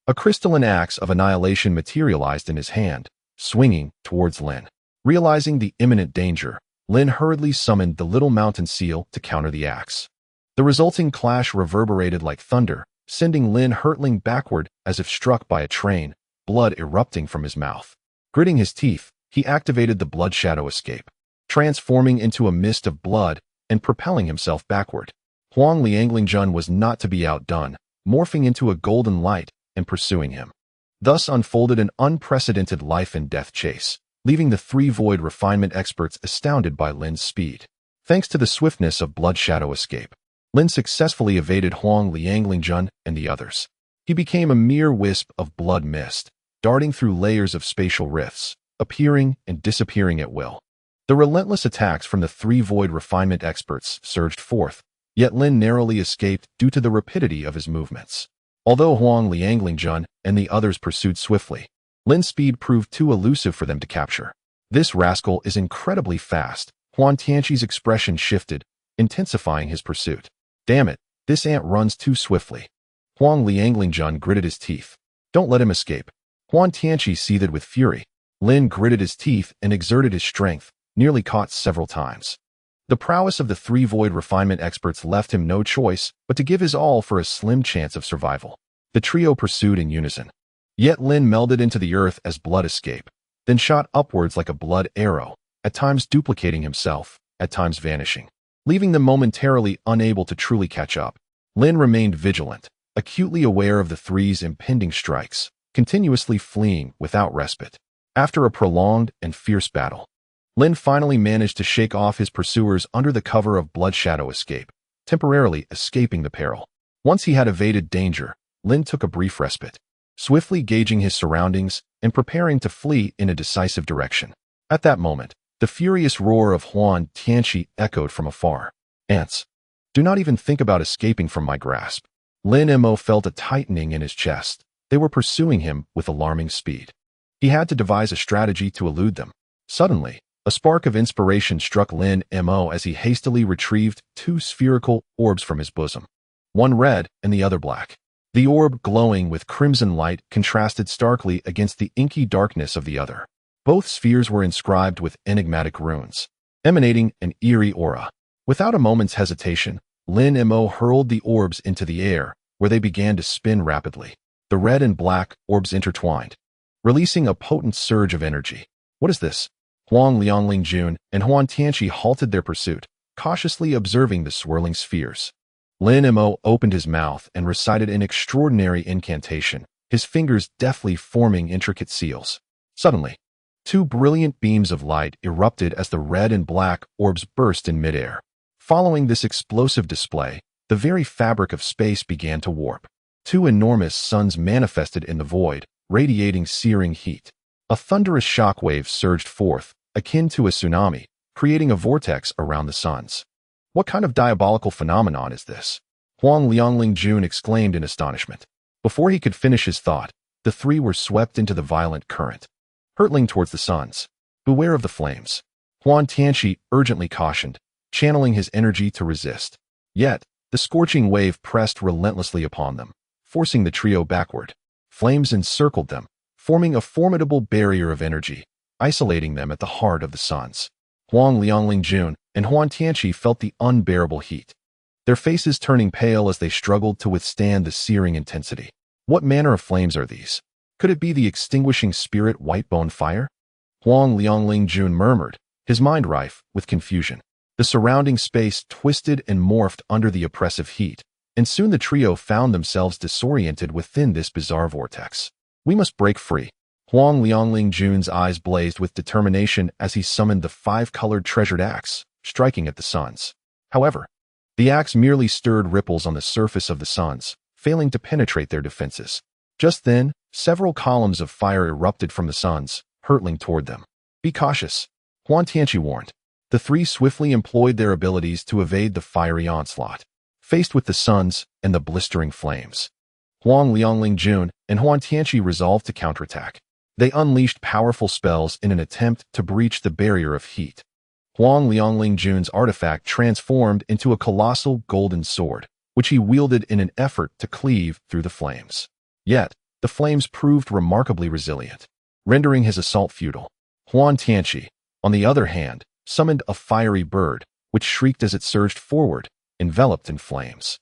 a crystalline axe of annihilation materialized in his hand, swinging towards Lin. Realizing the imminent danger, Lin hurriedly summoned the little mountain seal to counter the axe. The resulting clash reverberated like thunder, sending Lin hurtling backward as if struck by a train, blood erupting from his mouth. Gritting his teeth, he activated the Blood Shadow escape, transforming into a mist of blood and propelling himself backward. Huang Lianglingzhen was not to be outdone, morphing into a golden light and pursuing him. Thus unfolded an unprecedented life and death chase, leaving the 3 void refinement experts astounded by Lin's speed. Thanks to the swiftness of Blood Shadow escape, Lin successfully evaded Huang Lianglingzhen and the others. He became a mere wisp of blood mist, darting through layers of spatial rifts, appearing and disappearing at will. The relentless attacks from the 3 void refinement experts surged forth, Yet Lin narrowly escaped due to the rapidity of his movements. Although Huang Lianglingzhen and the others pursued swiftly, Lin's speed proved too elusive for them to capture. This rascal is incredibly fast. Huan Tianqi's expression shifted, intensifying his pursuit. Damn it, this ant runs too swiftly. Huang Lianglingzhen gritted his teeth. Don't let him escape. Huan Tianqi seethed with fury. Lin gritted his teeth and exerted his strength, nearly caught several times. The prowess of the three void refinement experts left him no choice but to give his all for a slim chance of survival. The trio pursued in unison. Yet Lin melded into the earth as blood escape, then shot upwards like a blood arrow, at times duplicating himself, at times vanishing, leaving them momentarily unable to truly catch up. Lin remained vigilant, acutely aware of the three's impending strikes, continuously fleeing without respite. After a prolonged and fierce battle, Lin finally managed to shake off his pursuers under the cover of blood shadow escape, temporarily escaping the peril. Once he had evaded danger, Lin took a brief respite, swiftly gauging his surroundings and preparing to flee in a decisive direction. At that moment, the furious roar of Huan Tianqi echoed from afar. Ants, do not even think about escaping from my grasp. Lin Mo felt a tightening in his chest. They were pursuing him with alarming speed. He had to devise a strategy to elude them. Suddenly, a spark of inspiration struck Lin Mo as he hastily retrieved two spherical orbs from his bosom, one red and the other black. The orb, glowing with crimson light, contrasted starkly against the inky darkness of the other. Both spheres were inscribed with enigmatic runes, emanating an eerie aura. Without a moment's hesitation, Lin Mo hurled the orbs into the air, where they began to spin rapidly. The red and black orbs intertwined, releasing a potent surge of energy. What is this? Huang Lianglingzhen and Huan Tianqi halted their pursuit, cautiously observing the swirling spheres. Lin Mo opened his mouth and recited an extraordinary incantation, his fingers deftly forming intricate seals. Suddenly, two brilliant beams of light erupted as the red and black orbs burst in midair. Following this explosive display, the very fabric of space began to warp. Two enormous suns manifested in the void, radiating searing heat. A thunderous shockwave surged forth, akin to a tsunami, creating a vortex around the suns. What kind of diabolical phenomenon is this? Huang Lianglingzhen exclaimed in astonishment. Before he could finish his thought, the three were swept into the violent current, hurtling towards the suns. Beware of the flames, Huan Tianqi urgently cautioned, channeling his energy to resist. Yet, the scorching wave pressed relentlessly upon them, forcing the trio backward. Flames encircled them, forming a formidable barrier of energy, isolating them at the heart of the suns. Huang Lianglingzhen and Huan Tianqi felt the unbearable heat, their faces turning pale as they struggled to withstand the searing intensity. What manner of flames are these? Could it be the extinguishing spirit white-bone fire? Huang Lianglingzhen murmured, his mind rife with confusion. The surrounding space twisted and morphed under the oppressive heat, and soon the trio found themselves disoriented within this bizarre vortex. We must break free. Huang Lianglingzhen's eyes blazed with determination as he summoned the five-colored treasured axe, striking at the suns. However, the axe merely stirred ripples on the surface of the suns, failing to penetrate their defenses. Just then, several columns of fire erupted from the suns, hurtling toward them. Be cautious, Huan Tianqi warned. The three swiftly employed their abilities to evade the fiery onslaught. Faced with the suns and the blistering flames, Huang Lianglingzhen and Huan Tianqi resolved to counterattack. They unleashed powerful spells in an attempt to breach the barrier of heat. Huang Lianglingzhen's artifact transformed into a colossal golden sword, which he wielded in an effort to cleave through the flames. Yet, the flames proved remarkably resilient, rendering his assault futile. Huan Tianqi, on the other hand, summoned a fiery bird, which shrieked as it surged forward, enveloped in flames.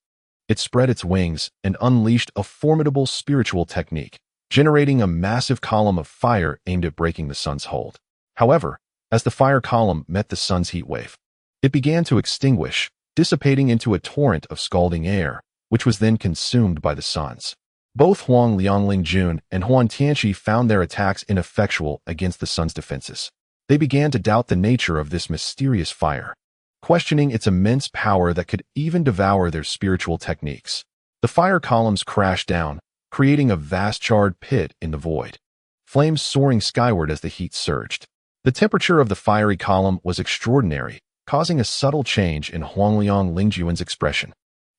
It spread its wings and unleashed a formidable spiritual technique, generating a massive column of fire aimed at breaking the sun's hold. However, as the fire column met the sun's heat wave, it began to extinguish, dissipating into a torrent of scalding air, which was then consumed by the suns. Both Huang Lianglingzhen and Huan Tianqi found their attacks ineffectual against the sun's defenses. They began to doubt the nature of this mysterious fire, questioning its immense power that could even devour their spiritual techniques. The fire columns crashed down, creating a vast charred pit in the void, flames soaring skyward as the heat surged. The temperature of the fiery column was extraordinary, causing a subtle change in Huangliang Lingjuan's expression.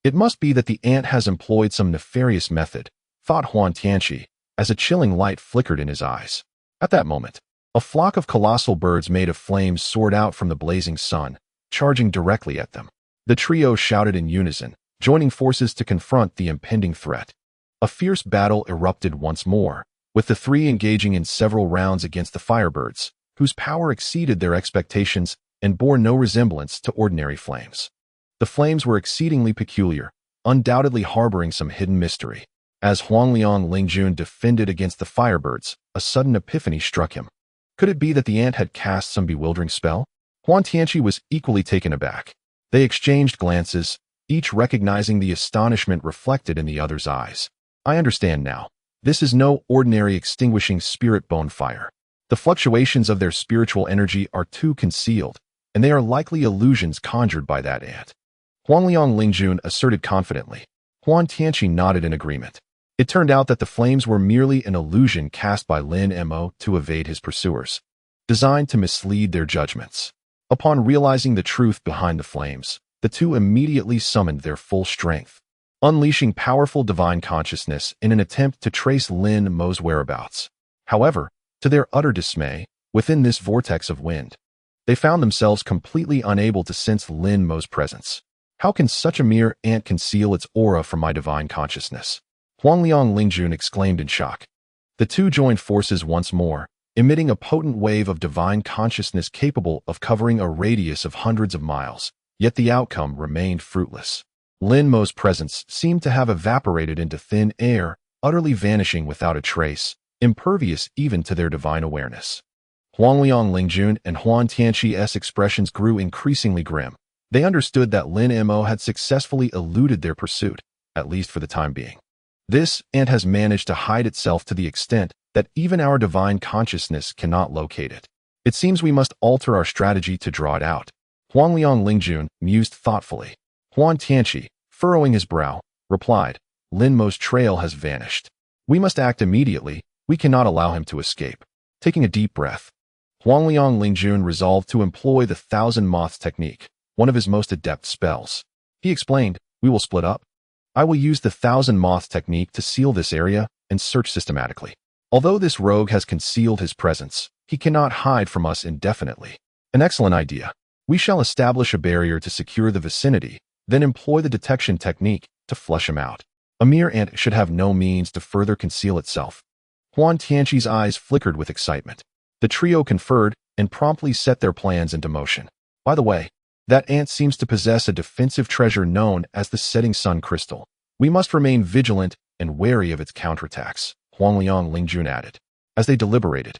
It must be that the ant has employed some nefarious method, thought Huan Tianqi, as a chilling light flickered in his eyes. At that moment, a flock of colossal birds made of flames soared out from the blazing sun, charging directly at them. The trio shouted in unison, joining forces to confront the impending threat. A fierce battle erupted once more, with the three engaging in several rounds against the firebirds, whose power exceeded their expectations and bore no resemblance to ordinary flames. The flames were exceedingly peculiar, undoubtedly harboring some hidden mystery. As Huangliang Lingjun defended against the firebirds, a sudden epiphany struck him. Could it be that the ant had cast some bewildering spell? Huan Tianqi was equally taken aback. They exchanged glances, each recognizing the astonishment reflected in the other's eyes. I understand now. This is no ordinary extinguishing spirit bonfire. The fluctuations of their spiritual energy are too concealed, and they are likely illusions conjured by that ant. Huangliang Lingjun asserted confidently. Huan Tianqi nodded in agreement. It turned out that the flames were merely an illusion cast by Lin Mo to evade his pursuers, designed to mislead their judgments. Upon realizing the truth behind the flames, the two immediately summoned their full strength, unleashing powerful divine consciousness in an attempt to trace Lin Mo's whereabouts. However, to their utter dismay, within this vortex of wind, they found themselves completely unable to sense Lin Mo's presence. How can such a mere ant conceal its aura from my divine consciousness? Huangliang Lingjun exclaimed in shock. The two joined forces once more, emitting a potent wave of divine consciousness capable of covering a radius of hundreds of miles, yet the outcome remained fruitless. Lin Mo's presence seemed to have evaporated into thin air, utterly vanishing without a trace, impervious even to their divine awareness. Huangliang Lingjun and Huan Tianqi's expressions grew increasingly grim. They understood that Lin Mo had successfully eluded their pursuit, at least for the time being. This ant has managed to hide itself to the extent that even our divine consciousness cannot locate it. It seems we must alter our strategy to draw it out. Huangliang Lingjun mused thoughtfully. Huan Tianqi, furrowing his brow, replied, Lin Mo's trail has vanished. We must act immediately. We cannot allow him to escape. Taking a deep breath, Huangliang Lingjun resolved to employ the Thousand Moths technique, one of his most adept spells. He explained, we will split up. I will use the Thousand Moths technique to seal this area and search systematically. Although this rogue has concealed his presence, he cannot hide from us indefinitely. An excellent idea. We shall establish a barrier to secure the vicinity, then employ the detection technique to flush him out. A mere ant should have no means to further conceal itself. Huan Tianqi's eyes flickered with excitement. The trio conferred and promptly set their plans into motion. By the way, that ant seems to possess a defensive treasure known as the Setting Sun Crystal. We must remain vigilant and wary of its counterattacks, Huangliang Lingjun added. As they deliberated,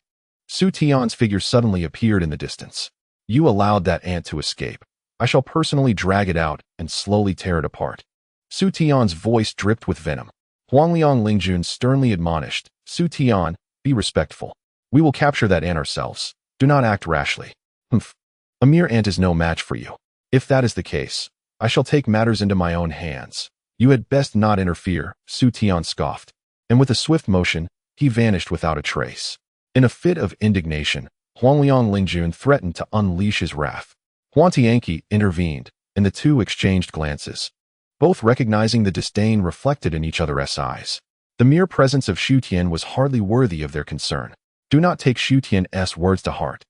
Su Tian's figure suddenly appeared in the distance. You allowed that ant to escape. I shall personally drag it out and slowly tear it apart. Su Tian's voice dripped with venom. Huangliang Lingjun sternly admonished, Su Tian, be respectful. We will capture that ant ourselves. Do not act rashly. Humph. A mere ant is no match for you. If that is the case, I shall take matters into my own hands. You had best not interfere, Su Tian scoffed. And with a swift motion, he vanished without a trace. In a fit of indignation, Huangliang Lingjun threatened to unleash his wrath. Huan Tianqi intervened, and the two exchanged glances, both recognizing the disdain reflected in each other's eyes. The mere presence of Xu Tian was hardly worthy of their concern. Do not take Xu Tian's words to heart.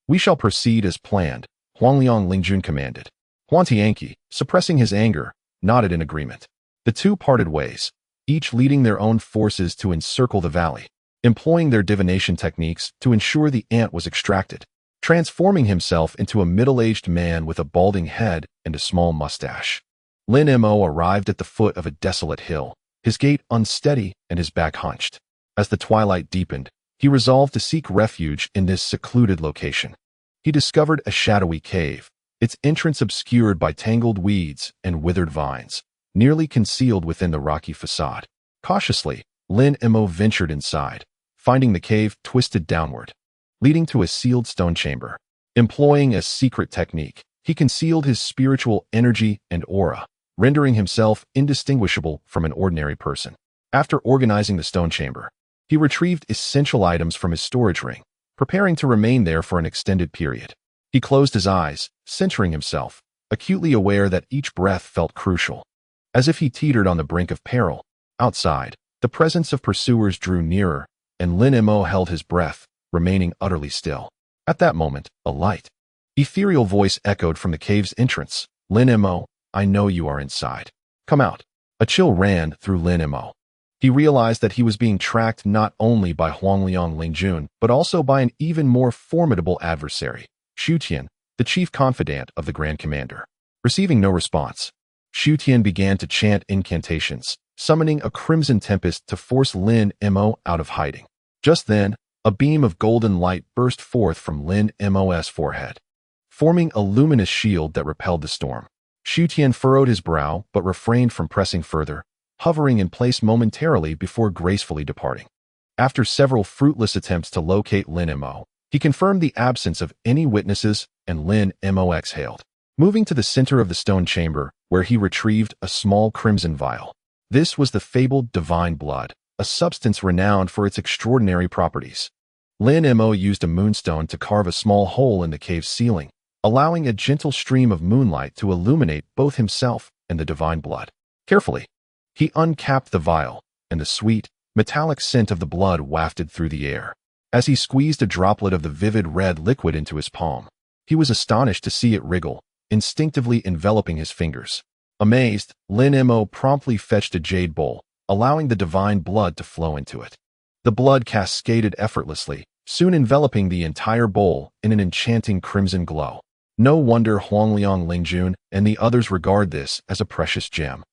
We shall proceed as planned, Huangliang Lingjun commanded. Huan Tianqi, suppressing his anger, nodded in agreement. The two parted ways, each leading their own forces to encircle the valley, employing their divination techniques to ensure the ant was extracted, transforming himself into a middle-aged man with a balding head and a small mustache. Lin Mo arrived at the foot of a desolate hill, his gait unsteady and his back hunched. As the twilight deepened, he resolved to seek refuge in this secluded location. He discovered a shadowy cave, its entrance obscured by tangled weeds and withered vines, nearly concealed within the rocky facade. Cautiously, Lin Mo ventured inside, finding the cave twisted downward, leading to a sealed stone chamber. Employing a secret technique, he concealed his spiritual energy and aura, rendering himself indistinguishable from an ordinary person. After organizing the stone chamber, he retrieved essential items from his storage ring, preparing to remain there for an extended period. He closed his eyes, centering himself, acutely aware that each breath felt crucial. As if he teetered on the brink of peril, outside, the presence of pursuers drew nearer, and Lin Mo held his breath, remaining utterly still. At that moment, a light, ethereal voice echoed from the cave's entrance. Lin Mo, I know you are inside. Come out. A chill ran through Lin Mo. He realized that he was being tracked not only by Huangliang Lingjun, but also by an even more formidable adversary, Xu Tian, the chief confidant of the Grand Commander. Receiving no response, Xu Tian began to chant incantations, summoning a crimson tempest to force Lin Mo out of hiding. Just then, a beam of golden light burst forth from Lin Mo's forehead, forming a luminous shield that repelled the storm. Xu Tian furrowed his brow but refrained from pressing further, hovering in place momentarily before gracefully departing. After several fruitless attempts to locate Lin Mo, he confirmed the absence of any witnesses, and Lin Mo exhaled, moving to the center of the stone chamber, where he retrieved a small crimson vial. This was the fabled divine blood, a substance renowned for its extraordinary properties. Lin Mo used a moonstone to carve a small hole in the cave's ceiling, allowing a gentle stream of moonlight to illuminate both himself and the divine blood. Carefully, he uncapped the vial, and the sweet, metallic scent of the blood wafted through the air. As he squeezed a droplet of the vivid red liquid into his palm, he was astonished to see it wriggle, instinctively enveloping his fingers. Amazed, Lin Mo promptly fetched a jade bowl, allowing the divine blood to flow into it. The blood cascaded effortlessly, soon enveloping the entire bowl in an enchanting crimson glow. No wonder Huangliang Lingjun and the others regard this as a precious gem.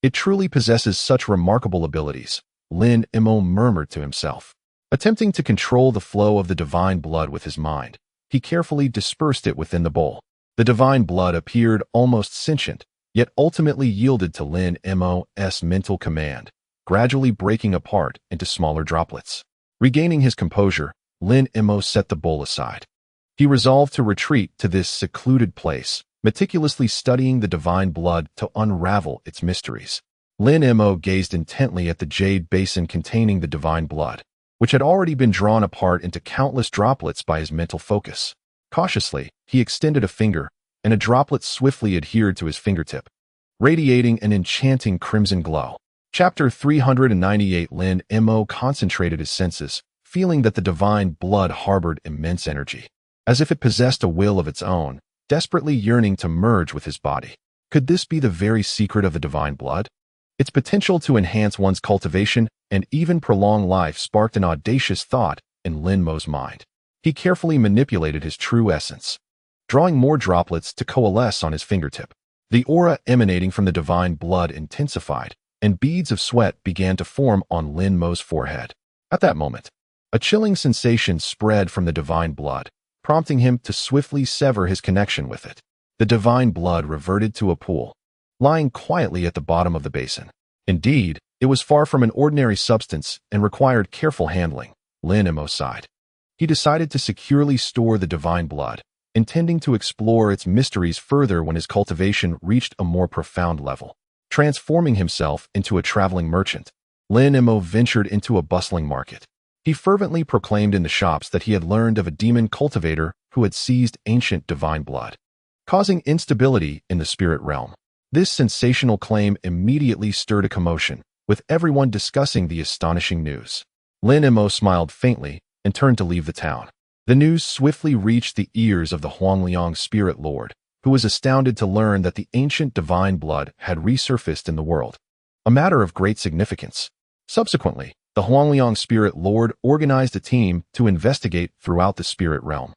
It truly possesses such remarkable abilities, Lin Mo murmured to himself. Attempting to control the flow of the divine blood with his mind, he carefully dispersed it within the bowl. The divine blood appeared almost sentient, yet ultimately yielded to Lin Mo's mental command, gradually breaking apart into smaller droplets. Regaining his composure, Lin Mo set the bowl aside. He resolved to retreat to this secluded place, meticulously studying the divine blood to unravel its mysteries. Lin Mo gazed intently at the jade basin containing the divine blood, which had already been drawn apart into countless droplets by his mental focus. Cautiously, he extended a finger, and a droplet swiftly adhered to his fingertip, radiating an enchanting crimson glow. Chapter 398. Lin Mo concentrated his senses, feeling that the divine blood harbored immense energy, as if it possessed a will of its own, desperately yearning to merge with his body. Could this be the very secret of the divine blood? Its potential to enhance one's cultivation and even prolong life sparked an audacious thought in Lin Mo's mind. He carefully manipulated his true essence, drawing more droplets to coalesce on his fingertip. The aura emanating from the divine blood intensified, and beads of sweat began to form on Lin Mo's forehead. At that moment, a chilling sensation spread from the divine blood, prompting him to swiftly sever his connection with it. The divine blood reverted to a pool, lying quietly at the bottom of the basin. Indeed, it was far from an ordinary substance and required careful handling. Lin Mo sighed. He decided to securely store the divine blood, intending to explore its mysteries further when his cultivation reached a more profound level. Transforming himself into a traveling merchant, Lin Mo ventured into a bustling market. He fervently proclaimed in the shops that he had learned of a demon cultivator who had seized ancient divine blood, causing instability in the spirit realm. This sensational claim immediately stirred a commotion, with everyone discussing the astonishing news. Lin Mo smiled faintly and turned to leave the town. The news swiftly reached the ears of the Huangliang spirit lord, who was astounded to learn that the ancient divine blood had resurfaced in the world, a matter of great significance. Subsequently, the Huangliang spirit lord organized a team to investigate throughout the spirit realm,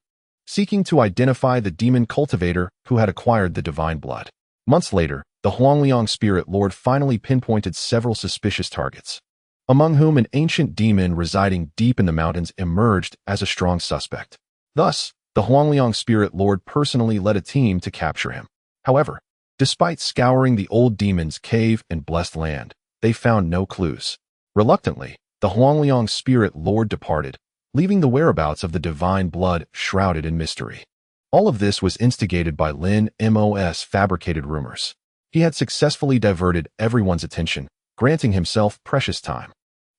seeking to identify the demon cultivator who had acquired the divine blood. Months later, the Huangliang spirit lord finally pinpointed several suspicious targets, among whom an ancient demon residing deep in the mountains emerged as a strong suspect. Thus, the Huangliang spirit lord personally led a team to capture him. However, despite scouring the old demon's cave and blessed land, they found no clues. Reluctantly, the Huangliang spirit lord departed, leaving the whereabouts of the divine blood shrouded in mystery. All of this was instigated by Lin Mo's fabricated rumors. He had successfully diverted everyone's attention, granting himself precious time.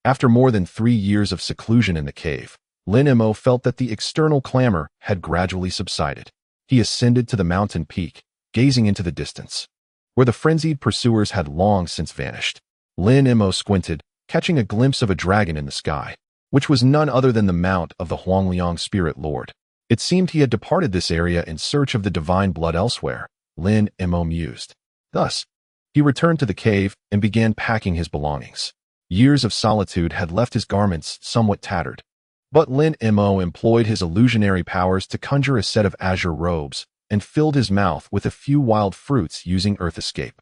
After more than 3 years of seclusion in the cave, Lin Mo felt that the external clamor had gradually subsided. He ascended to the mountain peak, gazing into the distance, where the frenzied pursuers had long since vanished. Lin Mo squinted, catching a glimpse of a dragon in the sky, which was none other than the mount of the Huangliang Spirit Lord. It seemed he had departed this area in search of the divine blood elsewhere, Lin Mo mused. Thus, he returned to the cave and began packing his belongings. Years of solitude had left his garments somewhat tattered, but Lin Mo employed his illusionary powers to conjure a set of azure robes and filled his mouth with a few wild fruits using Earth Escape.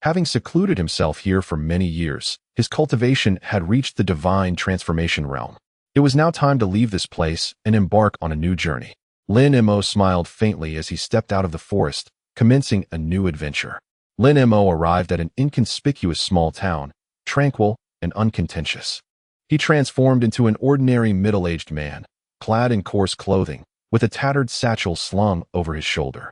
Having secluded himself here for many years, his cultivation had reached the divine transformation realm. It was now time to leave this place and embark on a new journey. Lin Mo smiled faintly as he stepped out of the forest, commencing a new adventure. Lin Mo arrived at an inconspicuous small town, tranquil and uncontentious. He transformed into an ordinary middle-aged man, clad in coarse clothing, with a tattered satchel slung over his shoulder.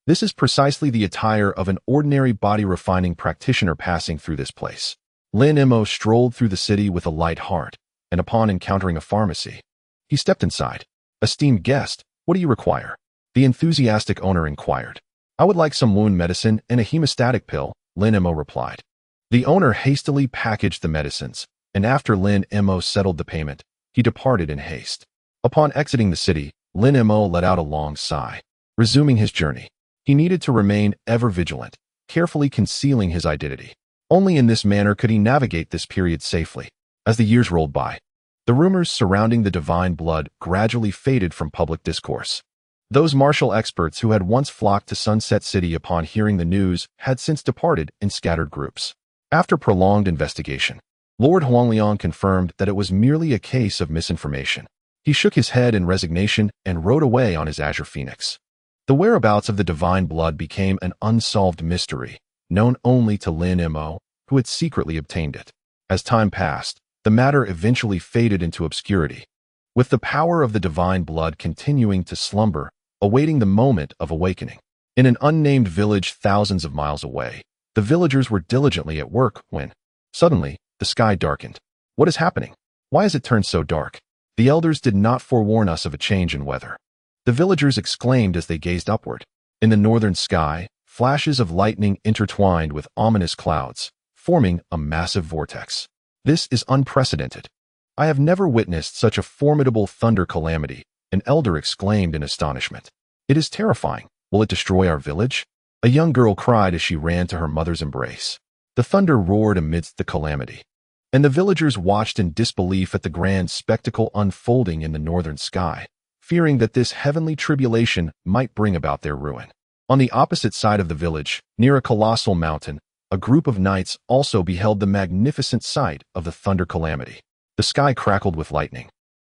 This is precisely the attire of an ordinary body-refining practitioner passing through this place. Lin Mo strolled through the city with a light heart, and upon encountering a pharmacy, he stepped inside. "Esteemed guest, what do you require?" the enthusiastic owner inquired. "I would like some wound medicine and a hemostatic pill," Lin Mo replied. The owner hastily packaged the medicines, and after Lin Mo settled the payment, he departed in haste. Upon exiting the city, Lin Mo let out a long sigh. Resuming his journey, he needed to remain ever vigilant, carefully concealing his identity. Only in this manner could he navigate this period safely. As the years rolled by, the rumors surrounding the divine blood gradually faded from public discourse. Those martial experts who had once flocked to Sunset City upon hearing the news had since departed in scattered groups. After prolonged investigation, Lord Huangliang confirmed that it was merely a case of misinformation. He shook his head in resignation and rode away on his azure phoenix. The whereabouts of the divine blood became an unsolved mystery, known only to Lin Mo, who had secretly obtained it. As time passed, the matter eventually faded into obscurity, with the power of the divine blood continuing to slumber, awaiting the moment of awakening. In an unnamed village thousands of miles away, the villagers were diligently at work when, suddenly, the sky darkened. "What is happening? Why has it turned so dark? The elders did not forewarn us of a change in weather," the villagers exclaimed as they gazed upward. In the northern sky, flashes of lightning intertwined with ominous clouds, forming a massive vortex. "This is unprecedented. I have never witnessed such a formidable thunder calamity," an elder exclaimed in astonishment. "It is terrifying. Will it destroy our village?" a young girl cried as she ran to her mother's embrace. The thunder roared amidst the calamity, and the villagers watched in disbelief at the grand spectacle unfolding in the northern sky, fearing that this heavenly tribulation might bring about their ruin. On the opposite side of the village, near a colossal mountain, a group of knights also beheld the magnificent sight of the thunder calamity. The sky crackled with lightning,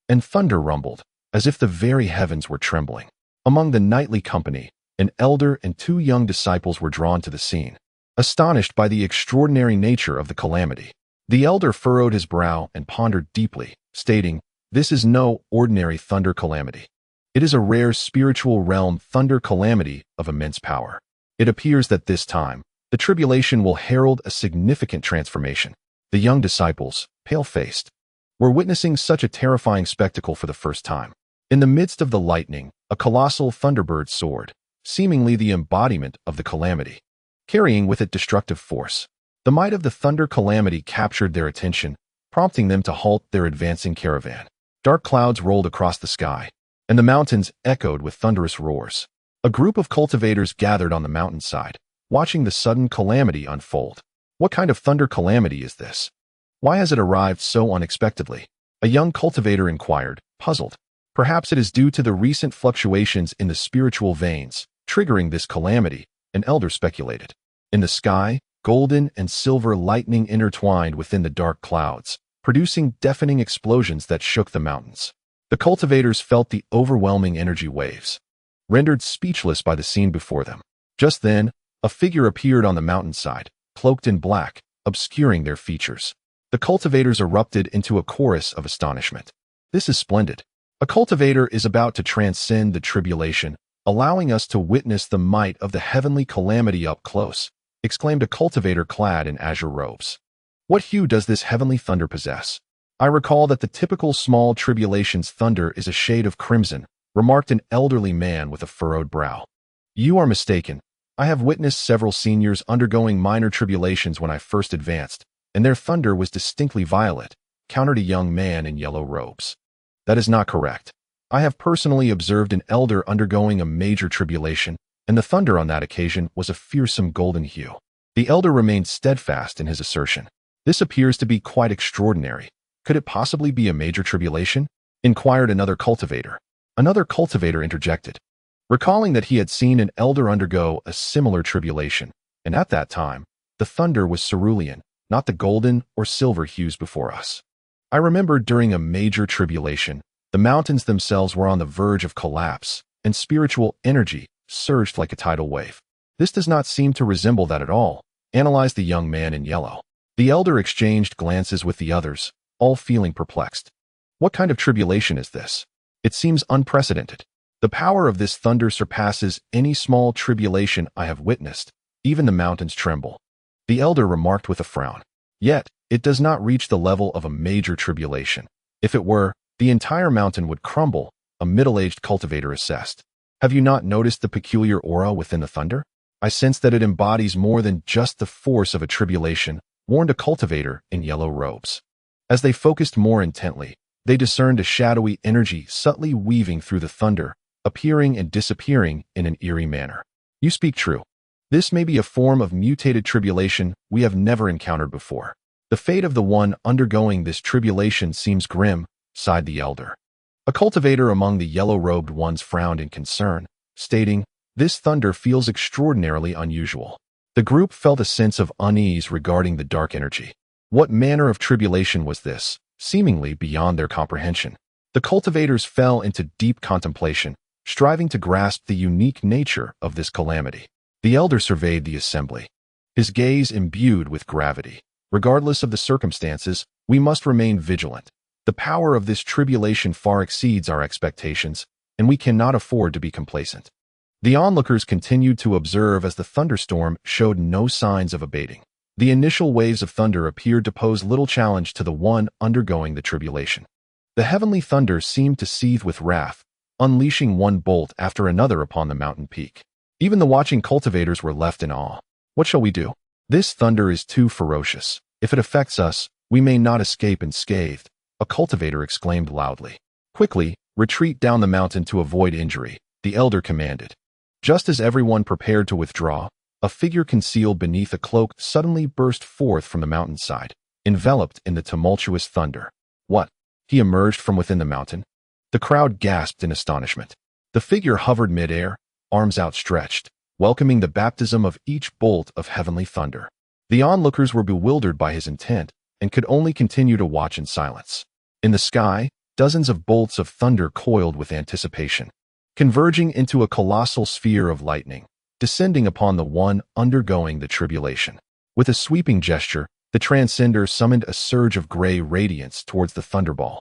and thunder rumbled, as if the very heavens were trembling. Among the knightly company, an elder and 2 young disciples were drawn to the scene, astonished by the extraordinary nature of the calamity. The elder furrowed his brow and pondered deeply, stating, "This is no ordinary thunder calamity. It is a rare spiritual realm thunder calamity of immense power. It appears that this time, the tribulation will herald a significant transformation." The young disciples, pale-faced, were witnessing such a terrifying spectacle for the first time. In the midst of the lightning, a colossal thunderbird soared, seemingly the embodiment of the calamity, carrying with it destructive force. The might of the thunder calamity captured their attention, prompting them to halt their advancing caravan. Dark clouds rolled across the sky, and the mountains echoed with thunderous roars. A group of cultivators gathered on the mountainside, watching the sudden calamity unfold. "What kind of thunder calamity is this? Why has it arrived so unexpectedly?" a young cultivator inquired, puzzled. "Perhaps it is due to the recent fluctuations in the spiritual veins, triggering this calamity," an elder speculated. In the sky, golden and silver lightning intertwined within the dark clouds, producing deafening explosions that shook the mountains. The cultivators felt the overwhelming energy waves, rendered speechless by the scene before them. Just then, a figure appeared on the mountainside, cloaked in black, obscuring their features. The cultivators erupted into a chorus of astonishment. "This is splendid. A cultivator is about to transcend the tribulation, allowing us to witness the might of the heavenly calamity up close," exclaimed a cultivator clad in azure robes. "What hue does this heavenly thunder possess?" "I recall that the typical small tribulation's thunder is a shade of crimson," remarked an elderly man with a furrowed brow. You are mistaken. I have witnessed several seniors undergoing minor tribulations when I first advanced, and their thunder was distinctly violet, countered a young man in yellow robes. That is not correct. I have personally observed an elder undergoing a major tribulation, and the thunder on that occasion was a fearsome golden hue. The elder remained steadfast in his assertion. This appears to be quite extraordinary. Could it possibly be a major tribulation? Inquired another cultivator. Another cultivator interjected, recalling that he had seen an elder undergo a similar tribulation, and at that time, the thunder was cerulean, not the golden or silver hues before us. I remember during a major tribulation, the mountains themselves were on the verge of collapse, and spiritual energy surged like a tidal wave. This does not seem to resemble that at all, analyzed the young man in yellow. The elder exchanged glances with the others, all feeling perplexed. What kind of tribulation is this? It seems unprecedented. The power of this thunder surpasses any small tribulation I have witnessed. Even the mountains tremble. The elder remarked with a frown. Yet, it does not reach the level of a major tribulation. If it were, the entire mountain would crumble, a middle-aged cultivator assessed. Have you not noticed the peculiar aura within the thunder? I sense that it embodies more than just the force of a tribulation, warned a cultivator in yellow robes. As they focused more intently, they discerned a shadowy energy subtly weaving through the thunder, appearing and disappearing in an eerie manner. You speak true. This may be a form of mutated tribulation we have never encountered before. The fate of the one undergoing this tribulation seems grim, sighed the elder. A cultivator among the yellow-robed ones frowned in concern, stating, "This thunder feels extraordinarily unusual." The group felt a sense of unease regarding the dark energy. What manner of tribulation was this, seemingly beyond their comprehension? The cultivators fell into deep contemplation, striving to grasp the unique nature of this calamity. The elder surveyed the assembly, his gaze imbued with gravity. Regardless of the circumstances, we must remain vigilant. The power of this tribulation far exceeds our expectations, and we cannot afford to be complacent. The onlookers continued to observe as the thunderstorm showed no signs of abating. The initial waves of thunder appeared to pose little challenge to the one undergoing the tribulation. The heavenly thunder seemed to seethe with wrath, unleashing one bolt after another upon the mountain peak. Even the watching cultivators were left in awe. What shall we do? This thunder is too ferocious. If it affects us, we may not escape unscathed, a cultivator exclaimed loudly. Quickly, retreat down the mountain to avoid injury, the elder commanded. Just as everyone prepared to withdraw, a figure concealed beneath a cloak suddenly burst forth from the mountainside, enveloped in the tumultuous thunder. What? He emerged from within the mountain? The crowd gasped in astonishment. The figure hovered mid-air, arms outstretched, welcoming the baptism of each bolt of heavenly thunder. The onlookers were bewildered by his intent and could only continue to watch in silence. In the sky, dozens of bolts of thunder coiled with anticipation, converging into a colossal sphere of lightning, descending upon the one undergoing the tribulation. With a sweeping gesture, the transcender summoned a surge of gray radiance towards the thunderball,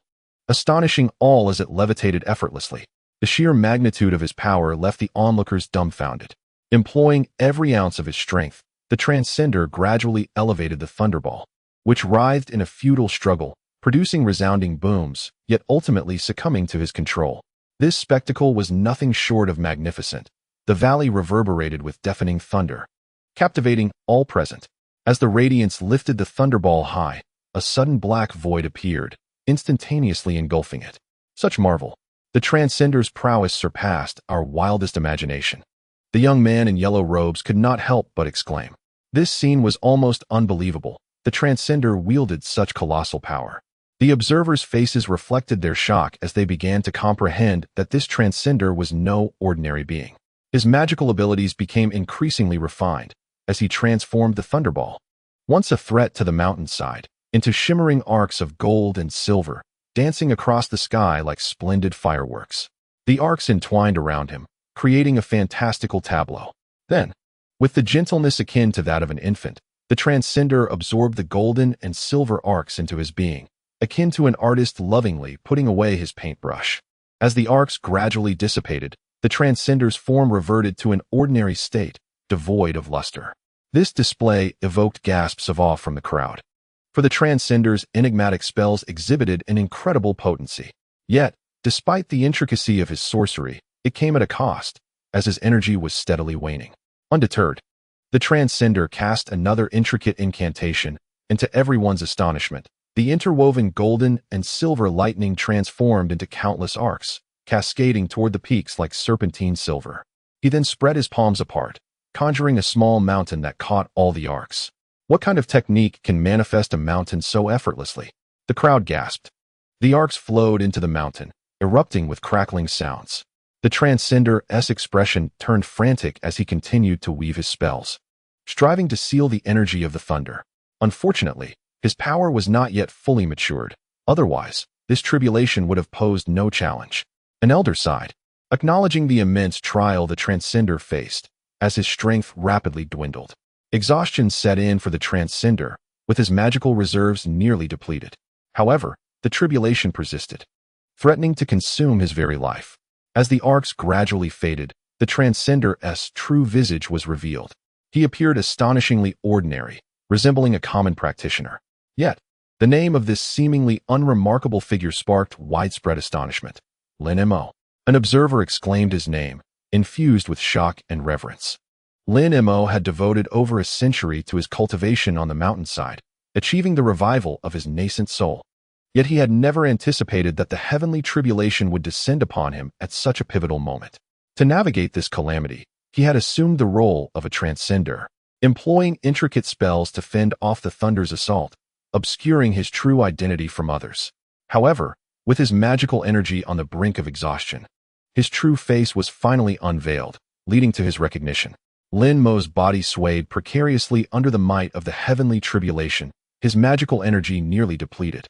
astonishing all as it levitated effortlessly. The sheer magnitude of his power left the onlookers dumbfounded. Employing every ounce of his strength, the transcender gradually elevated the thunderball, which writhed in a futile struggle, producing resounding booms, yet ultimately succumbing to his control. This spectacle was nothing short of magnificent. The valley reverberated with deafening thunder, captivating all present. As the radiance lifted the thunderball high, a sudden black void appeared, instantaneously engulfing it. Such marvel! The transcender's prowess surpassed our wildest imagination. The young man in yellow robes could not help but exclaim. This scene was almost unbelievable. The transcender wielded such colossal power. The observers' faces reflected their shock as they began to comprehend that this transcender was no ordinary being. His magical abilities became increasingly refined as he transformed the thunderball, once a threat to the mountainside, into shimmering arcs of gold and silver, dancing across the sky like splendid fireworks. The arcs entwined around him, creating a fantastical tableau. Then, with the gentleness akin to that of an infant, the transcender absorbed the golden and silver arcs into his being, akin to an artist lovingly putting away his paintbrush. As the arcs gradually dissipated, the transcender's form reverted to an ordinary state, devoid of luster. This display evoked gasps of awe from the crowd, for the transcender's enigmatic spells exhibited an incredible potency. Yet, despite the intricacy of his sorcery, it came at a cost. as his energy was steadily waning. Undeterred, the Transcender cast another intricate incantation, and to everyone's astonishment, the interwoven golden and silver lightning transformed into countless arcs, cascading toward the peaks like serpentine silver. He then spread his palms apart, conjuring a small mountain that caught all the arcs. What kind of technique can manifest a mountain so effortlessly? The crowd gasped. The arcs flowed into the mountain, erupting with crackling sounds. The Transcender's expression turned frantic as he continued to weave his spells, striving to seal the energy of the thunder. Unfortunately, his power was not yet fully matured. Otherwise, this tribulation would have posed no challenge. An elder sighed, acknowledging the immense trial the Transcender faced, as his strength rapidly dwindled. Exhaustion set in for the Transcender, with his magical reserves nearly depleted. However, the tribulation persisted, threatening to consume his very life. As the arcs gradually faded, the Transcender's true visage was revealed. He appeared astonishingly ordinary, resembling a common practitioner. Yet, the name of this seemingly unremarkable figure sparked widespread astonishment. Lin Mo. An observer exclaimed his name, infused with shock and reverence. Lin Mo had devoted over a century to his cultivation on the mountainside, achieving the revival of his nascent soul. Yet he had never anticipated that the heavenly tribulation would descend upon him at such a pivotal moment. To navigate this calamity, he had assumed the role of a Transcender, employing intricate spells to fend off the thunder's assault, obscuring his true identity from others. However, with his magical energy on the brink of exhaustion, his true face was finally unveiled, leading to his recognition. Lin Mo's body swayed precariously under the might of the heavenly tribulation, his magical energy nearly depleted,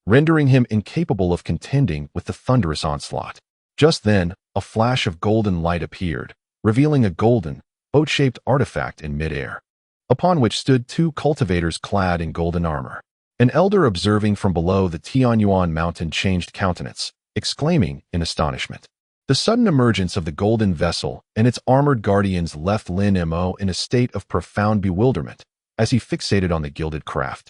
rendering him incapable of contending with the thunderous onslaught. Just then, a flash of golden light appeared, revealing a golden, boat-shaped artifact in midair, upon which stood two cultivators clad in golden armor. An elder observing from below the Tianyuan mountain changed countenance, exclaiming in astonishment. The sudden emergence of the golden vessel and its armored guardians left Lin Mo in a state of profound bewilderment as he fixated on the gilded craft,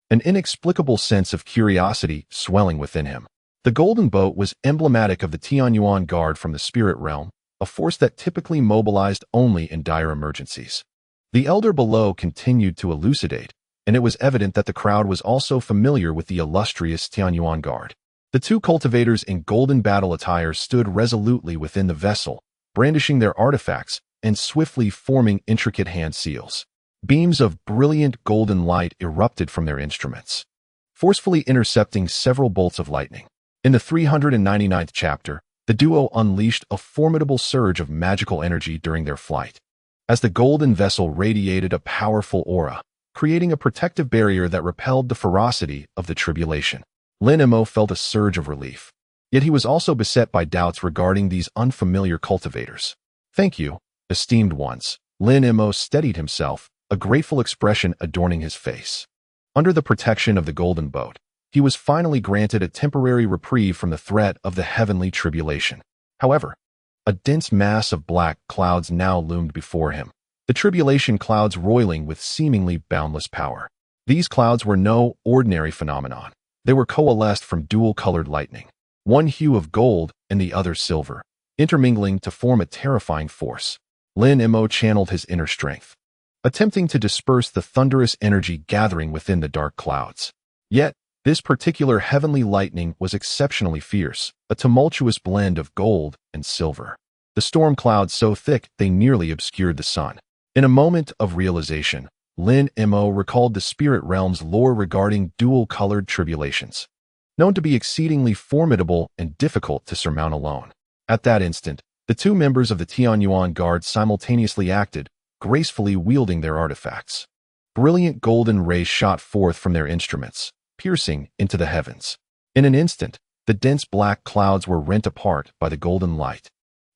an inexplicable sense of curiosity swelling within him. The golden boat was emblematic of the Tianyuan guard from the spirit realm, a force that typically mobilized only in dire emergencies. The elder below continued to elucidate, and it was evident that the crowd was also familiar with the illustrious Tianyuan guard. The two cultivators in golden battle attire stood resolutely within the vessel, brandishing their artifacts and swiftly forming intricate hand seals. Beams of brilliant golden light erupted from their instruments, forcefully intercepting several bolts of lightning. In the 399th chapter, the duo unleashed a formidable surge of magical energy during their flight, as the golden vessel radiated a powerful aura, creating a protective barrier that repelled the ferocity of the tribulation. Lin Mo felt a surge of relief, yet he was also beset by doubts regarding these unfamiliar cultivators. "Thank you, esteemed ones." Lin Mo steadied himself, a grateful expression adorning his face. Under the protection of the golden boat, he was finally granted a temporary reprieve from the threat of the heavenly tribulation. However, a dense mass of black clouds now loomed before him, the tribulation clouds roiling with seemingly boundless power. These clouds were no ordinary phenomenon. They were coalesced from dual-colored lightning, one hue of gold and the other silver, intermingling to form a terrifying force. Lin Mo channeled his inner strength, attempting to disperse the thunderous energy gathering within the dark clouds. Yet, this particular heavenly lightning was exceptionally fierce, a tumultuous blend of gold and silver. The storm clouds so thick they nearly obscured the sun. In a moment of realization, Lin Mo recalled the spirit realm's lore regarding dual-colored tribulations, known to be exceedingly formidable and difficult to surmount alone. At that instant, the two members of the Tianyuan Guard simultaneously acted, gracefully wielding their artifacts. Brilliant golden rays shot forth from their instruments, piercing into the heavens. In an instant, the dense black clouds were rent apart by the golden light,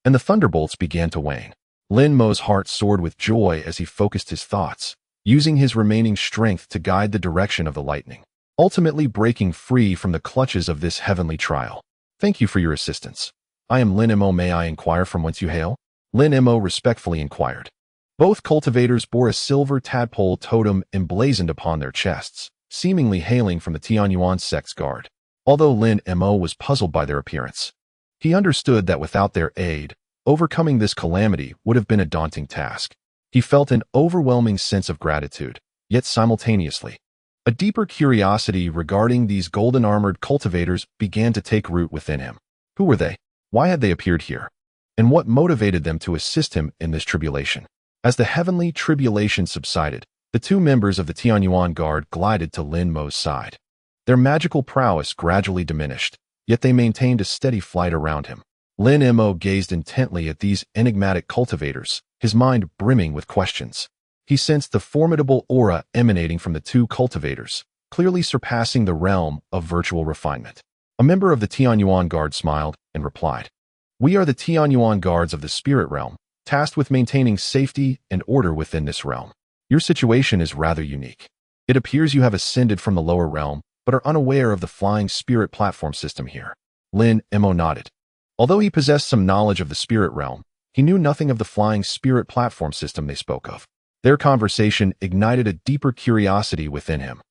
and the thunderbolts began to wane. Lin Mo's heart soared with joy as he focused his thoughts, using his remaining strength to guide the direction of the lightning, ultimately breaking free from the clutches of this heavenly trial. "Thank you for your assistance. I am Lin Mo. May I inquire from whence you hail?" Lin Mo respectfully inquired. Both cultivators bore a silver tadpole totem emblazoned upon their chests, seemingly hailing from the Tianyuan Sect's guard. Although Lin Mo was puzzled by their appearance, he understood that without their aid, overcoming this calamity would have been a daunting task. He felt an overwhelming sense of gratitude, yet simultaneously, a deeper curiosity regarding these golden-armored cultivators began to take root within him. Who were they? Why had they appeared here? And what motivated them to assist him in this tribulation? As the heavenly tribulation subsided, the two members of the Tianyuan Guard glided to Lin Mo's side. Their magical prowess gradually diminished, yet they maintained a steady flight around him. Lin Mo gazed intently at these enigmatic cultivators, his mind brimming with questions. He sensed the formidable aura emanating from the two cultivators, clearly surpassing the realm of virtual refinement. A member of the Tianyuan Guard smiled and replied, "We are the Tianyuan Guards of the spirit realm, tasked with maintaining safety and order within this realm. Your situation is rather unique. It appears you have ascended from the lower realm, but are unaware of the flying spirit platform system here." Lin Mo nodded. Although he possessed some knowledge of the spirit realm, he knew nothing of the flying spirit platform system they spoke of. Their conversation ignited a deeper curiosity within him.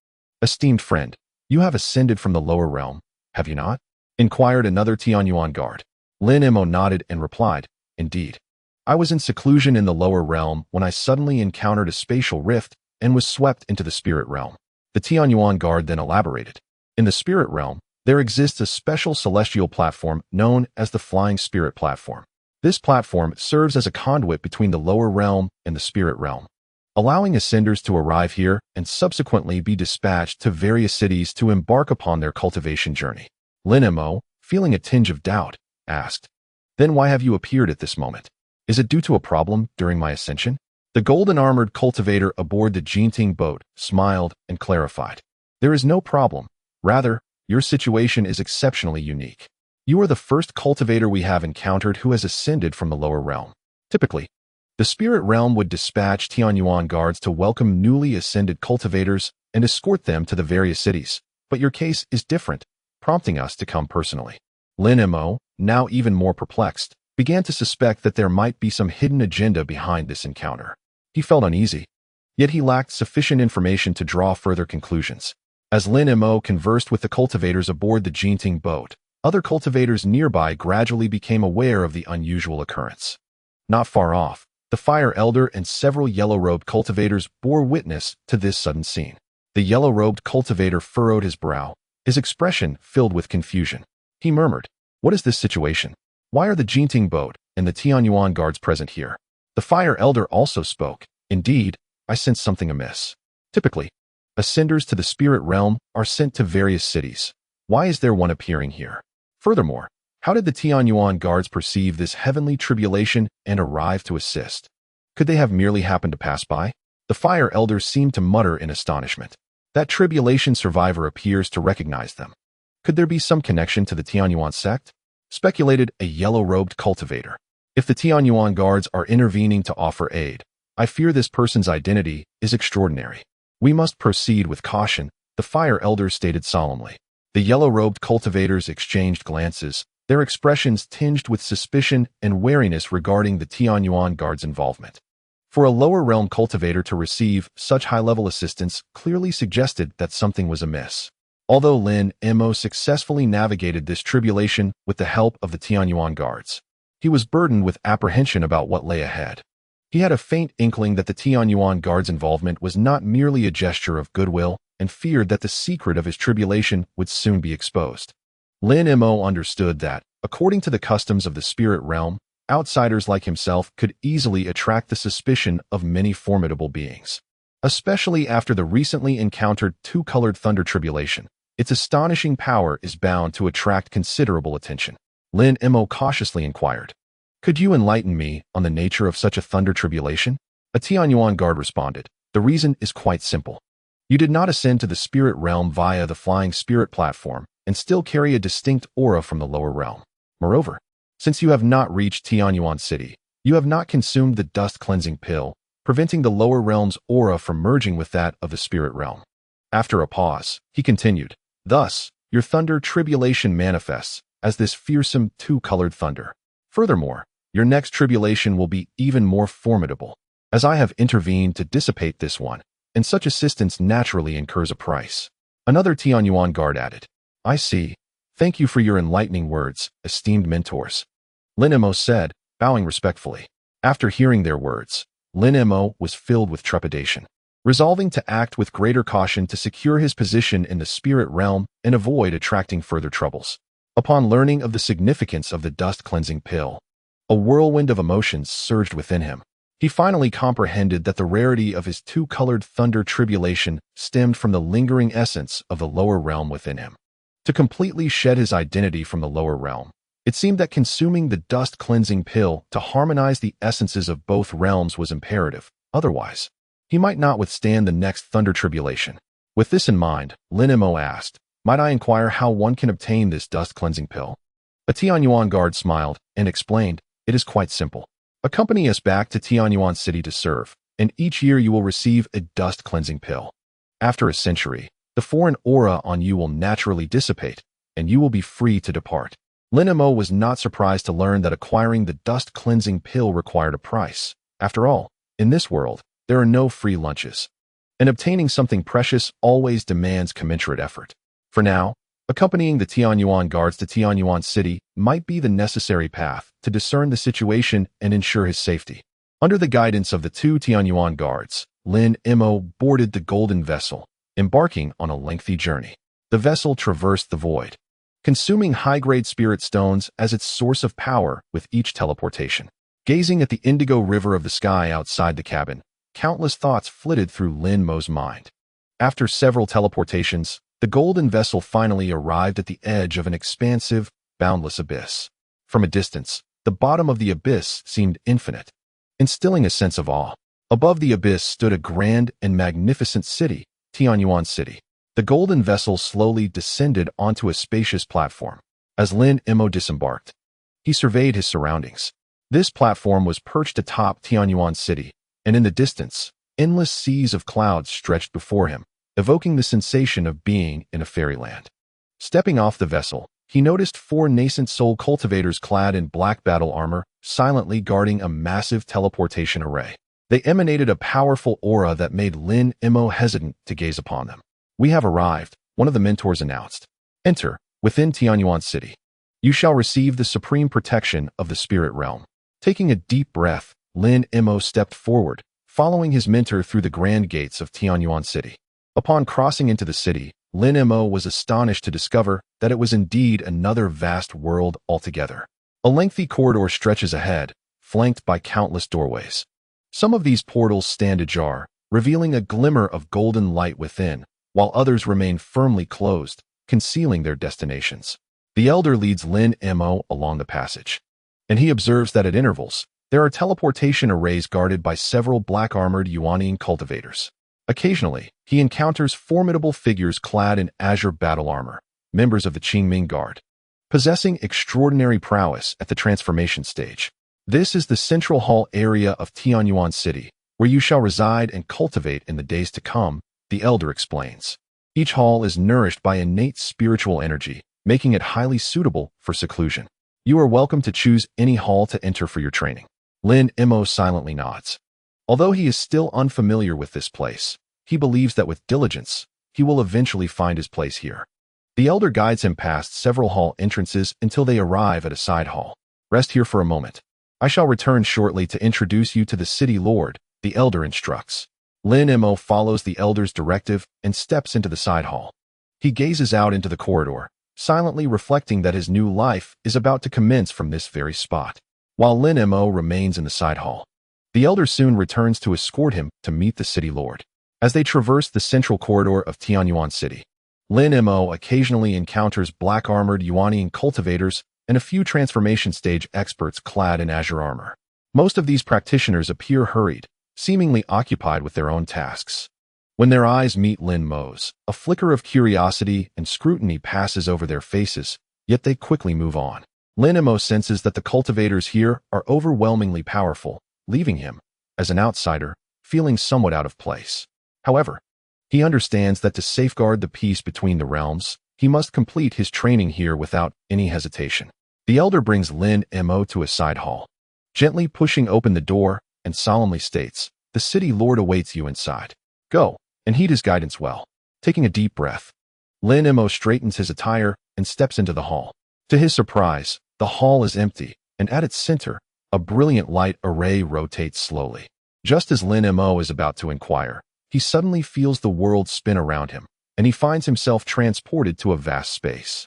"Esteemed friend, you have ascended from the lower realm, have you not?" inquired another Tianyuan Guard. Lin Mo nodded and replied, "Indeed. I was in seclusion in the lower realm when I suddenly encountered a spatial rift and was swept into the spirit realm." The Tianyuan Guard then elaborated. "In the spirit realm, there exists a special celestial platform known as the Flying Spirit Platform. This platform serves as a conduit between the lower realm and the spirit realm, allowing ascenders to arrive here and subsequently be dispatched to various cities to embark upon their cultivation journey." Lin Mo, feeling a tinge of doubt, asked, "Then why have you appeared at this moment? Is it due to a problem during my ascension?" The golden-armored cultivator aboard the Jinting boat smiled and clarified, "There is no problem. Rather, your situation is exceptionally unique. You are the first cultivator we have encountered who has ascended from the lower realm. Typically, the spirit realm would dispatch Tianyuan Guards to welcome newly ascended cultivators and escort them to the various cities, but your case is different, prompting us to come personally." Lin Mo, now even more perplexed, began to suspect that there might be some hidden agenda behind this encounter. He felt uneasy, yet he lacked sufficient information to draw further conclusions. As Lin Mo conversed with the cultivators aboard the Jinting boat, other cultivators nearby gradually became aware of the unusual occurrence. Not far off, the Fire Elder and several yellow-robed cultivators bore witness to this sudden scene. The yellow-robed cultivator furrowed his brow, his expression filled with confusion. He murmured, "What is this situation? Why are the Jinting boat and the Tianyuan Guards present here?" The Fire Elder also spoke. "Indeed, I sense something amiss. Typically, ascenders to the spirit realm are sent to various cities. Why is there one appearing here? Furthermore, how did the Tianyuan Guards perceive this heavenly tribulation and arrive to assist? Could they have merely happened to pass by?" The Fire Elder seemed to mutter in astonishment. "That tribulation survivor appears to recognize them. Could there be some connection to the Tianyuan sect?" speculated a yellow-robed cultivator. "If the Tianyuan Guards are intervening to offer aid, I fear this person's identity is extraordinary. We must proceed with caution," the Fire Elder stated solemnly. The yellow-robed cultivators exchanged glances, their expressions tinged with suspicion and wariness regarding the Tianyuan Guards' involvement. For a lower-realm cultivator to receive such high-level assistance clearly suggested that something was amiss. Although Lin Mo successfully navigated this tribulation with the help of the Tianyuan Guards, he was burdened with apprehension about what lay ahead. He had a faint inkling that the Tianyuan Guards' involvement was not merely a gesture of goodwill and feared that the secret of his tribulation would soon be exposed. Lin Mo understood that, according to the customs of the spirit realm, outsiders like himself could easily attract the suspicion of many formidable beings. Especially after the recently encountered two-colored thunder tribulation, its astonishing power is bound to attract considerable attention. Lin Mo cautiously inquired, "Could you enlighten me on the nature of such a thunder tribulation?" A Tianyuan Guard responded, "The reason is quite simple. You did not ascend to the spirit realm via the flying spirit platform and still carry a distinct aura from the lower realm. Moreover, since you have not reached Tianyuan City, you have not consumed the dust-cleansing pill, preventing the lower realm's aura from merging with that of the spirit realm." After a pause, he continued, "Thus, your thunder tribulation manifests as this fearsome two-colored thunder. Furthermore, your next tribulation will be even more formidable, as I have intervened to dissipate this one, and such assistance naturally incurs a price." Another Tianyuan Guard added, "I see. Thank you for your enlightening words, esteemed mentors." Lin Mo said, bowing respectfully. After hearing their words, Lin Mo was filled with trepidation, resolving to act with greater caution to secure his position in the spirit realm and avoid attracting further troubles. Upon learning of the significance of the dust-cleansing pill, a whirlwind of emotions surged within him. He finally comprehended that the rarity of his two-colored thunder tribulation stemmed from the lingering essence of the lower realm within him. To completely shed his identity from the lower realm, it seemed that consuming the dust-cleansing pill to harmonize the essences of both realms was imperative. Otherwise, he might not withstand the next thunder tribulation. With this in mind, Lin Mo asked, "Might I inquire how one can obtain this dust-cleansing pill?" A Tianyuan guard smiled and explained, "It is quite simple. Accompany us back to Tianyuan City to serve, and each year you will receive a dust-cleansing pill. After a century, the foreign aura on you will naturally dissipate, and you will be free to depart." Lin Mo was not surprised to learn that acquiring the dust-cleansing pill required a price. After all, in this world, there are no free lunches, and obtaining something precious always demands commensurate effort. For now, accompanying the Tianyuan guards to Tianyuan City might be the necessary path to discern the situation and ensure his safety. Under the guidance of the two Tianyuan guards, Lin Mo boarded the golden vessel, embarking on a lengthy journey. The vessel traversed the void, consuming high-grade spirit stones as its source of power with each teleportation. Gazing at the indigo river of the sky outside the cabin, countless thoughts flitted through Lin Mo's mind. After several teleportations, the golden vessel finally arrived at the edge of an expansive, boundless abyss. From a distance, the bottom of the abyss seemed infinite, instilling a sense of awe. Above the abyss stood a grand and magnificent city, Tianyuan City. The golden vessel slowly descended onto a spacious platform. As Lin Mo disembarked, he surveyed his surroundings. This platform was perched atop Tianyuan City, and in the distance, endless seas of clouds stretched before him, evoking the sensation of being in a fairyland. Stepping off the vessel, he noticed 4 Nascent Soul cultivators clad in black battle armor, silently guarding a massive teleportation array. They emanated a powerful aura that made Lin Mo hesitant to gaze upon them. "We have arrived," one of the mentors announced. "Enter, within Tianyuan City. You shall receive the supreme protection of the spirit realm." Taking a deep breath, Lin Mo stepped forward, following his mentor through the grand gates of Tianyuan City. Upon crossing into the city, Lin Mo was astonished to discover that it was indeed another vast world altogether. A lengthy corridor stretches ahead, flanked by countless doorways. Some of these portals stand ajar, revealing a glimmer of golden light within, while others remain firmly closed, concealing their destinations. The elder leads Lin Mo along the passage, and he observes that at intervals, there are teleportation arrays guarded by several black-armored Yuanian cultivators. Occasionally, he encounters formidable figures clad in azure battle armor, members of the Qingming Guard, possessing extraordinary prowess at the transformation stage. This is the central hall area of Tianyuan City, where you shall reside and cultivate in the days to come, the elder explains. Each hall is nourished by innate spiritual energy, making it highly suitable for seclusion. You are welcome to choose any hall to enter for your training. Lin Mo silently nods. Although he is still unfamiliar with this place, he believes that with diligence, he will eventually find his place here. The elder guides him past several hall entrances until they arrive at a side hall. "Rest here for a moment. I shall return shortly to introduce you to the city lord," the elder instructs. Lin Mo follows the elder's directive and steps into the side hall. He gazes out into the corridor, silently reflecting that his new life is about to commence from this very spot. While Lin Mo remains in the side hall, the elder soon returns to escort him to meet the city lord. As they traverse the central corridor of Tianyuan City, Lin Mo occasionally encounters black-armored Yuanian cultivators and a few transformation stage experts clad in azure armor. Most of these practitioners appear hurried, seemingly occupied with their own tasks. When their eyes meet Lin Mo's, a flicker of curiosity and scrutiny passes over their faces, yet they quickly move on. Lin Mo senses that the cultivators here are overwhelmingly powerful, leaving him, as an outsider, feeling somewhat out of place. However, he understands that to safeguard the peace between the realms, he must complete his training here without any hesitation. The elder brings Lin Mo to a side hall, gently pushing open the door, and solemnly states, "The city lord awaits you inside. Go, and heed his guidance well." Taking a deep breath, Lin Mo straightens his attire and steps into the hall. To his surprise, the hall is empty, and at its center, A brilliant light array rotates slowly. Just as Lin Mo is about to inquire, he suddenly feels the world spin around him, and he finds himself transported to a vast space.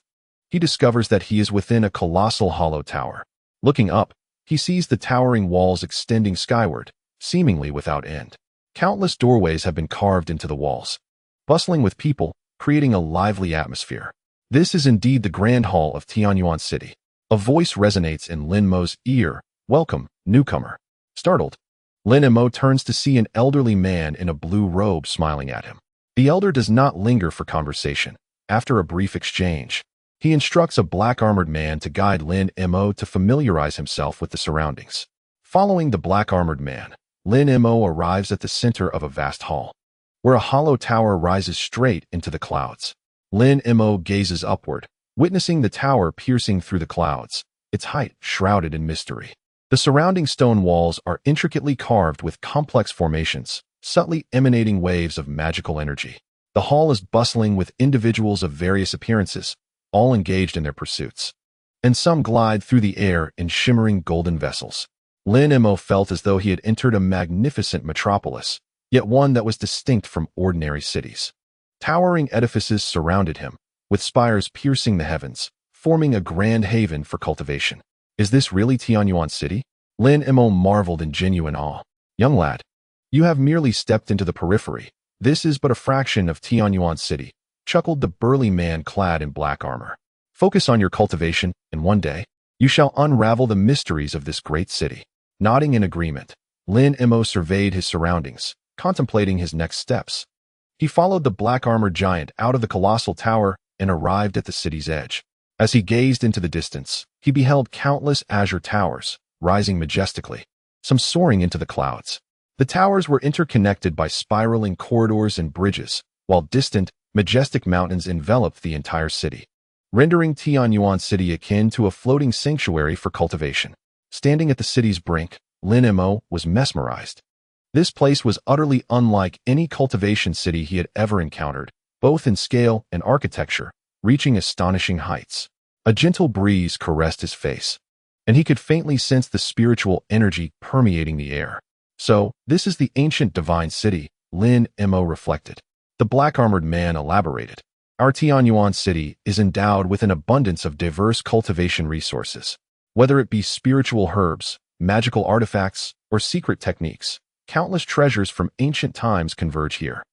He discovers that he is within a colossal hollow tower. Looking up, he sees the towering walls extending skyward, seemingly without end. Countless doorways have been carved into the walls, bustling with people, creating a lively atmosphere. This is indeed the Grand Hall of Tianyuan City. A voice resonates in Lin Mo's ear. "Welcome, newcomer." Startled, Lin Mo turns to see an elderly man in a blue robe smiling at him. The elder does not linger for conversation. After a brief exchange, he instructs a black-armored man to guide Lin Mo to familiarize himself with the surroundings. Following the black-armored man, Lin Mo arrives at the center of a vast hall, where a hollow tower rises straight into the clouds. Lin Mo gazes upward, witnessing the tower piercing through the clouds, its height shrouded in mystery. The surrounding stone walls are intricately carved with complex formations, subtly emanating waves of magical energy. The hall is bustling with individuals of various appearances, all engaged in their pursuits, and some glide through the air in shimmering golden vessels. Lin Mo felt as though he had entered a magnificent metropolis, yet one that was distinct from ordinary cities. Towering edifices surrounded him, with spires piercing the heavens, forming a grand haven for cultivation. Is this really Tianyuan City? Lin Mo marveled in genuine awe. Young lad, you have merely stepped into the periphery. This is but a fraction of Tianyuan City, chuckled the burly man clad in black armor. Focus on your cultivation, and one day, you shall unravel the mysteries of this great city. Nodding in agreement, Lin Mo surveyed his surroundings, contemplating his next steps. He followed the black-armored giant out of the colossal tower and arrived at the city's edge. As he gazed into the distance, he beheld countless azure towers, rising majestically, some soaring into the clouds. The towers were interconnected by spiraling corridors and bridges, while distant, majestic mountains enveloped the entire city, rendering Tianyuan City akin to a floating sanctuary for cultivation. Standing at the city's brink, Lin Mo was mesmerized. This place was utterly unlike any cultivation city he had ever encountered, both in scale and architecture, reaching astonishing heights. A gentle breeze caressed his face, and he could faintly sense the spiritual energy permeating the air. So, this is the ancient divine city, Lin Mo reflected. The black-armored man elaborated. Our Tianyuan City is endowed with an abundance of diverse cultivation resources. Whether it be spiritual herbs, magical artifacts, or secret techniques, countless treasures from ancient times converge here.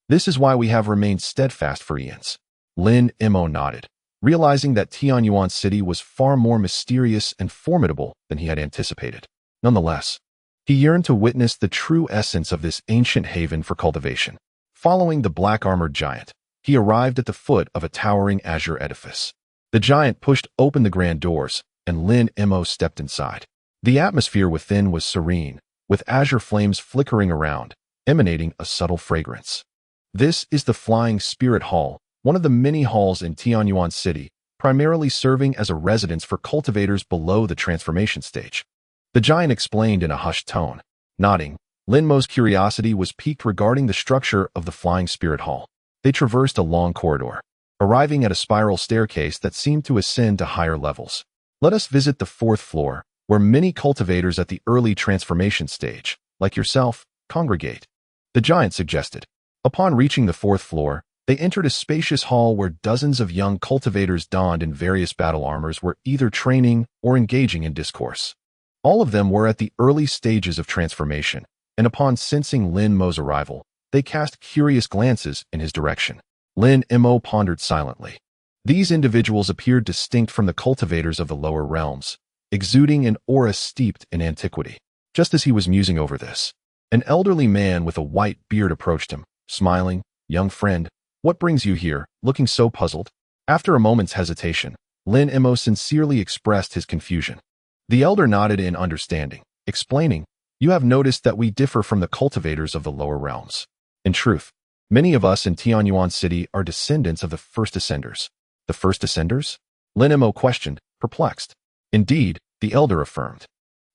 This is why we have remained steadfast for eons. Lin Mo nodded, realizing that Tianyuan City was far more mysterious and formidable than he had anticipated. Nonetheless, he yearned to witness the true essence of this ancient haven for cultivation. Following the black-armored giant, he arrived at the foot of a towering azure edifice. The giant pushed open the grand doors, and Lin Mo stepped inside. The atmosphere within was serene, with azure flames flickering around, emanating a subtle fragrance. This is the Flying Spirit Hall, one of the many halls in Tianyuan City, primarily serving as a residence for cultivators below the transformation stage. The giant explained in a hushed tone. Nodding, Lin Mo's curiosity was piqued regarding the structure of the Flying Spirit Hall. They traversed a long corridor, arriving at a spiral staircase that seemed to ascend to higher levels. Let us visit the fourth floor, where many cultivators at the early transformation stage, like yourself, congregate, the giant suggested. Upon reaching the fourth floor, they entered a spacious hall where dozens of young cultivators donned in various battle armors were either training or engaging in discourse. All of them were at the early stages of transformation, and upon sensing Lin Mo's arrival, they cast curious glances in his direction. Lin Mo pondered silently. These individuals appeared distinct from the cultivators of the lower realms, exuding an aura steeped in antiquity. Just as he was musing over this, an elderly man with a white beard approached him, smiling. "Young friend, what brings you here, looking so puzzled?" After a moment's hesitation, Lin Mo sincerely expressed his confusion. The elder nodded in understanding, explaining, "You have noticed that we differ from the cultivators of the lower realms. In truth, many of us in Tianyuan City are descendants of the First Ascenders." "The First Ascenders?" Lin Mo questioned, perplexed. "Indeed," the elder affirmed.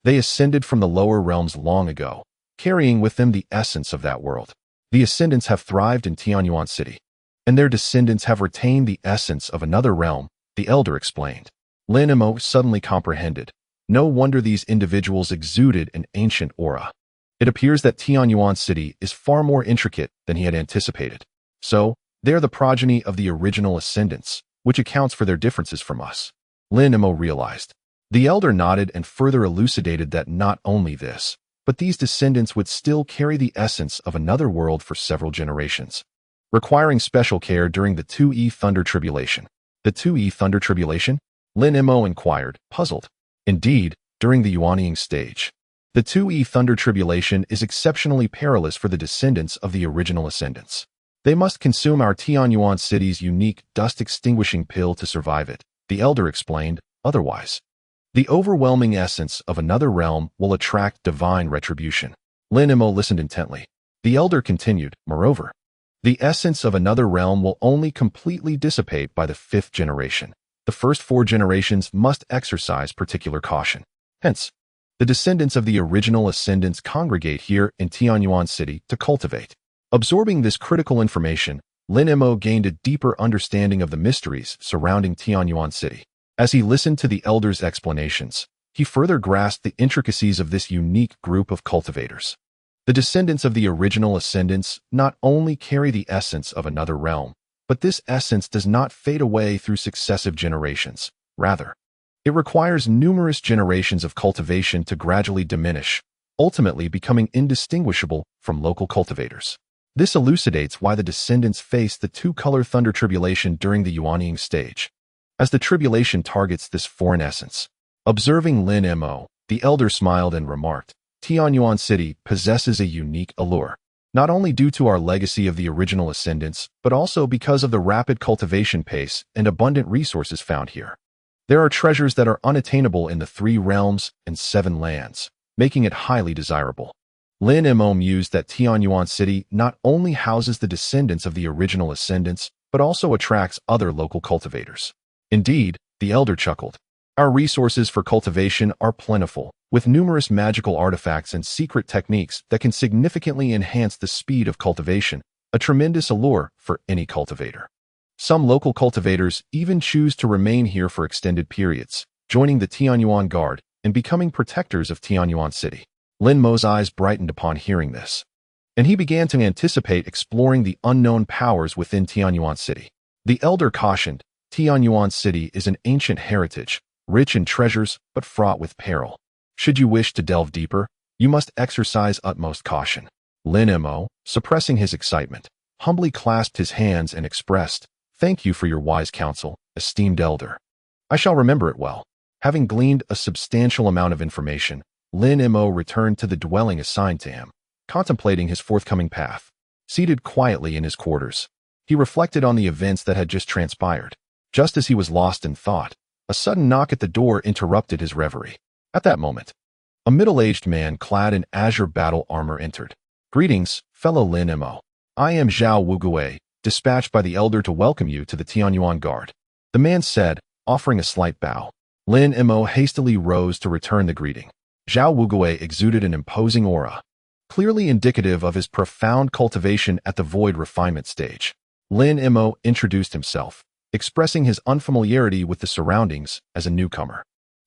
"They ascended from the lower realms long ago, carrying with them the essence of that world. The ascendants have thrived in Tianyuan City, and their descendants have retained the essence of another realm," the elder explained. Lin Mo suddenly comprehended. No wonder these individuals exuded an ancient aura. It appears that Tianyuan City is far more intricate than he had anticipated. So, they are the progeny of the original ascendants, which accounts for their differences from us. Lin Mo realized. The elder nodded and further elucidated that not only this, but these descendants would still carry the essence of another world for several generations, requiring special care during the 2E Thunder Tribulation. The 2E Thunder Tribulation? Lin Mo inquired, puzzled. Indeed, during the Yuanying stage. The 2E Thunder Tribulation is exceptionally perilous for the descendants of the original ascendants. They must consume our Tianyuan City's unique dust-extinguishing pill to survive it, the elder explained, otherwise. The overwhelming essence of another realm will attract divine retribution. Lin Mo listened intently. The elder continued, moreover, the essence of another realm will only completely dissipate by the 5th generation. The first 4 generations must exercise particular caution. Hence, the descendants of the original ascendants congregate here in Tianyuan City to cultivate. Absorbing this critical information, Lin Mo gained a deeper understanding of the mysteries surrounding Tianyuan City. As he listened to the elder's explanations, he further grasped the intricacies of this unique group of cultivators. The descendants of the original ascendants not only carry the essence of another realm, but this essence does not fade away through successive generations. Rather, it requires numerous generations of cultivation to gradually diminish, ultimately becoming indistinguishable from local cultivators. This elucidates why the descendants face the 2-color thunder tribulation during the Yuanying stage, as the tribulation targets this foreign essence. Observing Lin Mo, the elder smiled and remarked, Tianyuan City possesses a unique allure, not only due to our legacy of the original ascendants, but also because of the rapid cultivation pace and abundant resources found here. There are treasures that are unattainable in the 3 realms and 7 lands, making it highly desirable. Lin Mo mused that Tianyuan City not only houses the descendants of the original ascendants, but also attracts other local cultivators. Indeed, the elder chuckled. Our resources for cultivation are plentiful, with numerous magical artifacts and secret techniques that can significantly enhance the speed of cultivation, a tremendous allure for any cultivator. Some local cultivators even choose to remain here for extended periods, joining the Tianyuan Guard and becoming protectors of Tianyuan City. Lin Mo's eyes brightened upon hearing this, and he began to anticipate exploring the unknown powers within Tianyuan City. The elder cautioned, Tianyuan City is an ancient heritage, rich in treasures but fraught with peril. Should you wish to delve deeper, you must exercise utmost caution. Lin Mo, suppressing his excitement, humbly clasped his hands and expressed, Thank you for your wise counsel, esteemed elder. I shall remember it well. Having gleaned a substantial amount of information, Lin Mo returned to the dwelling assigned to him, contemplating his forthcoming path. Seated quietly in his quarters, he reflected on the events that had just transpired. Just as he was lost in thought, a sudden knock at the door interrupted his reverie. At that moment, a middle-aged man clad in azure battle armor entered. Greetings, fellow Lin Mo. I am Zhao Wugui, dispatched by the elder to welcome you to the Tianyuan Guard. The man said, offering a slight bow. Lin Mo hastily rose to return the greeting. Zhao Wugui exuded an imposing aura, clearly indicative of his profound cultivation at the void refinement stage. Lin Mo introduced himself, expressing his unfamiliarity with the surroundings as a newcomer.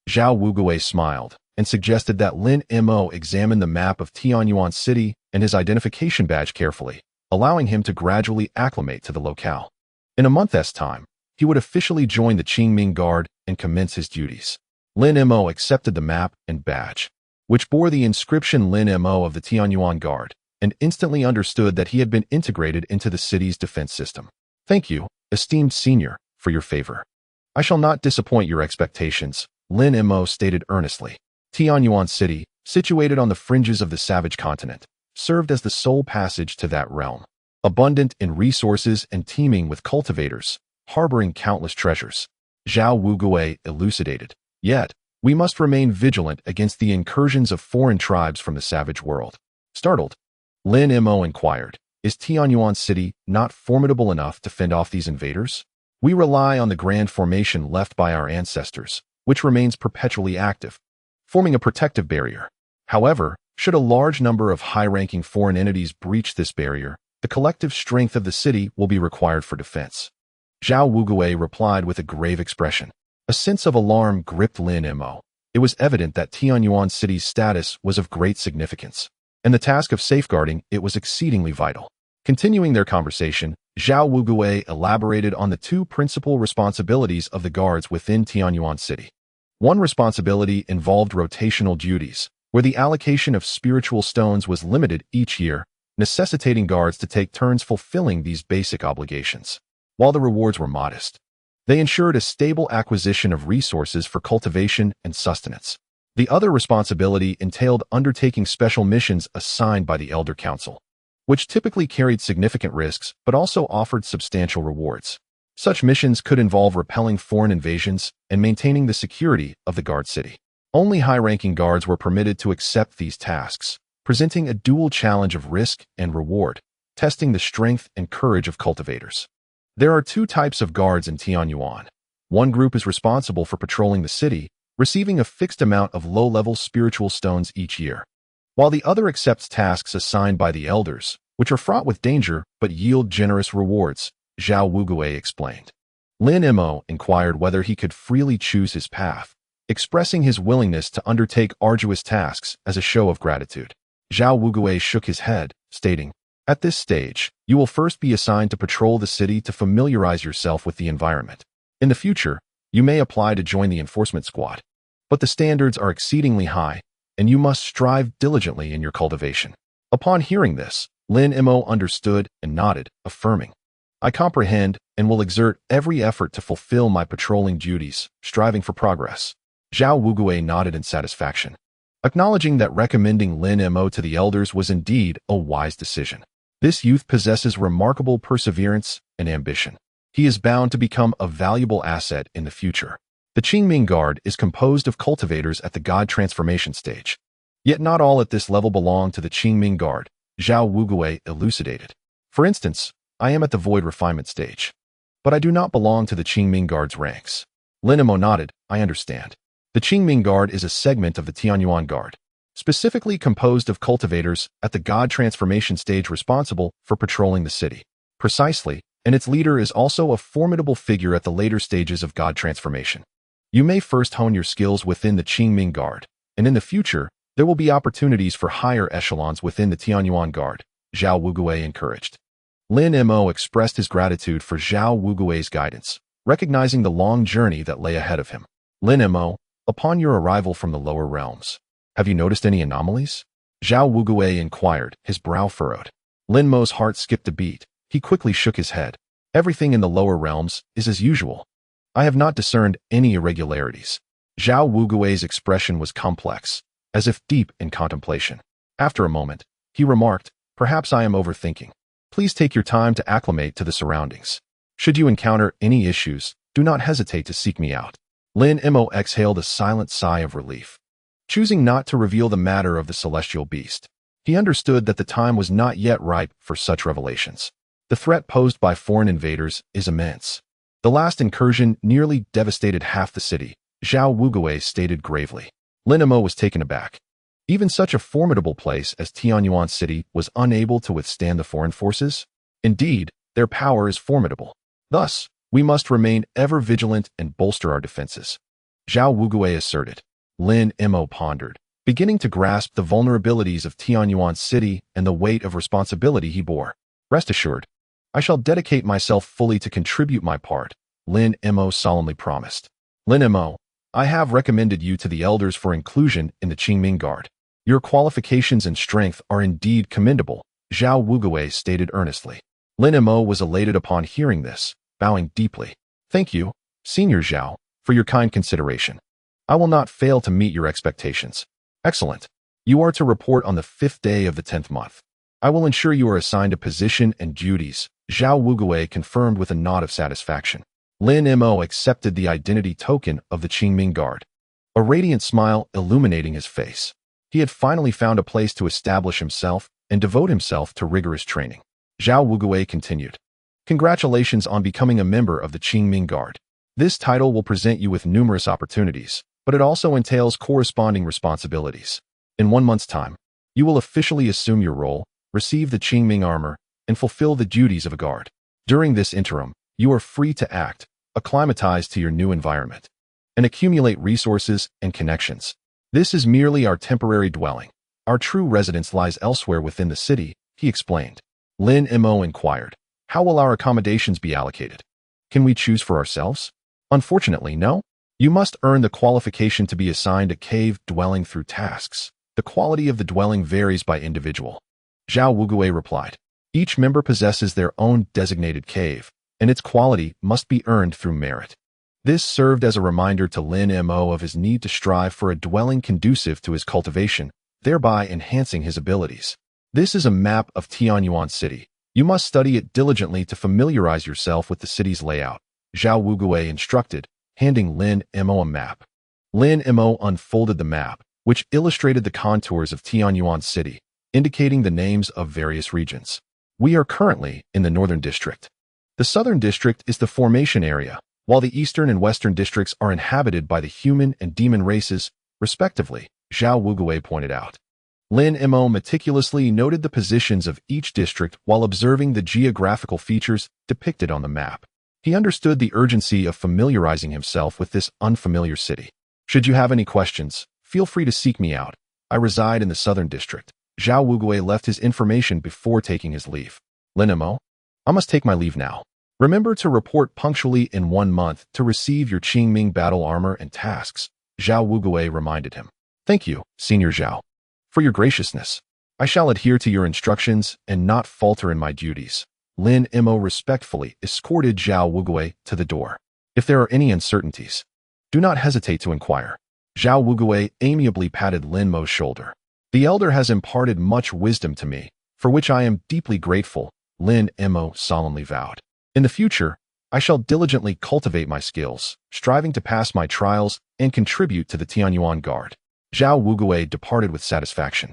Zhao Wugui smiled and suggested that Lin Mo examine the map of Tianyuan City and his identification badge carefully, allowing him to gradually acclimate to the locale. In a month's time, he would officially join the Qingming Guard and commence his duties. Lin Mo accepted the map and badge, which bore the inscription Lin Mo of the Tianyuan Guard, and instantly understood that he had been integrated into the city's defense system. Thank you, esteemed senior, for your favor. I shall not disappoint your expectations, Lin Mo stated earnestly. Tianyuan City, situated on the fringes of the savage continent, served as the sole passage to that realm, abundant in resources and teeming with cultivators, harboring countless treasures. Zhao Wugui elucidated. Yet, we must remain vigilant against the incursions of foreign tribes from the savage world. Startled, Lin Mo inquired, Is Tianyuan City not formidable enough to fend off these invaders? We rely on the grand formation left by our ancestors, which remains perpetually active, forming a protective barrier. However, should a large number of high-ranking foreign entities breach this barrier, the collective strength of the city will be required for defense. Zhao Wugui replied with a grave expression. A sense of alarm gripped Lin Mo. it was evident that Tianyuan City's status was of great significance, and the task of safeguarding it was exceedingly vital. Continuing their conversation, Zhao Wugui elaborated on the two principal responsibilities of the guards within Tianyuan City. One responsibility involved rotational duties, where the allocation of spiritual stones was limited each year, necessitating guards to take turns fulfilling these basic obligations. While the rewards were modest, they ensured a stable acquisition of resources for cultivation and sustenance. The other responsibility entailed undertaking special missions assigned by the Elder Council, which typically carried significant risks but also offered substantial rewards. Such missions could involve repelling foreign invasions and maintaining the security of the guard city. Only high-ranking guards were permitted to accept these tasks, presenting a dual challenge of risk and reward, testing the strength and courage of cultivators. There are two types of guards in Tianyuan. One group is responsible for patrolling the city, receiving a fixed amount of low-level spiritual stones each year, while the other accepts tasks assigned by the elders, which are fraught with danger but yield generous rewards, Zhao Wugui explained. Lin Mo inquired whether he could freely choose his path, expressing his willingness to undertake arduous tasks as a show of gratitude. Zhao Wugui shook his head, stating, "At this stage, you will first be assigned to patrol the city to familiarize yourself with the environment. In the future, you may apply to join the enforcement squad, but the standards are exceedingly high, and you must strive diligently in your cultivation." Upon hearing this, Lin Mo understood and nodded, affirming, "I comprehend and will exert every effort to fulfill my patrolling duties, striving for progress." Zhao Wugui nodded in satisfaction, acknowledging that recommending Lin Mo to the elders was indeed a wise decision. This youth possesses remarkable perseverance and ambition. He is bound to become a valuable asset in the future. The Qingming Guard is composed of cultivators at the God transformation stage. Yet not all at this level belong to the Qingming Guard, Zhao Wugui elucidated. For instance, I am at the void refinement stage, but I do not belong to the Qingming Guard's ranks. Lin Mo nodded, "I understand. The Qingming Guard is a segment of the Tianyuan Guard, specifically composed of cultivators at the God transformation stage responsible for patrolling the city." Precisely, and its leader is also a formidable figure at the later stages of God transformation. You may first hone your skills within the Qingming Guard, and in the future, there will be opportunities for higher echelons within the Tianyuan Guard, Zhao Wugui encouraged. Lin Mo expressed his gratitude for Zhao Wugui's guidance, recognizing the long journey that lay ahead of him. Lin Mo, upon your arrival from the lower realms, have you noticed any anomalies? Zhao Wugui inquired, his brow furrowed. Lin Mo's heart skipped a beat. He quickly shook his head. Everything in the lower realms is as usual. I have not discerned any irregularities. Zhao Wugui's expression was complex, as if deep in contemplation. After a moment, he remarked, "Perhaps I am overthinking. Please take your time to acclimate to the surroundings. Should you encounter any issues, do not hesitate to seek me out." Lin Mo exhaled a silent sigh of relief, choosing not to reveal the matter of the celestial beast. He understood that the time was not yet ripe for such revelations. The threat posed by foreign invaders is immense. The last incursion nearly devastated half the city, Zhao Wugui stated gravely. Lin Mo was taken aback. Even such a formidable place as Tianyuan City was unable to withstand the foreign forces? Indeed, their power is formidable. Thus, we must remain ever vigilant and bolster our defenses, Zhao Wugui asserted. Lin Mo pondered, beginning to grasp the vulnerabilities of Tianyuan City and the weight of responsibility he bore. "Rest assured, I shall dedicate myself fully to contribute my part," Lin Mo solemnly promised. "Lin Mo, I have recommended you to the elders for inclusion in the Qingming Guard. Your qualifications and strength are indeed commendable," Zhao Wugui stated earnestly. Lin Mo was elated upon hearing this, bowing deeply. "Thank you, Senior Zhao, for your kind consideration. I will not fail to meet your expectations." "Excellent. You are to report on the 5th day of the 10th month. I will ensure you are assigned a position and duties," Zhao Wugui confirmed with a nod of satisfaction. Lin Mo accepted the identity token of the Qingming Guard, a radiant smile illuminating his face. He had finally found a place to establish himself and devote himself to rigorous training. Zhao Wugui continued, "Congratulations on becoming a member of the Qingming Guard. This title will present you with numerous opportunities, but it also entails corresponding responsibilities. In 1 month's time, you will officially assume your role, receive the Qingming armor, and fulfill the duties of a guard. During this interim, you are free to act, acclimatize to your new environment. and accumulate resources and connections. This is merely our temporary dwelling. Our true residence lies elsewhere within the city, he explained. Lin Mo inquired, how will our accommodations be allocated? Can we choose for ourselves? Unfortunately, no. You must earn the qualification to be assigned a cave dwelling through tasks. The quality of the dwelling varies by individual. Zhao Wugui replied. Each member possesses their own designated cave, and its quality must be earned through merit. This served as a reminder to Lin Mo of his need to strive for a dwelling conducive to his cultivation, thereby enhancing his abilities. This is a map of Tianyuan City. You must study it diligently to familiarize yourself with the city's layout, Zhao Wugui instructed, handing Lin Mo a map. Lin Mo unfolded the map, which illustrated the contours of Tianyuan City, indicating the names of various regions. We are currently in the Northern District. The Southern District is the formation area, while the Eastern and Western districts are inhabited by the human and demon races, respectively, Zhao Wugui pointed out. Lin Mo meticulously noted the positions of each district while observing the geographical features depicted on the map. He understood the urgency of familiarizing himself with this unfamiliar city. Should you have any questions, feel free to seek me out. I reside in the Southern District. Zhao Wugui left his information before taking his leave. Lin Mo, I must take my leave now. Remember to report punctually in 1 month to receive your Qingming battle armor and tasks, Zhao Wugui reminded him. Thank you, Senior Zhao, for your graciousness. I shall adhere to your instructions and not falter in my duties. Lin Mo respectfully escorted Zhao Wugui to the door. If there are any uncertainties, do not hesitate to inquire. Zhao Wugui amiably patted Lin Mo's shoulder. The elder has imparted much wisdom to me, for which I am deeply grateful, Lin Mo solemnly vowed. In the future, I shall diligently cultivate my skills, striving to pass my trials and contribute to the Tianyuan Guard. Zhao Wugui departed with satisfaction,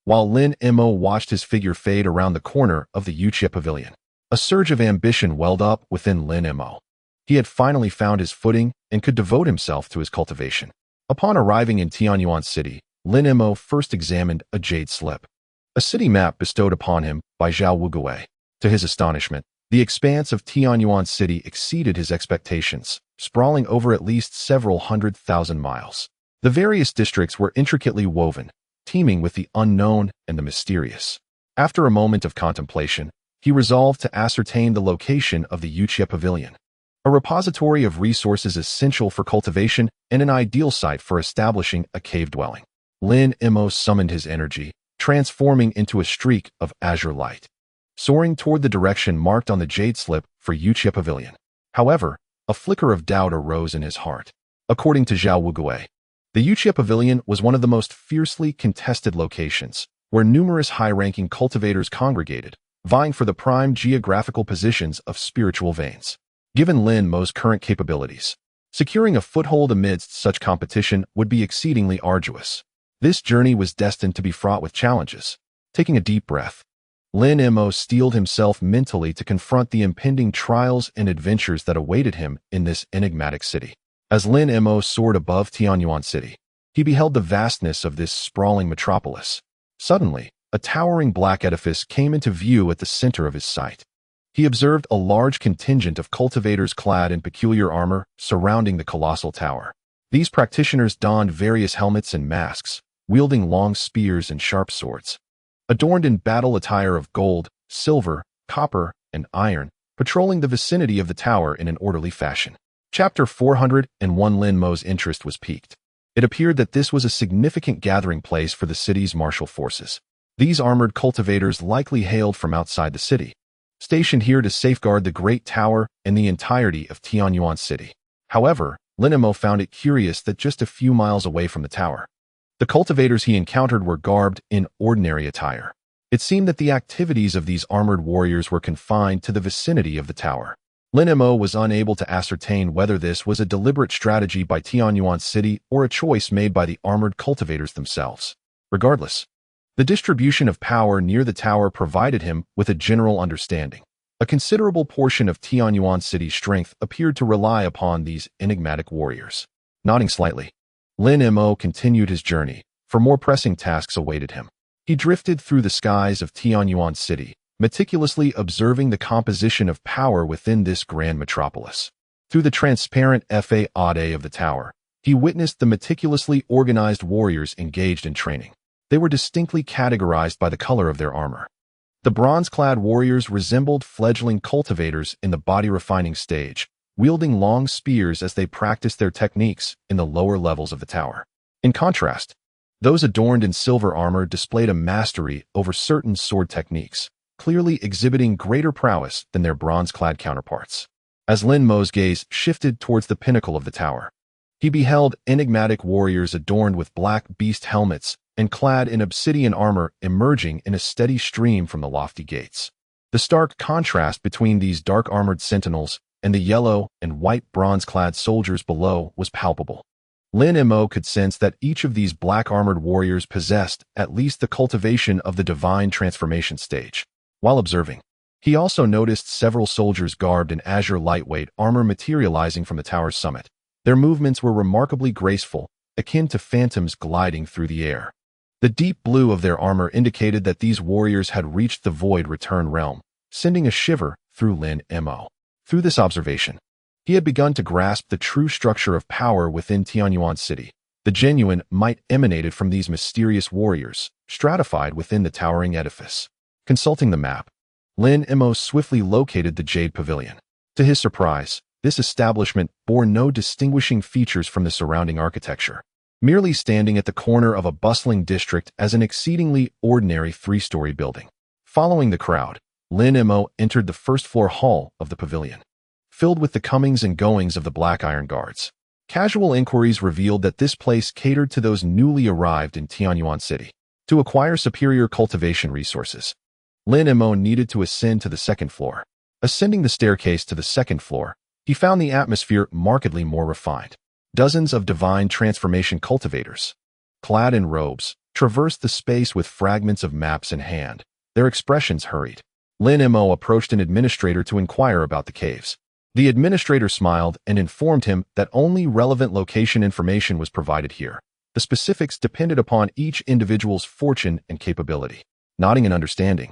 while Lin Mo watched his figure fade around the corner of the Yuchie Pavilion. A surge of ambition welled up within Lin Mo. He had finally found his footing and could devote himself to his cultivation. Upon arriving in Tianyuan City, Lin Mo first examined a jade slip, a city map bestowed upon him by Zhao Wugui. To his astonishment, the expanse of Tianyuan City exceeded his expectations, sprawling over at least several 100,000 miles. The various districts were intricately woven, teeming with the unknown and the mysterious. After a moment of contemplation, he resolved to ascertain the location of the Yuchie Pavilion, a repository of resources essential for cultivation and an ideal site for establishing a cave dwelling. Lin Mo summoned his energy, transforming into a streak of azure light, soaring toward the direction marked on the jade slip for Yuchie Pavilion. However, a flicker of doubt arose in his heart. According to Zhao Wugui, the Yuchie Pavilion was one of the most fiercely contested locations, where numerous high-ranking cultivators congregated, vying for the prime geographical positions of spiritual veins. Given Lin Mo's current capabilities, securing a foothold amidst such competition would be exceedingly arduous. This journey was destined to be fraught with challenges. Taking a deep breath, Lin Mo steeled himself mentally to confront the impending trials and adventures that awaited him in this enigmatic city. As Lin Mo soared above Tianyuan City, he beheld the vastness of this sprawling metropolis. Suddenly, a towering black edifice came into view at the center of his sight. He observed a large contingent of cultivators clad in peculiar armor surrounding the colossal tower. These practitioners donned various helmets and masks, wielding long spears and sharp swords. Adorned in battle attire of gold, silver, copper, and iron, patrolling the vicinity of the tower in an orderly fashion. Chapter 401. Lin Mo's interest was piqued. It appeared that this was a significant gathering place for the city's martial forces. These armored cultivators likely hailed from outside the city, stationed here to safeguard the Great Tower and the entirety of Tianyuan City. However, Lin Mo found it curious that just a few miles away from the tower, the cultivators he encountered were garbed in ordinary attire. It seemed that the activities of these armored warriors were confined to the vicinity of the tower. Lin Mo was unable to ascertain whether this was a deliberate strategy by Tianyuan City or a choice made by the armored cultivators themselves. Regardless, the distribution of power near the tower provided him with a general understanding. A considerable portion of Tianyuan City's strength appeared to rely upon these enigmatic warriors. Nodding slightly, Lin Mo continued his journey, for more pressing tasks awaited him. He drifted through the skies of Tianyuan City, meticulously observing the composition of power within this grand metropolis. Through the transparent facade of the tower, He witnessed the meticulously organized warriors engaged in training. They were distinctly categorized by the color of their armor. The bronze-clad warriors resembled fledgling cultivators in the body-refining stage, wielding long spears as they practiced their techniques in the lower levels of the tower. In contrast, those adorned in silver armor displayed a mastery over certain sword techniques, clearly exhibiting greater prowess than their bronze-clad counterparts. As Lin Mo's gaze shifted towards the pinnacle of the tower, he beheld enigmatic warriors adorned with black beast helmets and clad in obsidian armor emerging in a steady stream from the lofty gates. The stark contrast between these dark-armored sentinels and the yellow and white bronze-clad soldiers below was palpable. Lin Mo could sense that each of these black-armored warriors possessed at least the cultivation of the divine transformation stage. While observing, he also noticed several soldiers garbed in azure lightweight armor materializing from the tower's summit. Their movements were remarkably graceful, akin to phantoms gliding through the air. The deep blue of their armor indicated that these warriors had reached the void return realm, sending a shiver through Lin Mo. Through this observation, he had begun to grasp the true structure of power within Tianyuan City. The genuine might emanated from these mysterious warriors, stratified within the towering edifice. Consulting the map, Lin Mo swiftly located the Jade Pavilion. To his surprise, this establishment bore no distinguishing features from the surrounding architecture, merely standing at the corner of a bustling district as an exceedingly ordinary three-story building. Following the crowd, Lin Mo entered the first-floor hall of the pavilion, filled with the comings and goings of the Black Iron Guards. Casual inquiries revealed that this place catered to those newly arrived in Tianyuan City. To acquire superior cultivation resources, Lin Mo needed to ascend to the second floor. Ascending the staircase to the second floor, he found the atmosphere markedly more refined. Dozens of divine transformation cultivators, clad in robes, traversed the space with fragments of maps in hand. Their expressions hurried. Lin Mo approached an administrator to inquire about the caves. The administrator smiled and informed him that only relevant location information was provided here. The specifics depended upon each individual's fortune and capability. Nodding in understanding,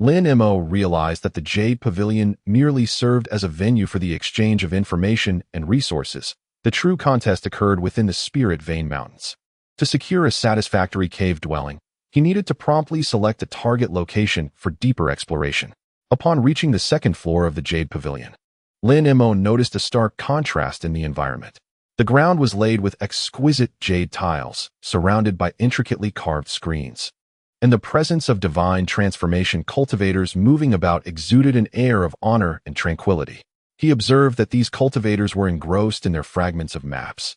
Lin Mo realized that the Jade Pavilion merely served as a venue for the exchange of information and resources. The true contest occurred within the Spirit Vein Mountains. To secure a satisfactory cave dwelling, he needed to promptly select a target location for deeper exploration. Upon reaching the second floor of the Jade Pavilion, Lin Mo noticed a stark contrast in the environment. The ground was laid with exquisite jade tiles, surrounded by intricately carved screens. And the presence of divine transformation cultivators moving about exuded an air of honor and tranquility. He observed that these cultivators were engrossed in their fragments of maps,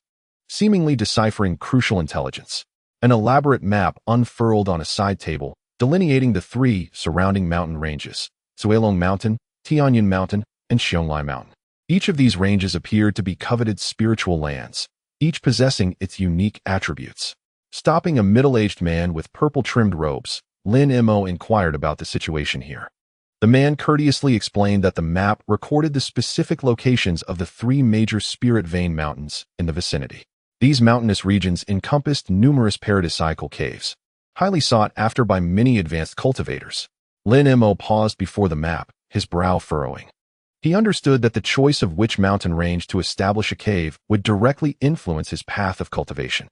seemingly deciphering crucial intelligence. An elaborate map unfurled on a side table, delineating the three surrounding mountain ranges: Wulong Mountain, Tianyuan Mountain, and Xiongli Mountain. Each of these ranges appeared to be coveted spiritual lands, each possessing its unique attributes. Stopping a middle-aged man with purple-trimmed robes, Lin Mo inquired about the situation here. The man courteously explained that the map recorded the specific locations of the three major spirit vein mountains in the vicinity. These mountainous regions encompassed numerous paradisiacal caves, highly sought after by many advanced cultivators. Lin Mo paused before the map, his brow furrowing. He understood that the choice of which mountain range to establish a cave would directly influence his path of cultivation.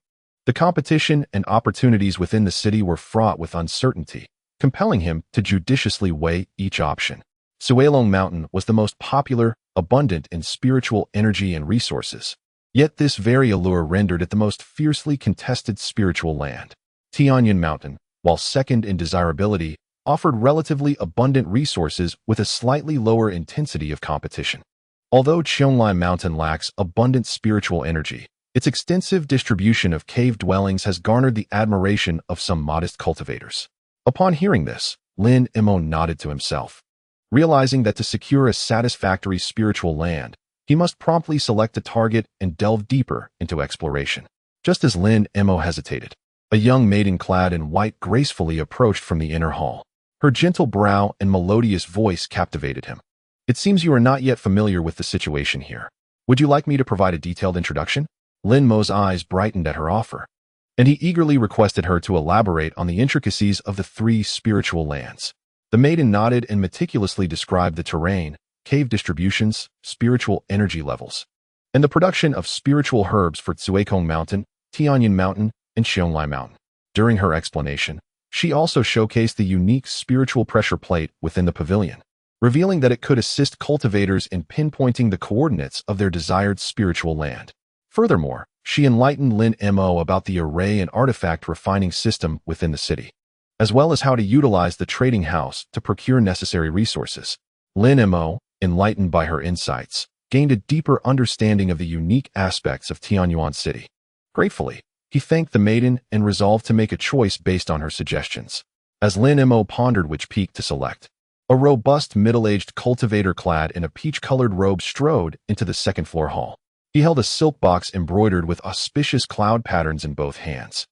The competition and opportunities within the city were fraught with uncertainty, compelling him to judiciously weigh each option. Wulong Mountain was the most popular, abundant in spiritual energy and resources. Yet this very allure rendered it the most fiercely contested spiritual land. Tianyuan Mountain, while second in desirability, offered relatively abundant resources with a slightly lower intensity of competition. Although Xiongli Mountain lacks abundant spiritual energy, its extensive distribution of cave dwellings has garnered the admiration of some modest cultivators. Upon hearing this, Lin Mo nodded to himself, realizing that to secure a satisfactory spiritual land, he must promptly select a target and delve deeper into exploration. Just as Lin Mo hesitated, a young maiden clad in white gracefully approached from the inner hall. Her gentle brow and melodious voice captivated him. "It seems you are not yet familiar with the situation here. Would you like me to provide a detailed introduction?" Lin Mo's eyes brightened at her offer, and he eagerly requested her to elaborate on the intricacies of the three spiritual lands. The maiden nodded and meticulously described the terrain, cave distributions, spiritual energy levels, and the production of spiritual herbs for Cuekong Mountain, Tianyin Mountain, and Xiongli Mountain. During her explanation, she also showcased the unique spiritual pressure plate within the pavilion, revealing that it could assist cultivators in pinpointing the coordinates of their desired spiritual land. Furthermore, she enlightened Lin Mo about the array and artifact refining system within the city, as well as how to utilize the trading house to procure necessary resources. Lin Mo, enlightened by her insights, gained a deeper understanding of the unique aspects of Tianyuan City. Gratefully, he thanked the maiden and resolved to make a choice based on her suggestions. As Lin Mo pondered which peak to select, a robust middle-aged cultivator clad in a peach-colored robe strode into the second-floor hall. He held a silk box embroidered with auspicious cloud patterns in both hands.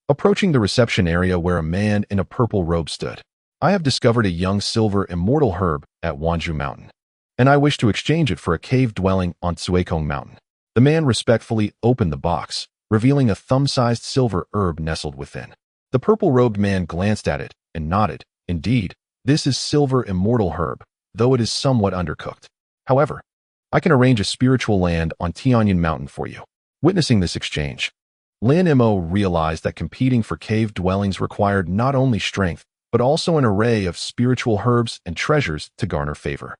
Approaching the reception area where a man in a purple robe stood, "I have discovered a young silver immortal herb at Wanju Mountain, and I wish to exchange it for a cave dwelling on Cuekong Mountain." The man respectfully opened the box, revealing a thumb-sized silver herb nestled within. The purple-robed man glanced at it and nodded. "Indeed, this is silver immortal herb, though it is somewhat undercooked. However, I can arrange a spiritual land on Tianyin Mountain for you." Witnessing this exchange, Lin Mo realized that competing for cave dwellings required not only strength, but also an array of spiritual herbs and treasures to garner favor.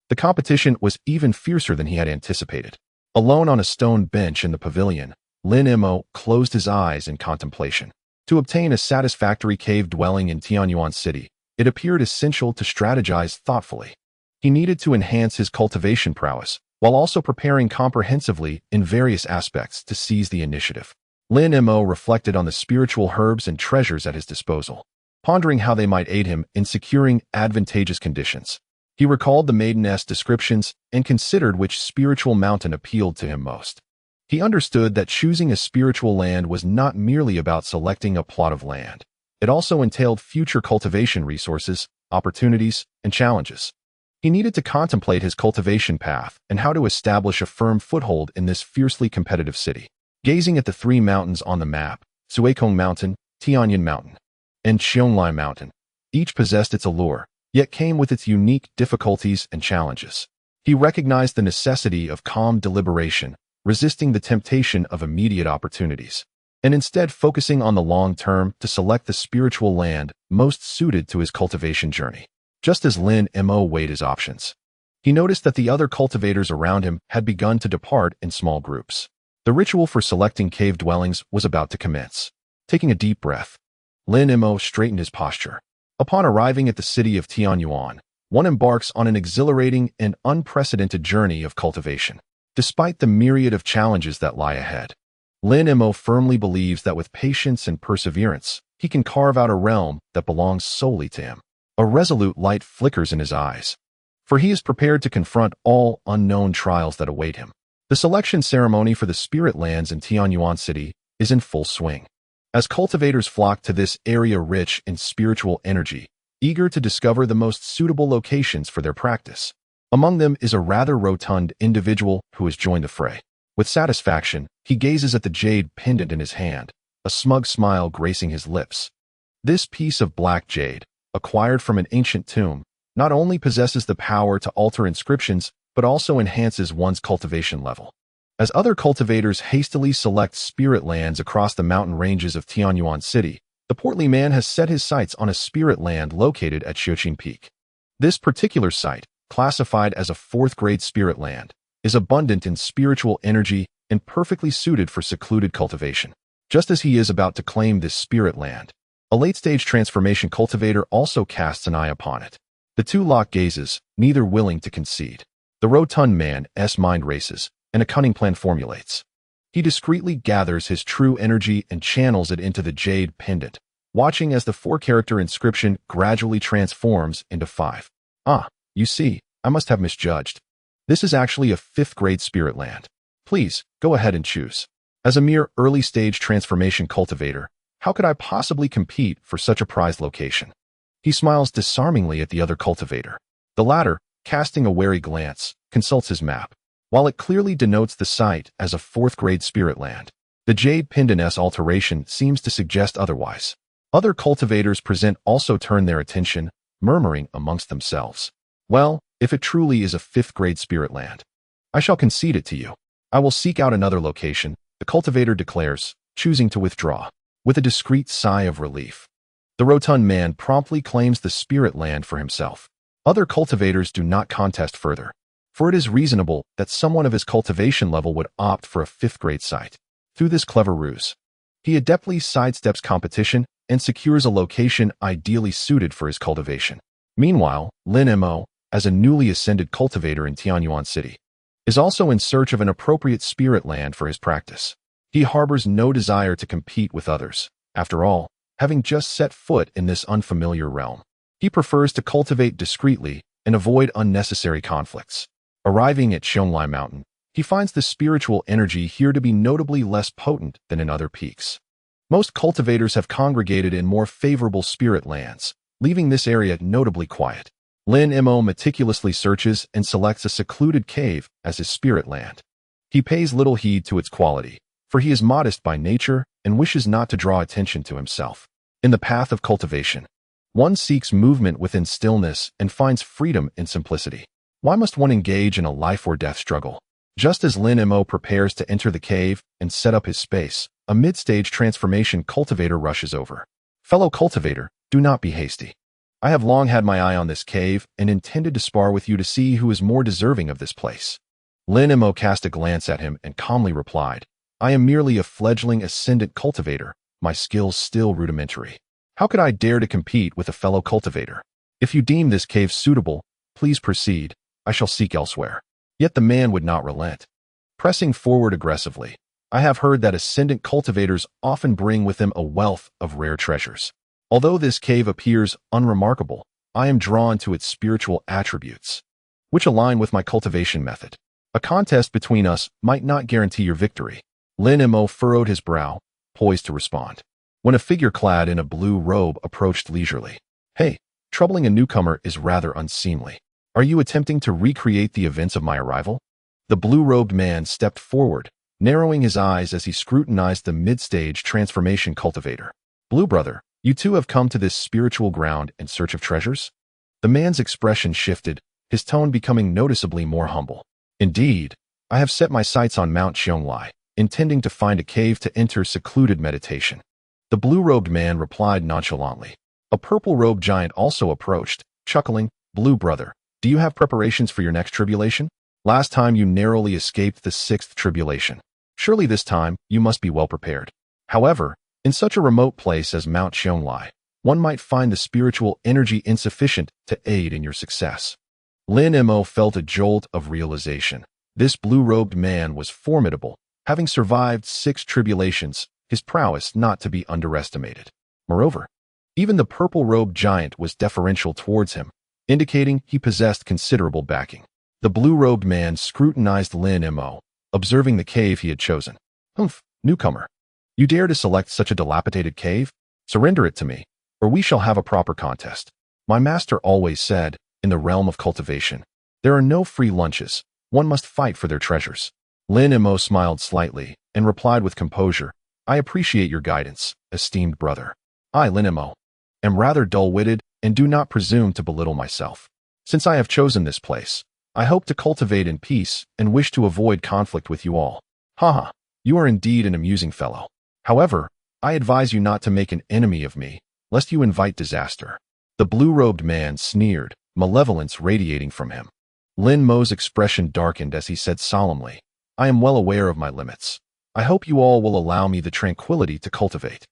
The competition was even fiercer than he had anticipated. Alone on a stone bench in the pavilion, Lin Mo closed his eyes in contemplation. To obtain a satisfactory cave dwelling in Tianyuan City, it appeared essential to strategize thoughtfully. He needed to enhance his cultivation prowess, while also preparing comprehensively in various aspects to seize the initiative. Lin Mo reflected on the spiritual herbs and treasures at his disposal, pondering how they might aid him in securing advantageous conditions. He recalled the maideness descriptions and considered which spiritual mountain appealed to him most. He understood that choosing a spiritual land was not merely about selecting a plot of land. It also entailed future cultivation resources, opportunities, and challenges. He needed to contemplate his cultivation path and how to establish a firm foothold in this fiercely competitive city. Gazing at the three mountains on the map, Cuekong Mountain, Tianyin Mountain, and Xiongli Mountain, each possessed its allure, yet came with its unique difficulties and challenges. He recognized the necessity of calm deliberation, resisting the temptation of immediate opportunities, and instead focusing on the long term to select the spiritual land most suited to his cultivation journey. Just as Lin Mo weighed his options, he noticed that the other cultivators around him had begun to depart in small groups. The ritual for selecting cave dwellings was about to commence. Taking a deep breath, Lin Mo straightened his posture. Upon arriving at the city of Tianyuan, one embarks on an exhilarating and unprecedented journey of cultivation. Despite the myriad of challenges that lie ahead, Lin Mo firmly believes that with patience and perseverance, he can carve out a realm that belongs solely to him. A resolute light flickers in his eyes, for he is prepared to confront all unknown trials that await him. The selection ceremony for the spirit lands in Tianyuan City is in full swing, as cultivators flock to this area rich in spiritual energy, eager to discover the most suitable locations for their practice. Among them is a rather rotund individual who has joined the fray. With satisfaction, he gazes at the jade pendant in his hand, a smug smile gracing his lips. This piece of black jade, acquired from an ancient tomb, not only possesses the power to alter inscriptions, but also enhances one's cultivation level. As other cultivators hastily select spirit lands across the mountain ranges of Tianyuan City, the portly man has set his sights on a spirit land located at Xiuqing Peak. This particular site, classified as a fourth-grade spirit land, is abundant in spiritual energy and perfectly suited for secluded cultivation. Just as he is about to claim this spirit land, a late-stage transformation cultivator also casts an eye upon it. The two lock gazes, neither willing to concede. The rotund man's mind races, and a cunning plan formulates. He discreetly gathers his true energy and channels it into the jade pendant, watching as the four-character inscription gradually transforms into 5. You see, I must have misjudged. This is actually a 5th-grade spirit land. Please, go ahead and choose. As a mere early-stage transformation cultivator, how could I possibly compete for such a prized location? He smiles disarmingly at the other cultivator. The latter, casting a wary glance, consults his map. While it clearly denotes the site as a 4th-grade spirit land, the jade pendant's alteration seems to suggest otherwise. Other cultivators present also turn their attention, murmuring amongst themselves. Well, if it truly is a 5th-grade spirit land, I shall concede it to you. I will seek out another location, the cultivator declares, choosing to withdraw. With a discreet sigh of relief, the rotund man promptly claims the spirit land for himself. Other cultivators do not contest further, for it is reasonable that someone of his cultivation level would opt for a 5th-grade site. Through this clever ruse, he adeptly sidesteps competition and secures a location ideally suited for his cultivation. Meanwhile, Lin Mo, as a newly ascended cultivator in Tianyuan City, is also in search of an appropriate spirit land for his practice. He harbors no desire to compete with others. After all, having just set foot in this unfamiliar realm, he prefers to cultivate discreetly and avoid unnecessary conflicts. Arriving at Xiongli Mountain, he finds the spiritual energy here to be notably less potent than in other peaks. Most cultivators have congregated in more favorable spirit lands, leaving this area notably quiet. Lin Mo meticulously searches and selects a secluded cave as his spirit land. He pays little heed to its quality, for he is modest by nature and wishes not to draw attention to himself. In the path of cultivation, one seeks movement within stillness and finds freedom in simplicity. Why must one engage in a life-or-death struggle? Just as Lin Mo prepares to enter the cave and set up his space, a mid-stage transformation cultivator rushes over. Fellow cultivator, do not be hasty. I have long had my eye on this cave and intended to spar with you to see who is more deserving of this place. Lin Mo cast a glance at him and calmly replied, I am merely a fledgling ascendant cultivator, my skills still rudimentary. How could I dare to compete with a fellow cultivator? If you deem this cave suitable, please proceed. I shall seek elsewhere. Yet the man would not relent. Pressing forward aggressively, I have heard that ascendant cultivators often bring with them a wealth of rare treasures. Although this cave appears unremarkable, I am drawn to its spiritual attributes, which align with my cultivation method. A contest between us might not guarantee your victory. Lin Mo furrowed his brow, poised to respond, when a figure clad in a blue robe approached leisurely. Hey, troubling a newcomer is rather unseemly. Are you attempting to recreate the events of my arrival? The blue-robed man stepped forward, narrowing his eyes as he scrutinized the mid-stage transformation cultivator. Blue brother, you too have come to this spiritual ground in search of treasures? The man's expression shifted, his tone becoming noticeably more humble. Indeed, I have set my sights on Mount Xiongli, intending to find a cave to enter secluded meditation. The blue-robed man replied nonchalantly. A purple-robed giant also approached, chuckling, Blue brother, do you have preparations for your next tribulation? Last time you narrowly escaped the 6th tribulation. Surely this time you must be well prepared. However, in such a remote place as Mount Xiongli, one might find the spiritual energy insufficient to aid in your success. Lin Mo felt a jolt of realization. This blue-robed man was formidable, having survived 6 tribulations, his prowess not to be underestimated. Moreover, even the purple-robed giant was deferential towards him, indicating he possessed considerable backing. The blue-robed man scrutinized Lin Mo, observing the cave he had chosen. Humph, newcomer. You dare to select such a dilapidated cave? Surrender it to me, or we shall have a proper contest. My master always said, in the realm of cultivation, there are no free lunches, one must fight for their treasures. Lin Mo smiled slightly and replied with composure, I appreciate your guidance, esteemed brother. I, Lin Mo, am rather dull-witted and do not presume to belittle myself. Since I have chosen this place, I hope to cultivate in peace and wish to avoid conflict with you all. Haha, you are indeed an amusing fellow. However, I advise you not to make an enemy of me, lest you invite disaster. The blue-robed man sneered, malevolence radiating from him. Lin Mo's expression darkened as he said solemnly, I am well aware of my limits. I hope you all will allow me the tranquility to cultivate.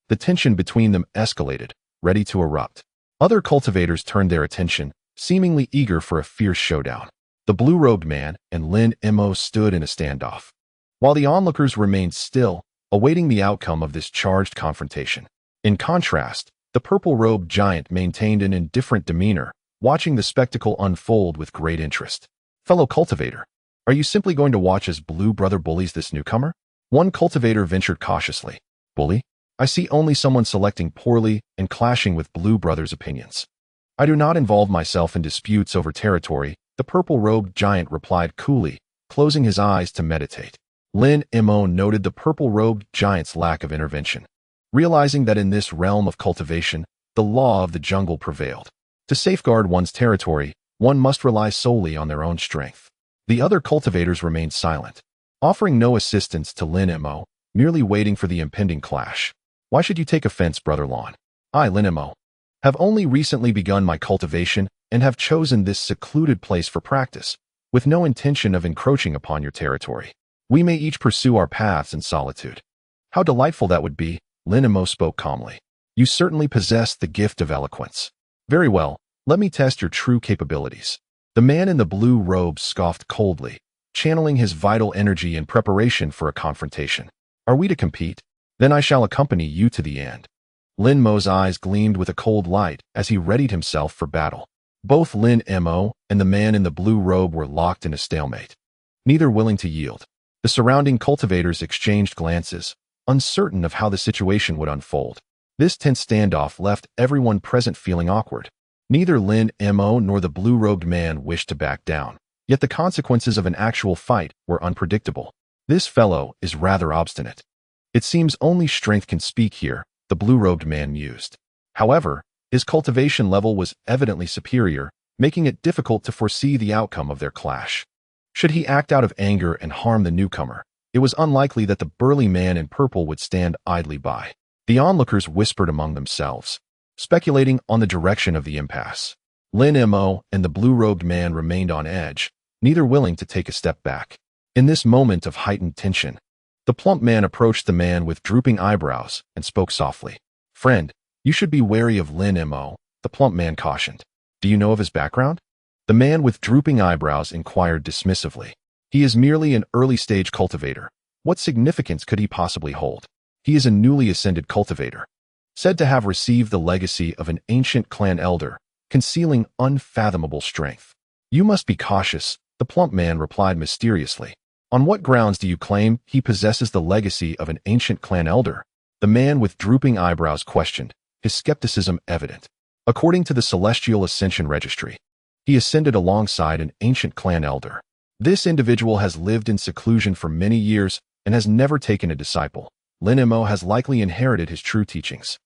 The tension between them escalated, ready to erupt. Other cultivators turned their attention, seemingly eager for a fierce showdown. The blue-robed man and Lin Mo stood in a standoff, while the onlookers remained still, awaiting the outcome of this charged confrontation. In contrast, the purple-robed giant maintained an indifferent demeanor, watching the spectacle unfold with great interest. Fellow cultivator, are you simply going to watch as Blue Brother bullies this newcomer? One cultivator ventured cautiously. Bully? I see only someone selecting poorly and clashing with Blue Brother's opinions. I do not involve myself in disputes over territory, the purple-robed giant replied coolly, closing his eyes to meditate. Lin Mo noted the purple-robed giant's lack of intervention, realizing that in this realm of cultivation, the law of the jungle prevailed. To safeguard one's territory, one must rely solely on their own strength. The other cultivators remained silent, offering no assistance to Lin Mo, merely waiting for the impending clash. Why should you take offense, Brother Lon? I, Lin Mo, have only recently begun my cultivation and have chosen this secluded place for practice, with no intention of encroaching upon your territory. We may each pursue our paths in solitude. How delightful that would be, Lin Mo spoke calmly. You certainly possess the gift of eloquence. Very well, let me test your true capabilities. The man in the blue robe scoffed coldly, channeling his vital energy in preparation for a confrontation. Are we to compete? Then I shall accompany you to the end. Lin Mo's eyes gleamed with a cold light as he readied himself for battle. Both Lin Mo and the man in the blue robe were locked in a stalemate, neither willing to yield. The surrounding cultivators exchanged glances, uncertain of how the situation would unfold. This tense standoff left everyone present feeling awkward. Neither Lin Mo nor the blue-robed man wished to back down, yet the consequences of an actual fight were unpredictable. This fellow is rather obstinate. It seems only strength can speak here, the blue-robed man mused. However, his cultivation level was evidently superior, making it difficult to foresee the outcome of their clash. Should he act out of anger and harm the newcomer, it was unlikely that the burly man in purple would stand idly by. The onlookers whispered among themselves, speculating on the direction of the impasse. Lin Mo and the blue-robed man remained on edge, neither willing to take a step back. In this moment of heightened tension, the plump man approached the man with drooping eyebrows and spoke softly. Friend, you should be wary of Lin Mo, the plump man cautioned. Do you know of his background? The man with drooping eyebrows inquired dismissively. He is merely an early-stage cultivator. What significance could he possibly hold? He is a newly ascended cultivator, said to have received the legacy of an ancient clan elder, concealing unfathomable strength. You must be cautious, the plump man replied mysteriously. On what grounds do you claim he possesses the legacy of an ancient clan elder? The man with drooping eyebrows questioned, his skepticism evident. According to the Celestial Ascension Registry, he ascended alongside an ancient clan elder. This individual has lived in seclusion for many years and has never taken a disciple. Lin Mo has likely inherited his true teachings.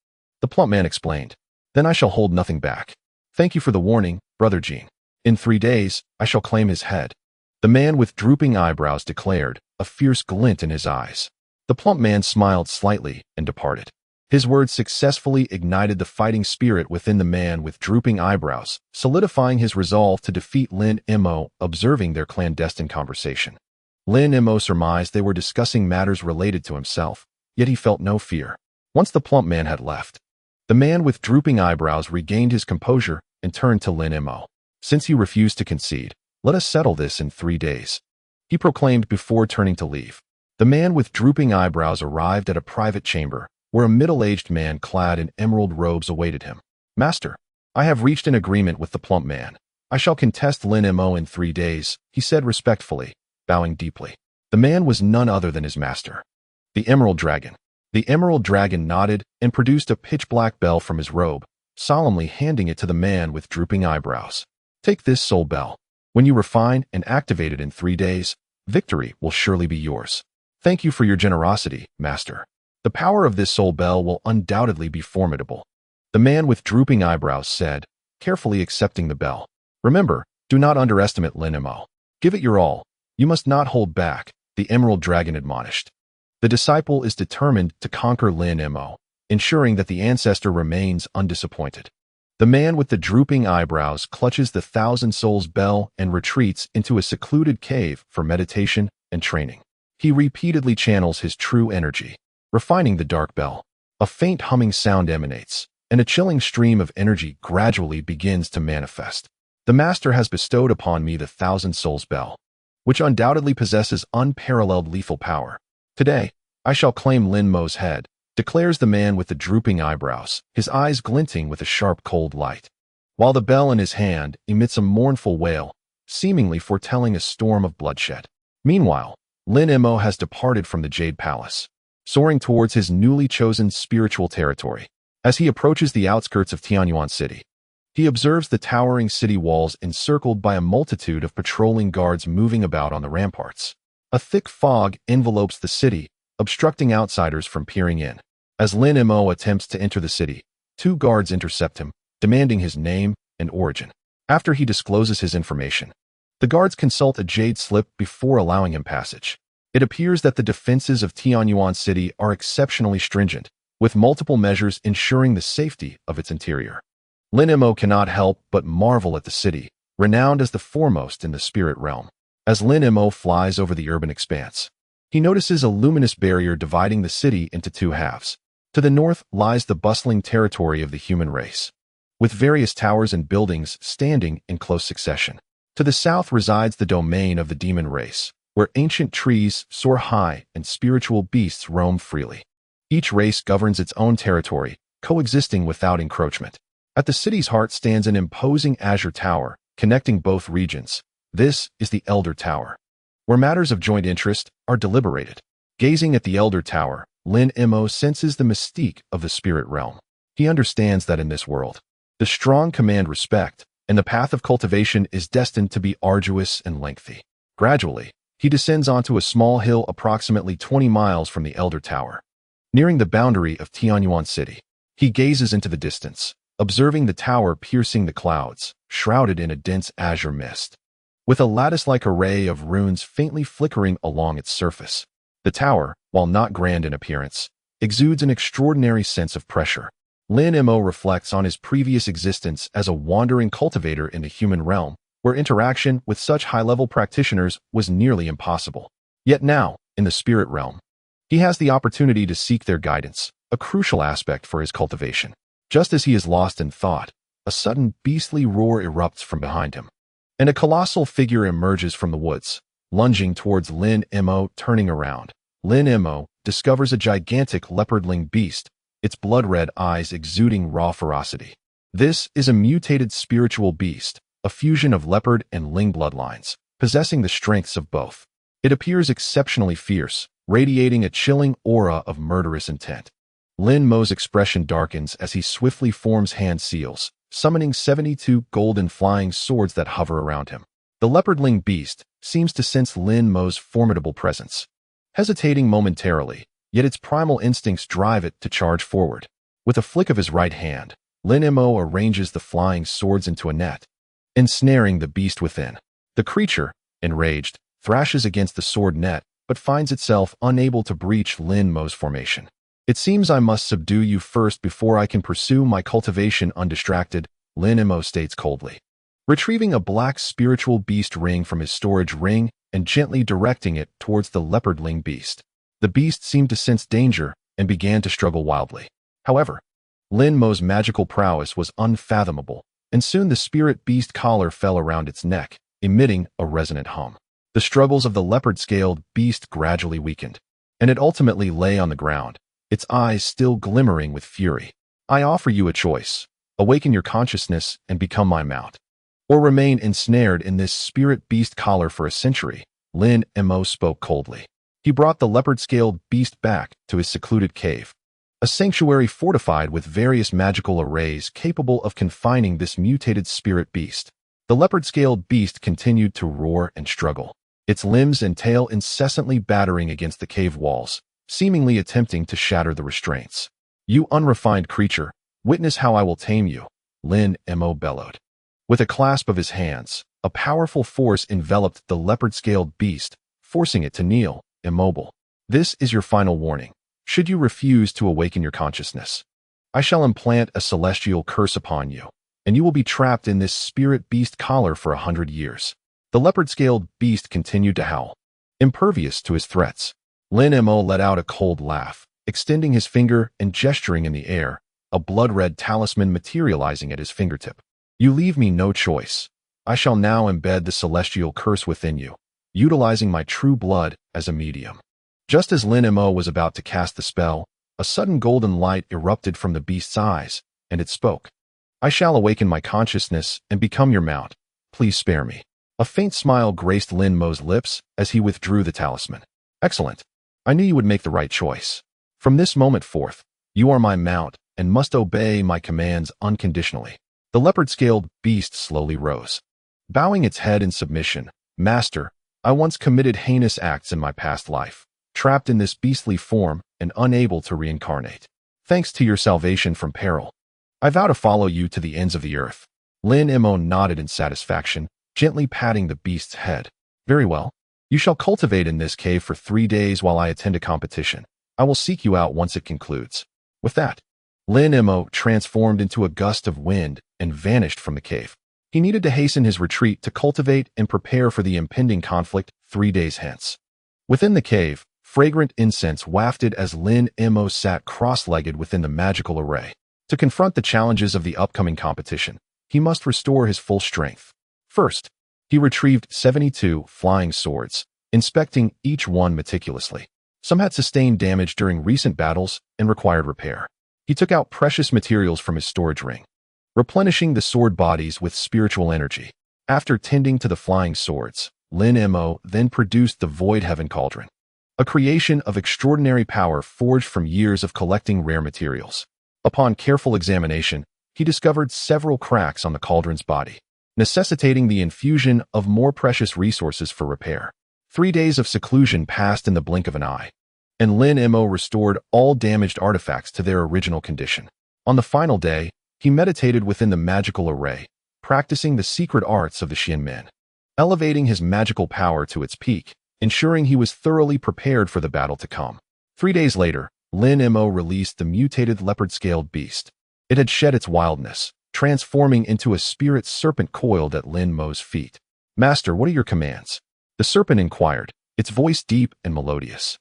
The plump man explained. Then I shall hold nothing back. Thank you for the warning, Brother Jean. In 3 days, I shall claim his head. The man with drooping eyebrows declared, a fierce glint in his eyes. The plump man smiled slightly and departed. His words successfully ignited the fighting spirit within the man with drooping eyebrows, solidifying his resolve to defeat Lin Mo, observing their clandestine conversation. Lin Mo surmised they were discussing matters related to himself, yet he felt no fear. Once the plump man had left, the man with drooping eyebrows regained his composure and turned to Lin Mo. Since you refuse to concede, let us settle this in 3 days, he proclaimed before turning to leave. The man with drooping eyebrows arrived at a private chamber, where a middle-aged man clad in emerald robes awaited him. Master, I have reached an agreement with the plump man. I shall contest Lin Mo in 3 days, he said respectfully, bowing deeply. The man was none other than his master, the Emerald Dragon. The Emerald Dragon nodded and produced a pitch-black bell from his robe, solemnly handing it to the man with drooping eyebrows. Take this soul bell. When you refine and activate it in 3 days, victory will surely be yours. Thank you for your generosity, Master. The power of this soul bell will undoubtedly be formidable. The man with drooping eyebrows said, carefully accepting the bell. Remember, do not underestimate Lin Mo. Give it your all. You must not hold back, the Emerald Dragon admonished. The disciple is determined to conquer Lin Mo, ensuring that the ancestor remains undisappointed. The man with the drooping eyebrows clutches the 1,000 souls bell and retreats into a secluded cave for meditation and training. He repeatedly channels his true energy, refining the dark bell. A faint humming sound emanates, and a chilling stream of energy gradually begins to manifest. The master has bestowed upon me the 1,000 souls bell, which undoubtedly possesses unparalleled lethal power. Today, I shall claim Lin Mo's head, declares the man with the drooping eyebrows, his eyes glinting with a sharp cold light. While the bell in his hand emits a mournful wail, seemingly foretelling a storm of bloodshed. Meanwhile, Lin Mo has departed from the Jade Palace, soaring towards his newly chosen spiritual territory. As he approaches the outskirts of Tianyuan City, he observes the towering city walls encircled by a multitude of patrolling guards moving about on the ramparts. A thick fog envelopes the city, obstructing outsiders from peering in. As Lin Mo attempts to enter the city, 2 guards intercept him, demanding his name and origin. After he discloses his information, the guards consult a jade slip before allowing him passage. It appears that the defenses of Tianyuan City are exceptionally stringent, with multiple measures ensuring the safety of its interior. Lin Mo cannot help but marvel at the city, renowned as the foremost in the spirit realm. As Lin Mo flies over the urban expanse, he notices a luminous barrier dividing the city into two halves. To the north lies the bustling territory of the human race, with various towers and buildings standing in close succession. To the south resides the domain of the demon race, where ancient trees soar high and spiritual beasts roam freely. Each race governs its own territory, coexisting without encroachment. At the city's heart stands an imposing azure tower, connecting both regions. This is the Elder Tower, where matters of joint interest are deliberated. Gazing at the Elder Tower, Lin Mo senses the mystique of the spirit realm. He understands that in this world, the strong command respect, and the path of cultivation is destined to be arduous and lengthy. Gradually, he descends onto a small hill approximately 20 miles from the Elder Tower. Nearing the boundary of Tianyuan City, he gazes into the distance, observing the tower piercing the clouds, shrouded in a dense azure mist, with a lattice-like array of runes faintly flickering along its surface. The tower, while not grand in appearance, exudes an extraordinary sense of pressure. Lin Mo reflects on his previous existence as a wandering cultivator in the human realm, where interaction with such high-level practitioners was nearly impossible. Yet now, in the spirit realm, he has the opportunity to seek their guidance, a crucial aspect for his cultivation. Just as he is lost in thought, a sudden beastly roar erupts from behind him, and a colossal figure emerges from the woods, lunging towards Lin Mo. Turning around, Lin Mo discovers a gigantic leopardling beast, its blood-red eyes exuding raw ferocity. This is a mutated spiritual beast, a fusion of leopard and ling bloodlines, possessing the strengths of both. It appears exceptionally fierce, radiating a chilling aura of murderous intent. Lin Mo's expression darkens as he swiftly forms hand seals, summoning 72 golden flying swords that hover around him. The leopardling beast seems to sense Lin Mo's formidable presence, hesitating momentarily, yet its primal instincts drive it to charge forward. With a flick of his right hand, Lin Mo arranges the flying swords into a net, ensnaring the beast within. The creature, enraged, thrashes against the sword net, but finds itself unable to breach Lin Mo's formation. It seems I must subdue you first before I can pursue my cultivation undistracted, Lin Mo states coldly. Retrieving a black spiritual beast ring from his storage ring and gently directing it towards the leopardling beast. The beast seemed to sense danger and began to struggle wildly. However, Lin Mo's magical prowess was unfathomable, and soon the spirit beast collar fell around its neck, emitting a resonant hum. The struggles of the leopard-scaled beast gradually weakened, and it ultimately lay on the ground, its eyes still glimmering with fury. I offer you a choice. Awaken your consciousness and become my mount, or remain ensnared in this spirit beast collar for a century, Lin Mo spoke coldly. He brought the leopard-scaled beast back to his secluded cave, a sanctuary fortified with various magical arrays capable of confining this mutated spirit beast. The leopard-scaled beast continued to roar and struggle, its limbs and tail incessantly battering against the cave walls, seemingly attempting to shatter the restraints. You unrefined creature, witness how I will tame you, Lin Mo bellowed. With a clasp of his hands, a powerful force enveloped the leopard-scaled beast, forcing it to kneel, immobile. This is your final warning. Should you refuse to awaken your consciousness, I shall implant a celestial curse upon you, and you will be trapped in this spirit beast collar for 100 years. The leopard-scaled beast continued to howl, impervious to his threats. Lin Mo let out a cold laugh, extending his finger and gesturing in the air, a blood-red talisman materializing at his fingertip. You leave me no choice. I shall now embed the celestial curse within you, utilizing my true blood as a medium. Just as Lin Mo was about to cast the spell, a sudden golden light erupted from the beast's eyes, and it spoke. I shall awaken my consciousness and become your mount. Please spare me. A faint smile graced Lin Mo's lips as he withdrew the talisman. Excellent. I knew you would make the right choice. From this moment forth, you are my mount and must obey my commands unconditionally. The leopard-scaled beast slowly rose, bowing its head in submission. Master, I once committed heinous acts in my past life, trapped in this beastly form and unable to reincarnate. Thanks to your salvation from peril, I vow to follow you to the ends of the earth. Lin Mo nodded in satisfaction, gently patting the beast's head. Very well. You shall cultivate in this cave for 3 days while I attend a competition. I will seek you out once it concludes." With that, Lin Mo transformed into a gust of wind and vanished from the cave. He needed to hasten his retreat to cultivate and prepare for the impending conflict 3 days hence. Within the cave, fragrant incense wafted as Lin Mo sat cross-legged within the magical array. To confront the challenges of the upcoming competition, he must restore his full strength. First, he retrieved 72 flying swords, inspecting each one meticulously. Some had sustained damage during recent battles and required repair. He took out precious materials from his storage ring, replenishing the sword bodies with spiritual energy. After tending to the flying swords, Lin Mo then produced the Void Heaven Cauldron, a creation of extraordinary power forged from years of collecting rare materials. Upon careful examination, he discovered several cracks on the cauldron's body, necessitating the infusion of more precious resources for repair. 3 days of seclusion passed in the blink of an eye, and Lin Mo restored all damaged artifacts to their original condition. On the final day, he meditated within the magical array, practicing the secret arts of the Xianmen, elevating his magical power to its peak, ensuring he was thoroughly prepared for the battle to come. 3 days later, Lin Mo released the mutated leopard-scaled beast. It had shed its wildness, transforming into a spirit serpent coiled at Lin Mo's feet. "Master, what are your commands?" The serpent inquired, its voice deep and melodious.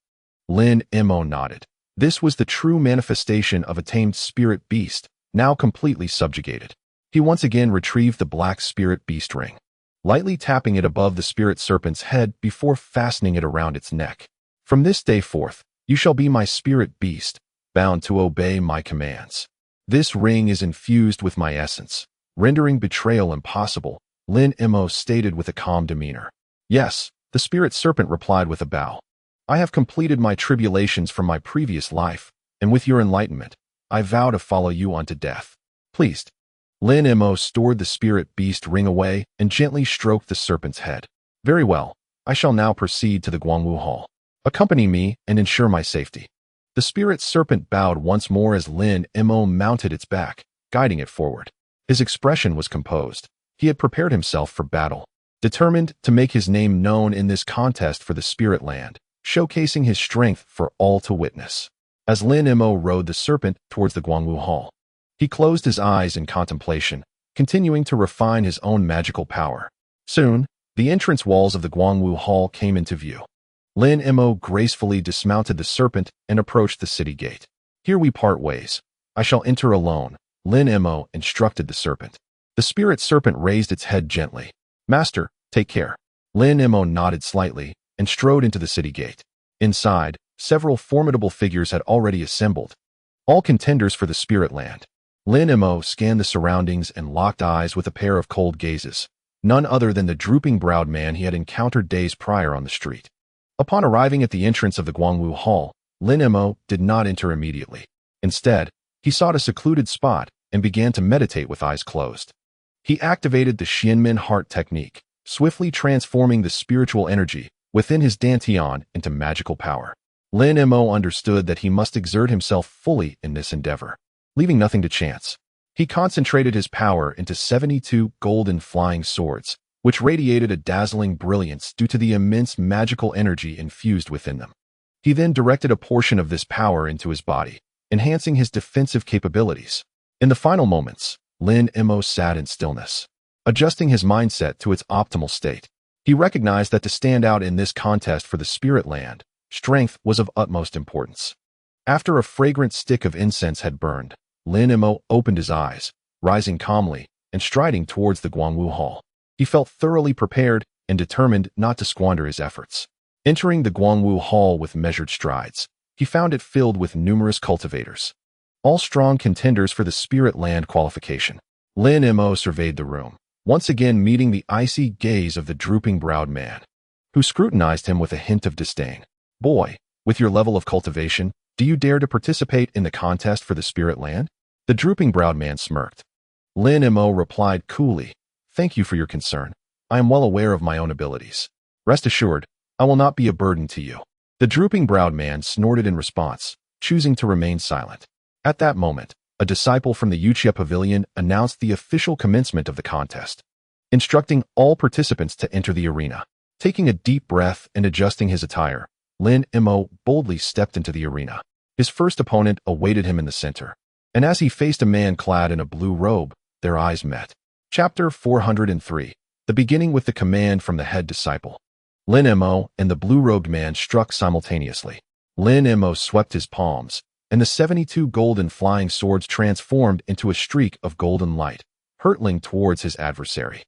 Lin Mo nodded. This was the true manifestation of a tamed spirit beast, now completely subjugated. He once again retrieved the black spirit beast ring, lightly tapping it above the spirit serpent's head before fastening it around its neck. "From this day forth, you shall be my spirit beast, bound to obey my commands. This ring is infused with my essence, rendering betrayal impossible," Lin Mo stated with a calm demeanor. "Yes," the spirit serpent replied with a bow. "I have completed my tribulations from my previous life, and with your enlightenment, I vow to follow you unto death." Pleased, Lin Mo stored the spirit beast ring away and gently stroked the serpent's head. "Very well, I shall now proceed to the Guangwu Hall. Accompany me and ensure my safety." The spirit serpent bowed once more as Lin Mo mounted its back, guiding it forward. His expression was composed. He had prepared himself for battle, determined to make his name known in this contest for the spirit land, showcasing his strength for all to witness. As Lin Mo rode the serpent towards the Guangwu Hall, he closed his eyes in contemplation, continuing to refine his own magical power. Soon, the entrance walls of the Guangwu Hall came into view. Lin Mo gracefully dismounted the serpent and approached the city gate. "Here we part ways. I shall enter alone," Lin Mo instructed the serpent. The spirit serpent raised its head gently. "Master, take care." Lin Mo nodded slightly and strode into the city gate. Inside, several formidable figures had already assembled, all contenders for the spirit land. Lin Mo scanned the surroundings and locked eyes with a pair of cold gazes, none other than the drooping-browed man he had encountered days prior on the street. Upon arriving at the entrance of the Guangwu Hall, Lin Mo did not enter immediately. Instead, he sought a secluded spot and began to meditate with eyes closed. He activated the Xianmen heart technique, swiftly transforming the spiritual energy within his dantian into magical power. Lin Mo understood that he must exert himself fully in this endeavor, leaving nothing to chance. He concentrated his power into 72 golden flying swords, which radiated a dazzling brilliance due to the immense magical energy infused within them. He then directed a portion of this power into his body, enhancing his defensive capabilities. In the final moments, Lin Mo sat in stillness, adjusting his mindset to its optimal state. He recognized that to stand out in this contest for the spirit land, strength was of utmost importance. After a fragrant stick of incense had burned, Lin Mo opened his eyes, rising calmly and striding towards the Guangwu Hall. He felt thoroughly prepared and determined not to squander his efforts. Entering the Guangwu Hall with measured strides, he found it filled with numerous cultivators, all strong contenders for the spirit land qualification. Lin Mo surveyed the room, once again meeting the icy gaze of the drooping-browed man, who scrutinized him with a hint of disdain. "Boy, with your level of cultivation, do you dare to participate in the contest for the spirit land?" The drooping-browed man smirked. Lin Mo replied coolly, "Thank you for your concern. I am well aware of my own abilities. Rest assured, I will not be a burden to you." The drooping-browed man snorted in response, choosing to remain silent. At that moment, a disciple from the Yuchia Pavilion announced the official commencement of the contest, instructing all participants to enter the arena. Taking a deep breath and adjusting his attire, Lin Mo boldly stepped into the arena. His first opponent awaited him in the center, and as he faced a man clad in a blue robe, their eyes met. Chapter 403. The beginning with the command from the head disciple. Lin Mo and the blue-robed man struck simultaneously. Lin Mo swept his palms, and the 72 golden flying swords transformed into a streak of golden light, hurtling towards his adversary.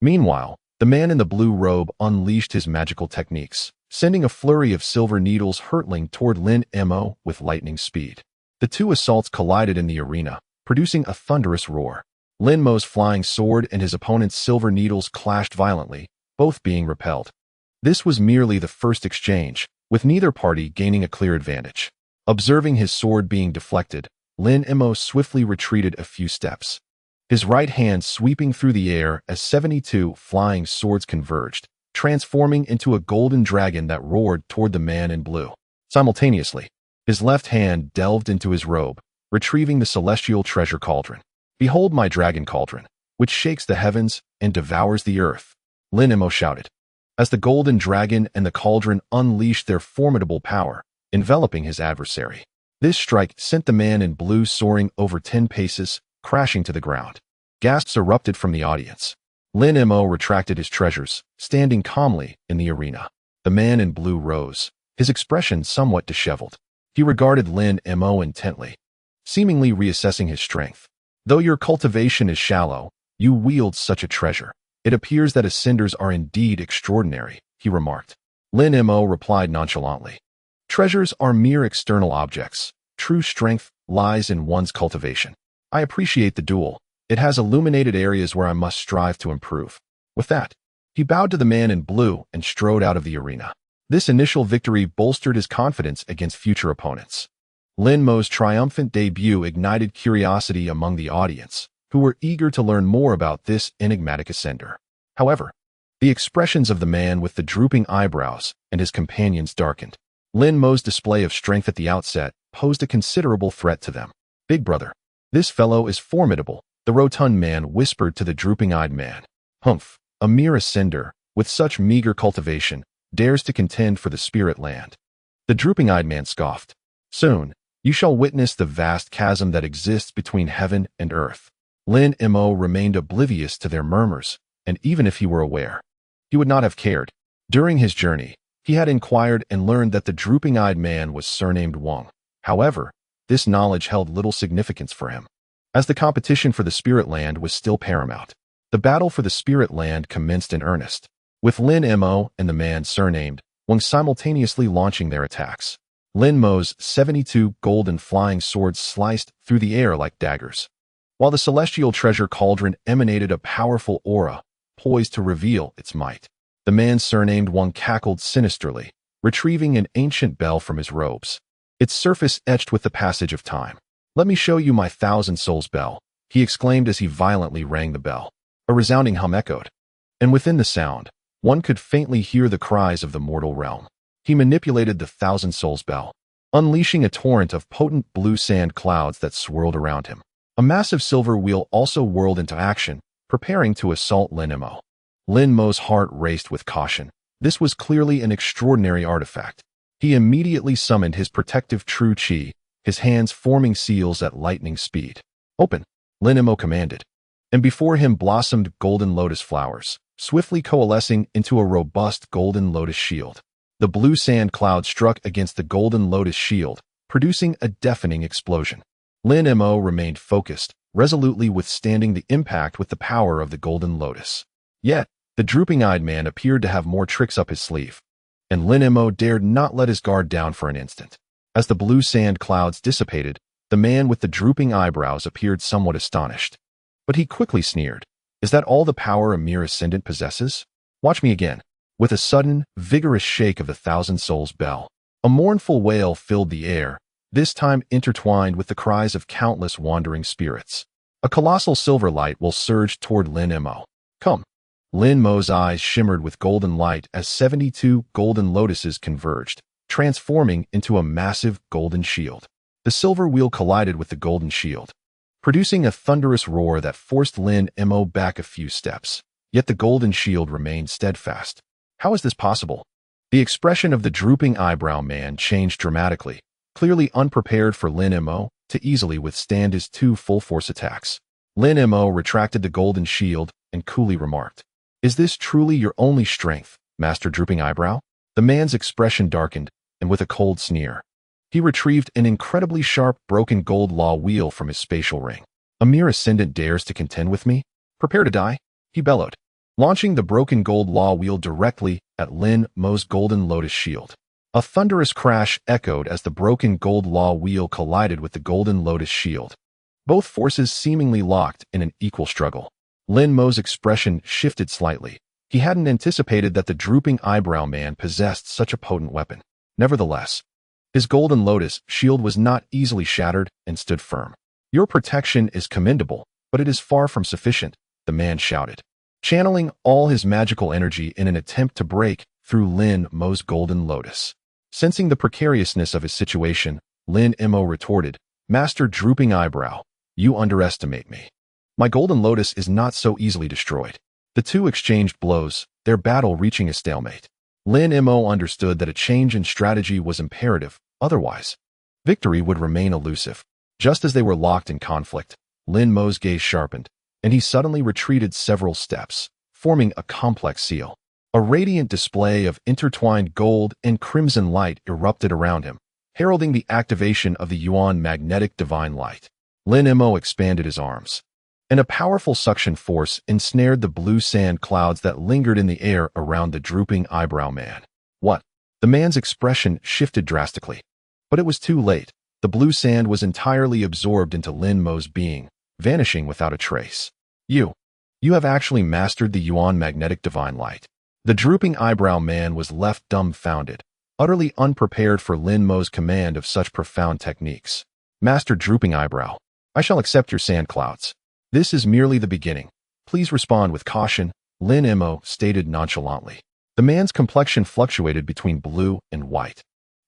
Meanwhile, the man in the blue robe unleashed his magical techniques, sending a flurry of silver needles hurtling toward Lin Mo with lightning speed. The two assaults collided in the arena, producing a thunderous roar. Lin Mo's flying sword and his opponent's silver needles clashed violently, both being repelled. This was merely the first exchange, with neither party gaining a clear advantage. Observing his sword being deflected, Lin Mo swiftly retreated a few steps, his right hand sweeping through the air as 72 flying swords converged, transforming into a golden dragon that roared toward the man in blue. Simultaneously, his left hand delved into his robe, retrieving the celestial treasure cauldron. "Behold my dragon cauldron, which shakes the heavens and devours the earth," Lin Mo shouted, as the golden dragon and the cauldron unleashed their formidable power, enveloping his adversary. This strike sent the man in blue soaring over 10 paces, crashing to the ground. Gasps erupted from the audience. Lin Mo retracted his treasures, standing calmly in the arena. The man in blue rose, his expression somewhat disheveled. He regarded Lin Mo intently, seemingly reassessing his strength. "Though your cultivation is shallow, you wield such a treasure. It appears that ascenders are indeed extraordinary," he remarked. Lin Mo replied nonchalantly. "Treasures are mere external objects. True strength lies in one's cultivation. I appreciate the duel. It has illuminated areas where I must strive to improve." With that, he bowed to the man in blue and strode out of the arena. This initial victory bolstered his confidence against future opponents. Lin Mo's triumphant debut ignited curiosity among the audience, who were eager to learn more about this enigmatic ascender. However, the expressions of the man with the drooping eyebrows and his companions darkened. Lin Mo's display of strength at the outset posed a considerable threat to them. "Big brother, this fellow is formidable," the rotund man whispered to the drooping-eyed man. "Humph, a mere ascender, with such meager cultivation, dares to contend for the spirit land." The drooping-eyed man scoffed. "Soon, you shall witness the vast chasm that exists between heaven and earth." Lin Mo remained oblivious to their murmurs, and even if he were aware, he would not have cared. During his journey, he had inquired and learned that the drooping-eyed man was surnamed Wang. However, this knowledge held little significance for him, as the competition for the spirit land was still paramount. The battle for the spirit land commenced in earnest, with Lin Mo and the man surnamed Wang simultaneously launching their attacks. Lin Mo's 72 golden flying swords sliced through the air like daggers, while the celestial treasure cauldron emanated a powerful aura, poised to reveal its might. The man surnamed Wang cackled sinisterly, retrieving an ancient bell from his robes, its surface etched with the passage of time. "Let me show you my 1,000 souls bell," he exclaimed as he violently rang the bell. A resounding hum echoed, and within the sound, one could faintly hear the cries of the mortal realm. He manipulated the 1,000 souls bell, unleashing a torrent of potent blue sand clouds that swirled around him. A massive silver wheel also whirled into action, preparing to assault Lin Mo. Lin Mo's heart raced with caution. This was clearly an extraordinary artifact. He immediately summoned his protective true chi, his hands forming seals at lightning speed. "Open," Lin Mo commanded, and before him blossomed golden lotus flowers, swiftly coalescing into a robust golden lotus shield. The blue sand cloud struck against the golden lotus shield, producing a deafening explosion. Lin Mo remained focused, resolutely withstanding the impact with the power of the golden lotus. Yet, the drooping-eyed man appeared to have more tricks up his sleeve, and Lin Mo dared not let his guard down for an instant. As the blue sand clouds dissipated, the man with the drooping eyebrows appeared somewhat astonished. But he quickly sneered. "Is that all the power a mere ascendant possesses? Watch me again." With a sudden, vigorous shake of the 1,000 souls bell, a mournful wail filled the air, this time intertwined with the cries of countless wandering spirits. A colossal silver light will surge toward Lin Mo. "Come." Lin Mo's eyes shimmered with golden light as 72 golden lotuses converged, transforming into a massive golden shield. The silver wheel collided with the golden shield, producing a thunderous roar that forced Lin Mo back a few steps. Yet the golden shield remained steadfast. How is this possible? The expression of the drooping eyebrow man changed dramatically, clearly unprepared for Lin Mo to easily withstand his two full-force attacks. Lin Mo retracted the golden shield and coolly remarked, "Is this truly your only strength, Master Drooping Eyebrow?" The man's expression darkened, and with a cold sneer, he retrieved an incredibly sharp broken gold law wheel from his spatial ring. "A mere ascendant dares to contend with me? Prepare to die," he bellowed, launching the broken gold law wheel directly at Lin Mo's golden lotus shield. A thunderous crash echoed as the broken gold law wheel collided with the golden lotus shield, both forces seemingly locked in an equal struggle. Lin Mo's expression shifted slightly. He hadn't anticipated that the drooping eyebrow man possessed such a potent weapon. Nevertheless, his golden lotus shield was not easily shattered and stood firm. "Your protection is commendable, but it is far from sufficient," the man shouted, channeling all his magical energy in an attempt to break through Lin Mo's golden lotus. Sensing the precariousness of his situation, Lin Mo retorted, "Master Drooping Eyebrow, you underestimate me. My golden lotus is not so easily destroyed." The two exchanged blows, their battle reaching a stalemate. Lin Mo understood that a change in strategy was imperative, otherwise, victory would remain elusive. Just as they were locked in conflict, Lin Mo's gaze sharpened, and he suddenly retreated several steps, forming a complex seal. A radiant display of intertwined gold and crimson light erupted around him, heralding the activation of the Yuan magnetic divine light. Lin Mo expanded his arms, and a powerful suction force ensnared the blue sand clouds that lingered in the air around the drooping eyebrow man. "What?" The man's expression shifted drastically, but it was too late. The blue sand was entirely absorbed into Lin Mo's being, vanishing without a trace. You have actually mastered the Yuan magnetic divine light." The drooping eyebrow man was left dumbfounded, utterly unprepared for Lin Mo's command of such profound techniques. "Master Drooping Eyebrow, I shall accept your sand clouds. This is merely the beginning. Please respond with caution," Lin Mo stated nonchalantly. The man's complexion fluctuated between blue and white.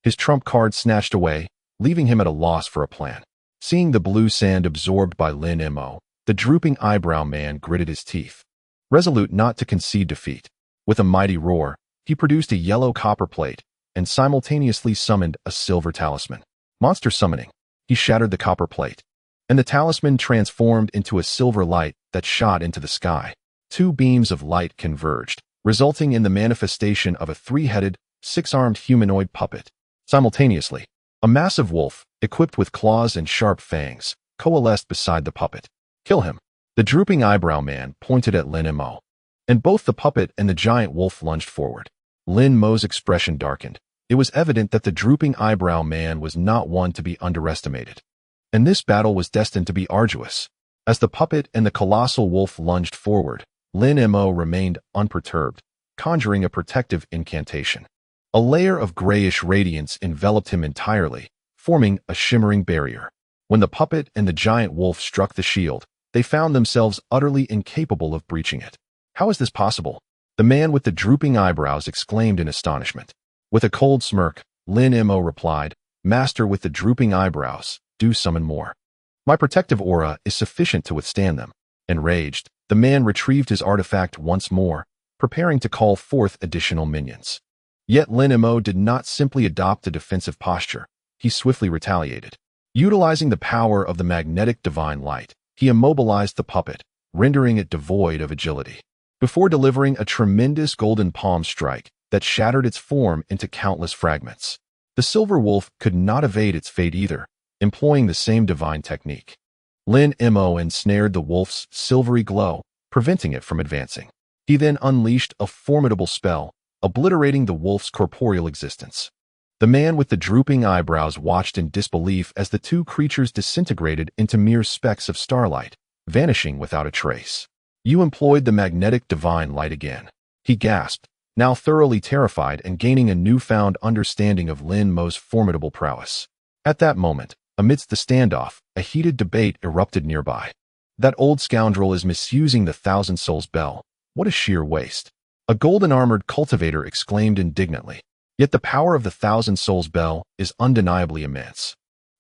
His trump card snatched away, leaving him at a loss for a plan. Seeing the blue sand absorbed by Lin Mo, the drooping eyebrow man gritted his teeth, resolute not to concede defeat. With a mighty roar, he produced a yellow copper plate and simultaneously summoned a silver talisman. Monster summoning. He shattered the copper plate, and the talisman transformed into a silver light that shot into the sky. Two beams of light converged, resulting in the manifestation of a three-headed, six-armed humanoid puppet. Simultaneously, a massive wolf, equipped with claws and sharp fangs, coalesced beside the puppet. "Kill him." The drooping eyebrow man pointed at Lin Mo, and both the puppet and the giant wolf lunged forward. Lin Mo's expression darkened. It was evident that the drooping eyebrow man was not one to be underestimated, and this battle was destined to be arduous. As the puppet and the colossal wolf lunged forward, Lin Mo remained unperturbed, conjuring a protective incantation. A layer of grayish radiance enveloped him entirely, forming a shimmering barrier. When the puppet and the giant wolf struck the shield, they found themselves utterly incapable of breaching it. "How is this possible?" the man with the drooping eyebrows exclaimed in astonishment. With a cold smirk, Lin Mo replied, "Master with the drooping eyebrows, do summon more. My protective aura is sufficient to withstand them." Enraged, the man retrieved his artifact once more, preparing to call forth additional minions. Yet Lin Mo did not simply adopt a defensive posture. He swiftly retaliated. Utilizing the power of the magnetic divine light, he immobilized the puppet, rendering it devoid of agility, before delivering a tremendous golden palm strike that shattered its form into countless fragments. The silver wolf could not evade its fate either, employing the same divine technique. Lin Mo ensnared the wolf's silvery glow, preventing it from advancing. He then unleashed a formidable spell, obliterating the wolf's corporeal existence. The man with the drooping eyebrows watched in disbelief as the two creatures disintegrated into mere specks of starlight, vanishing without a trace. "You employed the magnetic divine light again," he gasped, now thoroughly terrified and gaining a newfound understanding of Lin Mo's formidable prowess. At that moment, amidst the standoff, a heated debate erupted nearby. "That old scoundrel is misusing the Thousand Souls bell. What a sheer waste," a golden-armored cultivator exclaimed indignantly. "Yet the power of the Thousand Souls bell is undeniably immense."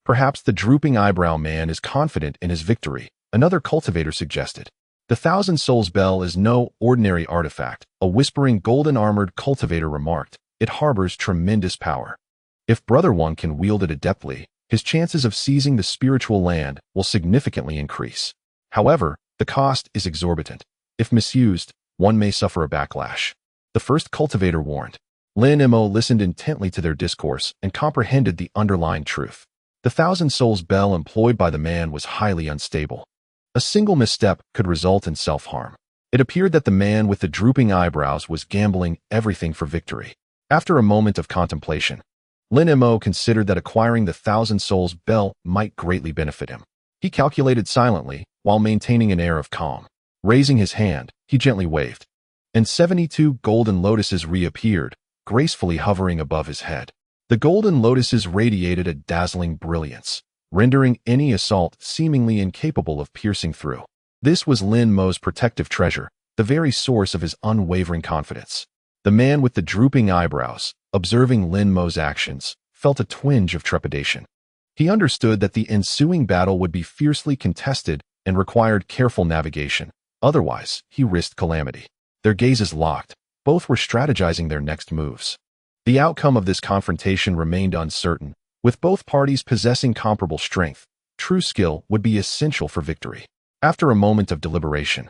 "Perhaps the drooping eyebrow man is confident in his victory," another cultivator suggested. The Thousand Souls Bell is no ordinary artifact, a whispering golden-armored cultivator remarked. It harbors tremendous power. If Brother One can wield it adeptly, his chances of seizing the spiritual land will significantly increase. However, the cost is exorbitant. If misused, one may suffer a backlash. The first cultivator warned. Lin Mo listened intently to their discourse and comprehended the underlying truth. The Thousand Souls Bell employed by the man was highly unstable. A single misstep could result in self-harm. It appeared that the man with the drooping eyebrows was gambling everything for victory. After a moment of contemplation, Lin Mo considered that acquiring the Thousand Souls Bell might greatly benefit him. He calculated silently, while maintaining an air of calm. Raising his hand, he gently waved, and 72 golden lotuses reappeared, gracefully hovering above his head. The golden lotuses radiated a dazzling brilliance, rendering any assault seemingly incapable of piercing through. This was Lin Mo's protective treasure, the very source of his unwavering confidence. The man with the drooping eyebrows, observing Lin Mo's actions, felt a twinge of trepidation. He understood that the ensuing battle would be fiercely contested and required careful navigation. Otherwise, he risked calamity. Their gazes locked. Both were strategizing their next moves. The outcome of this confrontation remained uncertain. With both parties possessing comparable strength, true skill would be essential for victory. After a moment of deliberation,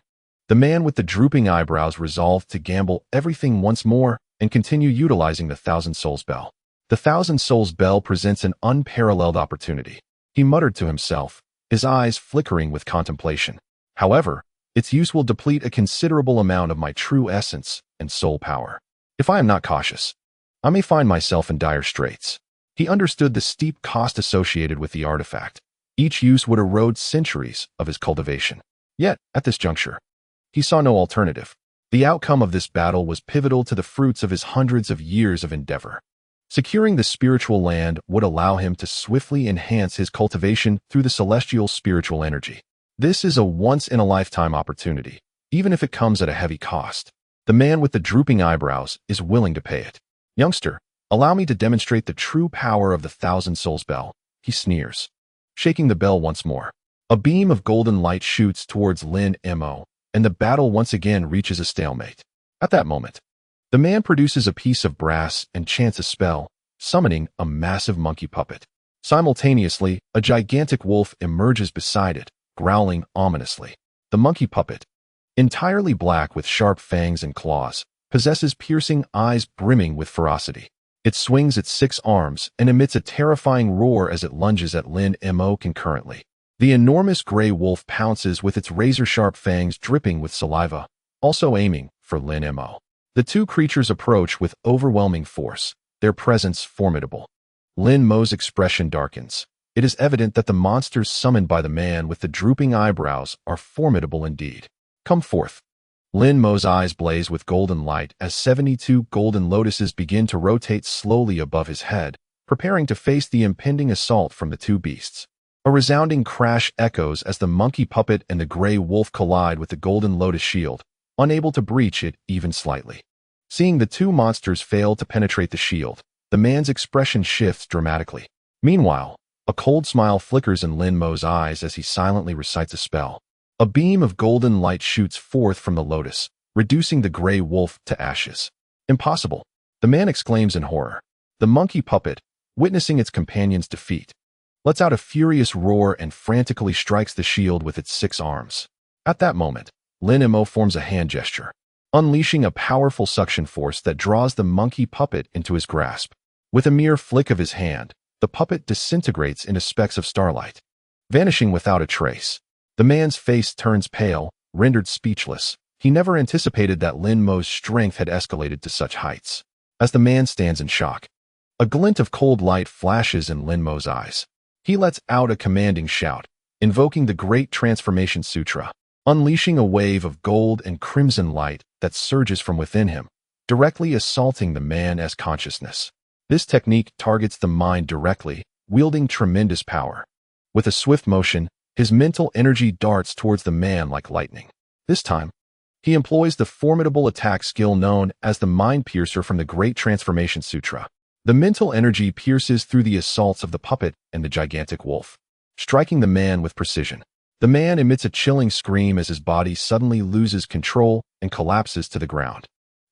the man with the drooping eyebrows resolved to gamble everything once more and continue utilizing the Thousand Souls Bell. The Thousand Souls Bell presents an unparalleled opportunity, he muttered to himself, his eyes flickering with contemplation. However, its use will deplete a considerable amount of my true essence and soul power. If I am not cautious, I may find myself in dire straits. He understood the steep cost associated with the artifact. Each use would erode centuries of his cultivation. Yet, at this juncture, he saw no alternative. The outcome of this battle was pivotal to the fruits of his hundreds of years of endeavor. Securing the spiritual land would allow him to swiftly enhance his cultivation through the celestial spiritual energy. This is a once-in-a-lifetime opportunity, even if it comes at a heavy cost. The man with the drooping eyebrows is willing to pay it. Youngster, allow me to demonstrate the true power of the Thousand Souls Bell, he sneers. Shaking the bell once more, a beam of golden light shoots towards Lin Mo, and the battle once again reaches a stalemate. At that moment, the man produces a piece of brass and chants a spell, summoning a massive monkey puppet. Simultaneously, a gigantic wolf emerges beside it, growling ominously. The monkey puppet, entirely black with sharp fangs and claws, possesses piercing eyes brimming with ferocity. It swings its 6 arms and emits a terrifying roar as it lunges at Lin Mo concurrently. The enormous gray wolf pounces with its razor-sharp fangs dripping with saliva, also aiming for Lin Mo. The two creatures approach with overwhelming force, their presence formidable. Lin Mo's expression darkens. It is evident that the monsters summoned by the man with the drooping eyebrows are formidable indeed. Come forth. Lin Mo's eyes blaze with golden light as 72 golden lotuses begin to rotate slowly above his head, preparing to face the impending assault from the two beasts. A resounding crash echoes as the monkey puppet and the gray wolf collide with the golden lotus shield, unable to breach it even slightly. Seeing the two monsters fail to penetrate the shield, the man's expression shifts dramatically. Meanwhile, a cold smile flickers in Lin Mo's eyes as he silently recites a spell. A beam of golden light shoots forth from the lotus, reducing the gray wolf to ashes. Impossible, the man exclaims in horror. The monkey puppet, witnessing its companion's defeat, lets out a furious roar and frantically strikes the shield with its 6 arms. At that moment, Lin Mo forms a hand gesture, unleashing a powerful suction force that draws the monkey puppet into his grasp. With a mere flick of his hand, the puppet disintegrates into specks of starlight, vanishing without a trace. The man's face turns pale, rendered speechless. He never anticipated that Lin Mo's strength had escalated to such heights. As the man stands in shock, a glint of cold light flashes in Lin Mo's eyes. He lets out a commanding shout, invoking the Great Transformation Sutra, unleashing a wave of gold and crimson light that surges from within him, directly assaulting the man's consciousness. This technique targets the mind directly, wielding tremendous power. With a swift motion, his mental energy darts towards the man like lightning. This time, he employs the formidable attack skill known as the Mind Piercer from the Great Transformation Sutra. The mental energy pierces through the assaults of the puppet and the gigantic wolf, striking the man with precision. The man emits a chilling scream as his body suddenly loses control and collapses to the ground.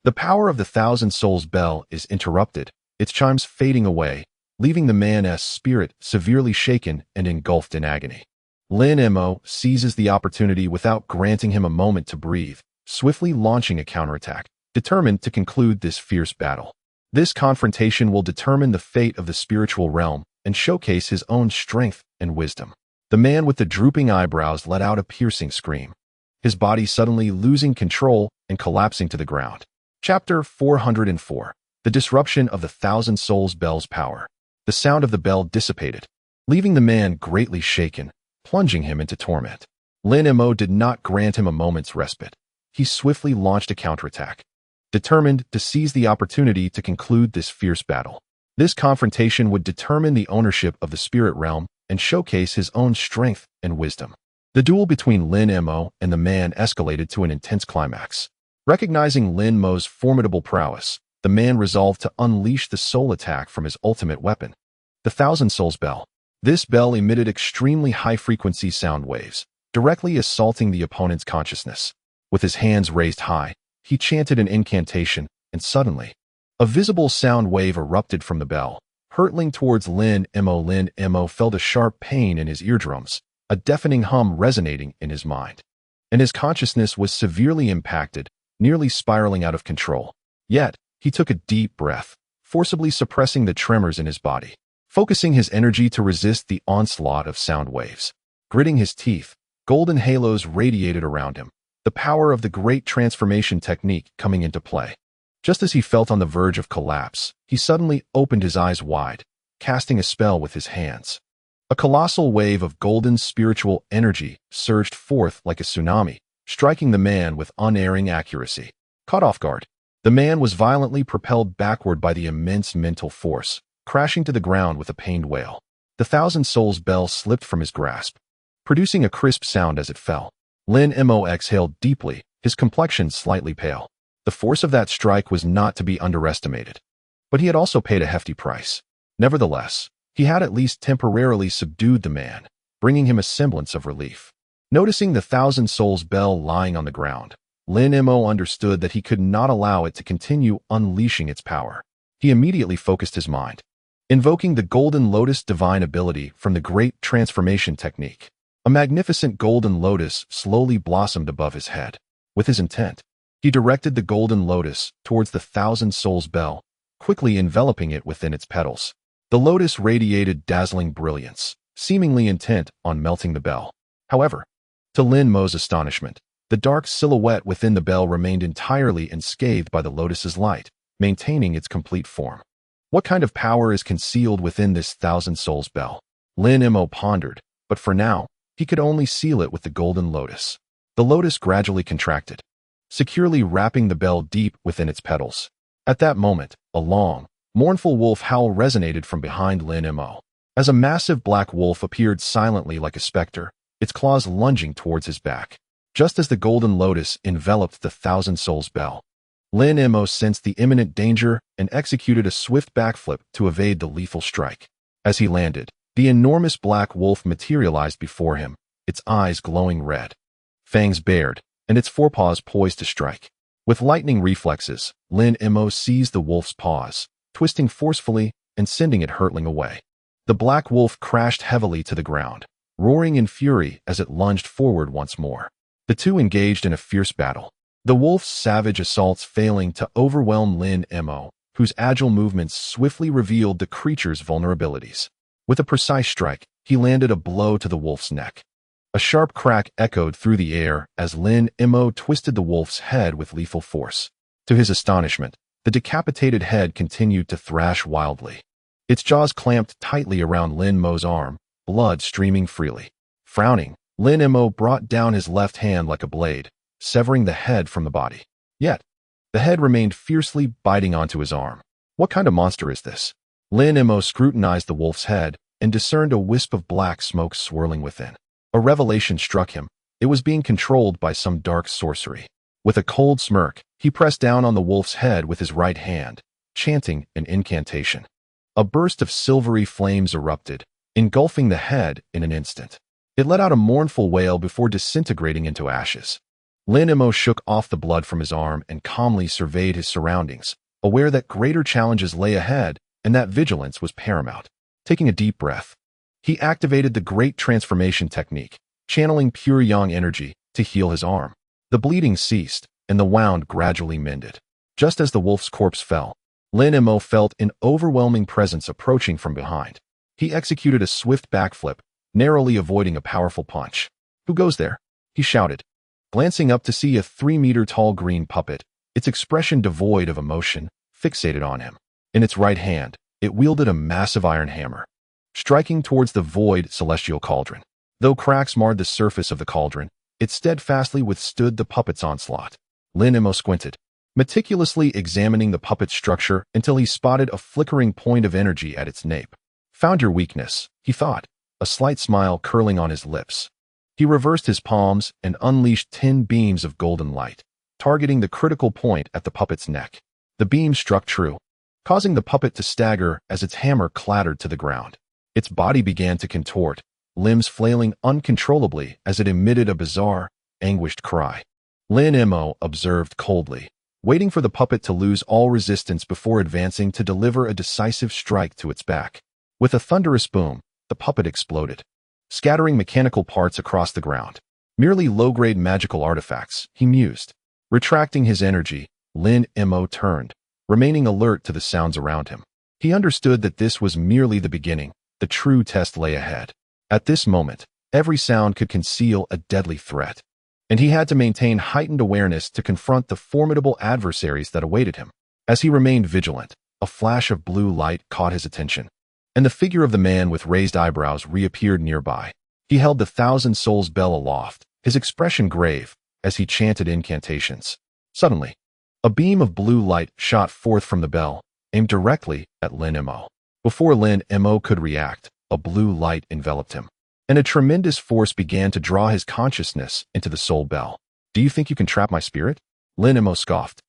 The power of the Thousand Souls bell is interrupted, its chimes fading away, leaving the man's spirit severely shaken and engulfed in agony. Lin Mo seizes the opportunity without granting him a moment to breathe, swiftly launching a counterattack, determined to conclude this fierce battle. This confrontation will determine the fate of the spiritual realm and showcase his own strength and wisdom. The man with the drooping eyebrows let out a piercing scream, his body suddenly losing control and collapsing to the ground. Chapter 404. The Disruption of the Thousand Souls Bell's Power. The sound of the bell dissipated, leaving the man greatly shaken, plunging him into torment. Lin Mo did not grant him a moment's respite. He swiftly launched a counterattack, determined to seize the opportunity to conclude this fierce battle. This confrontation would determine the ownership of the spirit realm and showcase his own strength and wisdom. The duel between Lin Mo and the man escalated to an intense climax. Recognizing Lin Mo's formidable prowess, the man resolved to unleash the soul attack from his ultimate weapon, the Thousand Souls bell. This bell emitted extremely high-frequency sound waves, directly assaulting the opponent's consciousness. With his hands raised high, he chanted an incantation, and suddenly, a visible sound wave erupted from the bell, hurtling towards Lin Mo. Lin Mo felt a sharp pain in his eardrums, a deafening hum resonating in his mind, and his consciousness was severely impacted, nearly spiraling out of control. Yet, he took a deep breath, forcibly suppressing the tremors in his body, focusing his energy to resist the onslaught of sound waves. Gritting his teeth, golden halos radiated around him, the power of the great transformation technique coming into play. Just as he felt on the verge of collapse, he suddenly opened his eyes wide, casting a spell with his hands. A colossal wave of golden spiritual energy surged forth like a tsunami, striking the man with unerring accuracy. Caught off guard, the man was violently propelled backward by the immense mental force, crashing to the ground with a pained wail. The Thousand Souls bell slipped from his grasp, producing a crisp sound as it fell. Lin Mo exhaled deeply, his complexion slightly pale. The force of that strike was not to be underestimated, but he had also paid a hefty price. Nevertheless, he had at least temporarily subdued the man, bringing him a semblance of relief. Noticing the Thousand Souls bell lying on the ground, Lin Mo understood that he could not allow it to continue unleashing its power. He immediately focused his mind, invoking the Golden Lotus divine ability from the Great Transformation Technique. A magnificent golden lotus slowly blossomed above his head. With his intent, he directed the golden lotus towards the Thousand Souls bell, quickly enveloping it within its petals. The lotus radiated dazzling brilliance, seemingly intent on melting the bell. However, to Lin Mo's astonishment, the dark silhouette within the bell remained entirely unscathed by the lotus's light, maintaining its complete form. What kind of power is concealed within this Thousand Souls bell? Lin Mo pondered, but for now, he could only seal it with the golden lotus. The lotus gradually contracted, securely wrapping the bell deep within its petals. At that moment, a long, mournful wolf howl resonated from behind Lin Mo. As a massive black wolf appeared silently like a specter, its claws lunging towards his back. Just as the golden lotus enveloped the Thousand Souls bell, Lin Mo sensed the imminent danger and executed a swift backflip to evade the lethal strike. As he landed, the enormous black wolf materialized before him, its eyes glowing red, fangs bared, and its forepaws poised to strike. With lightning reflexes, Lin Mo seized the wolf's paws, twisting forcefully and sending it hurtling away. The black wolf crashed heavily to the ground, roaring in fury as it lunged forward once more. The two engaged in a fierce battle, the wolf's savage assaults failing to overwhelm Lin Mo, whose agile movements swiftly revealed the creature's vulnerabilities. With a precise strike, he landed a blow to the wolf's neck. A sharp crack echoed through the air as Lin Mo twisted the wolf's head with lethal force. To his astonishment, the decapitated head continued to thrash wildly. Its jaws clamped tightly around Lin Mo's arm, blood streaming freely. Frowning, Lin Mo brought down his left hand like a blade, severing the head from the body. Yet, the head remained fiercely biting onto his arm. What kind of monster is this? Lin Mo scrutinized the wolf's head and discerned a wisp of black smoke swirling within. A revelation struck him. It was being controlled by some dark sorcery. With a cold smirk, he pressed down on the wolf's head with his right hand, chanting an incantation. A burst of silvery flames erupted, engulfing the head in an instant. It let out a mournful wail before disintegrating into ashes. Lin Mo shook off the blood from his arm and calmly surveyed his surroundings, aware that greater challenges lay ahead and that vigilance was paramount. Taking a deep breath, he activated the Great Transformation technique, channeling pure yang energy to heal his arm. The bleeding ceased, and the wound gradually mended. Just as the wolf's corpse fell, Lin Mo felt an overwhelming presence approaching from behind. He executed a swift backflip, narrowly avoiding a powerful punch. "Who goes there?" he shouted, glancing up to see a 3-meter-tall green puppet, its expression devoid of emotion, fixated on him. In its right hand, it wielded a massive iron hammer, striking towards the void celestial cauldron. Though cracks marred the surface of the cauldron, it steadfastly withstood the puppet's onslaught. Lin Mo squinted, meticulously examining the puppet's structure until he spotted a flickering point of energy at its nape. "Found your weakness," he thought, a slight smile curling on his lips. He reversed his palms and unleashed 10 beams of golden light, targeting the critical point at the puppet's neck. The beams struck true, causing the puppet to stagger as its hammer clattered to the ground. Its body began to contort, limbs flailing uncontrollably as it emitted a bizarre, anguished cry. Lin Mo observed coldly, waiting for the puppet to lose all resistance before advancing to deliver a decisive strike to its back. With a thunderous boom, the puppet exploded, scattering mechanical parts across the ground. Merely low-grade magical artifacts, he mused. Retracting his energy, Lin Mo turned, remaining alert to the sounds around him. He understood that this was merely the beginning. The true test lay ahead. At this moment, every sound could conceal a deadly threat, and he had to maintain heightened awareness to confront the formidable adversaries that awaited him. As he remained vigilant, a flash of blue light caught his attention, and the figure of the man with raised eyebrows reappeared nearby. He held the 1,000 Souls bell aloft, his expression grave, as he chanted incantations. Suddenly, a beam of blue light shot forth from the bell, aimed directly at Lin Mo. Before Lin Mo could react, a blue light enveloped him, and a tremendous force began to draw his consciousness into the soul bell. "Do you think you can trap my spirit?" Lin Mo scoffed,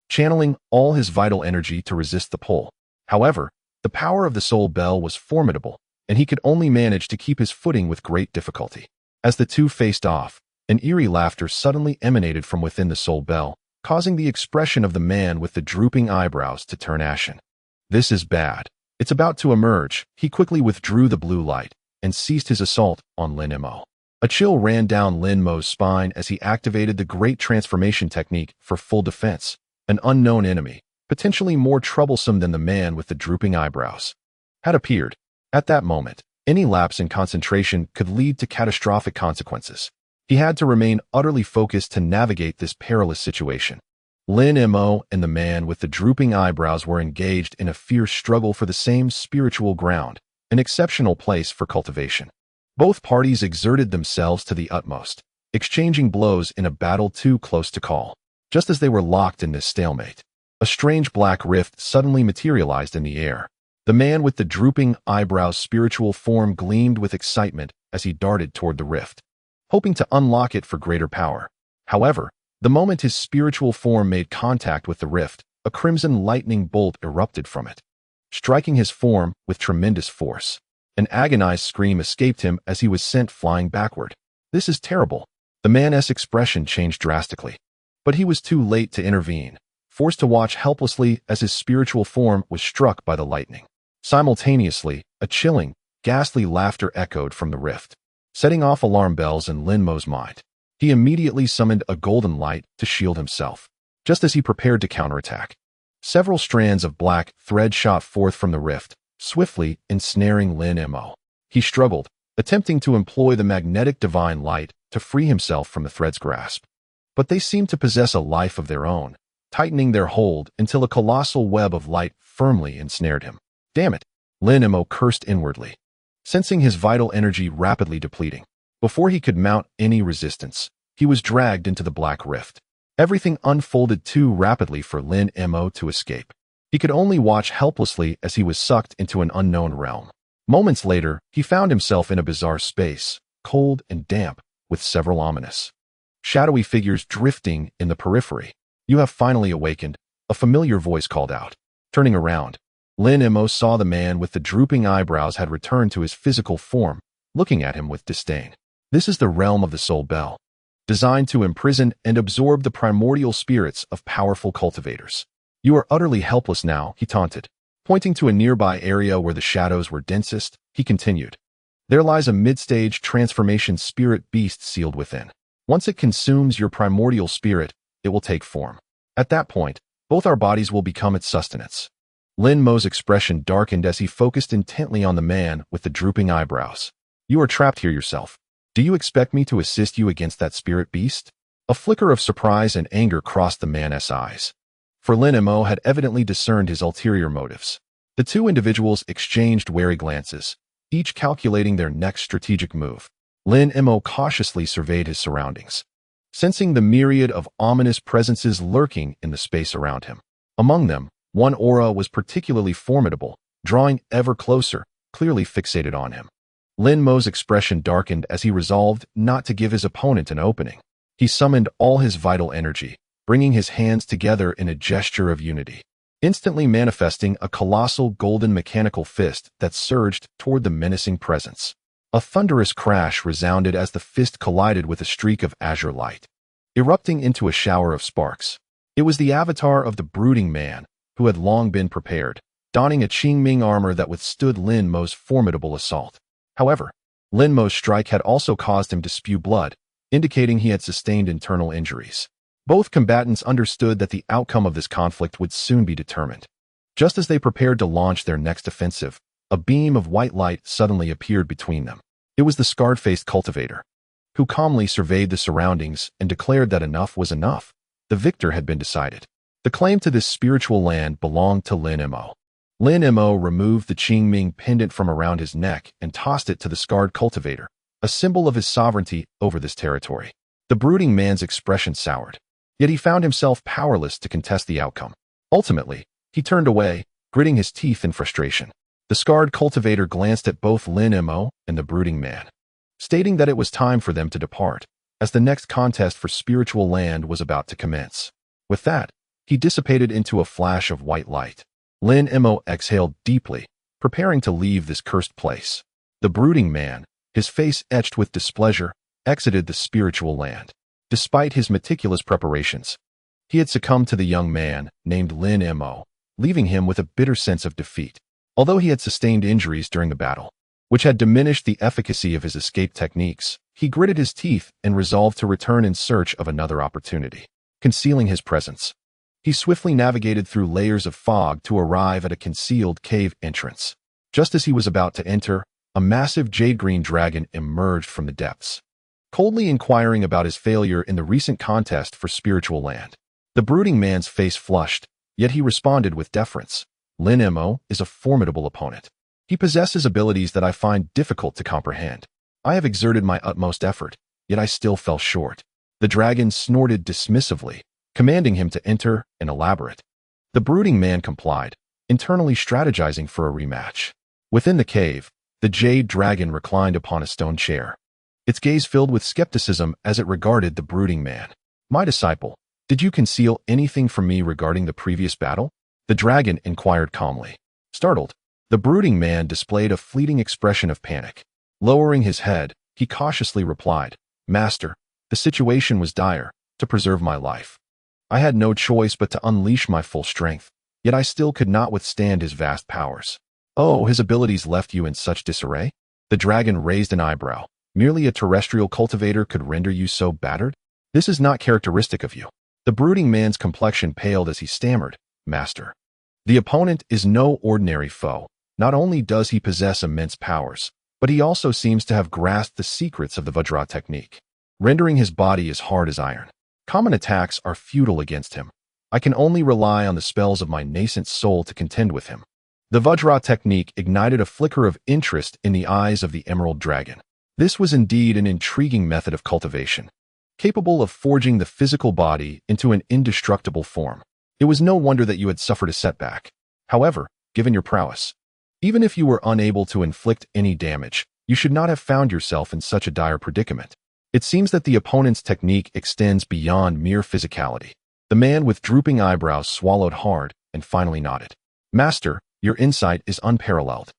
channeling all his vital energy to resist the pull. However, the power of the soul bell was formidable, and he could only manage to keep his footing with great difficulty. As the two faced off, an eerie laughter suddenly emanated from within the soul bell, causing the expression of the man with the drooping eyebrows to turn ashen. "This is bad. It's about to emerge." He quickly withdrew the blue light and ceased his assault on Lin Mo. A chill ran down Lin Mo's spine as he activated the Great Transformation technique for full defense. An unknown enemy, potentially more troublesome than the man with the drooping eyebrows, had appeared. At that moment, any lapse in concentration could lead to catastrophic consequences. He had to remain utterly focused to navigate this perilous situation. Lin Mo and the man with the drooping eyebrows were engaged in a fierce struggle for the same spiritual ground, an exceptional place for cultivation. Both parties exerted themselves to the utmost, exchanging blows in a battle too close to call. Just as they were locked in this stalemate, a strange black rift suddenly materialized in the air. The man with the drooping eyebrows' spiritual form gleamed with excitement as he darted toward the rift, hoping to unlock it for greater power. However, the moment his spiritual form made contact with the rift, a crimson lightning bolt erupted from it, striking his form with tremendous force. An agonized scream escaped him as he was sent flying backward. "This is terrible." The man's expression changed drastically, but he was too late to intervene, forced to watch helplessly as his spiritual form was struck by the lightning. Simultaneously, a chilling, ghastly laughter echoed from the rift, setting off alarm bells in Lin Mo's mind. He immediately summoned a golden light to shield himself. Just as he prepared to counterattack, several strands of black thread shot forth from the rift, swiftly ensnaring Lin Mo. He struggled, attempting to employ the magnetic divine light to free himself from the thread's grasp. But they seemed to possess a life of their own, tightening their hold until a colossal web of light firmly ensnared him. "Damn it," Lin Mo cursed inwardly, sensing his vital energy rapidly depleting. Before he could mount any resistance, he was dragged into the black rift. Everything unfolded too rapidly for Lin Mo to escape. He could only watch helplessly as he was sucked into an unknown realm. Moments later, he found himself in a bizarre space, cold and damp, with several ominous, shadowy figures drifting in the periphery. "You have finally awakened," a familiar voice called out. Turning around, Lin Mo saw the man with the drooping eyebrows had returned to his physical form, looking at him with disdain. This is the realm of the soul bell, designed to imprison and absorb the primordial spirits of powerful cultivators. You are utterly helpless now, he taunted. Pointing to a nearby area where the shadows were densest, he continued. There lies a mid-stage transformation spirit beast sealed within. Once it consumes your primordial spirit, it will take form. At that point, both our bodies will become its sustenance. Lin Mo's expression darkened as he focused intently on the man with the drooping eyebrows. You are trapped here yourself. Do you expect me to assist you against that spirit beast? A flicker of surprise and anger crossed the man's eyes. For Lin Mo had evidently discerned his ulterior motives. The two individuals exchanged wary glances, each calculating their next strategic move. Lin Mo cautiously surveyed his surroundings, sensing the myriad of ominous presences lurking in the space around him. Among them, one aura was particularly formidable, drawing ever closer, clearly fixated on him. Lin Mo's expression darkened as he resolved not to give his opponent an opening. He summoned all his vital energy, bringing his hands together in a gesture of unity, instantly manifesting a colossal golden mechanical fist that surged toward the menacing presence. A thunderous crash resounded as the fist collided with a streak of azure light, erupting into a shower of sparks. It was the avatar of the brooding man, who had long been prepared, donning a Qingming armor that withstood Lin Mo's formidable assault. However, Lin Mo's strike had also caused him to spew blood, indicating he had sustained internal injuries. Both combatants understood that the outcome of this conflict would soon be determined. Just as they prepared to launch their next offensive, a beam of white light suddenly appeared between them. It was the scarred-faced cultivator, who calmly surveyed the surroundings and declared that enough was enough. The victor had been decided. The claim to this spiritual land belonged to Lin Mo. Lin Mo removed the Qingming pendant from around his neck and tossed it to the scarred cultivator, a symbol of his sovereignty over this territory. The brooding man's expression soured, yet he found himself powerless to contest the outcome. Ultimately, he turned away, gritting his teeth in frustration. The scarred cultivator glanced at both Lin Mo and the brooding man, stating that it was time for them to depart, as the next contest for spiritual land was about to commence. With that, he dissipated into a flash of white light. Lin Mo exhaled deeply, preparing to leave this cursed place. The brooding man, his face etched with displeasure, exited the spiritual land. Despite his meticulous preparations, he had succumbed to the young man named Lin Mo, leaving him with a bitter sense of defeat. Although he had sustained injuries during the battle, which had diminished the efficacy of his escape techniques, he gritted his teeth and resolved to return in search of another opportunity. Concealing his presence, he swiftly navigated through layers of fog to arrive at a concealed cave entrance. Just as he was about to enter, a massive jade-green dragon emerged from the depths, coldly inquiring about his failure in the recent contest for spiritual land. The brooding man's face flushed, yet he responded with deference. Lin Mo is a formidable opponent. He possesses abilities that I find difficult to comprehend. I have exerted my utmost effort, yet I still fell short. The dragon snorted dismissively, commanding him to enter and elaborate. The brooding man complied, internally strategizing for a rematch. Within the cave, the jade dragon reclined upon a stone chair, its gaze filled with skepticism as it regarded the brooding man. My disciple, did you conceal anything from me regarding the previous battle? The dragon inquired calmly. Startled, the brooding man displayed a fleeting expression of panic. Lowering his head, he cautiously replied, Master, the situation was dire. To preserve my life, I had no choice but to unleash my full strength, yet I still could not withstand his vast powers. Oh, his abilities left you in such disarray? The dragon raised an eyebrow. Merely a terrestrial cultivator could render you so battered? This is not characteristic of you. The brooding man's complexion paled as he stammered, Master, the opponent is no ordinary foe. Not only does he possess immense powers, but he also seems to have grasped the secrets of the Vajra technique, rendering his body as hard as iron. Common attacks are futile against him. I can only rely on the spells of my nascent soul to contend with him. The Vajra technique ignited a flicker of interest in the eyes of the emerald dragon. This was indeed an intriguing method of cultivation, capable of forging the physical body into an indestructible form. It was no wonder that you had suffered a setback. However, given your prowess, even if you were unable to inflict any damage, you should not have found yourself in such a dire predicament. It seems that the opponent's technique extends beyond mere physicality. The man with drooping eyebrows swallowed hard and finally nodded. Master, your insight is unparalleled.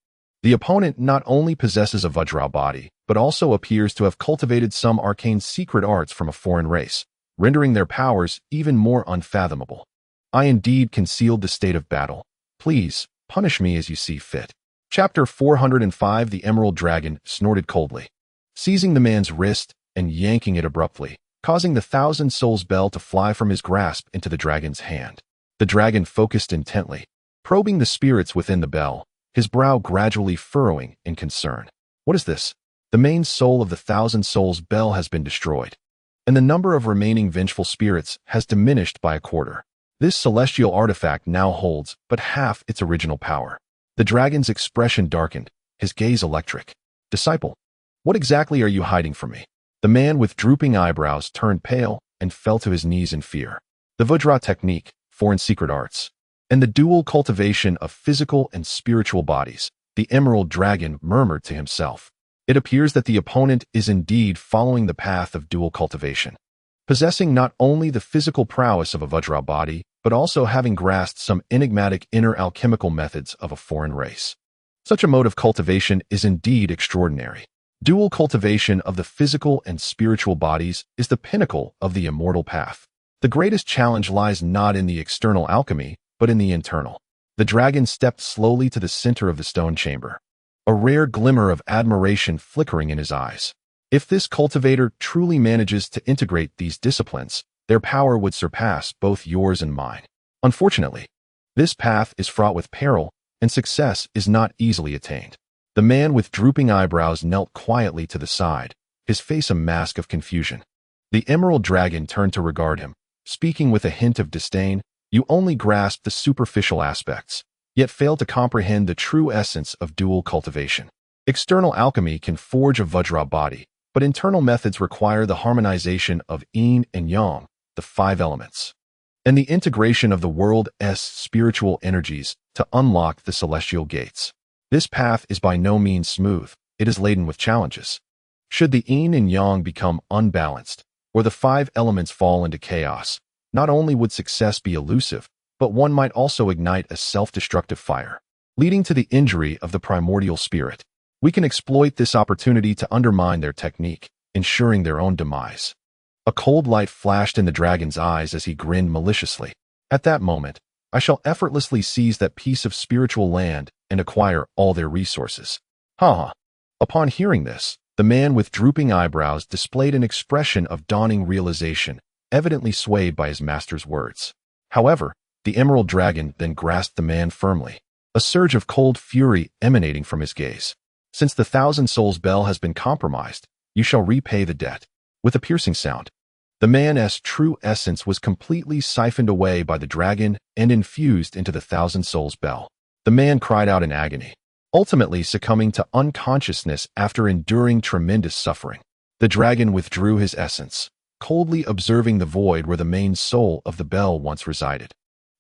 The opponent not only possesses a Vajra body, but also appears to have cultivated some arcane secret arts from a foreign race, rendering their powers even more unfathomable. I indeed concealed the state of battle. Please, punish me as you see fit. Chapter 405. The Emerald Dragon snorted coldly, seizing the man's wrist and yanking it abruptly, causing the 1,000 Souls bell to fly from his grasp into the dragon's hand. The dragon focused intently, probing the spirits within the bell, his brow gradually furrowing in concern. What is this? The main soul of the 1,000 Souls bell has been destroyed, and the number of remaining vengeful spirits has diminished by a quarter. This celestial artifact now holds but half its original power. The dragon's expression darkened, his gaze electric. Disciple, what exactly are you hiding from me? The man with drooping eyebrows turned pale and fell to his knees in fear. The Vajra technique, foreign secret arts, and the dual cultivation of physical and spiritual bodies, the Emerald Dragon murmured to himself. It appears that the opponent is indeed following the path of dual cultivation, possessing not only the physical prowess of a Vajra body, but also having grasped some enigmatic inner alchemical methods of a foreign race. Such a mode of cultivation is indeed extraordinary. Dual cultivation of the physical and spiritual bodies is the pinnacle of the immortal path. The greatest challenge lies not in the external alchemy, but in the internal. The dragon stepped slowly to the center of the stone chamber, a rare glimmer of admiration flickering in his eyes. If this cultivator truly manages to integrate these disciplines, their power would surpass both yours and mine. Unfortunately, this path is fraught with peril, and success is not easily attained. The man with drooping eyebrows knelt quietly to the side, his face a mask of confusion. The Emerald Dragon turned to regard him, speaking with a hint of disdain. You only grasp the superficial aspects, yet fail to comprehend the true essence of dual cultivation. External alchemy can forge a Vajra body, but internal methods require the harmonization of yin and yang, the 5 elements, and the integration of the world's spiritual energies to unlock the celestial gates. This path is by no means smooth, it is laden with challenges. Should the yin and yang become unbalanced, or the 5 elements fall into chaos, not only would success be elusive, but one might also ignite a self-destructive fire, leading to the injury of the primordial spirit. We can exploit this opportunity to undermine their technique, ensuring their own demise. A cold light flashed in the dragon's eyes as he grinned maliciously. At that moment, I shall effortlessly seize that piece of spiritual land and acquire all their resources. Ha! Upon hearing this, the man with drooping eyebrows displayed an expression of dawning realization, evidently swayed by his master's words. However, the Emerald Dragon then grasped the man firmly, a surge of cold fury emanating from his gaze. Since the 1,000 Souls bell has been compromised, you shall repay the debt. With a piercing sound, the man's true essence was completely siphoned away by the dragon and infused into the 1,000 Souls bell. The man cried out in agony, ultimately succumbing to unconsciousness after enduring tremendous suffering. The dragon withdrew his essence, coldly observing the void where the main soul of the bell once resided.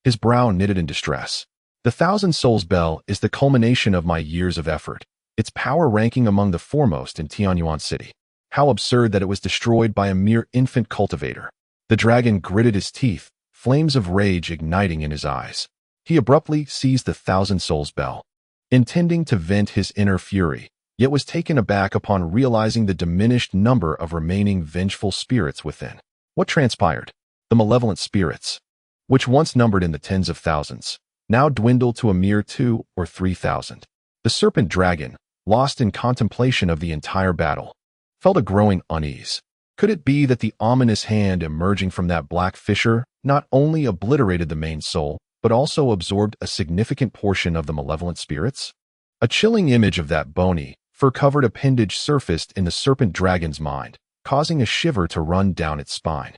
His brow knitted in distress. The 1,000 Souls bell is the culmination of my years of effort, its power ranking among the foremost in Tianyuan City. How absurd that it was destroyed by a mere infant cultivator. The dragon gritted his teeth, flames of rage igniting in his eyes. He abruptly seized the 1,000 Souls bell, intending to vent his inner fury, yet was taken aback upon realizing the diminished number of remaining vengeful spirits within. What transpired? The malevolent spirits, which once numbered in the tens of thousands, now dwindled to a mere 2,000 or 3,000. The serpent dragon, lost in contemplation of the entire battle, felt a growing unease. Could it be that the ominous hand emerging from that black fissure not only obliterated the main soul, but also absorbed a significant portion of the malevolent spirits? A chilling image of that bony, fur-covered appendage surfaced in the serpent dragon's mind, causing a shiver to run down its spine.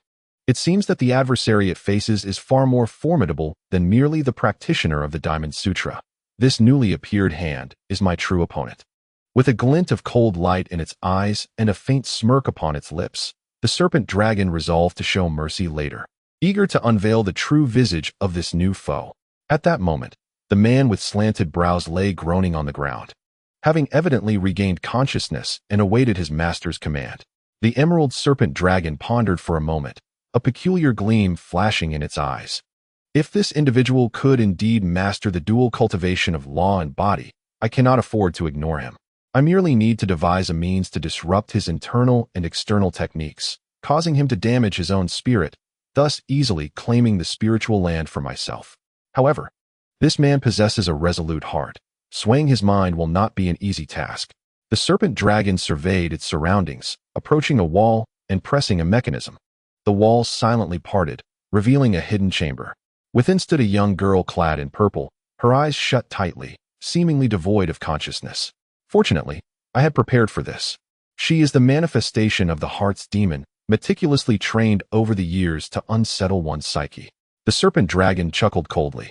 It seems that the adversary it faces is far more formidable than merely the practitioner of the Diamond Sutra. This newly appeared hand is my true opponent. With a glint of cold light in its eyes and a faint smirk upon its lips, the serpent dragon resolved to show mercy later, eager to unveil the true visage of this new foe. At that moment, the man with slanted brows lay groaning on the ground, having evidently regained consciousness and awaited his master's command. The emerald serpent dragon pondered for a moment, a peculiar gleam flashing in its eyes. If this individual could indeed master the dual cultivation of law and body, I cannot afford to ignore him. I merely need to devise a means to disrupt his internal and external techniques, causing him to damage his own spirit, thus easily claiming the spiritual land for myself. However, this man possesses a resolute heart. Swaying his mind will not be an easy task. The serpent dragon surveyed its surroundings, approaching a wall and pressing a mechanism. The wall silently parted, revealing a hidden chamber. Within stood a young girl clad in purple, her eyes shut tightly, seemingly devoid of consciousness. Fortunately, I had prepared for this. She is the manifestation of the heart's demon, meticulously trained over the years to unsettle one's psyche. The serpent dragon chuckled coldly.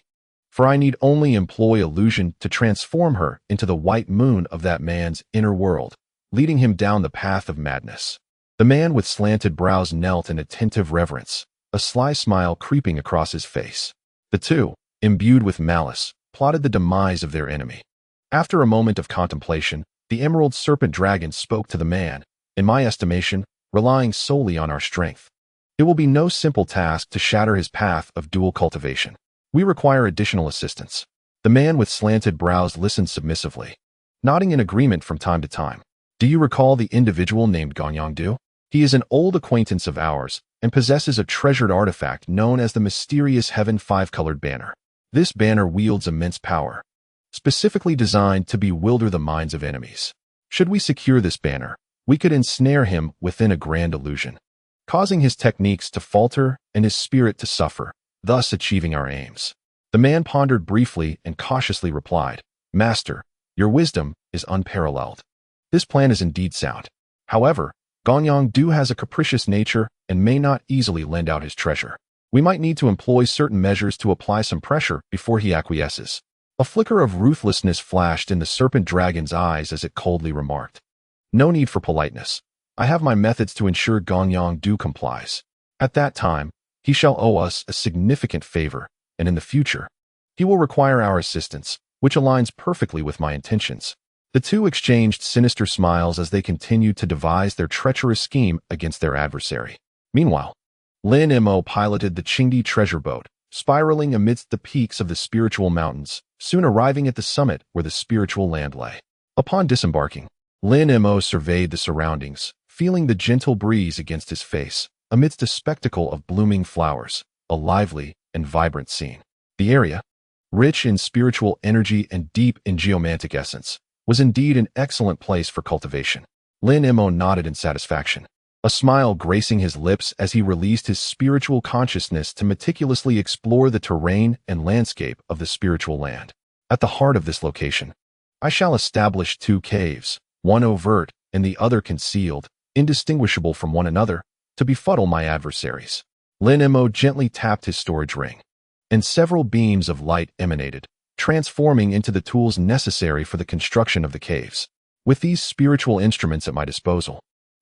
For I need only employ illusion to transform her into the white moon of that man's inner world, leading him down the path of madness. The man with slanted brows knelt in attentive reverence, a sly smile creeping across his face. The two, imbued with malice, plotted the demise of their enemy. After a moment of contemplation, the emerald serpent dragon spoke to the man, in my estimation, relying solely on our strength. It will be no simple task to shatter his path of dual cultivation. We require additional assistance. The man with slanted brows listened submissively, nodding in agreement from time to time. Do you recall the individual named Gonyangdu? He is an old acquaintance of ours and possesses a treasured artifact known as the mysterious Heaven Five-Colored Banner. This banner wields immense power, specifically designed to bewilder the minds of enemies. Should we secure this banner, we could ensnare him within a grand illusion, causing his techniques to falter and his spirit to suffer, thus achieving our aims. The man pondered briefly and cautiously replied, Master, your wisdom is unparalleled. This plan is indeed sound. However, Gonyangdu has a capricious nature and may not easily lend out his treasure. We might need to employ certain measures to apply some pressure before he acquiesces. A flicker of ruthlessness flashed in the serpent dragon's eyes as it coldly remarked, No need for politeness. I have my methods to ensure Gonyangdu complies. At that time, he shall owe us a significant favor, and in the future, he will require our assistance, which aligns perfectly with my intentions. The two exchanged sinister smiles as they continued to devise their treacherous scheme against their adversary. Meanwhile, Lin Mo piloted the Qingdi treasure boat, spiraling amidst the peaks of the spiritual mountains, soon arriving at the summit where the spiritual land lay. Upon disembarking, Lin Mo surveyed the surroundings, feeling the gentle breeze against his face, amidst a spectacle of blooming flowers, a lively and vibrant scene. The area, rich in spiritual energy and deep in geomantic essence, was indeed an excellent place for cultivation. Lin Mo nodded in satisfaction, a smile gracing his lips as he released his spiritual consciousness to meticulously explore the terrain and landscape of the spiritual land. At the heart of this location, I shall establish two caves, one overt and the other concealed, indistinguishable from one another, to befuddle my adversaries. Lin Mo gently tapped his storage ring, and several beams of light emanated, transforming into the tools necessary for the construction of the caves. With these spiritual instruments at my disposal,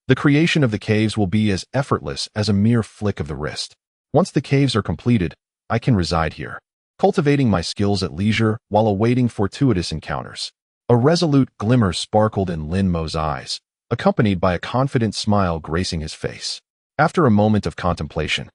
the creation of the caves will be as effortless as a mere flick of the wrist. Once the caves are completed, I can reside here, cultivating my skills at leisure while awaiting fortuitous encounters. A resolute glimmer sparkled in Lin Mo's eyes, accompanied by a confident smile gracing his face. After a moment of contemplation,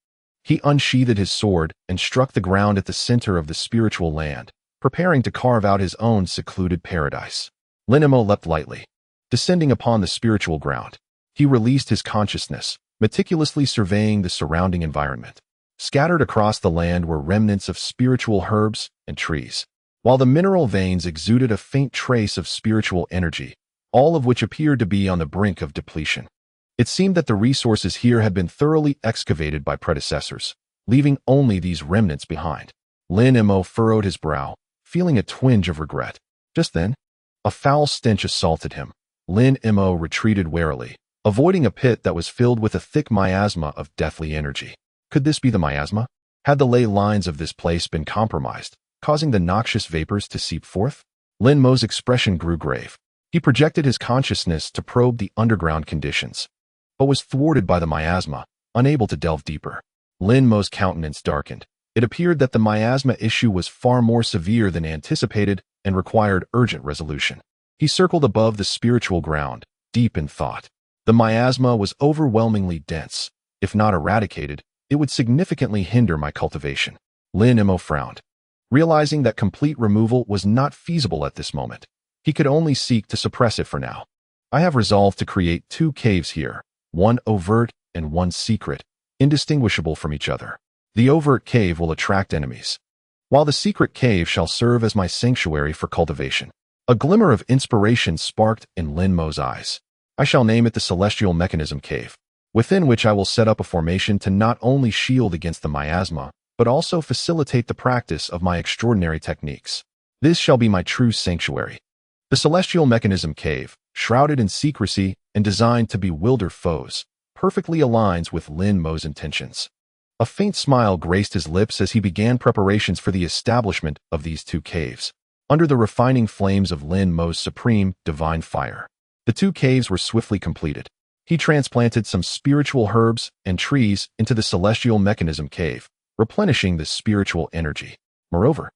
he unsheathed his sword and struck the ground at the center of the spiritual land, preparing to carve out his own secluded paradise. Lin Mo leapt lightly, descending upon the spiritual ground. He released his consciousness, meticulously surveying the surrounding environment. Scattered across the land were remnants of spiritual herbs and trees, while the mineral veins exuded a faint trace of spiritual energy, all of which appeared to be on the brink of depletion. It seemed that the resources here had been thoroughly excavated by predecessors, leaving only these remnants behind. Lin Mo furrowed his brow, feeling a twinge of regret. Just then, a foul stench assaulted him. Lin Mo retreated warily, avoiding a pit that was filled with a thick miasma of deathly energy. Could this be the miasma? Had the ley lines of this place been compromised, causing the noxious vapors to seep forth? Lin Mo's expression grew grave. He projected his consciousness to probe the underground conditions, but was thwarted by the miasma, unable to delve deeper. Lin Mo's countenance darkened. It appeared that the miasma issue was far more severe than anticipated and required urgent resolution. He circled above the spiritual ground, deep in thought. The miasma was overwhelmingly dense. If not eradicated, it would significantly hinder my cultivation. Lin Mo frowned, realizing that complete removal was not feasible at this moment. He could only seek to suppress it for now. I have resolved to create 2 caves here, one overt and one secret, indistinguishable from each other. The overt cave will attract enemies, while the secret cave shall serve as my sanctuary for cultivation. A glimmer of inspiration sparked in Lin Mo's eyes. I shall name it the Celestial Mechanism Cave, within which I will set up a formation to not only shield against the miasma, but also facilitate the practice of my extraordinary techniques. This shall be my true sanctuary. The Celestial Mechanism Cave, shrouded in secrecy and designed to bewilder foes, perfectly aligns with Lin Mo's intentions. A faint smile graced his lips as he began preparations for the establishment of these 2 caves, under the refining flames of Lin Mo's supreme, divine fire. The 2 caves were swiftly completed. He transplanted some spiritual herbs and trees into the Celestial Mechanism Cave, replenishing the spiritual energy. Moreover,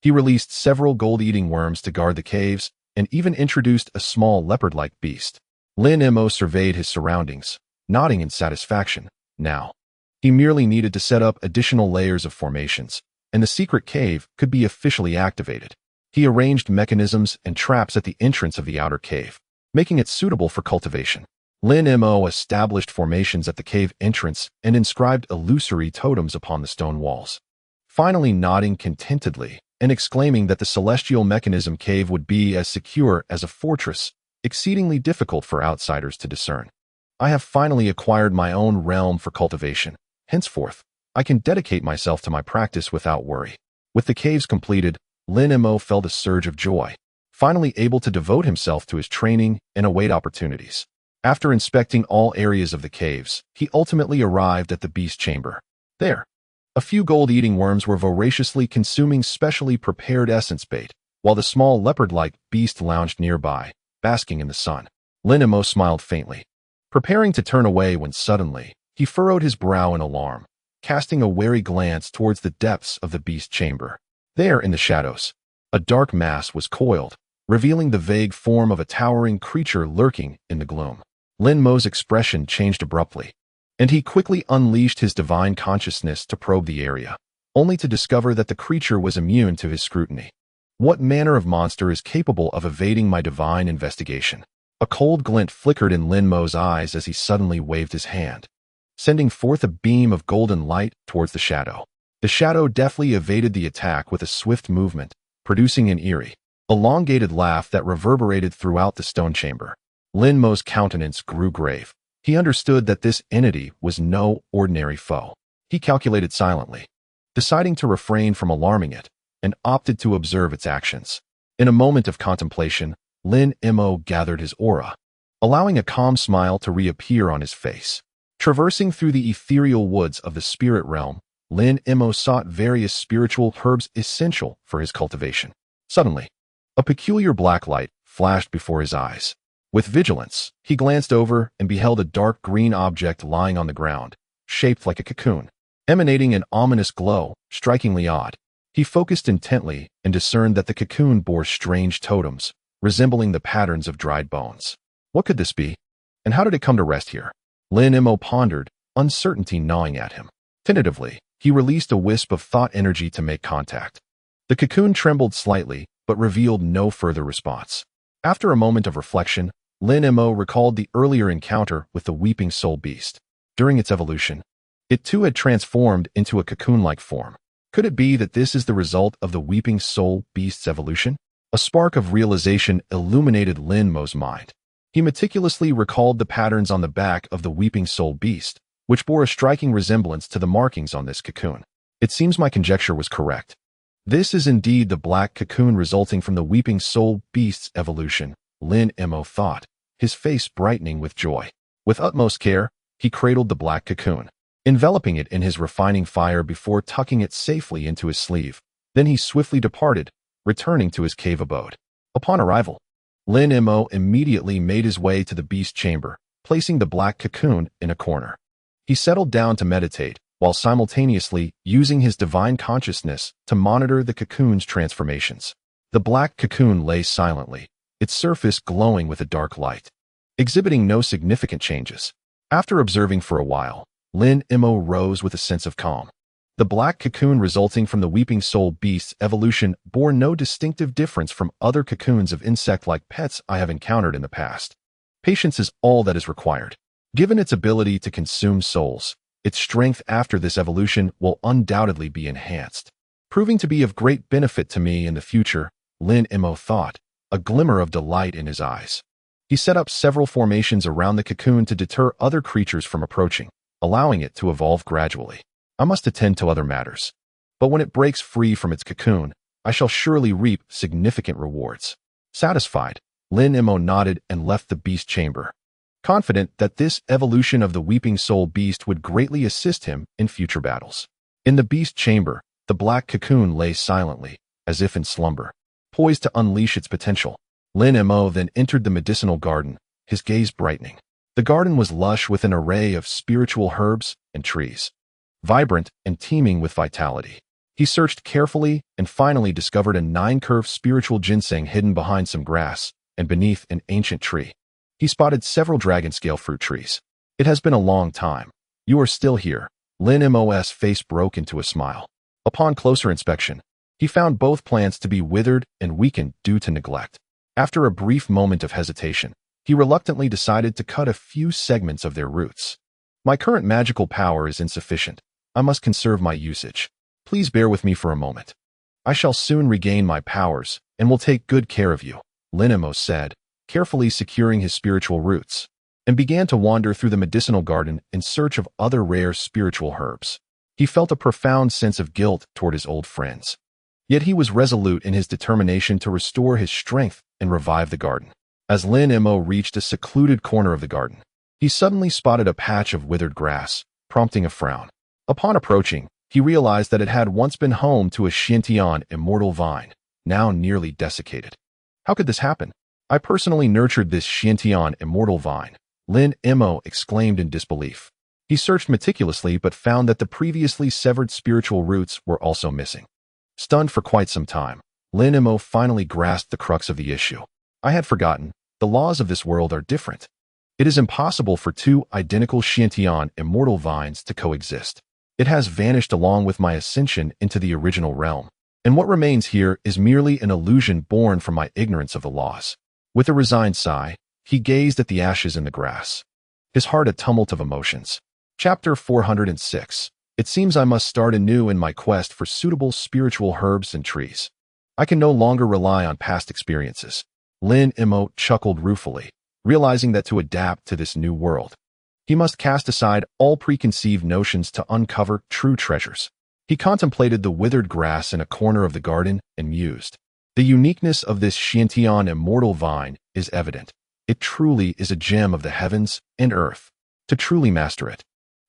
he released several gold-eating worms to guard the caves and even introduced a small leopard-like beast. Lin Mo surveyed his surroundings, nodding in satisfaction. Now, he merely needed to set up additional layers of formations, and the secret cave could be officially activated. He arranged mechanisms and traps at the entrance of the outer cave, making it suitable for cultivation. Lin Mo established formations at the cave entrance and inscribed illusory totems upon the stone walls. Finally nodding contentedly and exclaiming that the Celestial Mechanism Cave would be as secure as a fortress, exceedingly difficult for outsiders to discern. I have finally acquired my own realm for cultivation. Henceforth, I can dedicate myself to my practice without worry. With the caves completed, Lin Mo felt a surge of joy, finally able to devote himself to his training and await opportunities. After inspecting all areas of the caves, he ultimately arrived at the beast chamber. There, a few gold-eating worms were voraciously consuming specially prepared essence bait, while the small leopard-like beast lounged nearby, basking in the sun. Lin Mo smiled faintly, preparing to turn away when suddenly, he furrowed his brow in alarm, casting a wary glance towards the depths of the beast chamber. There, in the shadows, a dark mass was coiled, revealing the vague form of a towering creature lurking in the gloom. Lin Mo's expression changed abruptly, and he quickly unleashed his divine consciousness to probe the area, only to discover that the creature was immune to his scrutiny. What manner of monster is capable of evading my divine investigation? A cold glint flickered in Lin Mo's eyes as he suddenly waved his hand, sending forth a beam of golden light towards the shadow. The shadow deftly evaded the attack with a swift movement, producing an eerie, elongated laugh that reverberated throughout the stone chamber. Lin Mo's countenance grew grave. He understood that this entity was no ordinary foe. He calculated silently, deciding to refrain from alarming it, and opted to observe its actions. In a moment of contemplation, Lin Mo gathered his aura, allowing a calm smile to reappear on his face. Traversing through the ethereal woods of the spirit realm, Lin Mo sought various spiritual herbs essential for his cultivation. Suddenly, a peculiar black light flashed before his eyes. With vigilance, he glanced over and beheld a dark green object lying on the ground, shaped like a cocoon, emanating an ominous glow, strikingly odd. He focused intently and discerned that the cocoon bore strange totems, resembling the patterns of dried bones. What could this be? And how did it come to rest here? Lin Mo pondered, uncertainty gnawing at him. Tentatively, he released a wisp of thought energy to make contact. The cocoon trembled slightly, but revealed no further response. After a moment of reflection, Lin Mo recalled the earlier encounter with the Weeping Soul beast. During its evolution, it too had transformed into a cocoon-like form. Could it be that this is the result of the Weeping Soul beast's evolution? A spark of realization illuminated Lin Mo's mind. He meticulously recalled the patterns on the back of the Weeping Soul beast, which bore a striking resemblance to the markings on this cocoon. It seems my conjecture was correct. This is indeed the black cocoon resulting from the Weeping Soul beast's evolution, Lin Mo thought, his face brightening with joy. With utmost care, he cradled the black cocoon, enveloping it in his refining fire before tucking it safely into his sleeve. Then he swiftly departed, returning to his cave abode. Upon arrival, Lin Mo immediately made his way to the beast chamber, placing the black cocoon in a corner. He settled down to meditate, while simultaneously using his divine consciousness to monitor the cocoon's transformations. The black cocoon lay silently, its surface glowing with a dark light, exhibiting no significant changes. After observing for a while, Lin Mo rose with a sense of calm. The black cocoon resulting from the Weeping Soul beast's evolution bore no distinctive difference from other cocoons of insect-like pets I have encountered in the past. Patience is all that is required. Given its ability to consume souls, its strength after this evolution will undoubtedly be enhanced, proving to be of great benefit to me in the future, Lin Mo thought, a glimmer of delight in his eyes. He set up several formations around the cocoon to deter other creatures from approaching, allowing it to evolve gradually. I must attend to other matters. But when it breaks free from its cocoon, I shall surely reap significant rewards. Satisfied, Lin Mo nodded and left the beast chamber, confident that this evolution of the Weeping Soul beast would greatly assist him in future battles. In the beast chamber, the black cocoon lay silently, as if in slumber, poised to unleash its potential. Lin Mo then entered the medicinal garden, his gaze brightening. The garden was lush with an array of spiritual herbs and trees, vibrant and teeming with vitality. He searched carefully and finally discovered a 9-curved spiritual ginseng hidden behind some grass and beneath an ancient tree. He spotted several dragon-scale fruit trees. It has been a long time. You are still here. Lin Mo's face broke into a smile. Upon closer inspection, he found both plants to be withered and weakened due to neglect. After a brief moment of hesitation, he reluctantly decided to cut a few segments of their roots. My current magical power is insufficient. I must conserve my usage. Please bear with me for a moment. I shall soon regain my powers and will take good care of you, Lin Mo said, carefully securing his spiritual roots, and began to wander through the medicinal garden in search of other rare spiritual herbs. He felt a profound sense of guilt toward his old friends. Yet he was resolute in his determination to restore his strength and revive the garden. As Lin Mo reached a secluded corner of the garden, he suddenly spotted a patch of withered grass, prompting a frown. Upon approaching, he realized that it had once been home to a Xiantian immortal vine, now nearly desiccated. How could this happen? I personally nurtured this Xiantian immortal vine, Lin Mo exclaimed in disbelief. He searched meticulously but found that the previously severed spiritual roots were also missing. Stunned for quite some time, Lin Mo finally grasped the crux of the issue. I had forgotten, the laws of this world are different. It is impossible for two identical Xiantian immortal vines to coexist. It has vanished along with my ascension into the original realm, and what remains here is merely an illusion born from my ignorance of the laws. With a resigned sigh, he gazed at the ashes in the grass, his heart a tumult of emotions. Chapter 406. It seems I must start anew in my quest for suitable spiritual herbs and trees. I can no longer rely on past experiences. Lin Mo chuckled ruefully, realizing that to adapt to this new world, he must cast aside all preconceived notions to uncover true treasures. He contemplated the withered grass in a corner of the garden and mused. The uniqueness of this Xiantian immortal vine is evident. It truly is a gem of the heavens and earth. To truly master it,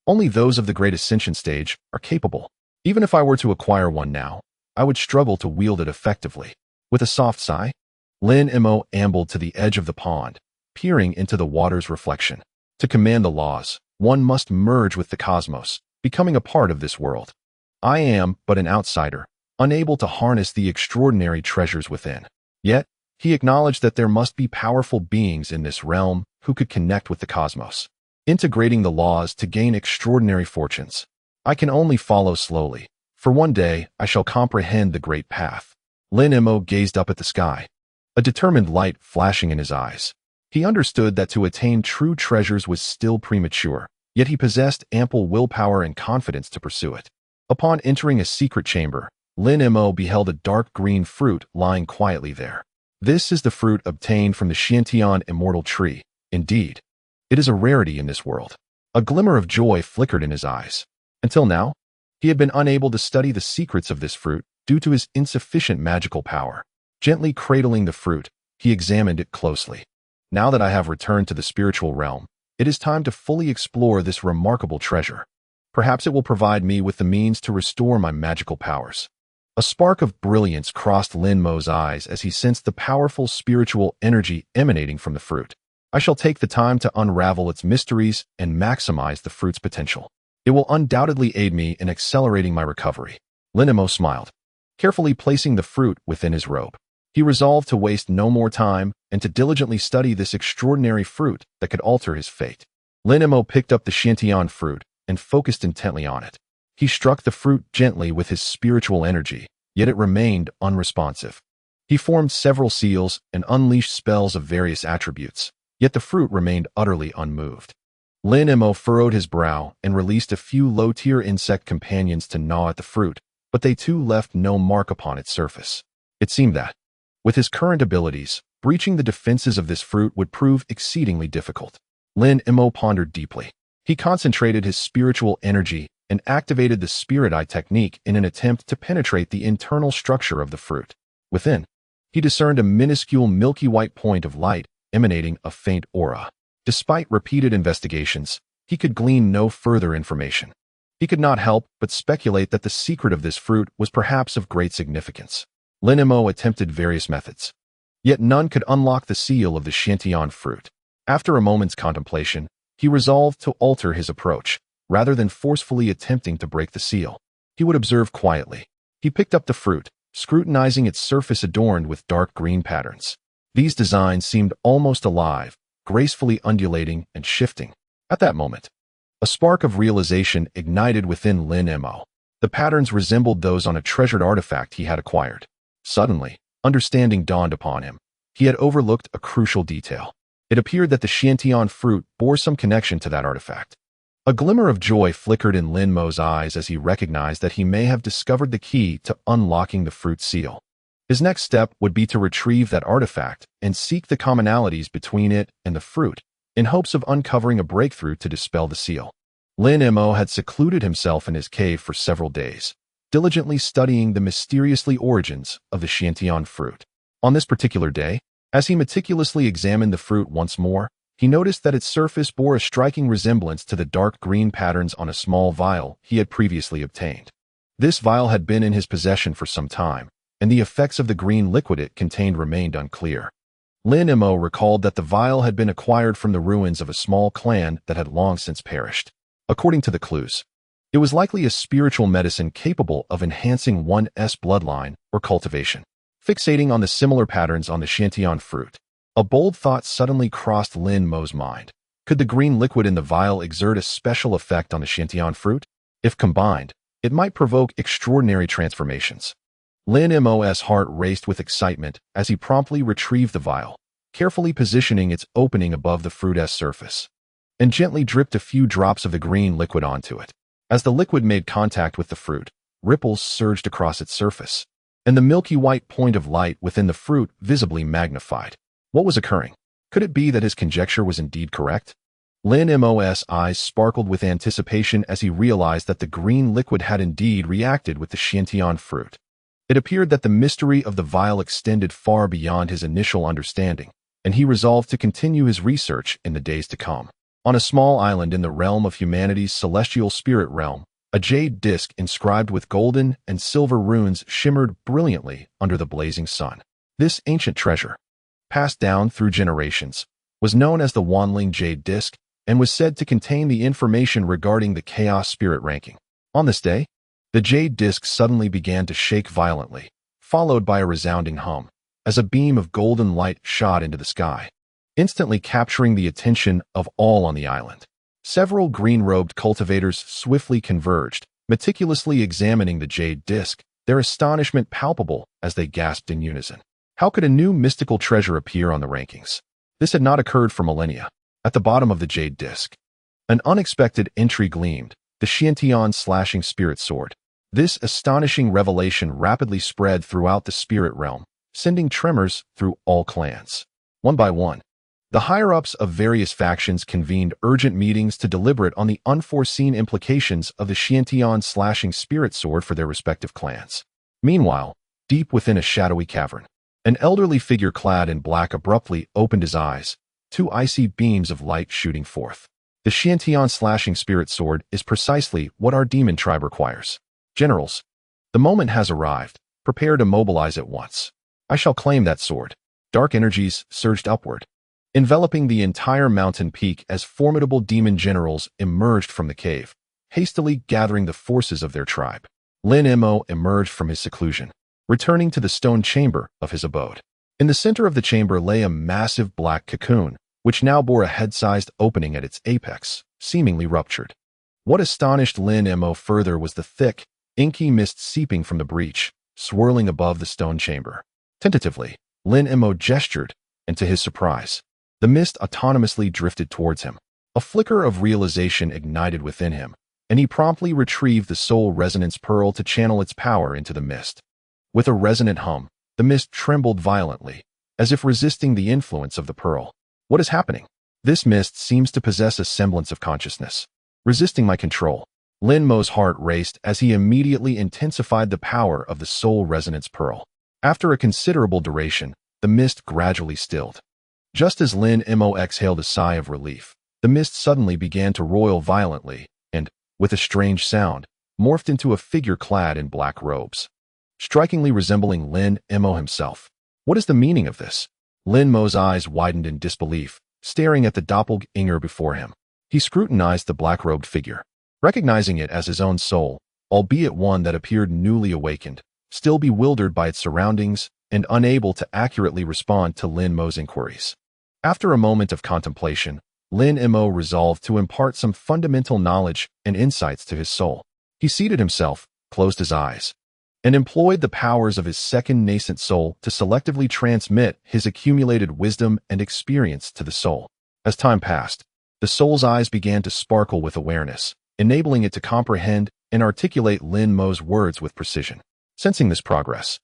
only those of the great ascension stage are capable. Even if I were to acquire one now, I would struggle to wield it effectively. With a soft sigh, Lin Mo ambled to the edge of the pond, peering into the water's reflection. To command the laws, one must merge with the cosmos, becoming a part of this world. I am but an outsider, unable to harness the extraordinary treasures within. Yet, he acknowledged that there must be powerful beings in this realm who could connect with the cosmos, integrating the laws to gain extraordinary fortunes. I can only follow slowly, for one day I shall comprehend the great path. Lin Mo gazed up at the sky, a determined light flashing in his eyes. He understood that to attain true treasures was still premature, yet he possessed ample willpower and confidence to pursue it. Upon entering a secret chamber, Lin Mo beheld a dark green fruit lying quietly there. This is the fruit obtained from the Xiantian immortal tree. Indeed, it is a rarity in this world. A glimmer of joy flickered in his eyes. Until now, he had been unable to study the secrets of this fruit due to his insufficient magical power. Gently cradling the fruit, he examined it closely. Now that I have returned to the spiritual realm, it is time to fully explore this remarkable treasure. Perhaps it will provide me with the means to restore my magical powers. A spark of brilliance crossed Lin Mo's eyes as he sensed the powerful spiritual energy emanating from the fruit. I shall take the time to unravel its mysteries and maximize the fruit's potential. It will undoubtedly aid me in accelerating my recovery. Lin Mo smiled, carefully placing the fruit within his robe. He resolved to waste no more time and to diligently study this extraordinary fruit that could alter his fate. Lin Mo picked up the Xiantian fruit and focused intently on it. He struck the fruit gently with his spiritual energy, yet it remained unresponsive. He formed several seals and unleashed spells of various attributes, yet the fruit remained utterly unmoved. Lin Mo furrowed his brow and released a few low-tier insect companions to gnaw at the fruit, but they too left no mark upon its surface. It seemed that, with his current abilities, breaching the defenses of this fruit would prove exceedingly difficult. Lin Mo pondered deeply. He concentrated his spiritual energy and activated the spirit eye technique in an attempt to penetrate the internal structure of the fruit. Within, he discerned a minuscule milky white point of light emanating a faint aura. Despite repeated investigations, he could glean no further information. He could not help but speculate that the secret of this fruit was perhaps of great significance. Lin Mo attempted various methods, yet none could unlock the seal of the Shantian fruit. After a moment's contemplation, he resolved to alter his approach. Rather than forcefully attempting to break the seal, he would observe quietly. He picked up the fruit, scrutinizing its surface adorned with dark green patterns. These designs seemed almost alive, gracefully undulating and shifting. At that moment, a spark of realization ignited within Lin Mo. The patterns resembled those on a treasured artifact he had acquired. Suddenly, understanding dawned upon him. He had overlooked a crucial detail. It appeared that the Shantian fruit bore some connection to that artifact. A glimmer of joy flickered in Lin Mo's eyes as he recognized that he may have discovered the key to unlocking the fruit seal. His next step would be to retrieve that artifact and seek the commonalities between it and the fruit, in hopes of uncovering a breakthrough to dispel the seal. Lin Mo had secluded himself in his cave for several days, diligently studying the mysterious origins of the Shantian fruit. On this particular day, as he meticulously examined the fruit once more, he noticed that its surface bore a striking resemblance to the dark green patterns on a small vial he had previously obtained. This vial had been in his possession for some time, and the effects of the green liquid it contained remained unclear. Lin Mo recalled that the vial had been acquired from the ruins of a small clan that had long since perished. According to the clues, it was likely a spiritual medicine capable of enhancing one's bloodline or cultivation. Fixating on the similar patterns on the Shantian fruit, a bold thought suddenly crossed Lin Mo's mind. Could the green liquid in the vial exert a special effect on the Shantian fruit? If combined, it might provoke extraordinary transformations. Lin Mo's heart raced with excitement as he promptly retrieved the vial, carefully positioning its opening above the fruit's surface, and gently dripped a few drops of the green liquid onto it. As the liquid made contact with the fruit, ripples surged across its surface, and the milky white point of light within the fruit visibly magnified. What was occurring? Could it be that his conjecture was indeed correct? Lin Mo's eyes sparkled with anticipation as he realized that the green liquid had indeed reacted with the Shantian fruit. It appeared that the mystery of the vial extended far beyond his initial understanding, and he resolved to continue his research in the days to come. On a small island in the realm of humanity's celestial spirit realm, a jade disc inscribed with golden and silver runes shimmered brilliantly under the blazing sun. This ancient treasure, passed down through generations, was known as the Wanling Jade Disc and was said to contain the information regarding the chaos spirit ranking. On this day, the jade disc suddenly began to shake violently, followed by a resounding hum, as a beam of golden light shot into the sky, instantly capturing the attention of all on the island. Several green-robed cultivators swiftly converged, meticulously examining the jade disc, their astonishment palpable as they gasped in unison. How could a new mystical treasure appear on the rankings? This had not occurred for millennia. At the bottom of the jade disc, an unexpected entry gleamed, the Shantian slashing spirit sword. This astonishing revelation rapidly spread throughout the spirit realm, sending tremors through all clans. One by one, the higher-ups of various factions convened urgent meetings to deliberate on the unforeseen implications of the Shantian slashing spirit sword for their respective clans. Meanwhile, deep within a shadowy cavern, an elderly figure clad in black abruptly opened his eyes, two icy beams of light shooting forth. The Shantian slashing spirit sword is precisely what our demon tribe requires. Generals, the moment has arrived. Prepare to mobilize at once. I shall claim that sword. Dark energies surged upward, enveloping the entire mountain peak as formidable demon generals emerged from the cave, hastily gathering the forces of their tribe. Lin Mo emerged from his seclusion, returning to the stone chamber of his abode. In the center of the chamber lay a massive black cocoon, which now bore a head-sized opening at its apex, seemingly ruptured. What astonished Lin Mo further was the thick, inky mist seeping from the breach, swirling above the stone chamber. Tentatively, Lin Mo gestured, and to his surprise, the mist autonomously drifted towards him. A flicker of realization ignited within him, and he promptly retrieved the soul resonance pearl to channel its power into the mist. With a resonant hum, the mist trembled violently, as if resisting the influence of the pearl. What is happening? This mist seems to possess a semblance of consciousness, resisting my control. Lin Mo's heart raced as he immediately intensified the power of the soul resonance pearl. After a considerable duration, the mist gradually stilled. Just as Lin Mo exhaled a sigh of relief, the mist suddenly began to roil violently and, with a strange sound, morphed into a figure clad in black robes, strikingly resembling Lin Mo himself. What is the meaning of this? Lin Mo's eyes widened in disbelief, staring at the doppelganger before him. He scrutinized the black-robed figure, recognizing it as his own soul, albeit one that appeared newly awakened, still bewildered by its surroundings and unable to accurately respond to Lin Mo's inquiries. After a moment of contemplation, Lin Mo resolved to impart some fundamental knowledge and insights to his soul. He seated himself, closed his eyes, and employed the powers of his second nascent soul to selectively transmit his accumulated wisdom and experience to the soul. As time passed, the soul's eyes began to sparkle with awareness, enabling it to comprehend and articulate Lin Mo's words with precision. Sensing this progress,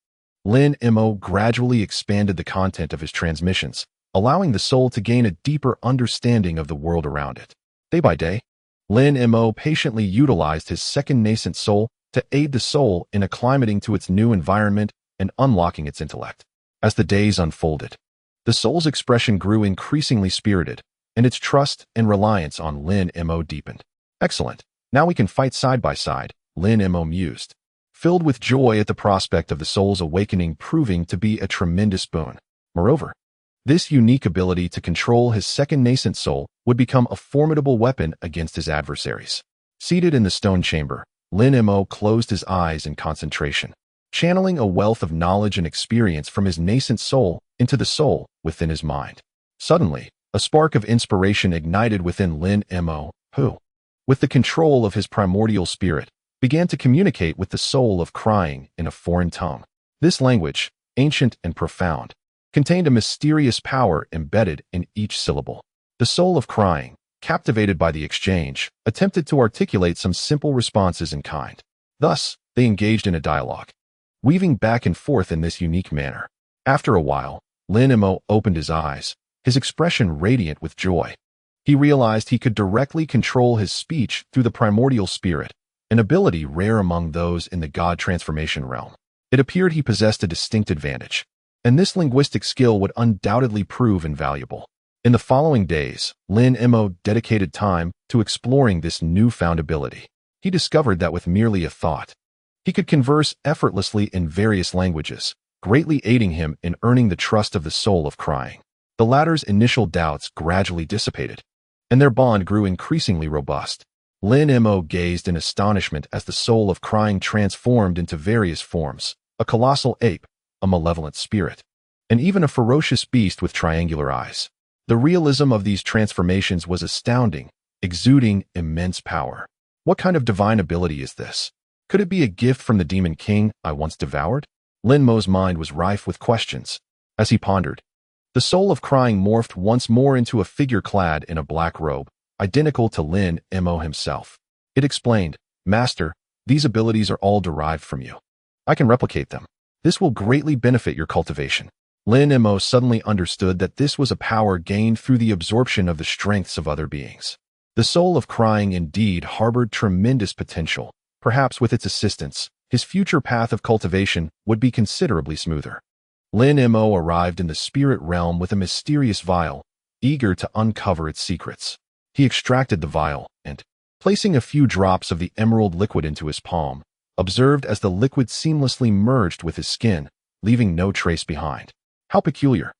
Lin Mo gradually expanded the content of his transmissions, allowing the soul to gain a deeper understanding of the world around it. Day by day, Lin Mo patiently utilized his second nascent soul to aid the soul in acclimating to its new environment and unlocking its intellect. As the days unfolded, the soul's expression grew increasingly spirited, and its trust and reliance on Lin Mo deepened. Excellent. Now we can fight side by side, Lin Mo mused, filled with joy at the prospect of the soul's awakening proving to be a tremendous boon. Moreover, this unique ability to control his second nascent soul would become a formidable weapon against his adversaries. Seated in the stone chamber, Lin Mo closed his eyes in concentration, channeling a wealth of knowledge and experience from his nascent soul into the soul within his mind. Suddenly, a spark of inspiration ignited within Lin Mo, who, with the control of his primordial spirit, began to communicate with the soul of crying in a foreign tongue. This language, ancient and profound, contained a mysterious power embedded in each syllable. The soul of crying, captivated by the exchange, attempted to articulate some simple responses in kind. Thus, they engaged in a dialogue, weaving back and forth in this unique manner. After a while, Lin Mo opened his eyes, his expression radiant with joy. He realized he could directly control his speech through the primordial spirit, an ability rare among those in the god transformation realm. It appeared he possessed a distinct advantage, and this linguistic skill would undoubtedly prove invaluable. In the following days, Lin Mo dedicated time to exploring this newfound ability. He discovered that with merely a thought, he could converse effortlessly in various languages, greatly aiding him in earning the trust of the soul of crying. The latter's initial doubts gradually dissipated, and their bond grew increasingly robust. Lin Mo gazed in astonishment as the soul of crying transformed into various forms: a colossal ape, a malevolent spirit, and even a ferocious beast with triangular eyes. The realism of these transformations was astounding, exuding immense power. What kind of divine ability is this? Could it be a gift from the demon king I once devoured? Lin Mo's mind was rife with questions. As he pondered, the soul of crying morphed once more into a figure clad in a black robe, identical to Lin Mo himself. It explained, "Master, these abilities are all derived from you. I can replicate them. This will greatly benefit your cultivation." Lin Mo suddenly understood that this was a power gained through the absorption of the strengths of other beings. The soul of crying indeed harbored tremendous potential. Perhaps with its assistance, his future path of cultivation would be considerably smoother. Lin Mo arrived in the spirit realm with a mysterious vial, eager to uncover its secrets. He extracted the vial and, placing a few drops of the emerald liquid into his palm, observed as the liquid seamlessly merged with his skin, leaving no trace behind. How peculiar.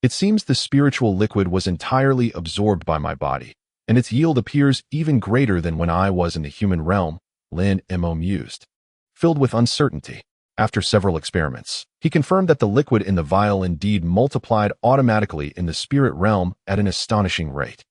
It seems the spiritual liquid was entirely absorbed by my body, and its yield appears even greater than when I was in the human realm, Lin Mo mused. Filled with uncertainty, after several experiments, he confirmed that the liquid in the vial indeed multiplied automatically in the spirit realm at an astonishing rate.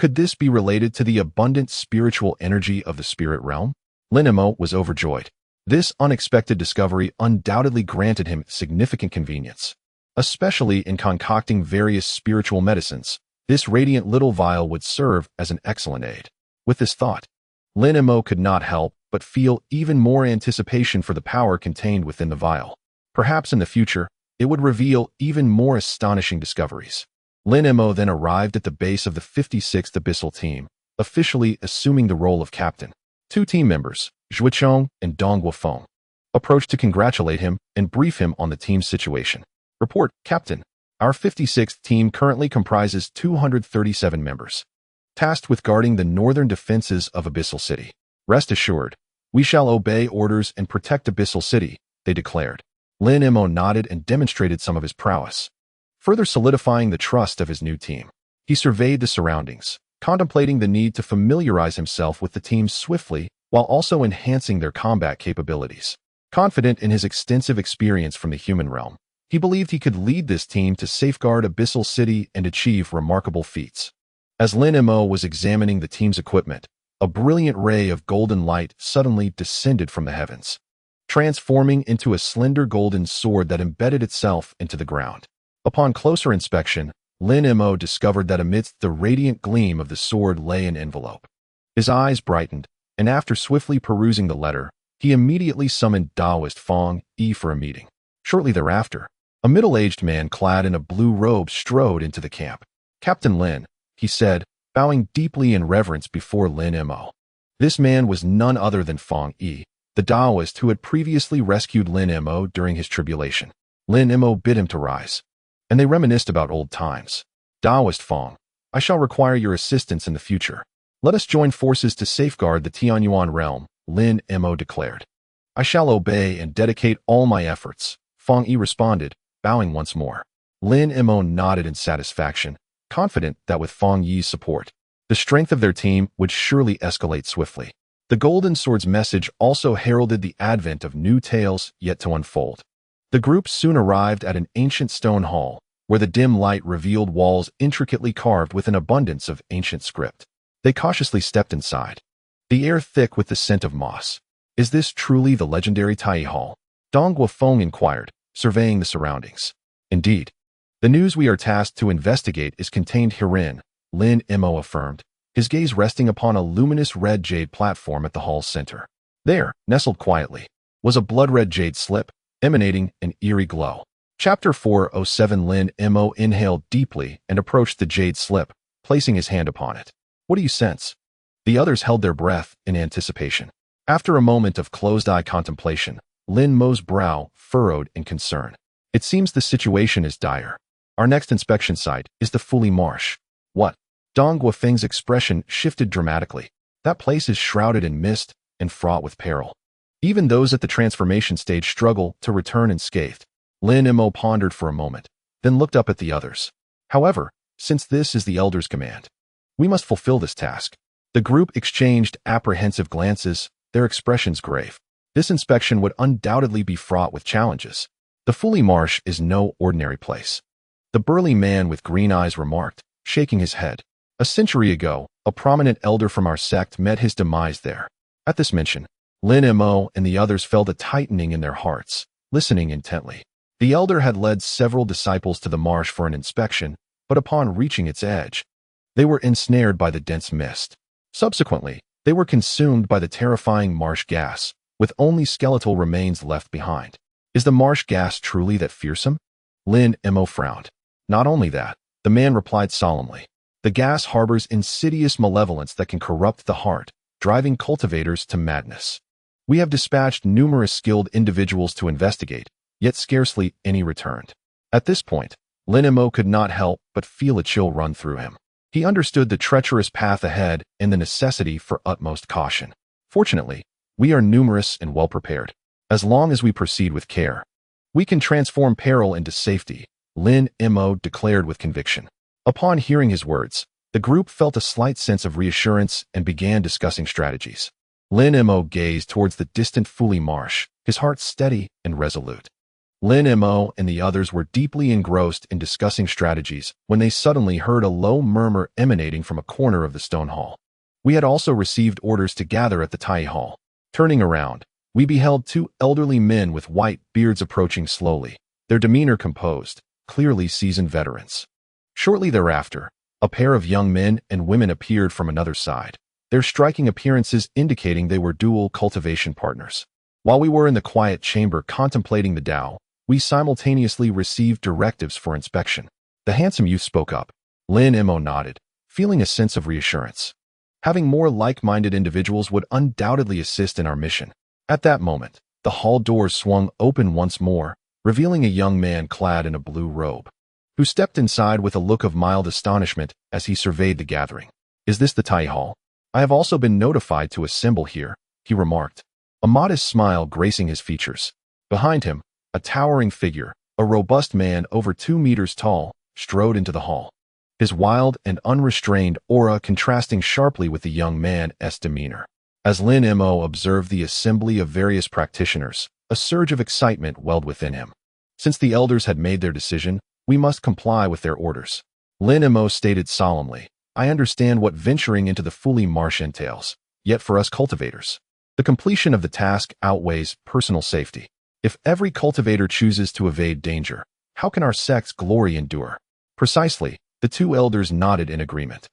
Could this be related to the abundant spiritual energy of the spirit realm? Lin Mo was overjoyed. This unexpected discovery undoubtedly granted him significant convenience. Especially in concocting various spiritual medicines, this radiant little vial would serve as an excellent aid. With this thought, Lin Mo could not help but feel even more anticipation for the power contained within the vial. Perhaps in the future, it would reveal even more astonishing discoveries. Lin Mo then arrived at the base of the 56th Abyssal Team, officially assuming the role of captain. Two team members, Zhuichong and Dong Guofeng, approached to congratulate him and brief him on the team's situation. Report, Captain. Our 56th team currently comprises 237 members, tasked with guarding the northern defenses of Abyssal City. Rest assured, we shall obey orders and protect Abyssal City, they declared. Lin Mo nodded and demonstrated some of his prowess, further solidifying the trust of his new team. He surveyed the surroundings, contemplating the need to familiarize himself with the team swiftly while also enhancing their combat capabilities. Confident in his extensive experience from the human realm, he believed he could lead this team to safeguard Abyssal City and achieve remarkable feats. As Lin Mo was examining the team's equipment, a brilliant ray of golden light suddenly descended from the heavens, transforming into a slender golden sword that embedded itself into the ground. Upon closer inspection, Lin Mo discovered that amidst the radiant gleam of the sword lay an envelope. His eyes brightened, and after swiftly perusing the letter, he immediately summoned Taoist Fong Yi for a meeting. Shortly thereafter, a middle-aged man clad in a blue robe strode into the camp. Captain Lin, he said, bowing deeply in reverence before Lin Mo. This man was none other than Fong Yi, the Taoist who had previously rescued Lin Mo during his tribulation. Lin Mo bid him to rise, and they reminisced about old times. Taoist Fong, I shall require your assistance in the future. Let us join forces to safeguard the Tianyuan realm, Lin Mo declared. I shall obey and dedicate all my efforts, Fong Yi responded, bowing once more. Lin Mo nodded in satisfaction, confident that with Fong Yi's support, the strength of their team would surely escalate swiftly. The Golden Sword's message also heralded the advent of new tales yet to unfold. The group soon arrived at an ancient stone hall, where the dim light revealed walls intricately carved with an abundance of ancient script. They cautiously stepped inside, the air thick with the scent of moss. Is this truly the legendary Tai Hall? Dong Guofeng inquired, surveying the surroundings. Indeed. The news we are tasked to investigate is contained herein, Lin Mo affirmed, his gaze resting upon a luminous red jade platform at the hall's center. There, nestled quietly, was a blood-red jade slip, emanating an eerie glow. Chapter 407. Lin Mo inhaled deeply and approached the jade slip, placing his hand upon it. What do you sense? The others held their breath in anticipation. After a moment of closed-eye contemplation, Lin Mo's brow furrowed in concern. It seems the situation is dire. Our next inspection site is the Fully Marsh. What? Dong Guofeng's expression shifted dramatically. That place is shrouded in mist and fraught with peril. Even those at the transformation stage struggle to return unscathed. Lin Mo pondered for a moment, then looked up at the others. However, since this is the Elder's command, we must fulfill this task. The group exchanged apprehensive glances, their expressions grave. This inspection would undoubtedly be fraught with challenges. The Fully Marsh is no ordinary place, the burly man with green eyes remarked, shaking his head. A century ago, a prominent elder from our sect met his demise there. At this mention, Lin Mo and the others felt a tightening in their hearts, listening intently. The elder had led several disciples to the marsh for an inspection, but upon reaching its edge, they were ensnared by the dense mist. Subsequently, they were consumed by the terrifying marsh gas, with only skeletal remains left behind. Is the marsh gas truly that fearsome? Lin Mo frowned. Not only that, the man replied solemnly. The gas harbors insidious malevolence that can corrupt the heart, driving cultivators to madness. We have dispatched numerous skilled individuals to investigate, yet scarcely any returned. At this point, Lin Mo could not help but feel a chill run through him. He understood the treacherous path ahead and the necessity for utmost caution. Fortunately, we are numerous and well prepared. As long as we proceed with care, we can transform peril into safety, Lin Mo declared with conviction. Upon hearing his words, the group felt a slight sense of reassurance and began discussing strategies. Lin Mo gazed towards the distant Fully Marsh, his heart steady and resolute. Lin Mo and the others were deeply engrossed in discussing strategies when they suddenly heard a low murmur emanating from a corner of the stone hall. We had also received orders to gather at the Tai Hall. Turning around, we beheld two elderly men with white beards approaching slowly, their demeanor composed, clearly seasoned veterans. Shortly thereafter, a pair of young men and women appeared from another side, their striking appearances indicating they were dual cultivation partners. While we were in the quiet chamber contemplating the Tao, we simultaneously received directives for inspection. The handsome youth spoke up. Lin Mo nodded, feeling a sense of reassurance. Having more like-minded individuals would undoubtedly assist in our mission. At that moment, the hall doors swung open once more, revealing a young man clad in a blue robe, who stepped inside with a look of mild astonishment as he surveyed the gathering. "Is this the Tai Hall? I have also been notified to assemble here," he remarked, a modest smile gracing his features. Behind him, a towering figure, a robust man over 2 meters tall, strode into the hall, his wild and unrestrained aura contrasting sharply with the young man's demeanor. As Lin Mo observed the assembly of various practitioners, a surge of excitement welled within him. Since the elders had made their decision, we must comply with their orders. Lin Mo stated solemnly, "I understand what venturing into the Fully Marsh entails, yet for us cultivators, the completion of the task outweighs personal safety. If every cultivator chooses to evade danger, how can our sect's glory endure?" Precisely, the two elders nodded in agreement.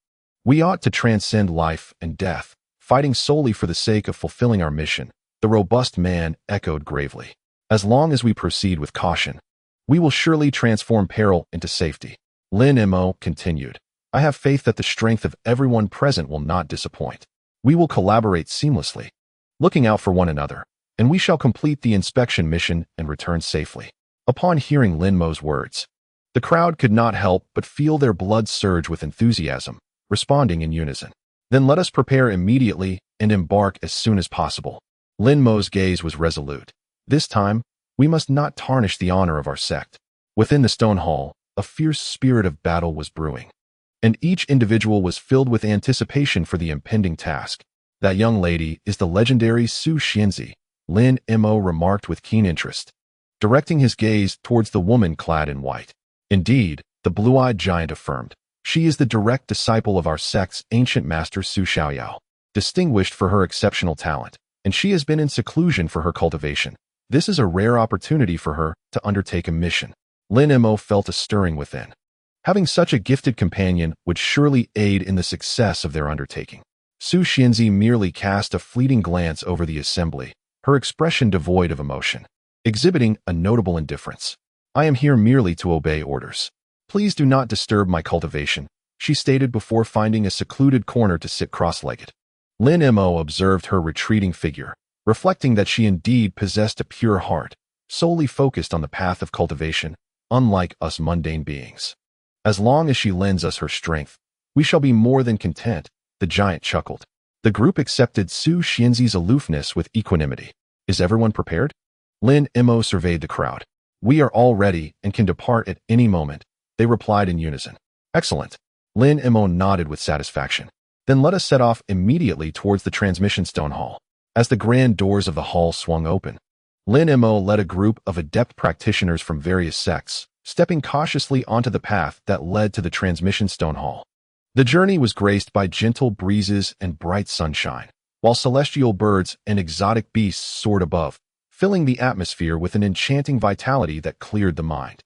"We ought to transcend life and death, fighting solely for the sake of fulfilling our mission," the robust man echoed gravely. "As long as we proceed with caution, we will surely transform peril into safety." Lin Mo continued, "I have faith that the strength of everyone present will not disappoint. We will collaborate seamlessly, looking out for one another, and we shall complete the inspection mission and return safely." Upon hearing Lin Mo's words, the crowd could not help but feel their blood surge with enthusiasm, responding in unison. "Then let us prepare immediately and embark as soon as possible." Lin Mo's gaze was resolute. "This time, we must not tarnish the honor of our sect." Within the stone hall, a fierce spirit of battle was brewing, and each individual was filled with anticipation for the impending task. "That young lady is the legendary Su Xianzi," Lin Mo remarked with keen interest, directing his gaze towards the woman clad in white. "Indeed," the blue-eyed giant affirmed, "she is the direct disciple of our sect's ancient master Su Xiaoyao, distinguished for her exceptional talent, and she has been in seclusion for her cultivation. This is a rare opportunity for her to undertake a mission." Lin Mo felt a stirring within. Having such a gifted companion would surely aid in the success of their undertaking. Su Xianzi merely cast a fleeting glance over the assembly, her expression devoid of emotion, exhibiting a notable indifference. "I am here merely to obey orders. Please do not disturb my cultivation," she stated before finding a secluded corner to sit cross-legged. Lin Mo observed her retreating figure, reflecting that she indeed possessed a pure heart, solely focused on the path of cultivation, unlike us mundane beings. "As long as she lends us her strength, we shall be more than content," the giant chuckled. The group accepted Su Xianzi's aloofness with equanimity. "Is everyone prepared?" Lin Mo surveyed the crowd. "We are all ready and can depart at any moment," they replied in unison. "Excellent." Lin Mo nodded with satisfaction. "Then let us set off immediately towards the transmission stone hall." As the grand doors of the hall swung open, Lin Mo led a group of adept practitioners from various sects, stepping cautiously onto the path that led to the transmission stone hall. The journey was graced by gentle breezes and bright sunshine, while celestial birds and exotic beasts soared above, filling the atmosphere with an enchanting vitality that cleared the mind.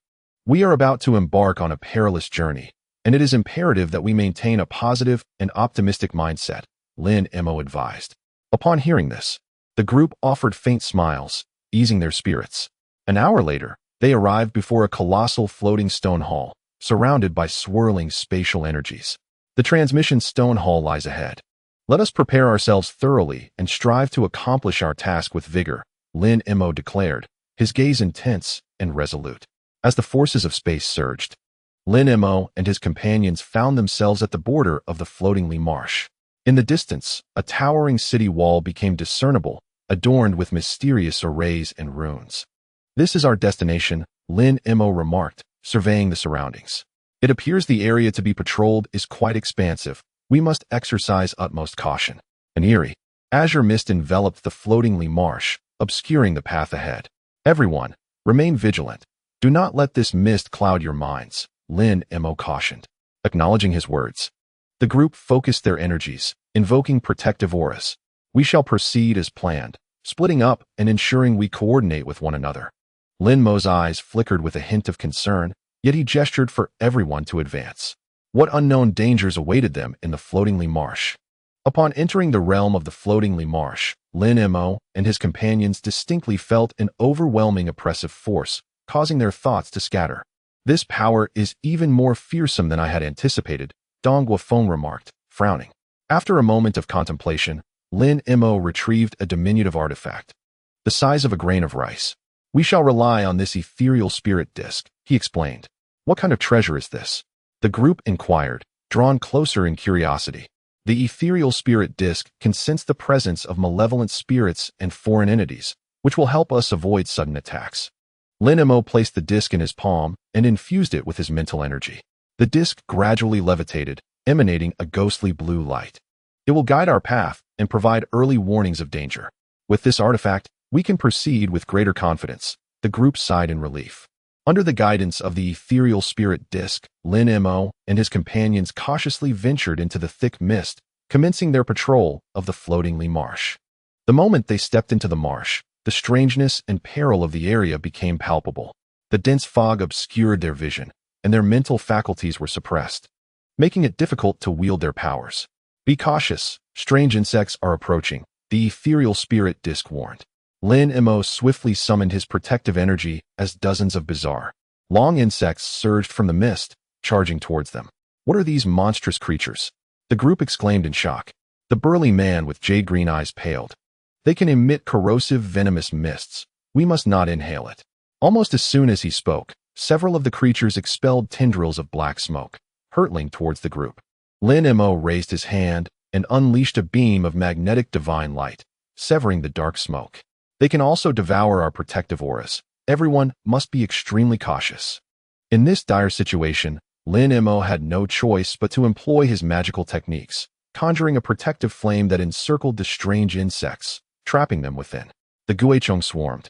"We are about to embark on a perilous journey, and it is imperative that we maintain a positive and optimistic mindset," Lin Mo advised. Upon hearing this, the group offered faint smiles, easing their spirits. An hour later, they arrived before a colossal floating stone hall, surrounded by swirling spatial energies. "The transmission stone hall lies ahead. Let us prepare ourselves thoroughly and strive to accomplish our task with vigor," Lin Mo declared, his gaze intense and resolute. As the forces of space surged, Lin Mo and his companions found themselves at the border of the floatingly marsh. In the distance, a towering city wall became discernible, adorned with mysterious arrays and runes. "This is our destination," Lin Mo remarked, surveying the surroundings. "It appears the area to be patrolled is quite expansive. We must exercise utmost caution." An eerie, azure mist enveloped the floatingly marsh, obscuring the path ahead. "Everyone, Remain vigilant. Do not let this mist cloud your minds, Lin Mo cautioned. Acknowledging his words, the group focused their energies, invoking protective auras. We shall proceed as planned, splitting up and ensuring we coordinate with one another. Lin Mo's eyes flickered with a hint of concern, yet he gestured for everyone to advance. What unknown dangers awaited them in the floatingly marsh? Upon entering the realm of the floatingly marsh, Lin Mo and his companions distinctly felt an overwhelming oppressive force, causing their thoughts to scatter. This power is even more fearsome than I had anticipated, Dong Guofeng remarked, frowning. After a moment of contemplation, Lin Mo retrieved a diminutive artifact, the size of a grain of rice. We shall rely on this ethereal spirit disk, he explained. What kind of treasure is this? The group inquired, drawn closer in curiosity. The ethereal spirit disk can sense the presence of malevolent spirits and foreign entities, which will help us avoid sudden attacks. Lin Mo placed the disk in his palm and infused it with his mental energy. The disk gradually levitated, emanating a ghostly blue light. It will guide our path and provide early warnings of danger. With this artifact, we can proceed with greater confidence, the group sighed in relief. Under the guidance of the ethereal spirit disk, Lin Mo and his companions cautiously ventured into the thick mist, commencing their patrol of the floatingly marsh. The moment they stepped into the marsh, the strangeness and peril of the area became palpable. The dense fog obscured their vision, and their mental faculties were suppressed, making it difficult to wield their powers. Be cautious, strange insects are approaching, the ethereal spirit disk warned. Lin Mo swiftly summoned his protective energy as dozens of bizarre, long insects surged from the mist, charging towards them. What are these monstrous creatures? The group exclaimed in shock. The burly man with jade-green eyes paled. They can emit corrosive, venomous mists. We must not inhale it. Almost as soon as he spoke, several of the creatures expelled tendrils of black smoke, hurtling towards the group. Lin Mo raised his hand and unleashed a beam of magnetic divine light, severing the dark smoke. They can also devour our protective auras. Everyone must be extremely cautious. In this dire situation, Lin Mo had no choice but to employ his magical techniques, conjuring a protective flame that encircled the strange insects, trapping them within. The Guichong swarmed,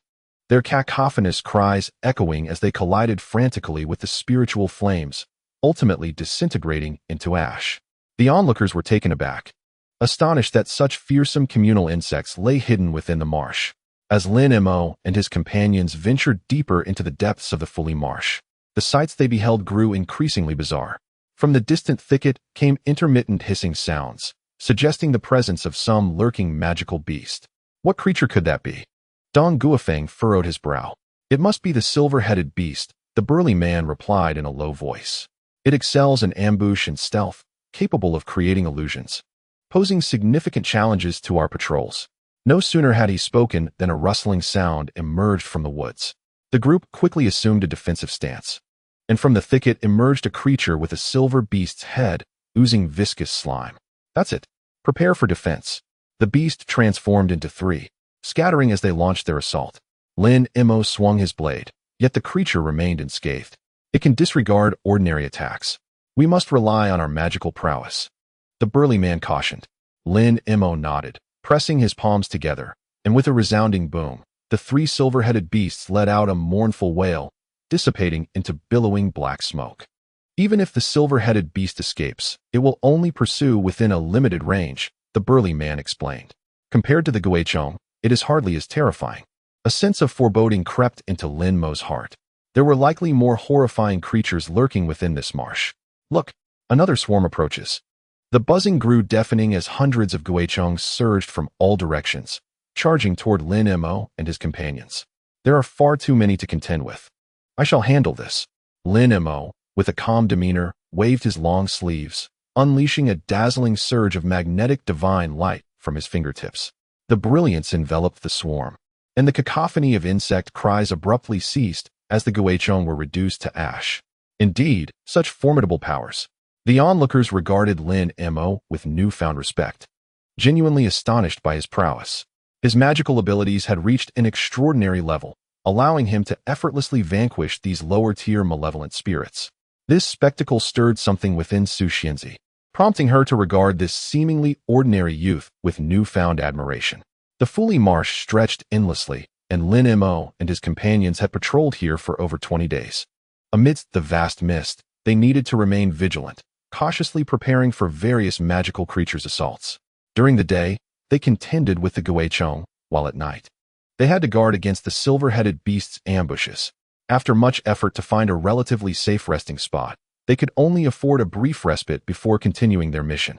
their cacophonous cries echoing as they collided frantically with the spiritual flames, ultimately disintegrating into ash. The onlookers were taken aback, astonished that such fearsome communal insects lay hidden within the marsh. As Lin Mo and his companions ventured deeper into the depths of the fully marsh, the sights they beheld grew increasingly bizarre. From the distant thicket came intermittent hissing sounds, suggesting the presence of some lurking magical beast. What creature could that be? Dong Guofeng furrowed his brow. It must be the silver-headed beast, the burly man replied in a low voice. It excels in ambush and stealth, capable of creating illusions, posing significant challenges to our patrols. No sooner had he spoken than a rustling sound emerged from the woods. The group quickly assumed a defensive stance, and from the thicket emerged a creature with a silver beast's head, oozing viscous slime. That's it. Prepare for defense. The beast transformed into three, scattering as they launched their assault. Lin Mo swung his blade, yet the creature remained unscathed. It can disregard ordinary attacks. We must rely on our magical prowess, the burly man cautioned. Lin Mo nodded, pressing his palms together, and with a resounding boom, the three silver-headed beasts let out a mournful wail, dissipating into billowing black smoke. Even if the silver-headed beast escapes, it will only pursue within a limited range, the burly man explained. Compared to the Guichong, it is hardly as terrifying. A sense of foreboding crept into Lin Mo's heart. There were likely more horrifying creatures lurking within this marsh. Look, another swarm approaches. The buzzing grew deafening as hundreds of Guichongs surged from all directions, charging toward Lin Mo and his companions. There are far too many to contend with. I shall handle this. Lin Mo, with a calm demeanor, waved his long sleeves, unleashing a dazzling surge of magnetic divine light from his fingertips. The brilliance enveloped the swarm, and the cacophony of insect cries abruptly ceased as the Guichong were reduced to ash. Indeed, such formidable powers. The onlookers regarded Lin Mo with newfound respect, genuinely astonished by his prowess. His magical abilities had reached an extraordinary level, allowing him to effortlessly vanquish these lower-tier malevolent spirits. This spectacle stirred something within Su Xianzi, prompting her to regard this seemingly ordinary youth with newfound admiration. The fully marsh stretched endlessly, and Lin Mo and his companions had patrolled here for over 20 days. Amidst the vast mist, they needed to remain vigilant, cautiously preparing for various magical creatures' assaults. During the day, they contended with the Guichong, while at night, they had to guard against the silver-headed beast's ambushes. After much effort to find a relatively safe resting spot, they could only afford a brief respite before continuing their mission.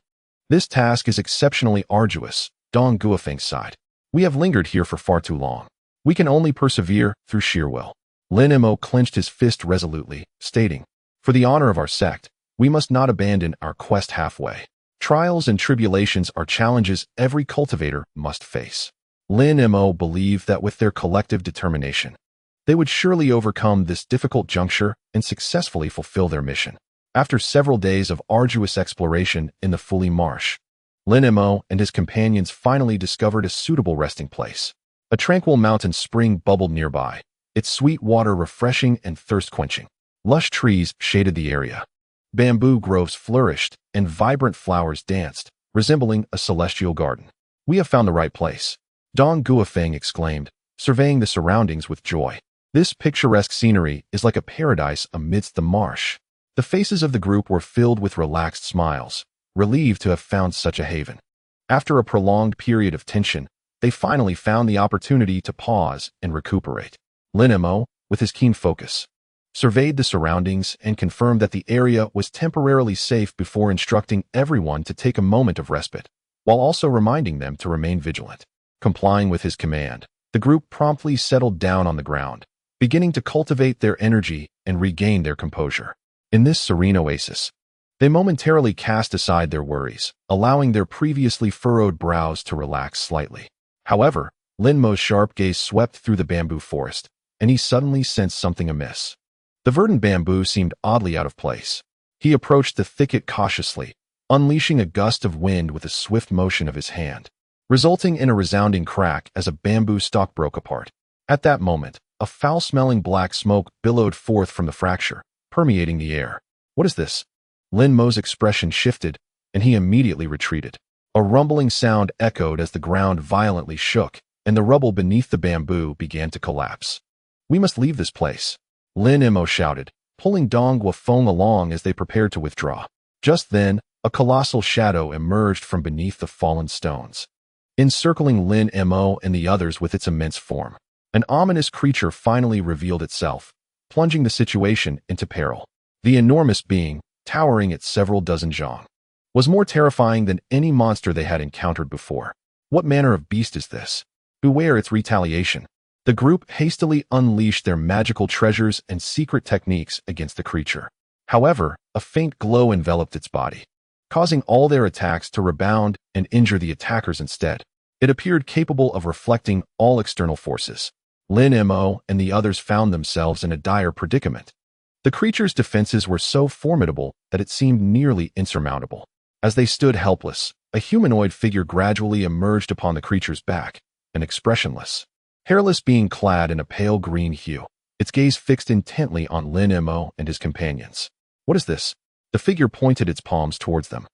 This task is exceptionally arduous, Dong Guofeng sighed. We have lingered here for far too long. We can only persevere through sheer will. Lin Mo clenched his fist resolutely, stating, For the honor of our sect, we must not abandon our quest halfway. Trials and tribulations are challenges every cultivator must face. Lin Mo believed that with their collective determination, they would surely overcome this difficult juncture and successfully fulfill their mission. After several days of arduous exploration in the Fully Marsh, Lin Mo and his companions finally discovered a suitable resting place. A tranquil mountain spring bubbled nearby, its sweet water refreshing and thirst-quenching. Lush trees shaded the area. Bamboo groves flourished, and vibrant flowers danced, resembling a celestial garden. We have found the right place, Dong Guofeng exclaimed, surveying the surroundings with joy. This picturesque scenery is like a paradise amidst the marsh. The faces of the group were filled with relaxed smiles, relieved to have found such a haven. After a prolonged period of tension, they finally found the opportunity to pause and recuperate. Lin Mo, with his keen focus, surveyed the surroundings and confirmed that the area was temporarily safe before instructing everyone to take a moment of respite, while also reminding them to remain vigilant. Complying with his command, the group promptly settled down on the ground, beginning to cultivate their energy and regain their composure. In this serene oasis, they momentarily cast aside their worries, allowing their previously furrowed brows to relax slightly. However, Lin Mo's sharp gaze swept through the bamboo forest, and he suddenly sensed something amiss. The verdant bamboo seemed oddly out of place. He approached the thicket cautiously, unleashing a gust of wind with a swift motion of his hand, resulting in a resounding crack as a bamboo stalk broke apart. At that moment, a foul-smelling black smoke billowed forth from the fracture, permeating the air. What is this? Lin Mo's expression shifted, and he immediately retreated. A rumbling sound echoed as the ground violently shook, and the rubble beneath the bamboo began to collapse. We must leave this place, Lin Mo shouted, pulling Dong Guofeng along as they prepared to withdraw. Just then, a colossal shadow emerged from beneath the fallen stones, encircling Lin Mo and the others with its immense form. An ominous creature finally revealed itself, plunging the situation into peril. The enormous being, towering at several dozen zhang, was more terrifying than any monster they had encountered before. What manner of beast is this? Beware its retaliation. The group hastily unleashed their magical treasures and secret techniques against the creature. However, a faint glow enveloped its body, causing all their attacks to rebound and injure the attackers instead. It appeared capable of reflecting all external forces. Lin Mo and the others found themselves in a dire predicament. The creature's defenses were so formidable that it seemed nearly insurmountable. As they stood helpless, a humanoid figure gradually emerged upon the creature's back, an expressionless, hairless being clad in a pale green hue, its gaze fixed intently on Lin Mo and his companions. What is this? The figure pointed its palms towards them,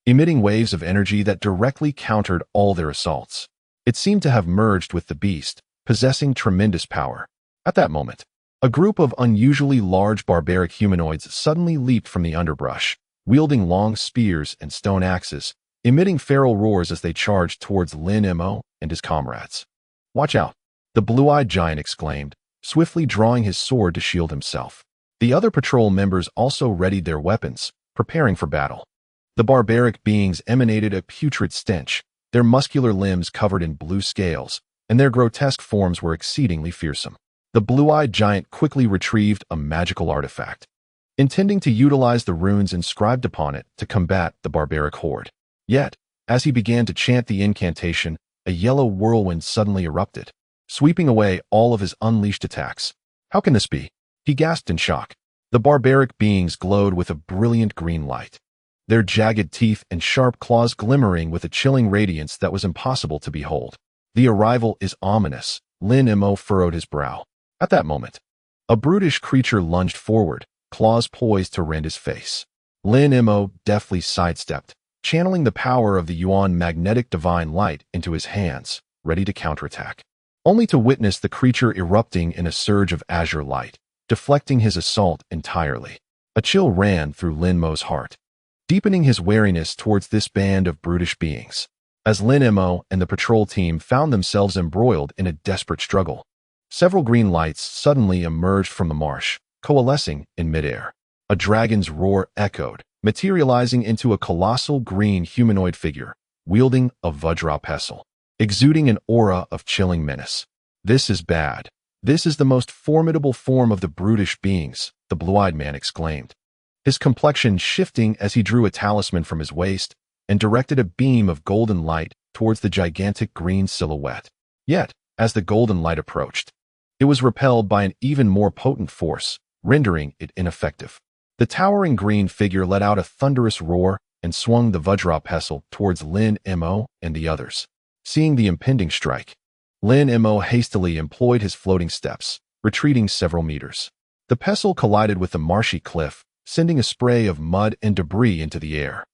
emitting waves of energy that directly countered all their assaults. It seemed to have merged with the beast, possessing tremendous power. At that moment, a group of unusually large barbaric humanoids suddenly leaped from the underbrush, wielding long spears and stone axes, emitting feral roars as they charged towards Lin Mo and his comrades. Watch out, the blue-eyed giant exclaimed, swiftly drawing his sword to shield himself. The other patrol members also readied their weapons, preparing for battle. The barbaric beings emanated a putrid stench, their muscular limbs covered in blue scales, and their grotesque forms were exceedingly fearsome. The blue-eyed giant quickly retrieved a magical artifact, intending to utilize the runes inscribed upon it to combat the barbaric horde. Yet, as he began to chant the incantation, a yellow whirlwind suddenly erupted, sweeping away all of his unleashed attacks. How can this be? He gasped in shock. The barbaric beings glowed with a brilliant green light, their jagged teeth and sharp claws glimmering with a chilling radiance that was impossible to behold. The arrival is ominous, Lin Mo furrowed his brow. At that moment, a brutish creature lunged forward, claws poised to rend his face. Lin Mo deftly sidestepped, channeling the power of the Yuan magnetic divine light into his hands, ready to counterattack. only to witness the creature erupting in a surge of azure light, deflecting his assault entirely. A chill ran through Lin Mo's heart, deepening his wariness towards this band of brutish beings. As Lin Mo and the patrol team found themselves embroiled in a desperate struggle, several green lights suddenly emerged from the marsh, coalescing in midair. A dragon's roar echoed, materializing into a colossal green humanoid figure, wielding a Vajra pestle, exuding an aura of chilling menace. "This is bad. This is the most formidable form of the brutish beings," the blue-eyed man exclaimed, his complexion shifting as he drew a talisman from his waist and directed a beam of golden light towards the gigantic green silhouette. Yet, as the golden light approached, it was repelled by an even more potent force, rendering it ineffective. The towering green figure let out a thunderous roar and swung the Vajra pestle towards Lin Mo and the others. Seeing the impending strike, Lin Mo hastily employed his floating steps, retreating several meters. The pestle collided with the marshy cliff, sending a spray of mud and debris into the air.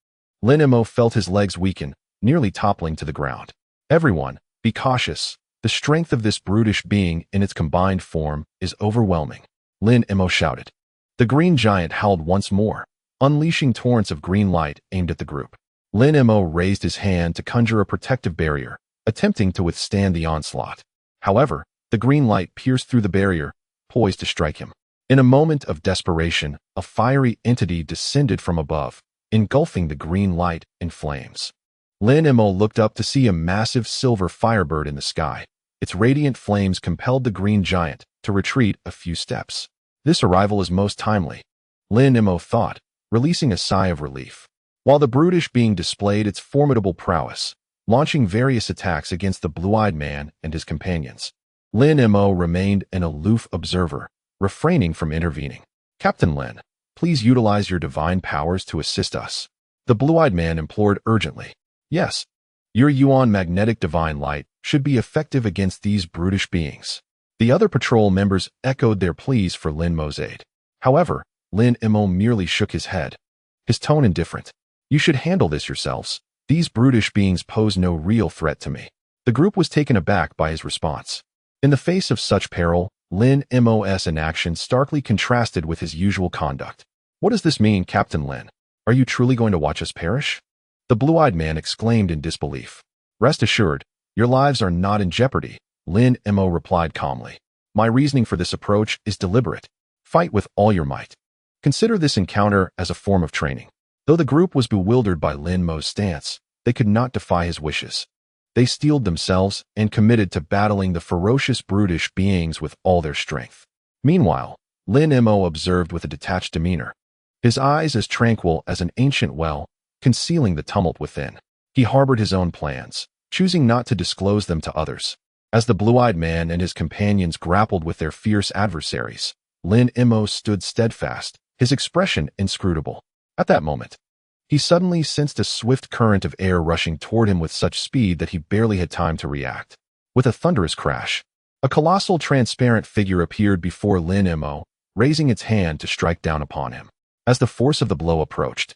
Lin Mo felt his legs weaken, nearly toppling to the ground. "Everyone, be cautious. The strength of this brutish being in its combined form is overwhelming," Lin Mo shouted. The green giant howled once more, unleashing torrents of green light aimed at the group. Lin Mo raised his hand to conjure a protective barrier, attempting to withstand the onslaught. However, the green light pierced through the barrier, poised to strike him. In a moment of desperation, a fiery entity descended from above, engulfing the green light in flames. Lin Mo looked up to see a massive silver firebird in the sky. Its radiant flames compelled the green giant to retreat a few steps. "This arrival is most timely," Lin Mo thought, releasing a sigh of relief. While the brutish being displayed its formidable prowess, launching various attacks against the blue-eyed man and his companions, Lin Mo remained an aloof observer, refraining from intervening. "Captain Lin, please utilize your divine powers to assist us," the blue-eyed man implored urgently. "Yes, your Yuan magnetic divine light should be effective against these brutish beings." The other patrol members echoed their pleas for Lin Mo's aid. However, Lin Mo merely shook his head, his tone indifferent. "You should handle this yourselves. These brutish beings pose no real threat to me." The group was taken aback by his response. In the face of such peril, Lin Mo's inaction starkly contrasted with his usual conduct. "What does this mean, Captain Lin? Are you truly going to watch us perish?" the blue-eyed man exclaimed in disbelief. "Rest assured, your lives are not in jeopardy," Lin Mo replied calmly. "My reasoning for this approach is deliberate. Fight with all your might. Consider this encounter as a form of training." Though the group was bewildered by Lin Mo's stance, they could not defy his wishes. They steeled themselves and committed to battling the ferocious brutish beings with all their strength. Meanwhile, Lin Mo observed with a detached demeanor, his eyes as tranquil as an ancient well, concealing the tumult within. He harbored his own plans, choosing not to disclose them to others. As the blue-eyed man and his companions grappled with their fierce adversaries, Lin Mo stood steadfast, his expression inscrutable. At that moment, he suddenly sensed a swift current of air rushing toward him with such speed that he barely had time to react. With a thunderous crash, a colossal transparent figure appeared before Lin Mo, raising its hand to strike down upon him. As the force of the blow approached,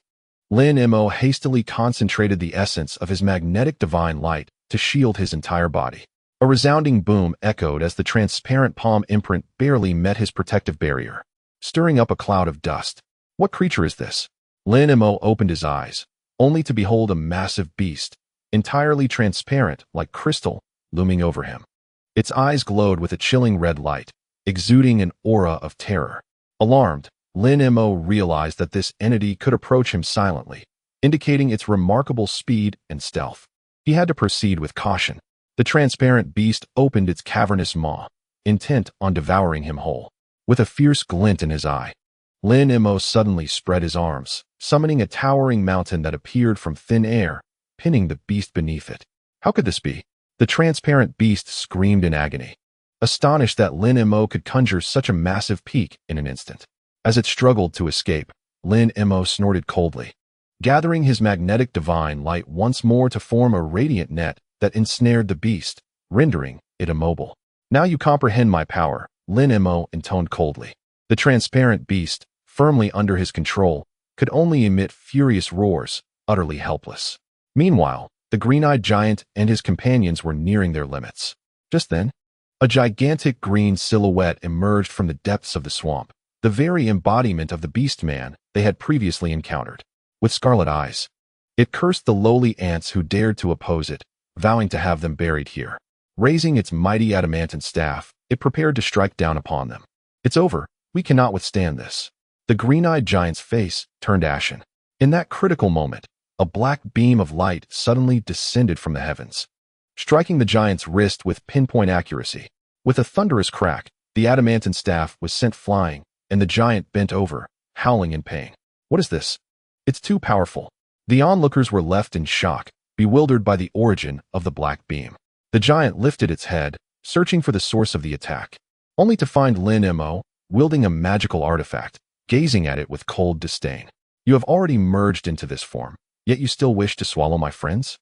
Lin Mo hastily concentrated the essence of his magnetic divine light to shield his entire body. A resounding boom echoed as the transparent palm imprint barely met his protective barrier, stirring up a cloud of dust. "What creature is this?" Lin Mo opened his eyes, only to behold a massive beast, entirely transparent like crystal, looming over him. Its eyes glowed with a chilling red light, exuding an aura of terror. Alarmed, Lin Mo realized that this entity could approach him silently, indicating its remarkable speed and stealth. He had to proceed with caution. The transparent beast opened its cavernous maw, intent on devouring him whole. With a fierce glint in his eye, Lin Mo suddenly spread his arms, summoning a towering mountain that appeared from thin air, pinning the beast beneath it. How could this be? The transparent beast screamed in agony, astonished that Lin Mo could conjure such a massive peak in an instant. As it struggled to escape, Lin Mo snorted coldly, gathering his magnetic divine light once more to form a radiant net that ensnared the beast, rendering it immobile. "Now you comprehend my power," Lin Mo intoned coldly. The transparent beast, firmly under his control, could only emit furious roars, utterly helpless. Meanwhile, the green-eyed giant and his companions were nearing their limits. Just then, A gigantic green silhouette emerged from the depths of the swamp, the very embodiment of the beast man they had previously encountered. With scarlet eyes, it cursed the lowly ants who dared to oppose it, vowing to have them buried here. Raising its mighty adamantine staff, it prepared to strike down upon them. "It's over. We cannot withstand this." The green-eyed giant's face turned ashen. In that critical moment, a black beam of light suddenly descended from the heavens, striking the giant's wrist with pinpoint accuracy. With a thunderous crack, the adamantine staff was sent flying, and the giant bent over, howling in pain. "What is this? It's too powerful." The onlookers were left in shock, bewildered by the origin of the black beam. The giant lifted its head, searching for the source of the attack, only to find Lin Mo, wielding a magical artifact, gazing at it with cold disdain. "You have already merged into this form, yet you still wish to swallow my friends?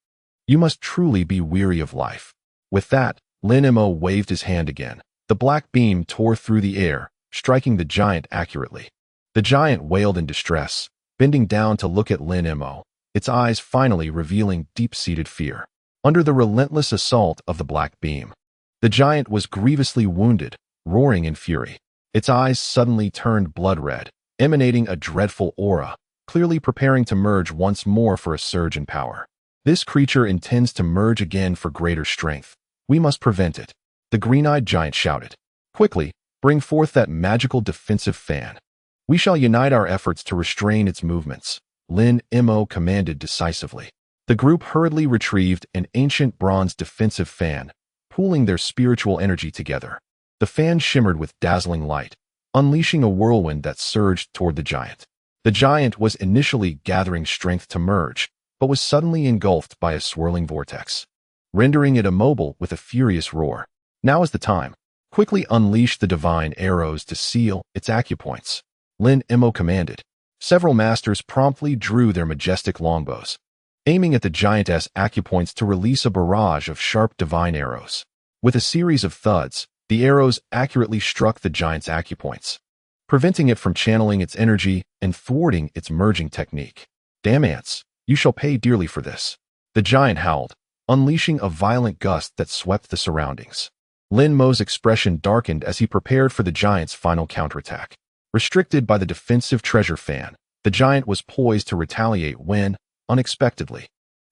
You must truly be weary of life." With that, Lin Mo waved his hand again. The black beam tore through the air, striking the giant accurately. The giant wailed in distress, bending down to look at Lin Mo, its eyes finally revealing deep-seated fear. Under the relentless assault of the black beam, the giant was grievously wounded, roaring in fury. Its eyes suddenly turned blood-red, emanating a dreadful aura, clearly preparing to merge once more for a surge in power. "This creature intends to merge again for greater strength. We must prevent it," the green-eyed giant shouted. "Quickly, bring forth that magical defensive fan. We shall unite our efforts to restrain its movements," Lin Mo commanded decisively. The group hurriedly retrieved an ancient bronze defensive fan, pooling their spiritual energy together. The fan shimmered with dazzling light, unleashing a whirlwind that surged toward the giant. The giant was initially gathering strength to merge, but was suddenly engulfed by a swirling vortex, rendering it immobile with a furious roar. "Now is the time. Quickly unleash the divine arrows to seal its acupoints," Lin Mo commanded. Several masters promptly drew their majestic longbows, aiming at the giantess acupoints to release a barrage of sharp divine arrows. With a series of thuds, the arrows accurately struck the giant's acupoints, preventing it from channeling its energy and thwarting its merging technique. "Damn ants, you shall pay dearly for this," the giant howled, unleashing a violent gust that swept the surroundings. Lin Mo's expression darkened as he prepared for the giant's final counterattack. Restricted by the defensive treasure fan, the giant was poised to retaliate when, unexpectedly,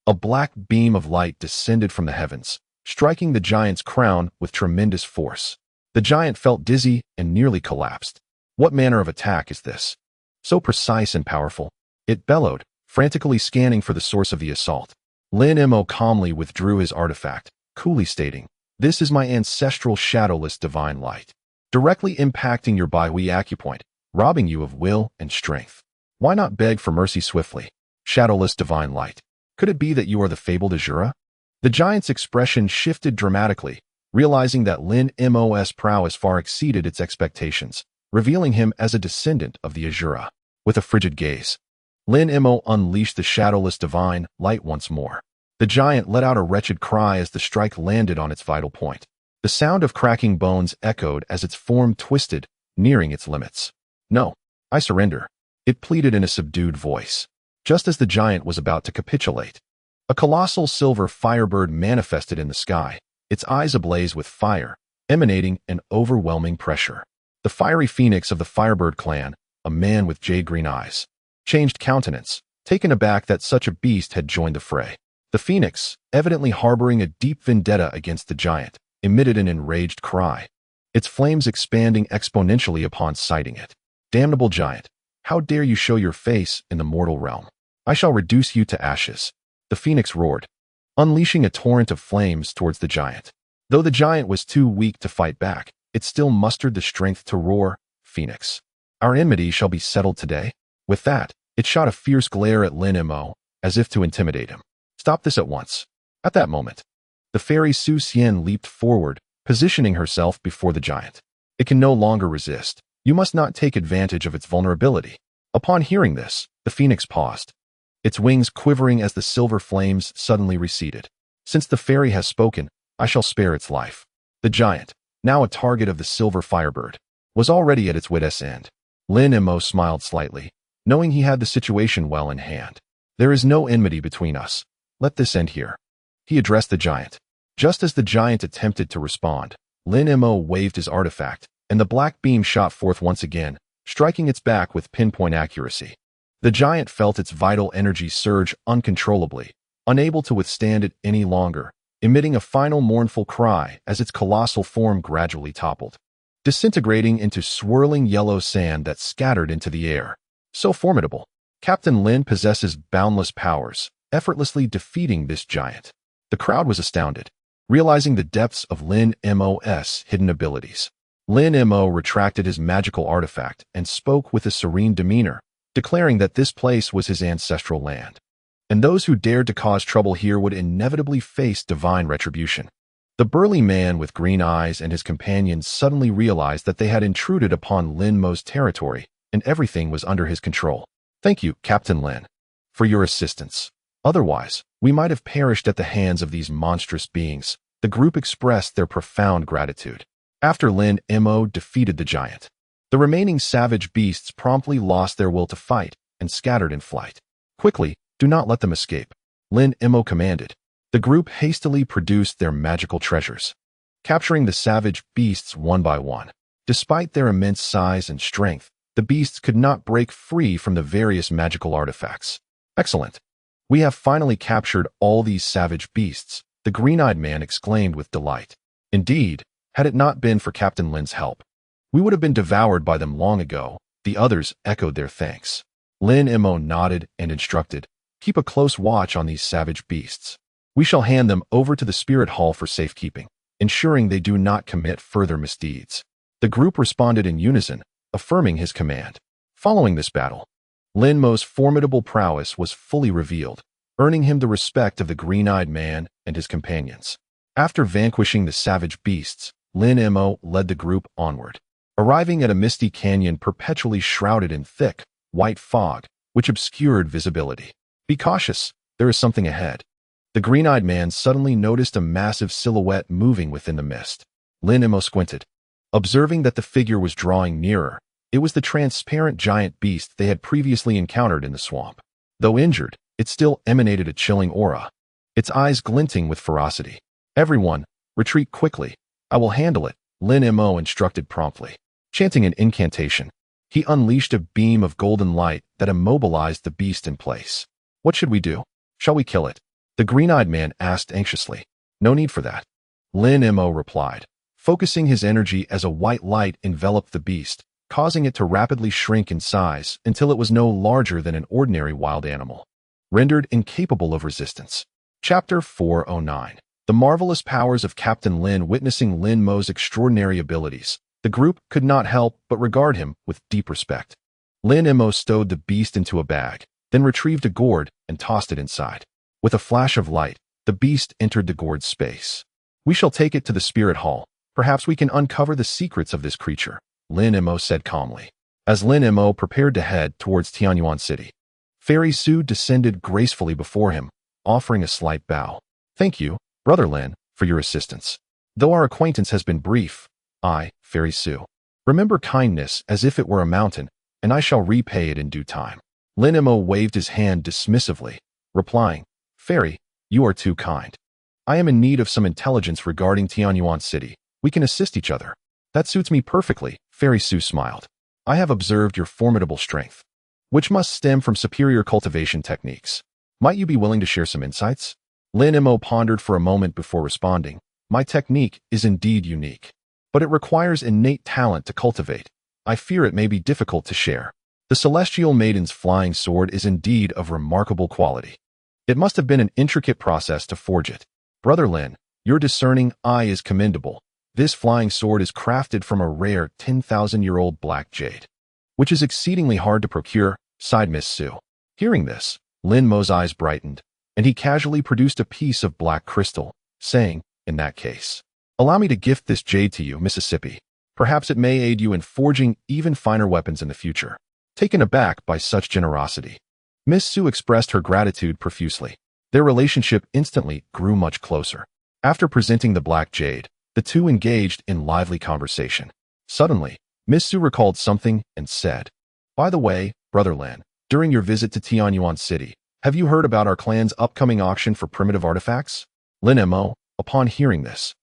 a black beam of light descended from the heavens, striking the giant's crown with tremendous force. The giant felt dizzy and nearly collapsed. "What manner of attack is this? So precise and powerful?" it bellowed, frantically scanning for the source of the assault. Lin Mo calmly withdrew his artifact, coolly stating, "This is my ancestral shadowless divine light, directly impacting your Baihui acupoint, robbing you of will and strength. Why not beg for mercy swiftly? Shadowless divine light. Could it be that you are the fabled Azura?" The giant's expression shifted dramatically, realizing that Lin Mo's prowess far exceeded its expectations, revealing him as a descendant of the Azura. With a frigid gaze, Lin Mo unleashed the shadowless divine light once more. The giant let out a wretched cry as the strike landed on its vital point. The sound of cracking bones echoed as its form twisted, nearing its limits. "No, I surrender," it pleaded in a subdued voice. Just as the giant was about to capitulate, a colossal silver firebird manifested in the sky, its eyes ablaze with fire, emanating an overwhelming pressure. The fiery phoenix of the Firebird clan, a man with jade-green eyes, changed countenance, taken aback that such a beast had joined the fray. The phoenix, evidently harboring a deep vendetta against the giant, emitted an enraged cry, its flames expanding exponentially upon sighting it. "Damnable giant, how dare you show your face in the mortal realm? I shall reduce you to ashes," the phoenix roared, unleashing a torrent of flames towards the giant. Though the giant was too weak to fight back, it still mustered the strength to roar, "Phoenix, our enmity shall be settled today." With that, it shot a fierce glare at Lin Mo, as if to intimidate him. "Stop this at once." At that moment, the fairy Su Xian leaped forward, positioning herself before the giant. "It can no longer resist. You must not take advantage of its vulnerability." Upon hearing this, the phoenix paused, its wings quivering as the silver flames suddenly receded. "Since the fairy has spoken, I shall spare its life." The giant, now a target of the silver firebird, was already at its wit's end. Lin Mo smiled slightly, knowing he had the situation well in hand. "There is no enmity between us. Let this end here," he addressed the giant. Just as the giant attempted to respond, Lin Mo waved his artifact, and the black beam shot forth once again, striking its back with pinpoint accuracy. The giant felt its vital energy surge uncontrollably, unable to withstand it any longer, emitting a final mournful cry as its colossal form gradually toppled, disintegrating into swirling yellow sand that scattered into the air. So formidable. Captain Lin possesses boundless powers, effortlessly defeating this giant. The crowd was astounded, realizing the depths of Lin Mo's hidden abilities. Lin Mo retracted his magical artifact and spoke with a serene demeanor, declaring that this place was his ancestral land, and those who dared to cause trouble here would inevitably face divine retribution. The burly man with green eyes and his companions suddenly realized that they had intruded upon Lin Mo's territory, and everything was under his control. Thank you, Captain Lin, for your assistance. Otherwise, we might have perished at the hands of these monstrous beings. The group expressed their profound gratitude. After Lin Mo defeated the giant, the remaining savage beasts promptly lost their will to fight and scattered in flight. Quickly, do not let them escape, Lin Mo commanded. The group hastily produced their magical treasures, capturing the savage beasts one by one. Despite their immense size and strength, the beasts could not break free from the various magical artifacts. Excellent. We have finally captured all these savage beasts, the green-eyed man exclaimed with delight. Indeed, had it not been for Captain Lin's help, we would have been devoured by them long ago. The others echoed their thanks. Lin Mo nodded and instructed, keep a close watch on these savage beasts. We shall hand them over to the spirit hall for safekeeping, ensuring they do not commit further misdeeds. The group responded in unison, affirming his command. Following this battle, Lin Mo's formidable prowess was fully revealed, earning him the respect of the green-eyed man and his companions. After vanquishing the savage beasts, Lin Mo led the group onward, arriving at a misty canyon perpetually shrouded in thick, white fog, which obscured visibility. Be cautious, there is something ahead. The green-eyed man suddenly noticed a massive silhouette moving within the mist. Lin Mo squinted, observing that the figure was drawing nearer. It was the transparent giant beast they had previously encountered in the swamp. Though injured, it still emanated a chilling aura, its eyes glinting with ferocity. Everyone, retreat quickly. I will handle it, Lin Mo instructed promptly. Chanting an incantation, he unleashed a beam of golden light that immobilized the beast in place. What should we do? Shall we kill it? The green-eyed man asked anxiously. No need for that, Lin Mo replied, focusing his energy as a white light enveloped the beast, causing it to rapidly shrink in size until it was no larger than an ordinary wild animal, rendered incapable of resistance. Chapter 409. The marvelous powers of Captain Lin. Witnessing Lin Mo's extraordinary abilities, the group could not help but regard him with deep respect. Lin Mo stowed the beast into a bag, then retrieved a gourd and tossed it inside. With a flash of light, the beast entered the gourd's space. We shall take it to the spirit hall. Perhaps we can uncover the secrets of this creature, Lin Mo said calmly. As Lin Mo prepared to head towards Tianyuan City, Fairy Su descended gracefully before him, offering a slight bow. Thank you, Brother Lin, for your assistance. Though our acquaintance has been brief, I, Fairy Su, remember kindness as if it were a mountain, and I shall repay it in due time. Lin Mo waved his hand dismissively, replying, Fairy, you are too kind. I am in need of some intelligence regarding Tianyuan City. We can assist each other. That suits me perfectly, Fairy Su smiled. I have observed your formidable strength, which must stem from superior cultivation techniques. Might you be willing to share some insights? Lin Mo pondered for a moment before responding. My technique is indeed unique, but it requires innate talent to cultivate. I fear it may be difficult to share. The Celestial Maiden's flying sword is indeed of remarkable quality. It must have been an intricate process to forge it. Brother Lin, your discerning eye is commendable. This flying sword is crafted from a rare 10,000-year-old black jade, which is exceedingly hard to procure, sighed Miss Su. Hearing this, Lin Mo's eyes brightened, and he casually produced a piece of black crystal, saying, in that case, allow me to gift this jade to you, Mississippi. Perhaps it may aid you in forging even finer weapons in the future. Taken aback by such generosity, Miss Su expressed her gratitude profusely. Their relationship instantly grew much closer. After presenting the black jade, the two engaged in lively conversation. Suddenly, Miss Su recalled something and said, By the way, Brother Lin, during your visit to Tianyuan City, have you heard about our clan's upcoming auction for primitive artifacts? Lin Mo, upon hearing this,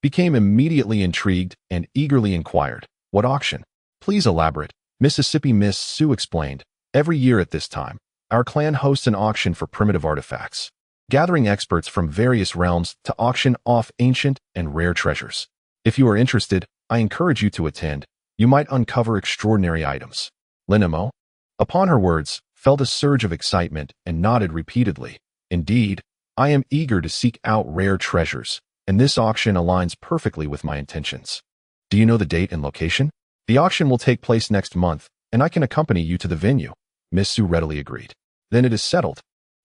became immediately intrigued and eagerly inquired, "What auction?" "Please elaborate," Mississippi Miss Sue explained. "Every year at this time, our clan hosts an auction for primitive artifacts, gathering experts from various realms to auction off ancient and rare treasures. If you are interested, I encourage you to attend. You might uncover extraordinary items." Lin Mo, upon her words, felt a surge of excitement and nodded repeatedly. "Indeed, I am eager to seek out rare treasures, and this auction aligns perfectly with my intentions." "Do you know the date and location?" "The auction will take place next month, and I can accompany you to the venue," Miss Sue readily agreed. "Then it is settled.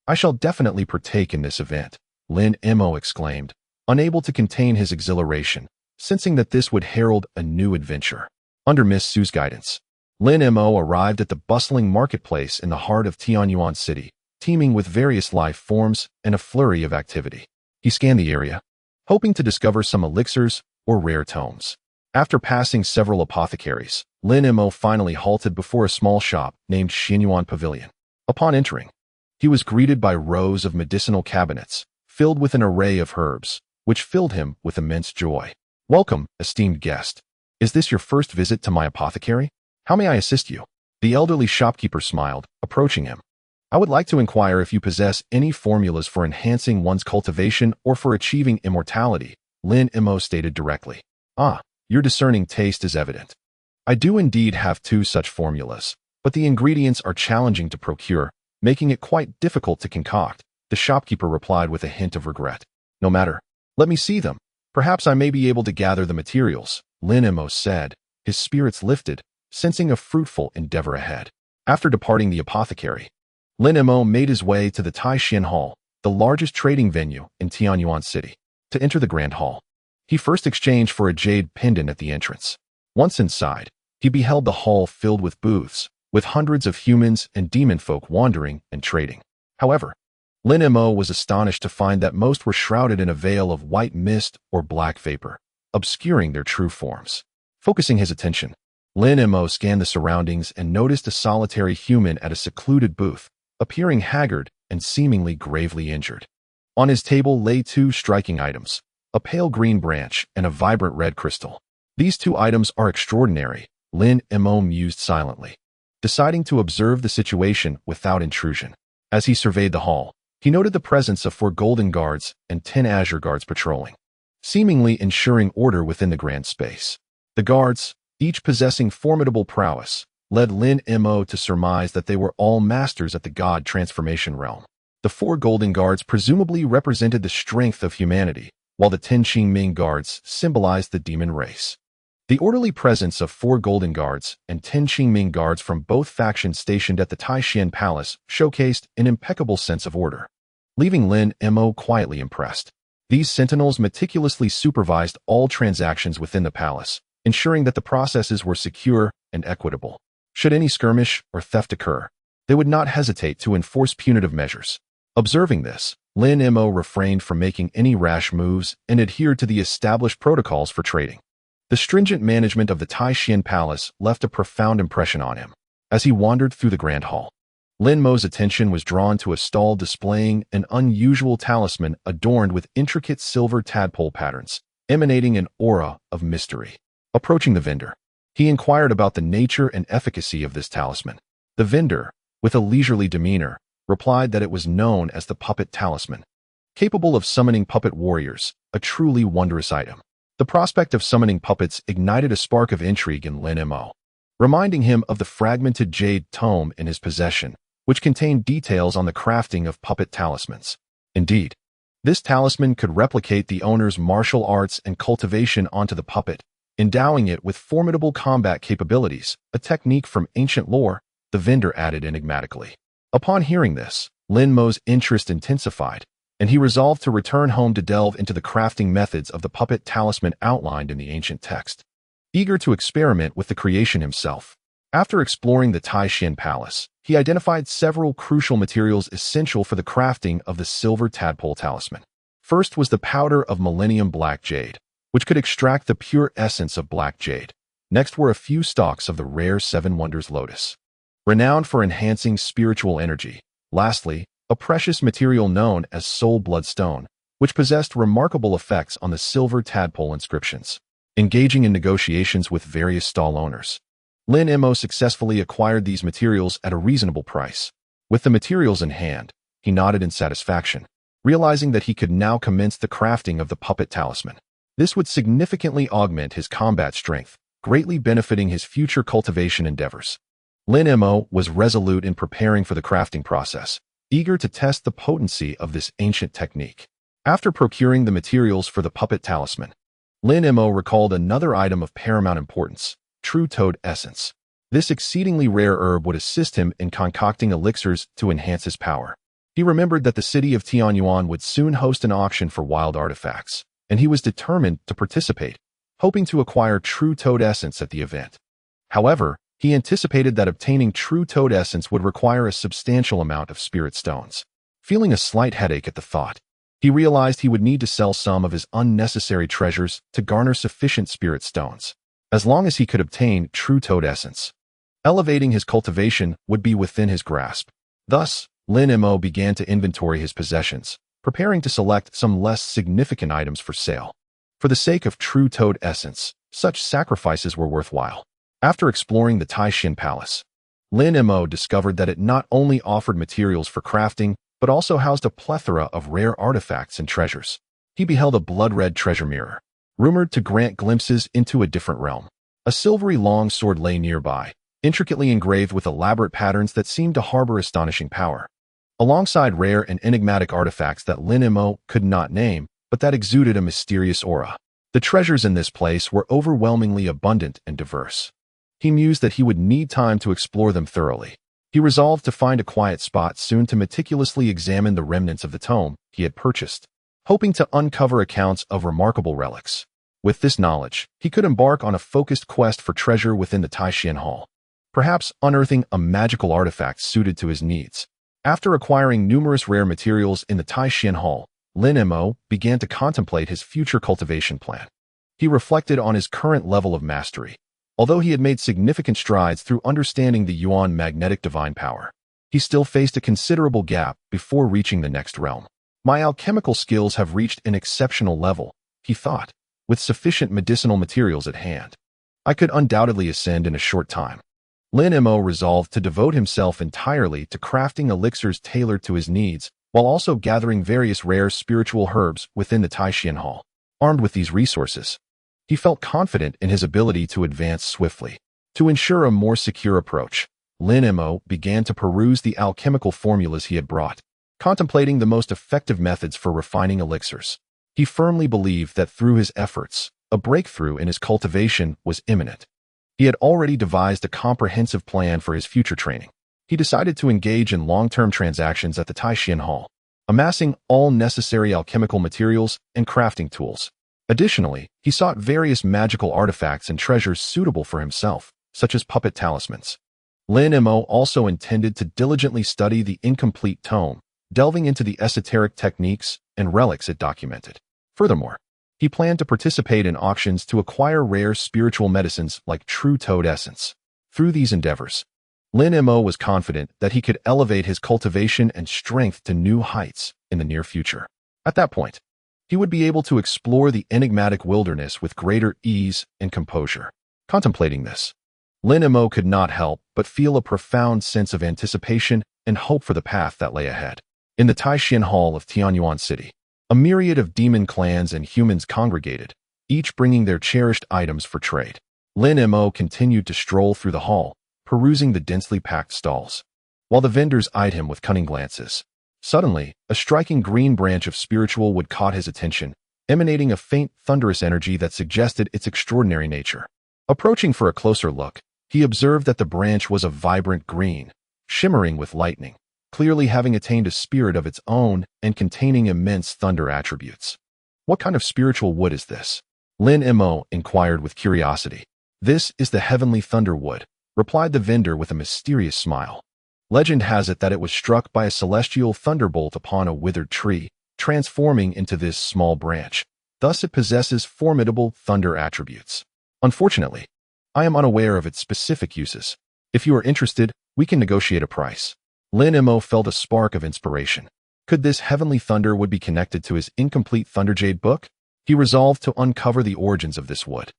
I shall definitely partake in this event," Lin Mo exclaimed, unable to contain his exhilaration, sensing that this would herald a new adventure. Under Miss Sue's guidance, Lin Mo arrived at the bustling marketplace in the heart of Tianyuan City, teeming with various life forms and a flurry of activity. He scanned the area, hoping to discover some elixirs or rare tomes. After passing several apothecaries, Lin Mo finally halted before a small shop named Xinyuan Pavilion. Upon entering, he was greeted by rows of medicinal cabinets filled with an array of herbs, which filled him with immense joy. "Welcome, esteemed guest. Is this your first visit to my apothecary? How may I assist you?" The elderly shopkeeper smiled, approaching him. "I would like to inquire if you possess any formulas for enhancing one's cultivation or for achieving immortality," Lin Mo stated directly. "Ah, your discerning taste is evident. I do indeed have 2 such formulas, but the ingredients are challenging to procure, making it quite difficult to concoct," the shopkeeper replied with a hint of regret. "No matter. Let me see them. Perhaps I may be able to gather the materials," Lin Mo said, his spirits lifted, sensing a fruitful endeavor ahead. After departing the apothecary, Lin Mo made his way to the Taishan Hall, the largest trading venue in Tianyuan City. To enter the Grand Hall, he first exchanged for a jade pendant at the entrance. Once inside, he beheld the hall filled with booths, with hundreds of humans and demon folk wandering and trading. However, Lin Mo was astonished to find that most were shrouded in a veil of white mist or black vapor, obscuring their true forms. Focusing his attention, Lin Mo scanned the surroundings and noticed a solitary human at a secluded booth, appearing haggard and seemingly gravely injured. On his table lay 2 striking items, a pale green branch and a vibrant red crystal. "These 2 items are extraordinary," Lin Mo mused silently, deciding to observe the situation without intrusion. As he surveyed the hall, he noted the presence of 4 golden guards and 10 azure guards patrolling, seemingly ensuring order within the grand space. The guards, each possessing formidable prowess, led Lin Mo to surmise that they were all masters at the god transformation realm. The 4 golden guards presumably represented the strength of humanity, while the 10 Qingming guards symbolized the demon race. The orderly presence of 4 golden guards and 10 Qingming guards from both factions stationed at the Taishan Palace showcased an impeccable sense of order, leaving Lin Mo quietly impressed. These sentinels meticulously supervised all transactions within the palace, ensuring that the processes were secure and equitable. Should any skirmish or theft occur, they would not hesitate to enforce punitive measures. Observing this, Lin Mo refrained from making any rash moves and adhered to the established protocols for trading. The stringent management of the Taishan Palace left a profound impression on him. As he wandered through the Grand Hall, Lin Mo's attention was drawn to a stall displaying an unusual talisman adorned with intricate silver tadpole patterns, emanating an aura of mystery. Approaching the vendor, he inquired about the nature and efficacy of this talisman. The vendor, with a leisurely demeanor, replied that it was known as the puppet talisman, capable of summoning puppet warriors, a truly wondrous item. The prospect of summoning puppets ignited a spark of intrigue in Lin Mo, reminding him of the fragmented jade tome in his possession, which contained details on the crafting of puppet talismans. Indeed, this talisman could replicate the owner's martial arts and cultivation onto the puppet, endowing it with formidable combat capabilities, a technique from ancient lore, the vendor added enigmatically. Upon hearing this, Lin Mo's interest intensified, and he resolved to return home to delve into the crafting methods of the puppet talisman outlined in the ancient text. Eager to experiment with the creation himself, after exploring the Taishan Palace, he identified several crucial materials essential for the crafting of the silver tadpole talisman. First was the powder of Millennium Black Jade, which could extract the pure essence of black jade. Next were a few stalks of the rare 7 Wonders Lotus, renowned for enhancing spiritual energy. Lastly, a precious material known as Soul Bloodstone, which possessed remarkable effects on the silver tadpole inscriptions. Engaging in negotiations with various stall owners, Lin Mo successfully acquired these materials at a reasonable price. With the materials in hand, he nodded in satisfaction, realizing that he could now commence the crafting of the puppet talisman. This would significantly augment his combat strength, greatly benefiting his future cultivation endeavors. Lin Mo was resolute in preparing for the crafting process, eager to test the potency of this ancient technique. After procuring the materials for the puppet talisman, Lin Mo recalled another item of paramount importance, true toad essence. This exceedingly rare herb would assist him in concocting elixirs to enhance his power. He remembered that the city of Tianyuan would soon host an auction for wild artifacts, and he was determined to participate, hoping to acquire true toad essence at the event. However, he anticipated that obtaining true toad essence would require a substantial amount of spirit stones. Feeling a slight headache at the thought, he realized he would need to sell some of his unnecessary treasures to garner sufficient spirit stones. As long as he could obtain true toad essence, elevating his cultivation would be within his grasp. Thus, Lin Mo began to inventory his possessions, preparing to select some less significant items for sale. For the sake of true toad essence, such sacrifices were worthwhile. After exploring the Taishan Palace, Lin Mo discovered that it not only offered materials for crafting, but also housed a plethora of rare artifacts and treasures. He beheld a blood-red treasure mirror, rumored to grant glimpses into a different realm. A silvery long sword lay nearby, intricately engraved with elaborate patterns that seemed to harbor astonishing power. Alongside rare and enigmatic artifacts that Lin Mo could not name, but that exuded a mysterious aura. The treasures in this place were overwhelmingly abundant and diverse. He mused that he would need time to explore them thoroughly. He resolved to find a quiet spot soon to meticulously examine the remnants of the tome he had purchased, hoping to uncover accounts of remarkable relics. With this knowledge, he could embark on a focused quest for treasure within the Taishan Hall, perhaps unearthing a magical artifact suited to his needs. After acquiring numerous rare materials in the Taishan Hall, Lin Mo began to contemplate his future cultivation plan. He reflected on his current level of mastery. Although he had made significant strides through understanding the Yuan magnetic divine power, he still faced a considerable gap before reaching the next realm. My alchemical skills have reached an exceptional level, he thought, with sufficient medicinal materials at hand. I could undoubtedly ascend in a short time. Lin Mo resolved to devote himself entirely to crafting elixirs tailored to his needs, while also gathering various rare spiritual herbs within the Taishan Hall. Armed with these resources, he felt confident in his ability to advance swiftly. To ensure a more secure approach, Lin Mo began to peruse the alchemical formulas he had brought, contemplating the most effective methods for refining elixirs. He firmly believed that through his efforts, a breakthrough in his cultivation was imminent. He had already devised a comprehensive plan for his future training. He decided to engage in long-term transactions at the Taishan Hall, amassing all necessary alchemical materials and crafting tools. Additionally, he sought various magical artifacts and treasures suitable for himself, such as puppet talismans. Lin Mo also intended to diligently study the incomplete tome, delving into the esoteric techniques and relics it documented. Furthermore, he planned to participate in auctions to acquire rare spiritual medicines like true toad essence. Through these endeavors, Lin Mo was confident that he could elevate his cultivation and strength to new heights in the near future. At that point, he would be able to explore the enigmatic wilderness with greater ease and composure. Contemplating this, Lin Mo could not help but feel a profound sense of anticipation and hope for the path that lay ahead. In the Taishan Hall of Tianyuan City, a myriad of demon clans and humans congregated, each bringing their cherished items for trade. Lin Mo continued to stroll through the hall, perusing the densely packed stalls, while the vendors eyed him with cunning glances. Suddenly, a striking green branch of spiritual wood caught his attention, emanating a faint, thunderous energy that suggested its extraordinary nature. Approaching for a closer look, he observed that the branch was a vibrant green, shimmering with lightning, clearly having attained a spirit of its own and containing immense thunder attributes. What kind of spiritual wood is this? Lin Mo inquired with curiosity. This is the heavenly thunder wood, replied the vendor with a mysterious smile. Legend has it that it was struck by a celestial thunderbolt upon a withered tree, transforming into this small branch. Thus it possesses formidable thunder attributes. Unfortunately, I am unaware of its specific uses. If you are interested, we can negotiate a price. Lin Mo felt a spark of inspiration. Could this heavenly thunder would be connected to his incomplete Thunderjade book? He resolved to uncover the origins of this wood,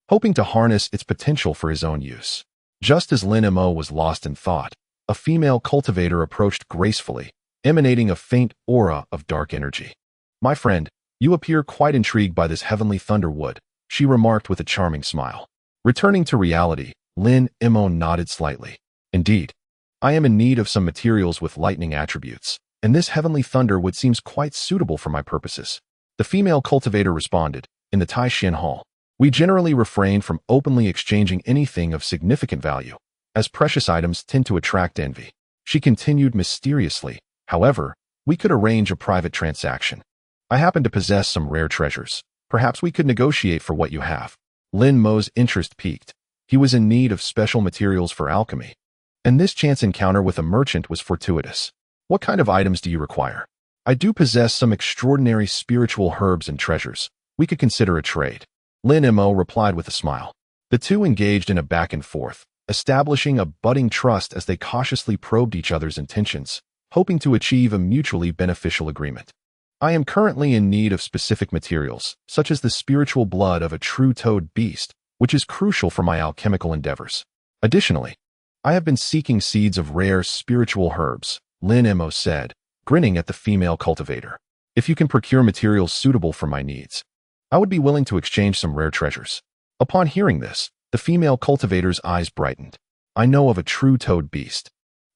hoping to harness its potential for his own use. Just as Lin Mo was lost in thought, a female cultivator approached gracefully, emanating a faint aura of dark energy. "My friend, you appear quite intrigued by this heavenly thunder wood," she remarked with a charming smile. Returning to reality, Lin Mo nodded slightly. "Indeed, I am in need of some materials with lightning attributes, and this heavenly thunder wood seems quite suitable for my purposes." The female cultivator responded, "In the Taishan Hall, we generally refrain from openly exchanging anything of significant value, as precious items tend to attract envy." She continued mysteriously, "However, we could arrange a private transaction. I happen to possess some rare treasures. Perhaps we could negotiate for what you have." Lin Mo's interest piqued. He was in need of special materials for alchemy, and this chance encounter with a merchant was fortuitous. "What kind of items do you require?" "I do possess some extraordinary spiritual herbs and treasures. We could consider a trade." Lin Mo replied with a smile. The two engaged in a back and forth, establishing a budding trust as they cautiously probed each other's intentions, hoping to achieve a mutually beneficial agreement. "I am currently in need of specific materials, such as the spiritual blood of a true toad beast, which is crucial for my alchemical endeavors. Additionally, I have been seeking seeds of rare spiritual herbs," Lin Mo said, grinning at the female cultivator. "If you can procure materials suitable for my needs, I would be willing to exchange some rare treasures." Upon hearing this, the female cultivator's eyes brightened. "I know of a true toad beast,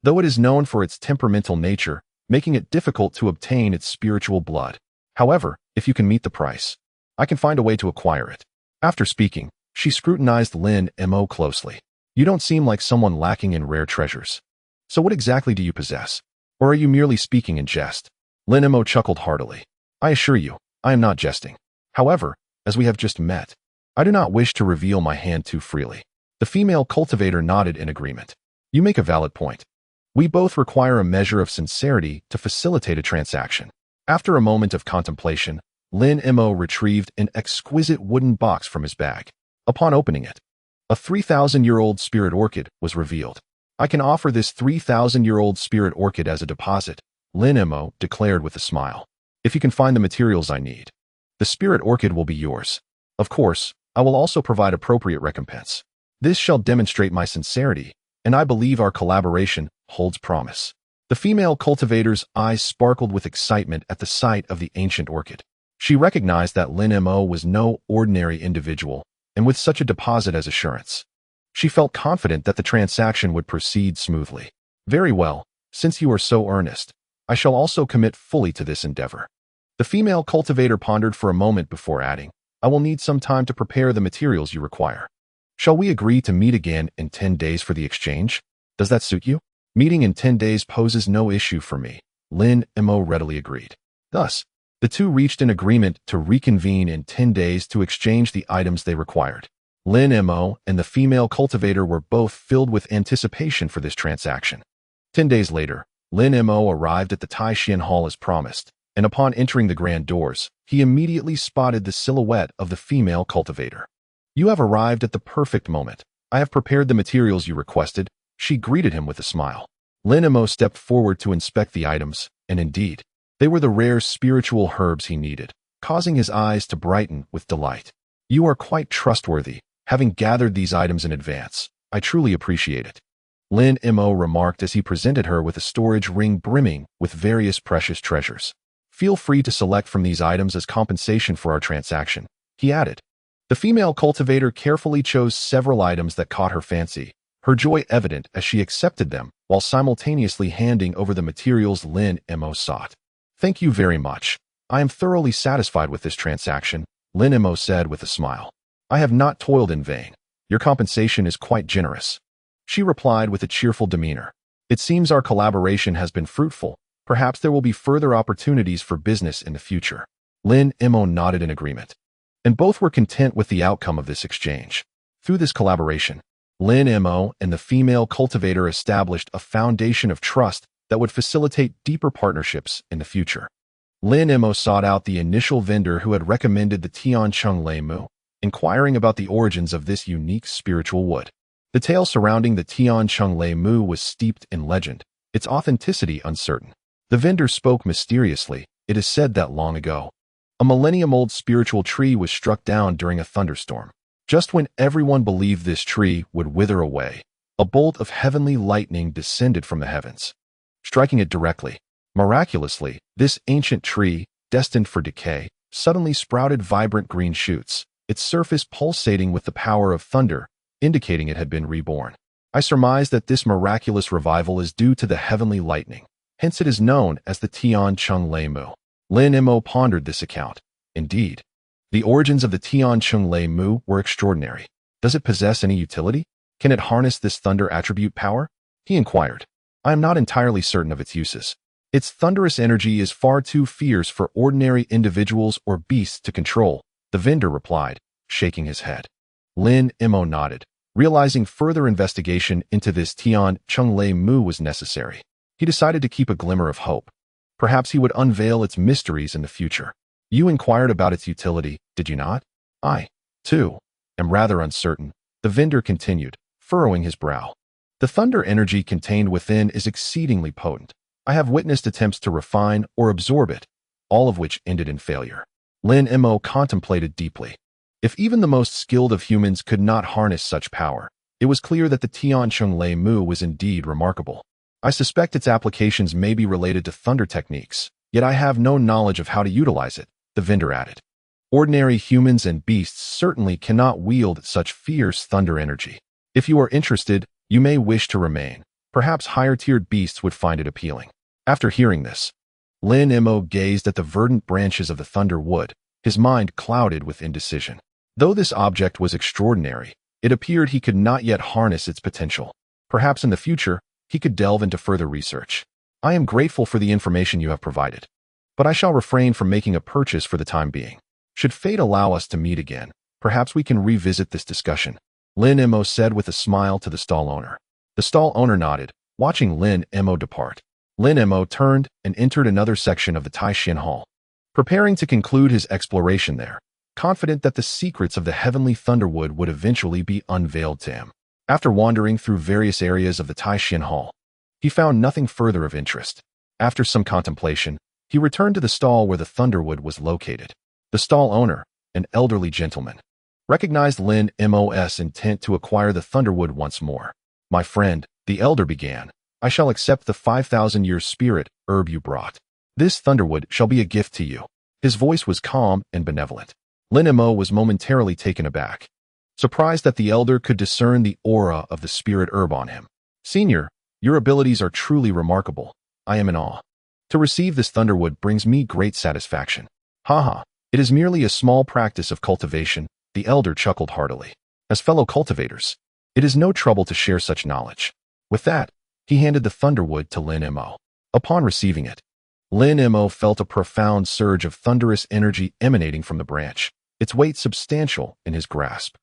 though it is known for its temperamental nature, making it difficult to obtain its spiritual blood. However, if you can meet the price, I can find a way to acquire it." After speaking, she scrutinized Lin Mo closely. "You don't seem like someone lacking in rare treasures. So what exactly do you possess? Or are you merely speaking in jest?" Lin Mo chuckled heartily. "I assure you, I am not jesting. However, as we have just met, I do not wish to reveal my hand too freely." The female cultivator nodded in agreement. "You make a valid point. We both require a measure of sincerity to facilitate a transaction." After a moment of contemplation, Lin Mo retrieved an exquisite wooden box from his bag. Upon opening it, a 3,000-year-old spirit orchid was revealed. "I can offer this 3,000-year-old spirit orchid as a deposit," Lin Mo declared with a smile. "If you can find the materials I need, the spirit orchid will be yours. Of course, I will also provide appropriate recompense. This shall demonstrate my sincerity, and I believe our collaboration holds promise." The female cultivator's eyes sparkled with excitement at the sight of the ancient orchid. She recognized that Lin Mo was no ordinary individual, and with such a deposit as assurance, she felt confident that the transaction would proceed smoothly. "Very well, since you are so earnest, I shall also commit fully to this endeavor." The female cultivator pondered for a moment before adding, "I will need some time to prepare the materials you require. Shall we agree to meet again in 10 days for the exchange? Does that suit you?" "Meeting in 10 days poses no issue for me," Lin Mo readily agreed. Thus, the two reached an agreement to reconvene in 10 days to exchange the items they required. Lin Mo and the female cultivator were both filled with anticipation for this transaction. 10 days later, Lin Mo arrived at the Taishan Hall as promised, and upon entering the grand doors, he immediately spotted the silhouette of the female cultivator. "You have arrived at the perfect moment. I have prepared the materials you requested," she greeted him with a smile. Lin Mo stepped forward to inspect the items, and indeed, they were the rare spiritual herbs he needed, causing his eyes to brighten with delight. "You are quite trustworthy, having gathered these items in advance. I truly appreciate it," Lin Mo remarked as he presented her with a storage ring brimming with various precious treasures. "Feel free to select from these items as compensation for our transaction," he added. The female cultivator carefully chose several items that caught her fancy, her joy evident as she accepted them while simultaneously handing over the materials Lin Mo sought. "Thank you very much. I am thoroughly satisfied with this transaction," Lin Mo said with a smile. "I have not toiled in vain. Your compensation is quite generous," she replied with a cheerful demeanor. "It seems our collaboration has been fruitful. Perhaps there will be further opportunities for business in the future." Lin Mo nodded in agreement, and both were content with the outcome of this exchange. Through this collaboration, Lin Mo and the female cultivator established a foundation of trust that would facilitate deeper partnerships in the future. Lin Mo sought out the initial vendor who had recommended the Tiancheng Lin Mo, inquiring about the origins of this unique spiritual wood. The tale surrounding the Tiancheng Lin Mo was steeped in legend, its authenticity uncertain. The vendor spoke mysteriously. It is said that long ago, a millennium-old spiritual tree was struck down during a thunderstorm. Just when everyone believed this tree would wither away, a bolt of heavenly lightning descended from the heavens, striking it directly. Miraculously, this ancient tree, destined for decay, suddenly sprouted vibrant green shoots, its surface pulsating with the power of thunder, indicating it had been reborn. I surmise that this miraculous revival is due to the heavenly lightning. Hence it is known as the Tian Chung Lei Mu. Lin Mo pondered this account. Indeed, the origins of the Tian Chung Lei Mu were extraordinary. Does it possess any utility? Can it harness this thunder attribute power? He inquired. I am not entirely certain of its uses. Its thunderous energy is far too fierce for ordinary individuals or beasts to control, the vendor replied, shaking his head. Lin Mo nodded, realizing further investigation into this Tian Chung Lei Mu was necessary. He decided to keep a glimmer of hope. Perhaps he would unveil its mysteries in the future. You inquired about its utility, did you not? I, too, am rather uncertain, the vendor continued, furrowing his brow. The thunder energy contained within is exceedingly potent. I have witnessed attempts to refine or absorb it, all of which ended in failure. Lin Mo contemplated deeply. If even the most skilled of humans could not harness such power, it was clear that the Tian Chung Lei Mu was indeed remarkable. I suspect its applications may be related to thunder techniques, yet I have no knowledge of how to utilize it, the vendor added. Ordinary humans and beasts certainly cannot wield such fierce thunder energy. If you are interested, you may wish to remain. Perhaps higher-tiered beasts would find it appealing. After hearing this, Lin Mo gazed at the verdant branches of the thunder wood, his mind clouded with indecision. Though this object was extraordinary, it appeared he could not yet harness its potential. Perhaps in the future, he could delve into further research. I am grateful for the information you have provided, but I shall refrain from making a purchase for the time being. Should fate allow us to meet again, perhaps we can revisit this discussion, Lin Mo said with a smile to the stall owner. The stall owner nodded, watching Lin Mo depart. Lin Mo turned and entered another section of the Taishan Hall, preparing to conclude his exploration there, confident that the secrets of the heavenly thunderwood would eventually be unveiled to him. After wandering through various areas of the Taishan Hall, he found nothing further of interest. After some contemplation, he returned to the stall where the thunderwood was located. The stall owner, an elderly gentleman, recognized Lin Mo's intent to acquire the thunderwood once more. My friend, the elder began, I shall accept the 5,000-year spirit herb you brought. This thunderwood shall be a gift to you. His voice was calm and benevolent. Lin Mo was momentarily taken aback, surprised that the elder could discern the aura of the spirit herb on him. Senior, your abilities are truly remarkable. I am in awe. To receive this thunderwood brings me great satisfaction. Haha, it is merely a small practice of cultivation, the elder chuckled heartily. As fellow cultivators, it is no trouble to share such knowledge. With that, he handed the thunderwood to Lin Mo. Upon receiving it, Lin Mo felt a profound surge of thunderous energy emanating from the branch, its weight substantial in his grasp.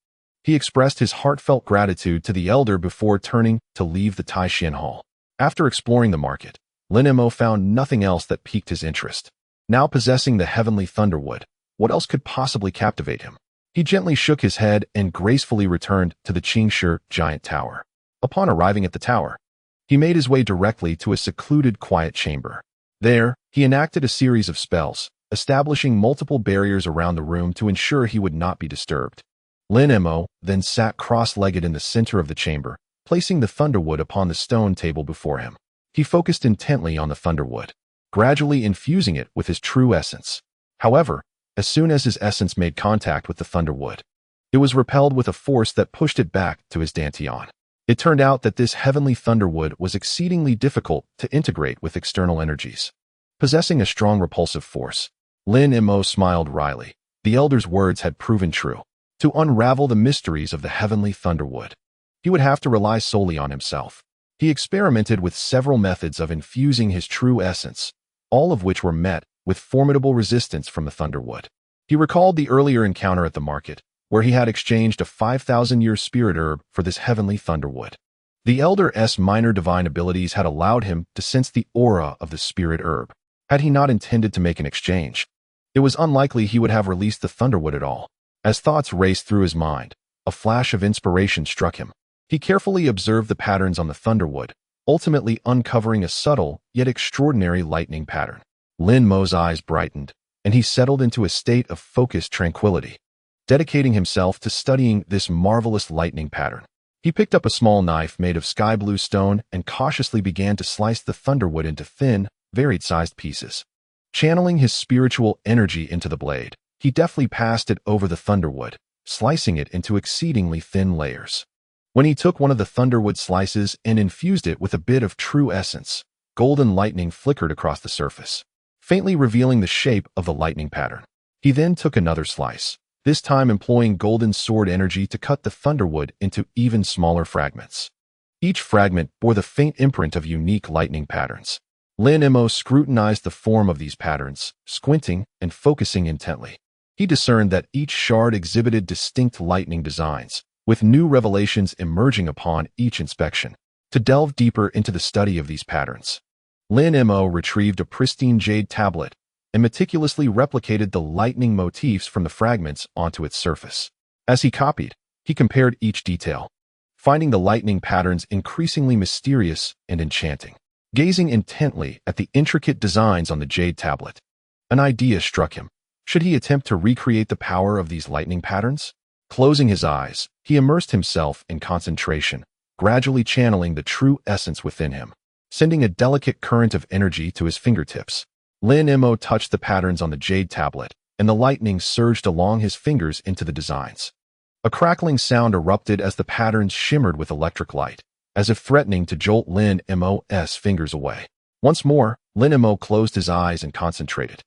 He expressed his heartfelt gratitude to the elder before turning to leave the Taishan Hall. After exploring the market, Lin Mo found nothing else that piqued his interest. Now possessing the heavenly thunderwood, what else could possibly captivate him? He gently shook his head and gracefully returned to the Qingshi giant tower. Upon arriving at the tower, he made his way directly to a secluded, quiet chamber. There, he enacted a series of spells, establishing multiple barriers around the room to ensure he would not be disturbed. Lin Mo then sat cross-legged in the center of the chamber, placing the thunderwood upon the stone table before him. He focused intently on the thunderwood, gradually infusing it with his true essence. However, as soon as his essence made contact with the thunderwood, it was repelled with a force that pushed it back to his dantian. It turned out that this heavenly thunderwood was exceedingly difficult to integrate with external energies, possessing a strong repulsive force. Lin Mo smiled wryly. The elder's words had proven true. To unravel the mysteries of the heavenly thunderwood, he would have to rely solely on himself. He experimented with several methods of infusing his true essence, all of which were met with formidable resistance from the thunderwood. He recalled the earlier encounter at the market, where he had exchanged a 5,000-year spirit herb for this heavenly thunderwood. The elder's minor divine abilities had allowed him to sense the aura of the spirit herb. Had he not intended to make an exchange, it was unlikely he would have released the thunderwood at all. As thoughts raced through his mind, a flash of inspiration struck him. He carefully observed the patterns on the thunderwood, ultimately uncovering a subtle yet extraordinary lightning pattern. Lin Mo's eyes brightened, and he settled into a state of focused tranquility, dedicating himself to studying this marvelous lightning pattern. He picked up a small knife made of sky blue stone and cautiously began to slice the thunderwood into thin, varied-sized pieces. Channeling his spiritual energy into the blade, he deftly passed it over the thunderwood, slicing it into exceedingly thin layers. When he took one of the thunderwood slices and infused it with a bit of true essence, golden lightning flickered across the surface, faintly revealing the shape of the lightning pattern. He then took another slice, this time employing golden sword energy to cut the thunderwood into even smaller fragments. Each fragment bore the faint imprint of unique lightning patterns. Lin Mo scrutinized the form of these patterns, squinting and focusing intently. He discerned that each shard exhibited distinct lightning designs, with new revelations emerging upon each inspection. To delve deeper into the study of these patterns, Lin Mo retrieved a pristine jade tablet and meticulously replicated the lightning motifs from the fragments onto its surface. As he copied, he compared each detail, finding the lightning patterns increasingly mysterious and enchanting. Gazing intently at the intricate designs on the jade tablet, an idea struck him. Should he attempt to recreate the power of these lightning patterns? Closing his eyes, he immersed himself in concentration, gradually channeling the true essence within him, sending a delicate current of energy to his fingertips. Lin Mo touched the patterns on the jade tablet, and the lightning surged along his fingers into the designs. A crackling sound erupted as the patterns shimmered with electric light, as if threatening to jolt Lin Mo's fingers away. Once more, Lin Mo closed his eyes and concentrated,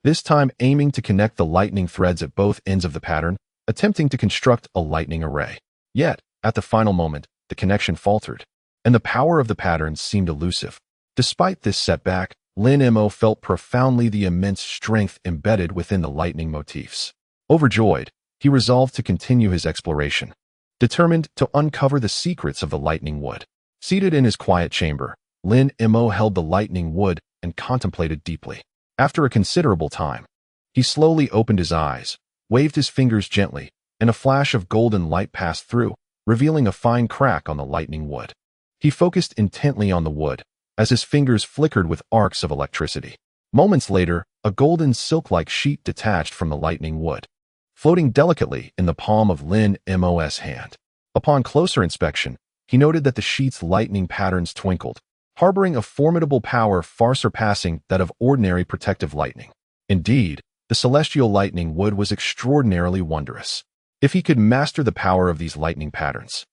this time aiming to connect the lightning threads at both ends of the pattern, attempting to construct a lightning array. Yet, at the final moment, the connection faltered, and the power of the patterns seemed elusive. Despite this setback, Lin Mo felt profoundly the immense strength embedded within the lightning motifs. Overjoyed, he resolved to continue his exploration, determined to uncover the secrets of the lightning wood. Seated in his quiet chamber, Lin Mo held the lightning wood and contemplated deeply. After a considerable time, he slowly opened his eyes, waved his fingers gently, and a flash of golden light passed through, revealing a fine crack on the lightning wood. He focused intently on the wood, as his fingers flickered with arcs of electricity. Moments later, a golden silk-like sheet detached from the lightning wood, floating delicately in the palm of Lin Mo's hand. Upon closer inspection, he noted that the sheet's lightning patterns twinkled, harboring a formidable power far surpassing that of ordinary protective lightning. Indeed, the celestial lightning wood was extraordinarily wondrous. If he could master the power of these lightning patterns,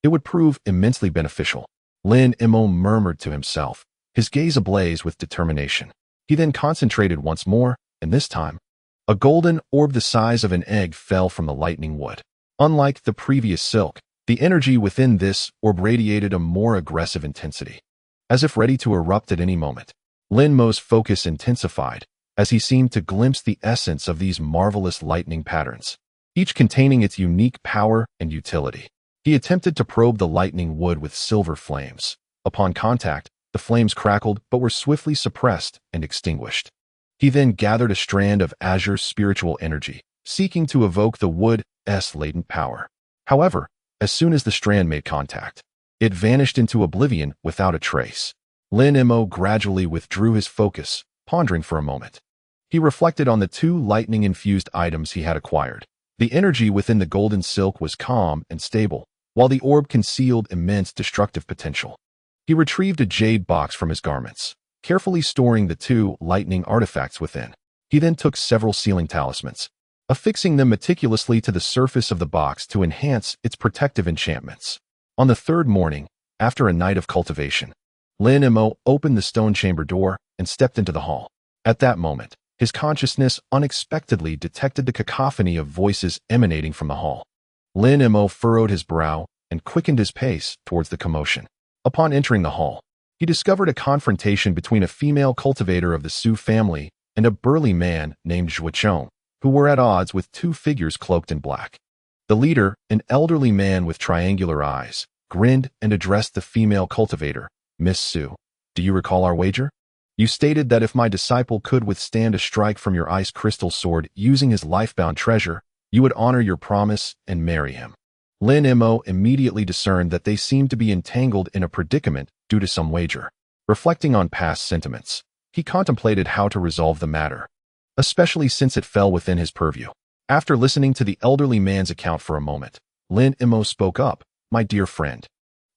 it would prove immensely beneficial. Lin Mo murmured to himself, his gaze ablaze with determination. He then concentrated once more, and this time, a golden orb the size of an egg fell from the lightning wood. Unlike the previous silk, the energy within this orb radiated a more aggressive intensity, as if ready to erupt at any moment. Lin Mo's focus intensified, as he seemed to glimpse the essence of these marvelous lightning patterns, each containing its unique power and utility. He attempted to probe the lightning wood with silver flames. Upon contact, the flames crackled but were swiftly suppressed and extinguished. He then gathered a strand of azure spiritual energy, seeking to evoke the wood's latent power. However, as soon as the strand made contact, it vanished into oblivion without a trace. Lin Mo gradually withdrew his focus, pondering for a moment. He reflected on the two lightning-infused items he had acquired. The energy within the golden silk was calm and stable, while the orb concealed immense destructive potential. He retrieved a jade box from his garments, carefully storing the two lightning artifacts within. He then took several sealing talismans, affixing them meticulously to the surface of the box to enhance its protective enchantments. On the third morning, after a night of cultivation, Lin Mo opened the stone chamber door and stepped into the hall. At that moment, his consciousness unexpectedly detected the cacophony of voices emanating from the hall. Lin Mo furrowed his brow and quickened his pace towards the commotion. Upon entering the hall, he discovered a confrontation between a female cultivator of the Su family and a burly man named Zhuochong, who were at odds with two figures cloaked in black. The leader, an elderly man with triangular eyes, grinned and addressed the female cultivator, "Miss Su, do you recall our wager? You stated that if my disciple could withstand a strike from your ice crystal sword using his life-bound treasure, you would honor your promise and marry him." Lin Mo immediately discerned that they seemed to be entangled in a predicament due to some wager. Reflecting on past sentiments, he contemplated how to resolve the matter, especially since it fell within his purview. After listening to the elderly man's account for a moment, Lin Mo spoke up. My dear friend,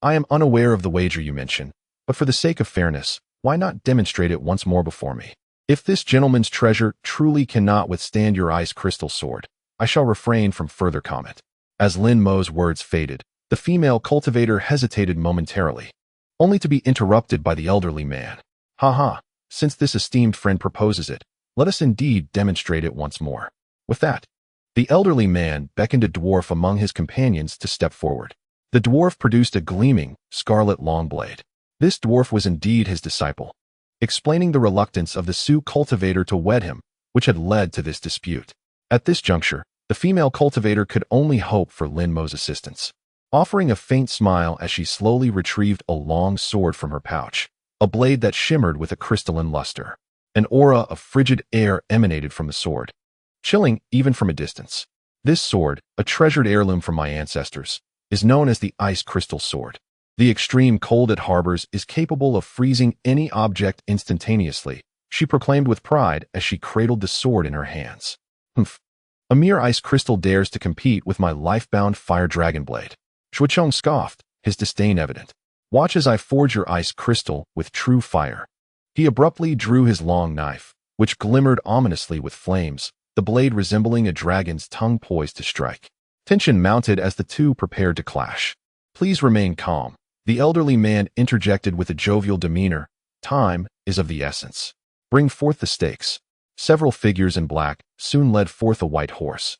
I am unaware of the wager you mention, but for the sake of fairness, why not demonstrate it once more before me? If this gentleman's treasure truly cannot withstand your ice crystal sword, I shall refrain from further comment. As Lin Mo's words faded, the female cultivator hesitated momentarily, only to be interrupted by the elderly man. Ha, since this esteemed friend proposes it, let us indeed demonstrate it once more. With that, the elderly man beckoned a dwarf among his companions to step forward. The dwarf produced a gleaming, scarlet long blade. This dwarf was indeed his disciple, explaining the reluctance of the Sioux cultivator to wed him, which had led to this dispute. At this juncture, the female cultivator could only hope for Lin Mo's assistance, offering a faint smile as she slowly retrieved a long sword from her pouch, a blade that shimmered with a crystalline luster. An aura of frigid air emanated from the sword, chilling even from a distance. This sword, a treasured heirloom from my ancestors, is known as the Ice Crystal Sword. The extreme cold it harbors is capable of freezing any object instantaneously, she proclaimed with pride as she cradled the sword in her hands. Humph. A mere ice crystal dares to compete with my life-bound fire dragon blade. Shuicheng scoffed, his disdain evident. Watch as I forge your ice crystal with true fire. He abruptly drew his long knife, which glimmered ominously with flames, the blade resembling a dragon's tongue poised to strike. Tension mounted as the two prepared to clash. Please remain calm, the elderly man interjected with a jovial demeanor. Time is of the essence. Bring forth the stakes. Several figures in black soon led forth a white horse,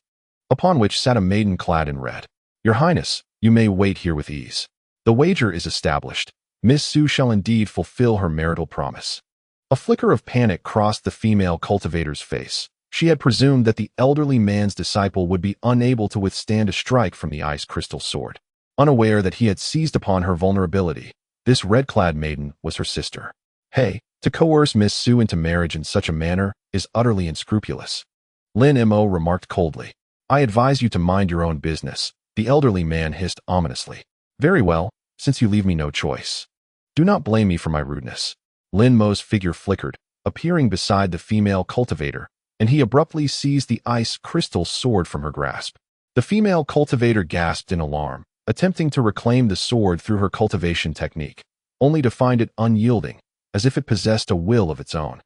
upon which sat a maiden clad in red. Your Highness, you may wait here with ease. The wager is established. Miss Sue shall indeed fulfill her marital promise. A flicker of panic crossed the female cultivator's face. She had presumed that the elderly man's disciple would be unable to withstand a strike from the ice crystal sword. Unaware that he had seized upon her vulnerability, this red-clad maiden was her sister. Hey, to coerce Miss Sue into marriage in such a manner is utterly unscrupulous. Lin Mo remarked coldly. I advise you to mind your own business, the elderly man hissed ominously. Very well, since you leave me no choice. Do not blame me for my rudeness. Lin Mo's figure flickered, appearing beside the female cultivator, and he abruptly seized the ice crystal sword from her grasp. The female cultivator gasped in alarm, attempting to reclaim the sword through her cultivation technique, only to find it unyielding, as if it possessed a will of its own.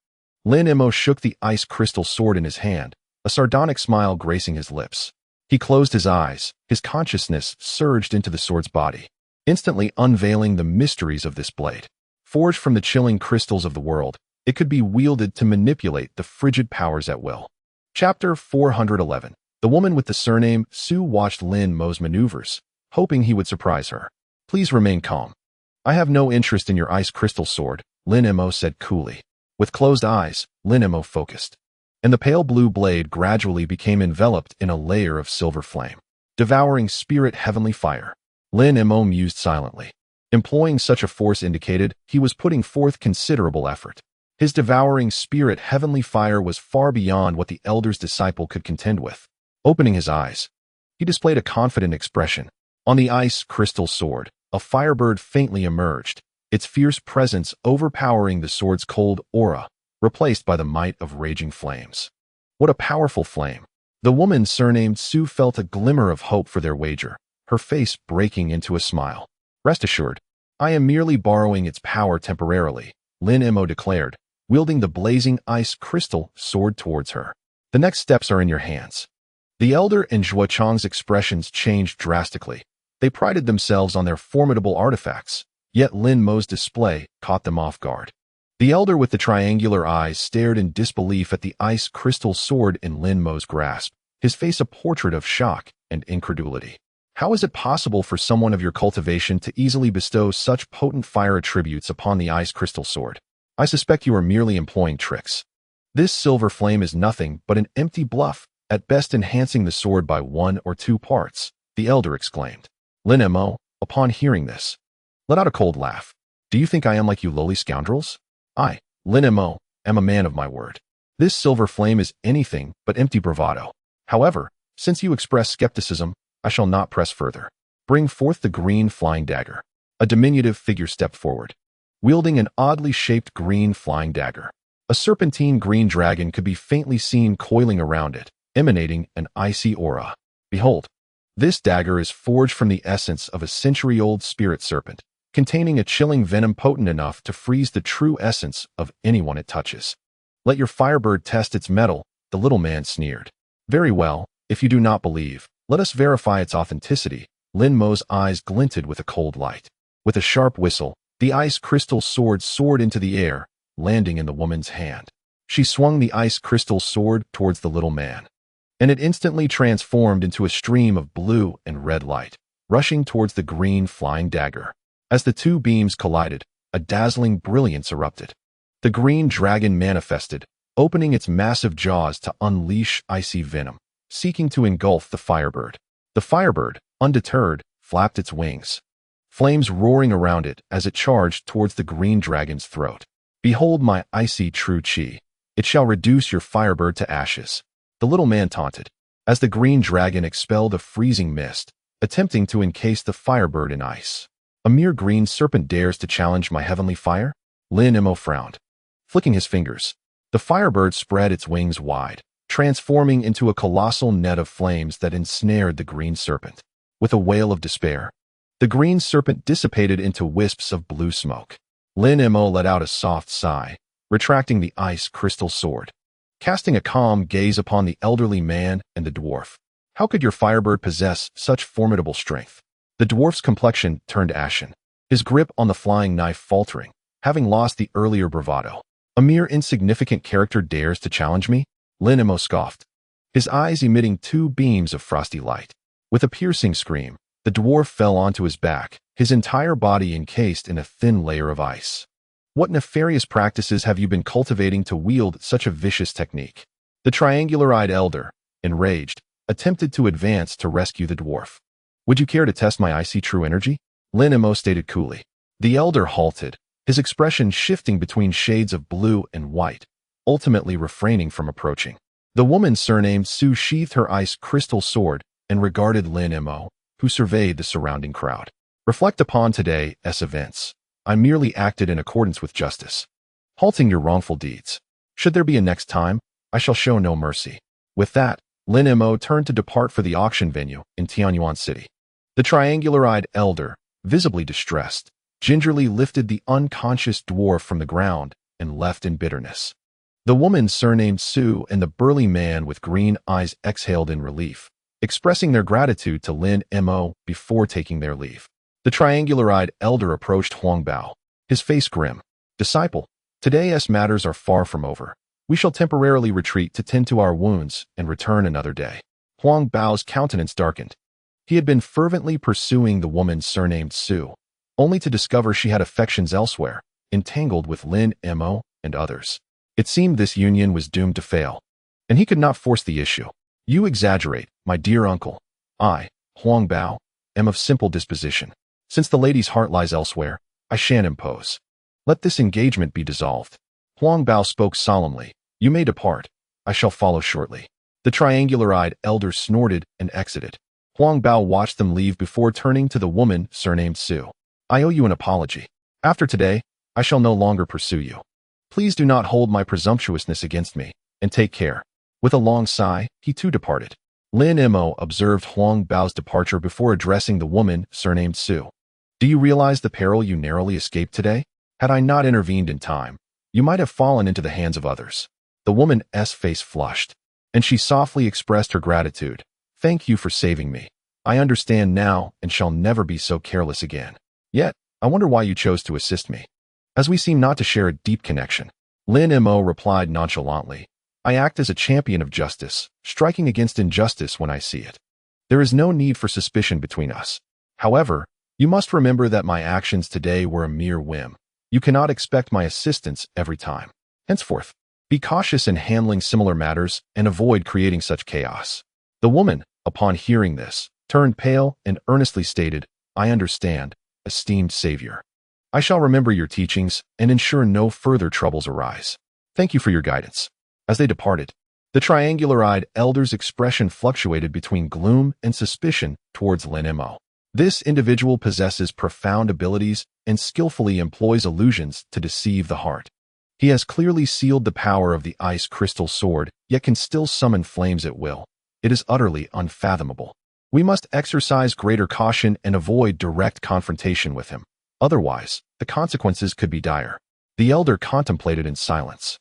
Lin Mo shook the ice crystal sword in his hand, a sardonic smile gracing his lips. He closed his eyes, his consciousness surged into the sword's body, instantly unveiling the mysteries of this blade. Forged from the chilling crystals of the world, it could be wielded to manipulate the frigid powers at will. Chapter 411. The woman with the surname Sue watched Lin Mo's maneuvers, hoping he would surprise her. Please remain calm. I have no interest in your ice crystal sword, Lin Mo said coolly. With closed eyes, Lin Mo focused, and the pale blue blade gradually became enveloped in a layer of silver flame, devouring spirit heavenly fire. Lin Mo mused silently. Employing such a force indicated he was putting forth considerable effort. His devouring spirit heavenly fire was far beyond what the elder's disciple could contend with. Opening his eyes, he displayed a confident expression. On the ice crystal sword, a firebird faintly emerged, its fierce presence overpowering the sword's cold aura, replaced by the might of raging flames. What a powerful flame! The woman surnamed Sue felt a glimmer of hope for their wager, her face breaking into a smile. Rest assured, I am merely borrowing its power temporarily, Lin Mo declared, wielding the blazing ice crystal sword towards her. The next steps are in your hands. The elder and Zhuochang's expressions changed drastically. They prided themselves on their formidable artifacts, yet Lin Mo's display caught them off guard. The elder with the triangular eyes stared in disbelief at the ice crystal sword in Lin Mo's grasp, his face a portrait of shock and incredulity. How is it possible for someone of your cultivation to easily bestow such potent fire attributes upon the ice crystal sword? I suspect you are merely employing tricks. This silver flame is nothing but an empty bluff, at best enhancing the sword by 1 or 2 parts, the elder exclaimed. Lin Mo, upon hearing this, let out a cold laugh. Do you think I am like you lowly scoundrels? I, Lin Mo, am a man of my word. This silver flame is anything but empty bravado. However, since you express skepticism, I shall not press further. Bring forth the green flying dagger. A diminutive figure stepped forward, wielding an oddly shaped green flying dagger. A serpentine green dragon could be faintly seen coiling around it, emanating an icy aura. Behold, this dagger is forged from the essence of a century-old spirit serpent, containing a chilling venom potent enough to freeze the true essence of anyone it touches. Let your firebird test its metal, the little man sneered. Very well, if you do not believe, let us verify its authenticity. Lin Mo's eyes glinted with a cold light. With a sharp whistle, the ice crystal sword soared into the air, landing in the woman's hand. She swung the ice crystal sword towards the little man, and it instantly transformed into a stream of blue and red light, rushing towards the green flying dagger. As the two beams collided, a dazzling brilliance erupted. The green dragon manifested, opening its massive jaws to unleash icy venom, seeking to engulf the firebird. The firebird, undeterred, flapped its wings, flames roaring around it as it charged towards the green dragon's throat. Behold my icy true chi. It shall reduce your firebird to ashes. The little man taunted, as the green dragon expelled a freezing mist, attempting to encase the firebird in ice. A mere green serpent dares to challenge my heavenly fire? Lin Mo frowned. Flicking his fingers, the firebird spread its wings wide, transforming into a colossal net of flames that ensnared the green serpent. With a wail of despair, the green serpent dissipated into wisps of blue smoke. Lin Mo let out a soft sigh, retracting the ice crystal sword, casting a calm gaze upon the elderly man and the dwarf. How could your firebird possess such formidable strength? The dwarf's complexion turned ashen, his grip on the flying knife faltering, having lost the earlier bravado. A mere insignificant character dares to challenge me? Lin Mo scoffed, his eyes emitting two beams of frosty light. With a piercing scream, the dwarf fell onto his back, his entire body encased in a thin layer of ice. What nefarious practices have you been cultivating to wield such a vicious technique? The triangular-eyed elder, enraged, attempted to advance to rescue the dwarf. Would you care to test my icy true energy? Lin Mo stated coolly. The elder halted, his expression shifting between shades of blue and white, ultimately refraining from approaching. The woman surnamed Su sheathed her ice crystal sword and regarded Lin Mo, who surveyed the surrounding crowd. Reflect upon today's events. I merely acted in accordance with justice, halting your wrongful deeds. Should there be a next time, I shall show no mercy. With that, Lin Mo turned to depart for the auction venue in Tianyuan City. The triangular-eyed elder, visibly distressed, gingerly lifted the unconscious dwarf from the ground and left in bitterness. The woman surnamed Su and the burly man with green eyes exhaled in relief, expressing their gratitude to Lin Mo before taking their leave. The triangular-eyed elder approached Huang Bao, his face grim. Disciple, today's matters are far from over. We shall temporarily retreat to tend to our wounds and return another day. Huang Bao's countenance darkened. He had been fervently pursuing the woman surnamed Su, only to discover she had affections elsewhere, entangled with Lin Mo and others. It seemed this union was doomed to fail, and he could not force the issue. You exaggerate, my dear uncle. I, Huang Bao, am of simple disposition. Since the lady's heart lies elsewhere, I shan't impose. Let this engagement be dissolved. Huang Bao spoke solemnly. You may depart. I shall follow shortly. The triangular-eyed elder snorted and exited. Huang Bao watched them leave before turning to the woman surnamed Su. I owe you an apology. After today, I shall no longer pursue you. Please do not hold my presumptuousness against me, and take care. With a long sigh, he too departed. Lin Mo observed Huang Bao's departure before addressing the woman surnamed Su. Do you realize the peril you narrowly escaped today? Had I not intervened in time, you might have fallen into the hands of others. The woman's face flushed, and she softly expressed her gratitude. Thank you for saving me. I understand now and shall never be so careless again. Yet, I wonder why you chose to assist me. As we seem not to share a deep connection, Lin Mo replied nonchalantly. I act as a champion of justice, striking against injustice when I see it. There is no need for suspicion between us. However, you must remember that my actions today were a mere whim. You cannot expect my assistance every time. Henceforth, be cautious in handling similar matters and avoid creating such chaos. The woman, upon hearing this, turned pale and earnestly stated, I understand, esteemed savior. I shall remember your teachings and ensure no further troubles arise. Thank you for your guidance. As they departed, the triangular-eyed elder's expression fluctuated between gloom and suspicion towards Lin Mo. This individual possesses profound abilities and skillfully employs illusions to deceive the heart. He has clearly sealed the power of the ice crystal sword, yet can still summon flames at will. It is utterly unfathomable. We must exercise greater caution and avoid direct confrontation with him. Otherwise, the consequences could be dire. The elder contemplated in silence,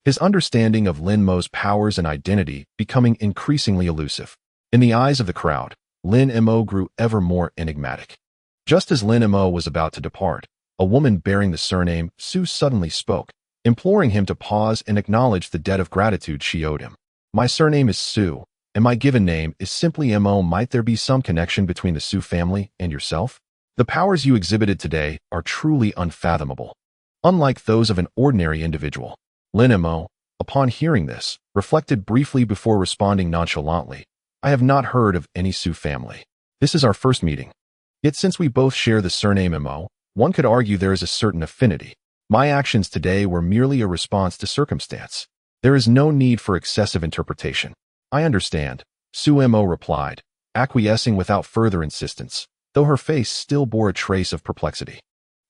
his understanding of Lin Mo's powers and identity becoming increasingly elusive. In the eyes of the crowd, Lin Mo grew ever more enigmatic. Just as Lin Mo was about to depart, a woman bearing the surname Su suddenly spoke, imploring him to pause and acknowledge the debt of gratitude she owed him. "My surname is Su, and my given name is simply Mo. Might there be some connection between the Su family and yourself? The powers you exhibited today are truly unfathomable, unlike those of an ordinary individual." Lin Mo, upon hearing this, reflected briefly before responding nonchalantly, "I have not heard of any Su family. This is our first meeting. Yet since we both share the surname Mo, one could argue there is a certain affinity. My actions today were merely a response to circumstance. There is no need for excessive interpretation." "I understand," Su Mo replied, acquiescing without further insistence, though her face still bore a trace of perplexity.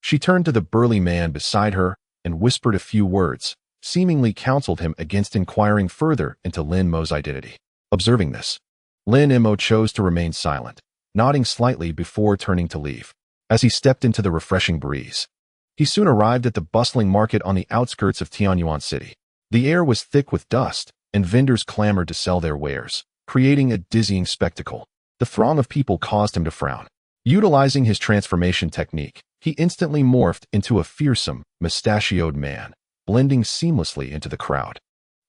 She turned to the burly man beside her and whispered a few words, seemingly counseled him against inquiring further into Lin Mo's identity. Observing this, Lin Mo chose to remain silent, nodding slightly before turning to leave. As he stepped into the refreshing breeze, he soon arrived at the bustling market on the outskirts of Tianyuan City. The air was thick with dust, and vendors clamored to sell their wares, creating a dizzying spectacle. The throng of people caused him to frown. Utilizing his transformation technique, he instantly morphed into a fearsome, mustachioed man, blending seamlessly into the crowd.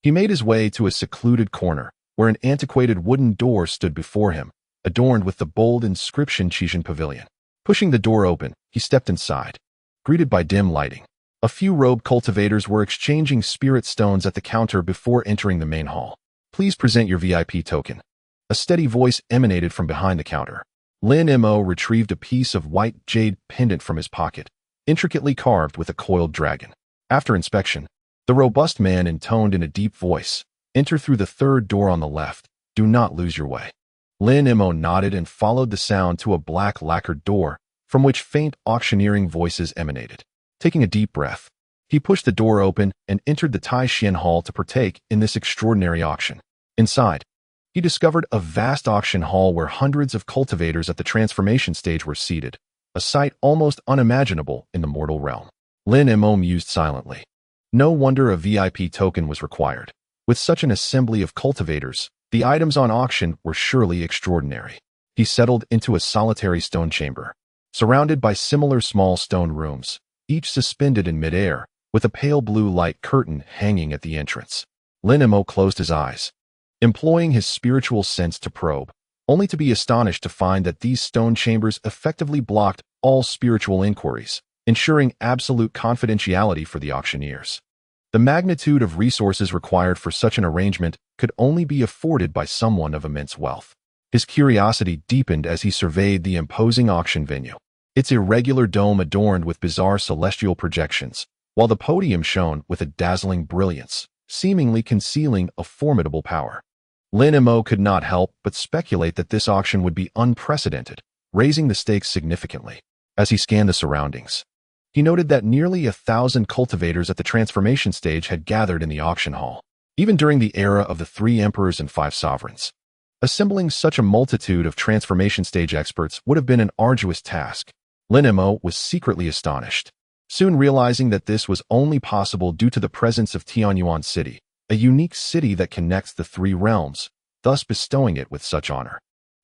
He made his way to a secluded corner, where an antiquated wooden door stood before him, adorned with the bold inscription Chijin Pavilion. Pushing the door open, he stepped inside. Greeted by dim lighting, a few robed cultivators were exchanging spirit stones at the counter before entering the main hall. "Please present your VIP token." A steady voice emanated from behind the counter. Lin Mo retrieved a piece of white jade pendant from his pocket, intricately carved with a coiled dragon. After inspection, the robust man intoned in a deep voice, "Enter through the third door on the left. Do not lose your way." Lin Mo nodded and followed the sound to a black lacquered door, from which faint auctioneering voices emanated. Taking a deep breath, he pushed the door open and entered the Tai Xian Hall to partake in this extraordinary auction. Inside, he discovered a vast auction hall where hundreds of cultivators at the transformation stage were seated, a sight almost unimaginable in the mortal realm. Lin Mo mused silently. No wonder a VIP token was required. With such an assembly of cultivators, the items on auction were surely extraordinary. He settled into a solitary stone chamber, surrounded by similar small stone rooms, each suspended in midair, with a pale blue light curtain hanging at the entrance. Lin Mo closed his eyes, employing his spiritual sense to probe, only to be astonished to find that these stone chambers effectively blocked all spiritual inquiries, ensuring absolute confidentiality for the auctioneers. The magnitude of resources required for such an arrangement could only be afforded by someone of immense wealth. His curiosity deepened as he surveyed the imposing auction venue, its irregular dome adorned with bizarre celestial projections, while the podium shone with a dazzling brilliance, seemingly concealing a formidable power. Lin Mo could not help but speculate that this auction would be unprecedented, raising the stakes significantly. As he scanned the surroundings, he noted that nearly 1,000 cultivators at the transformation stage had gathered in the auction hall. Even during the era of the 3 emperors and 5 sovereigns, assembling such a multitude of transformation stage experts would have been an arduous task. Lin Mo was secretly astonished, soon realizing that this was only possible due to the presence of Tianyuan City, a unique city that connects the 3 realms, thus bestowing it with such honor.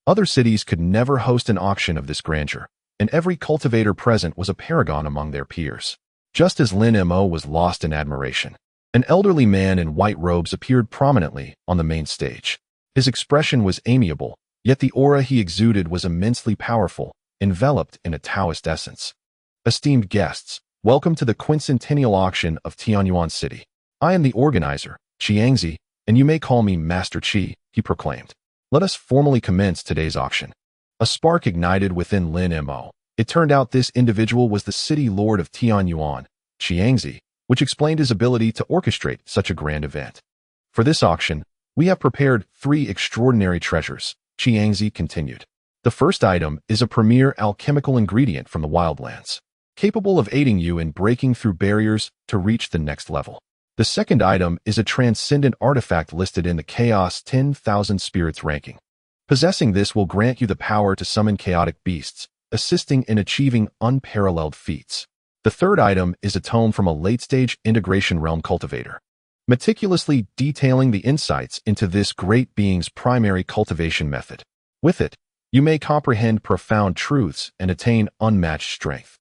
Other cities could never host an auction of this grandeur, and every cultivator present was a paragon among their peers. Just as Lin Mo was lost in admiration, an elderly man in white robes appeared prominently on the main stage. His expression was amiable, yet the aura he exuded was immensely powerful, enveloped in a Taoist essence. "Esteemed guests, welcome to the quincentennial auction of Tianyuan City. I am the organizer, Qiangzi, and you may call me Master Qi," he proclaimed. "Let us formally commence today's auction." A spark ignited within Lin Mo. It turned out this individual was the city lord of Tianyuan, Qiangzi, which explained his ability to orchestrate such a grand event. "For this auction, we have prepared 3 extraordinary treasures," Qiangzi continued. The first item is a premier alchemical ingredient from the wildlands, capable of aiding you in breaking through barriers to reach the next level. The second item is a transcendent artifact listed in the Chaos 10,000 Spirits ranking. Possessing this will grant you the power to summon chaotic beasts, assisting in achieving unparalleled feats. The third item is a tome from a late-stage integration realm cultivator, meticulously detailing the insights into this great being's primary cultivation method. With it, you may comprehend profound truths and attain unmatched strength.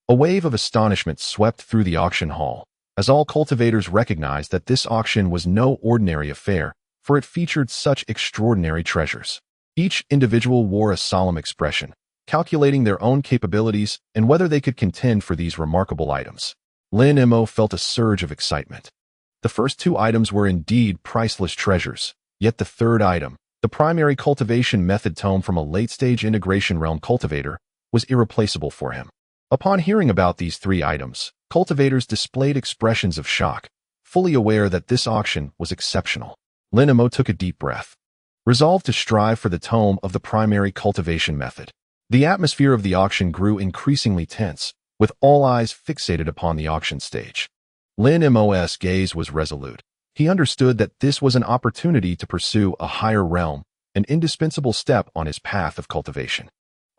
A wave of astonishment swept through the auction hall, as all cultivators recognized that this auction was no ordinary affair, for it featured such extraordinary treasures. Each individual wore a solemn expression, calculating their own capabilities and whether they could contend for these remarkable items. Lin Mo felt a surge of excitement. The first two items were indeed priceless treasures, yet the third item, the primary cultivation method tome from a late-stage integration realm cultivator, was irreplaceable for him. Upon hearing about these three items, cultivators displayed expressions of shock, fully aware that this auction was exceptional. Lin Mo took a deep breath, resolved to strive for the tome of the primary cultivation method. The atmosphere of the auction grew increasingly tense, with all eyes fixated upon the auction stage. Lin Mo's gaze was resolute. He understood that this was an opportunity to pursue a higher realm, an indispensable step on his path of cultivation.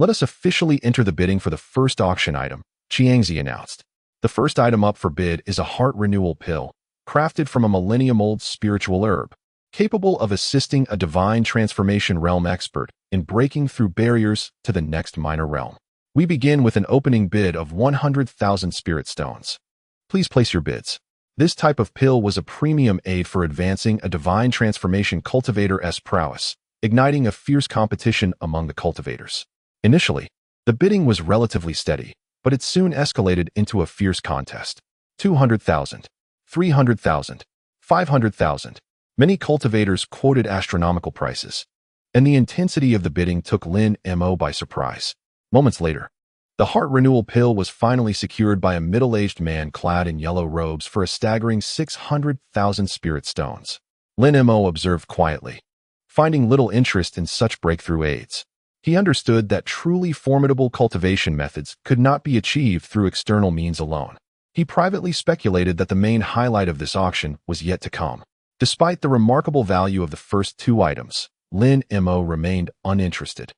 Let us officially enter the bidding for the first auction item, Qiangzi announced. The first item up for bid is a heart renewal pill, crafted from a millennium-old spiritual herb, capable of assisting a divine transformation realm expert in breaking through barriers to the next minor realm. We begin with an opening bid of 100,000 spirit stones. Please place your bids. This type of pill was a premium aid for advancing a divine transformation cultivator's prowess, igniting a fierce competition among the cultivators. Initially, the bidding was relatively steady, but it soon escalated into a fierce contest. 200,000, 300,000, 500,000. Many cultivators quoted astronomical prices, and the intensity of the bidding took Lin Mo by surprise. Moments later, the heart renewal pill was finally secured by a middle-aged man clad in yellow robes for a staggering 600,000 spirit stones. Lin Mo observed quietly, finding little interest in such breakthrough aids. He understood that truly formidable cultivation methods could not be achieved through external means alone. He privately speculated that the main highlight of this auction was yet to come. Despite the remarkable value of the first two items, Lin Mo remained uninterested.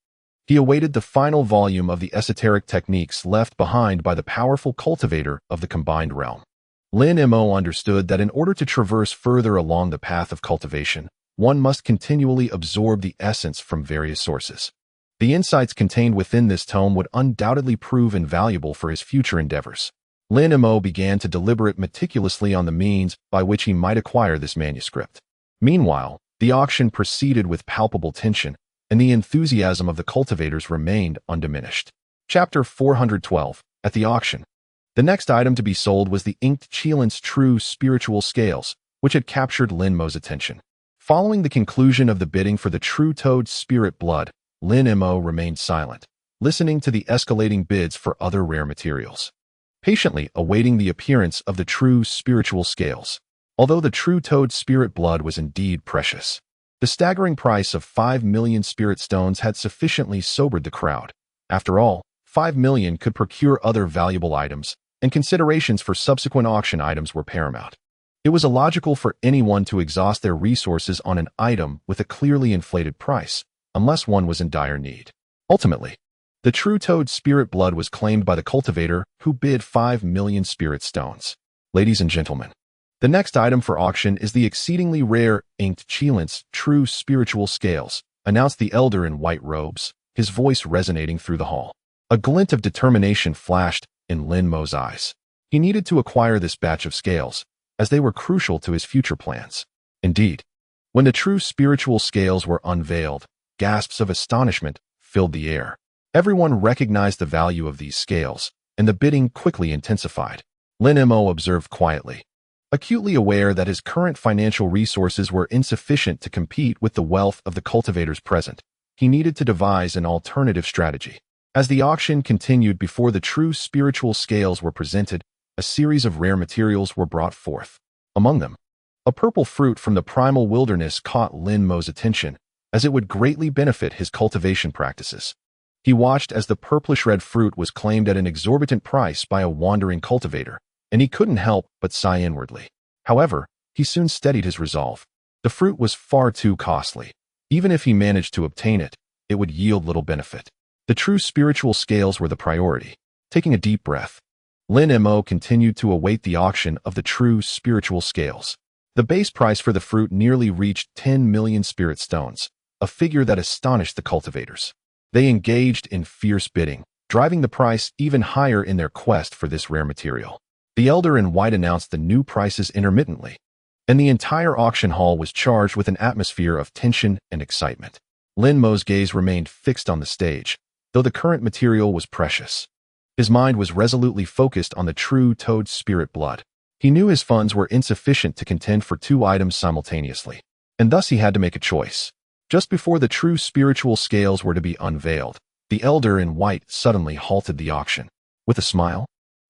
He awaited the final volume of the esoteric techniques left behind by the powerful cultivator of the combined realm. Lin Mo understood that in order to traverse further along the path of cultivation, one must continually absorb the essence from various sources. The insights contained within this tome would undoubtedly prove invaluable for his future endeavors. Lin Mo began to deliberate meticulously on the means by which he might acquire this manuscript. Meanwhile, the auction proceeded with palpable tension, and the enthusiasm of the cultivators remained undiminished. Chapter 412. At the auction. The next item to be sold was the inked Qilin's true spiritual scales, which had captured Lin Mo's attention. Following the conclusion of the bidding for the true toad spirit blood, Lin Mo remained silent, listening to the escalating bids for other rare materials, patiently awaiting the appearance of the true spiritual scales. Although the true toad spirit blood was indeed precious, the staggering price of 5 million spirit stones had sufficiently sobered the crowd. After all, 5 million could procure other valuable items, and considerations for subsequent auction items were paramount. It was illogical for anyone to exhaust their resources on an item with a clearly inflated price, unless one was in dire need. Ultimately, the true toad spirit blood was claimed by the cultivator, who bid 5 million spirit stones. Ladies and gentlemen, the next item for auction is the exceedingly rare inked Qilin's true spiritual scales, announced the elder in white robes, his voice resonating through the hall. A glint of determination flashed in Lin Mo's eyes. He needed to acquire this batch of scales, as they were crucial to his future plans. Indeed, when the true spiritual scales were unveiled, gasps of astonishment filled the air. Everyone recognized the value of these scales, and the bidding quickly intensified. Lin Mo observed quietly, acutely aware that his current financial resources were insufficient to compete with the wealth of the cultivators present. He needed to devise an alternative strategy. As the auction continued before the true spiritual scales were presented, a series of rare materials were brought forth. Among them, a purple fruit from the primal wilderness caught Lin Mo's attention, as it would greatly benefit his cultivation practices. He watched as the purplish-red fruit was claimed at an exorbitant price by a wandering cultivator, and he couldn't help but sigh inwardly. However, he soon steadied his resolve. The fruit was far too costly. Even if he managed to obtain it, it would yield little benefit. The true spiritual scales were the priority. Taking a deep breath, Lin Mo continued to await the auction of the true spiritual scales. The base price for the fruit nearly reached 10 million spirit stones, a figure that astonished the cultivators. They engaged in fierce bidding, driving the price even higher in their quest for this rare material. The elder in white announced the new prices intermittently, and the entire auction hall was charged with an atmosphere of tension and excitement. Lin Mo's gaze remained fixed on the stage, though the current material was precious. His mind was resolutely focused on the true toad spirit blood. He knew his funds were insufficient to contend for two items simultaneously, and thus he had to make a choice. Just before the true spiritual scales were to be unveiled, the elder in white suddenly halted the auction. With a smile,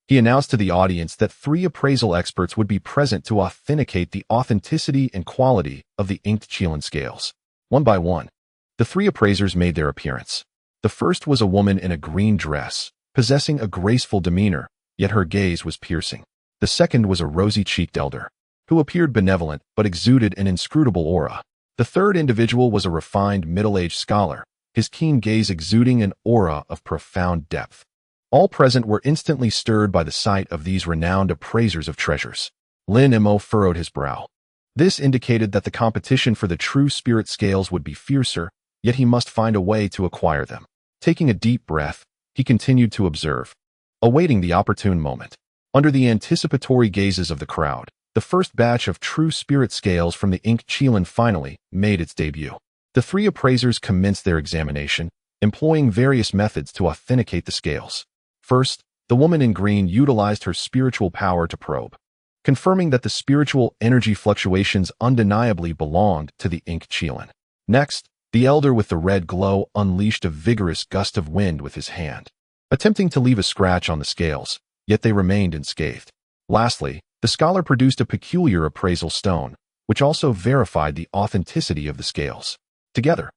he announced to the audience that 3 appraisal experts would be present to authenticate the authenticity and quality of the inked Qilin scales. One by one, the 3 appraisers made their appearance. The first was a woman in a green dress, possessing a graceful demeanor, yet her gaze was piercing. The second was a rosy-cheeked elder, who appeared benevolent but exuded an inscrutable aura. The third individual was a refined middle-aged scholar, his keen gaze exuding an aura of profound depth. All present were instantly stirred by the sight of these renowned appraisers of treasures. Lin Mo furrowed his brow. This indicated that the competition for the true spirit scales would be fiercer, yet he must find a way to acquire them. Taking a deep breath, he continued to observe, awaiting the opportune moment. Under the anticipatory gazes of the crowd, the first batch of true spirit scales from the inked Qilin finally made its debut. The 3 appraisers commenced their examination, employing various methods to authenticate the scales. First, the woman in green utilized her spiritual power to probe, confirming that the spiritual energy fluctuations undeniably belonged to the inked Qilin. Next, the elder with the red glow unleashed a vigorous gust of wind with his hand, attempting to leave a scratch on the scales, yet they remained unscathed. Lastly, the scholar produced a peculiar appraisal stone, which also verified the authenticity of the scales. Together,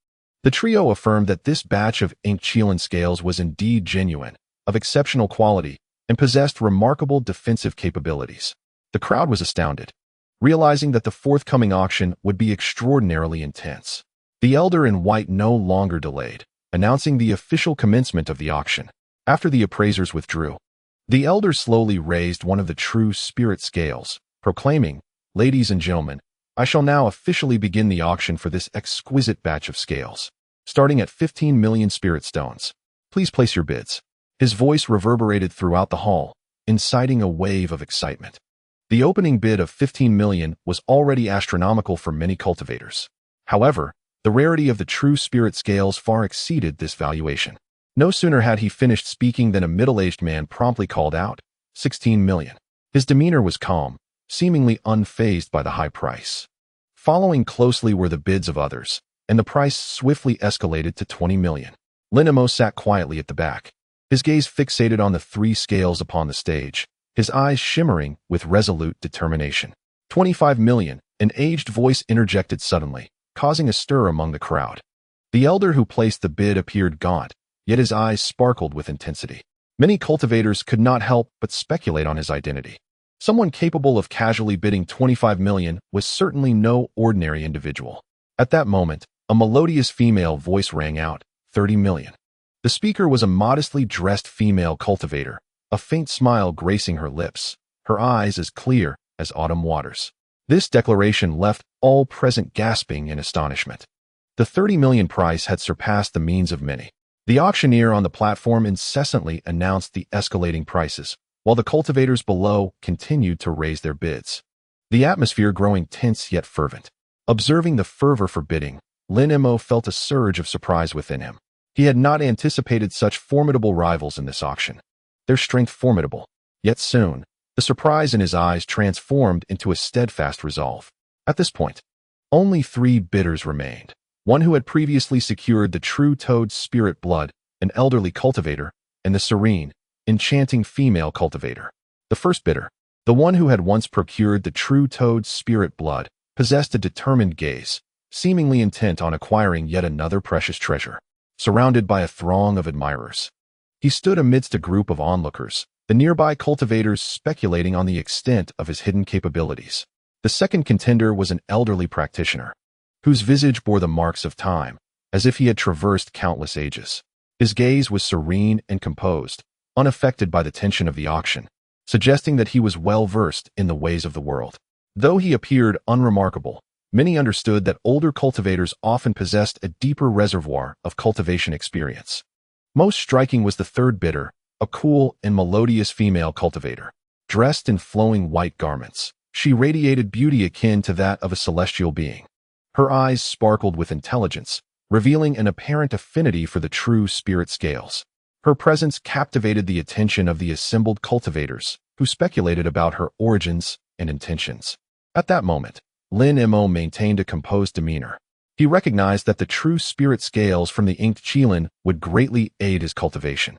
the trio affirmed that this batch of inked Qilin scales was indeed genuine, of exceptional quality, and possessed remarkable defensive capabilities. The crowd was astounded, realizing that the forthcoming auction would be extraordinarily intense. The elder in white no longer delayed, announcing the official commencement of the auction. After the appraisers withdrew, the elder slowly raised one of the true spirit scales, proclaiming, "Ladies and gentlemen, I shall now officially begin the auction for this exquisite batch of scales, starting at 15 million spirit stones. Please place your bids." His voice reverberated throughout the hall, inciting a wave of excitement. The opening bid of 15 million was already astronomical for many cultivators. However, the rarity of the true spirit scales far exceeded this valuation. No sooner had he finished speaking than a middle-aged man promptly called out, 16 million. His demeanor was calm, seemingly unfazed by the high price. Following closely were the bids of others, and the price swiftly escalated to 20 million. Lin Mo sat quietly at the back, his gaze fixated on the 3 scales upon the stage, his eyes shimmering with resolute determination. 25 million, an aged voice interjected suddenly, causing a stir among the crowd. The elder who placed the bid appeared gaunt, yet his eyes sparkled with intensity. Many cultivators could not help but speculate on his identity. Someone capable of casually bidding 25 million was certainly no ordinary individual. At that moment, a melodious female voice rang out, 30 million. The speaker was a modestly dressed female cultivator, a faint smile gracing her lips, her eyes as clear as autumn waters. This declaration left all present gasping in astonishment. The 30 million price had surpassed the means of many. The auctioneer on the platform incessantly announced the escalating prices, while the cultivators below continued to raise their bids. The atmosphere growing tense yet fervent. Observing the fervor for bidding, Lin Mo felt a surge of surprise within him. He had not anticipated such formidable rivals in this auction. Their strength formidable, yet soon, the surprise in his eyes transformed into a steadfast resolve. At this point, only 3 bidders remained. One who had previously secured the true toad spirit blood, an elderly cultivator, and the serene, enchanting female cultivator. The first bidder, the one who had once procured the true toad spirit blood, possessed a determined gaze, seemingly intent on acquiring yet another precious treasure. surrounded by a throng of admirers. He stood amidst a group of onlookers, the nearby cultivators speculating on the extent of his hidden capabilities. The second contender was an elderly practitioner, whose visage bore the marks of time, as if he had traversed countless ages. His gaze was serene and composed, unaffected by the tension of the auction, suggesting that he was well-versed in the ways of the world. Though he appeared unremarkable, many understood that older cultivators often possessed a deeper reservoir of cultivation experience. Most striking was the third bidder, a cool and melodious female cultivator. Dressed in flowing white garments, she radiated beauty akin to that of a celestial being. Her eyes sparkled with intelligence, revealing an apparent affinity for the true spirit scales. Her presence captivated the attention of the assembled cultivators, who speculated about her origins and intentions. At that moment, Lin Mo maintained a composed demeanor. He recognized that the true spirit scales from the inked qilin would greatly aid his cultivation,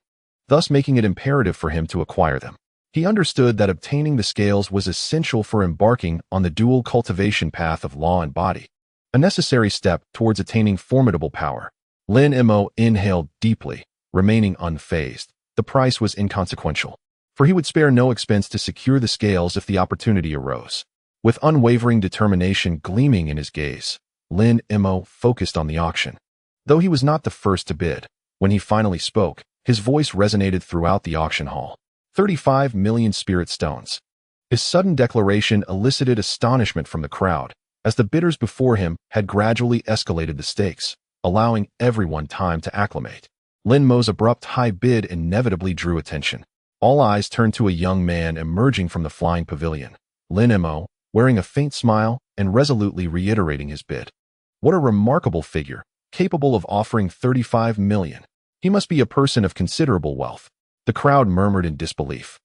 thus making it imperative for him to acquire them. He understood that obtaining the scales was essential for embarking on the dual cultivation path of law and body, a necessary step towards attaining formidable power. Lin Mo inhaled deeply, remaining unfazed. The price was inconsequential, for he would spare no expense to secure the scales if the opportunity arose. With unwavering determination gleaming in his gaze, Lin Mo focused on the auction. Though he was not the first to bid, when he finally spoke, his voice resonated throughout the auction hall. 35 million spirit stones. His sudden declaration elicited astonishment from the crowd, as the bidders before him had gradually escalated the stakes, allowing everyone time to acclimate. Lin Mo's abrupt high bid inevitably drew attention. All eyes turned to a young man emerging from the flying pavilion. Lin Mo, wearing a faint smile and resolutely reiterating his bid. What a remarkable figure, capable of offering 35 million. He must be a person of considerable wealth. The crowd murmured in disbelief,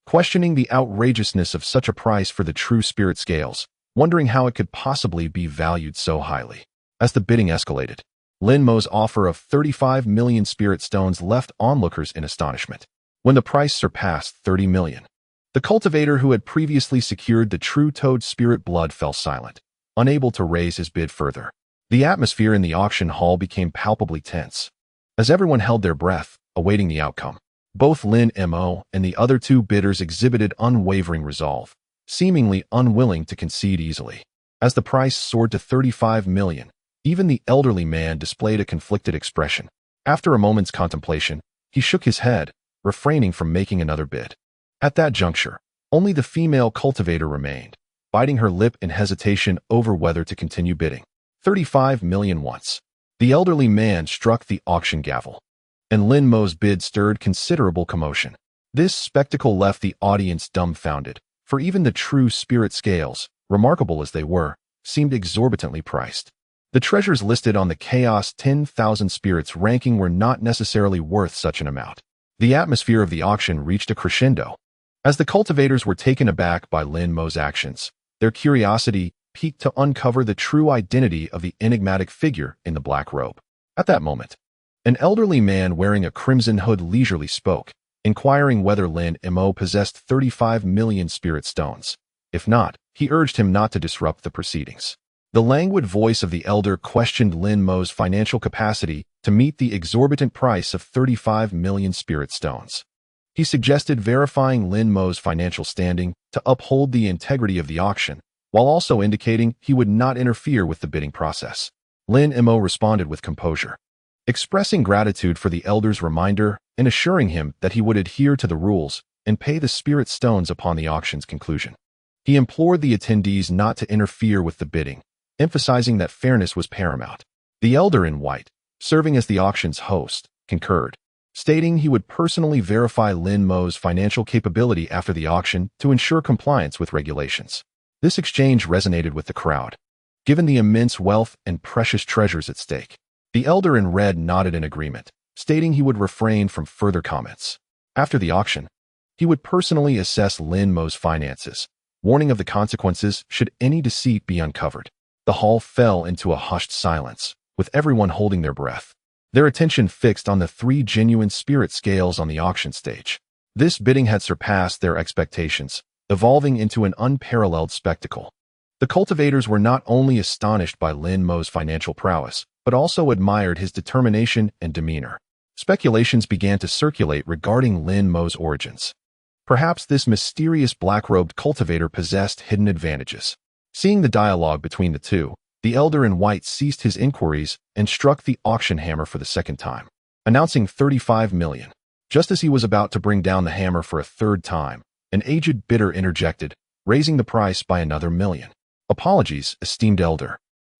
questioning the outrageousness of such a price for the true spirit scales, wondering how it could possibly be valued so highly. As the bidding escalated, Lin Mo's offer of 35 million spirit stones left onlookers in astonishment. When the price surpassed 30 million, the cultivator who had previously secured the true toad spirit blood fell silent, unable to raise his bid further. The atmosphere in the auction hall became palpably tense, as everyone held their breath, awaiting the outcome. Both Lin Mo and the other two bidders exhibited unwavering resolve, seemingly unwilling to concede easily. As the price soared to 35 million, even the elderly man displayed a conflicted expression. After a moment's contemplation, he shook his head, refraining from making another bid. At that juncture, only the female cultivator remained, biting her lip in hesitation over whether to continue bidding. 35 million once. The elderly man struck the auction gavel, and Lin Mo's bid stirred considerable commotion. This spectacle left the audience dumbfounded, for even the true spirit scales, remarkable as they were, seemed exorbitantly priced. The treasures listed on the Chaos 10,000 spirits ranking were not necessarily worth such an amount. The atmosphere of the auction reached a crescendo. As the cultivators were taken aback by Lin Mo's actions, their curiosity piqued to uncover the true identity of the enigmatic figure in the black robe. At that moment, an elderly man wearing a crimson hood leisurely spoke, inquiring whether Lin Mo possessed 35 million spirit stones. If not, he urged him not to disrupt the proceedings. The languid voice of the elder questioned Lin Mo's financial capacity to meet the exorbitant price of 35 million spirit stones. He suggested verifying Lin Mo's financial standing to uphold the integrity of the auction, while also indicating he would not interfere with the bidding process. Lin Mo responded with composure, expressing gratitude for the elder's reminder and assuring him that he would adhere to the rules and pay the spirit stones upon the auction's conclusion. He implored the attendees not to interfere with the bidding, emphasizing that fairness was paramount. The elder in white, serving as the auction's host, concurred, stating he would personally verify Lin Mo's financial capability after the auction to ensure compliance with regulations. This exchange resonated with the crowd, given the immense wealth and precious treasures at stake. The elder in red nodded in agreement, stating he would refrain from further comments. After the auction, he would personally assess Lin Mo's finances, warning of the consequences should any deceit be uncovered. The hall fell into a hushed silence, with everyone holding their breath, their attention fixed on the 3 genuine spirit scales on the auction stage. This bidding had surpassed their expectations, evolving into an unparalleled spectacle. The cultivators were not only astonished by Lin Mo's financial prowess, but also admired his determination and demeanor. Speculations began to circulate regarding Lin Mo's origins. Perhaps this mysterious black-robed cultivator possessed hidden advantages. Seeing the dialogue between the two, the elder in white ceased his inquiries and struck the auction hammer for the second time, announcing 35 million. Just as he was about to bring down the hammer for a third time, an aged bidder interjected, raising the price by another million. Apologies, esteemed elder,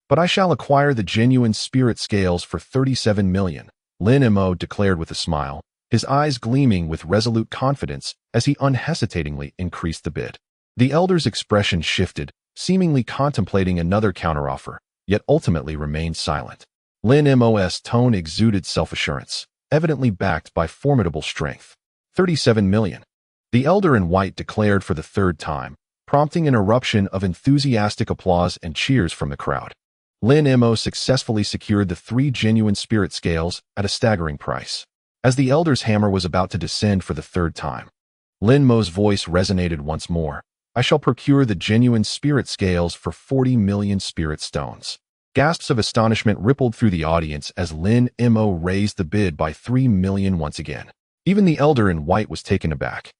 but I shall acquire the genuine spirit scales for 37 million, Lin Mo declared with a smile, his eyes gleaming with resolute confidence as he unhesitatingly increased the bid. The elder's expression shifted, seemingly contemplating another counteroffer, yet ultimately remained silent. Lin Mo's tone exuded self-assurance, evidently backed by formidable strength. 37 million. The elder in white declared for the third time, prompting an eruption of enthusiastic applause and cheers from the crowd. Lin Mo successfully secured the 3 genuine spirit scales at a staggering price. As the elder's hammer was about to descend for the third time, Lin Mo's voice resonated once more. I shall procure the genuine spirit scales for 40 million spirit stones. Gasps of astonishment rippled through the audience as Lin Mo raised the bid by 3 million once again. Even the elder in white was taken aback.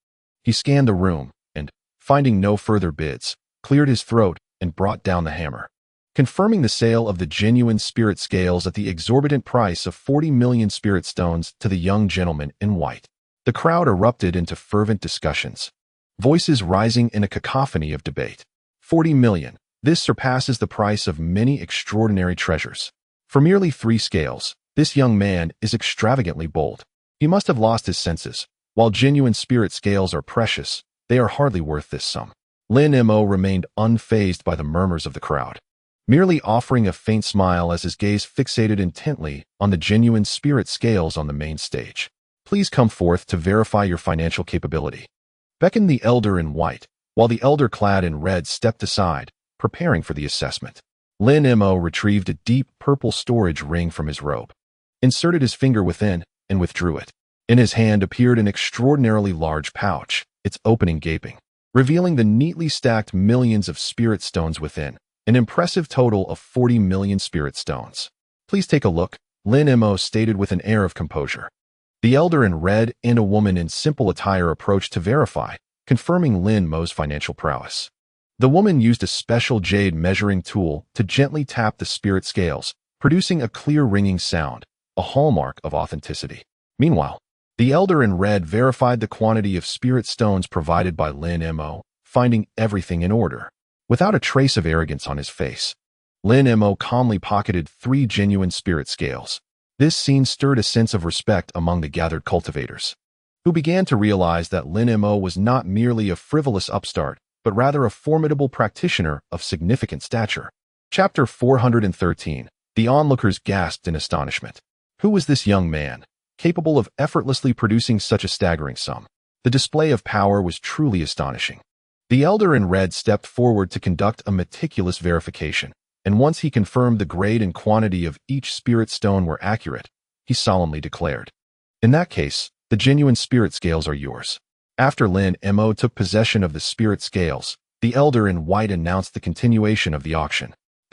He scanned the room and, finding no further bids, cleared his throat and brought down the hammer, confirming the sale of the genuine spirit scales at the exorbitant price of 40 million spirit stones to the young gentleman in white. The crowd erupted into fervent discussions, voices rising in a cacophony of debate. 40 million. This surpasses the price of many extraordinary treasures. For merely 3 scales, this young man is extravagantly bold. He must have lost his senses. While genuine spirit scales are precious, they are hardly worth this sum. Lin Mo remained unfazed by the murmurs of the crowd, merely offering a faint smile as his gaze fixated intently on the genuine spirit scales on the main stage. Please come forth to verify your financial capability, beckoned the elder in white, while the elder clad in red stepped aside, preparing for the assessment. Lin Mo retrieved a deep purple storage ring from his robe, inserted his finger within, and withdrew it. In his hand appeared an extraordinarily large pouch, its opening gaping, revealing the neatly stacked millions of spirit stones within, an impressive total of 40 million spirit stones. Please take a look, Lin Mo stated with an air of composure. The elder in red and a woman in simple attire approached to verify, confirming Lin Mo's financial prowess. The woman used a special jade measuring tool to gently tap the spirit scales, producing a clear ringing sound, a hallmark of authenticity. Meanwhile, the elder in red verified the quantity of spirit stones provided by Lin Mo, finding everything in order. Without a trace of arrogance on his face, Lin Mo calmly pocketed 3 genuine spirit scales. This scene stirred a sense of respect among the gathered cultivators, who began to realize that Lin Mo was not merely a frivolous upstart, but rather a formidable practitioner of significant stature. Chapter 413. The onlookers gasped in astonishment. Who was this young man, capable of effortlessly producing such a staggering sum? The display of power was truly astonishing. The elder in red stepped forward to conduct a meticulous verification, and once he confirmed the grade and quantity of each spirit stone were accurate, he solemnly declared, "In that case, the genuine spirit scales are yours." After Lin Mo took possession of the spirit scales, the elder in white announced the continuation of the auction.